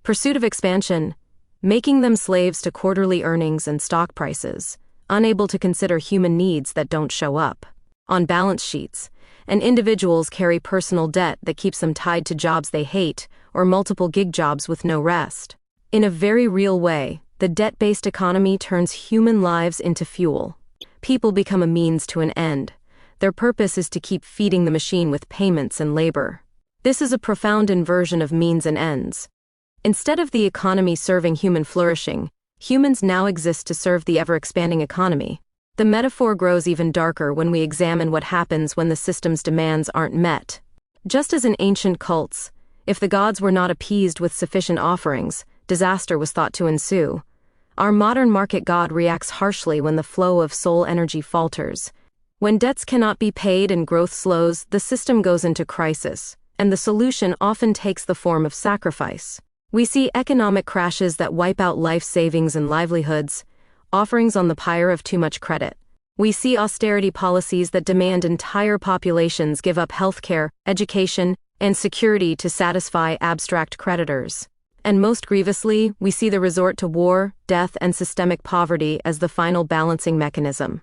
[SPEAKER 1] pursuit of expansion, making them slaves to quarterly earnings and stock prices, unable to consider human needs that don't show up on balance sheets, and individuals carry personal debt that keeps them tied to jobs they hate or multiple gig jobs with no rest. In a very real way, the debt-based economy turns human lives into fuel. People become a means to an end. Their purpose is to keep feeding the machine with payments and labor. This is a profound inversion of means and ends. Instead of the economy serving human flourishing, humans now exist to serve the ever-expanding economy. The metaphor grows even darker when we examine what happens when the system's demands aren't met. Just as in ancient cults, if the gods were not appeased with sufficient offerings, disaster was thought to ensue. Our modern market god reacts harshly when the flow of soul energy falters. When debts cannot be paid and growth slows, the system goes into crisis, and the solution often takes the form of sacrifice. We see economic crashes that wipe out life savings and livelihoods, offerings on the pyre of too much credit. We see austerity policies that demand entire populations give up healthcare, education, and security to satisfy abstract creditors. And most grievously, we see the resort to war, death, and systemic poverty as the final balancing mechanism.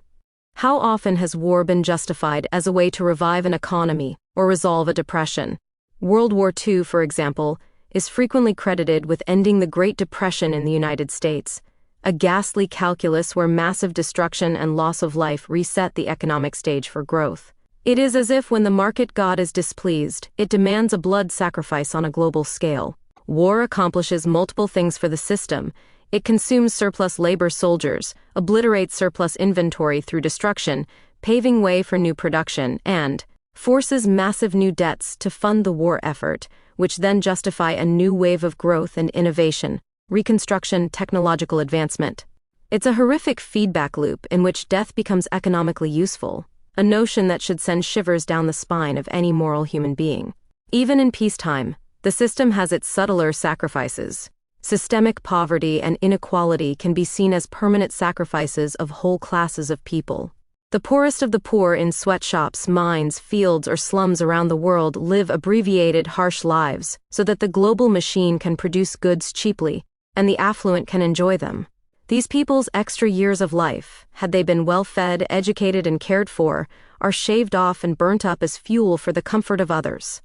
[SPEAKER 1] How often has war been justified as a way to revive an economy or resolve a depression? World War II, for example, is frequently credited with ending the Great Depression in the United States, a ghastly calculus where massive destruction and loss of life reset the economic stage for growth. It is as if when the market god is displeased, it demands a blood sacrifice on a global scale. War accomplishes multiple things for the system. It consumes surplus labor soldiers, obliterates surplus inventory through destruction, paving way for new production, and forces massive new debts to fund the war effort, which then justify a new wave of growth and innovation, reconstruction, technological advancement. It's a horrific feedback loop in which death becomes economically useful, a notion that should send shivers down the spine of any moral human being. Even in peacetime, the system has its subtler sacrifices. Systemic poverty and inequality can be seen as permanent sacrifices of whole classes of people. The poorest of the poor in sweatshops, mines, fields, or slums around the world live abbreviated, harsh lives so that the global machine can produce goods cheaply, and the affluent can enjoy them. These people's extra years of life, had they been well-fed, educated, and cared for, are shaved off and burnt up as fuel for the comfort of others.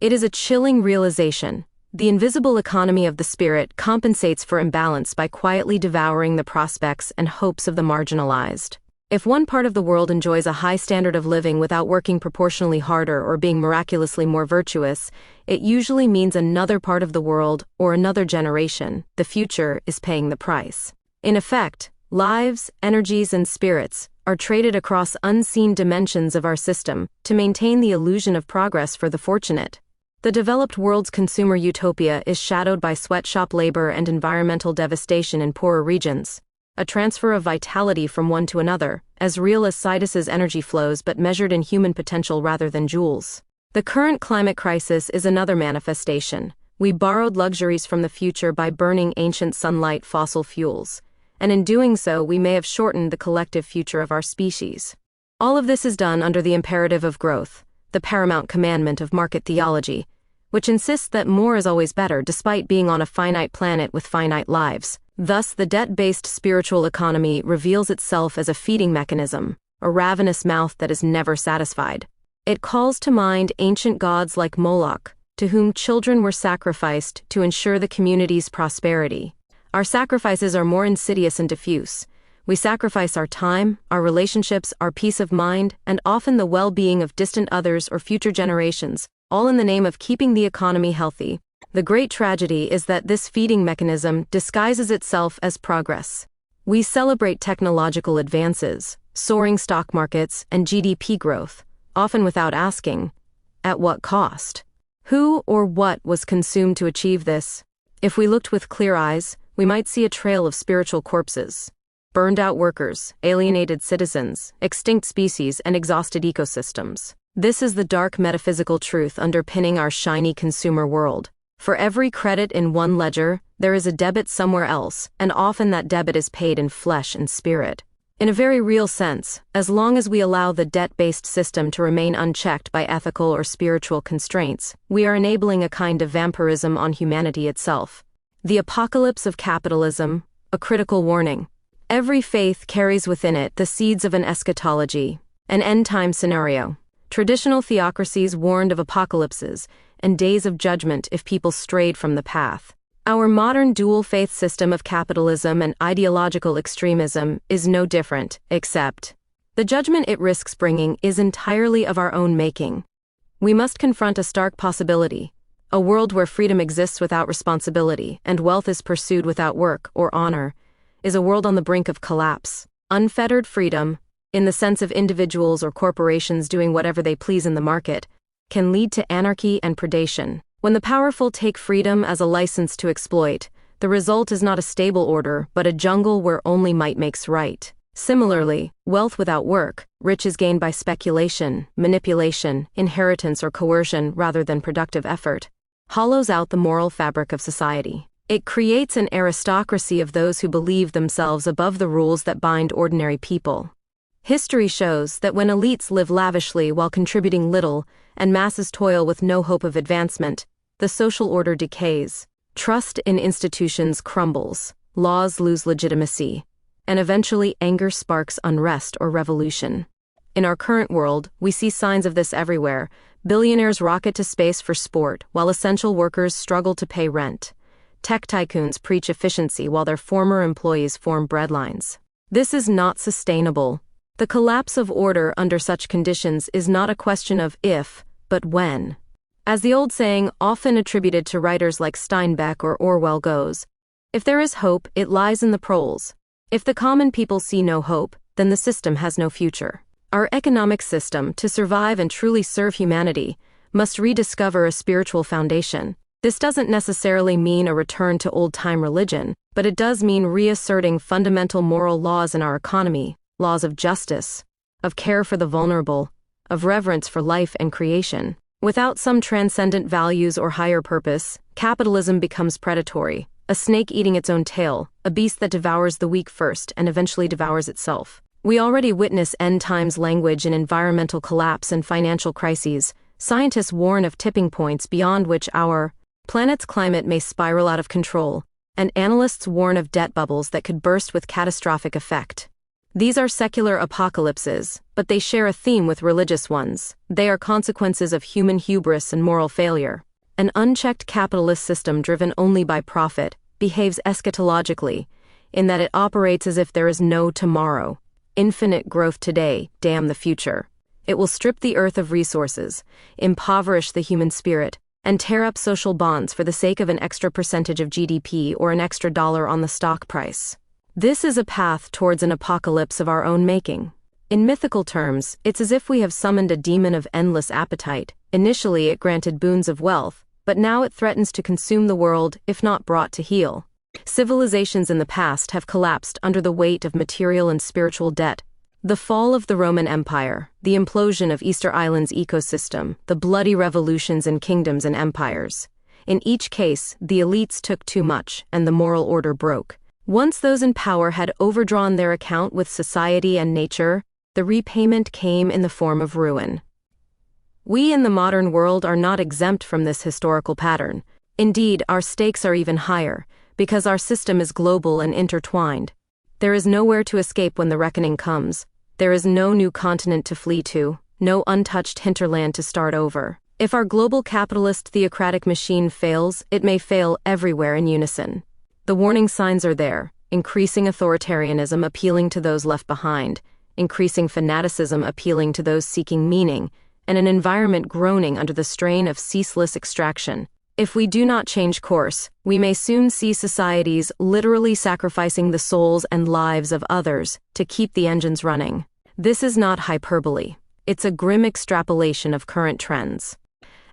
[SPEAKER 1] It is a chilling realization. The invisible economy of the spirit compensates for imbalance by quietly devouring the prospects and hopes of the marginalized. If one part of the world enjoys a high standard of living without working proportionally harder or being miraculously more virtuous, it usually means another part of the world, or another generation, the future, is paying the price. In effect, lives, energies, and spirits are traded across unseen dimensions of our system to maintain the illusion of progress for the fortunate. The developed world's consumer utopia is shadowed by sweatshop labor and environmental devastation in poorer regions, a transfer of vitality from one to another, as real as Sidus's energy flows but measured in human potential rather than joules. The current climate crisis is another manifestation. We borrowed luxuries from the future by burning ancient sunlight fossil fuels, and in doing so we may have shortened the collective future of our species. All of this is done under the imperative of growth, the paramount commandment of market theology, which insists that more is always better despite being on a finite planet with finite lives. Thus, the debt-based spiritual economy reveals itself as a feeding mechanism, a ravenous mouth that is never satisfied. It calls to mind ancient gods like Moloch, to whom children were sacrificed to ensure the community's prosperity. Our sacrifices are more insidious and diffuse. We sacrifice our time, our relationships, our peace of mind, and often the well-being of distant others or future generations, all in the name of keeping the economy healthy. The great tragedy is that this feeding mechanism disguises itself as progress. We celebrate technological advances, soaring stock markets, and GDP growth, often without asking, at what cost? Who or what was consumed to achieve this? If we looked with clear eyes, we might see a trail of spiritual corpses. Burned-out workers, alienated citizens, extinct species, and exhausted ecosystems. This is the dark metaphysical truth underpinning our shiny consumer world. For every credit in one ledger, there is a debit somewhere else, and often that debit is paid in flesh and spirit. In a very real sense, as long as we allow the debt-based system to remain unchecked by ethical or spiritual constraints, we are enabling a kind of vampirism on humanity itself. The apocalypse of capitalism, a critical warning. Every faith carries within it the seeds of an eschatology, an end-time scenario. Traditional theocracies warned of apocalypses and days of judgment if people strayed from the path. Our modern dual-faith system of capitalism and ideological extremism is no different, except the judgment it risks bringing is entirely of our own making. We must confront a stark possibility. A world where freedom exists without responsibility and wealth is pursued without work or honor is a world on the brink of collapse. Unfettered freedom, in the sense of individuals or corporations doing whatever they please in the market, can lead to anarchy and predation. When the powerful take freedom as a license to exploit, the result is not a stable order but a jungle where only might makes right. Similarly, wealth without work, riches gained by speculation, manipulation, inheritance or coercion rather than productive effort, hollows out the moral fabric of society. It creates an aristocracy of those who believe themselves above the rules that bind ordinary people. History shows that when elites live lavishly while contributing little and masses toil with no hope of advancement, the social order decays. Trust in institutions crumbles, laws lose legitimacy, and eventually anger sparks unrest or revolution. In our current world, we see signs of this everywhere. Billionaires rocket to space for sport, while essential workers struggle to pay rent. Tech tycoons preach efficiency while their former employees form breadlines. This is not sustainable. The collapse of order under such conditions is not a question of if, but when. As the old saying, often attributed to writers like Steinbeck or Orwell goes, if there is hope, it lies in the proles. If the common people see no hope, then the system has no future. Our economic system, to survive and truly serve humanity, must rediscover a spiritual foundation. This doesn't necessarily mean a return to old-time religion, but it does mean reasserting fundamental moral laws in our economy, laws of justice, of care for the vulnerable, of reverence for life and creation. Without some transcendent values or higher purpose, capitalism becomes predatory, a snake eating its own tail, a beast that devours the weak first and eventually devours itself. We already witness end-times language in environmental collapse and financial crises. Scientists warn of tipping points beyond which our planet's climate may spiral out of control, and analysts warn of debt bubbles that could burst with catastrophic effect. These are secular apocalypses, but they share a theme with religious ones. They are consequences of human hubris and moral failure. An unchecked capitalist system driven only by profit behaves eschatologically, in that it operates as if there is no tomorrow. Infinite growth today, damn the future. It will strip the earth of resources, impoverish the human spirit, and tear up social bonds for the sake of an extra percentage of GDP or an extra dollar on the stock price. This is a path towards an apocalypse of our own making. In mythical terms, it's as if we have summoned a demon of endless appetite. Initially, it granted boons of wealth, but now it threatens to consume the world if not brought to heel. Civilizations in the past have collapsed under the weight of material and spiritual debt. The fall of the Roman Empire, the implosion of Easter Island's ecosystem, the bloody revolutions in kingdoms and empires. In each case, the elites took too much, and the moral order broke. Once those in power had overdrawn their account with society and nature, the repayment came in the form of ruin. We in the modern world are not exempt from this historical pattern. Indeed, our stakes are even higher, because our system is global and intertwined. There is nowhere to escape when the reckoning comes. There is no new continent to flee to, no untouched hinterland to start over. If our global capitalist theocratic machine fails, it may fail everywhere in unison. The warning signs are there: increasing authoritarianism appealing to those left behind, increasing fanaticism appealing to those seeking meaning, and an environment groaning under the strain of ceaseless extraction. If we do not change course, we may soon see societies literally sacrificing the souls and lives of others to keep the engines running. This is not hyperbole. It's a grim extrapolation of current trends.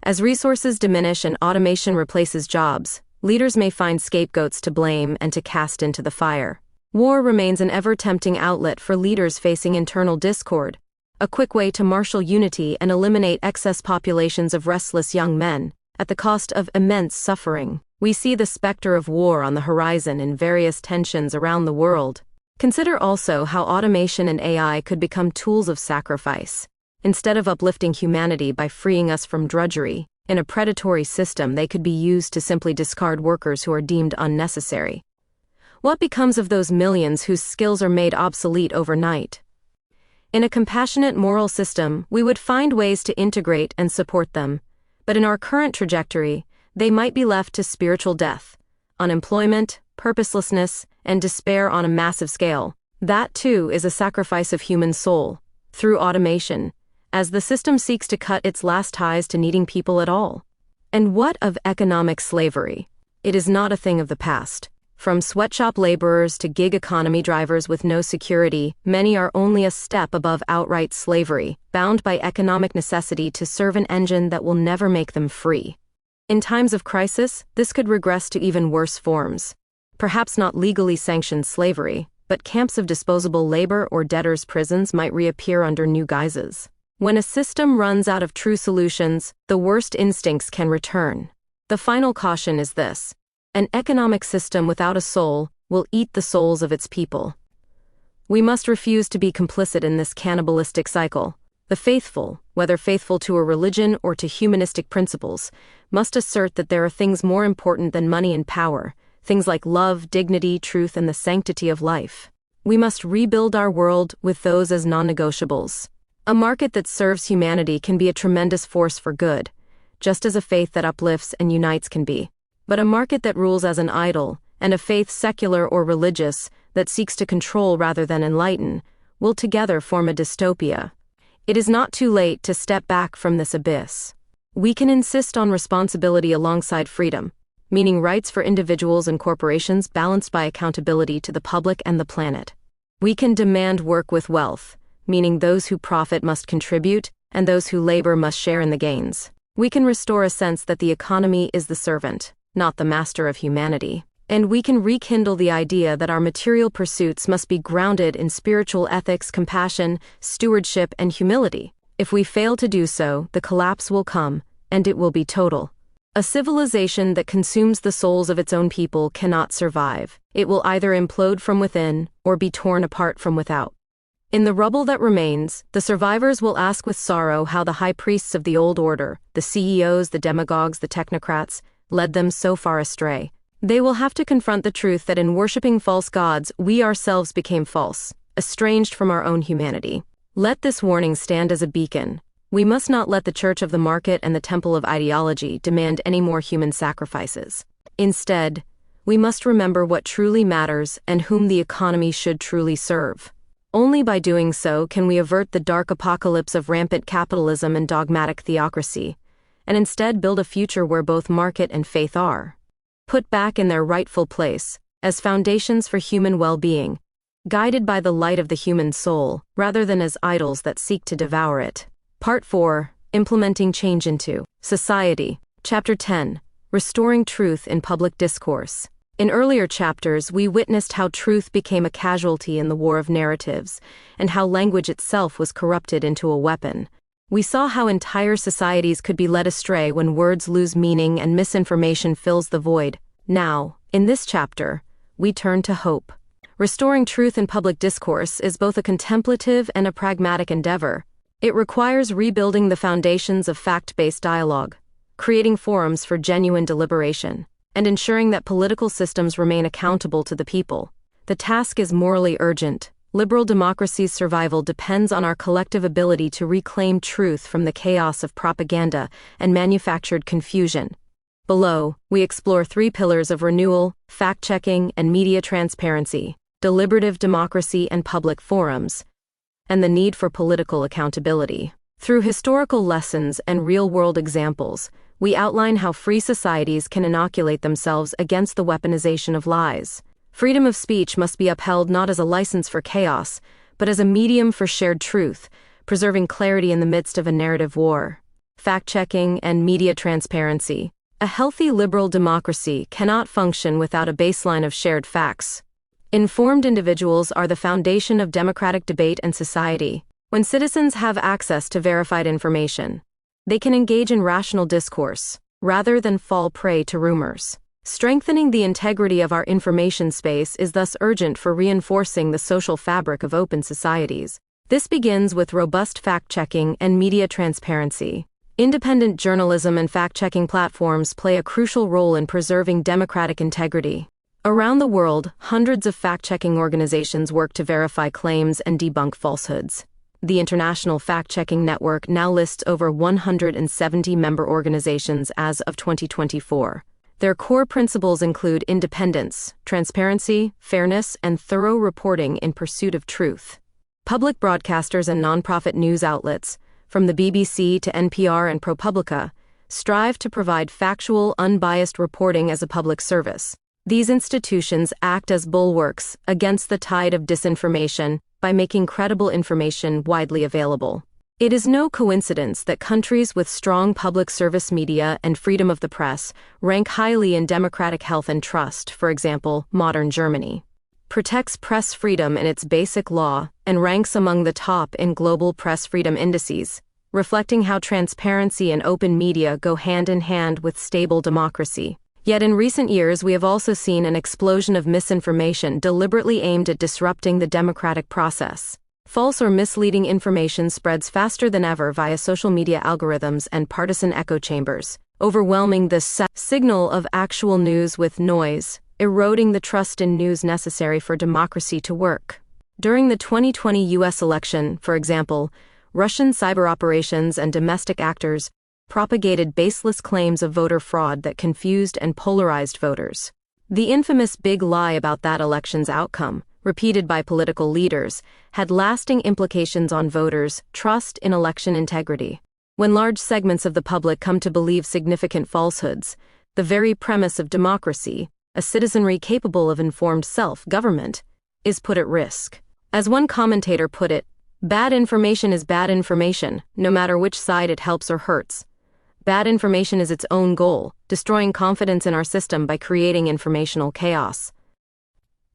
[SPEAKER 1] As resources diminish and automation replaces jobs, leaders may find scapegoats to blame and to cast into the fire. War remains an ever-tempting outlet for leaders facing internal discord, a quick way to marshal unity and eliminate excess populations of restless young men, at the cost of immense suffering. We see the specter of war on the horizon in various tensions around the world. Consider also how automation and AI could become tools of sacrifice. Instead of uplifting humanity by freeing us from drudgery, in a predatory system they could be used to simply discard workers who are deemed unnecessary. What becomes of those millions whose skills are made obsolete overnight? In a compassionate moral system, we would find ways to integrate and support them. But in our current trajectory, they might be left to spiritual death, unemployment, purposelessness, and despair on a massive scale. That, too, is a sacrifice of human soul, through automation, as the system seeks to cut its last ties to needing people at all. And what of economic slavery? It is not a thing of the past. From sweatshop laborers to gig economy drivers with no security, many are only a step above outright slavery, bound by economic necessity to serve an engine that will never make them free. In times of crisis, this could regress to even worse forms. Perhaps not legally sanctioned slavery, but camps of disposable labor or debtors' prisons might reappear under new guises. When a system runs out of true solutions, the worst instincts can return. The final caution is this: an economic system without a soul will eat the souls of its people. We must refuse to be complicit in this cannibalistic cycle. The faithful, whether faithful to a religion or to humanistic principles, must assert that there are things more important than money and power, things like love, dignity, truth, and the sanctity of life. We must rebuild our world with those as non-negotiables. A market that serves humanity can be a tremendous force for good, just as a faith that uplifts and unites can be. But a market that rules as an idol, and a faith secular or religious that seeks to control rather than enlighten, will together form a dystopia. It is not too late to step back from this abyss. We can insist on responsibility alongside freedom, meaning rights for individuals and corporations balanced by accountability to the public and the planet. We can demand work with wealth, meaning those who profit must contribute, and those who labor must share in the gains. We can restore a sense that the economy is the servant, not the master of humanity. And we can rekindle the idea that our material pursuits must be grounded in spiritual ethics, compassion, stewardship, and humility. If we fail to do so, the collapse will come, and it will be total. A civilization that consumes the souls of its own people cannot survive. It will either implode from within or be torn apart from without. In the rubble that remains, the survivors will ask with sorrow how the high priests of the old order, the CEOs, the demagogues, the technocrats, led them so far astray. They will have to confront the truth that in worshipping false gods, we ourselves became false, estranged from our own humanity. Let this warning stand as a beacon. We must not let the church of the market and the temple of ideology demand any more human sacrifices. Instead, we must remember what truly matters and whom the economy should truly serve. Only by doing so can we avert the dark apocalypse of rampant capitalism and dogmatic theocracy, and instead build a future where both market and faith are put back in their rightful place as foundations for human well-being, guided by the light of the human soul, rather than as idols that seek to devour it. Part 4. Implementing Change into Society. Chapter 10. Restoring Truth in Public Discourse. In earlier chapters, we witnessed how truth became a casualty in the war of narratives, and how language itself was corrupted into a weapon. We saw how entire societies could be led astray when words lose meaning and misinformation fills the void. Now, in this chapter, we turn to hope. Restoring truth in public discourse is both a contemplative and a pragmatic endeavor. It requires rebuilding the foundations of fact-based dialogue, creating forums for genuine deliberation, and ensuring that political systems remain accountable to the people. The task is morally urgent. Liberal democracy's survival depends on our collective ability to reclaim truth from the chaos of propaganda and manufactured confusion. Below, we explore 3 pillars of renewal: fact-checking and media transparency, deliberative democracy and public forums, and the need for political accountability. Through historical lessons and real-world examples, we outline how free societies can inoculate themselves against the weaponization of lies. Freedom of speech must be upheld not as a license for chaos, but as a medium for shared truth, preserving clarity in the midst of a narrative war. Fact-checking and media transparency. A healthy liberal democracy cannot function without a baseline of shared facts. Informed individuals are the foundation of democratic debate and society. When citizens have access to verified information, they can engage in rational discourse, rather than fall prey to rumors. Strengthening the integrity of our information space is thus urgent for reinforcing the social fabric of open societies. This begins with robust fact-checking and media transparency. Independent journalism and fact-checking platforms play a crucial role in preserving democratic integrity. Around the world, hundreds of fact-checking organizations work to verify claims and debunk falsehoods. The International Fact-Checking Network now lists over 170 member organizations as of 2024. Their core principles include independence, transparency, fairness, and thorough reporting in pursuit of truth. Public broadcasters and nonprofit news outlets, from the BBC to NPR and ProPublica, strive to provide factual, unbiased reporting as a public service. These institutions act as bulwarks against the tide of disinformation by making credible information widely available. It is no coincidence that countries with strong public service media and freedom of the press rank highly in democratic health and trust. For example, modern Germany protects press freedom in its basic law and ranks among the top in global press freedom indices, reflecting how transparency and open media go hand in hand with stable democracy. Yet in recent years we have also seen an explosion of misinformation deliberately aimed at disrupting the democratic process. False or misleading information spreads faster than ever via social media algorithms and partisan echo chambers, overwhelming the signal of actual news with noise, eroding the trust in news necessary for democracy to work. During the 2020 U.S. election, for example, Russian cyber operations and domestic actors propagated baseless claims of voter fraud that confused and polarized voters. The infamous big lie about that election's outcome, repeated by political leaders, had lasting implications on voters' trust in election integrity. When large segments of the public come to believe significant falsehoods, the very premise of democracy, a citizenry capable of informed self-government, is put at risk. As one commentator put it, "Bad information is bad information, no matter which side it helps or hurts. Bad information is its own goal, destroying confidence in our system by creating informational chaos."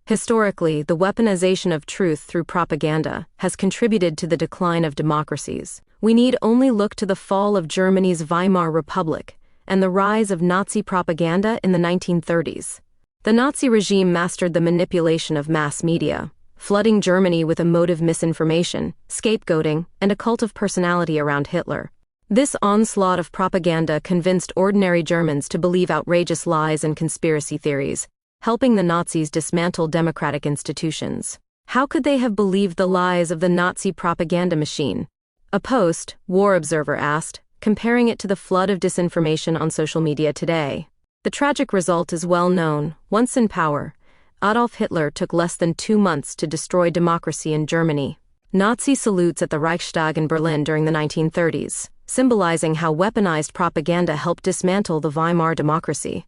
[SPEAKER 1] Historically, the weaponization of truth through propaganda has contributed to the decline of democracies. We need only look to the fall of Germany's Weimar Republic and the rise of Nazi propaganda in the 1930s. The Nazi regime mastered the manipulation of mass media, flooding Germany with emotive misinformation, scapegoating, and a cult of personality around Hitler. This onslaught of propaganda convinced ordinary Germans to believe outrageous lies and conspiracy theories, helping the Nazis dismantle democratic institutions. How could they have believed the lies of the Nazi propaganda machine? A post-war observer asked, comparing it to the flood of disinformation on social media today. The tragic result is well known. Once in power, Adolf Hitler took less than 2 months to destroy democracy in Germany. Nazi salutes at the Reichstag in Berlin during the 1930s, symbolizing how weaponized propaganda helped dismantle the Weimar democracy.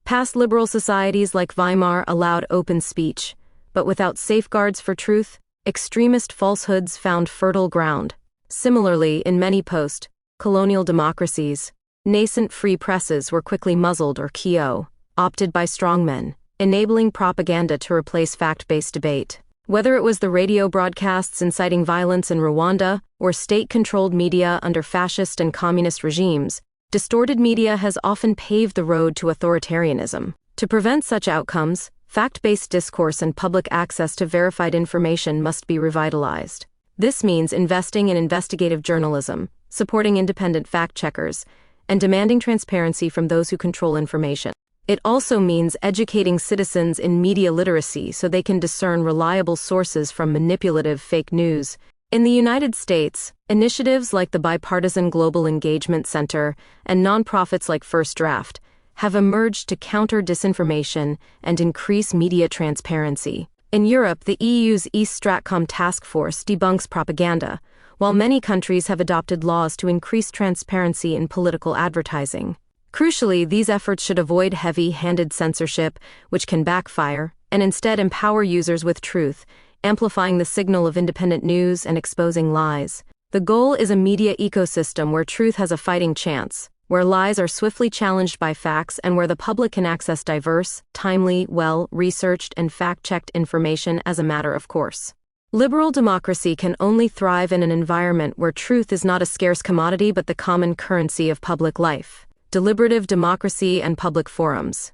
[SPEAKER 1] Past liberal societies like Weimar allowed open speech, but without safeguards for truth, extremist falsehoods found fertile ground. Similarly, in many post-colonial democracies, nascent free presses were quickly muzzled or opted by strongmen, enabling propaganda to replace fact-based debate. Whether it was the radio broadcasts inciting violence in Rwanda or state-controlled media under fascist and communist regimes, distorted media has often paved the road to authoritarianism. To prevent such outcomes, fact-based discourse and public access to verified information must be revitalized. This means investing in investigative journalism, supporting independent fact-checkers, and demanding transparency from those who control information. It also means educating citizens in media literacy so they can discern reliable sources from manipulative fake news. In the United States, initiatives like the Bipartisan Global Engagement Center and nonprofits like First Draft have emerged to counter disinformation and increase media transparency. In Europe, the EU's East Stratcom task force debunks propaganda, while many countries have adopted laws to increase transparency in political advertising. Crucially, these efforts should avoid heavy-handed censorship, which can backfire, and instead empower users with truth, amplifying the signal of independent news and exposing lies. The goal is a media ecosystem where truth has a fighting chance, where lies are swiftly challenged by facts, and where the public can access diverse, timely, well-researched, and fact-checked information as a matter of course. Liberal democracy can only thrive in an environment where truth is not a scarce commodity but the common currency of public life. Deliberative democracy and public forums.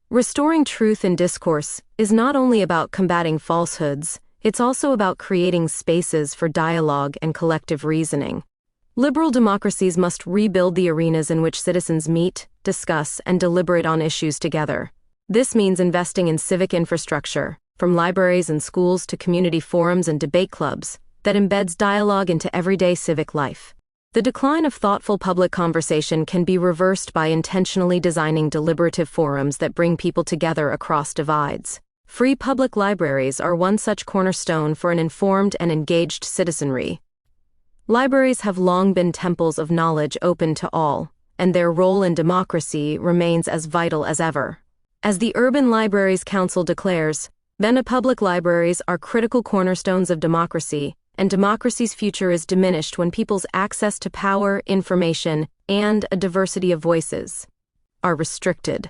[SPEAKER 1] Restoring truth in discourse is not only about combating falsehoods, it's also about creating spaces for dialogue and collective reasoning. Liberal democracies must rebuild the arenas in which citizens meet, discuss, and deliberate on issues together. This means investing in civic infrastructure, from libraries and schools to community forums and debate clubs, that embeds dialogue into everyday civic life. The decline of thoughtful public conversation can be reversed by intentionally designing deliberative forums that bring people together across divides. Free public libraries are one such cornerstone for an informed and engaged citizenry. Libraries have long been temples of knowledge open to all, and their role in democracy remains as vital as ever. As the Urban Libraries Council declares, public libraries are critical cornerstones of democracy, and democracy's future is diminished when people's access to power, information, and a diversity of voices are restricted.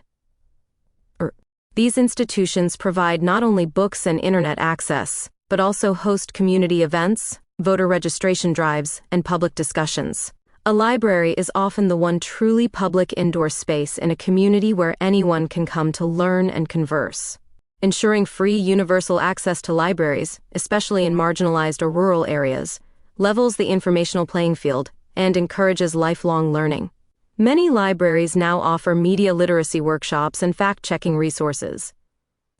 [SPEAKER 1] These institutions provide not only books and internet access, but also host community events, voter registration drives, and public discussions. A library is often the one truly public indoor space in a community where anyone can come to learn and converse. Ensuring free universal access to libraries, especially in marginalized or rural areas, levels the informational playing field and encourages lifelong learning. Many libraries now offer media literacy workshops and fact-checking resources,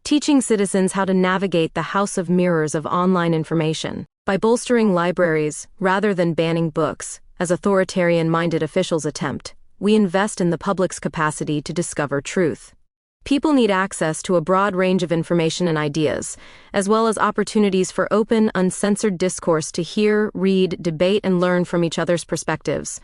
[SPEAKER 1] teaching citizens how to navigate the house of mirrors of online information. By bolstering libraries rather than banning books, as authoritarian-minded officials attempt, we invest in the public's capacity to discover truth. People need access to a broad range of information and ideas, as well as opportunities for open, uncensored discourse to hear, read, debate, and learn from each other's perspectives,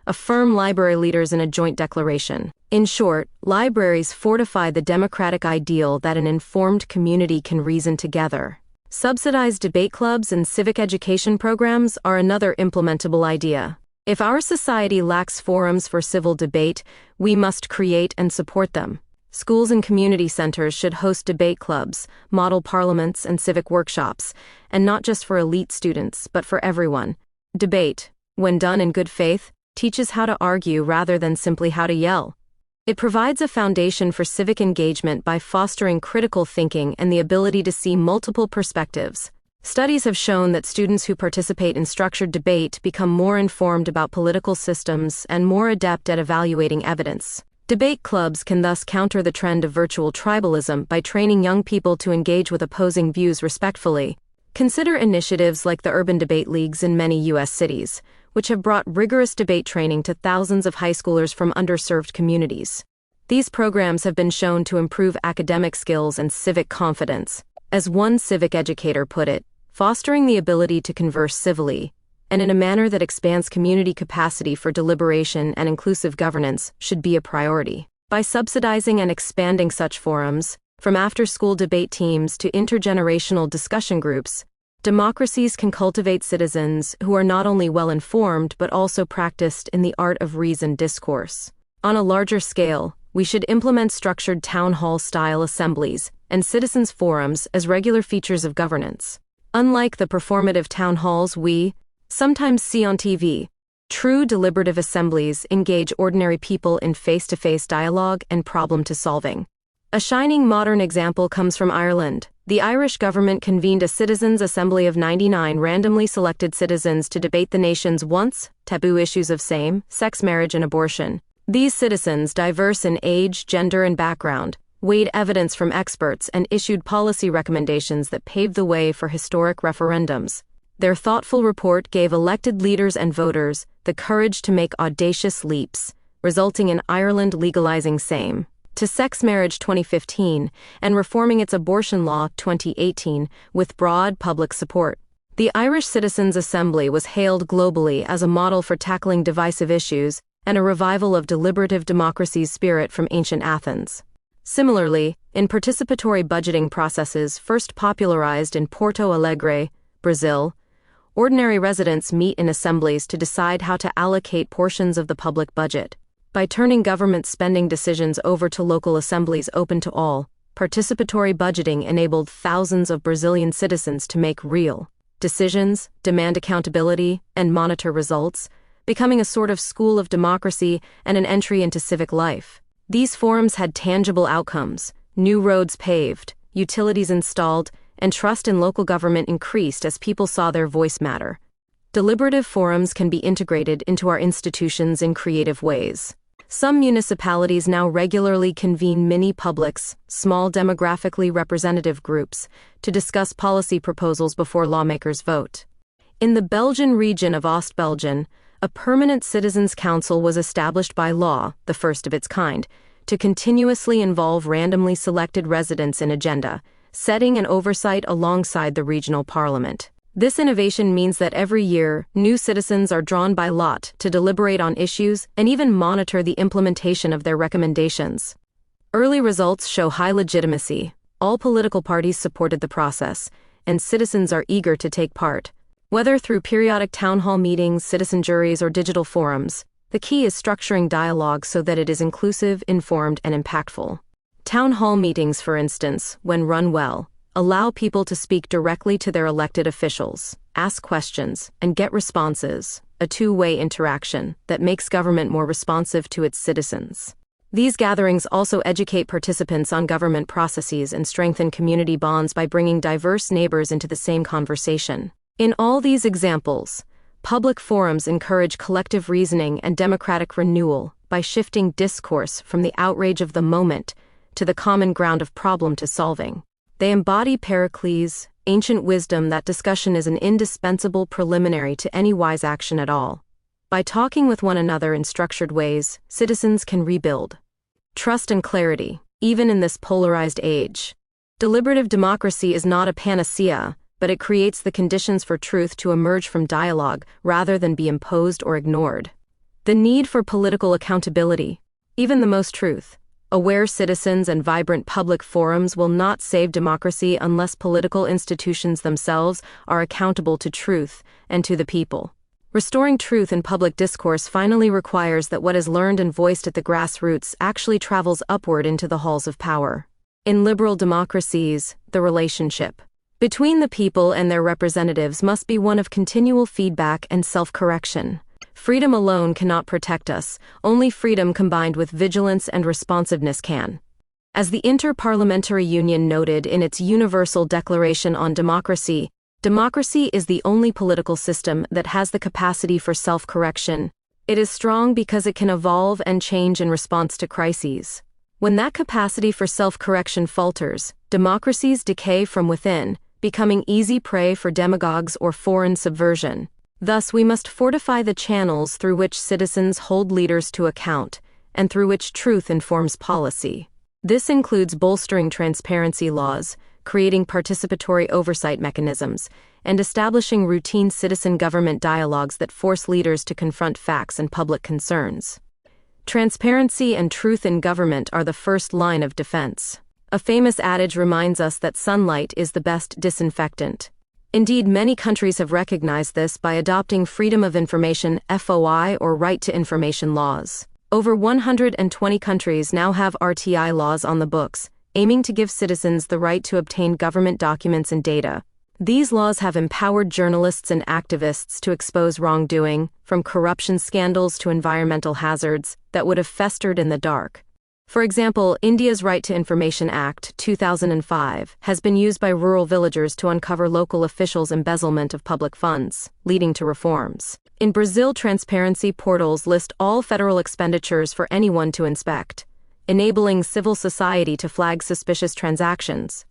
[SPEAKER 1] affirm library leaders in a joint declaration. In short, libraries fortify the democratic ideal that an informed community can reason together. Subsidized debate clubs and civic education programs are another implementable idea. If our society lacks forums for civil debate, we must create and support them. Schools and community centers should host debate clubs, model parliaments, and civic workshops, and not just for elite students, but for everyone. Debate, when done in good faith, teaches how to argue rather than simply how to yell. It provides a foundation for civic engagement by fostering critical thinking and the ability to see multiple perspectives. Studies have shown that students who participate in structured debate become more informed about political systems and more adept at evaluating evidence. Debate clubs can thus counter the trend of virtual tribalism by training young people to engage with opposing views respectfully. Consider initiatives like the Urban Debate Leagues in many U.S. cities, which have brought rigorous debate training to thousands of high schoolers from underserved communities. These programs have been shown to improve academic skills and civic confidence. As one civic educator put it, fostering the ability to converse civilly, and in a manner that expands community capacity for deliberation and inclusive governance, should be a priority. By subsidizing and expanding such forums, From after-school debate teams to intergenerational discussion groups, democracies can cultivate citizens who are not only well-informed but also practiced in the art of reasoned discourse. On a larger scale, we should implement structured town hall-style assemblies and citizens' forums as regular features of governance. Unlike the performative town halls we sometimes see on TV, true deliberative assemblies engage ordinary people in face-to-face dialogue and problem-to-solving. A shining modern example comes from Ireland. The Irish government convened a citizens' assembly of 99 randomly selected citizens to debate the nation's once taboo issues of same-sex marriage and abortion. These citizens, diverse in age, gender, and background, weighed evidence from experts and issued policy recommendations that paved the way for historic referendums. Their thoughtful report gave elected leaders and voters the courage to make audacious leaps, resulting in Ireland legalizing same-sex marriage 2015 and reforming its abortion law 2018 with broad public support. The Irish Citizens' Assembly was hailed globally as a model for tackling divisive issues and a revival of deliberative democracy's spirit from ancient Athens. Similarly, in participatory budgeting processes first popularized in Porto Alegre, Brazil, ordinary residents meet in assemblies to decide how to allocate portions of the public budget. By turning government spending decisions over to local assemblies open to all, participatory budgeting enabled thousands of Brazilian citizens to make real decisions, demand accountability, and monitor results, becoming a sort of school of democracy and an entry into civic life. These forums had tangible outcomes: new roads paved, utilities installed, and trust in local government increased as people saw their voice matter. Deliberative forums can be integrated into our institutions in creative ways. Some municipalities now regularly convene mini-publics, small demographically representative groups, to discuss policy proposals before lawmakers vote. In the Belgian region of Ostbelgien, a permanent citizens' council was established by law, the first of its kind, to continuously involve randomly selected residents in agenda setting and oversight alongside the regional parliament. This innovation means that every year, new citizens are drawn by lot to deliberate on issues and even monitor the implementation of their recommendations. Early results show high legitimacy. All political parties supported the process, and citizens are eager to take part. Whether through periodic town hall meetings, citizen juries, or digital forums, the key is structuring dialogue so that it is inclusive, informed, and impactful. Town hall meetings, for instance, when run well, allow people to speak directly to their elected officials, ask questions, and get responses, a two-way interaction that makes government more responsive to its citizens. These gatherings also educate participants on government processes and strengthen community bonds by bringing diverse neighbors into the same conversation. In all these examples, public forums encourage collective reasoning and democratic renewal by shifting discourse from the outrage of the moment to the common ground of problem-to-solving. They embody Pericles' ancient wisdom that discussion is an indispensable preliminary to any wise action at all. By talking with one another in structured ways, citizens can rebuild trust and clarity, even in this polarized age. Deliberative democracy is not a panacea, but it creates the conditions for truth to emerge from dialogue rather than be imposed or ignored. The need for political accountability, even the most truth-aware citizens and vibrant public forums will not save democracy unless political institutions themselves are accountable to truth and to the people. Restoring truth in public discourse finally requires that what is learned and voiced at the grassroots actually travels upward into the halls of power. In liberal democracies, the relationship between the people and their representatives must be one of continual feedback and self-correction. Freedom alone cannot protect us, only freedom combined with vigilance and responsiveness can. As the Inter-Parliamentary Union noted in its Universal Declaration on Democracy, democracy is the only political system that has the capacity for self-correction. It is strong because it can evolve and change in response to crises. When that capacity for self-correction falters, democracies decay from within, becoming easy prey for demagogues or foreign subversion. Thus, we must fortify the channels through which citizens hold leaders to account, and through which truth informs policy. This includes bolstering transparency laws, creating participatory oversight mechanisms, and establishing routine citizen government dialogues that force leaders to confront facts and public concerns. Transparency and truth in government are the first line of defense. A famous adage reminds us that sunlight is the best disinfectant. Indeed, many countries have recognized this by adopting Freedom of Information (FOI) or Right to Information laws. Over 120 countries now have RTI laws on the books, aiming to give citizens the right to obtain government documents and data. These laws have empowered journalists and activists to expose wrongdoing, from corruption scandals to environmental hazards, that would have festered in the dark. For example, India's Right to Information Act, 2005, has been used by rural villagers to uncover local officials' embezzlement of public funds, leading to reforms. In Brazil, transparency portals list all federal expenditures for anyone to inspect, enabling civil society to flag suspicious transactions.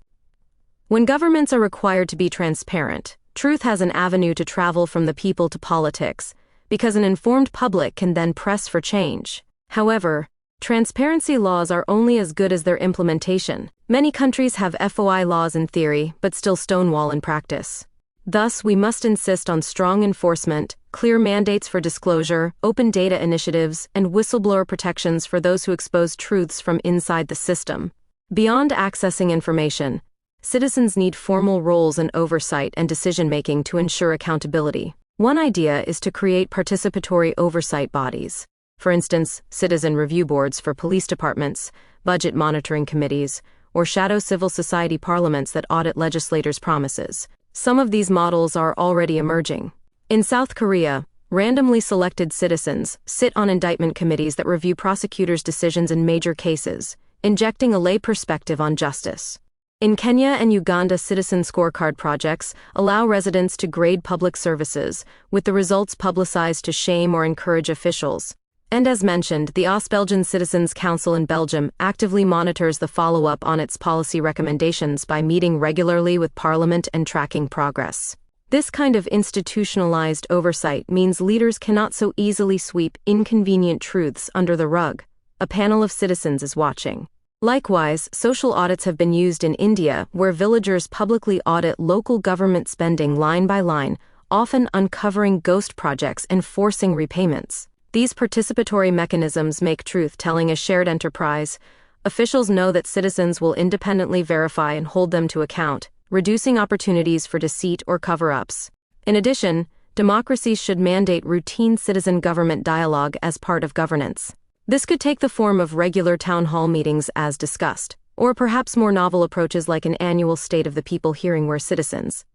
[SPEAKER 1] When governments are required to be transparent, truth has an avenue to travel from the people to politics, because an informed public can then press for change. However, transparency laws are only as good as their implementation. Many countries have FOI laws in theory, but still stonewall in practice. Thus, we must insist on strong enforcement, clear mandates for disclosure, open data initiatives, and whistleblower protections for those who expose truths from inside the system. Beyond accessing information, citizens need formal roles in oversight and decision-making to ensure accountability. One idea is to create participatory oversight bodies. For instance, citizen review boards for police departments, budget monitoring committees, or shadow civil society parliaments that audit legislators' promises. Some of these models are already emerging. In South Korea, randomly selected citizens sit on indictment committees that review prosecutors' decisions in major cases, injecting a lay perspective on justice. In Kenya and Uganda, citizen scorecard projects allow residents to grade public services, with the results publicized to shame or encourage officials. And as mentioned, the Belgian Citizens Council in Belgium actively monitors the follow-up on its policy recommendations by meeting regularly with Parliament and tracking progress. This kind of institutionalized oversight means leaders cannot so easily sweep inconvenient truths under the rug. A panel of citizens is watching. Likewise, social audits have been used in India, where villagers publicly audit local government spending line by line, often uncovering ghost projects and forcing repayments. These participatory mechanisms make truth-telling a shared enterprise. Officials know that citizens will independently verify and hold them to account, reducing opportunities for deceit or cover-ups. In addition, democracies should mandate routine citizen-government dialogue as part of governance. This could take the form of regular town hall meetings as discussed, or perhaps more novel approaches like an annual State of the People hearing where citizens'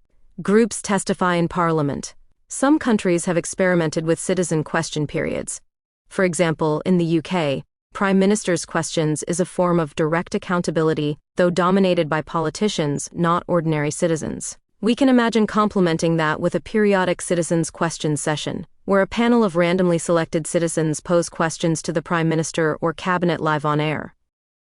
[SPEAKER 1] groups testify in Parliament. Some countries have experimented with citizen question periods. For example, in the UK, Prime Minister's questions is a form of direct accountability, though dominated by politicians, not ordinary citizens. We can imagine complementing that with a periodic citizens' question session, where a panel of randomly selected citizens pose questions to the Prime Minister or Cabinet live on air.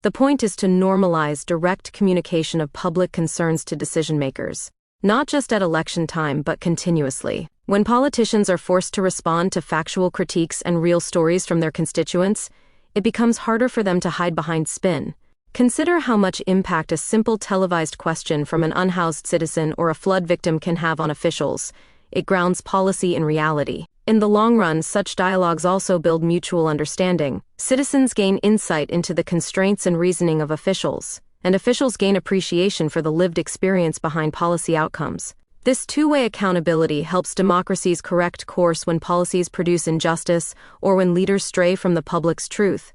[SPEAKER 1] The point is to normalize direct communication of public concerns to decision-makers, not just at election time but continuously. When politicians are forced to respond to factual critiques and real stories from their constituents, it becomes harder for them to hide behind spin. Consider how much impact a simple televised question from an unhoused citizen or a flood victim can have on officials. It grounds policy in reality. In the long run, such dialogues also build mutual understanding. Citizens gain insight into the constraints and reasoning of officials, and officials gain appreciation for the lived experience behind policy outcomes. This two-way accountability helps democracies correct course when policies produce injustice or when leaders stray from the public's truth.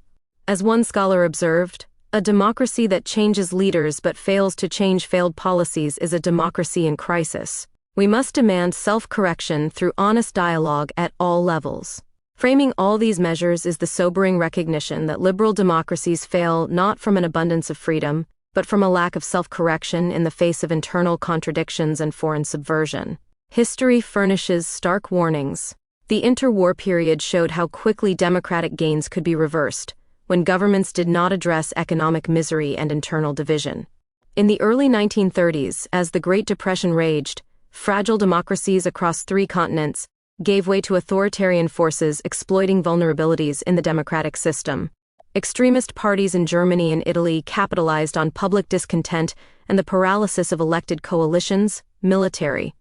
[SPEAKER 1] As one scholar observed, a democracy that changes leaders but fails to change failed policies is a democracy in crisis. We must demand self-correction through honest dialogue at all levels. Framing all these measures is the sobering recognition that liberal democracies fail not from an abundance of freedom, but from a lack of self-correction in the face of internal contradictions and foreign subversion. History furnishes stark warnings. The interwar period showed how quickly democratic gains could be reversed, when governments did not address economic misery and internal division. In the early 1930s, as the Great Depression raged, fragile democracies across 3 continents gave way to authoritarian forces exploiting vulnerabilities in the democratic system. Extremist parties in Germany and Italy capitalized on public discontent and the paralysis of elected coalitions. Military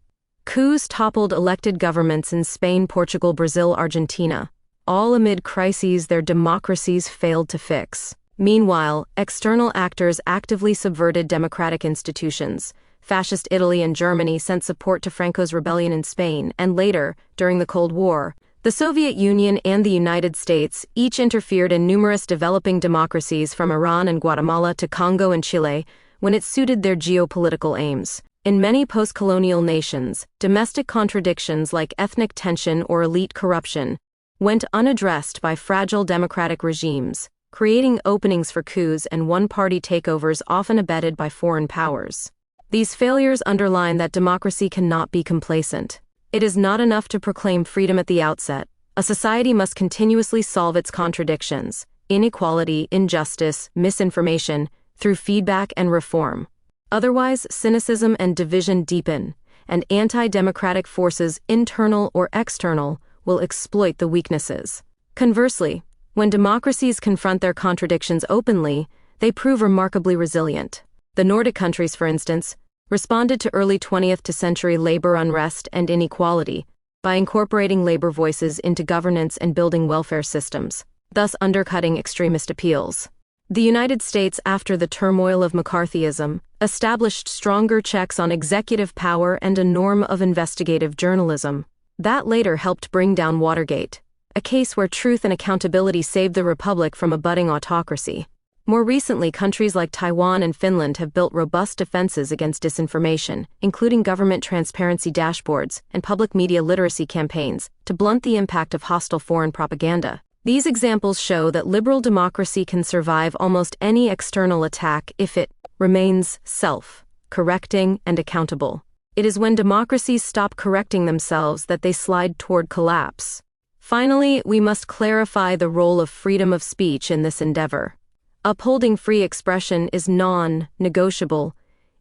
[SPEAKER 1] coups toppled elected governments in Spain, Portugal, Brazil, Argentina, all amid crises their democracies failed to fix. Meanwhile, external actors actively subverted democratic institutions. Fascist Italy and Germany sent support to Franco's rebellion in Spain, and later, during the Cold War, the Soviet Union and the United States each interfered in numerous developing democracies from Iran and Guatemala to Congo and Chile when it suited their geopolitical aims. In many post-colonial nations, domestic contradictions like ethnic tension or elite corruption went unaddressed by fragile democratic regimes, creating openings for coups and one-party takeovers often abetted by foreign powers. These failures underline that democracy cannot be complacent. It is not enough to proclaim freedom at the outset. A society must continuously solve its contradictions, inequality, injustice, misinformation, through feedback and reform. Otherwise, cynicism and division deepen, and anti-democratic forces, internal or external, will exploit the weaknesses. Conversely, when democracies confront their contradictions openly, they prove remarkably resilient. The Nordic countries, for instance, responded to early 20th century labor unrest and inequality by incorporating labor voices into governance and building welfare systems, thus undercutting extremist appeals. The United States, after the turmoil of McCarthyism, established stronger checks on executive power and a norm of investigative journalism. That later helped bring down Watergate, a case where truth and accountability saved the republic from a budding autocracy. More recently, countries like Taiwan and Finland have built robust defenses against disinformation, including government transparency dashboards and public media literacy campaigns, to blunt the impact of hostile foreign propaganda. These examples show that liberal democracy can survive almost any external attack if it remains self-correcting and accountable. It is when democracies stop correcting themselves that they slide toward collapse. Finally, we must clarify the role of freedom of speech in this endeavor. Upholding free expression is non-negotiable.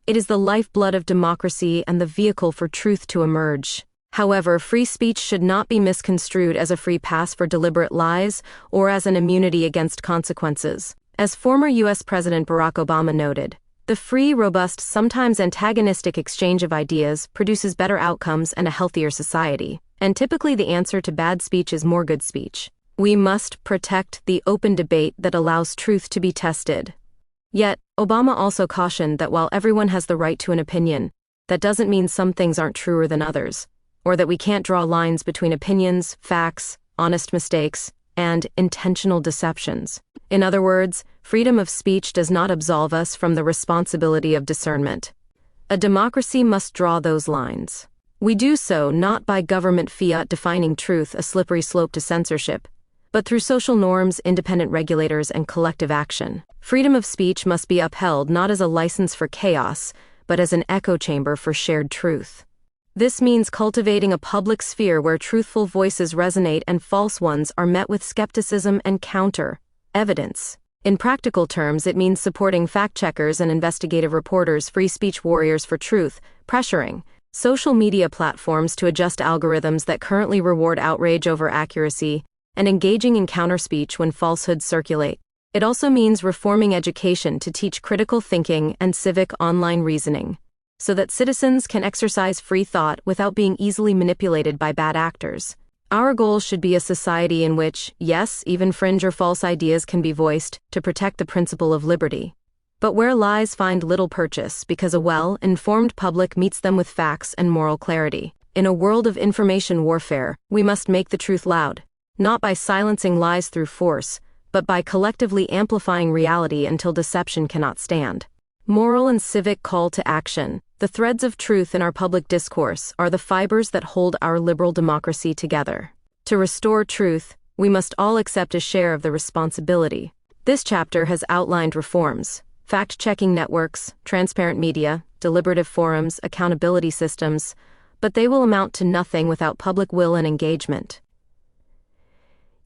[SPEAKER 1] It is the lifeblood of democracy and the vehicle for truth to emerge. However, free speech should not be misconstrued as a free pass for deliberate lies or as an immunity against consequences. As former U.S. President Barack Obama noted, the free, robust, sometimes antagonistic exchange of ideas produces better outcomes and a healthier society. And typically the answer to bad speech is more good speech. We must protect the open debate that allows truth to be tested. Yet, Obama also cautioned that while everyone has the right to an opinion, that doesn't mean some things aren't truer than others, or that we can't draw lines between opinions, facts, honest mistakes, and intentional deceptions. In other words, freedom of speech does not absolve us from the responsibility of discernment. A democracy must draw those lines. We do so not by government fiat defining truth, a slippery slope to censorship, but through social norms, independent regulators, and collective action. Freedom of speech must be upheld not as a license for chaos, but as an echo chamber for shared truth. This means cultivating a public sphere where truthful voices resonate and false ones are met with skepticism and counter-evidence. In practical terms, it means supporting fact-checkers and investigative reporters, free speech warriors for truth, pressuring social media platforms to adjust algorithms that currently reward outrage over accuracy, and engaging in counter-speech when falsehoods circulate. It also means reforming education to teach critical thinking and civic online reasoning, so that citizens can exercise free thought without being easily manipulated by bad actors. Our goal should be a society in which, yes, even fringe or false ideas can be voiced to protect the principle of liberty, but where lies find little purchase because a well-informed public meets them with facts and moral clarity. In a world of information warfare, we must make the truth loud, not by silencing lies through force, but by collectively amplifying reality until deception cannot stand. Moral and civic call to action. The threads of truth in our public discourse are the fibers that hold our liberal democracy together. To restore truth, we must all accept a share of the responsibility. This chapter has outlined reforms: fact-checking networks, transparent media, deliberative forums, accountability systems, but they will amount to nothing without public will and engagement.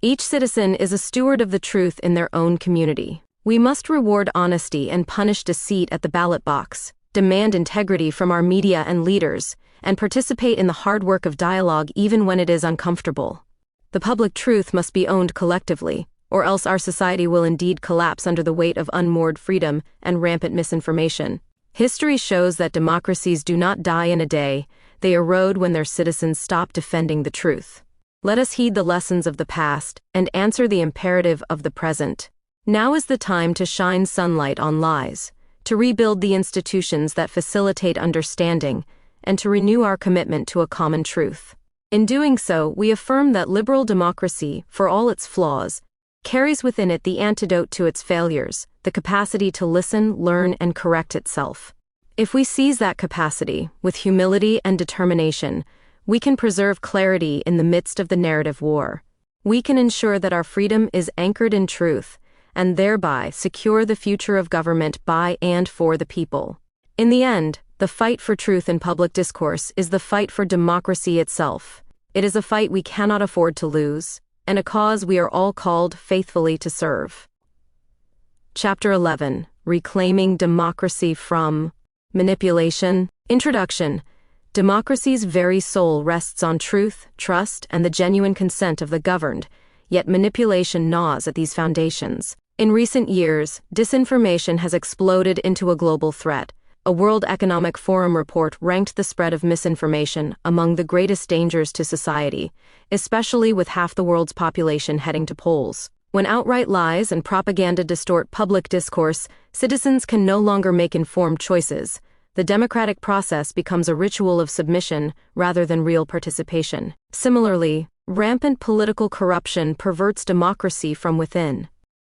[SPEAKER 1] Each citizen is a steward of the truth in their own community. We must reward honesty and punish deceit at the ballot box, demand integrity from our media and leaders, and participate in the hard work of dialogue even when it is uncomfortable. The public truth must be owned collectively, or else our society will indeed collapse under the weight of unmoored freedom and rampant misinformation. History shows that democracies do not die in a day, they erode when their citizens stop defending the truth. Let us heed the lessons of the past and answer the imperative of the present. Now is the time to shine sunlight on lies, to rebuild the institutions that facilitate understanding, and to renew our commitment to a common truth. In doing so, we affirm that liberal democracy, for all its flaws, carries within it the antidote to its failures, the capacity to listen, learn, and correct itself. If we seize that capacity, with humility and determination, we can preserve clarity in the midst of the narrative war. We can ensure that our freedom is anchored in truth, and thereby secure the future of government by and for the people. In the end, the fight for truth in public discourse is the fight for democracy itself. It is a fight we cannot afford to lose, and a cause we are all called faithfully to serve. Chapter 11. Reclaiming Democracy from Manipulation. Introduction. Democracy's very soul rests on truth, trust, and the genuine consent of the governed, yet manipulation gnaws at these foundations. In recent years, disinformation has exploded into a global threat. A World Economic Forum report ranked the spread of misinformation among the greatest dangers to society, especially with half the world's population heading to polls. When outright lies and propaganda distort public discourse, citizens can no longer make informed choices. The democratic process becomes a ritual of submission rather than real participation. Similarly, rampant political corruption perverts democracy from within.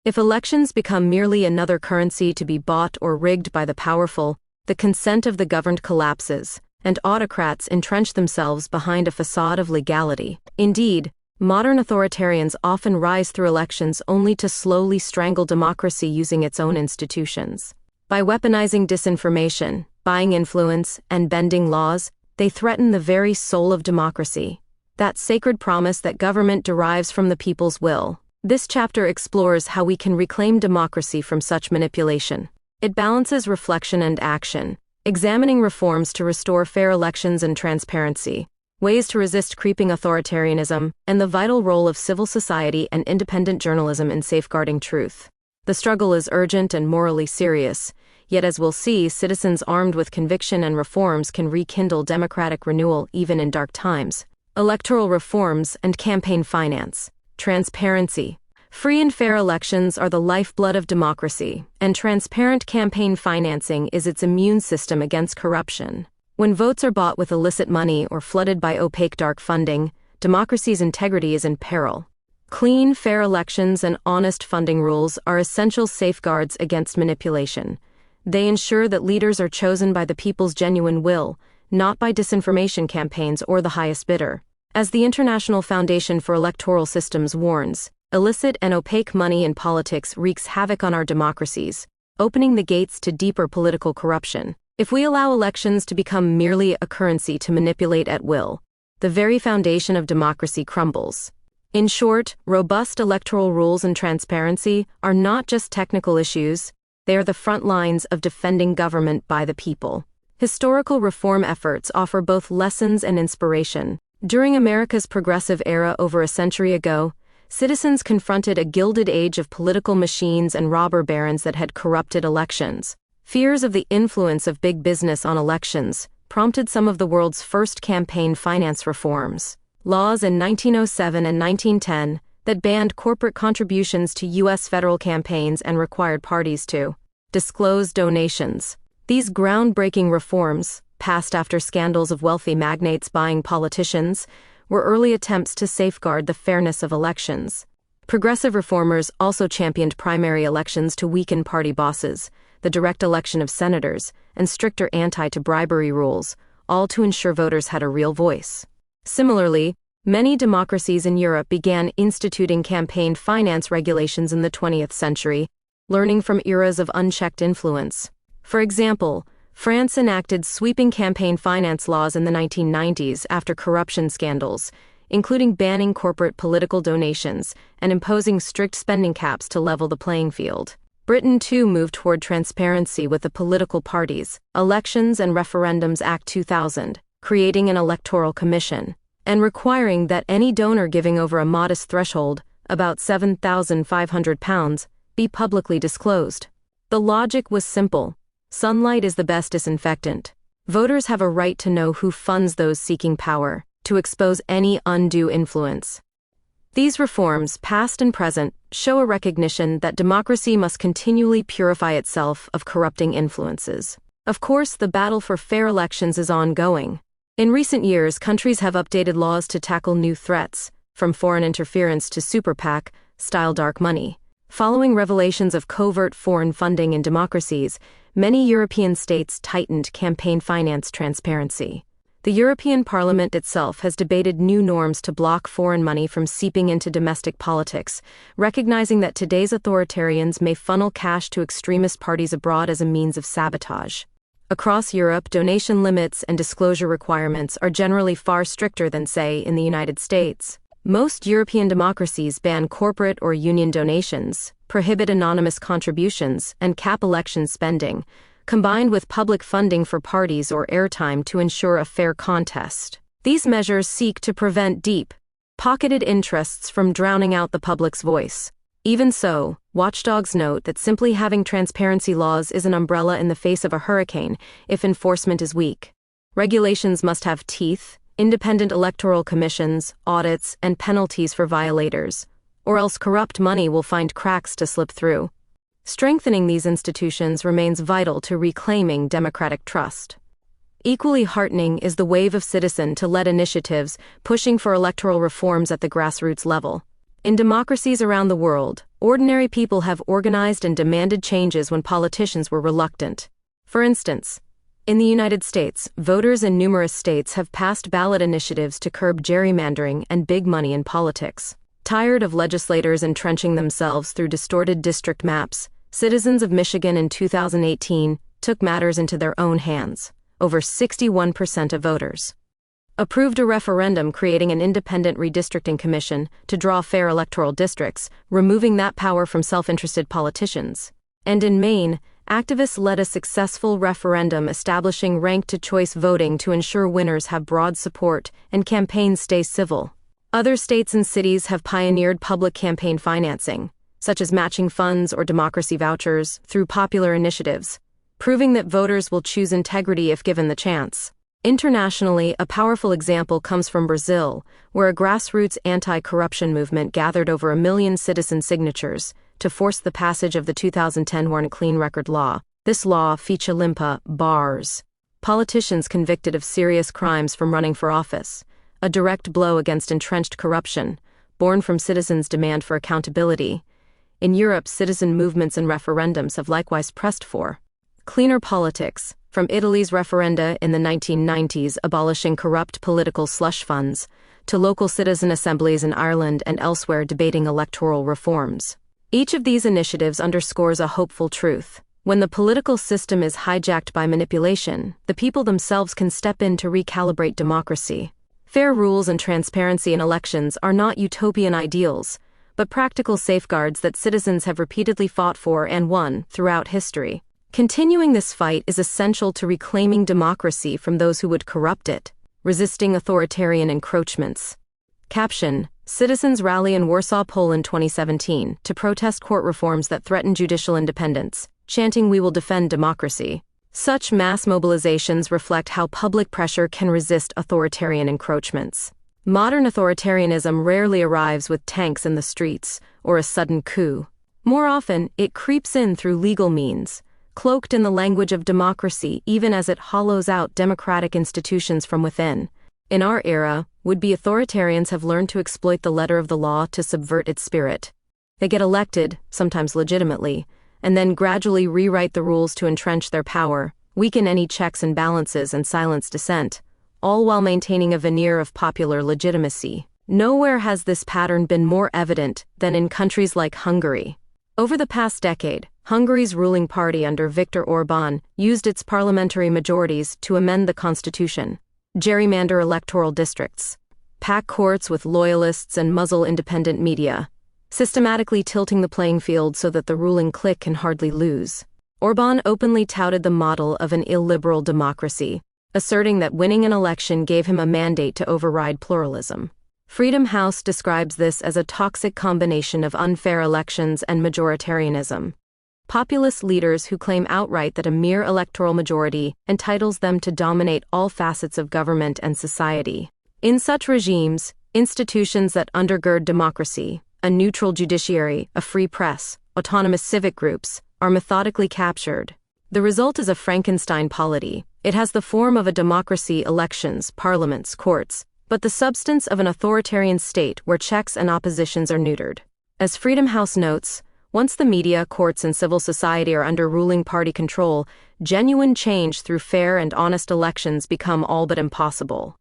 [SPEAKER 1] If elections become merely another currency to be bought or rigged by the powerful, the consent of the governed collapses, and autocrats entrench themselves behind a facade of legality. Indeed, modern authoritarians often rise through elections only to slowly strangle democracy using its own institutions. By weaponizing disinformation, buying influence, and bending laws, they threaten the very soul of democracy, that sacred promise that government derives from the people's will. This chapter explores how we can reclaim democracy from such manipulation. It balances reflection and action, examining reforms to restore fair elections and transparency, ways to resist creeping authoritarianism, and the vital role of civil society and independent journalism in safeguarding truth. The struggle is urgent and morally serious, yet as we'll see, citizens armed with conviction and reforms can rekindle democratic renewal even in dark times. Electoral reforms and campaign finance. Transparency. Free and fair elections are the lifeblood of democracy, and transparent campaign financing is its immune system against corruption. When votes are bought with illicit money or flooded by opaque dark funding, democracy's integrity is in peril. Clean, fair elections and honest funding rules are essential safeguards against manipulation. They ensure that leaders are chosen by the people's genuine will, not by disinformation campaigns or the highest bidder. As the International Foundation for Electoral Systems warns, illicit and opaque money in politics wreaks havoc on our democracies, opening the gates to deeper political corruption. If we allow elections to become merely a currency to manipulate at will, the very foundation of democracy crumbles. In short, robust electoral rules and transparency are not just technical issues, they are the front lines of defending government by the people. Historical reform efforts offer both lessons and inspiration. During America's progressive era over a century ago, citizens confronted a gilded age of political machines and robber barons that had corrupted elections. Fears of the influence of big business on elections prompted some of the world's first campaign finance reforms. Laws in 1907 and 1910 that banned corporate contributions to U.S. federal campaigns and required parties to disclose donations. These groundbreaking reforms, passed after scandals of wealthy magnates buying politicians, were early attempts to safeguard the fairness of elections. Progressive reformers also championed primary elections to weaken party bosses, the direct election of senators, and stricter anti-bribery rules, all to ensure voters had a real voice. Similarly, many democracies in Europe began instituting campaign finance regulations in the 20th century, learning from eras of unchecked influence. For example, France enacted sweeping campaign finance laws in the 1990s after corruption scandals, including banning corporate political donations and imposing strict spending caps to level the playing field. Britain too moved toward transparency with the Political Parties, Elections and Referendums Act 2000, creating an electoral commission, and requiring that any donor giving over a modest threshold, about £7,500, be publicly disclosed. The logic was simple. Sunlight is the best disinfectant. Voters have a right to know who funds those seeking power, to expose any undue influence. These reforms, past and present, show a recognition that democracy must continually purify itself of corrupting influences. Of course, the battle for fair elections is ongoing. In recent years, countries have updated laws to tackle new threats, from foreign interference to super PAC-style dark money. Following revelations of covert foreign funding in democracies, many European states tightened campaign finance transparency. The European Parliament itself has debated new norms to block foreign money from seeping into domestic politics, recognizing that today's authoritarians may funnel cash to extremist parties abroad as a means of sabotage. Across Europe, donation limits and disclosure requirements are generally far stricter than, say, in the United States. Most European democracies ban corporate or union donations, prohibit anonymous contributions, and cap election spending, combined with public funding for parties or airtime to ensure a fair contest. These measures seek to prevent deep-pocketed interests from drowning out the public's voice. Even so, watchdogs note that simply having transparency laws is an umbrella in the face of a hurricane if enforcement is weak. Regulations must have teeth, independent electoral commissions, audits, and penalties for violators, or else corrupt money will find cracks to slip through. Strengthening these institutions remains vital to reclaiming democratic trust. Equally heartening is the wave of citizen-led initiatives pushing for electoral reforms at the grassroots level. In democracies around the world, ordinary people have organized and demanded changes when politicians were reluctant. For instance, in the United States, voters in numerous states have passed ballot initiatives to curb gerrymandering and big money in politics. Tired of legislators entrenching themselves through distorted district maps, citizens of Michigan in 2018 took matters into their own hands. Over 61% of voters approved a referendum creating an independent redistricting commission to draw fair electoral districts, removing that power from self-interested politicians. And in Maine, activists led a successful referendum establishing ranked-choice voting to ensure winners have broad support and campaigns stay civil. Other states and cities have pioneered public campaign financing, such as matching funds or democracy vouchers, through popular initiatives, proving that voters will choose integrity if given the chance. Internationally, a powerful example comes from Brazil, where a grassroots anti-corruption movement gathered over 1 million citizen signatures to force the passage of the 2010 One Clean Record Law. This law, Ficha Limpa, bars politicians convicted of serious crimes from running for office, a direct blow against entrenched corruption, born from citizens' demand for accountability. In Europe, citizen movements and referendums have likewise pressed for cleaner politics, from Italy's referenda in the 1990s abolishing corrupt political slush funds, to local citizen assemblies in Ireland and elsewhere debating electoral reforms. Each of these initiatives underscores a hopeful truth. When the political system is hijacked by manipulation, the people themselves can step in to recalibrate democracy. Fair rules and transparency in elections are not utopian ideals, but practical safeguards that citizens have repeatedly fought for and won throughout history. Continuing this fight is essential to reclaiming democracy from those who would corrupt it, resisting authoritarian encroachments. Caption: Citizens rally in Warsaw, Poland 2017 to protest court reforms that threaten judicial independence, chanting "We will defend democracy." Such mass mobilizations reflect how public pressure can resist authoritarian encroachments. Modern authoritarianism rarely arrives with tanks in the streets or a sudden coup. More often, it creeps in through legal means, cloaked in the language of democracy even as it hollows out democratic institutions from within. In our era, would-be authoritarians have learned to exploit the letter of the law to subvert its spirit. They get elected, sometimes legitimately, and then gradually rewrite the rules to entrench their power, weaken any checks and balances, and silence dissent, all while maintaining a veneer of popular legitimacy. Nowhere has this pattern been more evident than in countries like Hungary. Over the past decade, Hungary's ruling party under Viktor Orbán used its parliamentary majorities to amend the constitution, gerrymander electoral districts, pack courts with loyalists and muzzle independent media, systematically tilting the playing field so that the ruling clique can hardly lose. Orbán openly touted the model of an illiberal democracy, asserting that winning an election gave him a mandate to override pluralism. Freedom House describes this as a toxic combination of unfair elections and majoritarianism. Populist leaders who claim outright that a mere electoral majority entitles them to dominate all facets of government and society. In such regimes, Institutions that undergird democracy, a neutral judiciary, a free press, autonomous civic groups, are methodically captured. The result is a Frankenstein polity. It has the form of a democracy, elections, parliaments, courts, but the substance of an authoritarian state where checks and oppositions are neutered. As Freedom House notes, once the media, courts, and civil society are under ruling party control, genuine change through fair and honest elections become all but impossible.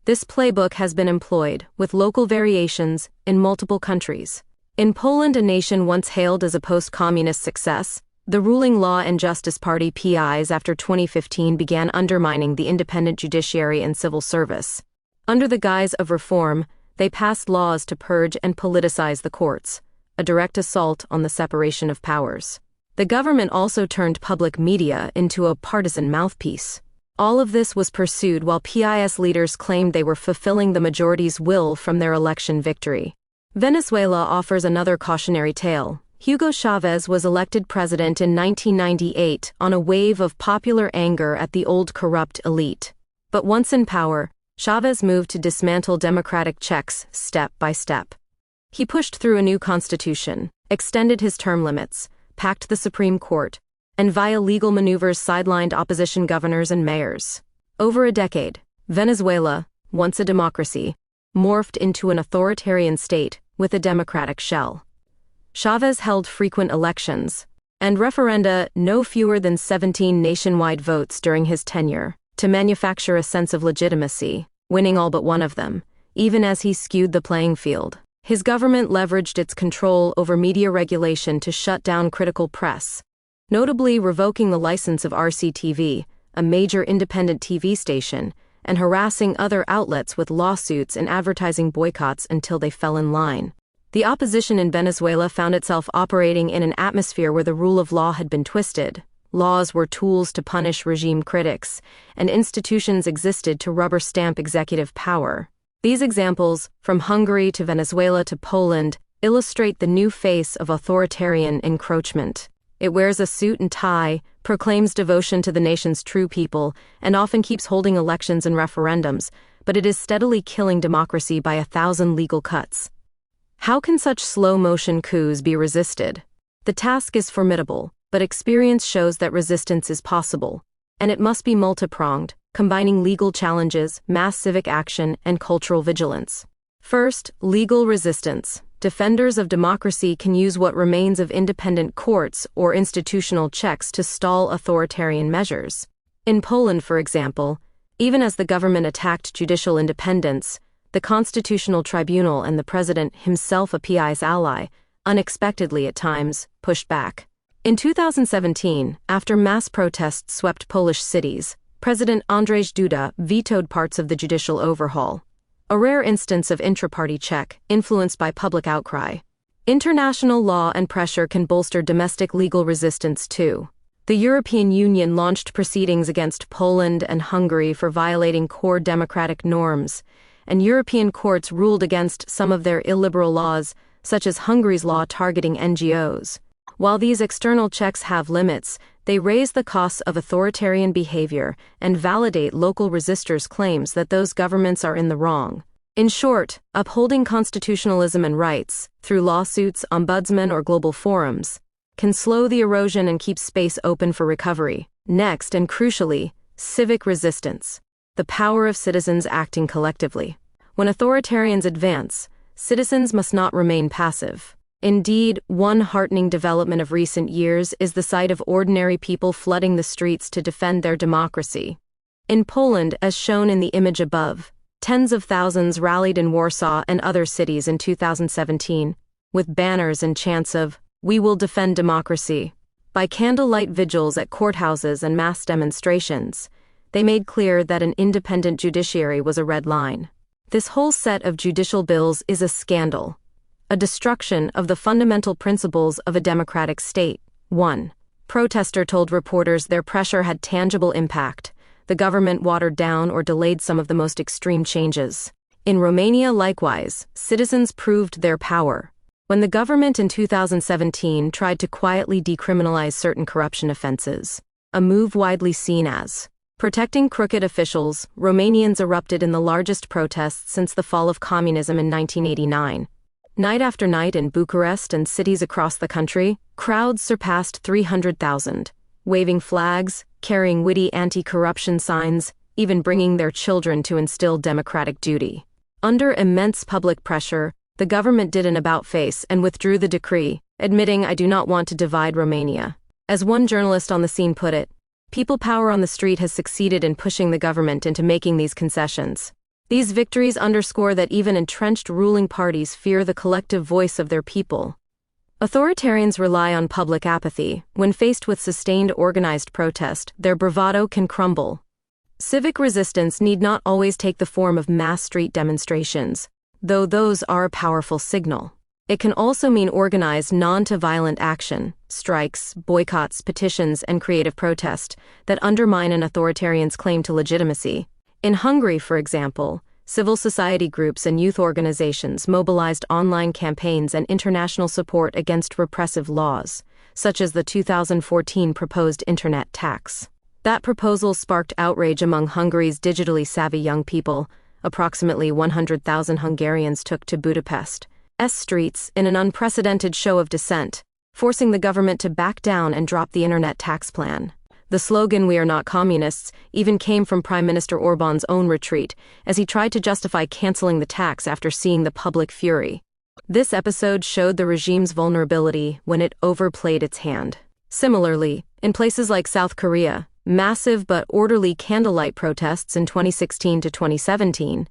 [SPEAKER 1] This playbook has been employed, with local variations, in multiple countries. In Poland, a nation once hailed as a post-communist success, the ruling Law and Justice Party PiS after 2015 began undermining the independent judiciary and civil service. Under the guise of reform, they passed laws to purge and politicize the courts, a direct assault on the separation of powers. The government also turned public media into a partisan mouthpiece. All of this was pursued while PiS leaders claimed they were fulfilling the majority's will from their election victory. Venezuela offers another cautionary tale. Hugo Chavez was elected president in 1998 on a wave of popular anger at the old corrupt elite. But once in power, Chavez moved to dismantle democratic checks step by step. He pushed through a new constitution, extended his term limits, packed the Supreme Court, and via legal maneuvers sidelined opposition governors and mayors. Over a decade, Venezuela, once a democracy, morphed into an authoritarian state with a democratic shell. Chavez held frequent elections and referenda, no fewer than 17 nationwide votes during his tenure, to manufacture a sense of legitimacy, winning all but one of them, even as he skewed the playing field. His government leveraged its control over media regulation to shut down critical press, notably revoking the license of RCTV, a major independent TV station, and harassing other outlets with lawsuits and advertising boycotts until they fell in line. The opposition in Venezuela found itself operating in an atmosphere where the rule of law had been twisted. Laws were tools to punish regime critics, and institutions existed to rubber stamp executive power. These examples, from Hungary to Venezuela to Poland, illustrate the new face of authoritarian encroachment. It wears a suit and tie, proclaims devotion to the nation's true people, and often keeps holding elections and referendums, but it is steadily killing democracy by 1,000 legal cuts. How can such slow-motion coups be resisted? The task is formidable, but experience shows that resistance is possible, and it must be multi-pronged, combining legal challenges, mass civic action, and cultural vigilance. First, legal resistance. Defenders of democracy can use what remains of independent courts or institutional checks to stall authoritarian measures. In Poland, for example, even as the government attacked judicial independence, the Constitutional Tribunal and the president, himself a PiS ally, unexpectedly at times, pushed back. In 2017, after mass protests swept Polish cities, President Andrzej Duda vetoed parts of the judicial overhaul, a rare instance of intra-party check influenced by public outcry. International law and pressure can bolster domestic legal resistance too. The European Union launched proceedings against Poland and Hungary for violating core democratic norms, and European courts ruled against some of their illiberal laws, such as Hungary's law targeting NGOs. While these external checks have limits, they raise the costs of authoritarian behavior and validate local resistors' claims that those governments are in the wrong. In short, upholding constitutionalism and rights, through lawsuits, ombudsmen, or global forums, can slow the erosion and keep space open for recovery. Next, and crucially, civic resistance. The power of citizens acting collectively. When authoritarians advance, citizens must not remain passive. Indeed, one heartening development of recent years is the sight of ordinary people flooding the streets to defend their democracy. In Poland, as shown in the image above, tens of thousands rallied in Warsaw and other cities in 2017, with banners and chants of, "We will defend democracy." By candlelight vigils at courthouses and mass demonstrations, they made clear that an independent judiciary was a red line. This whole set of judicial bills is a scandal, a destruction of the fundamental principles of a democratic state. 1. Protester told reporters their pressure had tangible impact. The government watered down or delayed some of the most extreme changes. In Romania, likewise, citizens proved their power. When the government in 2017 tried to quietly decriminalize certain corruption offenses, a move widely seen as Protecting crooked officials, Romanians erupted in the largest protests since the fall of communism in 1989. Night after night in Bucharest and cities across the country, crowds surpassed 300,000, waving flags, carrying witty anti-corruption signs, even bringing their children to instill democratic duty. Under immense public pressure, the government did an about-face and withdrew the decree, admitting, "I do not want to divide Romania." As one journalist on the scene put it, people power on the street has succeeded in pushing the government into making these concessions. These victories underscore that even entrenched ruling parties fear the collective voice of their people. Authoritarians rely on public apathy. When faced with sustained organized protest, their bravado can crumble. Civic resistance need not always take the form of mass street demonstrations, though those are a powerful signal. It can also mean organized non-violent action, strikes, boycotts, petitions, and creative protest that undermine an authoritarian's claim to legitimacy. In Hungary, for example, civil society groups and youth organizations mobilized online campaigns and international support against repressive laws, such as the 2014 proposed internet tax. That proposal sparked outrage among Hungary's digitally savvy young people. Approximately 100,000 Hungarians took to Budapest's streets in an unprecedented show of dissent, forcing the government to back down and drop the internet tax plan. The slogan, "We are not communists," even came from Prime Minister Orbán's own retreat, as he tried to justify canceling the tax after seeing the public fury. This episode showed the regime's vulnerability when it overplayed its hand. Similarly, in places like South Korea, massive but orderly candlelight protests in 2016 to 2017,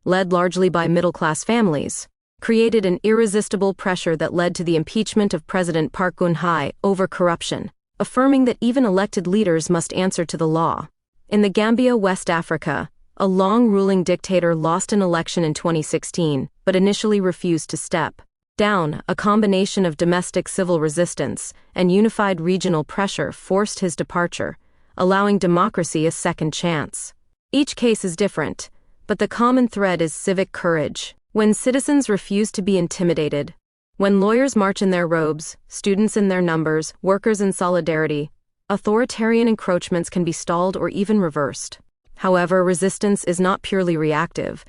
[SPEAKER 1] led largely by middle-class families, created an irresistible pressure that led to the impeachment of President Park Geun-hye over corruption, affirming that even elected leaders must answer to the law. In the Gambia, West Africa, a long-ruling dictator lost an election in 2016, but initially refused to step down. A combination of domestic civil resistance and unified regional pressure forced his departure, allowing democracy a second chance. Each case is different, but the common thread is civic courage. When citizens refuse to be intimidated, when lawyers march in their robes, students in their numbers, workers in solidarity, authoritarian encroachments can be stalled or even reversed. However, resistance is not purely reactive.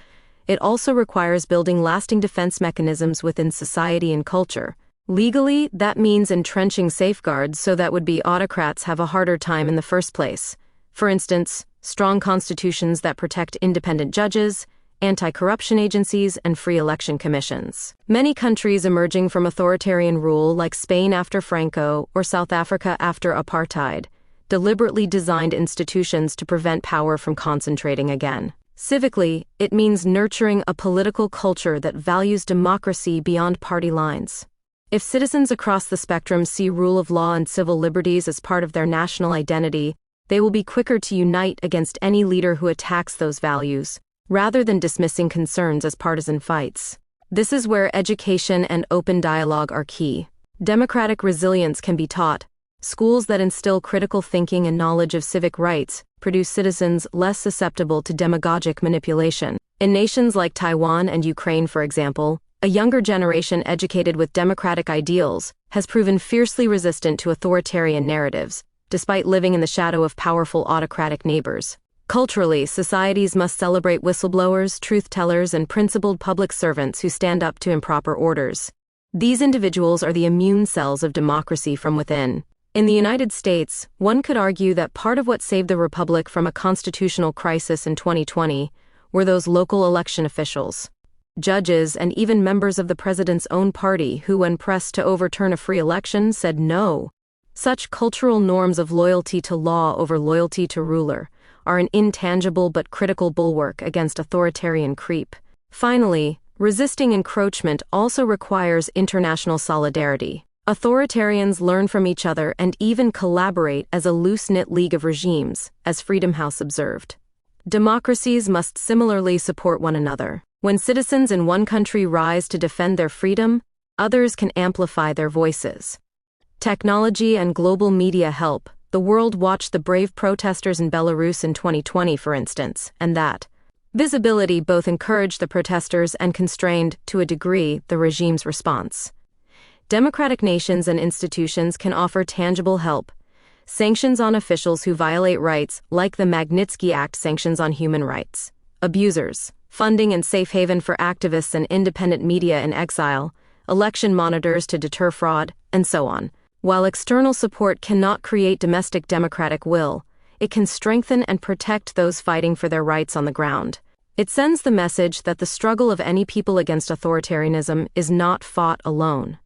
[SPEAKER 1] It also requires building lasting defense mechanisms within society and culture. Legally, that means entrenching safeguards so that would-be autocrats have a harder time in the first place. For instance, strong constitutions that protect independent judges, anti-corruption agencies, and free election commissions. Many countries emerging from authoritarian rule, like Spain after Franco or South Africa after apartheid, deliberately designed institutions to prevent power from concentrating again. Civically, it means nurturing a political culture that values democracy beyond party lines. If citizens across the spectrum see rule of law and civil liberties as part of their national identity, they will be quicker to unite against any leader who attacks those values, rather than dismissing concerns as partisan fights. This is where education and open dialogue are key. Democratic resilience can be taught. Schools that instill critical thinking and knowledge of civic rights produce citizens less susceptible to demagogic manipulation. In nations like Taiwan and Ukraine, for example, a younger generation educated with democratic ideals has proven fiercely resistant to authoritarian narratives, despite living in the shadow of powerful autocratic neighbors. Culturally, societies must celebrate whistleblowers, truth-tellers, and principled public servants who stand up to improper orders. These individuals are the immune cells of democracy from within. In the United States, one could argue that part of what saved the republic from a constitutional crisis in 2020 were those local election officials, judges, and even members of the president's own party who, when pressed to overturn a free election, said no. Such cultural norms of loyalty to law over loyalty to ruler are an intangible but critical bulwark against authoritarian creep. Finally, resisting encroachment also requires international solidarity. Authoritarians learn from each other and even collaborate as a loose-knit league of regimes, as Freedom House observed. Democracies must similarly support one another. When citizens in one country rise to defend their freedom, others can amplify their voices. Technology and global media help. The world watched the brave protesters in Belarus in 2020, for instance, and that visibility both encouraged the protesters and constrained, to a degree, the regime's response. Democratic nations and institutions can offer tangible help. Sanctions on officials who violate rights, like the Magnitsky Act sanctions on human rights. Abusers. Funding and safe haven for activists and independent media in exile. Election monitors to deter fraud, and so on. While external support cannot create domestic democratic will, it can strengthen and protect those fighting for their rights on the ground. It sends the message that the struggle of any people against authoritarianism is not fought alone.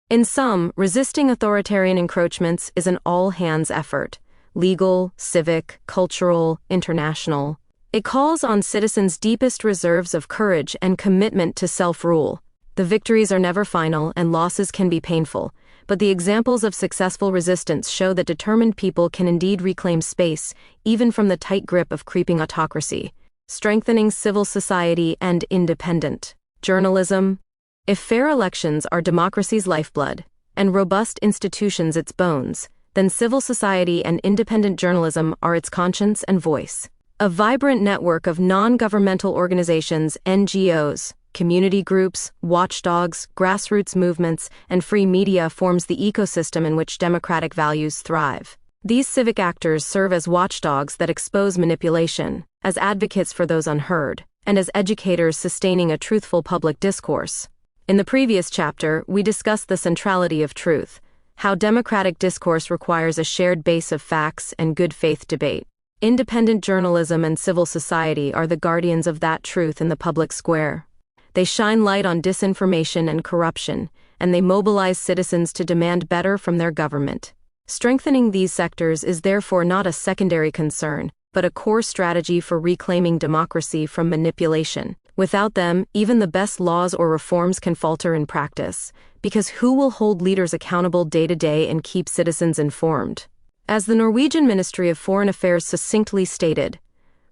[SPEAKER 1] In sum, resisting authoritarian encroachments is an all-hands effort, legal, civic, cultural, international. It calls on citizens' deepest reserves of courage and commitment to self-rule. The victories are never final and losses can be painful, but the examples of successful resistance show that determined people can indeed reclaim space, even from the tight grip of creeping autocracy. Strengthening civil society and independent journalism. If fair elections are democracy's lifeblood, and robust institutions its bones, then civil society and independent journalism are its conscience and voice. A vibrant network of non-governmental organizations, NGOs, community groups, watchdogs, grassroots movements, and free media forms the ecosystem in which democratic values thrive. These civic actors serve as watchdogs that expose manipulation, as advocates for those unheard, and as educators sustaining a truthful public discourse. In the previous chapter, we discussed the centrality of truth, how democratic discourse requires a shared base of facts and good faith debate. Independent journalism and civil society are the guardians of that truth in the public square. They shine light on disinformation and corruption, and they mobilize citizens to demand better from their government. Strengthening these sectors is therefore not a secondary concern, but a core strategy for reclaiming democracy from manipulation. Without them, even the best laws or reforms can falter in practice, because who will hold leaders accountable day to day and keep citizens informed? As the Norwegian Ministry of Foreign Affairs succinctly stated,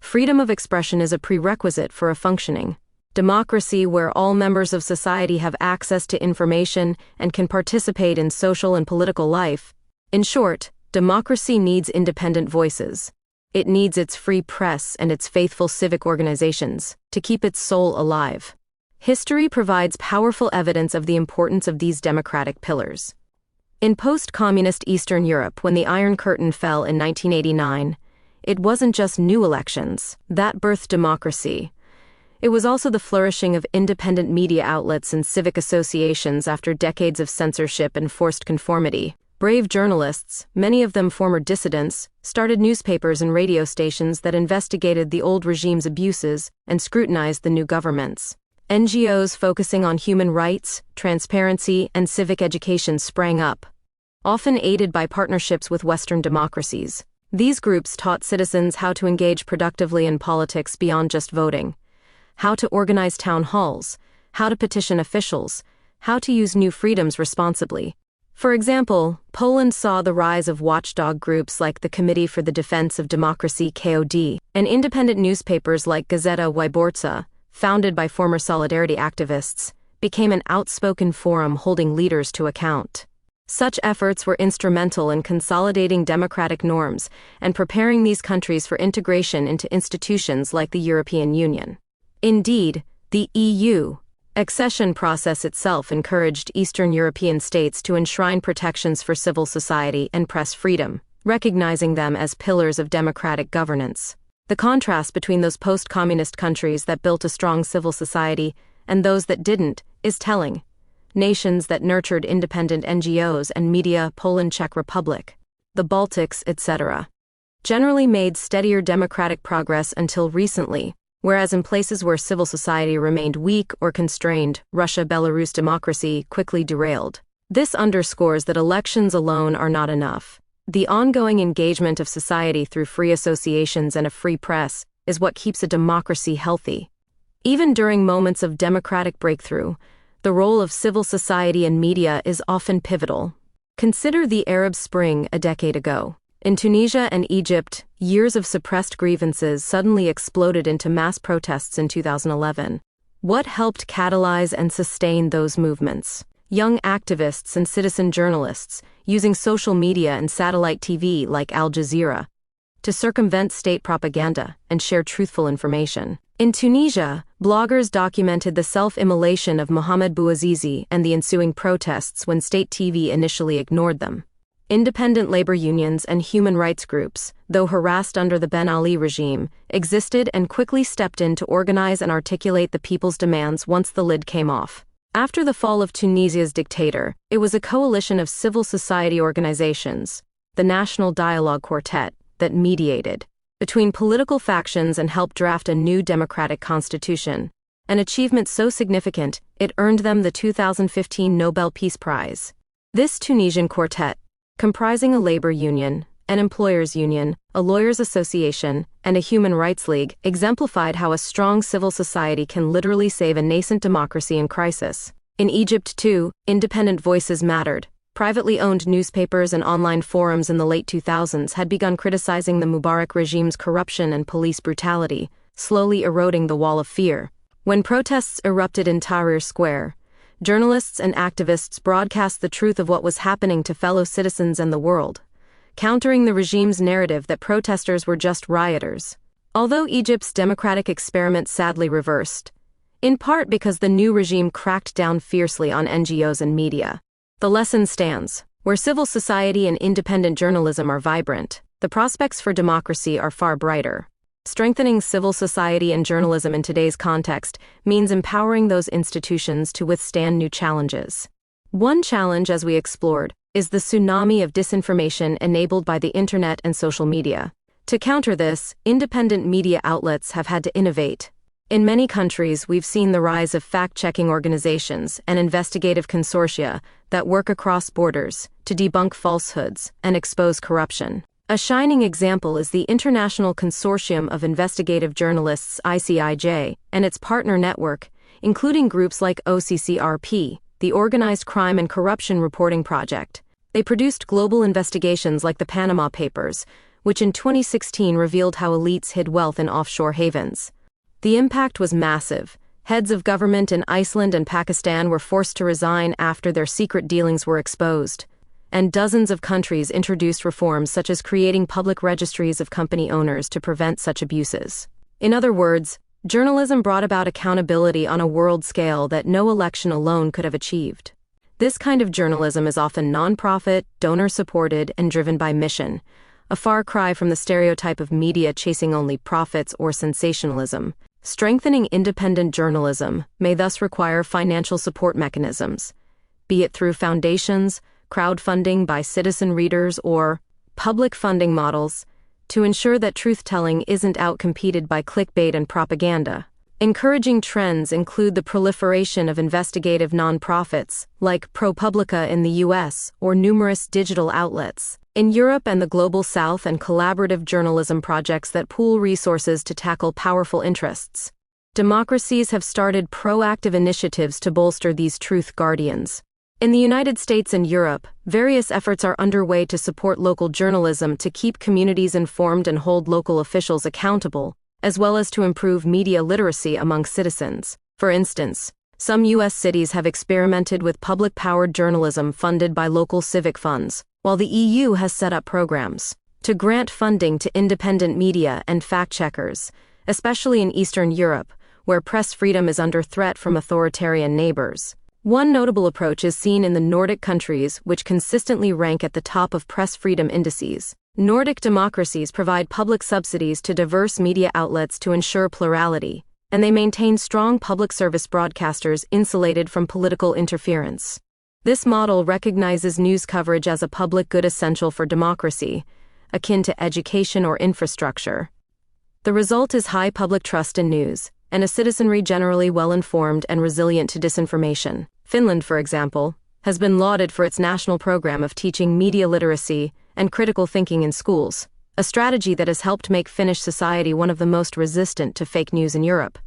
[SPEAKER 1] freedom of expression is a prerequisite for a functioning democracy where all members of society have access to information and can participate in social and political life. In short, democracy needs independent voices. It needs its free press and its faithful civic organizations to keep its soul alive. History provides powerful evidence of the importance of these democratic pillars. In post-communist Eastern Europe, when the Iron Curtain fell in 1989, it wasn't just new elections that birthed democracy. It was also the flourishing of independent media outlets and civic associations after decades of censorship and forced conformity. Brave journalists, many of them former dissidents, started newspapers and radio stations that investigated the old regime's abuses and scrutinized the new governments. NGOs focusing on human rights, transparency, and civic education sprang up, often aided by partnerships with Western democracies. These groups taught citizens how to engage productively in politics beyond just voting, how to organize town halls, how to petition officials, how to use new freedoms responsibly. For example, Poland saw the rise of watchdog groups like the Committee for the Defense of Democracy (KOD), and independent newspapers like Gazeta Wyborcza, founded by former Solidarity activists, became an outspoken forum holding leaders to account. Such efforts were instrumental in consolidating democratic norms and preparing these countries for integration into institutions like the European Union. Indeed, the EU accession process itself encouraged Eastern European states to enshrine protections for civil society and press freedom, recognizing them as pillars of democratic governance. The contrast between those post-communist countries that built a strong civil society and those that didn't is telling. Nations that nurtured independent NGOs and media, Poland, Czech Republic, the Baltics, etc., generally made steadier democratic progress until recently, whereas in places where civil society remained weak or constrained, Russia, Belarus democracy quickly derailed. This underscores that elections alone are not enough. The ongoing engagement of society through free associations and a free press is what keeps a democracy healthy. Even during moments of democratic breakthrough, the role of civil society and media is often pivotal. Consider the Arab Spring a decade ago. In Tunisia and Egypt, years of suppressed grievances suddenly exploded into mass protests in 2011. What helped catalyze and sustain those movements? Young activists and citizen journalists, using social media and satellite TV like Al Jazeera to circumvent state propaganda and share truthful information. In Tunisia, bloggers documented the self-immolation of Mohamed Bouazizi and the ensuing protests when state TV initially ignored them. Independent labor unions and human rights groups, though harassed under the Ben Ali regime, existed and quickly stepped in to organize and articulate the people's demands once the lid came off. After the fall of Tunisia's dictator, it was a coalition of civil society organizations, the National Dialogue Quartet, that mediated between political factions and helped draft a new democratic constitution, an achievement so significant it earned them the 2015 Nobel Peace Prize. This Tunisian quartet, comprising a labor union, an employers' union, a lawyers' association, and a human rights league, exemplified how a strong civil society can literally save a nascent democracy in crisis. In Egypt, too, independent voices mattered. Privately owned newspapers and online forums in the late 2000s had begun criticizing the Mubarak regime's corruption and police brutality, slowly eroding the wall of fear. When protests erupted in Tahrir Square, journalists and activists broadcast the truth of what was happening to fellow citizens and the world, countering the regime's narrative that protesters were just rioters. Although Egypt's democratic experiment sadly reversed, in part because the new regime cracked down fiercely on NGOs and media, the lesson stands. Where civil society and independent journalism are vibrant, the prospects for democracy are far brighter. Strengthening civil society and journalism in today's context means empowering those institutions to withstand new challenges. One challenge, as we explored, is the tsunami of disinformation enabled by the internet and social media. To counter this, independent media outlets have had to innovate. In many countries, we've seen the rise of fact-checking organizations and investigative consortia that work across borders to debunk falsehoods and expose corruption. A shining example is the International Consortium of Investigative Journalists (ICIJ) and its partner network, including groups like OCCRP, the Organized Crime and Corruption Reporting Project. They produced global investigations like the Panama Papers, which in 2016 revealed how elites hid wealth in offshore havens. The impact was massive. Heads of government in Iceland and Pakistan were forced to resign after their secret dealings were exposed, and dozens of countries introduced reforms such as creating public registries of company owners to prevent such abuses. In other words, journalism brought about accountability on a world scale that no election alone could have achieved. This kind of journalism is often nonprofit, donor-supported, and driven by mission, a far cry from the stereotype of media chasing only profits or sensationalism. Strengthening independent journalism may thus require financial support mechanisms, be it through foundations, crowdfunding by citizen readers, or public funding models, to ensure that truth-telling isn't outcompeted by clickbait and propaganda. Encouraging trends include the proliferation of investigative nonprofits, like ProPublica in the US, or numerous digital outlets in Europe and the Global South, and collaborative journalism projects that pool resources to tackle powerful interests. Democracies have started proactive initiatives to bolster these truth guardians. In the United States and Europe, various efforts are underway to support local journalism to keep communities informed and hold local officials accountable, as well as to improve media literacy among citizens. For instance, some U.S. cities have experimented with public-powered journalism funded by local civic funds, while the EU has set up programs to grant funding to independent media and fact-checkers, especially in Eastern Europe, where press freedom is under threat from authoritarian neighbors. One notable approach is seen in the Nordic countries, which consistently rank at the top of press freedom indices. Nordic democracies provide public subsidies to diverse media outlets to ensure plurality, and they maintain strong public service broadcasters insulated from political interference. This model recognizes news coverage as a public good essential for democracy, akin to education or infrastructure. The result is high public trust in news, and a citizenry generally well-informed and resilient to disinformation. Finland, for example, has been lauded for its national program of teaching media literacy and critical thinking in schools, a strategy that has helped make Finnish society one of the most resistant to fake news in Europe.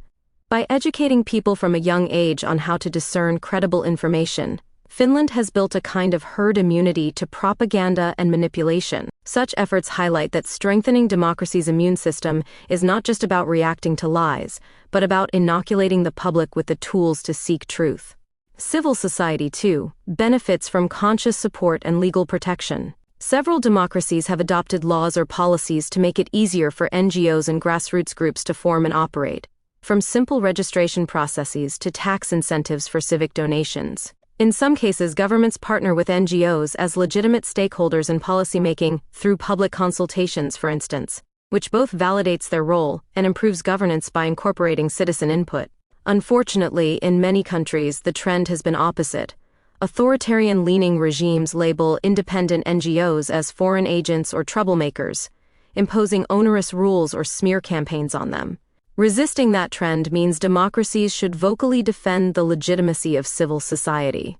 [SPEAKER 1] By educating people from a young age on how to discern credible information, Finland has built a kind of herd immunity to propaganda and manipulation. Such efforts highlight that strengthening democracy's immune system is not just about reacting to lies, but about inoculating the public with the tools to seek truth. Civil society, too, benefits from conscious support and legal protection. Several democracies have adopted laws or policies to make it easier for NGOs and grassroots groups to form and operate, from simple registration processes to tax incentives for civic donations. In some cases, governments partner with NGOs as legitimate stakeholders in policymaking through public consultations, for instance, which both validates their role and improves governance by incorporating citizen input. Unfortunately, in many countries, the trend has been opposite. Authoritarian-leaning regimes label independent NGOs as foreign agents or troublemakers, imposing onerous rules or smear campaigns on them. Resisting that trend means democracies should vocally defend the legitimacy of civil society.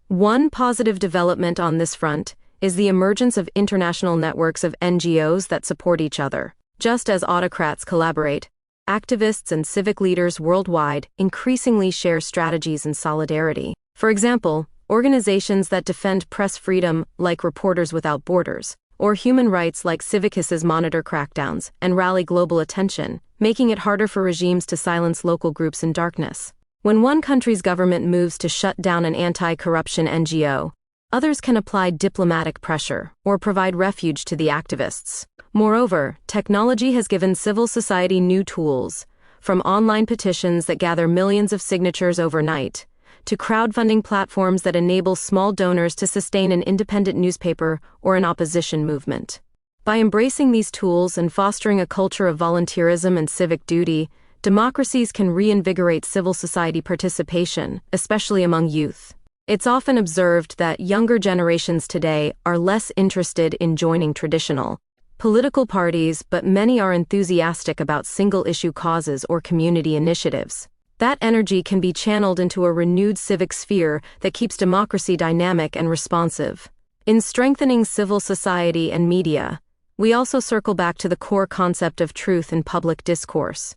[SPEAKER 1] One positive development on this front is the emergence of international networks of NGOs that support each other. Just as autocrats collaborate, activists and civic leaders worldwide increasingly share strategies and solidarity. For example, organizations that defend press freedom, like Reporters Without Borders, or human rights like Civicus's monitor crackdowns and rally global attention, making it harder for regimes to silence local groups in darkness. When one country's government moves to shut down an anti-corruption NGO, others can apply diplomatic pressure or provide refuge to the activists. Moreover, technology has given civil society new tools, from online petitions that gather millions of signatures overnight, to crowdfunding platforms that enable small donors to sustain an independent newspaper or an opposition movement. By embracing these tools and fostering a culture of volunteerism and civic duty, democracies can reinvigorate civil society participation, especially among youth. It's often observed that younger generations today are less interested in joining traditional political parties, but many are enthusiastic about single-issue causes or community initiatives. That energy can be channeled into a renewed civic sphere that keeps democracy dynamic and responsive. In strengthening civil society and media, we also circle back to the core concept of truth in public discourse.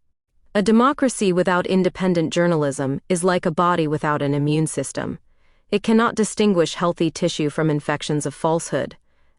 [SPEAKER 1] A democracy without independent journalism is like a body without an immune system. It cannot distinguish healthy tissue from infections of falsehood,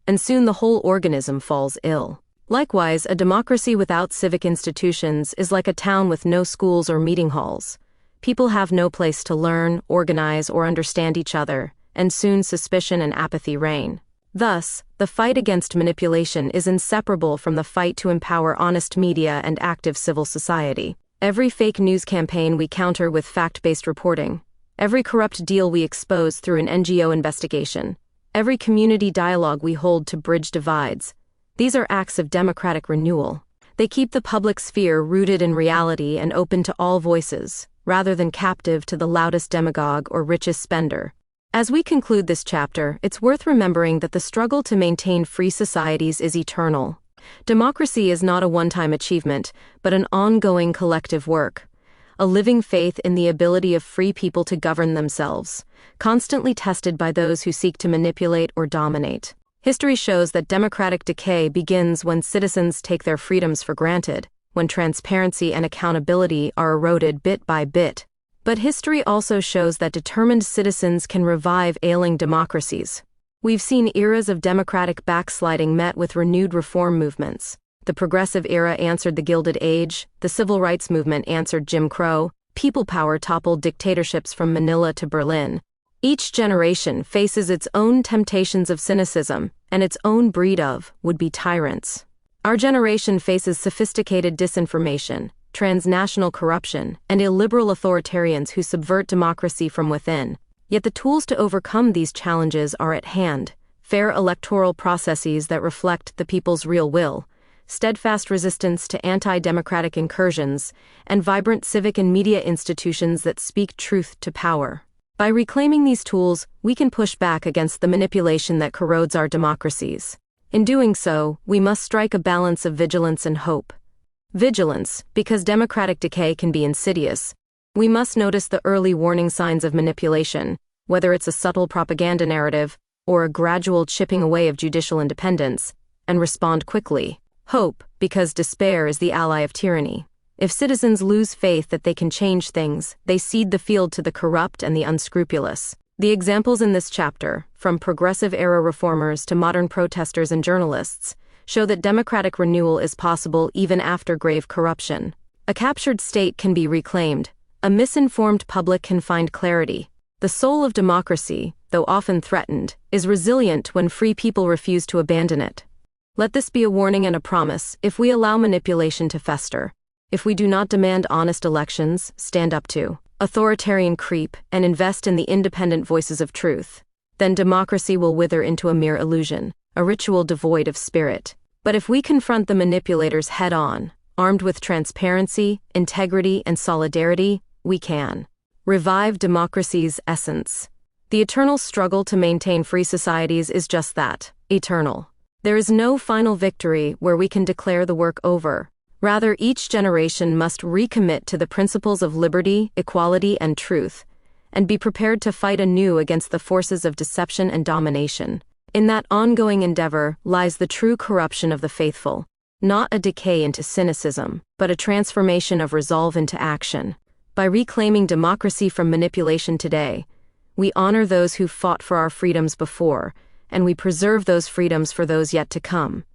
[SPEAKER 1] and soon the whole organism falls ill. Likewise, a democracy without civic institutions is like a town with no schools or meeting halls. People have no place to learn, organize, or understand each other, and soon suspicion and apathy reign. Thus, the fight against manipulation is inseparable from the fight to empower honest media and active civil society. Every fake news campaign we counter with fact-based reporting, every corrupt deal we expose through an NGO investigation, every community dialogue we hold to bridge divides, these are acts of democratic renewal. They keep the public sphere rooted in reality and open to all voices, rather than captive to the loudest demagogue or richest spender. As we conclude this chapter, it's worth remembering that the struggle to maintain free societies is eternal. Democracy is not a one-time achievement, but an ongoing collective work. A living faith in the ability of free people to govern themselves, constantly tested by those who seek to manipulate or dominate. History shows that democratic decay begins when citizens take their freedoms for granted, when transparency and accountability are eroded bit by bit. But history also shows that determined citizens can revive ailing democracies. We've seen eras of democratic backsliding met with renewed reform movements. The Progressive Era answered the Gilded Age, the Civil Rights Movement answered Jim Crow, people power toppled dictatorships from Manila to Berlin. Each generation faces its own temptations of cynicism and its own breed of would-be tyrants. Our generation faces sophisticated disinformation, transnational corruption, and illiberal authoritarians who subvert democracy from within. Yet the tools to overcome these challenges are at hand: fair electoral processes that reflect the people's real will, steadfast resistance to anti-democratic incursions, and vibrant civic and media institutions that speak truth to power. By reclaiming these tools, we can push back against the manipulation that corrodes our democracies. In doing so, we must strike a balance of vigilance and hope. Vigilance, because democratic decay can be insidious. We must notice the early warning signs of manipulation, whether it's a subtle propaganda narrative or a gradual chipping away of judicial independence, and respond quickly. Hope, because despair is the ally of tyranny. If citizens lose faith that they can change things, they cede the field to the corrupt and the unscrupulous. The examples in this chapter, from progressive-era reformers to modern protesters and journalists, show that democratic renewal is possible even after grave corruption. A captured state can be reclaimed. A misinformed public can find clarity. The soul of democracy, though often threatened, is resilient when free people refuse to abandon it. Let this be a warning and a promise: if we allow manipulation to fester, if we do not demand honest elections, stand up to authoritarian creep, and invest in the independent voices of truth, then democracy will wither into a mere illusion, a ritual devoid of spirit. But if we confront the manipulators head-on, armed with transparency, integrity, and solidarity, we can revive democracy's essence. The eternal struggle to maintain free societies is just that, eternal. There is no final victory where we can declare the work over. Rather, each generation must recommit to the principles of liberty, equality, and truth, and be prepared to fight anew against the forces of deception and domination. In that ongoing endeavor lies the true corruption of the faithful, not a decay into cynicism, but a transformation of resolve into action. By reclaiming democracy from manipulation today, we honor those who fought for our freedoms before, and we preserve those freedoms for those yet to come.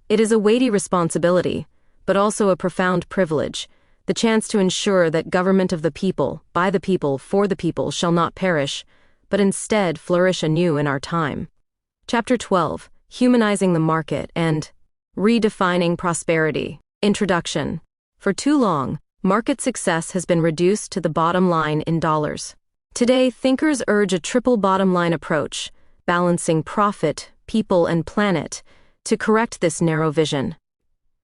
[SPEAKER 1] It is a weighty responsibility, but also a profound privilege, the chance to ensure that government of the people, by the people, for the people shall not perish, but instead flourish anew in our time. Chapter 12, Humanizing the Market and Redefining Prosperity. Introduction. For too long, market success has been reduced to the bottom line in dollars. Today, thinkers urge a triple bottom line approach, balancing profit, people, and planet, to correct this narrow vision.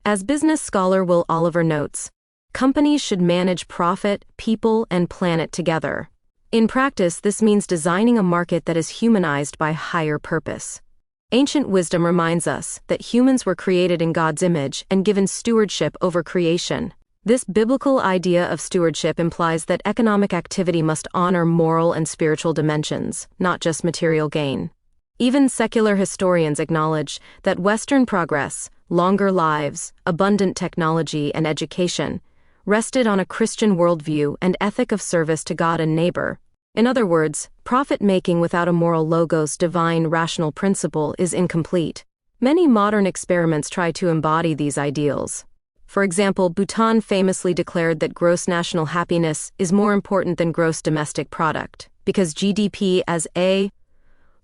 [SPEAKER 1] As business scholar Will Oliver notes, companies should manage profit, people, and planet together. In practice, this means designing a market that is humanized by higher purpose. Ancient wisdom reminds us that humans were created in God's image and given stewardship over creation. This biblical idea of stewardship implies that economic activity must honor moral and spiritual dimensions, not just material gain. Even secular historians acknowledge that Western progress, longer lives, abundant technology, and education rested on a Christian worldview and ethic of service to God and neighbor. In other words, profit-making without a moral logos, divine rational principle, is incomplete. Many modern experiments try to embody these ideals. For example, Bhutan famously declared that gross national happiness is more important than gross domestic product, because GDP as a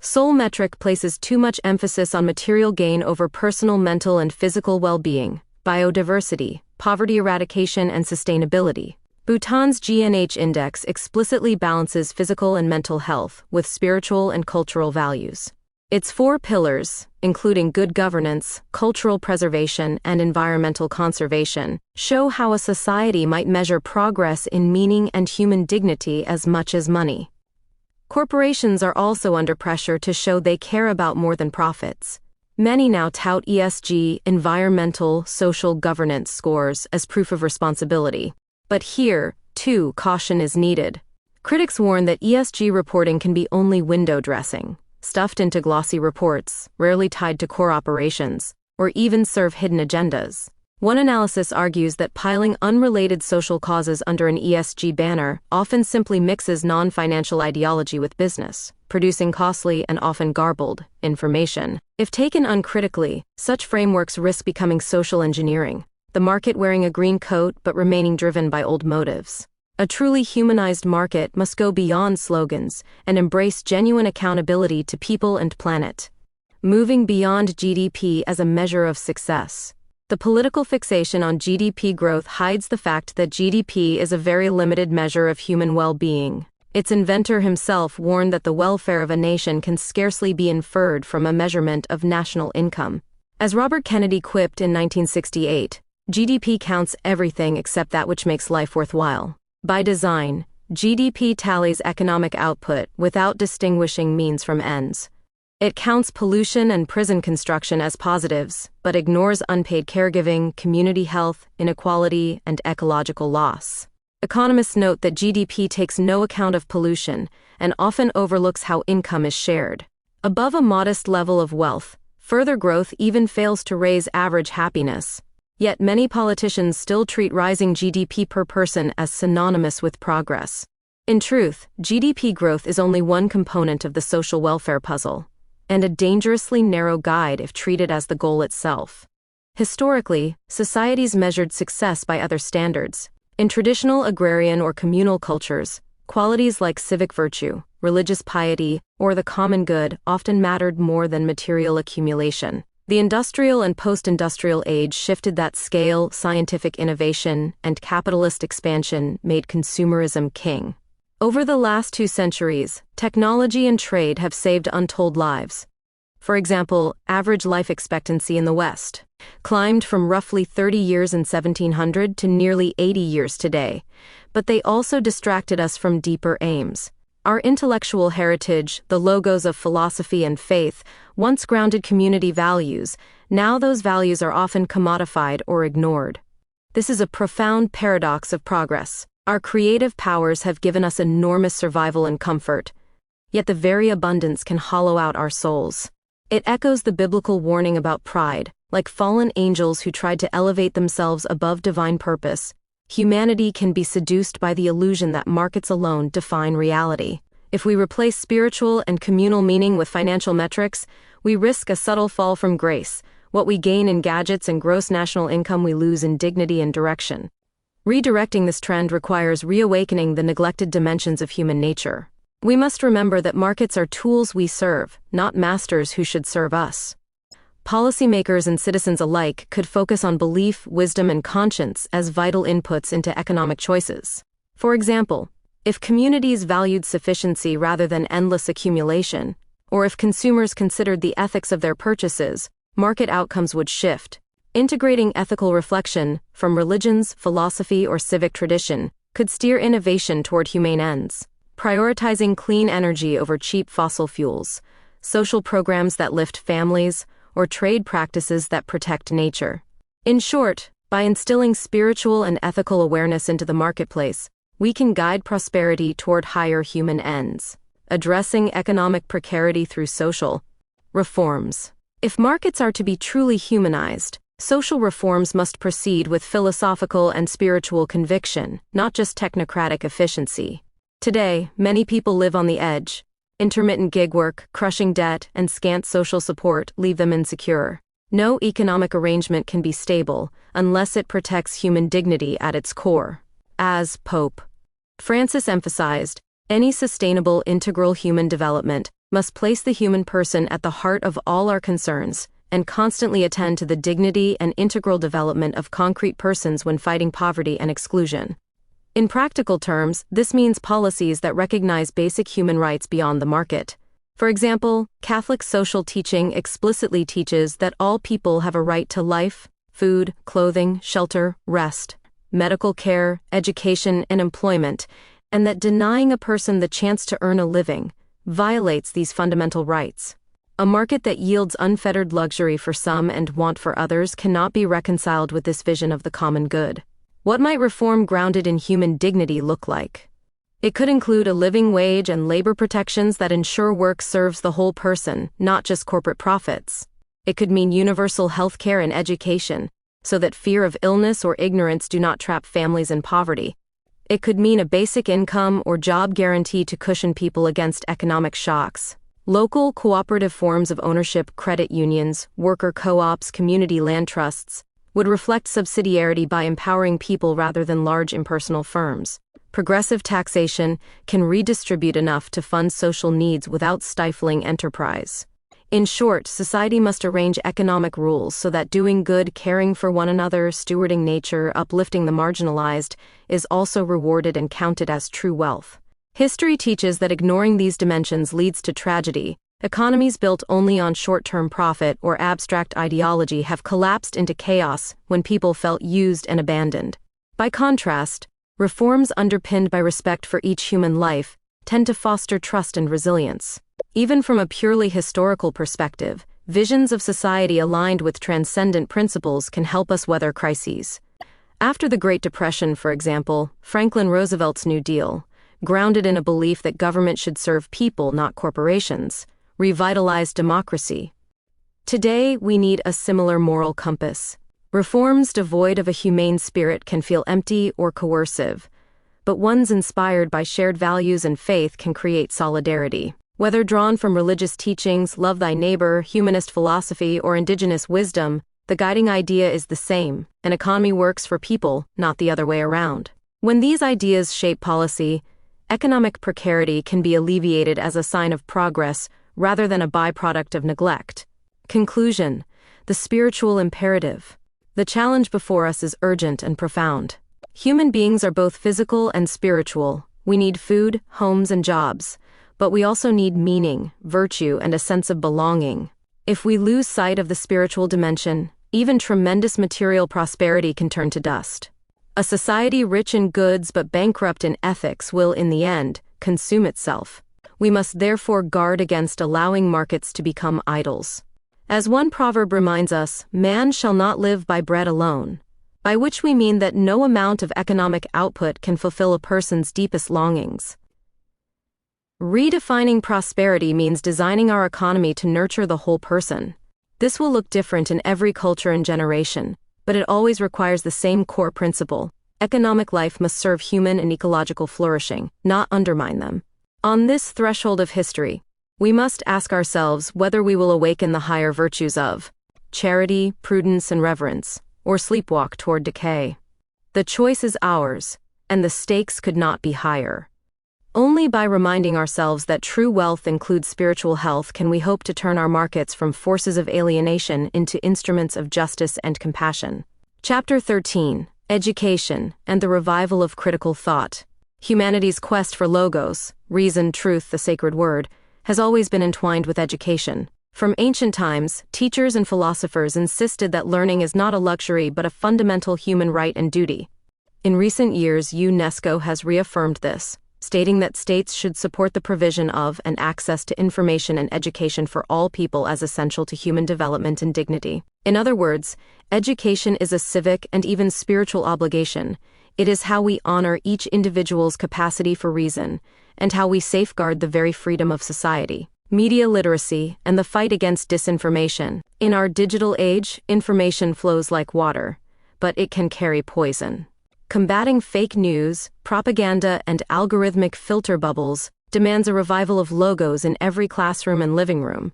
[SPEAKER 1] sole metric places too much emphasis on material gain over personal, mental, and physical well-being, biodiversity, poverty eradication, and sustainability. Bhutan's GNH index explicitly balances physical and mental health with spiritual and cultural values. Its 4 pillars, including good governance, cultural preservation, and environmental conservation, show how a society might measure progress in meaning and human dignity as much as money. Corporations are also under pressure to show they care about more than profits. Many now tout ESG, environmental, social governance scores, as proof of responsibility. But here, too, caution is needed. Critics warn that ESG reporting can be only window dressing, stuffed into glossy reports, rarely tied to core operations, or even serve hidden agendas. One analysis argues that piling unrelated social causes under an ESG banner often simply mixes non-financial ideology with business, producing costly and often garbled information. If taken uncritically, such frameworks risk becoming social engineering, the market wearing a green coat but remaining driven by old motives. A truly humanized market must go beyond slogans and embrace genuine accountability to people and planet. Moving beyond GDP as a measure of success. The political fixation on GDP growth hides the fact that GDP is a very limited measure of human well-being. Its inventor himself warned that the welfare of a nation can scarcely be inferred from a measurement of national income. As Robert Kennedy quipped in 1968, GDP counts everything except that which makes life worthwhile. By design, GDP tallies economic output without distinguishing means from ends. It counts pollution and prison construction as positives, but ignores unpaid caregiving, community health, inequality, and ecological loss. Economists note that GDP takes no account of pollution and often overlooks how income is shared. Above a modest level of wealth, further growth even fails to raise average happiness. Yet many politicians still treat rising GDP per person as synonymous with progress. In truth, GDP growth is only one component of the social welfare puzzle, and a dangerously narrow guide if treated as the goal itself. Historically, societies measured success by other standards. In traditional agrarian or communal cultures, qualities like civic virtue, religious piety, or the common good often mattered more than material accumulation. The industrial and post-industrial age shifted that scale. Scientific innovation and capitalist expansion made consumerism king. Over the last 2 centuries, technology and trade have saved untold lives. For example, average life expectancy in the West climbed from roughly 30 years in 1700 to nearly 80 years today, but they also distracted us from deeper aims. Our intellectual heritage, the logos of philosophy and faith, once grounded community values. Now those values are often commodified or ignored. This is a profound paradox of progress. Our creative powers have given us enormous survival and comfort, yet the very abundance can hollow out our souls. It echoes the biblical warning about pride. Like fallen angels who tried to elevate themselves above divine purpose, humanity can be seduced by the illusion that markets alone define reality. If we replace spiritual and communal meaning with financial metrics, we risk a subtle fall from grace. What we gain in gadgets and gross national income we lose in dignity and direction. Redirecting this trend requires reawakening the neglected dimensions of human nature. We must remember that markets are tools we serve, not masters who should serve us. Policymakers and citizens alike could focus on belief, wisdom, and conscience as vital inputs into economic choices. For example, if communities valued sufficiency rather than endless accumulation, or if consumers considered the ethics of their purchases, market outcomes would shift. Integrating ethical reflection from religions, philosophy, or civic tradition could steer innovation toward humane ends. Prioritizing clean energy over cheap fossil fuels, social programs that lift families, or trade practices that protect nature. In short, by instilling spiritual and ethical awareness into the marketplace, we can guide prosperity toward higher human ends, addressing economic precarity through social reforms. If markets are to be truly humanized, social reforms must proceed with philosophical and spiritual conviction, not just technocratic efficiency. Today, many people live on the edge. Intermittent gig work, crushing debt, and scant social support leave them insecure. No economic arrangement can be stable unless it protects human dignity at its core. As Pope Francis emphasized, any sustainable integral human development must place the human person at the heart of all our concerns and constantly attend to the dignity and integral development of concrete persons when fighting poverty and exclusion. In practical terms, this means policies that recognize basic human rights beyond the market. For example, Catholic social teaching explicitly teaches that all people have a right to life, food, clothing, shelter, rest, medical care, education, and employment, and that denying a person the chance to earn a living violates these fundamental rights. A market that yields unfettered luxury for some and want for others cannot be reconciled with this vision of the common good. What might reform grounded in human dignity look like? It could include a living wage and labor protections that ensure work serves the whole person, not just corporate profits. It could mean universal health care and education, so that fear of illness or ignorance do not trap families in poverty. It could mean a basic income or job guarantee to cushion people against economic shocks. Local cooperative forms of ownership, credit unions, worker co-ops, community land trusts, would reflect subsidiarity by empowering people rather than large impersonal firms. Progressive taxation can redistribute enough to fund social needs without stifling enterprise. In short, society must arrange economic rules so that doing good, caring for one another, stewarding nature, uplifting the marginalized, is also rewarded and counted as true wealth. History teaches that ignoring these dimensions leads to tragedy. Economies built only on short-term profit or abstract ideology have collapsed into chaos when people felt used and abandoned. By contrast, reforms underpinned by respect for each human life tend to foster trust and resilience. Even from a purely historical perspective, visions of society aligned with transcendent principles can help us weather crises. After the Great Depression, for example, Franklin Roosevelt's New Deal, grounded in a belief that government should serve people, not corporations, revitalized democracy. Today, we need a similar moral compass. Reforms devoid of a humane spirit can feel empty or coercive, but ones inspired by shared values and faith can create solidarity. Whether drawn from religious teachings, love thy neighbor, humanist philosophy, or indigenous wisdom, the guiding idea is the same: an economy works for people, not the other way around. When these ideas shape policy, economic precarity can be alleviated as a sign of progress rather than a byproduct of neglect. Conclusion: the spiritual imperative. The challenge before us is urgent and profound. Human beings are both physical and spiritual. We need food, homes, and jobs, but we also need meaning, virtue, and a sense of belonging. If we lose sight of the spiritual dimension, even tremendous material prosperity can turn to dust. A society rich in goods but bankrupt in ethics will, in the end, consume itself. We must therefore guard against allowing markets to become idols. As one proverb reminds us, man shall not live by bread alone, by which we mean that no amount of economic output can fulfill a person's deepest longings. Redefining prosperity means designing our economy to nurture the whole person. This will look different in every culture and generation, but it always requires the same core principle. Economic life must serve human and ecological flourishing, not undermine them. On this threshold of history, we must ask ourselves whether we will awaken the higher virtues of charity, prudence, and reverence, or sleepwalk toward decay. The choice is ours, and the stakes could not be higher. Only by reminding ourselves that true wealth includes spiritual health can we hope to turn our markets from forces of alienation into instruments of justice and compassion. Chapter 13: Education and the Revival of Critical Thought. Humanity's quest for logos, reason, truth, the sacred word, has always been entwined with education. From ancient times, teachers and philosophers insisted that learning is not a luxury but a fundamental human right and duty. In recent years, UNESCO has reaffirmed this, stating that states should support the provision of and access to information and education for all people as essential to human development and dignity. In other words, education is a civic and even spiritual obligation. It is how we honor each individual's capacity for reason, and how we safeguard the very freedom of society. Media literacy and the fight against disinformation. In our digital age, information flows like water, but it can carry poison. Combating fake news, propaganda, and algorithmic filter bubbles demands a revival of logos in every classroom and living room.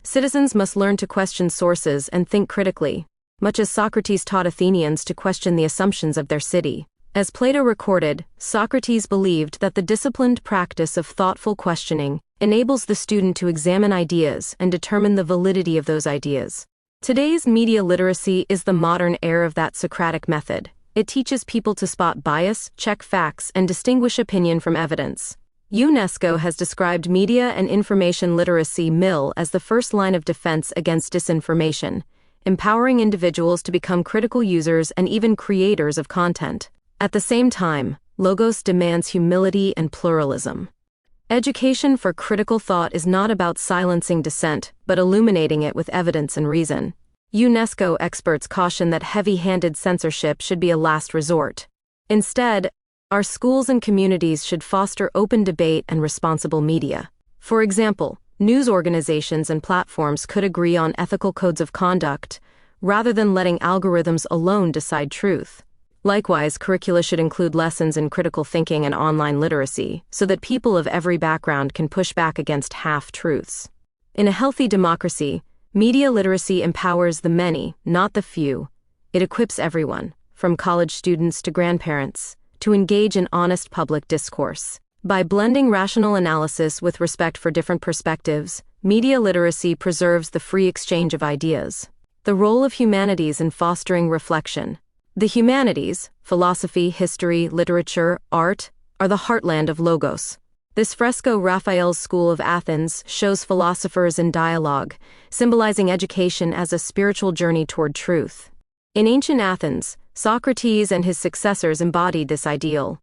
[SPEAKER 1] Citizens must learn to question sources and think critically, much as Socrates taught Athenians to question the assumptions of their city. As Plato recorded, Socrates believed that the disciplined practice of thoughtful questioning enables the student to examine ideas and determine the validity of those ideas. Today's media literacy is the modern heir of that Socratic method. It teaches people to spot bias, check facts, and distinguish opinion from evidence. UNESCO has described media and information literacy (MIL) as the first line of defense against disinformation, empowering individuals to become critical users and even creators of content. At the same time, Logos demands humility and pluralism. Education for critical thought is not about silencing dissent, but illuminating it with evidence and reason. UNESCO experts caution that heavy-handed censorship should be a last resort. Instead, our schools and communities should foster open debate and responsible media. For example, news organizations and platforms could agree on ethical codes of conduct, rather than letting algorithms alone decide truth. Likewise, curricula should include lessons in critical thinking and online literacy, so that people of every background can push back against half-truths. In a healthy democracy, media literacy empowers the many, not the few. It equips everyone, from college students to grandparents, to engage in honest public discourse. By blending rational analysis with respect for different perspectives, media literacy preserves the free exchange of ideas. The role of humanities in fostering reflection. The humanities, philosophy, history, literature, art, are the heartland of Logos. This fresco Raphael's School of Athens shows philosophers in dialogue, symbolizing education as a spiritual journey toward truth. In ancient Athens, Socrates and his successors embodied this ideal.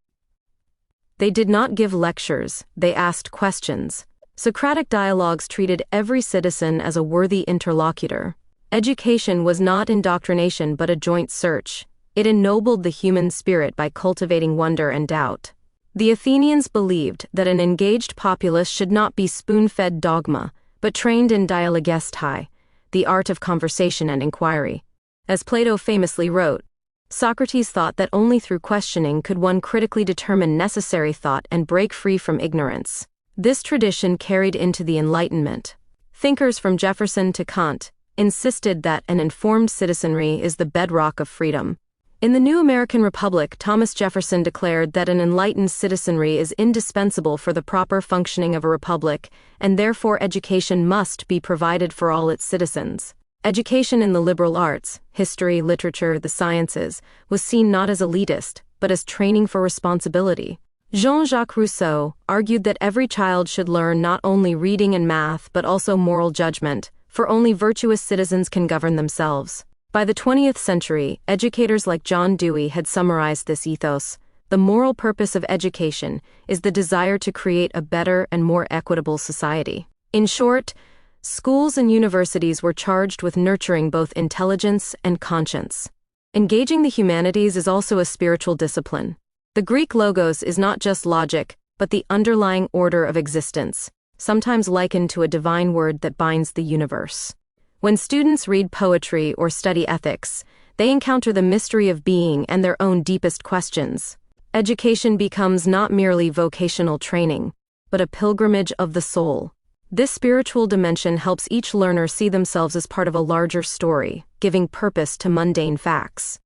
[SPEAKER 1] They did not give lectures, they asked questions. Socratic dialogues treated every citizen as a worthy interlocutor. Education was not indoctrination but a joint search. It ennobled the human spirit by cultivating wonder and doubt. The Athenians believed that an engaged populace should not be spoon-fed dogma, but trained in dialogestai, the art of conversation and inquiry. As Plato famously wrote, Socrates thought that only through questioning could one critically determine necessary thought and break free from ignorance. This tradition carried into the Enlightenment. Thinkers from Jefferson to Kant insisted that an informed citizenry is the bedrock of freedom. In the new American Republic, Thomas Jefferson declared that an enlightened citizenry is indispensable for the proper functioning of a republic, and therefore education must be provided for all its citizens. Education in the liberal arts, history, literature, the sciences, was seen not as elitist, but as training for responsibility. Jean-Jacques Rousseau argued that every child should learn not only reading and math but also moral judgment, for only virtuous citizens can govern themselves. By the 20th century, educators like John Dewey had summarized this ethos. The moral purpose of education is the desire to create a better and more equitable society. In short, schools and universities were charged with nurturing both intelligence and conscience. Engaging the humanities is also a spiritual discipline. The Greek logos is not just logic, but the underlying order of existence, sometimes likened to a divine word that binds the universe. When students read poetry or study ethics, they encounter the mystery of being and their own deepest questions. Education becomes not merely vocational training, but a pilgrimage of the soul. This spiritual dimension helps each learner see themselves as part of a larger story, giving purpose to mundane facts.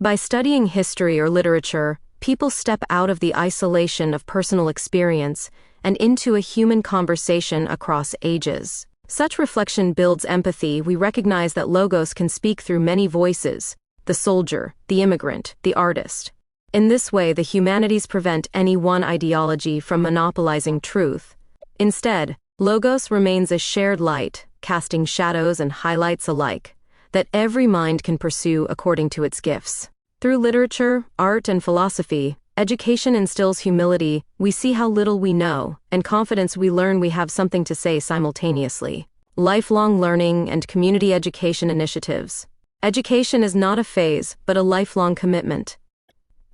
[SPEAKER 1] By studying history or literature, people step out of the isolation of personal experience and into a human conversation across ages. Such reflection builds empathy. We recognize that logos can speak through many voices: the soldier, the immigrant, the artist. In this way, the humanities prevent any one ideology from monopolizing truth. Instead, logos remains a shared light, casting shadows and highlights alike, that every mind can pursue according to its gifts. Through literature, art, and philosophy, education instills humility. We see how little we know, and confidence we learn we have something to say simultaneously. Lifelong learning and community education initiatives. Education is not a phase, but a lifelong commitment.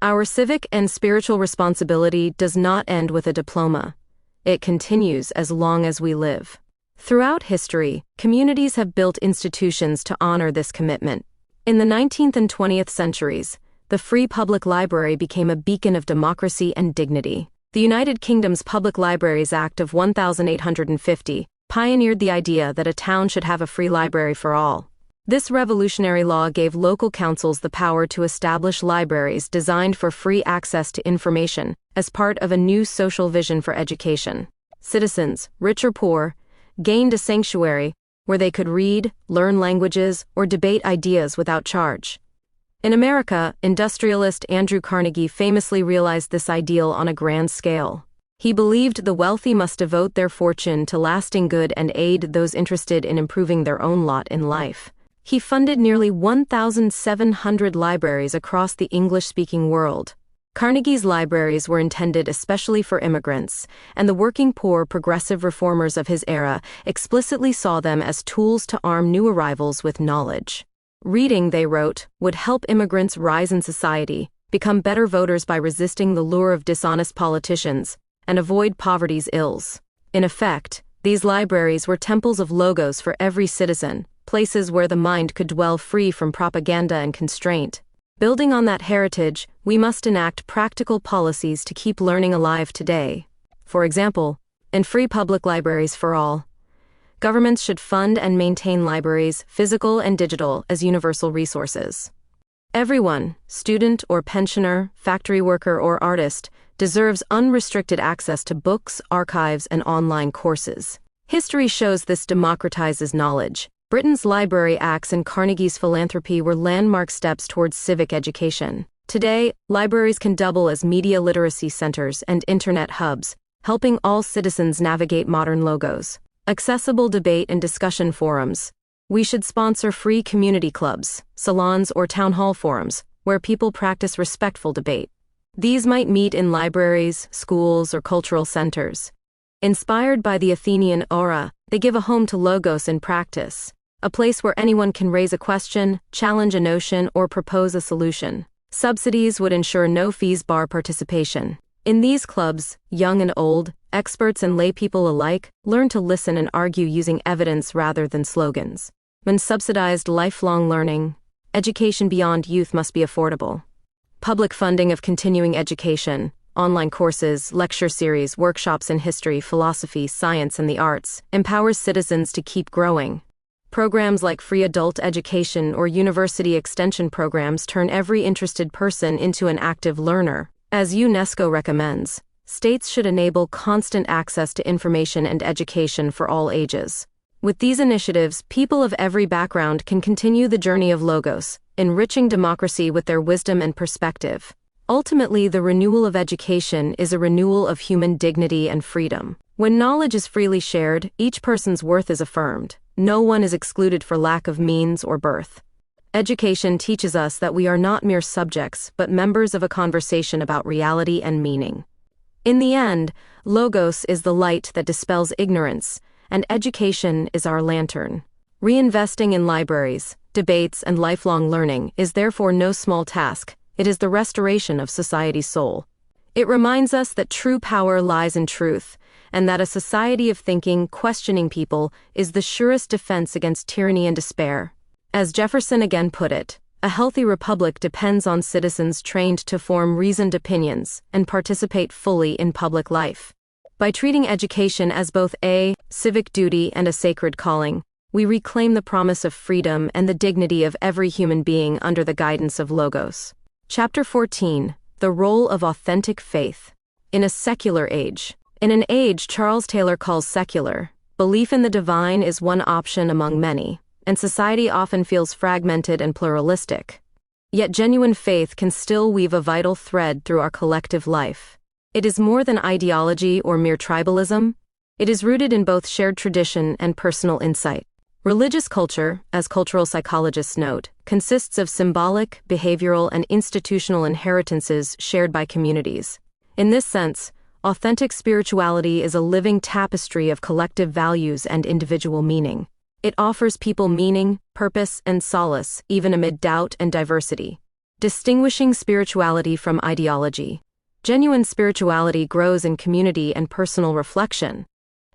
[SPEAKER 1] Our civic and spiritual responsibility does not end with a diploma. It continues as long as we live. Throughout history, communities have built institutions to honor this commitment. In the 19th and 20th centuries, the Free Public Library became a beacon of democracy and dignity. The United Kingdom's Public Libraries Act of 1850 pioneered the idea that a town should have a free library for all. This revolutionary law gave local councils the power to establish libraries designed for free access to information as part of a new social vision for education. Citizens, rich or poor, gained a sanctuary where they could read, learn languages, or debate ideas without charge. In America, industrialist Andrew Carnegie famously realized this ideal on a grand scale. He believed the wealthy must devote their fortune to lasting good and aid those interested in improving their own lot in life. He funded nearly 1,700 libraries across the English-speaking world. Carnegie's libraries were intended especially for immigrants, and the working poor progressive reformers of his era explicitly saw them as tools to arm new arrivals with knowledge. Reading, they wrote, would help immigrants rise in society, become better voters by resisting the lure of dishonest politicians, and avoid poverty's ills. In effect, these libraries were temples of logos for every citizen, places where the mind could dwell free from propaganda and constraint. Building on that heritage, we must enact practical policies to keep learning alive today. For example, in free public libraries for all, governments should fund and maintain libraries, physical and digital, as universal resources. Everyone, student or pensioner, factory worker or artist, deserves unrestricted access to books, archives, and online courses. History shows this democratizes knowledge. Britain's Library Acts and Carnegie's philanthropy were landmark steps towards civic education. Today, libraries can double as media literacy centers and internet hubs, helping all citizens navigate modern logos. Accessible debate and discussion forums. We should sponsor free community clubs, salons, or town hall forums, where people practice respectful debate. These might meet in libraries, schools, or cultural centers. Inspired by the Athenian aura, they give a home to logos in practice. A place where anyone can raise a question, challenge a notion, or propose a solution. Subsidies would ensure no fees bar participation. In these clubs, young and old, experts and laypeople alike, learn to listen and argue using evidence rather than slogans. When subsidized lifelong learning, education beyond youth must be affordable. Public funding of continuing education, online courses, lecture series, workshops in history, philosophy, science, and the arts, empowers citizens to keep growing. Programs like free adult education or university extension programs turn every interested person into an active learner. As UNESCO recommends, states should enable constant access to information and education for all ages. With these initiatives, people of every background can continue the journey of logos, enriching democracy with their wisdom and perspective. Ultimately, the renewal of education is a renewal of human dignity and freedom. When knowledge is freely shared, each person's worth is affirmed. No one is excluded for lack of means or birth. Education teaches us that we are not mere subjects, but members of a conversation about reality and meaning. In the end, Logos is the light that dispels ignorance, and education is our lantern. Reinvesting in libraries, debates, and lifelong learning is therefore no small task. It is the restoration of society's soul. It reminds us that true power lies in truth, and that a society of thinking, questioning people is the surest defense against tyranny and despair. As Jefferson again put it, a healthy republic depends on citizens trained to form reasoned opinions and participate fully in public life. By treating education as both a civic duty and a sacred calling, we reclaim the promise of freedom and the dignity of every human being under the guidance of Logos. Chapter 14. The Role of Authentic Faith. In a secular age. In an age Charles Taylor calls secular, belief in the divine is one option among many, and society often feels fragmented and pluralistic. Yet genuine faith can still weave a vital thread through our collective life. It is more than ideology or mere tribalism. It is rooted in both shared tradition and personal insight. Religious culture, as cultural psychologists note, consists of symbolic, behavioral, and institutional inheritances shared by communities. In this sense, authentic spirituality is a living tapestry of collective values and individual meaning. It offers people meaning, purpose, and solace, even amid doubt and diversity. Distinguishing spirituality from ideology. Genuine spirituality grows in community and personal reflection,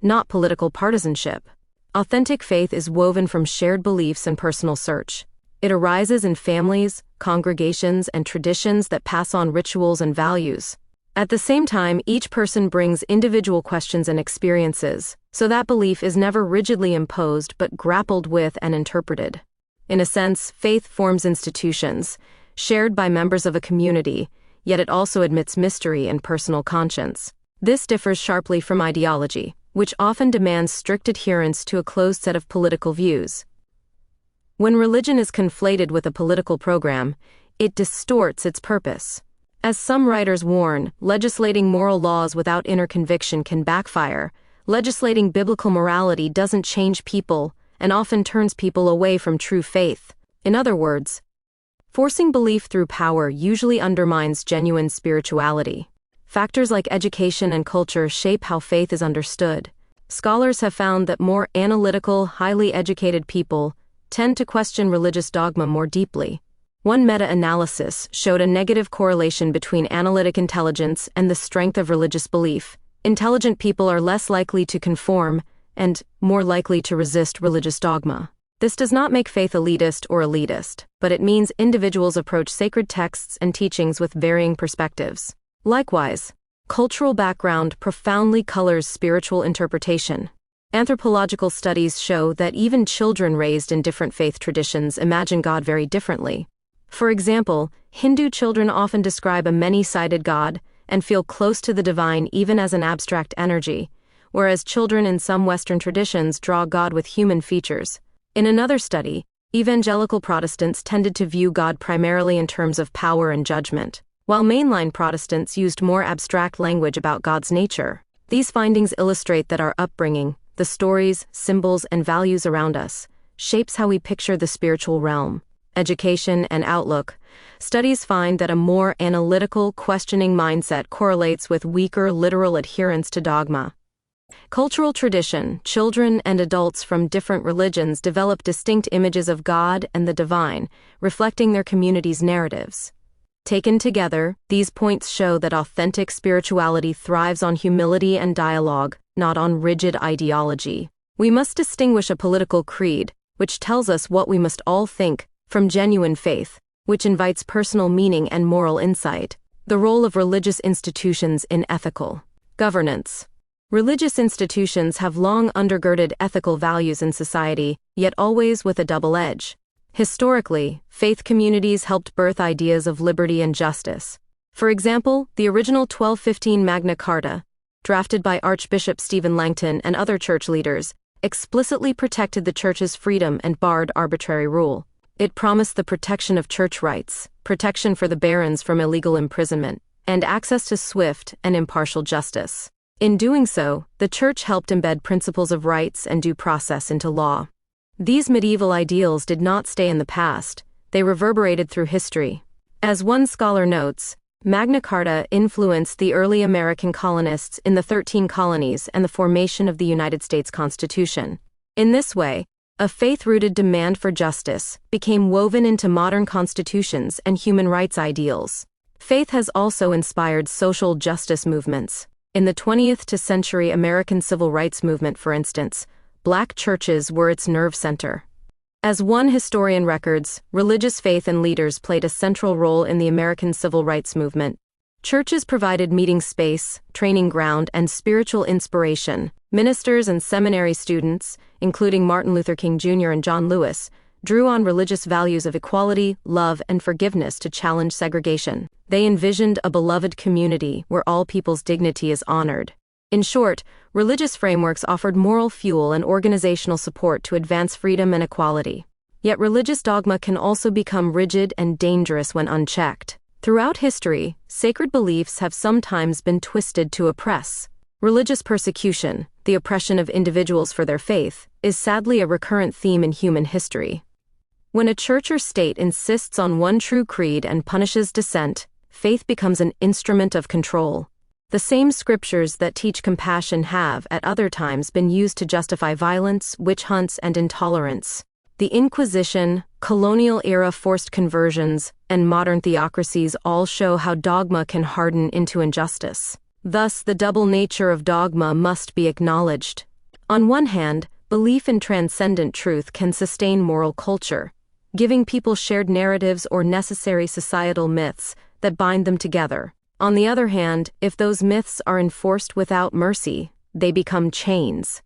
[SPEAKER 1] not political partisanship. Authentic faith is woven from shared beliefs and personal search. It arises in families, congregations, and traditions that pass on rituals and values. At the same time, each person brings individual questions and experiences, so that belief is never rigidly imposed but grappled with and interpreted. In a sense, faith forms institutions, shared by members of a community, yet it also admits mystery and personal conscience. This differs sharply from ideology, which often demands strict adherence to a closed set of political views. When religion is conflated with a political program, it distorts its purpose. As some writers warn, legislating moral laws without inner conviction can backfire. Legislating biblical morality doesn't change people and often turns people away from true faith. In other words, forcing belief through power usually undermines genuine spirituality. Factors like education and culture shape how faith is understood. Scholars have found that more analytical, highly educated people tend to question religious dogma more deeply. One meta-analysis showed a negative correlation between analytic intelligence and the strength of religious belief. Intelligent people are less likely to conform and more likely to resist religious dogma. This does not make faith elitist or elitist, but it means individuals approach sacred texts and teachings with varying perspectives. Likewise, cultural background profoundly colors spiritual interpretation. Anthropological studies show that even children raised in different faith traditions imagine God very differently. For example, Hindu children often describe a many-sided God and feel close to the divine even as an abstract energy, whereas children in some Western traditions draw God with human features. In another study, evangelical Protestants tended to view God primarily in terms of power and judgment, while mainline Protestants used more abstract language about God's nature. These findings illustrate that our upbringing, the stories, symbols, and values around us, shapes how we picture the spiritual realm. Education and outlook. Studies find that a more analytical, questioning mindset correlates with weaker literal adherence to dogma. Cultural tradition. Children and adults from different religions develop distinct images of God and the divine, reflecting their community's narratives. Taken together, these points show that authentic spirituality thrives on humility and dialogue, not on rigid ideology. We must distinguish a political creed, which tells us what we must all think, from genuine faith, which invites personal meaning and moral insight. The role of religious institutions in ethical governance. Religious institutions have long undergirded ethical values in society, yet always with a double edge. Historically, faith communities helped birth ideas of liberty and justice. For example, the original 1215 Magna Carta, drafted by Archbishop Stephen Langton and other church leaders, explicitly protected the church's freedom and barred arbitrary rule. It promised the protection of church rights, protection for the barons from illegal imprisonment, and access to swift and impartial justice. In doing so, the Church helped embed principles of rights and due process into law. These medieval ideals did not stay in the past, they reverberated through history. As one scholar notes, Magna Carta influenced the early American colonists in the 13 colonies and the formation of the United States Constitution. In this way, a faith-rooted demand for justice became woven into modern constitutions and human rights ideals. Faith has also inspired social justice movements. In the 20th century American civil rights movement, for instance, Black churches were its nerve center. As one historian records, religious faith and leaders played a central role in the American civil rights movement. Churches provided meeting space, training ground, and spiritual inspiration. Ministers and seminary students, including Martin Luther King Jr. and John Lewis, drew on religious values of equality, love, and forgiveness to challenge segregation. They envisioned a beloved community where all people's dignity is honored. In short, religious frameworks offered moral fuel and organizational support to advance freedom and equality. Yet religious dogma can also become rigid and dangerous when unchecked. Throughout history, sacred beliefs have sometimes been twisted to oppress. Religious persecution, the oppression of individuals for their faith, is sadly a recurrent theme in human history. When a church or state insists on one true creed and punishes dissent, faith becomes an instrument of control. The same scriptures that teach compassion have, at other times, been used to justify violence, witch hunts, and intolerance. The Inquisition, colonial-era forced conversions, and modern theocracies all show how dogma can harden into injustice. Thus, the double nature of dogma must be acknowledged. On one hand, belief in transcendent truth can sustain moral culture, giving people shared narratives or necessary societal myths that bind them together. On the other hand, if those myths are enforced without mercy, they become chains.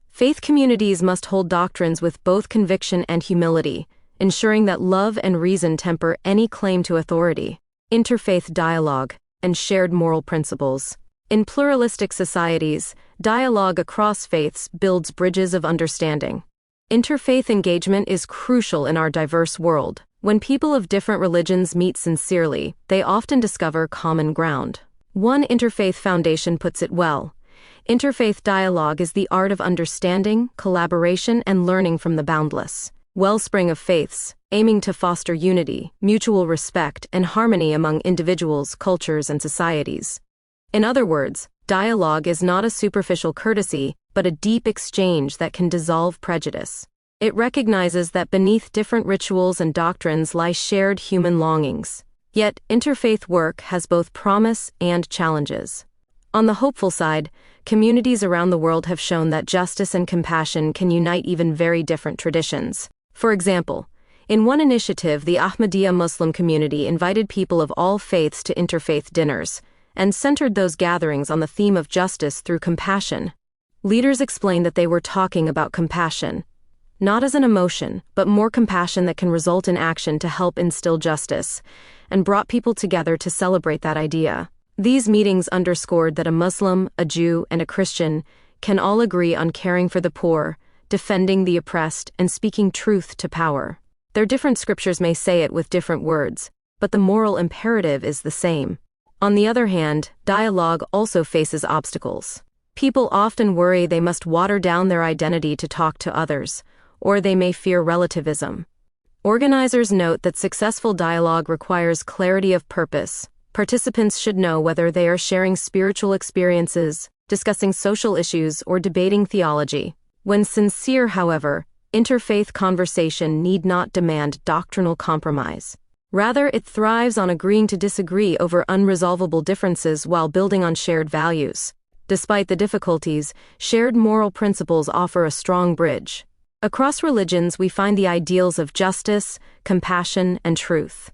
[SPEAKER 1] Faith communities must hold doctrines with both conviction and humility, ensuring that love and reason temper any claim to authority. Interfaith dialogue and shared moral principles. In pluralistic societies, dialogue across faiths builds bridges of understanding. Interfaith engagement is crucial in our diverse world. When people of different religions meet sincerely, they often discover common ground. One interfaith foundation puts it well. Interfaith dialogue is the art of understanding, collaboration, and learning from the boundless wellspring of faiths, aiming to foster unity, mutual respect, and harmony among individuals, cultures, and societies. In other words, dialogue is not a superficial courtesy, but a deep exchange that can dissolve prejudice. It recognizes that beneath different rituals and doctrines lie shared human longings. Yet, interfaith work has both promise and challenges. On the hopeful side, communities around the world have shown that justice and compassion can unite even very different traditions. For example, in one initiative, the Ahmadiyya Muslim community invited people of all faiths to interfaith dinners, and centered those gatherings on the theme of justice through compassion. Leaders explained that they were talking about compassion, not as an emotion, but more compassion that can result in action to help instill justice, and brought people together to celebrate that idea. These meetings underscored that a Muslim, a Jew, and a Christian can all agree on caring for the poor, defending the oppressed, and speaking truth to power. Their different scriptures may say it with different words, but the moral imperative is the same. On the other hand, dialogue also faces obstacles. People often worry they must water down their identity to talk to others, or they may fear relativism. Organizers note that successful dialogue requires clarity of purpose. Participants should know whether they are sharing spiritual experiences, discussing social issues, or debating theology. When sincere, however, interfaith conversation need not demand doctrinal compromise. Rather, it thrives on agreeing to disagree over unresolvable differences while building on shared values. Despite the difficulties, shared moral principles offer a strong bridge. Across religions, we find the ideals of justice, compassion, and truth.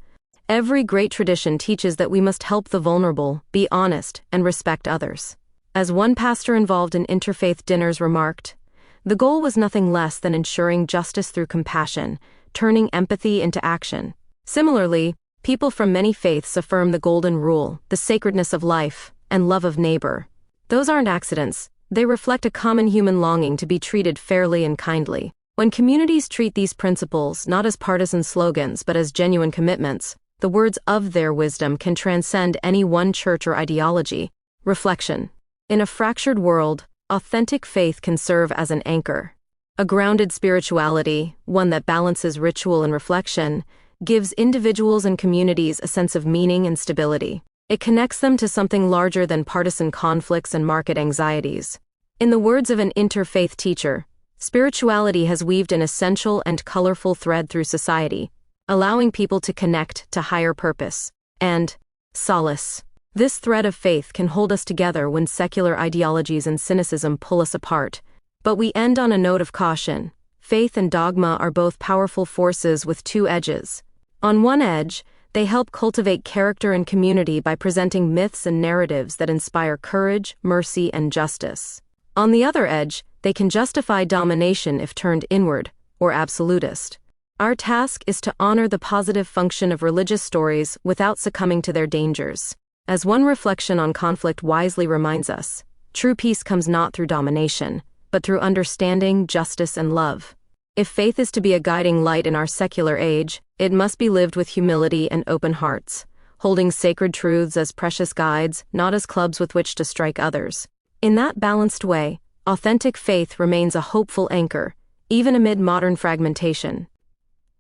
[SPEAKER 1] Every great tradition teaches that we must help the vulnerable, be honest, and respect others. As one pastor involved in interfaith dinners remarked, the goal was nothing less than ensuring justice through compassion, turning empathy into action. Similarly, people from many faiths affirm the golden rule, the sacredness of life, and love of neighbor. Those aren't accidents, they reflect a common human longing to be treated fairly and kindly. When communities treat these principles not as partisan slogans but as genuine commitments, the words of their wisdom can transcend any one church or ideology. Reflection. In a fractured world, authentic faith can serve as an anchor. A grounded spirituality, one that balances ritual and reflection, gives individuals and communities a sense of meaning and stability. It connects them to something larger than partisan conflicts and market anxieties. In the words of an interfaith teacher, spirituality has weaved an essential and colorful thread through society, allowing people to connect to higher purpose and solace. This thread of faith can hold us together when secular ideologies and cynicism pull us apart. But we end on a note of caution. Faith and dogma are both powerful forces with two edges. On one edge, they help cultivate character and community by presenting myths and narratives that inspire courage, mercy, and justice. On the other edge, they can justify domination if turned inward, or absolutist. Our task is to honor the positive function of religious stories without succumbing to their dangers. As one reflection on conflict wisely reminds us, true peace comes not through domination, but through understanding, justice, and love. If faith is to be a guiding light in our secular age, it must be lived with humility and open hearts, holding sacred truths as precious guides, not as clubs with which to strike others. In that balanced way, authentic faith remains a hopeful anchor, even amid modern fragmentation.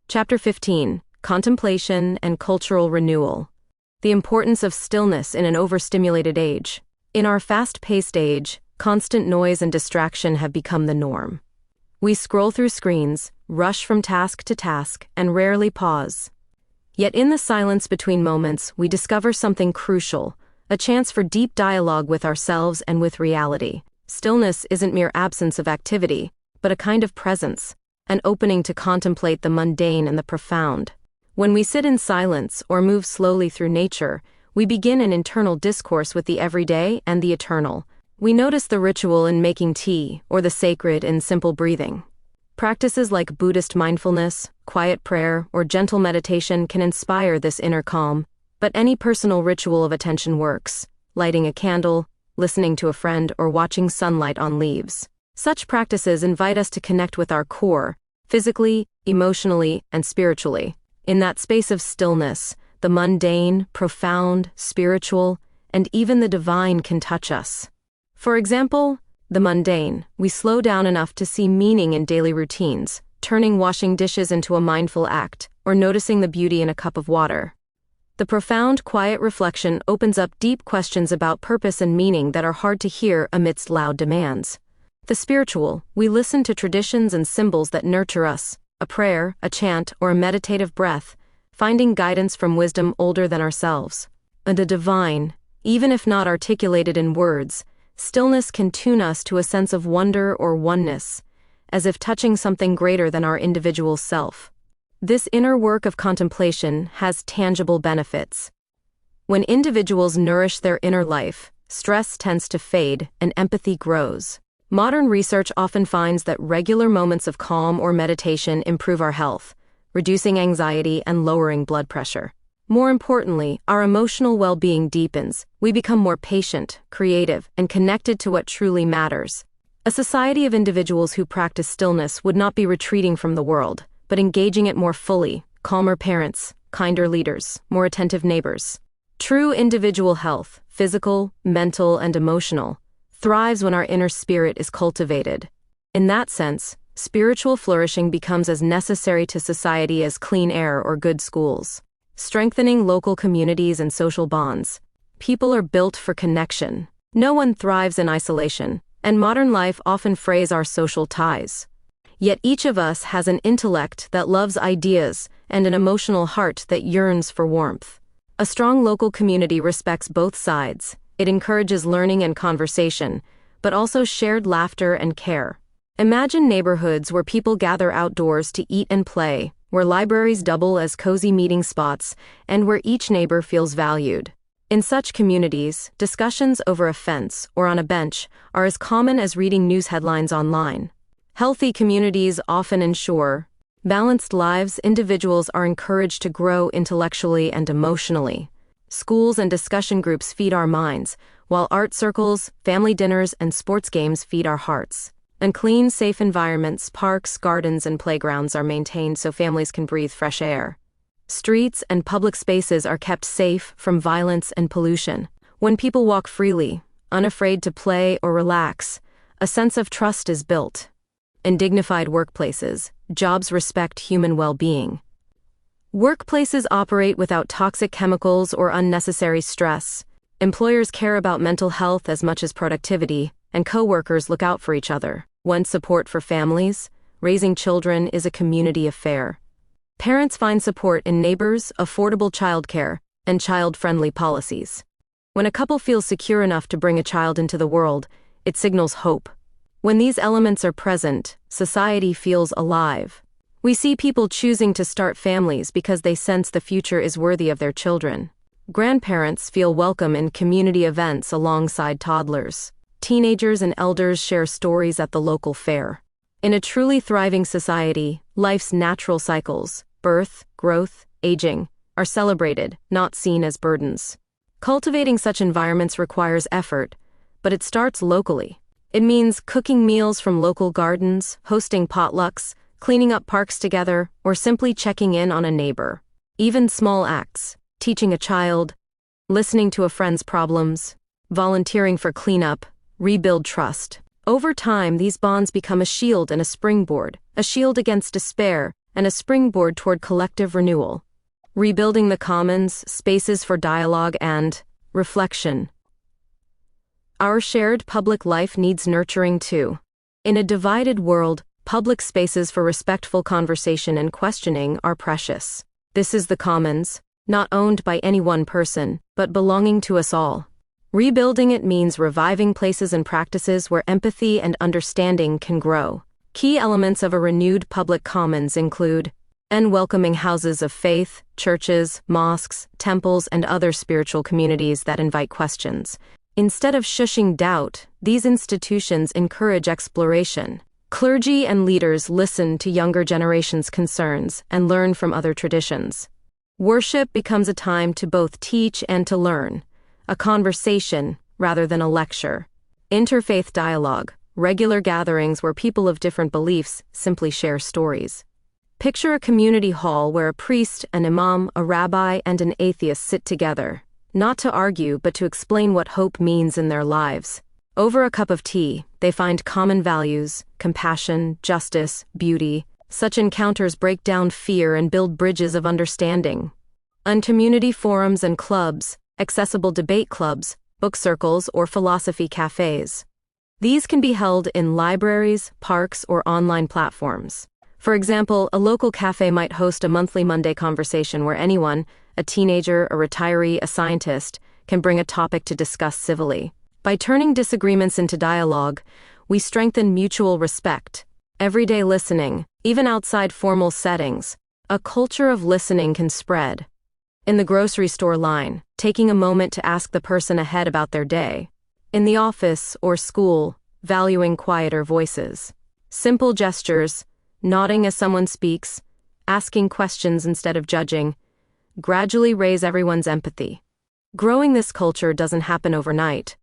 [SPEAKER 1] Chapter 15. Contemplation and Cultural Renewal. The importance of stillness in an overstimulated age. In our fast-paced age, constant noise and distraction have become the norm. We scroll through screens, rush from task to task, and rarely pause. Yet in the silence between moments, we discover something crucial, a chance for deep dialogue with ourselves and with reality. Stillness isn't mere absence of activity, but a kind of presence, an opening to contemplate the mundane and the profound. When we sit in silence or move slowly through nature, we begin an internal discourse with the everyday and the eternal. We notice the ritual in making tea or the sacred in simple breathing. Practices like Buddhist mindfulness, quiet prayer, or gentle meditation can inspire this inner calm, but any personal ritual of attention works, lighting a candle, listening to a friend, or watching sunlight on leaves. Such practices invite us to connect with our core, physically, emotionally, and spiritually. In that space of stillness, the mundane, profound, spiritual, and even the divine can touch us. For example, the mundane, we slow down enough to see meaning in daily routines, turning washing dishes into a mindful act, or noticing the beauty in a cup of water. The profound, quiet reflection opens up deep questions about purpose and meaning that are hard to hear amidst loud demands. The spiritual, we listen to traditions and symbols that nurture us, a prayer, a chant, or a meditative breath, finding guidance from wisdom older than ourselves. And the divine, even if not articulated in words, stillness can tune us to a sense of wonder or oneness, as if touching something greater than our individual self. This inner work of contemplation has tangible benefits. When individuals nourish their inner life, stress tends to fade and empathy grows. Modern research often finds that regular moments of calm or meditation improve our health, reducing anxiety and lowering blood pressure. More importantly, our emotional well-being deepens. We become more patient, creative, and connected to what truly matters. A society of individuals who practice stillness would not be retreating from the world, but engaging it more fully, calmer parents, kinder leaders, more attentive neighbors. True individual health, physical, mental, and emotional, thrives when our inner spirit is cultivated. In that sense, spiritual flourishing becomes as necessary to society as clean air or good schools. Strengthening local communities and social bonds. People are built for connection. No one thrives in isolation, and modern life often frays our social ties. Yet each of us has an intellect that loves ideas and an emotional heart that yearns for warmth. A strong local community respects both sides. It encourages learning and conversation, but also shared laughter and care. Imagine neighborhoods where people gather outdoors to eat and play, where libraries double as cozy meeting spots, and where each neighbor feels valued. In such communities, discussions over a fence or on a bench are as common as reading news headlines online. Healthy communities often ensure balanced lives. Individuals are encouraged to grow intellectually and emotionally. Schools and discussion groups feed our minds, while art circles, family dinners, and sports games feed our hearts. And clean, safe environments, parks, gardens, and playgrounds are maintained so families can breathe fresh air. Streets and public spaces are kept safe from violence and pollution. When people walk freely, unafraid to play or relax, a sense of trust is built. In dignified workplaces, jobs respect human well-being. Workplaces operate without toxic chemicals or unnecessary stress. Employers care about mental health as much as productivity, and co-workers look out for each other. One support for families, raising children is a community affair. Parents find support in neighbors, affordable childcare, and child-friendly policies. When a couple feels secure enough to bring a child into the world, it signals hope. When these elements are present, society feels alive. We see people choosing to start families because they sense the future is worthy of their children. Grandparents feel welcome in community events alongside toddlers. Teenagers and elders share stories at the local fair. In a truly thriving society, life's natural cycles, birth, growth, aging, are celebrated, not seen as burdens. Cultivating such environments requires effort, but it starts locally. It means cooking meals from local gardens, hosting potlucks, cleaning up parks together, or simply checking in on a neighbor. Even small acts, teaching a child, listening to a friend's problems, volunteering for cleanup, rebuild trust. Over time, these bonds become a shield and a springboard, a shield against despair, and a springboard toward collective renewal. Rebuilding the commons, spaces for dialogue and reflection. Our shared public life needs nurturing too. In a divided world, public spaces for respectful conversation and questioning are precious. This is the commons, not owned by any one person, but belonging to us all. Rebuilding it means reviving places and practices where empathy and understanding can grow. Key elements of a renewed public commons include welcoming houses of faith, churches, mosques, temples, and other spiritual communities that invite questions. Instead of shushing doubt, these institutions encourage exploration. Clergy and leaders listen to younger generations' concerns and learn from other traditions. Worship becomes a time to both teach and to learn. A conversation rather than a lecture. Interfaith dialogue, regular gatherings where people of different beliefs simply share stories. Picture a community hall where a priest, an imam, a rabbi, and an atheist sit together, not to argue but to explain what hope means in their lives. Over a cup of tea, they find common values, compassion, justice, beauty. Such encounters break down fear and build bridges of understanding. On community forums and clubs, accessible debate clubs, book circles, or philosophy cafes. These can be held in libraries, parks, or online platforms. For example, a local cafe might host a monthly Monday conversation where anyone, a teenager, a retiree, a scientist, can bring a topic to discuss civilly. By turning disagreements into dialogue, we strengthen mutual respect. Everyday listening, even outside formal settings, a culture of listening can spread. In the grocery store line, taking a moment to ask the person ahead about their day. In the office or school, valuing quieter voices. Simple gestures, nodding as someone speaks, asking questions instead of judging, gradually raise everyone's empathy. Growing this culture doesn't happen overnight.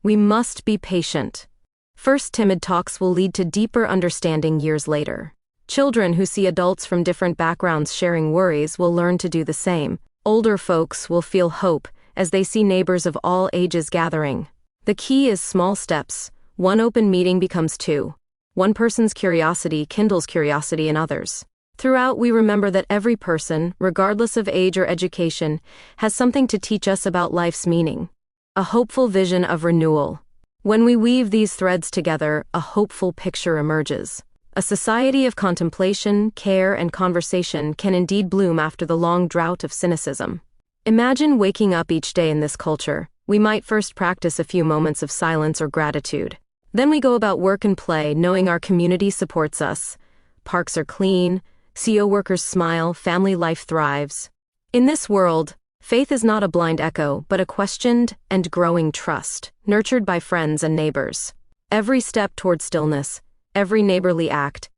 [SPEAKER 1] We must be patient. First timid talks will lead to deeper understanding years later. Children who see adults from different backgrounds sharing worries will learn to do the same. Older folks will feel hope as they see neighbors of all ages gathering. The key is small steps. One open meeting becomes two. One person's curiosity kindles curiosity in others. Throughout, we remember that every person, regardless of age or education, has something to teach us about life's meaning. A hopeful vision of renewal. When we weave these threads together, a hopeful picture emerges. A society of contemplation, care, and conversation can indeed bloom after the long drought of cynicism. Imagine waking up each day in this culture. We might first practice a few moments of silence or gratitude. Then we go about work and play, knowing our community supports us. Parks are clean, CO workers smile, family life thrives. In this world, faith is not a blind echo, but a questioned and growing trust, nurtured by friends and neighbors. Every step toward stillness, every neighborly act,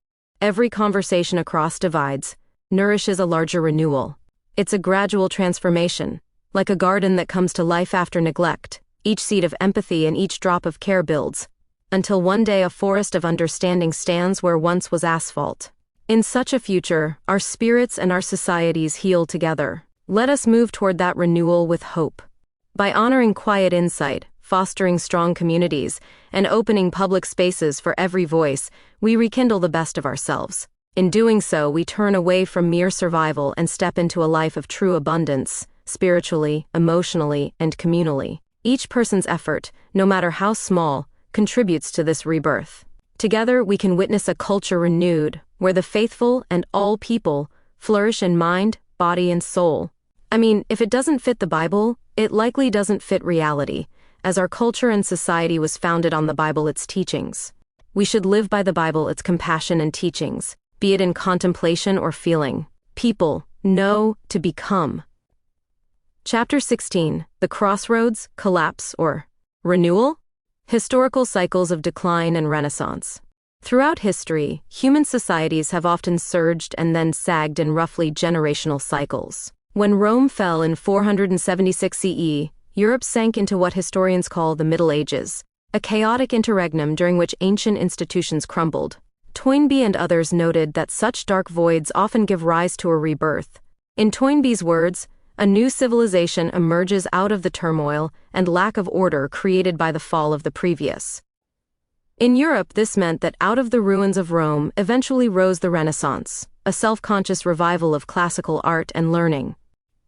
[SPEAKER 1] every conversation across divides, nourishes a larger renewal. It's a gradual transformation, like a garden that comes to life after neglect. Each seed of empathy and each drop of care builds, until one day a forest of understanding stands where once was asphalt. In such a future, our spirits and our societies heal together. Let us move toward that renewal with hope. By honoring quiet insight, fostering strong communities, and opening public spaces for every voice, we rekindle the best of ourselves. In doing so, we turn away from mere survival and step into a life of true abundance, spiritually, emotionally, and communally. Each person's effort, no matter how small, contributes to this rebirth. Together, we can witness a culture renewed, where the faithful and all people flourish in mind, body, and soul. I mean, if it doesn't fit the Bible, it likely doesn't fit reality, as our culture and society was founded on the Bible, its teachings. We should live by the Bible, its compassion and teachings, be it in contemplation or feeling. People know to become. Chapter 16, The Crossroads, Collapse, or Renewal? Historical Cycles of Decline and Renaissance. Throughout history, human societies have often surged and then sagged in roughly generational cycles. When Rome fell in 476 CE, Europe sank into what historians call the Middle Ages, a chaotic interregnum during which ancient institutions crumbled. Toynbee and others noted that such dark voids often give rise to a rebirth. In Toynbee's words, a new civilization emerges out of the turmoil and lack of order created by the fall of the previous. In Europe, this meant that out of the ruins of Rome eventually rose the Renaissance, a self-conscious revival of classical art and learning.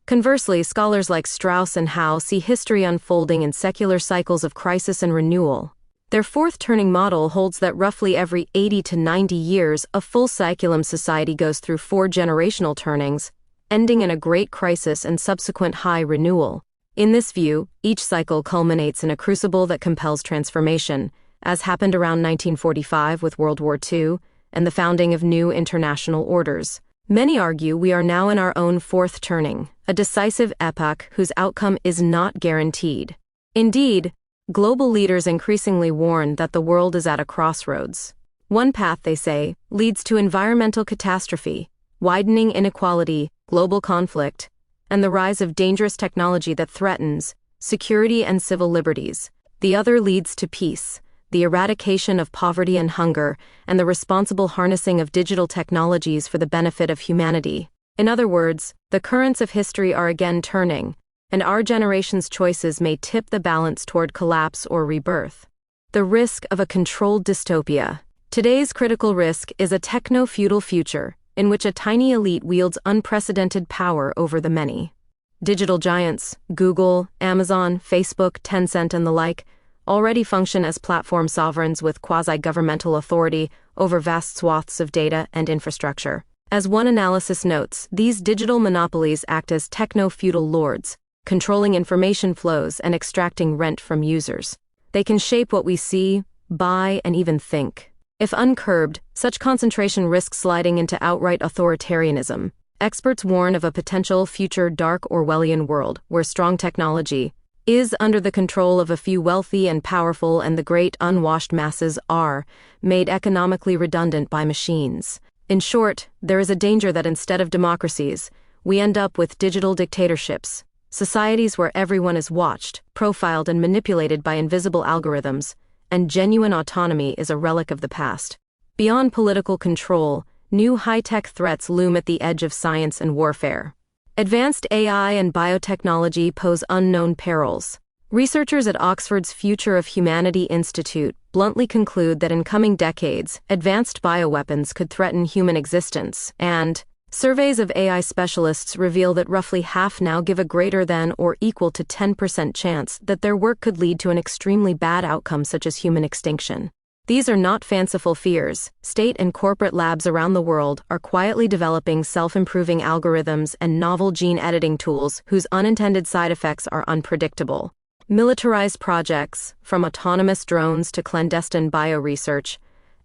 [SPEAKER 1] Conversely, scholars like Strauss and Howe see history unfolding in secular cycles of crisis and renewal. Their fourth turning model holds that roughly every 80 to 90 years, a full cyclum society goes through 4 generational turnings, ending in a great crisis and subsequent high renewal. In this view, each cycle culminates in a crucible that compels transformation, as happened around 1945 with World War II and the founding of new international orders. Many argue we are now in our own fourth turning, a decisive epoch whose outcome is not guaranteed. Indeed, global leaders increasingly warn that the world is at a crossroads. One path, they say, leads to environmental catastrophe, widening inequality, global conflict, and the rise of dangerous technology that threatens security and civil liberties. The other leads to peace, the eradication of poverty and hunger, and the responsible harnessing of digital technologies for the benefit of humanity. In other words, the currents of history are again turning, and our generation's choices may tip the balance toward collapse or rebirth. The risk of a controlled dystopia. Today's critical risk is a techno-feudal future, in which a tiny elite wields unprecedented power over the many. Digital giants, Google, Amazon, Facebook, Tencent, and the like, already function as platform sovereigns with quasi-governmental authority over vast swaths of data and infrastructure. As one analysis notes, these digital monopolies act as techno-feudal lords, controlling information flows and extracting rent from users. They can shape what we see, buy, and even think. If uncurbed, such concentration risks sliding into outright authoritarianism. Experts warn of a potential future dark Orwellian world where strong technology is under the control of a few wealthy and powerful, and the great unwashed masses are made economically redundant by machines. In short, there is a danger that instead of democracies, we end up with digital dictatorships, societies where everyone is watched, profiled, and manipulated by invisible algorithms, and genuine autonomy is a relic of the past. Beyond political control, new high-tech threats loom at the edge of science and warfare. Advanced AI and biotechnology pose unknown perils. Researchers at Oxford's Future of Humanity Institute bluntly conclude that in coming decades, advanced bioweapons could threaten human existence, and surveys of AI specialists reveal that roughly half now give a greater than or equal to 10% chance that their work could lead to an extremely bad outcome such as human extinction. These are not fanciful fears. State and corporate labs around the world are quietly developing self-improving algorithms and novel gene editing tools whose unintended side effects are unpredictable. Militarized projects, from autonomous drones to clandestine bioresearch,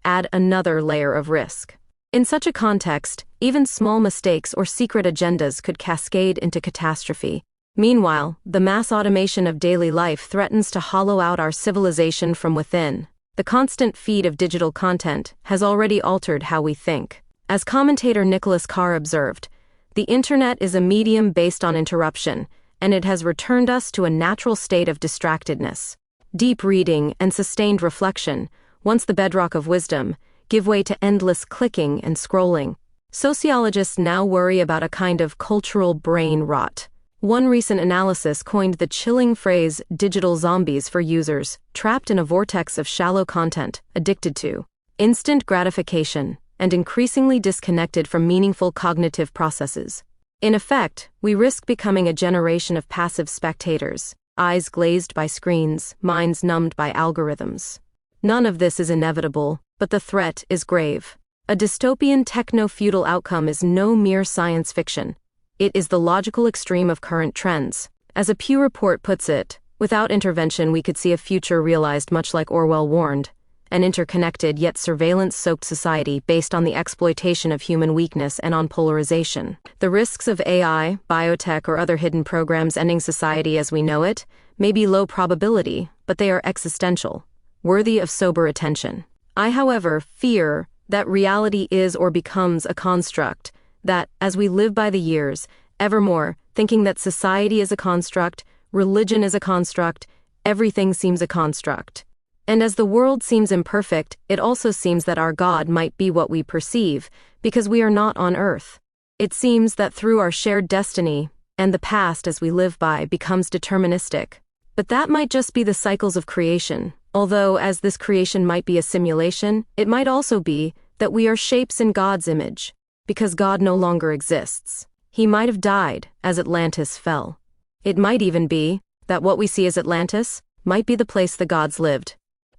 [SPEAKER 1] add another layer of risk. In such a context, even small mistakes or secret agendas could cascade into catastrophe. Meanwhile, the mass automation of daily life threatens to hollow out our civilization from within. The constant feed of digital content has already altered how we think. As commentator Nicholas Carr observed, the internet is a medium based on interruption, and it has returned us to a natural state of distractedness. Deep reading and sustained reflection, once the bedrock of wisdom, give way to endless clicking and scrolling. Sociologists now worry about a kind of cultural brain rot. One recent analysis coined the chilling phrase digital zombies for users trapped in a vortex of shallow content, addicted to instant gratification, and increasingly disconnected from meaningful cognitive processes. In effect, we risk becoming a generation of passive spectators, eyes glazed by screens, minds numbed by algorithms. None of this is inevitable, but the threat is grave. A dystopian techno-feudal outcome is no mere science fiction. It is the logical extreme of current trends. As a Pew report puts it, without intervention we could see a future realized much like Orwell warned, an interconnected yet surveillance-soaked society based on the exploitation of human weakness and on polarization. The risks of AI, biotech, or other hidden programs ending society as we know it may be low probability, but they are existential, worthy of sober attention. I, however, fear that reality is or becomes a construct, that, as we live by the years, evermore, thinking that society is a construct, religion is a construct, everything seems a construct. And as the world seems imperfect, it also seems that our God might be what we perceive, because we are not on earth. It seems that through our shared destiny, and the past as we live by becomes deterministic. But that might just be the cycles of creation, although as this creation might be a simulation, it might also be that we are shapes in God's image, because God no longer exists. He might have died as Atlantis fell. It might even be that what we see as Atlantis might be the place the gods lived,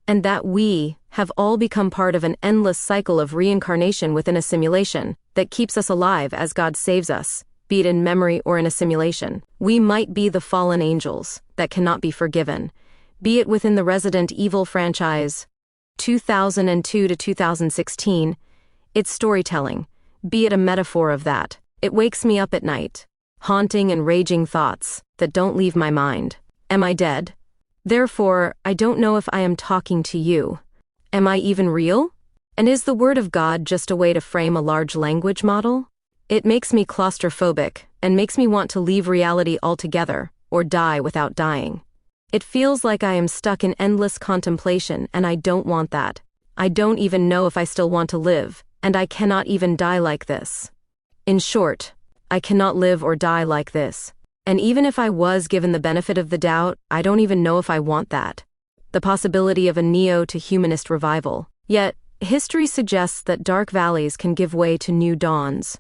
[SPEAKER 1] and that we have all become part of an endless cycle of reincarnation within a simulation that keeps us alive as God saves us, be it in memory or in a simulation. We might be the fallen angels that cannot be forgiven, be it within the Resident Evil franchise, 2002 to 2016, it's storytelling, be it a metaphor of that. It wakes me up at night, haunting and raging thoughts that don't leave my mind. Am I dead? Therefore, I don't know if I am talking to you. Am I even real? And is the Word of God just a way to frame a large language model? It makes me claustrophobic and makes me want to leave reality altogether or die without dying. It feels like I am stuck in endless contemplation, and I don't want that. I don't even know if I still want to live, and I cannot even die like this. In short, I cannot live or die like this. And even if I was given the benefit of the doubt, I don't even know if I want that. The possibility of a neo to humanist revival. Yet, history suggests that dark valleys can give way to new dawns.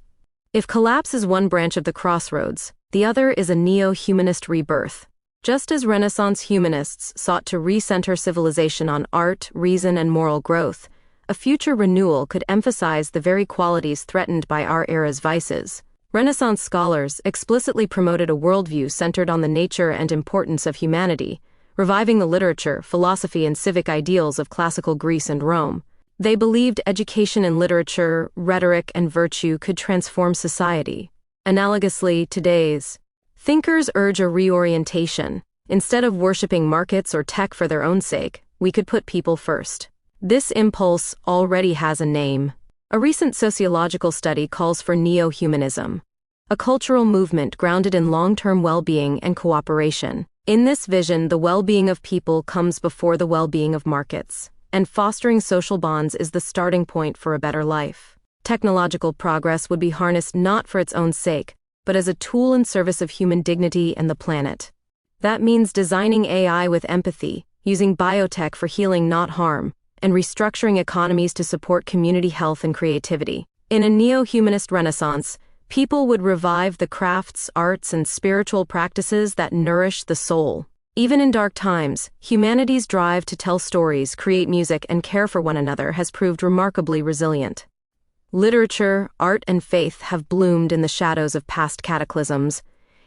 [SPEAKER 1] If collapse is one branch of the crossroads, the other is a neo-humanist rebirth. Just as Renaissance humanists sought to recenter civilization on art, reason, and moral growth, a future renewal could emphasize the very qualities threatened by our era's vices. Renaissance scholars explicitly promoted a worldview centered on the nature and importance of humanity, reviving the literature, philosophy, and civic ideals of classical Greece and Rome. They believed education in literature, rhetoric, and virtue could transform society. Analogously, today's thinkers urge a reorientation. Instead of worshiping markets or tech for their own sake, we could put people first. This impulse already has a name. A recent sociological study calls for neo-humanism, a cultural movement grounded in long-term well-being and cooperation. In this vision, the well-being of people comes before the well-being of markets, and fostering social bonds is the starting point for a better life. Technological progress would be harnessed not for its own sake, but as a tool in service of human dignity and the planet. That means designing AI with empathy, using biotech for healing, not harm, and restructuring economies to support community health and creativity. In a neo-humanist renaissance, people would revive the crafts, arts, and spiritual practices that nourish the soul. Even in dark times, humanity's drive to tell stories, create music, and care for one another has proved remarkably resilient. Literature, art, and faith have bloomed in the shadows of past cataclysms.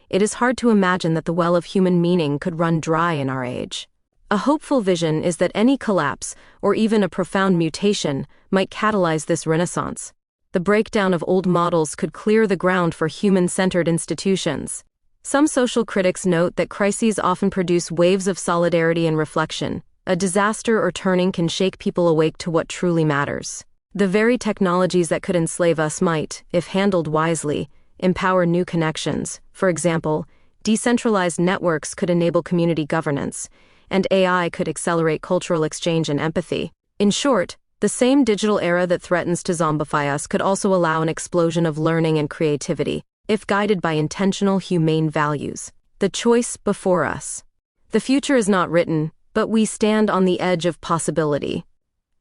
[SPEAKER 1] It is hard to imagine that the well of human meaning could run dry in our age. A hopeful vision is that any collapse, or even a profound mutation, might catalyze this renaissance. The breakdown of old models could clear the ground for human-centered institutions. Some social critics note that crises often produce waves of solidarity and reflection. A disaster or turning can shake people awake to what truly matters. The very technologies that could enslave us might, if handled wisely, empower new connections. For example, decentralized networks could enable community governance, and AI could accelerate cultural exchange and empathy. In short, the same digital era that threatens to zombify us could also allow an explosion of learning and creativity, if guided by intentional, humane values. The choice before us. The future is not written, but we stand on the edge of possibility.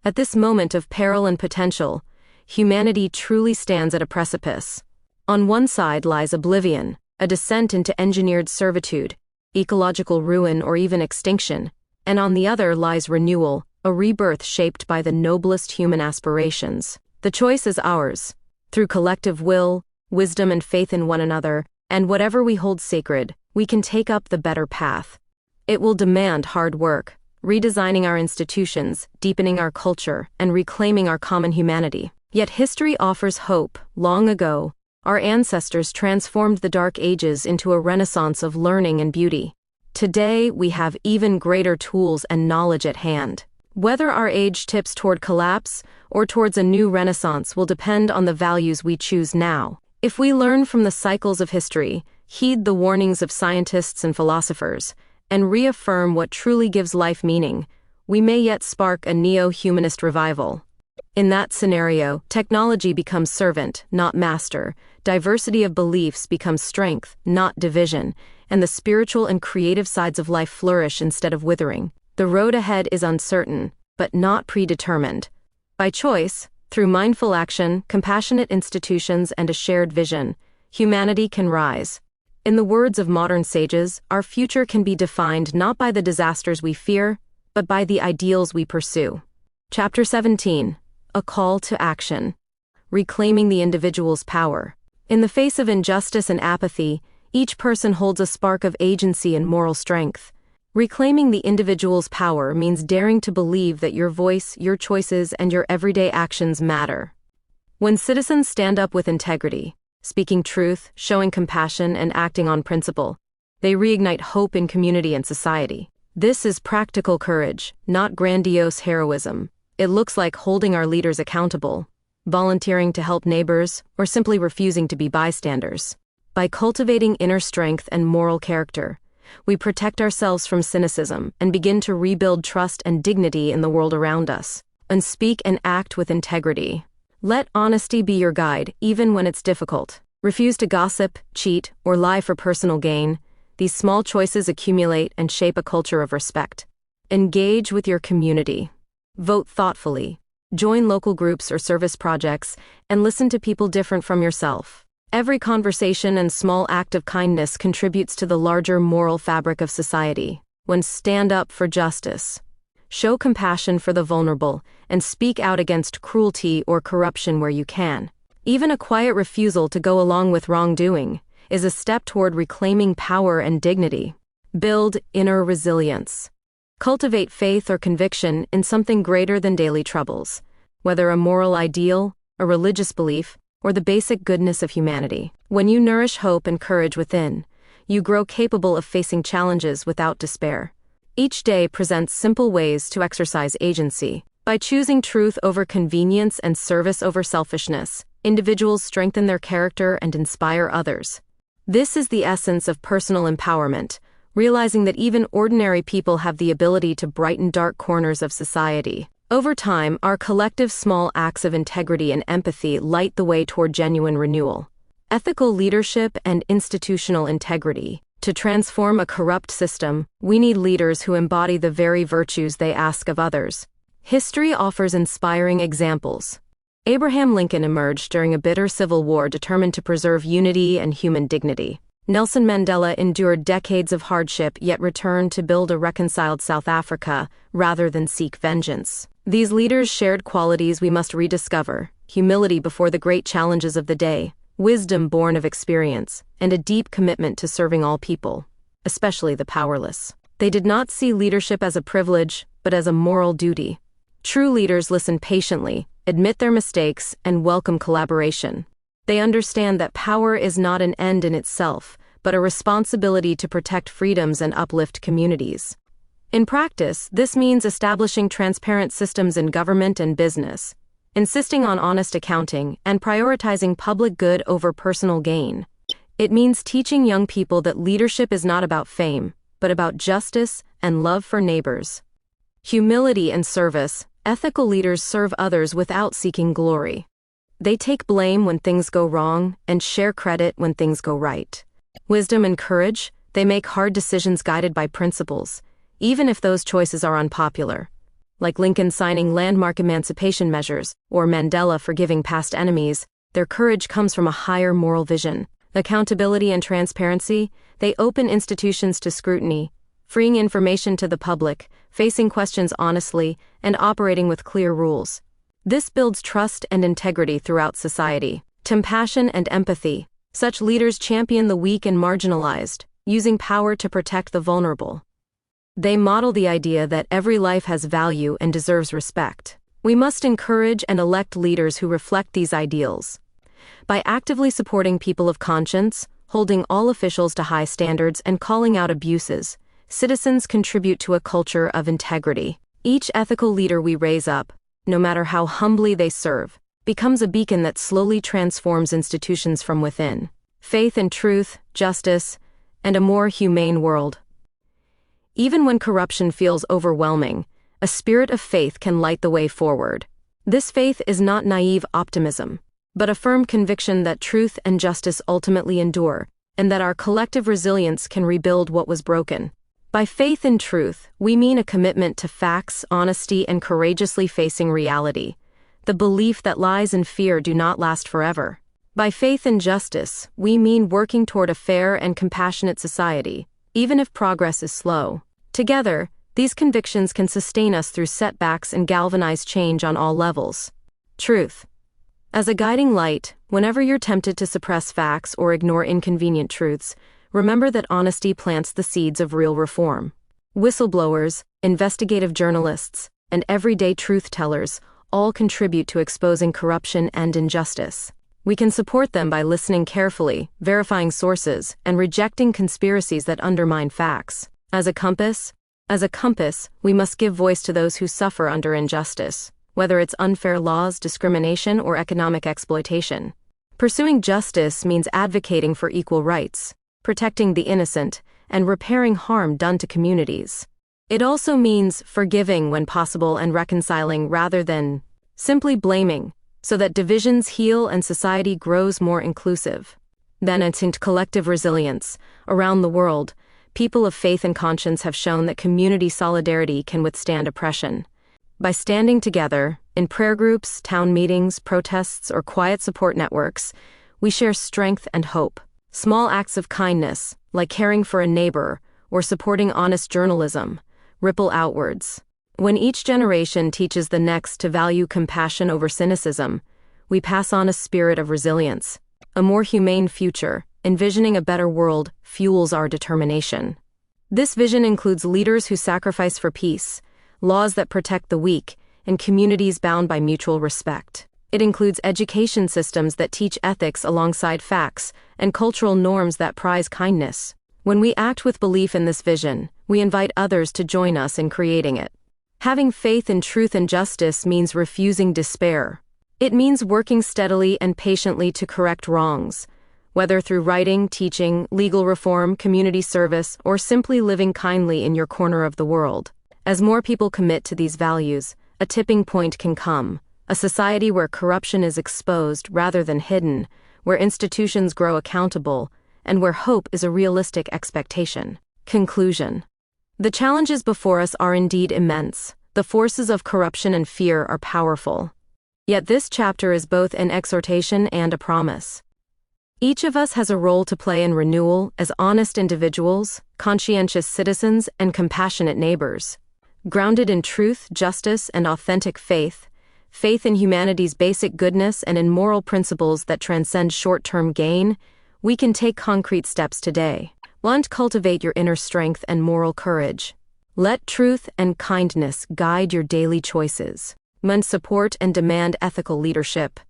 [SPEAKER 1] At this moment of peril and potential, humanity truly stands at a precipice. On one side lies oblivion, a descent into engineered servitude, ecological ruin, or even extinction, and on the other lies renewal, a rebirth shaped by the noblest human aspirations. The choice is ours. Through collective will, wisdom, and faith in one another, and whatever we hold sacred, we can take up the better path. It will demand hard work, redesigning our institutions, deepening our culture, and reclaiming our common humanity. Yet history offers hope. Long ago, our ancestors transformed the Dark Ages into a renaissance of learning and beauty. Today, we have even greater tools and knowledge at hand. Whether our age tips toward collapse or towards a new renaissance will depend on the values we choose now. If we learn from the cycles of history, heed the warnings of scientists and philosophers, and reaffirm what truly gives life meaning, we may yet spark a neo-humanist revival. In that scenario, technology becomes servant, not master, diversity of beliefs becomes strength, not division, and the spiritual and creative sides of life flourish instead of withering. The road ahead is uncertain, but not predetermined. By choice, through mindful action, compassionate institutions, and a shared vision, humanity can rise. In the words of modern sages, our future can be defined not by the disasters we fear, but by the ideals we pursue. Chapter 17. A Call to Action. Reclaiming the individual's power. In the face of injustice and apathy, each person holds a spark of agency and moral strength. Reclaiming the individual's power means daring to believe that your voice, your choices, and your everyday actions matter. When citizens stand up with integrity, speaking truth, showing compassion, and acting on principle, they reignite hope in community and society. This is practical courage, not grandiose heroism. It looks like holding our leaders accountable, volunteering to help neighbors, or simply refusing to be bystanders. By cultivating inner strength and moral character, we protect ourselves from cynicism and begin to rebuild trust and dignity in the world around us. And speak and act with integrity. Let honesty be your guide, even when it's difficult. Refuse to gossip, cheat, or lie for personal gain. These small choices accumulate and shape a culture of respect. Engage with your community. Vote thoughtfully. Join local groups or service projects, and listen to people different from yourself. Every conversation and small act of kindness contributes to the larger moral fabric of society. When stand up for justice, show compassion for the vulnerable, and speak out against cruelty or corruption where you can. Even a quiet refusal to go along with wrongdoing is a step toward reclaiming power and dignity. Build inner resilience. Cultivate faith or conviction in something greater than daily troubles, whether a moral ideal, a religious belief, or the basic goodness of humanity. When you nourish hope and courage within, you grow capable of facing challenges without despair. Each day presents simple ways to exercise agency. By choosing truth over convenience and service over selfishness, individuals strengthen their character and inspire others. This is the essence of personal empowerment, realizing that even ordinary people have the ability to brighten dark corners of society. Over time, our collective small acts of integrity and empathy light the way toward genuine renewal. Ethical leadership and institutional integrity. To transform a corrupt system, we need leaders who embody the very virtues they ask of others. History offers inspiring examples. Abraham Lincoln emerged during a bitter civil war determined to preserve unity and human dignity. Nelson Mandela endured decades of hardship yet returned to build a reconciled South Africa rather than seek vengeance. These leaders shared qualities we must rediscover: humility before the great challenges of the day, wisdom born of experience, and a deep commitment to serving all people, especially the powerless. They did not see leadership as a privilege, but as a moral duty. True leaders listen patiently, admit their mistakes, and welcome collaboration. They understand that power is not an end in itself, but a responsibility to protect freedoms and uplift communities. In practice, this means establishing transparent systems in government and business, insisting on honest accounting, and prioritizing public good over personal gain. It means teaching young people that leadership is not about fame, but about justice and love for neighbors. Humility and service. Ethical leaders serve others without seeking glory. They take blame when things go wrong and share credit when things go right. Wisdom and courage, they make hard decisions guided by principles, even if those choices are unpopular. Like Lincoln signing landmark emancipation measures, or Mandela forgiving past enemies, their courage comes from a higher moral vision. Accountability and transparency, they open institutions to scrutiny, freeing information to the public, facing questions honestly, and operating with clear rules. This builds trust and integrity throughout society. Compassion and empathy, such leaders champion the weak and marginalized, using power to protect the vulnerable. They model the idea that every life has value and deserves respect. We must encourage and elect leaders who reflect these ideals. By actively supporting people of conscience, holding all officials to high standards, and calling out abuses, citizens contribute to a culture of integrity. Each ethical leader we raise up, no matter how humbly they serve, becomes a beacon that slowly transforms institutions from within. Faith in truth, justice, and a more humane world. Even when corruption feels overwhelming, a spirit of faith can light the way forward. This faith is not naive optimism, but a firm conviction that truth and justice ultimately endure, and that our collective resilience can rebuild what was broken. By faith in truth, we mean a commitment to facts, honesty, and courageously facing reality, the belief that lies and fear do not last forever. By faith in justice, we mean working toward a fair and compassionate society, even if progress is slow. Together, these convictions can sustain us through setbacks and galvanize change on all levels. Truth. As a guiding light, whenever you're tempted to suppress facts or ignore inconvenient truths, remember that honesty plants the seeds of real reform. Whistleblowers, investigative journalists, and everyday truth-tellers all contribute to exposing corruption and injustice. We can support them by listening carefully, verifying sources, and rejecting conspiracies that undermine facts. As a compass, we must give voice to those who suffer under injustice, whether it's unfair laws, discrimination, or economic exploitation. Pursuing justice means advocating for equal rights, protecting the innocent, and repairing harm done to communities. It also means forgiving when possible and reconciling rather than simply blaming, so that divisions heal and society grows more inclusive. Then it's in collective resilience. Around the world, people of faith and conscience have shown that community solidarity can withstand oppression. By standing together, in prayer groups, town meetings, protests, or quiet support networks, we share strength and hope. Small acts of kindness, like caring for a neighbor or supporting honest journalism, ripple outwards. When each generation teaches the next to value compassion over cynicism, we pass on a spirit of resilience. A more humane future, envisioning a better world, fuels our determination. This vision includes leaders who sacrifice for peace, laws that protect the weak, and communities bound by mutual respect. It includes education systems that teach ethics alongside facts, and cultural norms that prize kindness. When we act with belief in this vision, we invite others to join us in creating it. Having faith in truth and justice means refusing despair. It means working steadily and patiently to correct wrongs, whether through writing, teaching, legal reform, community service, or simply living kindly in your corner of the world. As more people commit to these values, a tipping point can come. A society where corruption is exposed rather than hidden, where institutions grow accountable, and where hope is a realistic expectation. Conclusion. The challenges before us are indeed immense. The forces of corruption and fear are powerful. Yet this chapter is both an exhortation and a promise. Each of us has a role to play in renewal as honest individuals, conscientious citizens, and compassionate neighbors. Grounded in truth, justice, and authentic faith in humanity's basic goodness and in moral principles that transcend short-term gain, we can take concrete steps today. 1. Cultivate your inner strength and moral courage. Let truth and kindness guide your daily choices. Support and demand ethical leadership.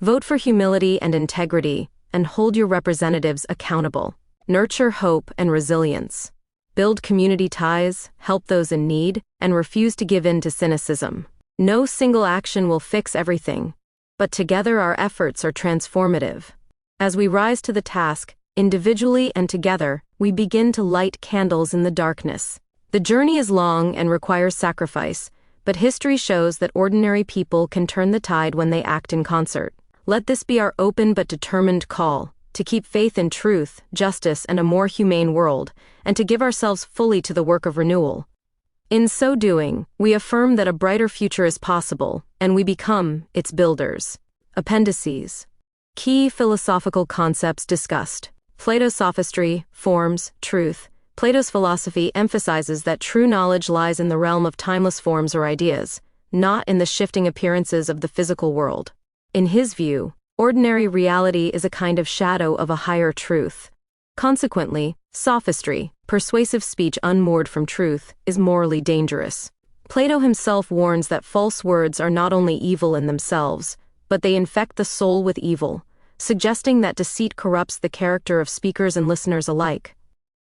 [SPEAKER 1] Vote for humility and integrity, and hold your representatives accountable. Nurture hope and resilience. Build community ties, help those in need, and refuse to give in to cynicism. No single action will fix everything, but together our efforts are transformative. As we rise to the task, individually and together, we begin to light candles in the darkness. The journey is long and requires sacrifice, but history shows that ordinary people can turn the tide when they act in concert. Let this be our open but determined call, to keep faith in truth, justice, and a more humane world, and to give ourselves fully to the work of renewal. In so doing, we affirm that a brighter future is possible, and we become its builders. Appendices. Key philosophical concepts discussed. Plato's sophistry, forms, truth. Plato's philosophy emphasizes that true knowledge lies in the realm of timeless forms or ideas, not in the shifting appearances of the physical world. In his view, ordinary reality is a kind of shadow of a higher truth. Consequently, sophistry, persuasive speech unmoored from truth, is morally dangerous. Plato himself warns that false words are not only evil in themselves, but they infect the soul with evil, suggesting that deceit corrupts the character of speakers and listeners alike.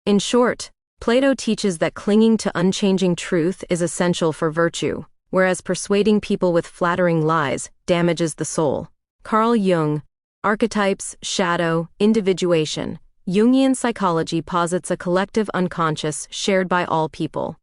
[SPEAKER 1] In short, Plato teaches that clinging to unchanging truth is essential for virtue, whereas persuading people with flattering lies damages the soul. Carl Jung. Archetypes, shadow, individuation. Jungian psychology posits a collective unconscious shared by all people.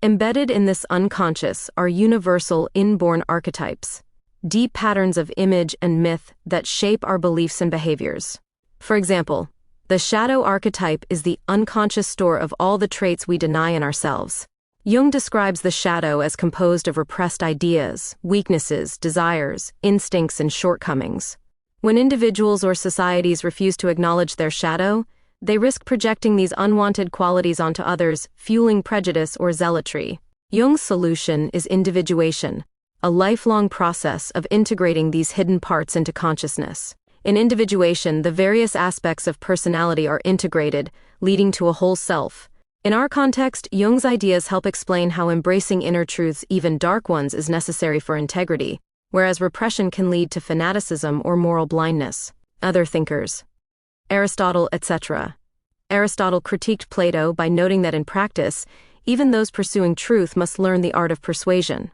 [SPEAKER 1] Embedded in this unconscious are universal inborn archetypes, deep patterns of image and myth that shape our beliefs and behaviors. For example, the shadow archetype is the unconscious store of all the traits we deny in ourselves. Jung describes the shadow as composed of repressed ideas, weaknesses, desires, instincts, and shortcomings. When individuals or societies refuse to acknowledge their shadow, they risk projecting these unwanted qualities onto others, fueling prejudice or zealotry. Jung's solution is individuation, a lifelong process of integrating these hidden parts into consciousness. In individuation, the various aspects of personality are integrated, leading to a whole self. In our context, Jung's ideas help explain how embracing inner truths, even dark ones, is necessary for integrity, whereas repression can lead to fanaticism or moral blindness. Other thinkers. Aristotle, etc. Aristotle critiqued Plato by noting that in practice, even those pursuing truth must learn the art of persuasion.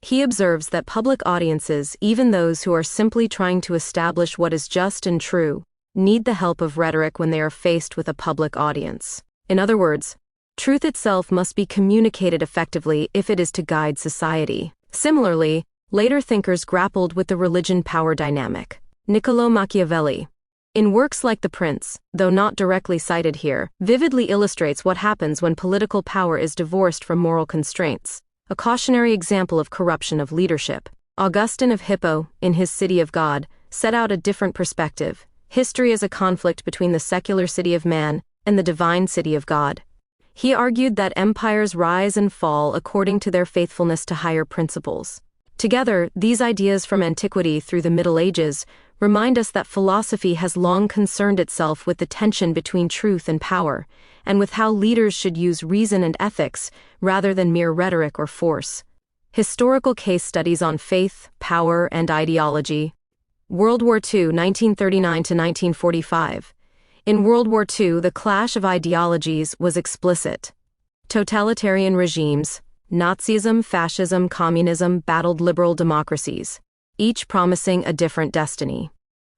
[SPEAKER 1] He observes that public audiences, even those who are simply trying to establish what is just and true, need the help of rhetoric when they are faced with a public audience. In other words, truth itself must be communicated effectively if it is to guide society. Similarly, later thinkers grappled with the religion-power dynamic. Niccolò Machiavelli, in works like The Prince, though not directly cited here, vividly illustrates what happens when political power is divorced from moral constraints, a cautionary example of corruption of leadership. Augustine of Hippo, in his City of God, set out a different perspective. History is a conflict between the secular city of man and the divine city of God. He argued that empires rise and fall according to their faithfulness to higher principles. Together, these ideas from antiquity through the Middle Ages remind us that philosophy has long concerned itself with the tension between truth and power, and with how leaders should use reason and ethics rather than mere rhetoric or force. Historical case studies on faith, power, and ideology. World War II, 1939 to 1945. In World War II, the clash of ideologies was explicit. Totalitarian regimes, Nazism, fascism, communism, battled liberal democracies, each promising a different destiny.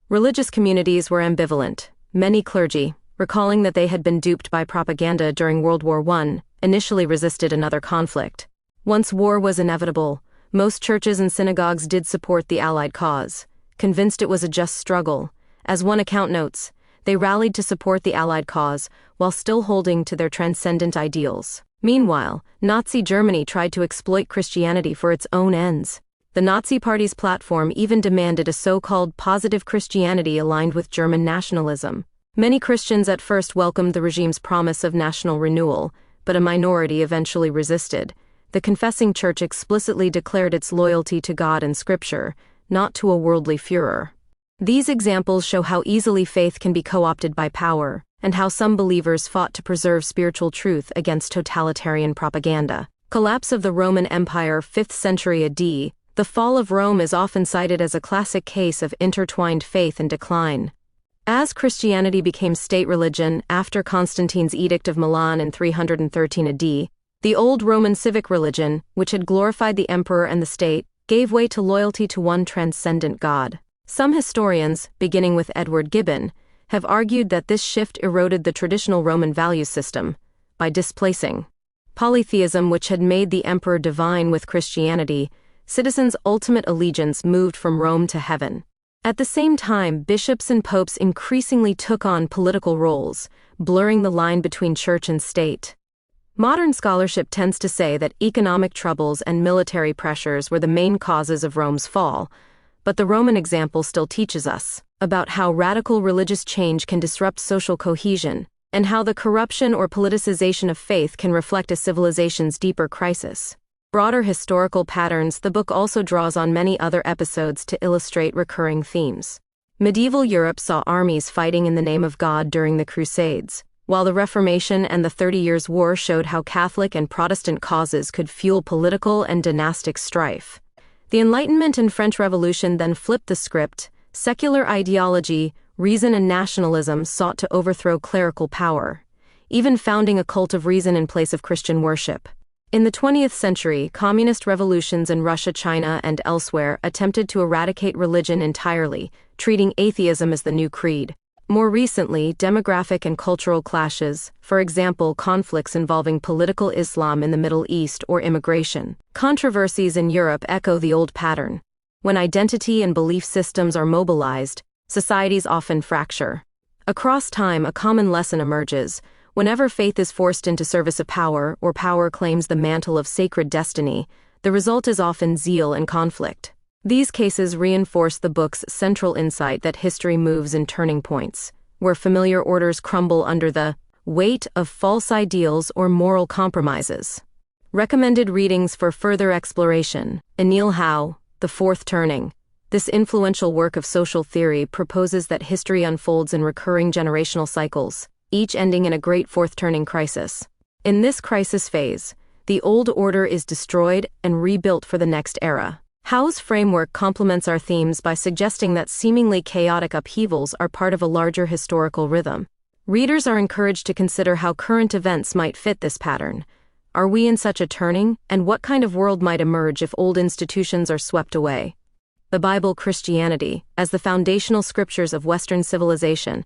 [SPEAKER 1] Religious communities were ambivalent. Many clergy, recalling that they had been duped by propaganda during World War I, initially resisted another conflict. Once war was inevitable, most churches and synagogues did support the Allied cause, convinced it was a just struggle. As one account notes, they rallied to support the Allied cause while still holding to their transcendent ideals. Meanwhile, Nazi Germany tried to exploit Christianity for its own ends. The Nazi Party's platform even demanded a so-called positive Christianity aligned with German nationalism. Many Christians at first welcomed the regime's promise of national renewal, but a minority eventually resisted. The confessing church explicitly declared its loyalty to God and Scripture, not to a worldly furor. These examples show how easily faith can be co-opted by power, and how some believers fought to preserve spiritual truth against totalitarian propaganda. Collapse of the Roman Empire, 5th century AD. The fall of Rome is often cited as a classic case of intertwined faith and decline. As Christianity became state religion after Constantine's Edict of Milan in 313 AD, the old Roman civic religion, which had glorified the emperor and the state, gave way to loyalty to one transcendent God. Some historians, beginning with Edward Gibbon, have argued that this shift eroded the traditional Roman value system by displacing polytheism, which had made the emperor divine with Christianity, citizens' ultimate allegiance moved from Rome to heaven. At the same time, bishops and popes increasingly took on political roles, blurring the line between church and state. Modern scholarship tends to say that economic troubles and military pressures were the main causes of Rome's fall, but the Roman example still teaches us about how radical religious change can disrupt social cohesion, and how the corruption or politicization of faith can reflect a civilization's deeper crisis. Broader historical patterns. The book also draws on many other episodes to illustrate recurring themes. Medieval Europe saw armies fighting in the name of God during the Crusades, while the Reformation and the 30 Years' War showed how Catholic and Protestant causes could fuel political and dynastic strife. The Enlightenment and French Revolution then flipped the script. Secular ideology, reason and nationalism sought to overthrow clerical power, even founding a cult of reason in place of Christian worship. In the 20th century, communist revolutions in Russia, China, and elsewhere attempted to eradicate religion entirely, treating atheism as the new creed. More recently, demographic and cultural clashes, for example, conflicts involving political Islam in the Middle East or immigration controversies in Europe, echo the old pattern. When identity and belief systems are mobilized, societies often fracture. Across time, a common lesson emerges. Whenever faith is forced into service of power, or power claims the mantle of sacred destiny, the result is often zeal and conflict. These cases reinforce the book's central insight that history moves in turning points, where familiar orders crumble under the weight of false ideals or moral compromises. Recommended readings for further exploration. Anil Howe, The Fourth Turning. This influential work of social theory proposes that history unfolds in recurring generational cycles, each ending in a great fourth turning crisis. In this crisis phase, the old order is destroyed and rebuilt for the next era. Howe's framework complements our themes by suggesting that seemingly chaotic upheavals are part of a larger historical rhythm. Readers are encouraged to consider how current events might fit this pattern. Are we in such a turning, and what kind of world might emerge if old institutions are swept away? The Bible, Christianity, as the foundational scriptures of Western civilization.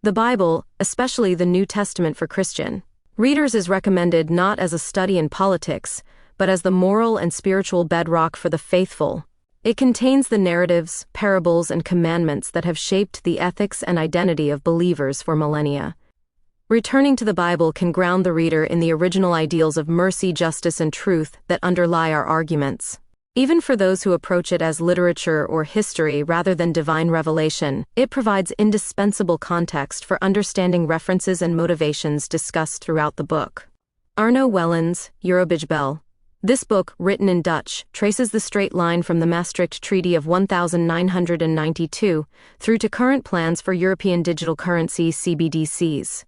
[SPEAKER 1] The Bible, especially the New Testament for Christian readers, is recommended not as a study in politics, but as the moral and spiritual bedrock for the faithful. It contains the narratives, parables, and commandments that have shaped the ethics and identity of believers for millennia. Returning to the Bible can ground the reader in the original ideals of mercy, justice, and truth that underlie our arguments. Even for those who approach it as literature or history rather than divine revelation, it provides indispensable context for understanding references and motivations discussed throughout the book. Arno Wellens, Eurobijbel. This book, written in Dutch, traces the straight line from the Maastricht Treaty of 1992 through to current plans for European digital currency (CBDCs).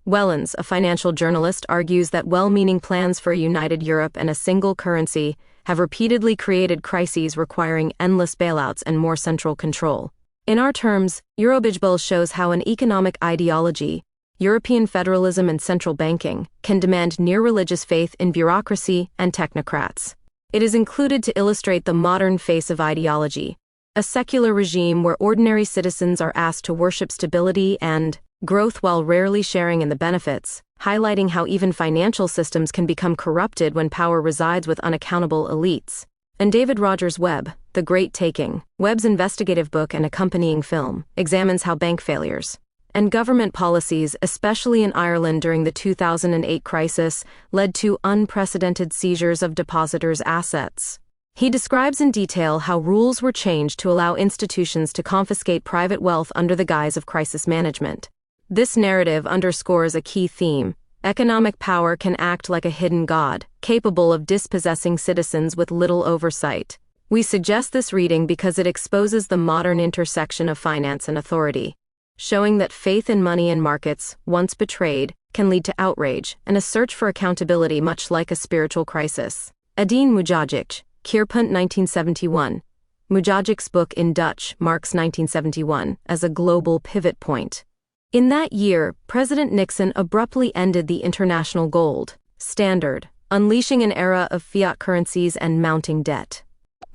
[SPEAKER 1] Wellens, a financial journalist, argues that well-meaning plans for a united Europe and a single currency have repeatedly created crises requiring endless bailouts and more central control. In our terms, Eurobijbel shows how an economic ideology, European federalism and central banking, can demand near-religious faith in bureaucracy and technocrats. It is included to illustrate the modern face of ideology, a secular regime where ordinary citizens are asked to worship stability and growth while rarely sharing in the benefits, highlighting how even financial systems can become corrupted when power resides with unaccountable elites. And David Rogers Webb, The Great Taking, Webb's investigative book and accompanying film, examines how bank failures and government policies, especially in Ireland during the 2008 crisis, led to unprecedented seizures of depositors' assets. He describes in detail how rules were changed to allow institutions to confiscate private wealth under the guise of crisis management. This narrative underscores a key theme. Economic power can act like a hidden god, capable of dispossessing citizens with little oversight. We suggest this reading because it exposes the modern intersection of finance and authority, showing that faith in money and markets, once betrayed, can lead to outrage and a search for accountability, much like a spiritual crisis. Adine Mujagic, Keerpunt 1971. Mujagic's book in Dutch marks 1971 as a global pivot point. In that year, President Nixon abruptly ended the international gold standard, unleashing an era of fiat currencies and mounting debt.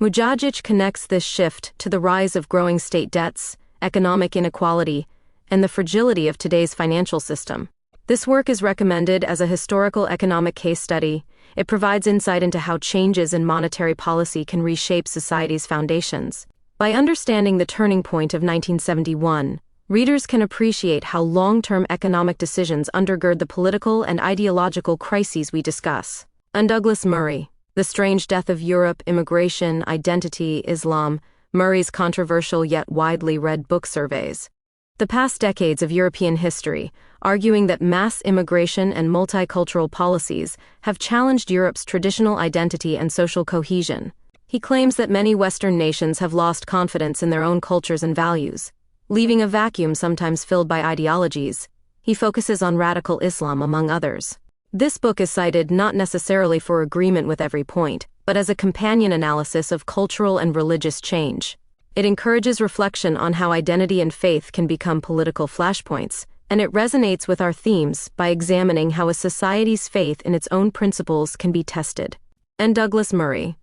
[SPEAKER 1] Mujagic connects this shift to the rise of growing state debts, economic inequality, and the fragility of today's financial system. This work is recommended as a historical economic case study. It provides insight into how changes in monetary policy can reshape society's foundations. By understanding the turning point of 1971, readers can appreciate how long-term economic decisions undergird the political and ideological crises we discuss. And Douglas Murray, The Strange Death of Europe, Immigration, Identity, Islam, Murray's controversial yet widely read book surveys the past decades of European history, arguing that mass immigration and multicultural policies have challenged Europe's traditional identity and social cohesion. He claims that many Western nations have lost confidence in their own cultures and values, leaving a vacuum sometimes filled by ideologies. He focuses on radical Islam, among others. This book is cited not necessarily for agreement with every point, but as a companion analysis of cultural and religious change. It encourages reflection on how identity and faith can become political flashpoints, and it resonates with our themes by examining how a society's faith in its own principles can be tested. And Douglas Murray,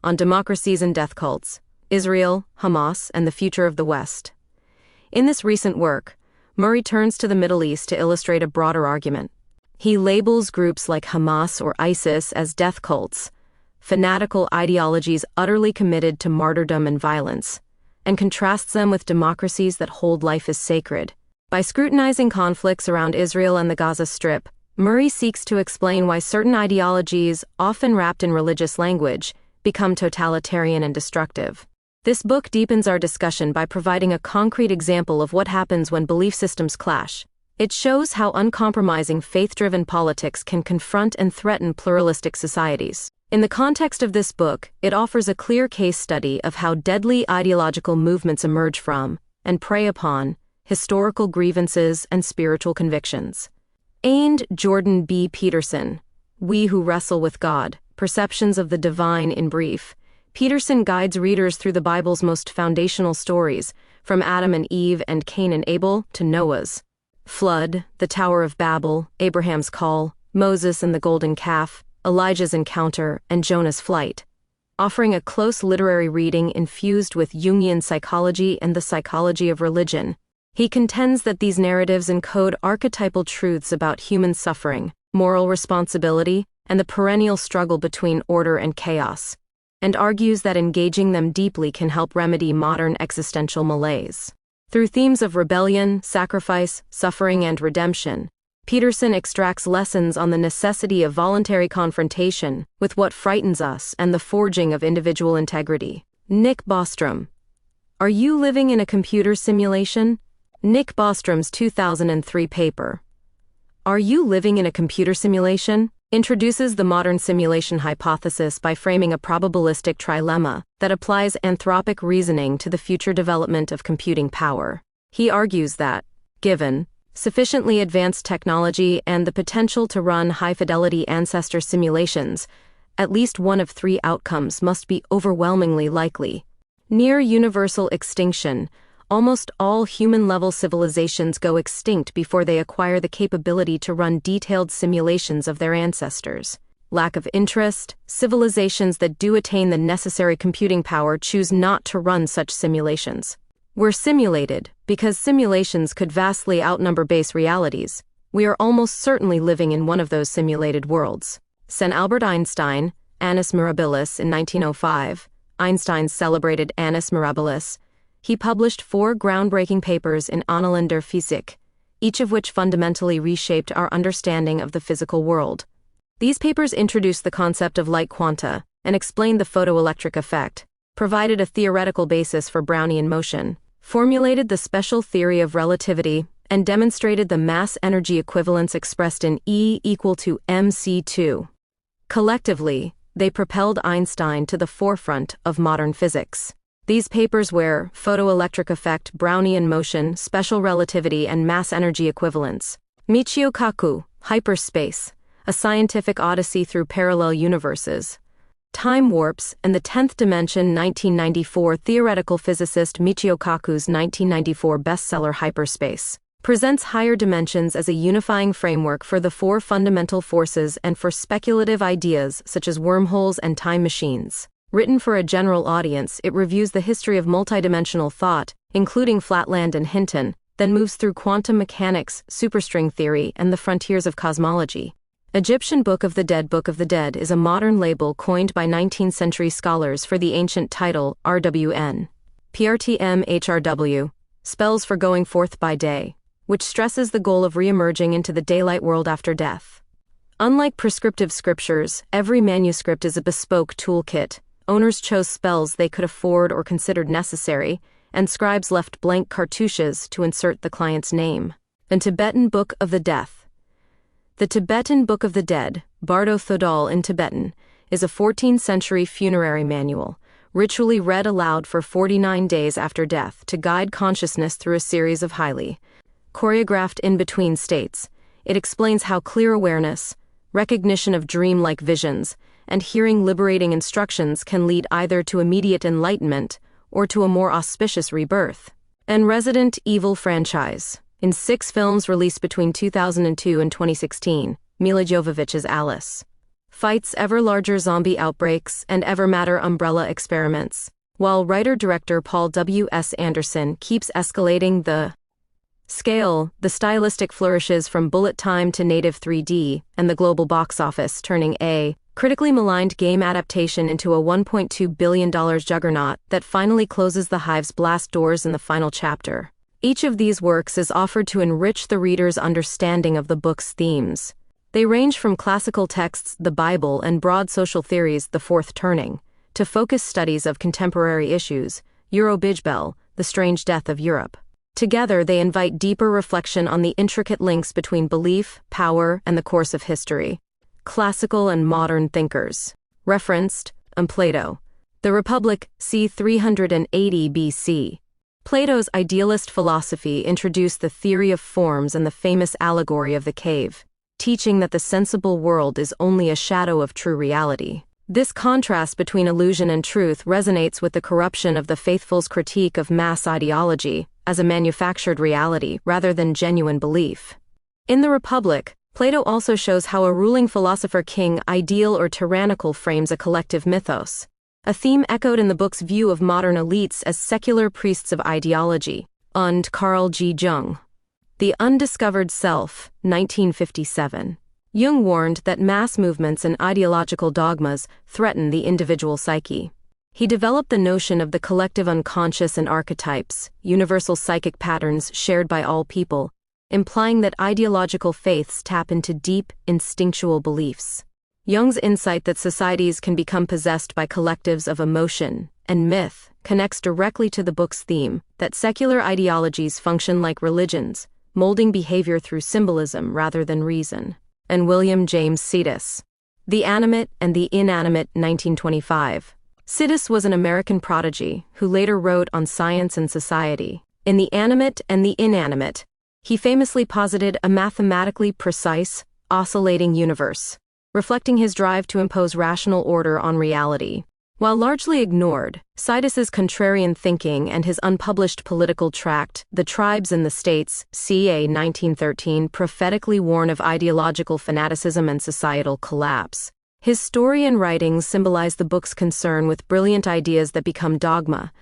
[SPEAKER 1] On Democracies and Death Cults, Israel, Hamas, and the Future of the West. In this recent work, Murray turns to the Middle East to illustrate a broader argument. He labels groups like Hamas or ISIS as death cults, fanatical ideologies utterly committed to martyrdom and violence, and contrasts them with democracies that hold life as sacred. By scrutinizing conflicts around Israel and the Gaza Strip, Murray seeks to explain why certain ideologies, often wrapped in religious language, become totalitarian and destructive. This book deepens our discussion by providing a concrete example of what happens when belief systems clash. It shows how uncompromising faith-driven politics can confront and threaten pluralistic societies. In the context of this book, it offers a clear case study of how deadly ideological movements emerge from, and prey upon, historical grievances and spiritual convictions. And Jordan B. Peterson, We Who Wrestle with God, Perceptions of the Divine in Brief. Peterson guides readers through the Bible's most foundational stories, from Adam and Eve and Cain and Abel to Noah's flood, the Tower of Babel, Abraham's call, Moses and the golden calf, Elijah's encounter, and Jonah's flight, offering a close literary reading infused with Jungian psychology and the psychology of religion. He contends that these narratives encode archetypal truths about human suffering, moral responsibility, and the perennial struggle between order and chaos, and argues that engaging them deeply can help remedy modern existential malaise. Through themes of rebellion, sacrifice, suffering, and redemption, Peterson extracts lessons on the necessity of voluntary confrontation with what frightens us and the forging of individual integrity. Nick Bostrom. Are you living in a computer simulation? Nick Bostrom's 2003 paper, Are You Living in a Computer Simulation?, introduces the modern simulation hypothesis by framing a probabilistic trilemma that applies anthropic reasoning to the future development of computing power. He argues that, given sufficiently advanced technology and the potential to run high-fidelity ancestor simulations, at least one of three outcomes must be overwhelmingly likely. Near universal extinction, almost all human-level civilizations go extinct before they acquire the capability to run detailed simulations of their ancestors. Lack of interest, civilizations that do attain the necessary computing power choose not to run such simulations. We're simulated because simulations could vastly outnumber base realities. We are almost certainly living in one of those simulated worlds. Saint Albert Einstein, Annus Mirabilis in 1905, Einstein's celebrated Annus Mirabilis. He published 4 groundbreaking papers in Annalen der Physik, each of which fundamentally reshaped our understanding of the physical world. These papers introduced the concept of light quanta and explained the photoelectric effect, provided a theoretical basis for Brownian motion, formulated the special theory of relativity, and demonstrated the mass-energy equivalence expressed in E equal to mc2. Collectively, they propelled Einstein to the forefront of modern physics. These papers were photoelectric effect, Brownian motion, special relativity, and mass-energy equivalence. Michio Kaku, Hyperspace, a scientific odyssey through parallel universes. Time Warps and the 10th Dimension 1994. Theoretical physicist Michio Kaku's 1994 bestseller Hyperspace presents higher dimensions as a unifying framework for the 4 fundamental forces and for speculative ideas such as wormholes and time machines. Written for a general audience, it reviews the history of multidimensional thought, including Flatland and Hinton, then moves through quantum mechanics, superstring theory, and the frontiers of cosmology. Egyptian Book of the Dead. Book of the Dead is a modern label coined by 19th century scholars for the ancient title RWN. PRTM-HRW spells for going forth by day, which stresses the goal of re-emerging into the daylight world after death. Unlike prescriptive scriptures, every manuscript is a bespoke toolkit. Owners chose spells they could afford or considered necessary, and scribes left blank cartouches to insert the client's name. The Tibetan Book of the Death. The Tibetan Book of the Dead, Bardo Thodol in Tibetan, is a 14th century funerary manual, ritually read aloud for 49 days after death to guide consciousness through a series of highly choreographed in-between states. It explains how clear awareness, recognition of dream-like visions, and hearing liberating instructions can lead either to immediate enlightenment or to a more auspicious rebirth. And Resident Evil franchise. In 6 films released between 2002 and 2016, Mila Jovovich as Alice fights ever larger zombie outbreaks and ever madder umbrella experiments, while writer-director Paul W.S. Anderson keeps escalating the scale. The stylistic flourishes from bullet time to native 3D, and the global box office turning a critically maligned game adaptation into a $1.2 billion juggernaut that finally closes the Hive's blast doors in the final chapter. Each of these works is offered to enrich the reader's understanding of the book's themes. They range from classical texts, the Bible, and broad social theories, the Fourth Turning, to focused studies of contemporary issues, Eurobijbel, the strange death of Europe. Together, they invite deeper reflection on the intricate links between belief, power, and the course of history. Classical and modern thinkers. Referenced, Plato. The Republic, c. 380 BC. Plato's idealist philosophy introduced the theory of forms and the famous allegory of the cave, teaching that the sensible world is only a shadow of true reality. This contrast between illusion and truth resonates with the corruption of the Faithful's critique of mass ideology as a manufactured reality rather than genuine belief. In the Republic, Plato also shows how a ruling philosopher king, ideal or tyrannical, frames a collective mythos, a theme echoed in the book's view of modern elites as secular priests of ideology. Und Carl G. Jung. The Undiscovered Self, 1957. Jung warned that mass movements and ideological dogmas threaten the individual psyche. He developed the notion of the collective unconscious and archetypes, universal psychic patterns shared by all people, implying that ideological faiths tap into deep, instinctual beliefs. Jung's insight that societies can become possessed by collectives of emotion and myth connects directly to the book's theme that secular ideologies function like religions, molding behavior through symbolism rather than reason. And William James Sidis. The Animate and the Inanimate, 1925. Sidis was an American prodigy who later wrote on science and society. In The Animate and the Inanimate, he famously posited a mathematically precise, oscillating universe, reflecting his drive to impose rational order on reality. While largely ignored, Sidis's contrarian thinking and his unpublished political tract, The Tribes in the States, ca. 1913, prophetically warn of ideological fanaticism and societal collapse. His story and writings symbolize the book's concern with brilliant ideas that become dogma,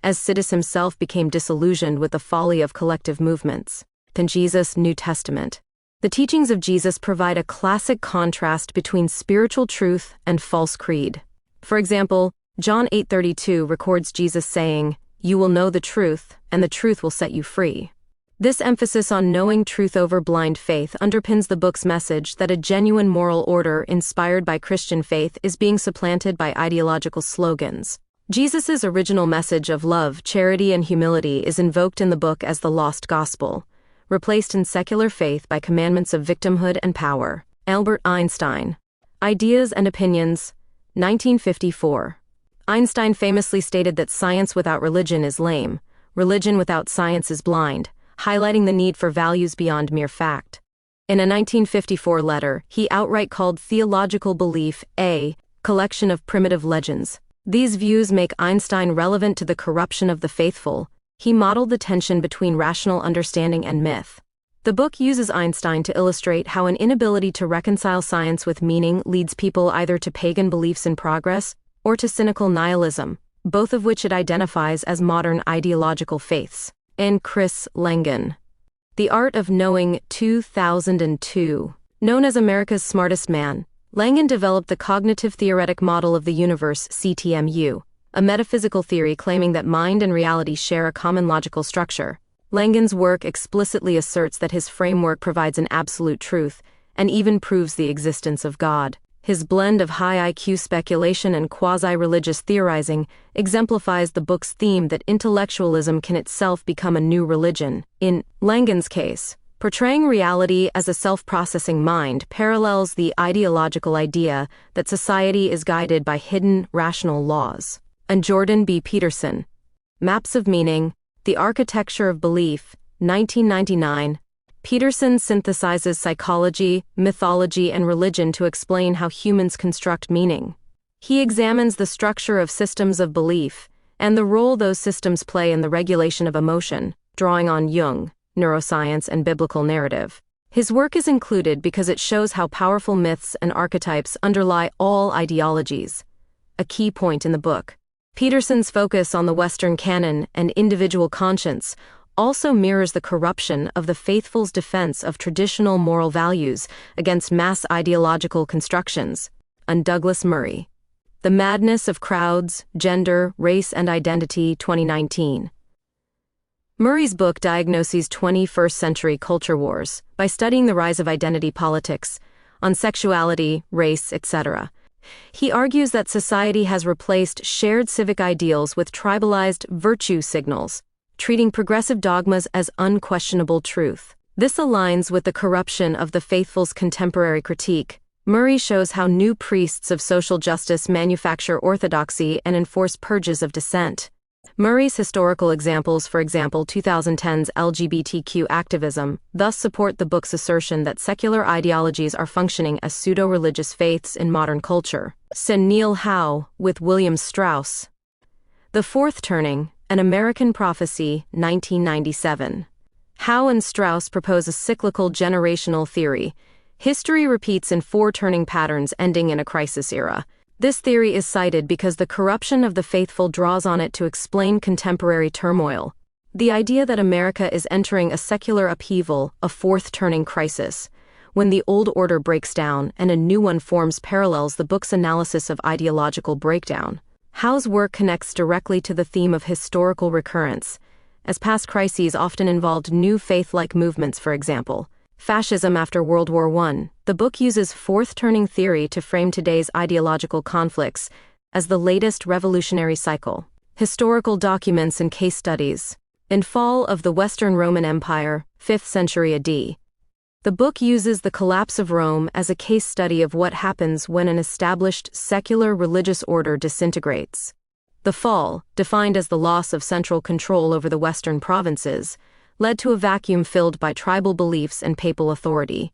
[SPEAKER 1] as Sidis himself became disillusioned with the folly of collective movements. In Jesus' New Testament. The teachings of Jesus provide a classic contrast between spiritual truth and false creed. For example, John 8:32 records Jesus saying, "You will know the truth, and the truth will set you free." This emphasis on knowing truth over blind faith underpins the book's message that a genuine moral order inspired by Christian faith is being supplanted by ideological slogans. Jesus' original message of love, charity, and humility is invoked in the book as the lost gospel, replaced in secular faith by commandments of victimhood and power. Albert Einstein. Ideas and Opinions, 1954. Einstein famously stated that science without religion is lame, religion without science is blind, highlighting the need for values beyond mere fact. In a 1954 letter, he outright called theological belief a collection of primitive legends. These views make Einstein relevant to the corruption of the faithful. He modeled the tension between rational understanding and myth. The book uses Einstein to illustrate how an inability to reconcile science with meaning leads people either to pagan beliefs in progress or to cynical nihilism, both of which it identifies as modern ideological faiths. And Chris Langan. The Art of Knowing 2002. Known as America's smartest man, Langan developed the cognitive theoretic model of the universe, CTMU, a metaphysical theory claiming that mind and reality share a common logical structure. Langan's work explicitly asserts that his framework provides an absolute truth, and even proves the existence of God. His blend of high IQ speculation and quasi-religious theorizing exemplifies the book's theme that intellectualism can itself become a new religion. In Langan's case, portraying reality as a self-processing mind parallels the ideological idea that society is guided by hidden, rational laws. And Jordan B. Peterson, Maps of Meaning, The Architecture of Belief, 1999. Peterson synthesizes psychology, mythology, and religion to explain how humans construct meaning. He examines the structure of systems of belief and the role those systems play in the regulation of emotion, drawing on Jung, neuroscience, and biblical narrative. His work is included because it shows how powerful myths and archetypes underlie all ideologies, a key point in the book. Peterson's focus on the Western canon and individual conscience also mirrors the corruption of the Faithful's defense of traditional moral values against mass ideological constructions. And Douglas Murray, The Madness of Crowds, Gender, Race, and Identity, 2019. Murray's book diagnoses 21st century culture wars by studying the rise of identity politics on sexuality, race, etc. He argues that society has replaced shared civic ideals with tribalized virtue signals, treating progressive dogmas as unquestionable truth. This aligns with the corruption of the Faithful's contemporary critique. Murray shows how new priests of social justice manufacture orthodoxy and enforce purges of dissent. Murray's historical examples, for example 2010's LGBTQ activism, thus support the book's assertion that secular ideologies are functioning as pseudo-religious faiths in modern culture. Neil Howe, with William Strauss. The Fourth Turning, An American Prophecy, 1997. Howe and Strauss propose a cyclical generational theory. History repeats in four turning patterns ending in a crisis era. This theory is cited because the corruption of the faithful draws on it to explain contemporary turmoil. The idea that America is entering a secular upheaval, a fourth turning crisis, when the old order breaks down and a new one forms, parallels the book's analysis of ideological breakdown. Howe's work connects directly to the theme of historical recurrence, as past crises often involved new faith-like movements. For example, fascism after World War I. The book uses fourth turning theory to frame today's ideological conflicts as the latest revolutionary cycle. Historical documents and case studies. In Fall of the Western Roman Empire, 5th century AD. The book uses the collapse of Rome as a case study of what happens when an established secular religious order disintegrates. The fall, defined as the loss of central control over the Western provinces, led to a vacuum filled by tribal beliefs and papal authority.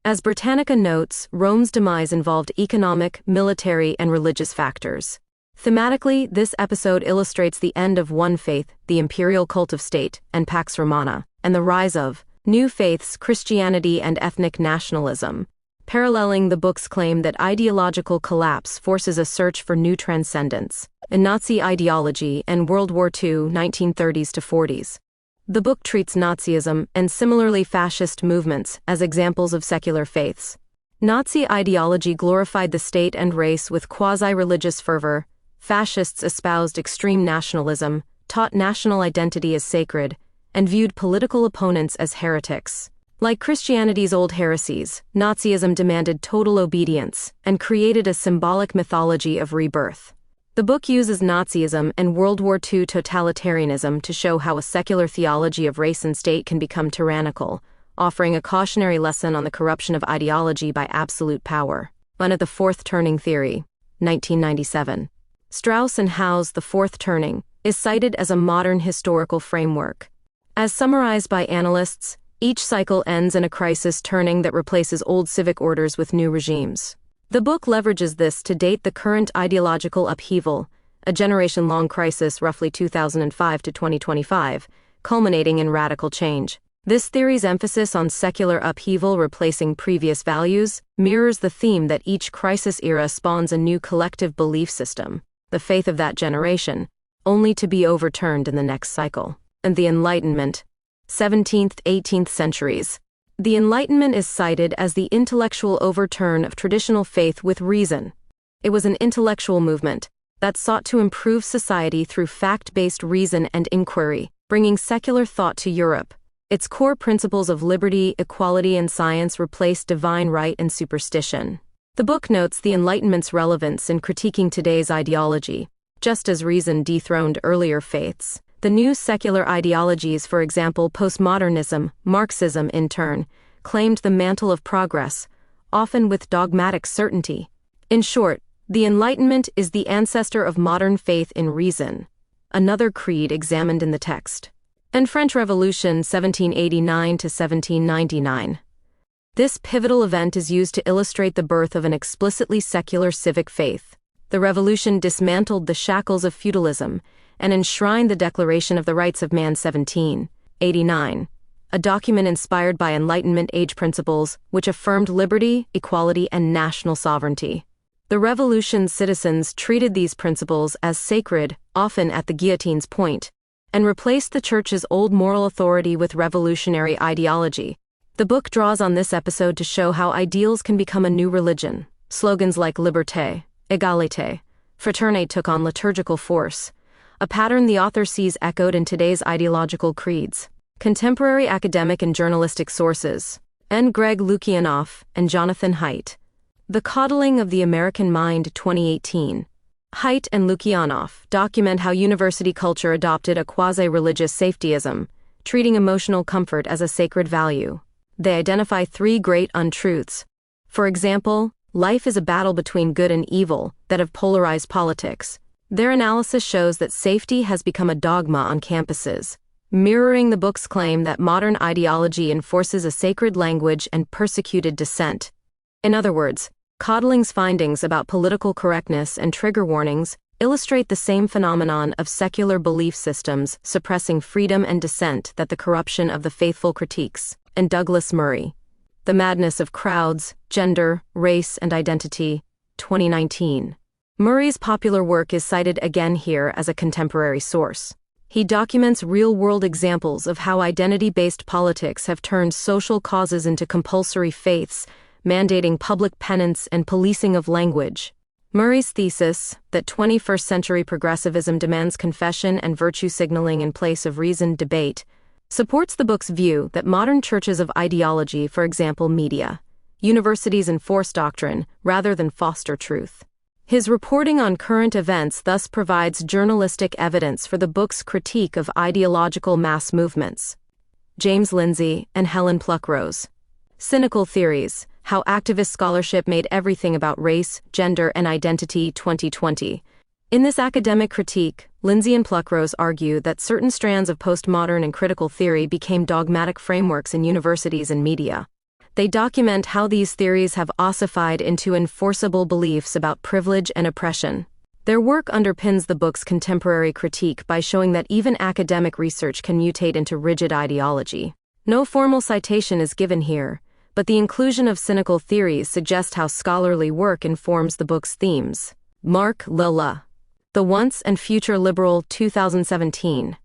[SPEAKER 1] As Britannica notes, Rome's demise involved economic, military, and religious factors. Thematically, this episode illustrates the end of one faith, the imperial cult of state, and Pax Romana, and the rise of new faiths, Christianity, and ethnic nationalism, paralleling the book's claim that ideological collapse forces a search for new transcendence. In Nazi Ideology and World War II, 1930s to 40s. The book treats Nazism and similarly fascist movements as examples of secular faiths. Nazi ideology glorified the state and race with quasi-religious fervor. Fascists espoused extreme nationalism, taught national identity as sacred, and viewed political opponents as heretics. Like Christianity's old heresies, Nazism demanded total obedience and created a symbolic mythology of rebirth. The book uses Nazism and World War II totalitarianism to show how a secular theology of race and state can become tyrannical, offering a cautionary lesson on the corruption of ideology by absolute power. One of the Fourth Turning Theory, 1997. Strauss and Howe's The Fourth Turning is cited as a modern historical framework. As summarized by analysts, each cycle ends in a crisis turning that replaces old civic orders with new regimes. The book leverages this to date the current ideological upheaval, a generation-long crisis roughly 2005 to 2025, culminating in radical change. This theory's emphasis on secular upheaval replacing previous values mirrors the theme that each crisis era spawns a new collective belief system, the faith of that generation, only to be overturned in the next cycle. And the Enlightenment, 17th-18th centuries. The Enlightenment is cited as the intellectual overturn of traditional faith with reason. It was an intellectual movement that sought to improve society through fact-based reason and inquiry, bringing secular thought to Europe. Its core principles of liberty, equality, and science replaced divine right and superstition. The book notes the Enlightenment's relevance in critiquing today's ideology. Just as reason dethroned earlier faiths, the new secular ideologies, for example postmodernism, Marxism in turn, claimed the mantle of progress, often with dogmatic certainty. In short, the Enlightenment is the ancestor of modern faith in reason, another creed examined in the text. And French Revolution 1789 to 1799. This pivotal event is used to illustrate the birth of an explicitly secular civic faith. The revolution dismantled the shackles of feudalism and enshrined the Declaration of the Rights of Man 1789, a document inspired by Enlightenment age principles which affirmed liberty, equality, and national sovereignty. The revolution's citizens treated these principles as sacred, often at the guillotine's point, and replaced the church's old moral authority with revolutionary ideology. The book draws on this episode to show how ideals can become a new religion. Slogans like liberté, égalité, fraternité took on liturgical force, a pattern the author sees echoed in today's ideological creeds. Contemporary academic and journalistic sources, N. Greg Lukianoff and Jonathan Haidt. The Coddling of the American Mind 2018. Haidt and Lukianoff document how university culture adopted a quasi-religious safetyism, treating emotional comfort as a sacred value. They identify three great untruths. For example, life is a battle between good and evil that have polarized politics. Their analysis shows that safety has become a dogma on campuses, mirroring the book's claim that modern ideology enforces a sacred language and persecuted dissent. In other words, Coddling's findings about political correctness and trigger warnings illustrate the same phenomenon of secular belief systems suppressing freedom and dissent that the corruption of the faithful critiques. And Douglas Murray. The Madness of Crowds, Gender, Race, and Identity, 2019. Murray's popular work is cited again here as a contemporary source. He documents real-world examples of how identity-based politics have turned social causes into compulsory faiths, mandating public penance and policing of language. Murray's thesis, that 21st-century progressivism demands confession and virtue signaling in place of reasoned debate, supports the book's view that modern churches of ideology, for example media, universities enforce doctrine rather than foster truth. His reporting on current events thus provides journalistic evidence for the book's critique of ideological mass movements. James Lindsay and Helen Pluckrose. Cynical Theories, How Activist Scholarship Made Everything About Race, Gender, and Identity 2020. In this academic critique, Lindsay and Pluckrose argue that certain strands of postmodern and critical theory became dogmatic frameworks in universities and media. They document how these theories have ossified into enforceable beliefs about privilege and oppression. Their work underpins the book's contemporary critique by showing that even academic research can mutate into rigid ideology. No formal citation is given here, but the inclusion of cynical theories suggests how scholarly work informs the book's themes. Mark Lilla. The Once and Future Liberal 2017.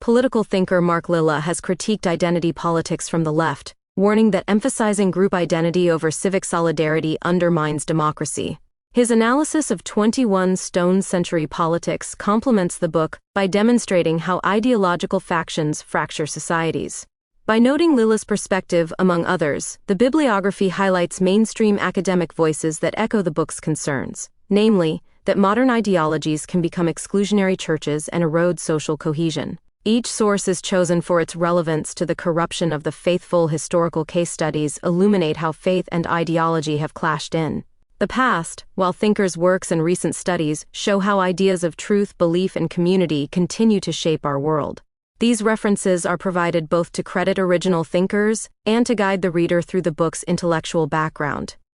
[SPEAKER 1] Political thinker Mark Lilla has critiqued identity politics from the left, warning that emphasizing group identity over civic solidarity undermines democracy. His analysis of 21st-century politics complements the book by demonstrating how ideological factions fracture societies. By noting Lilla's perspective, among others, the bibliography highlights mainstream academic voices that echo the book's concerns, namely, that modern ideologies can become exclusionary churches and erode social cohesion. Each source is chosen for its relevance to the corruption of the faithful. Historical case studies illuminate how faith and ideology have clashed in the past, while thinkers' works and recent studies show how ideas of truth, belief, and community continue to shape our world. These references are provided both to credit original thinkers and to guide the reader through the book's intellectual background.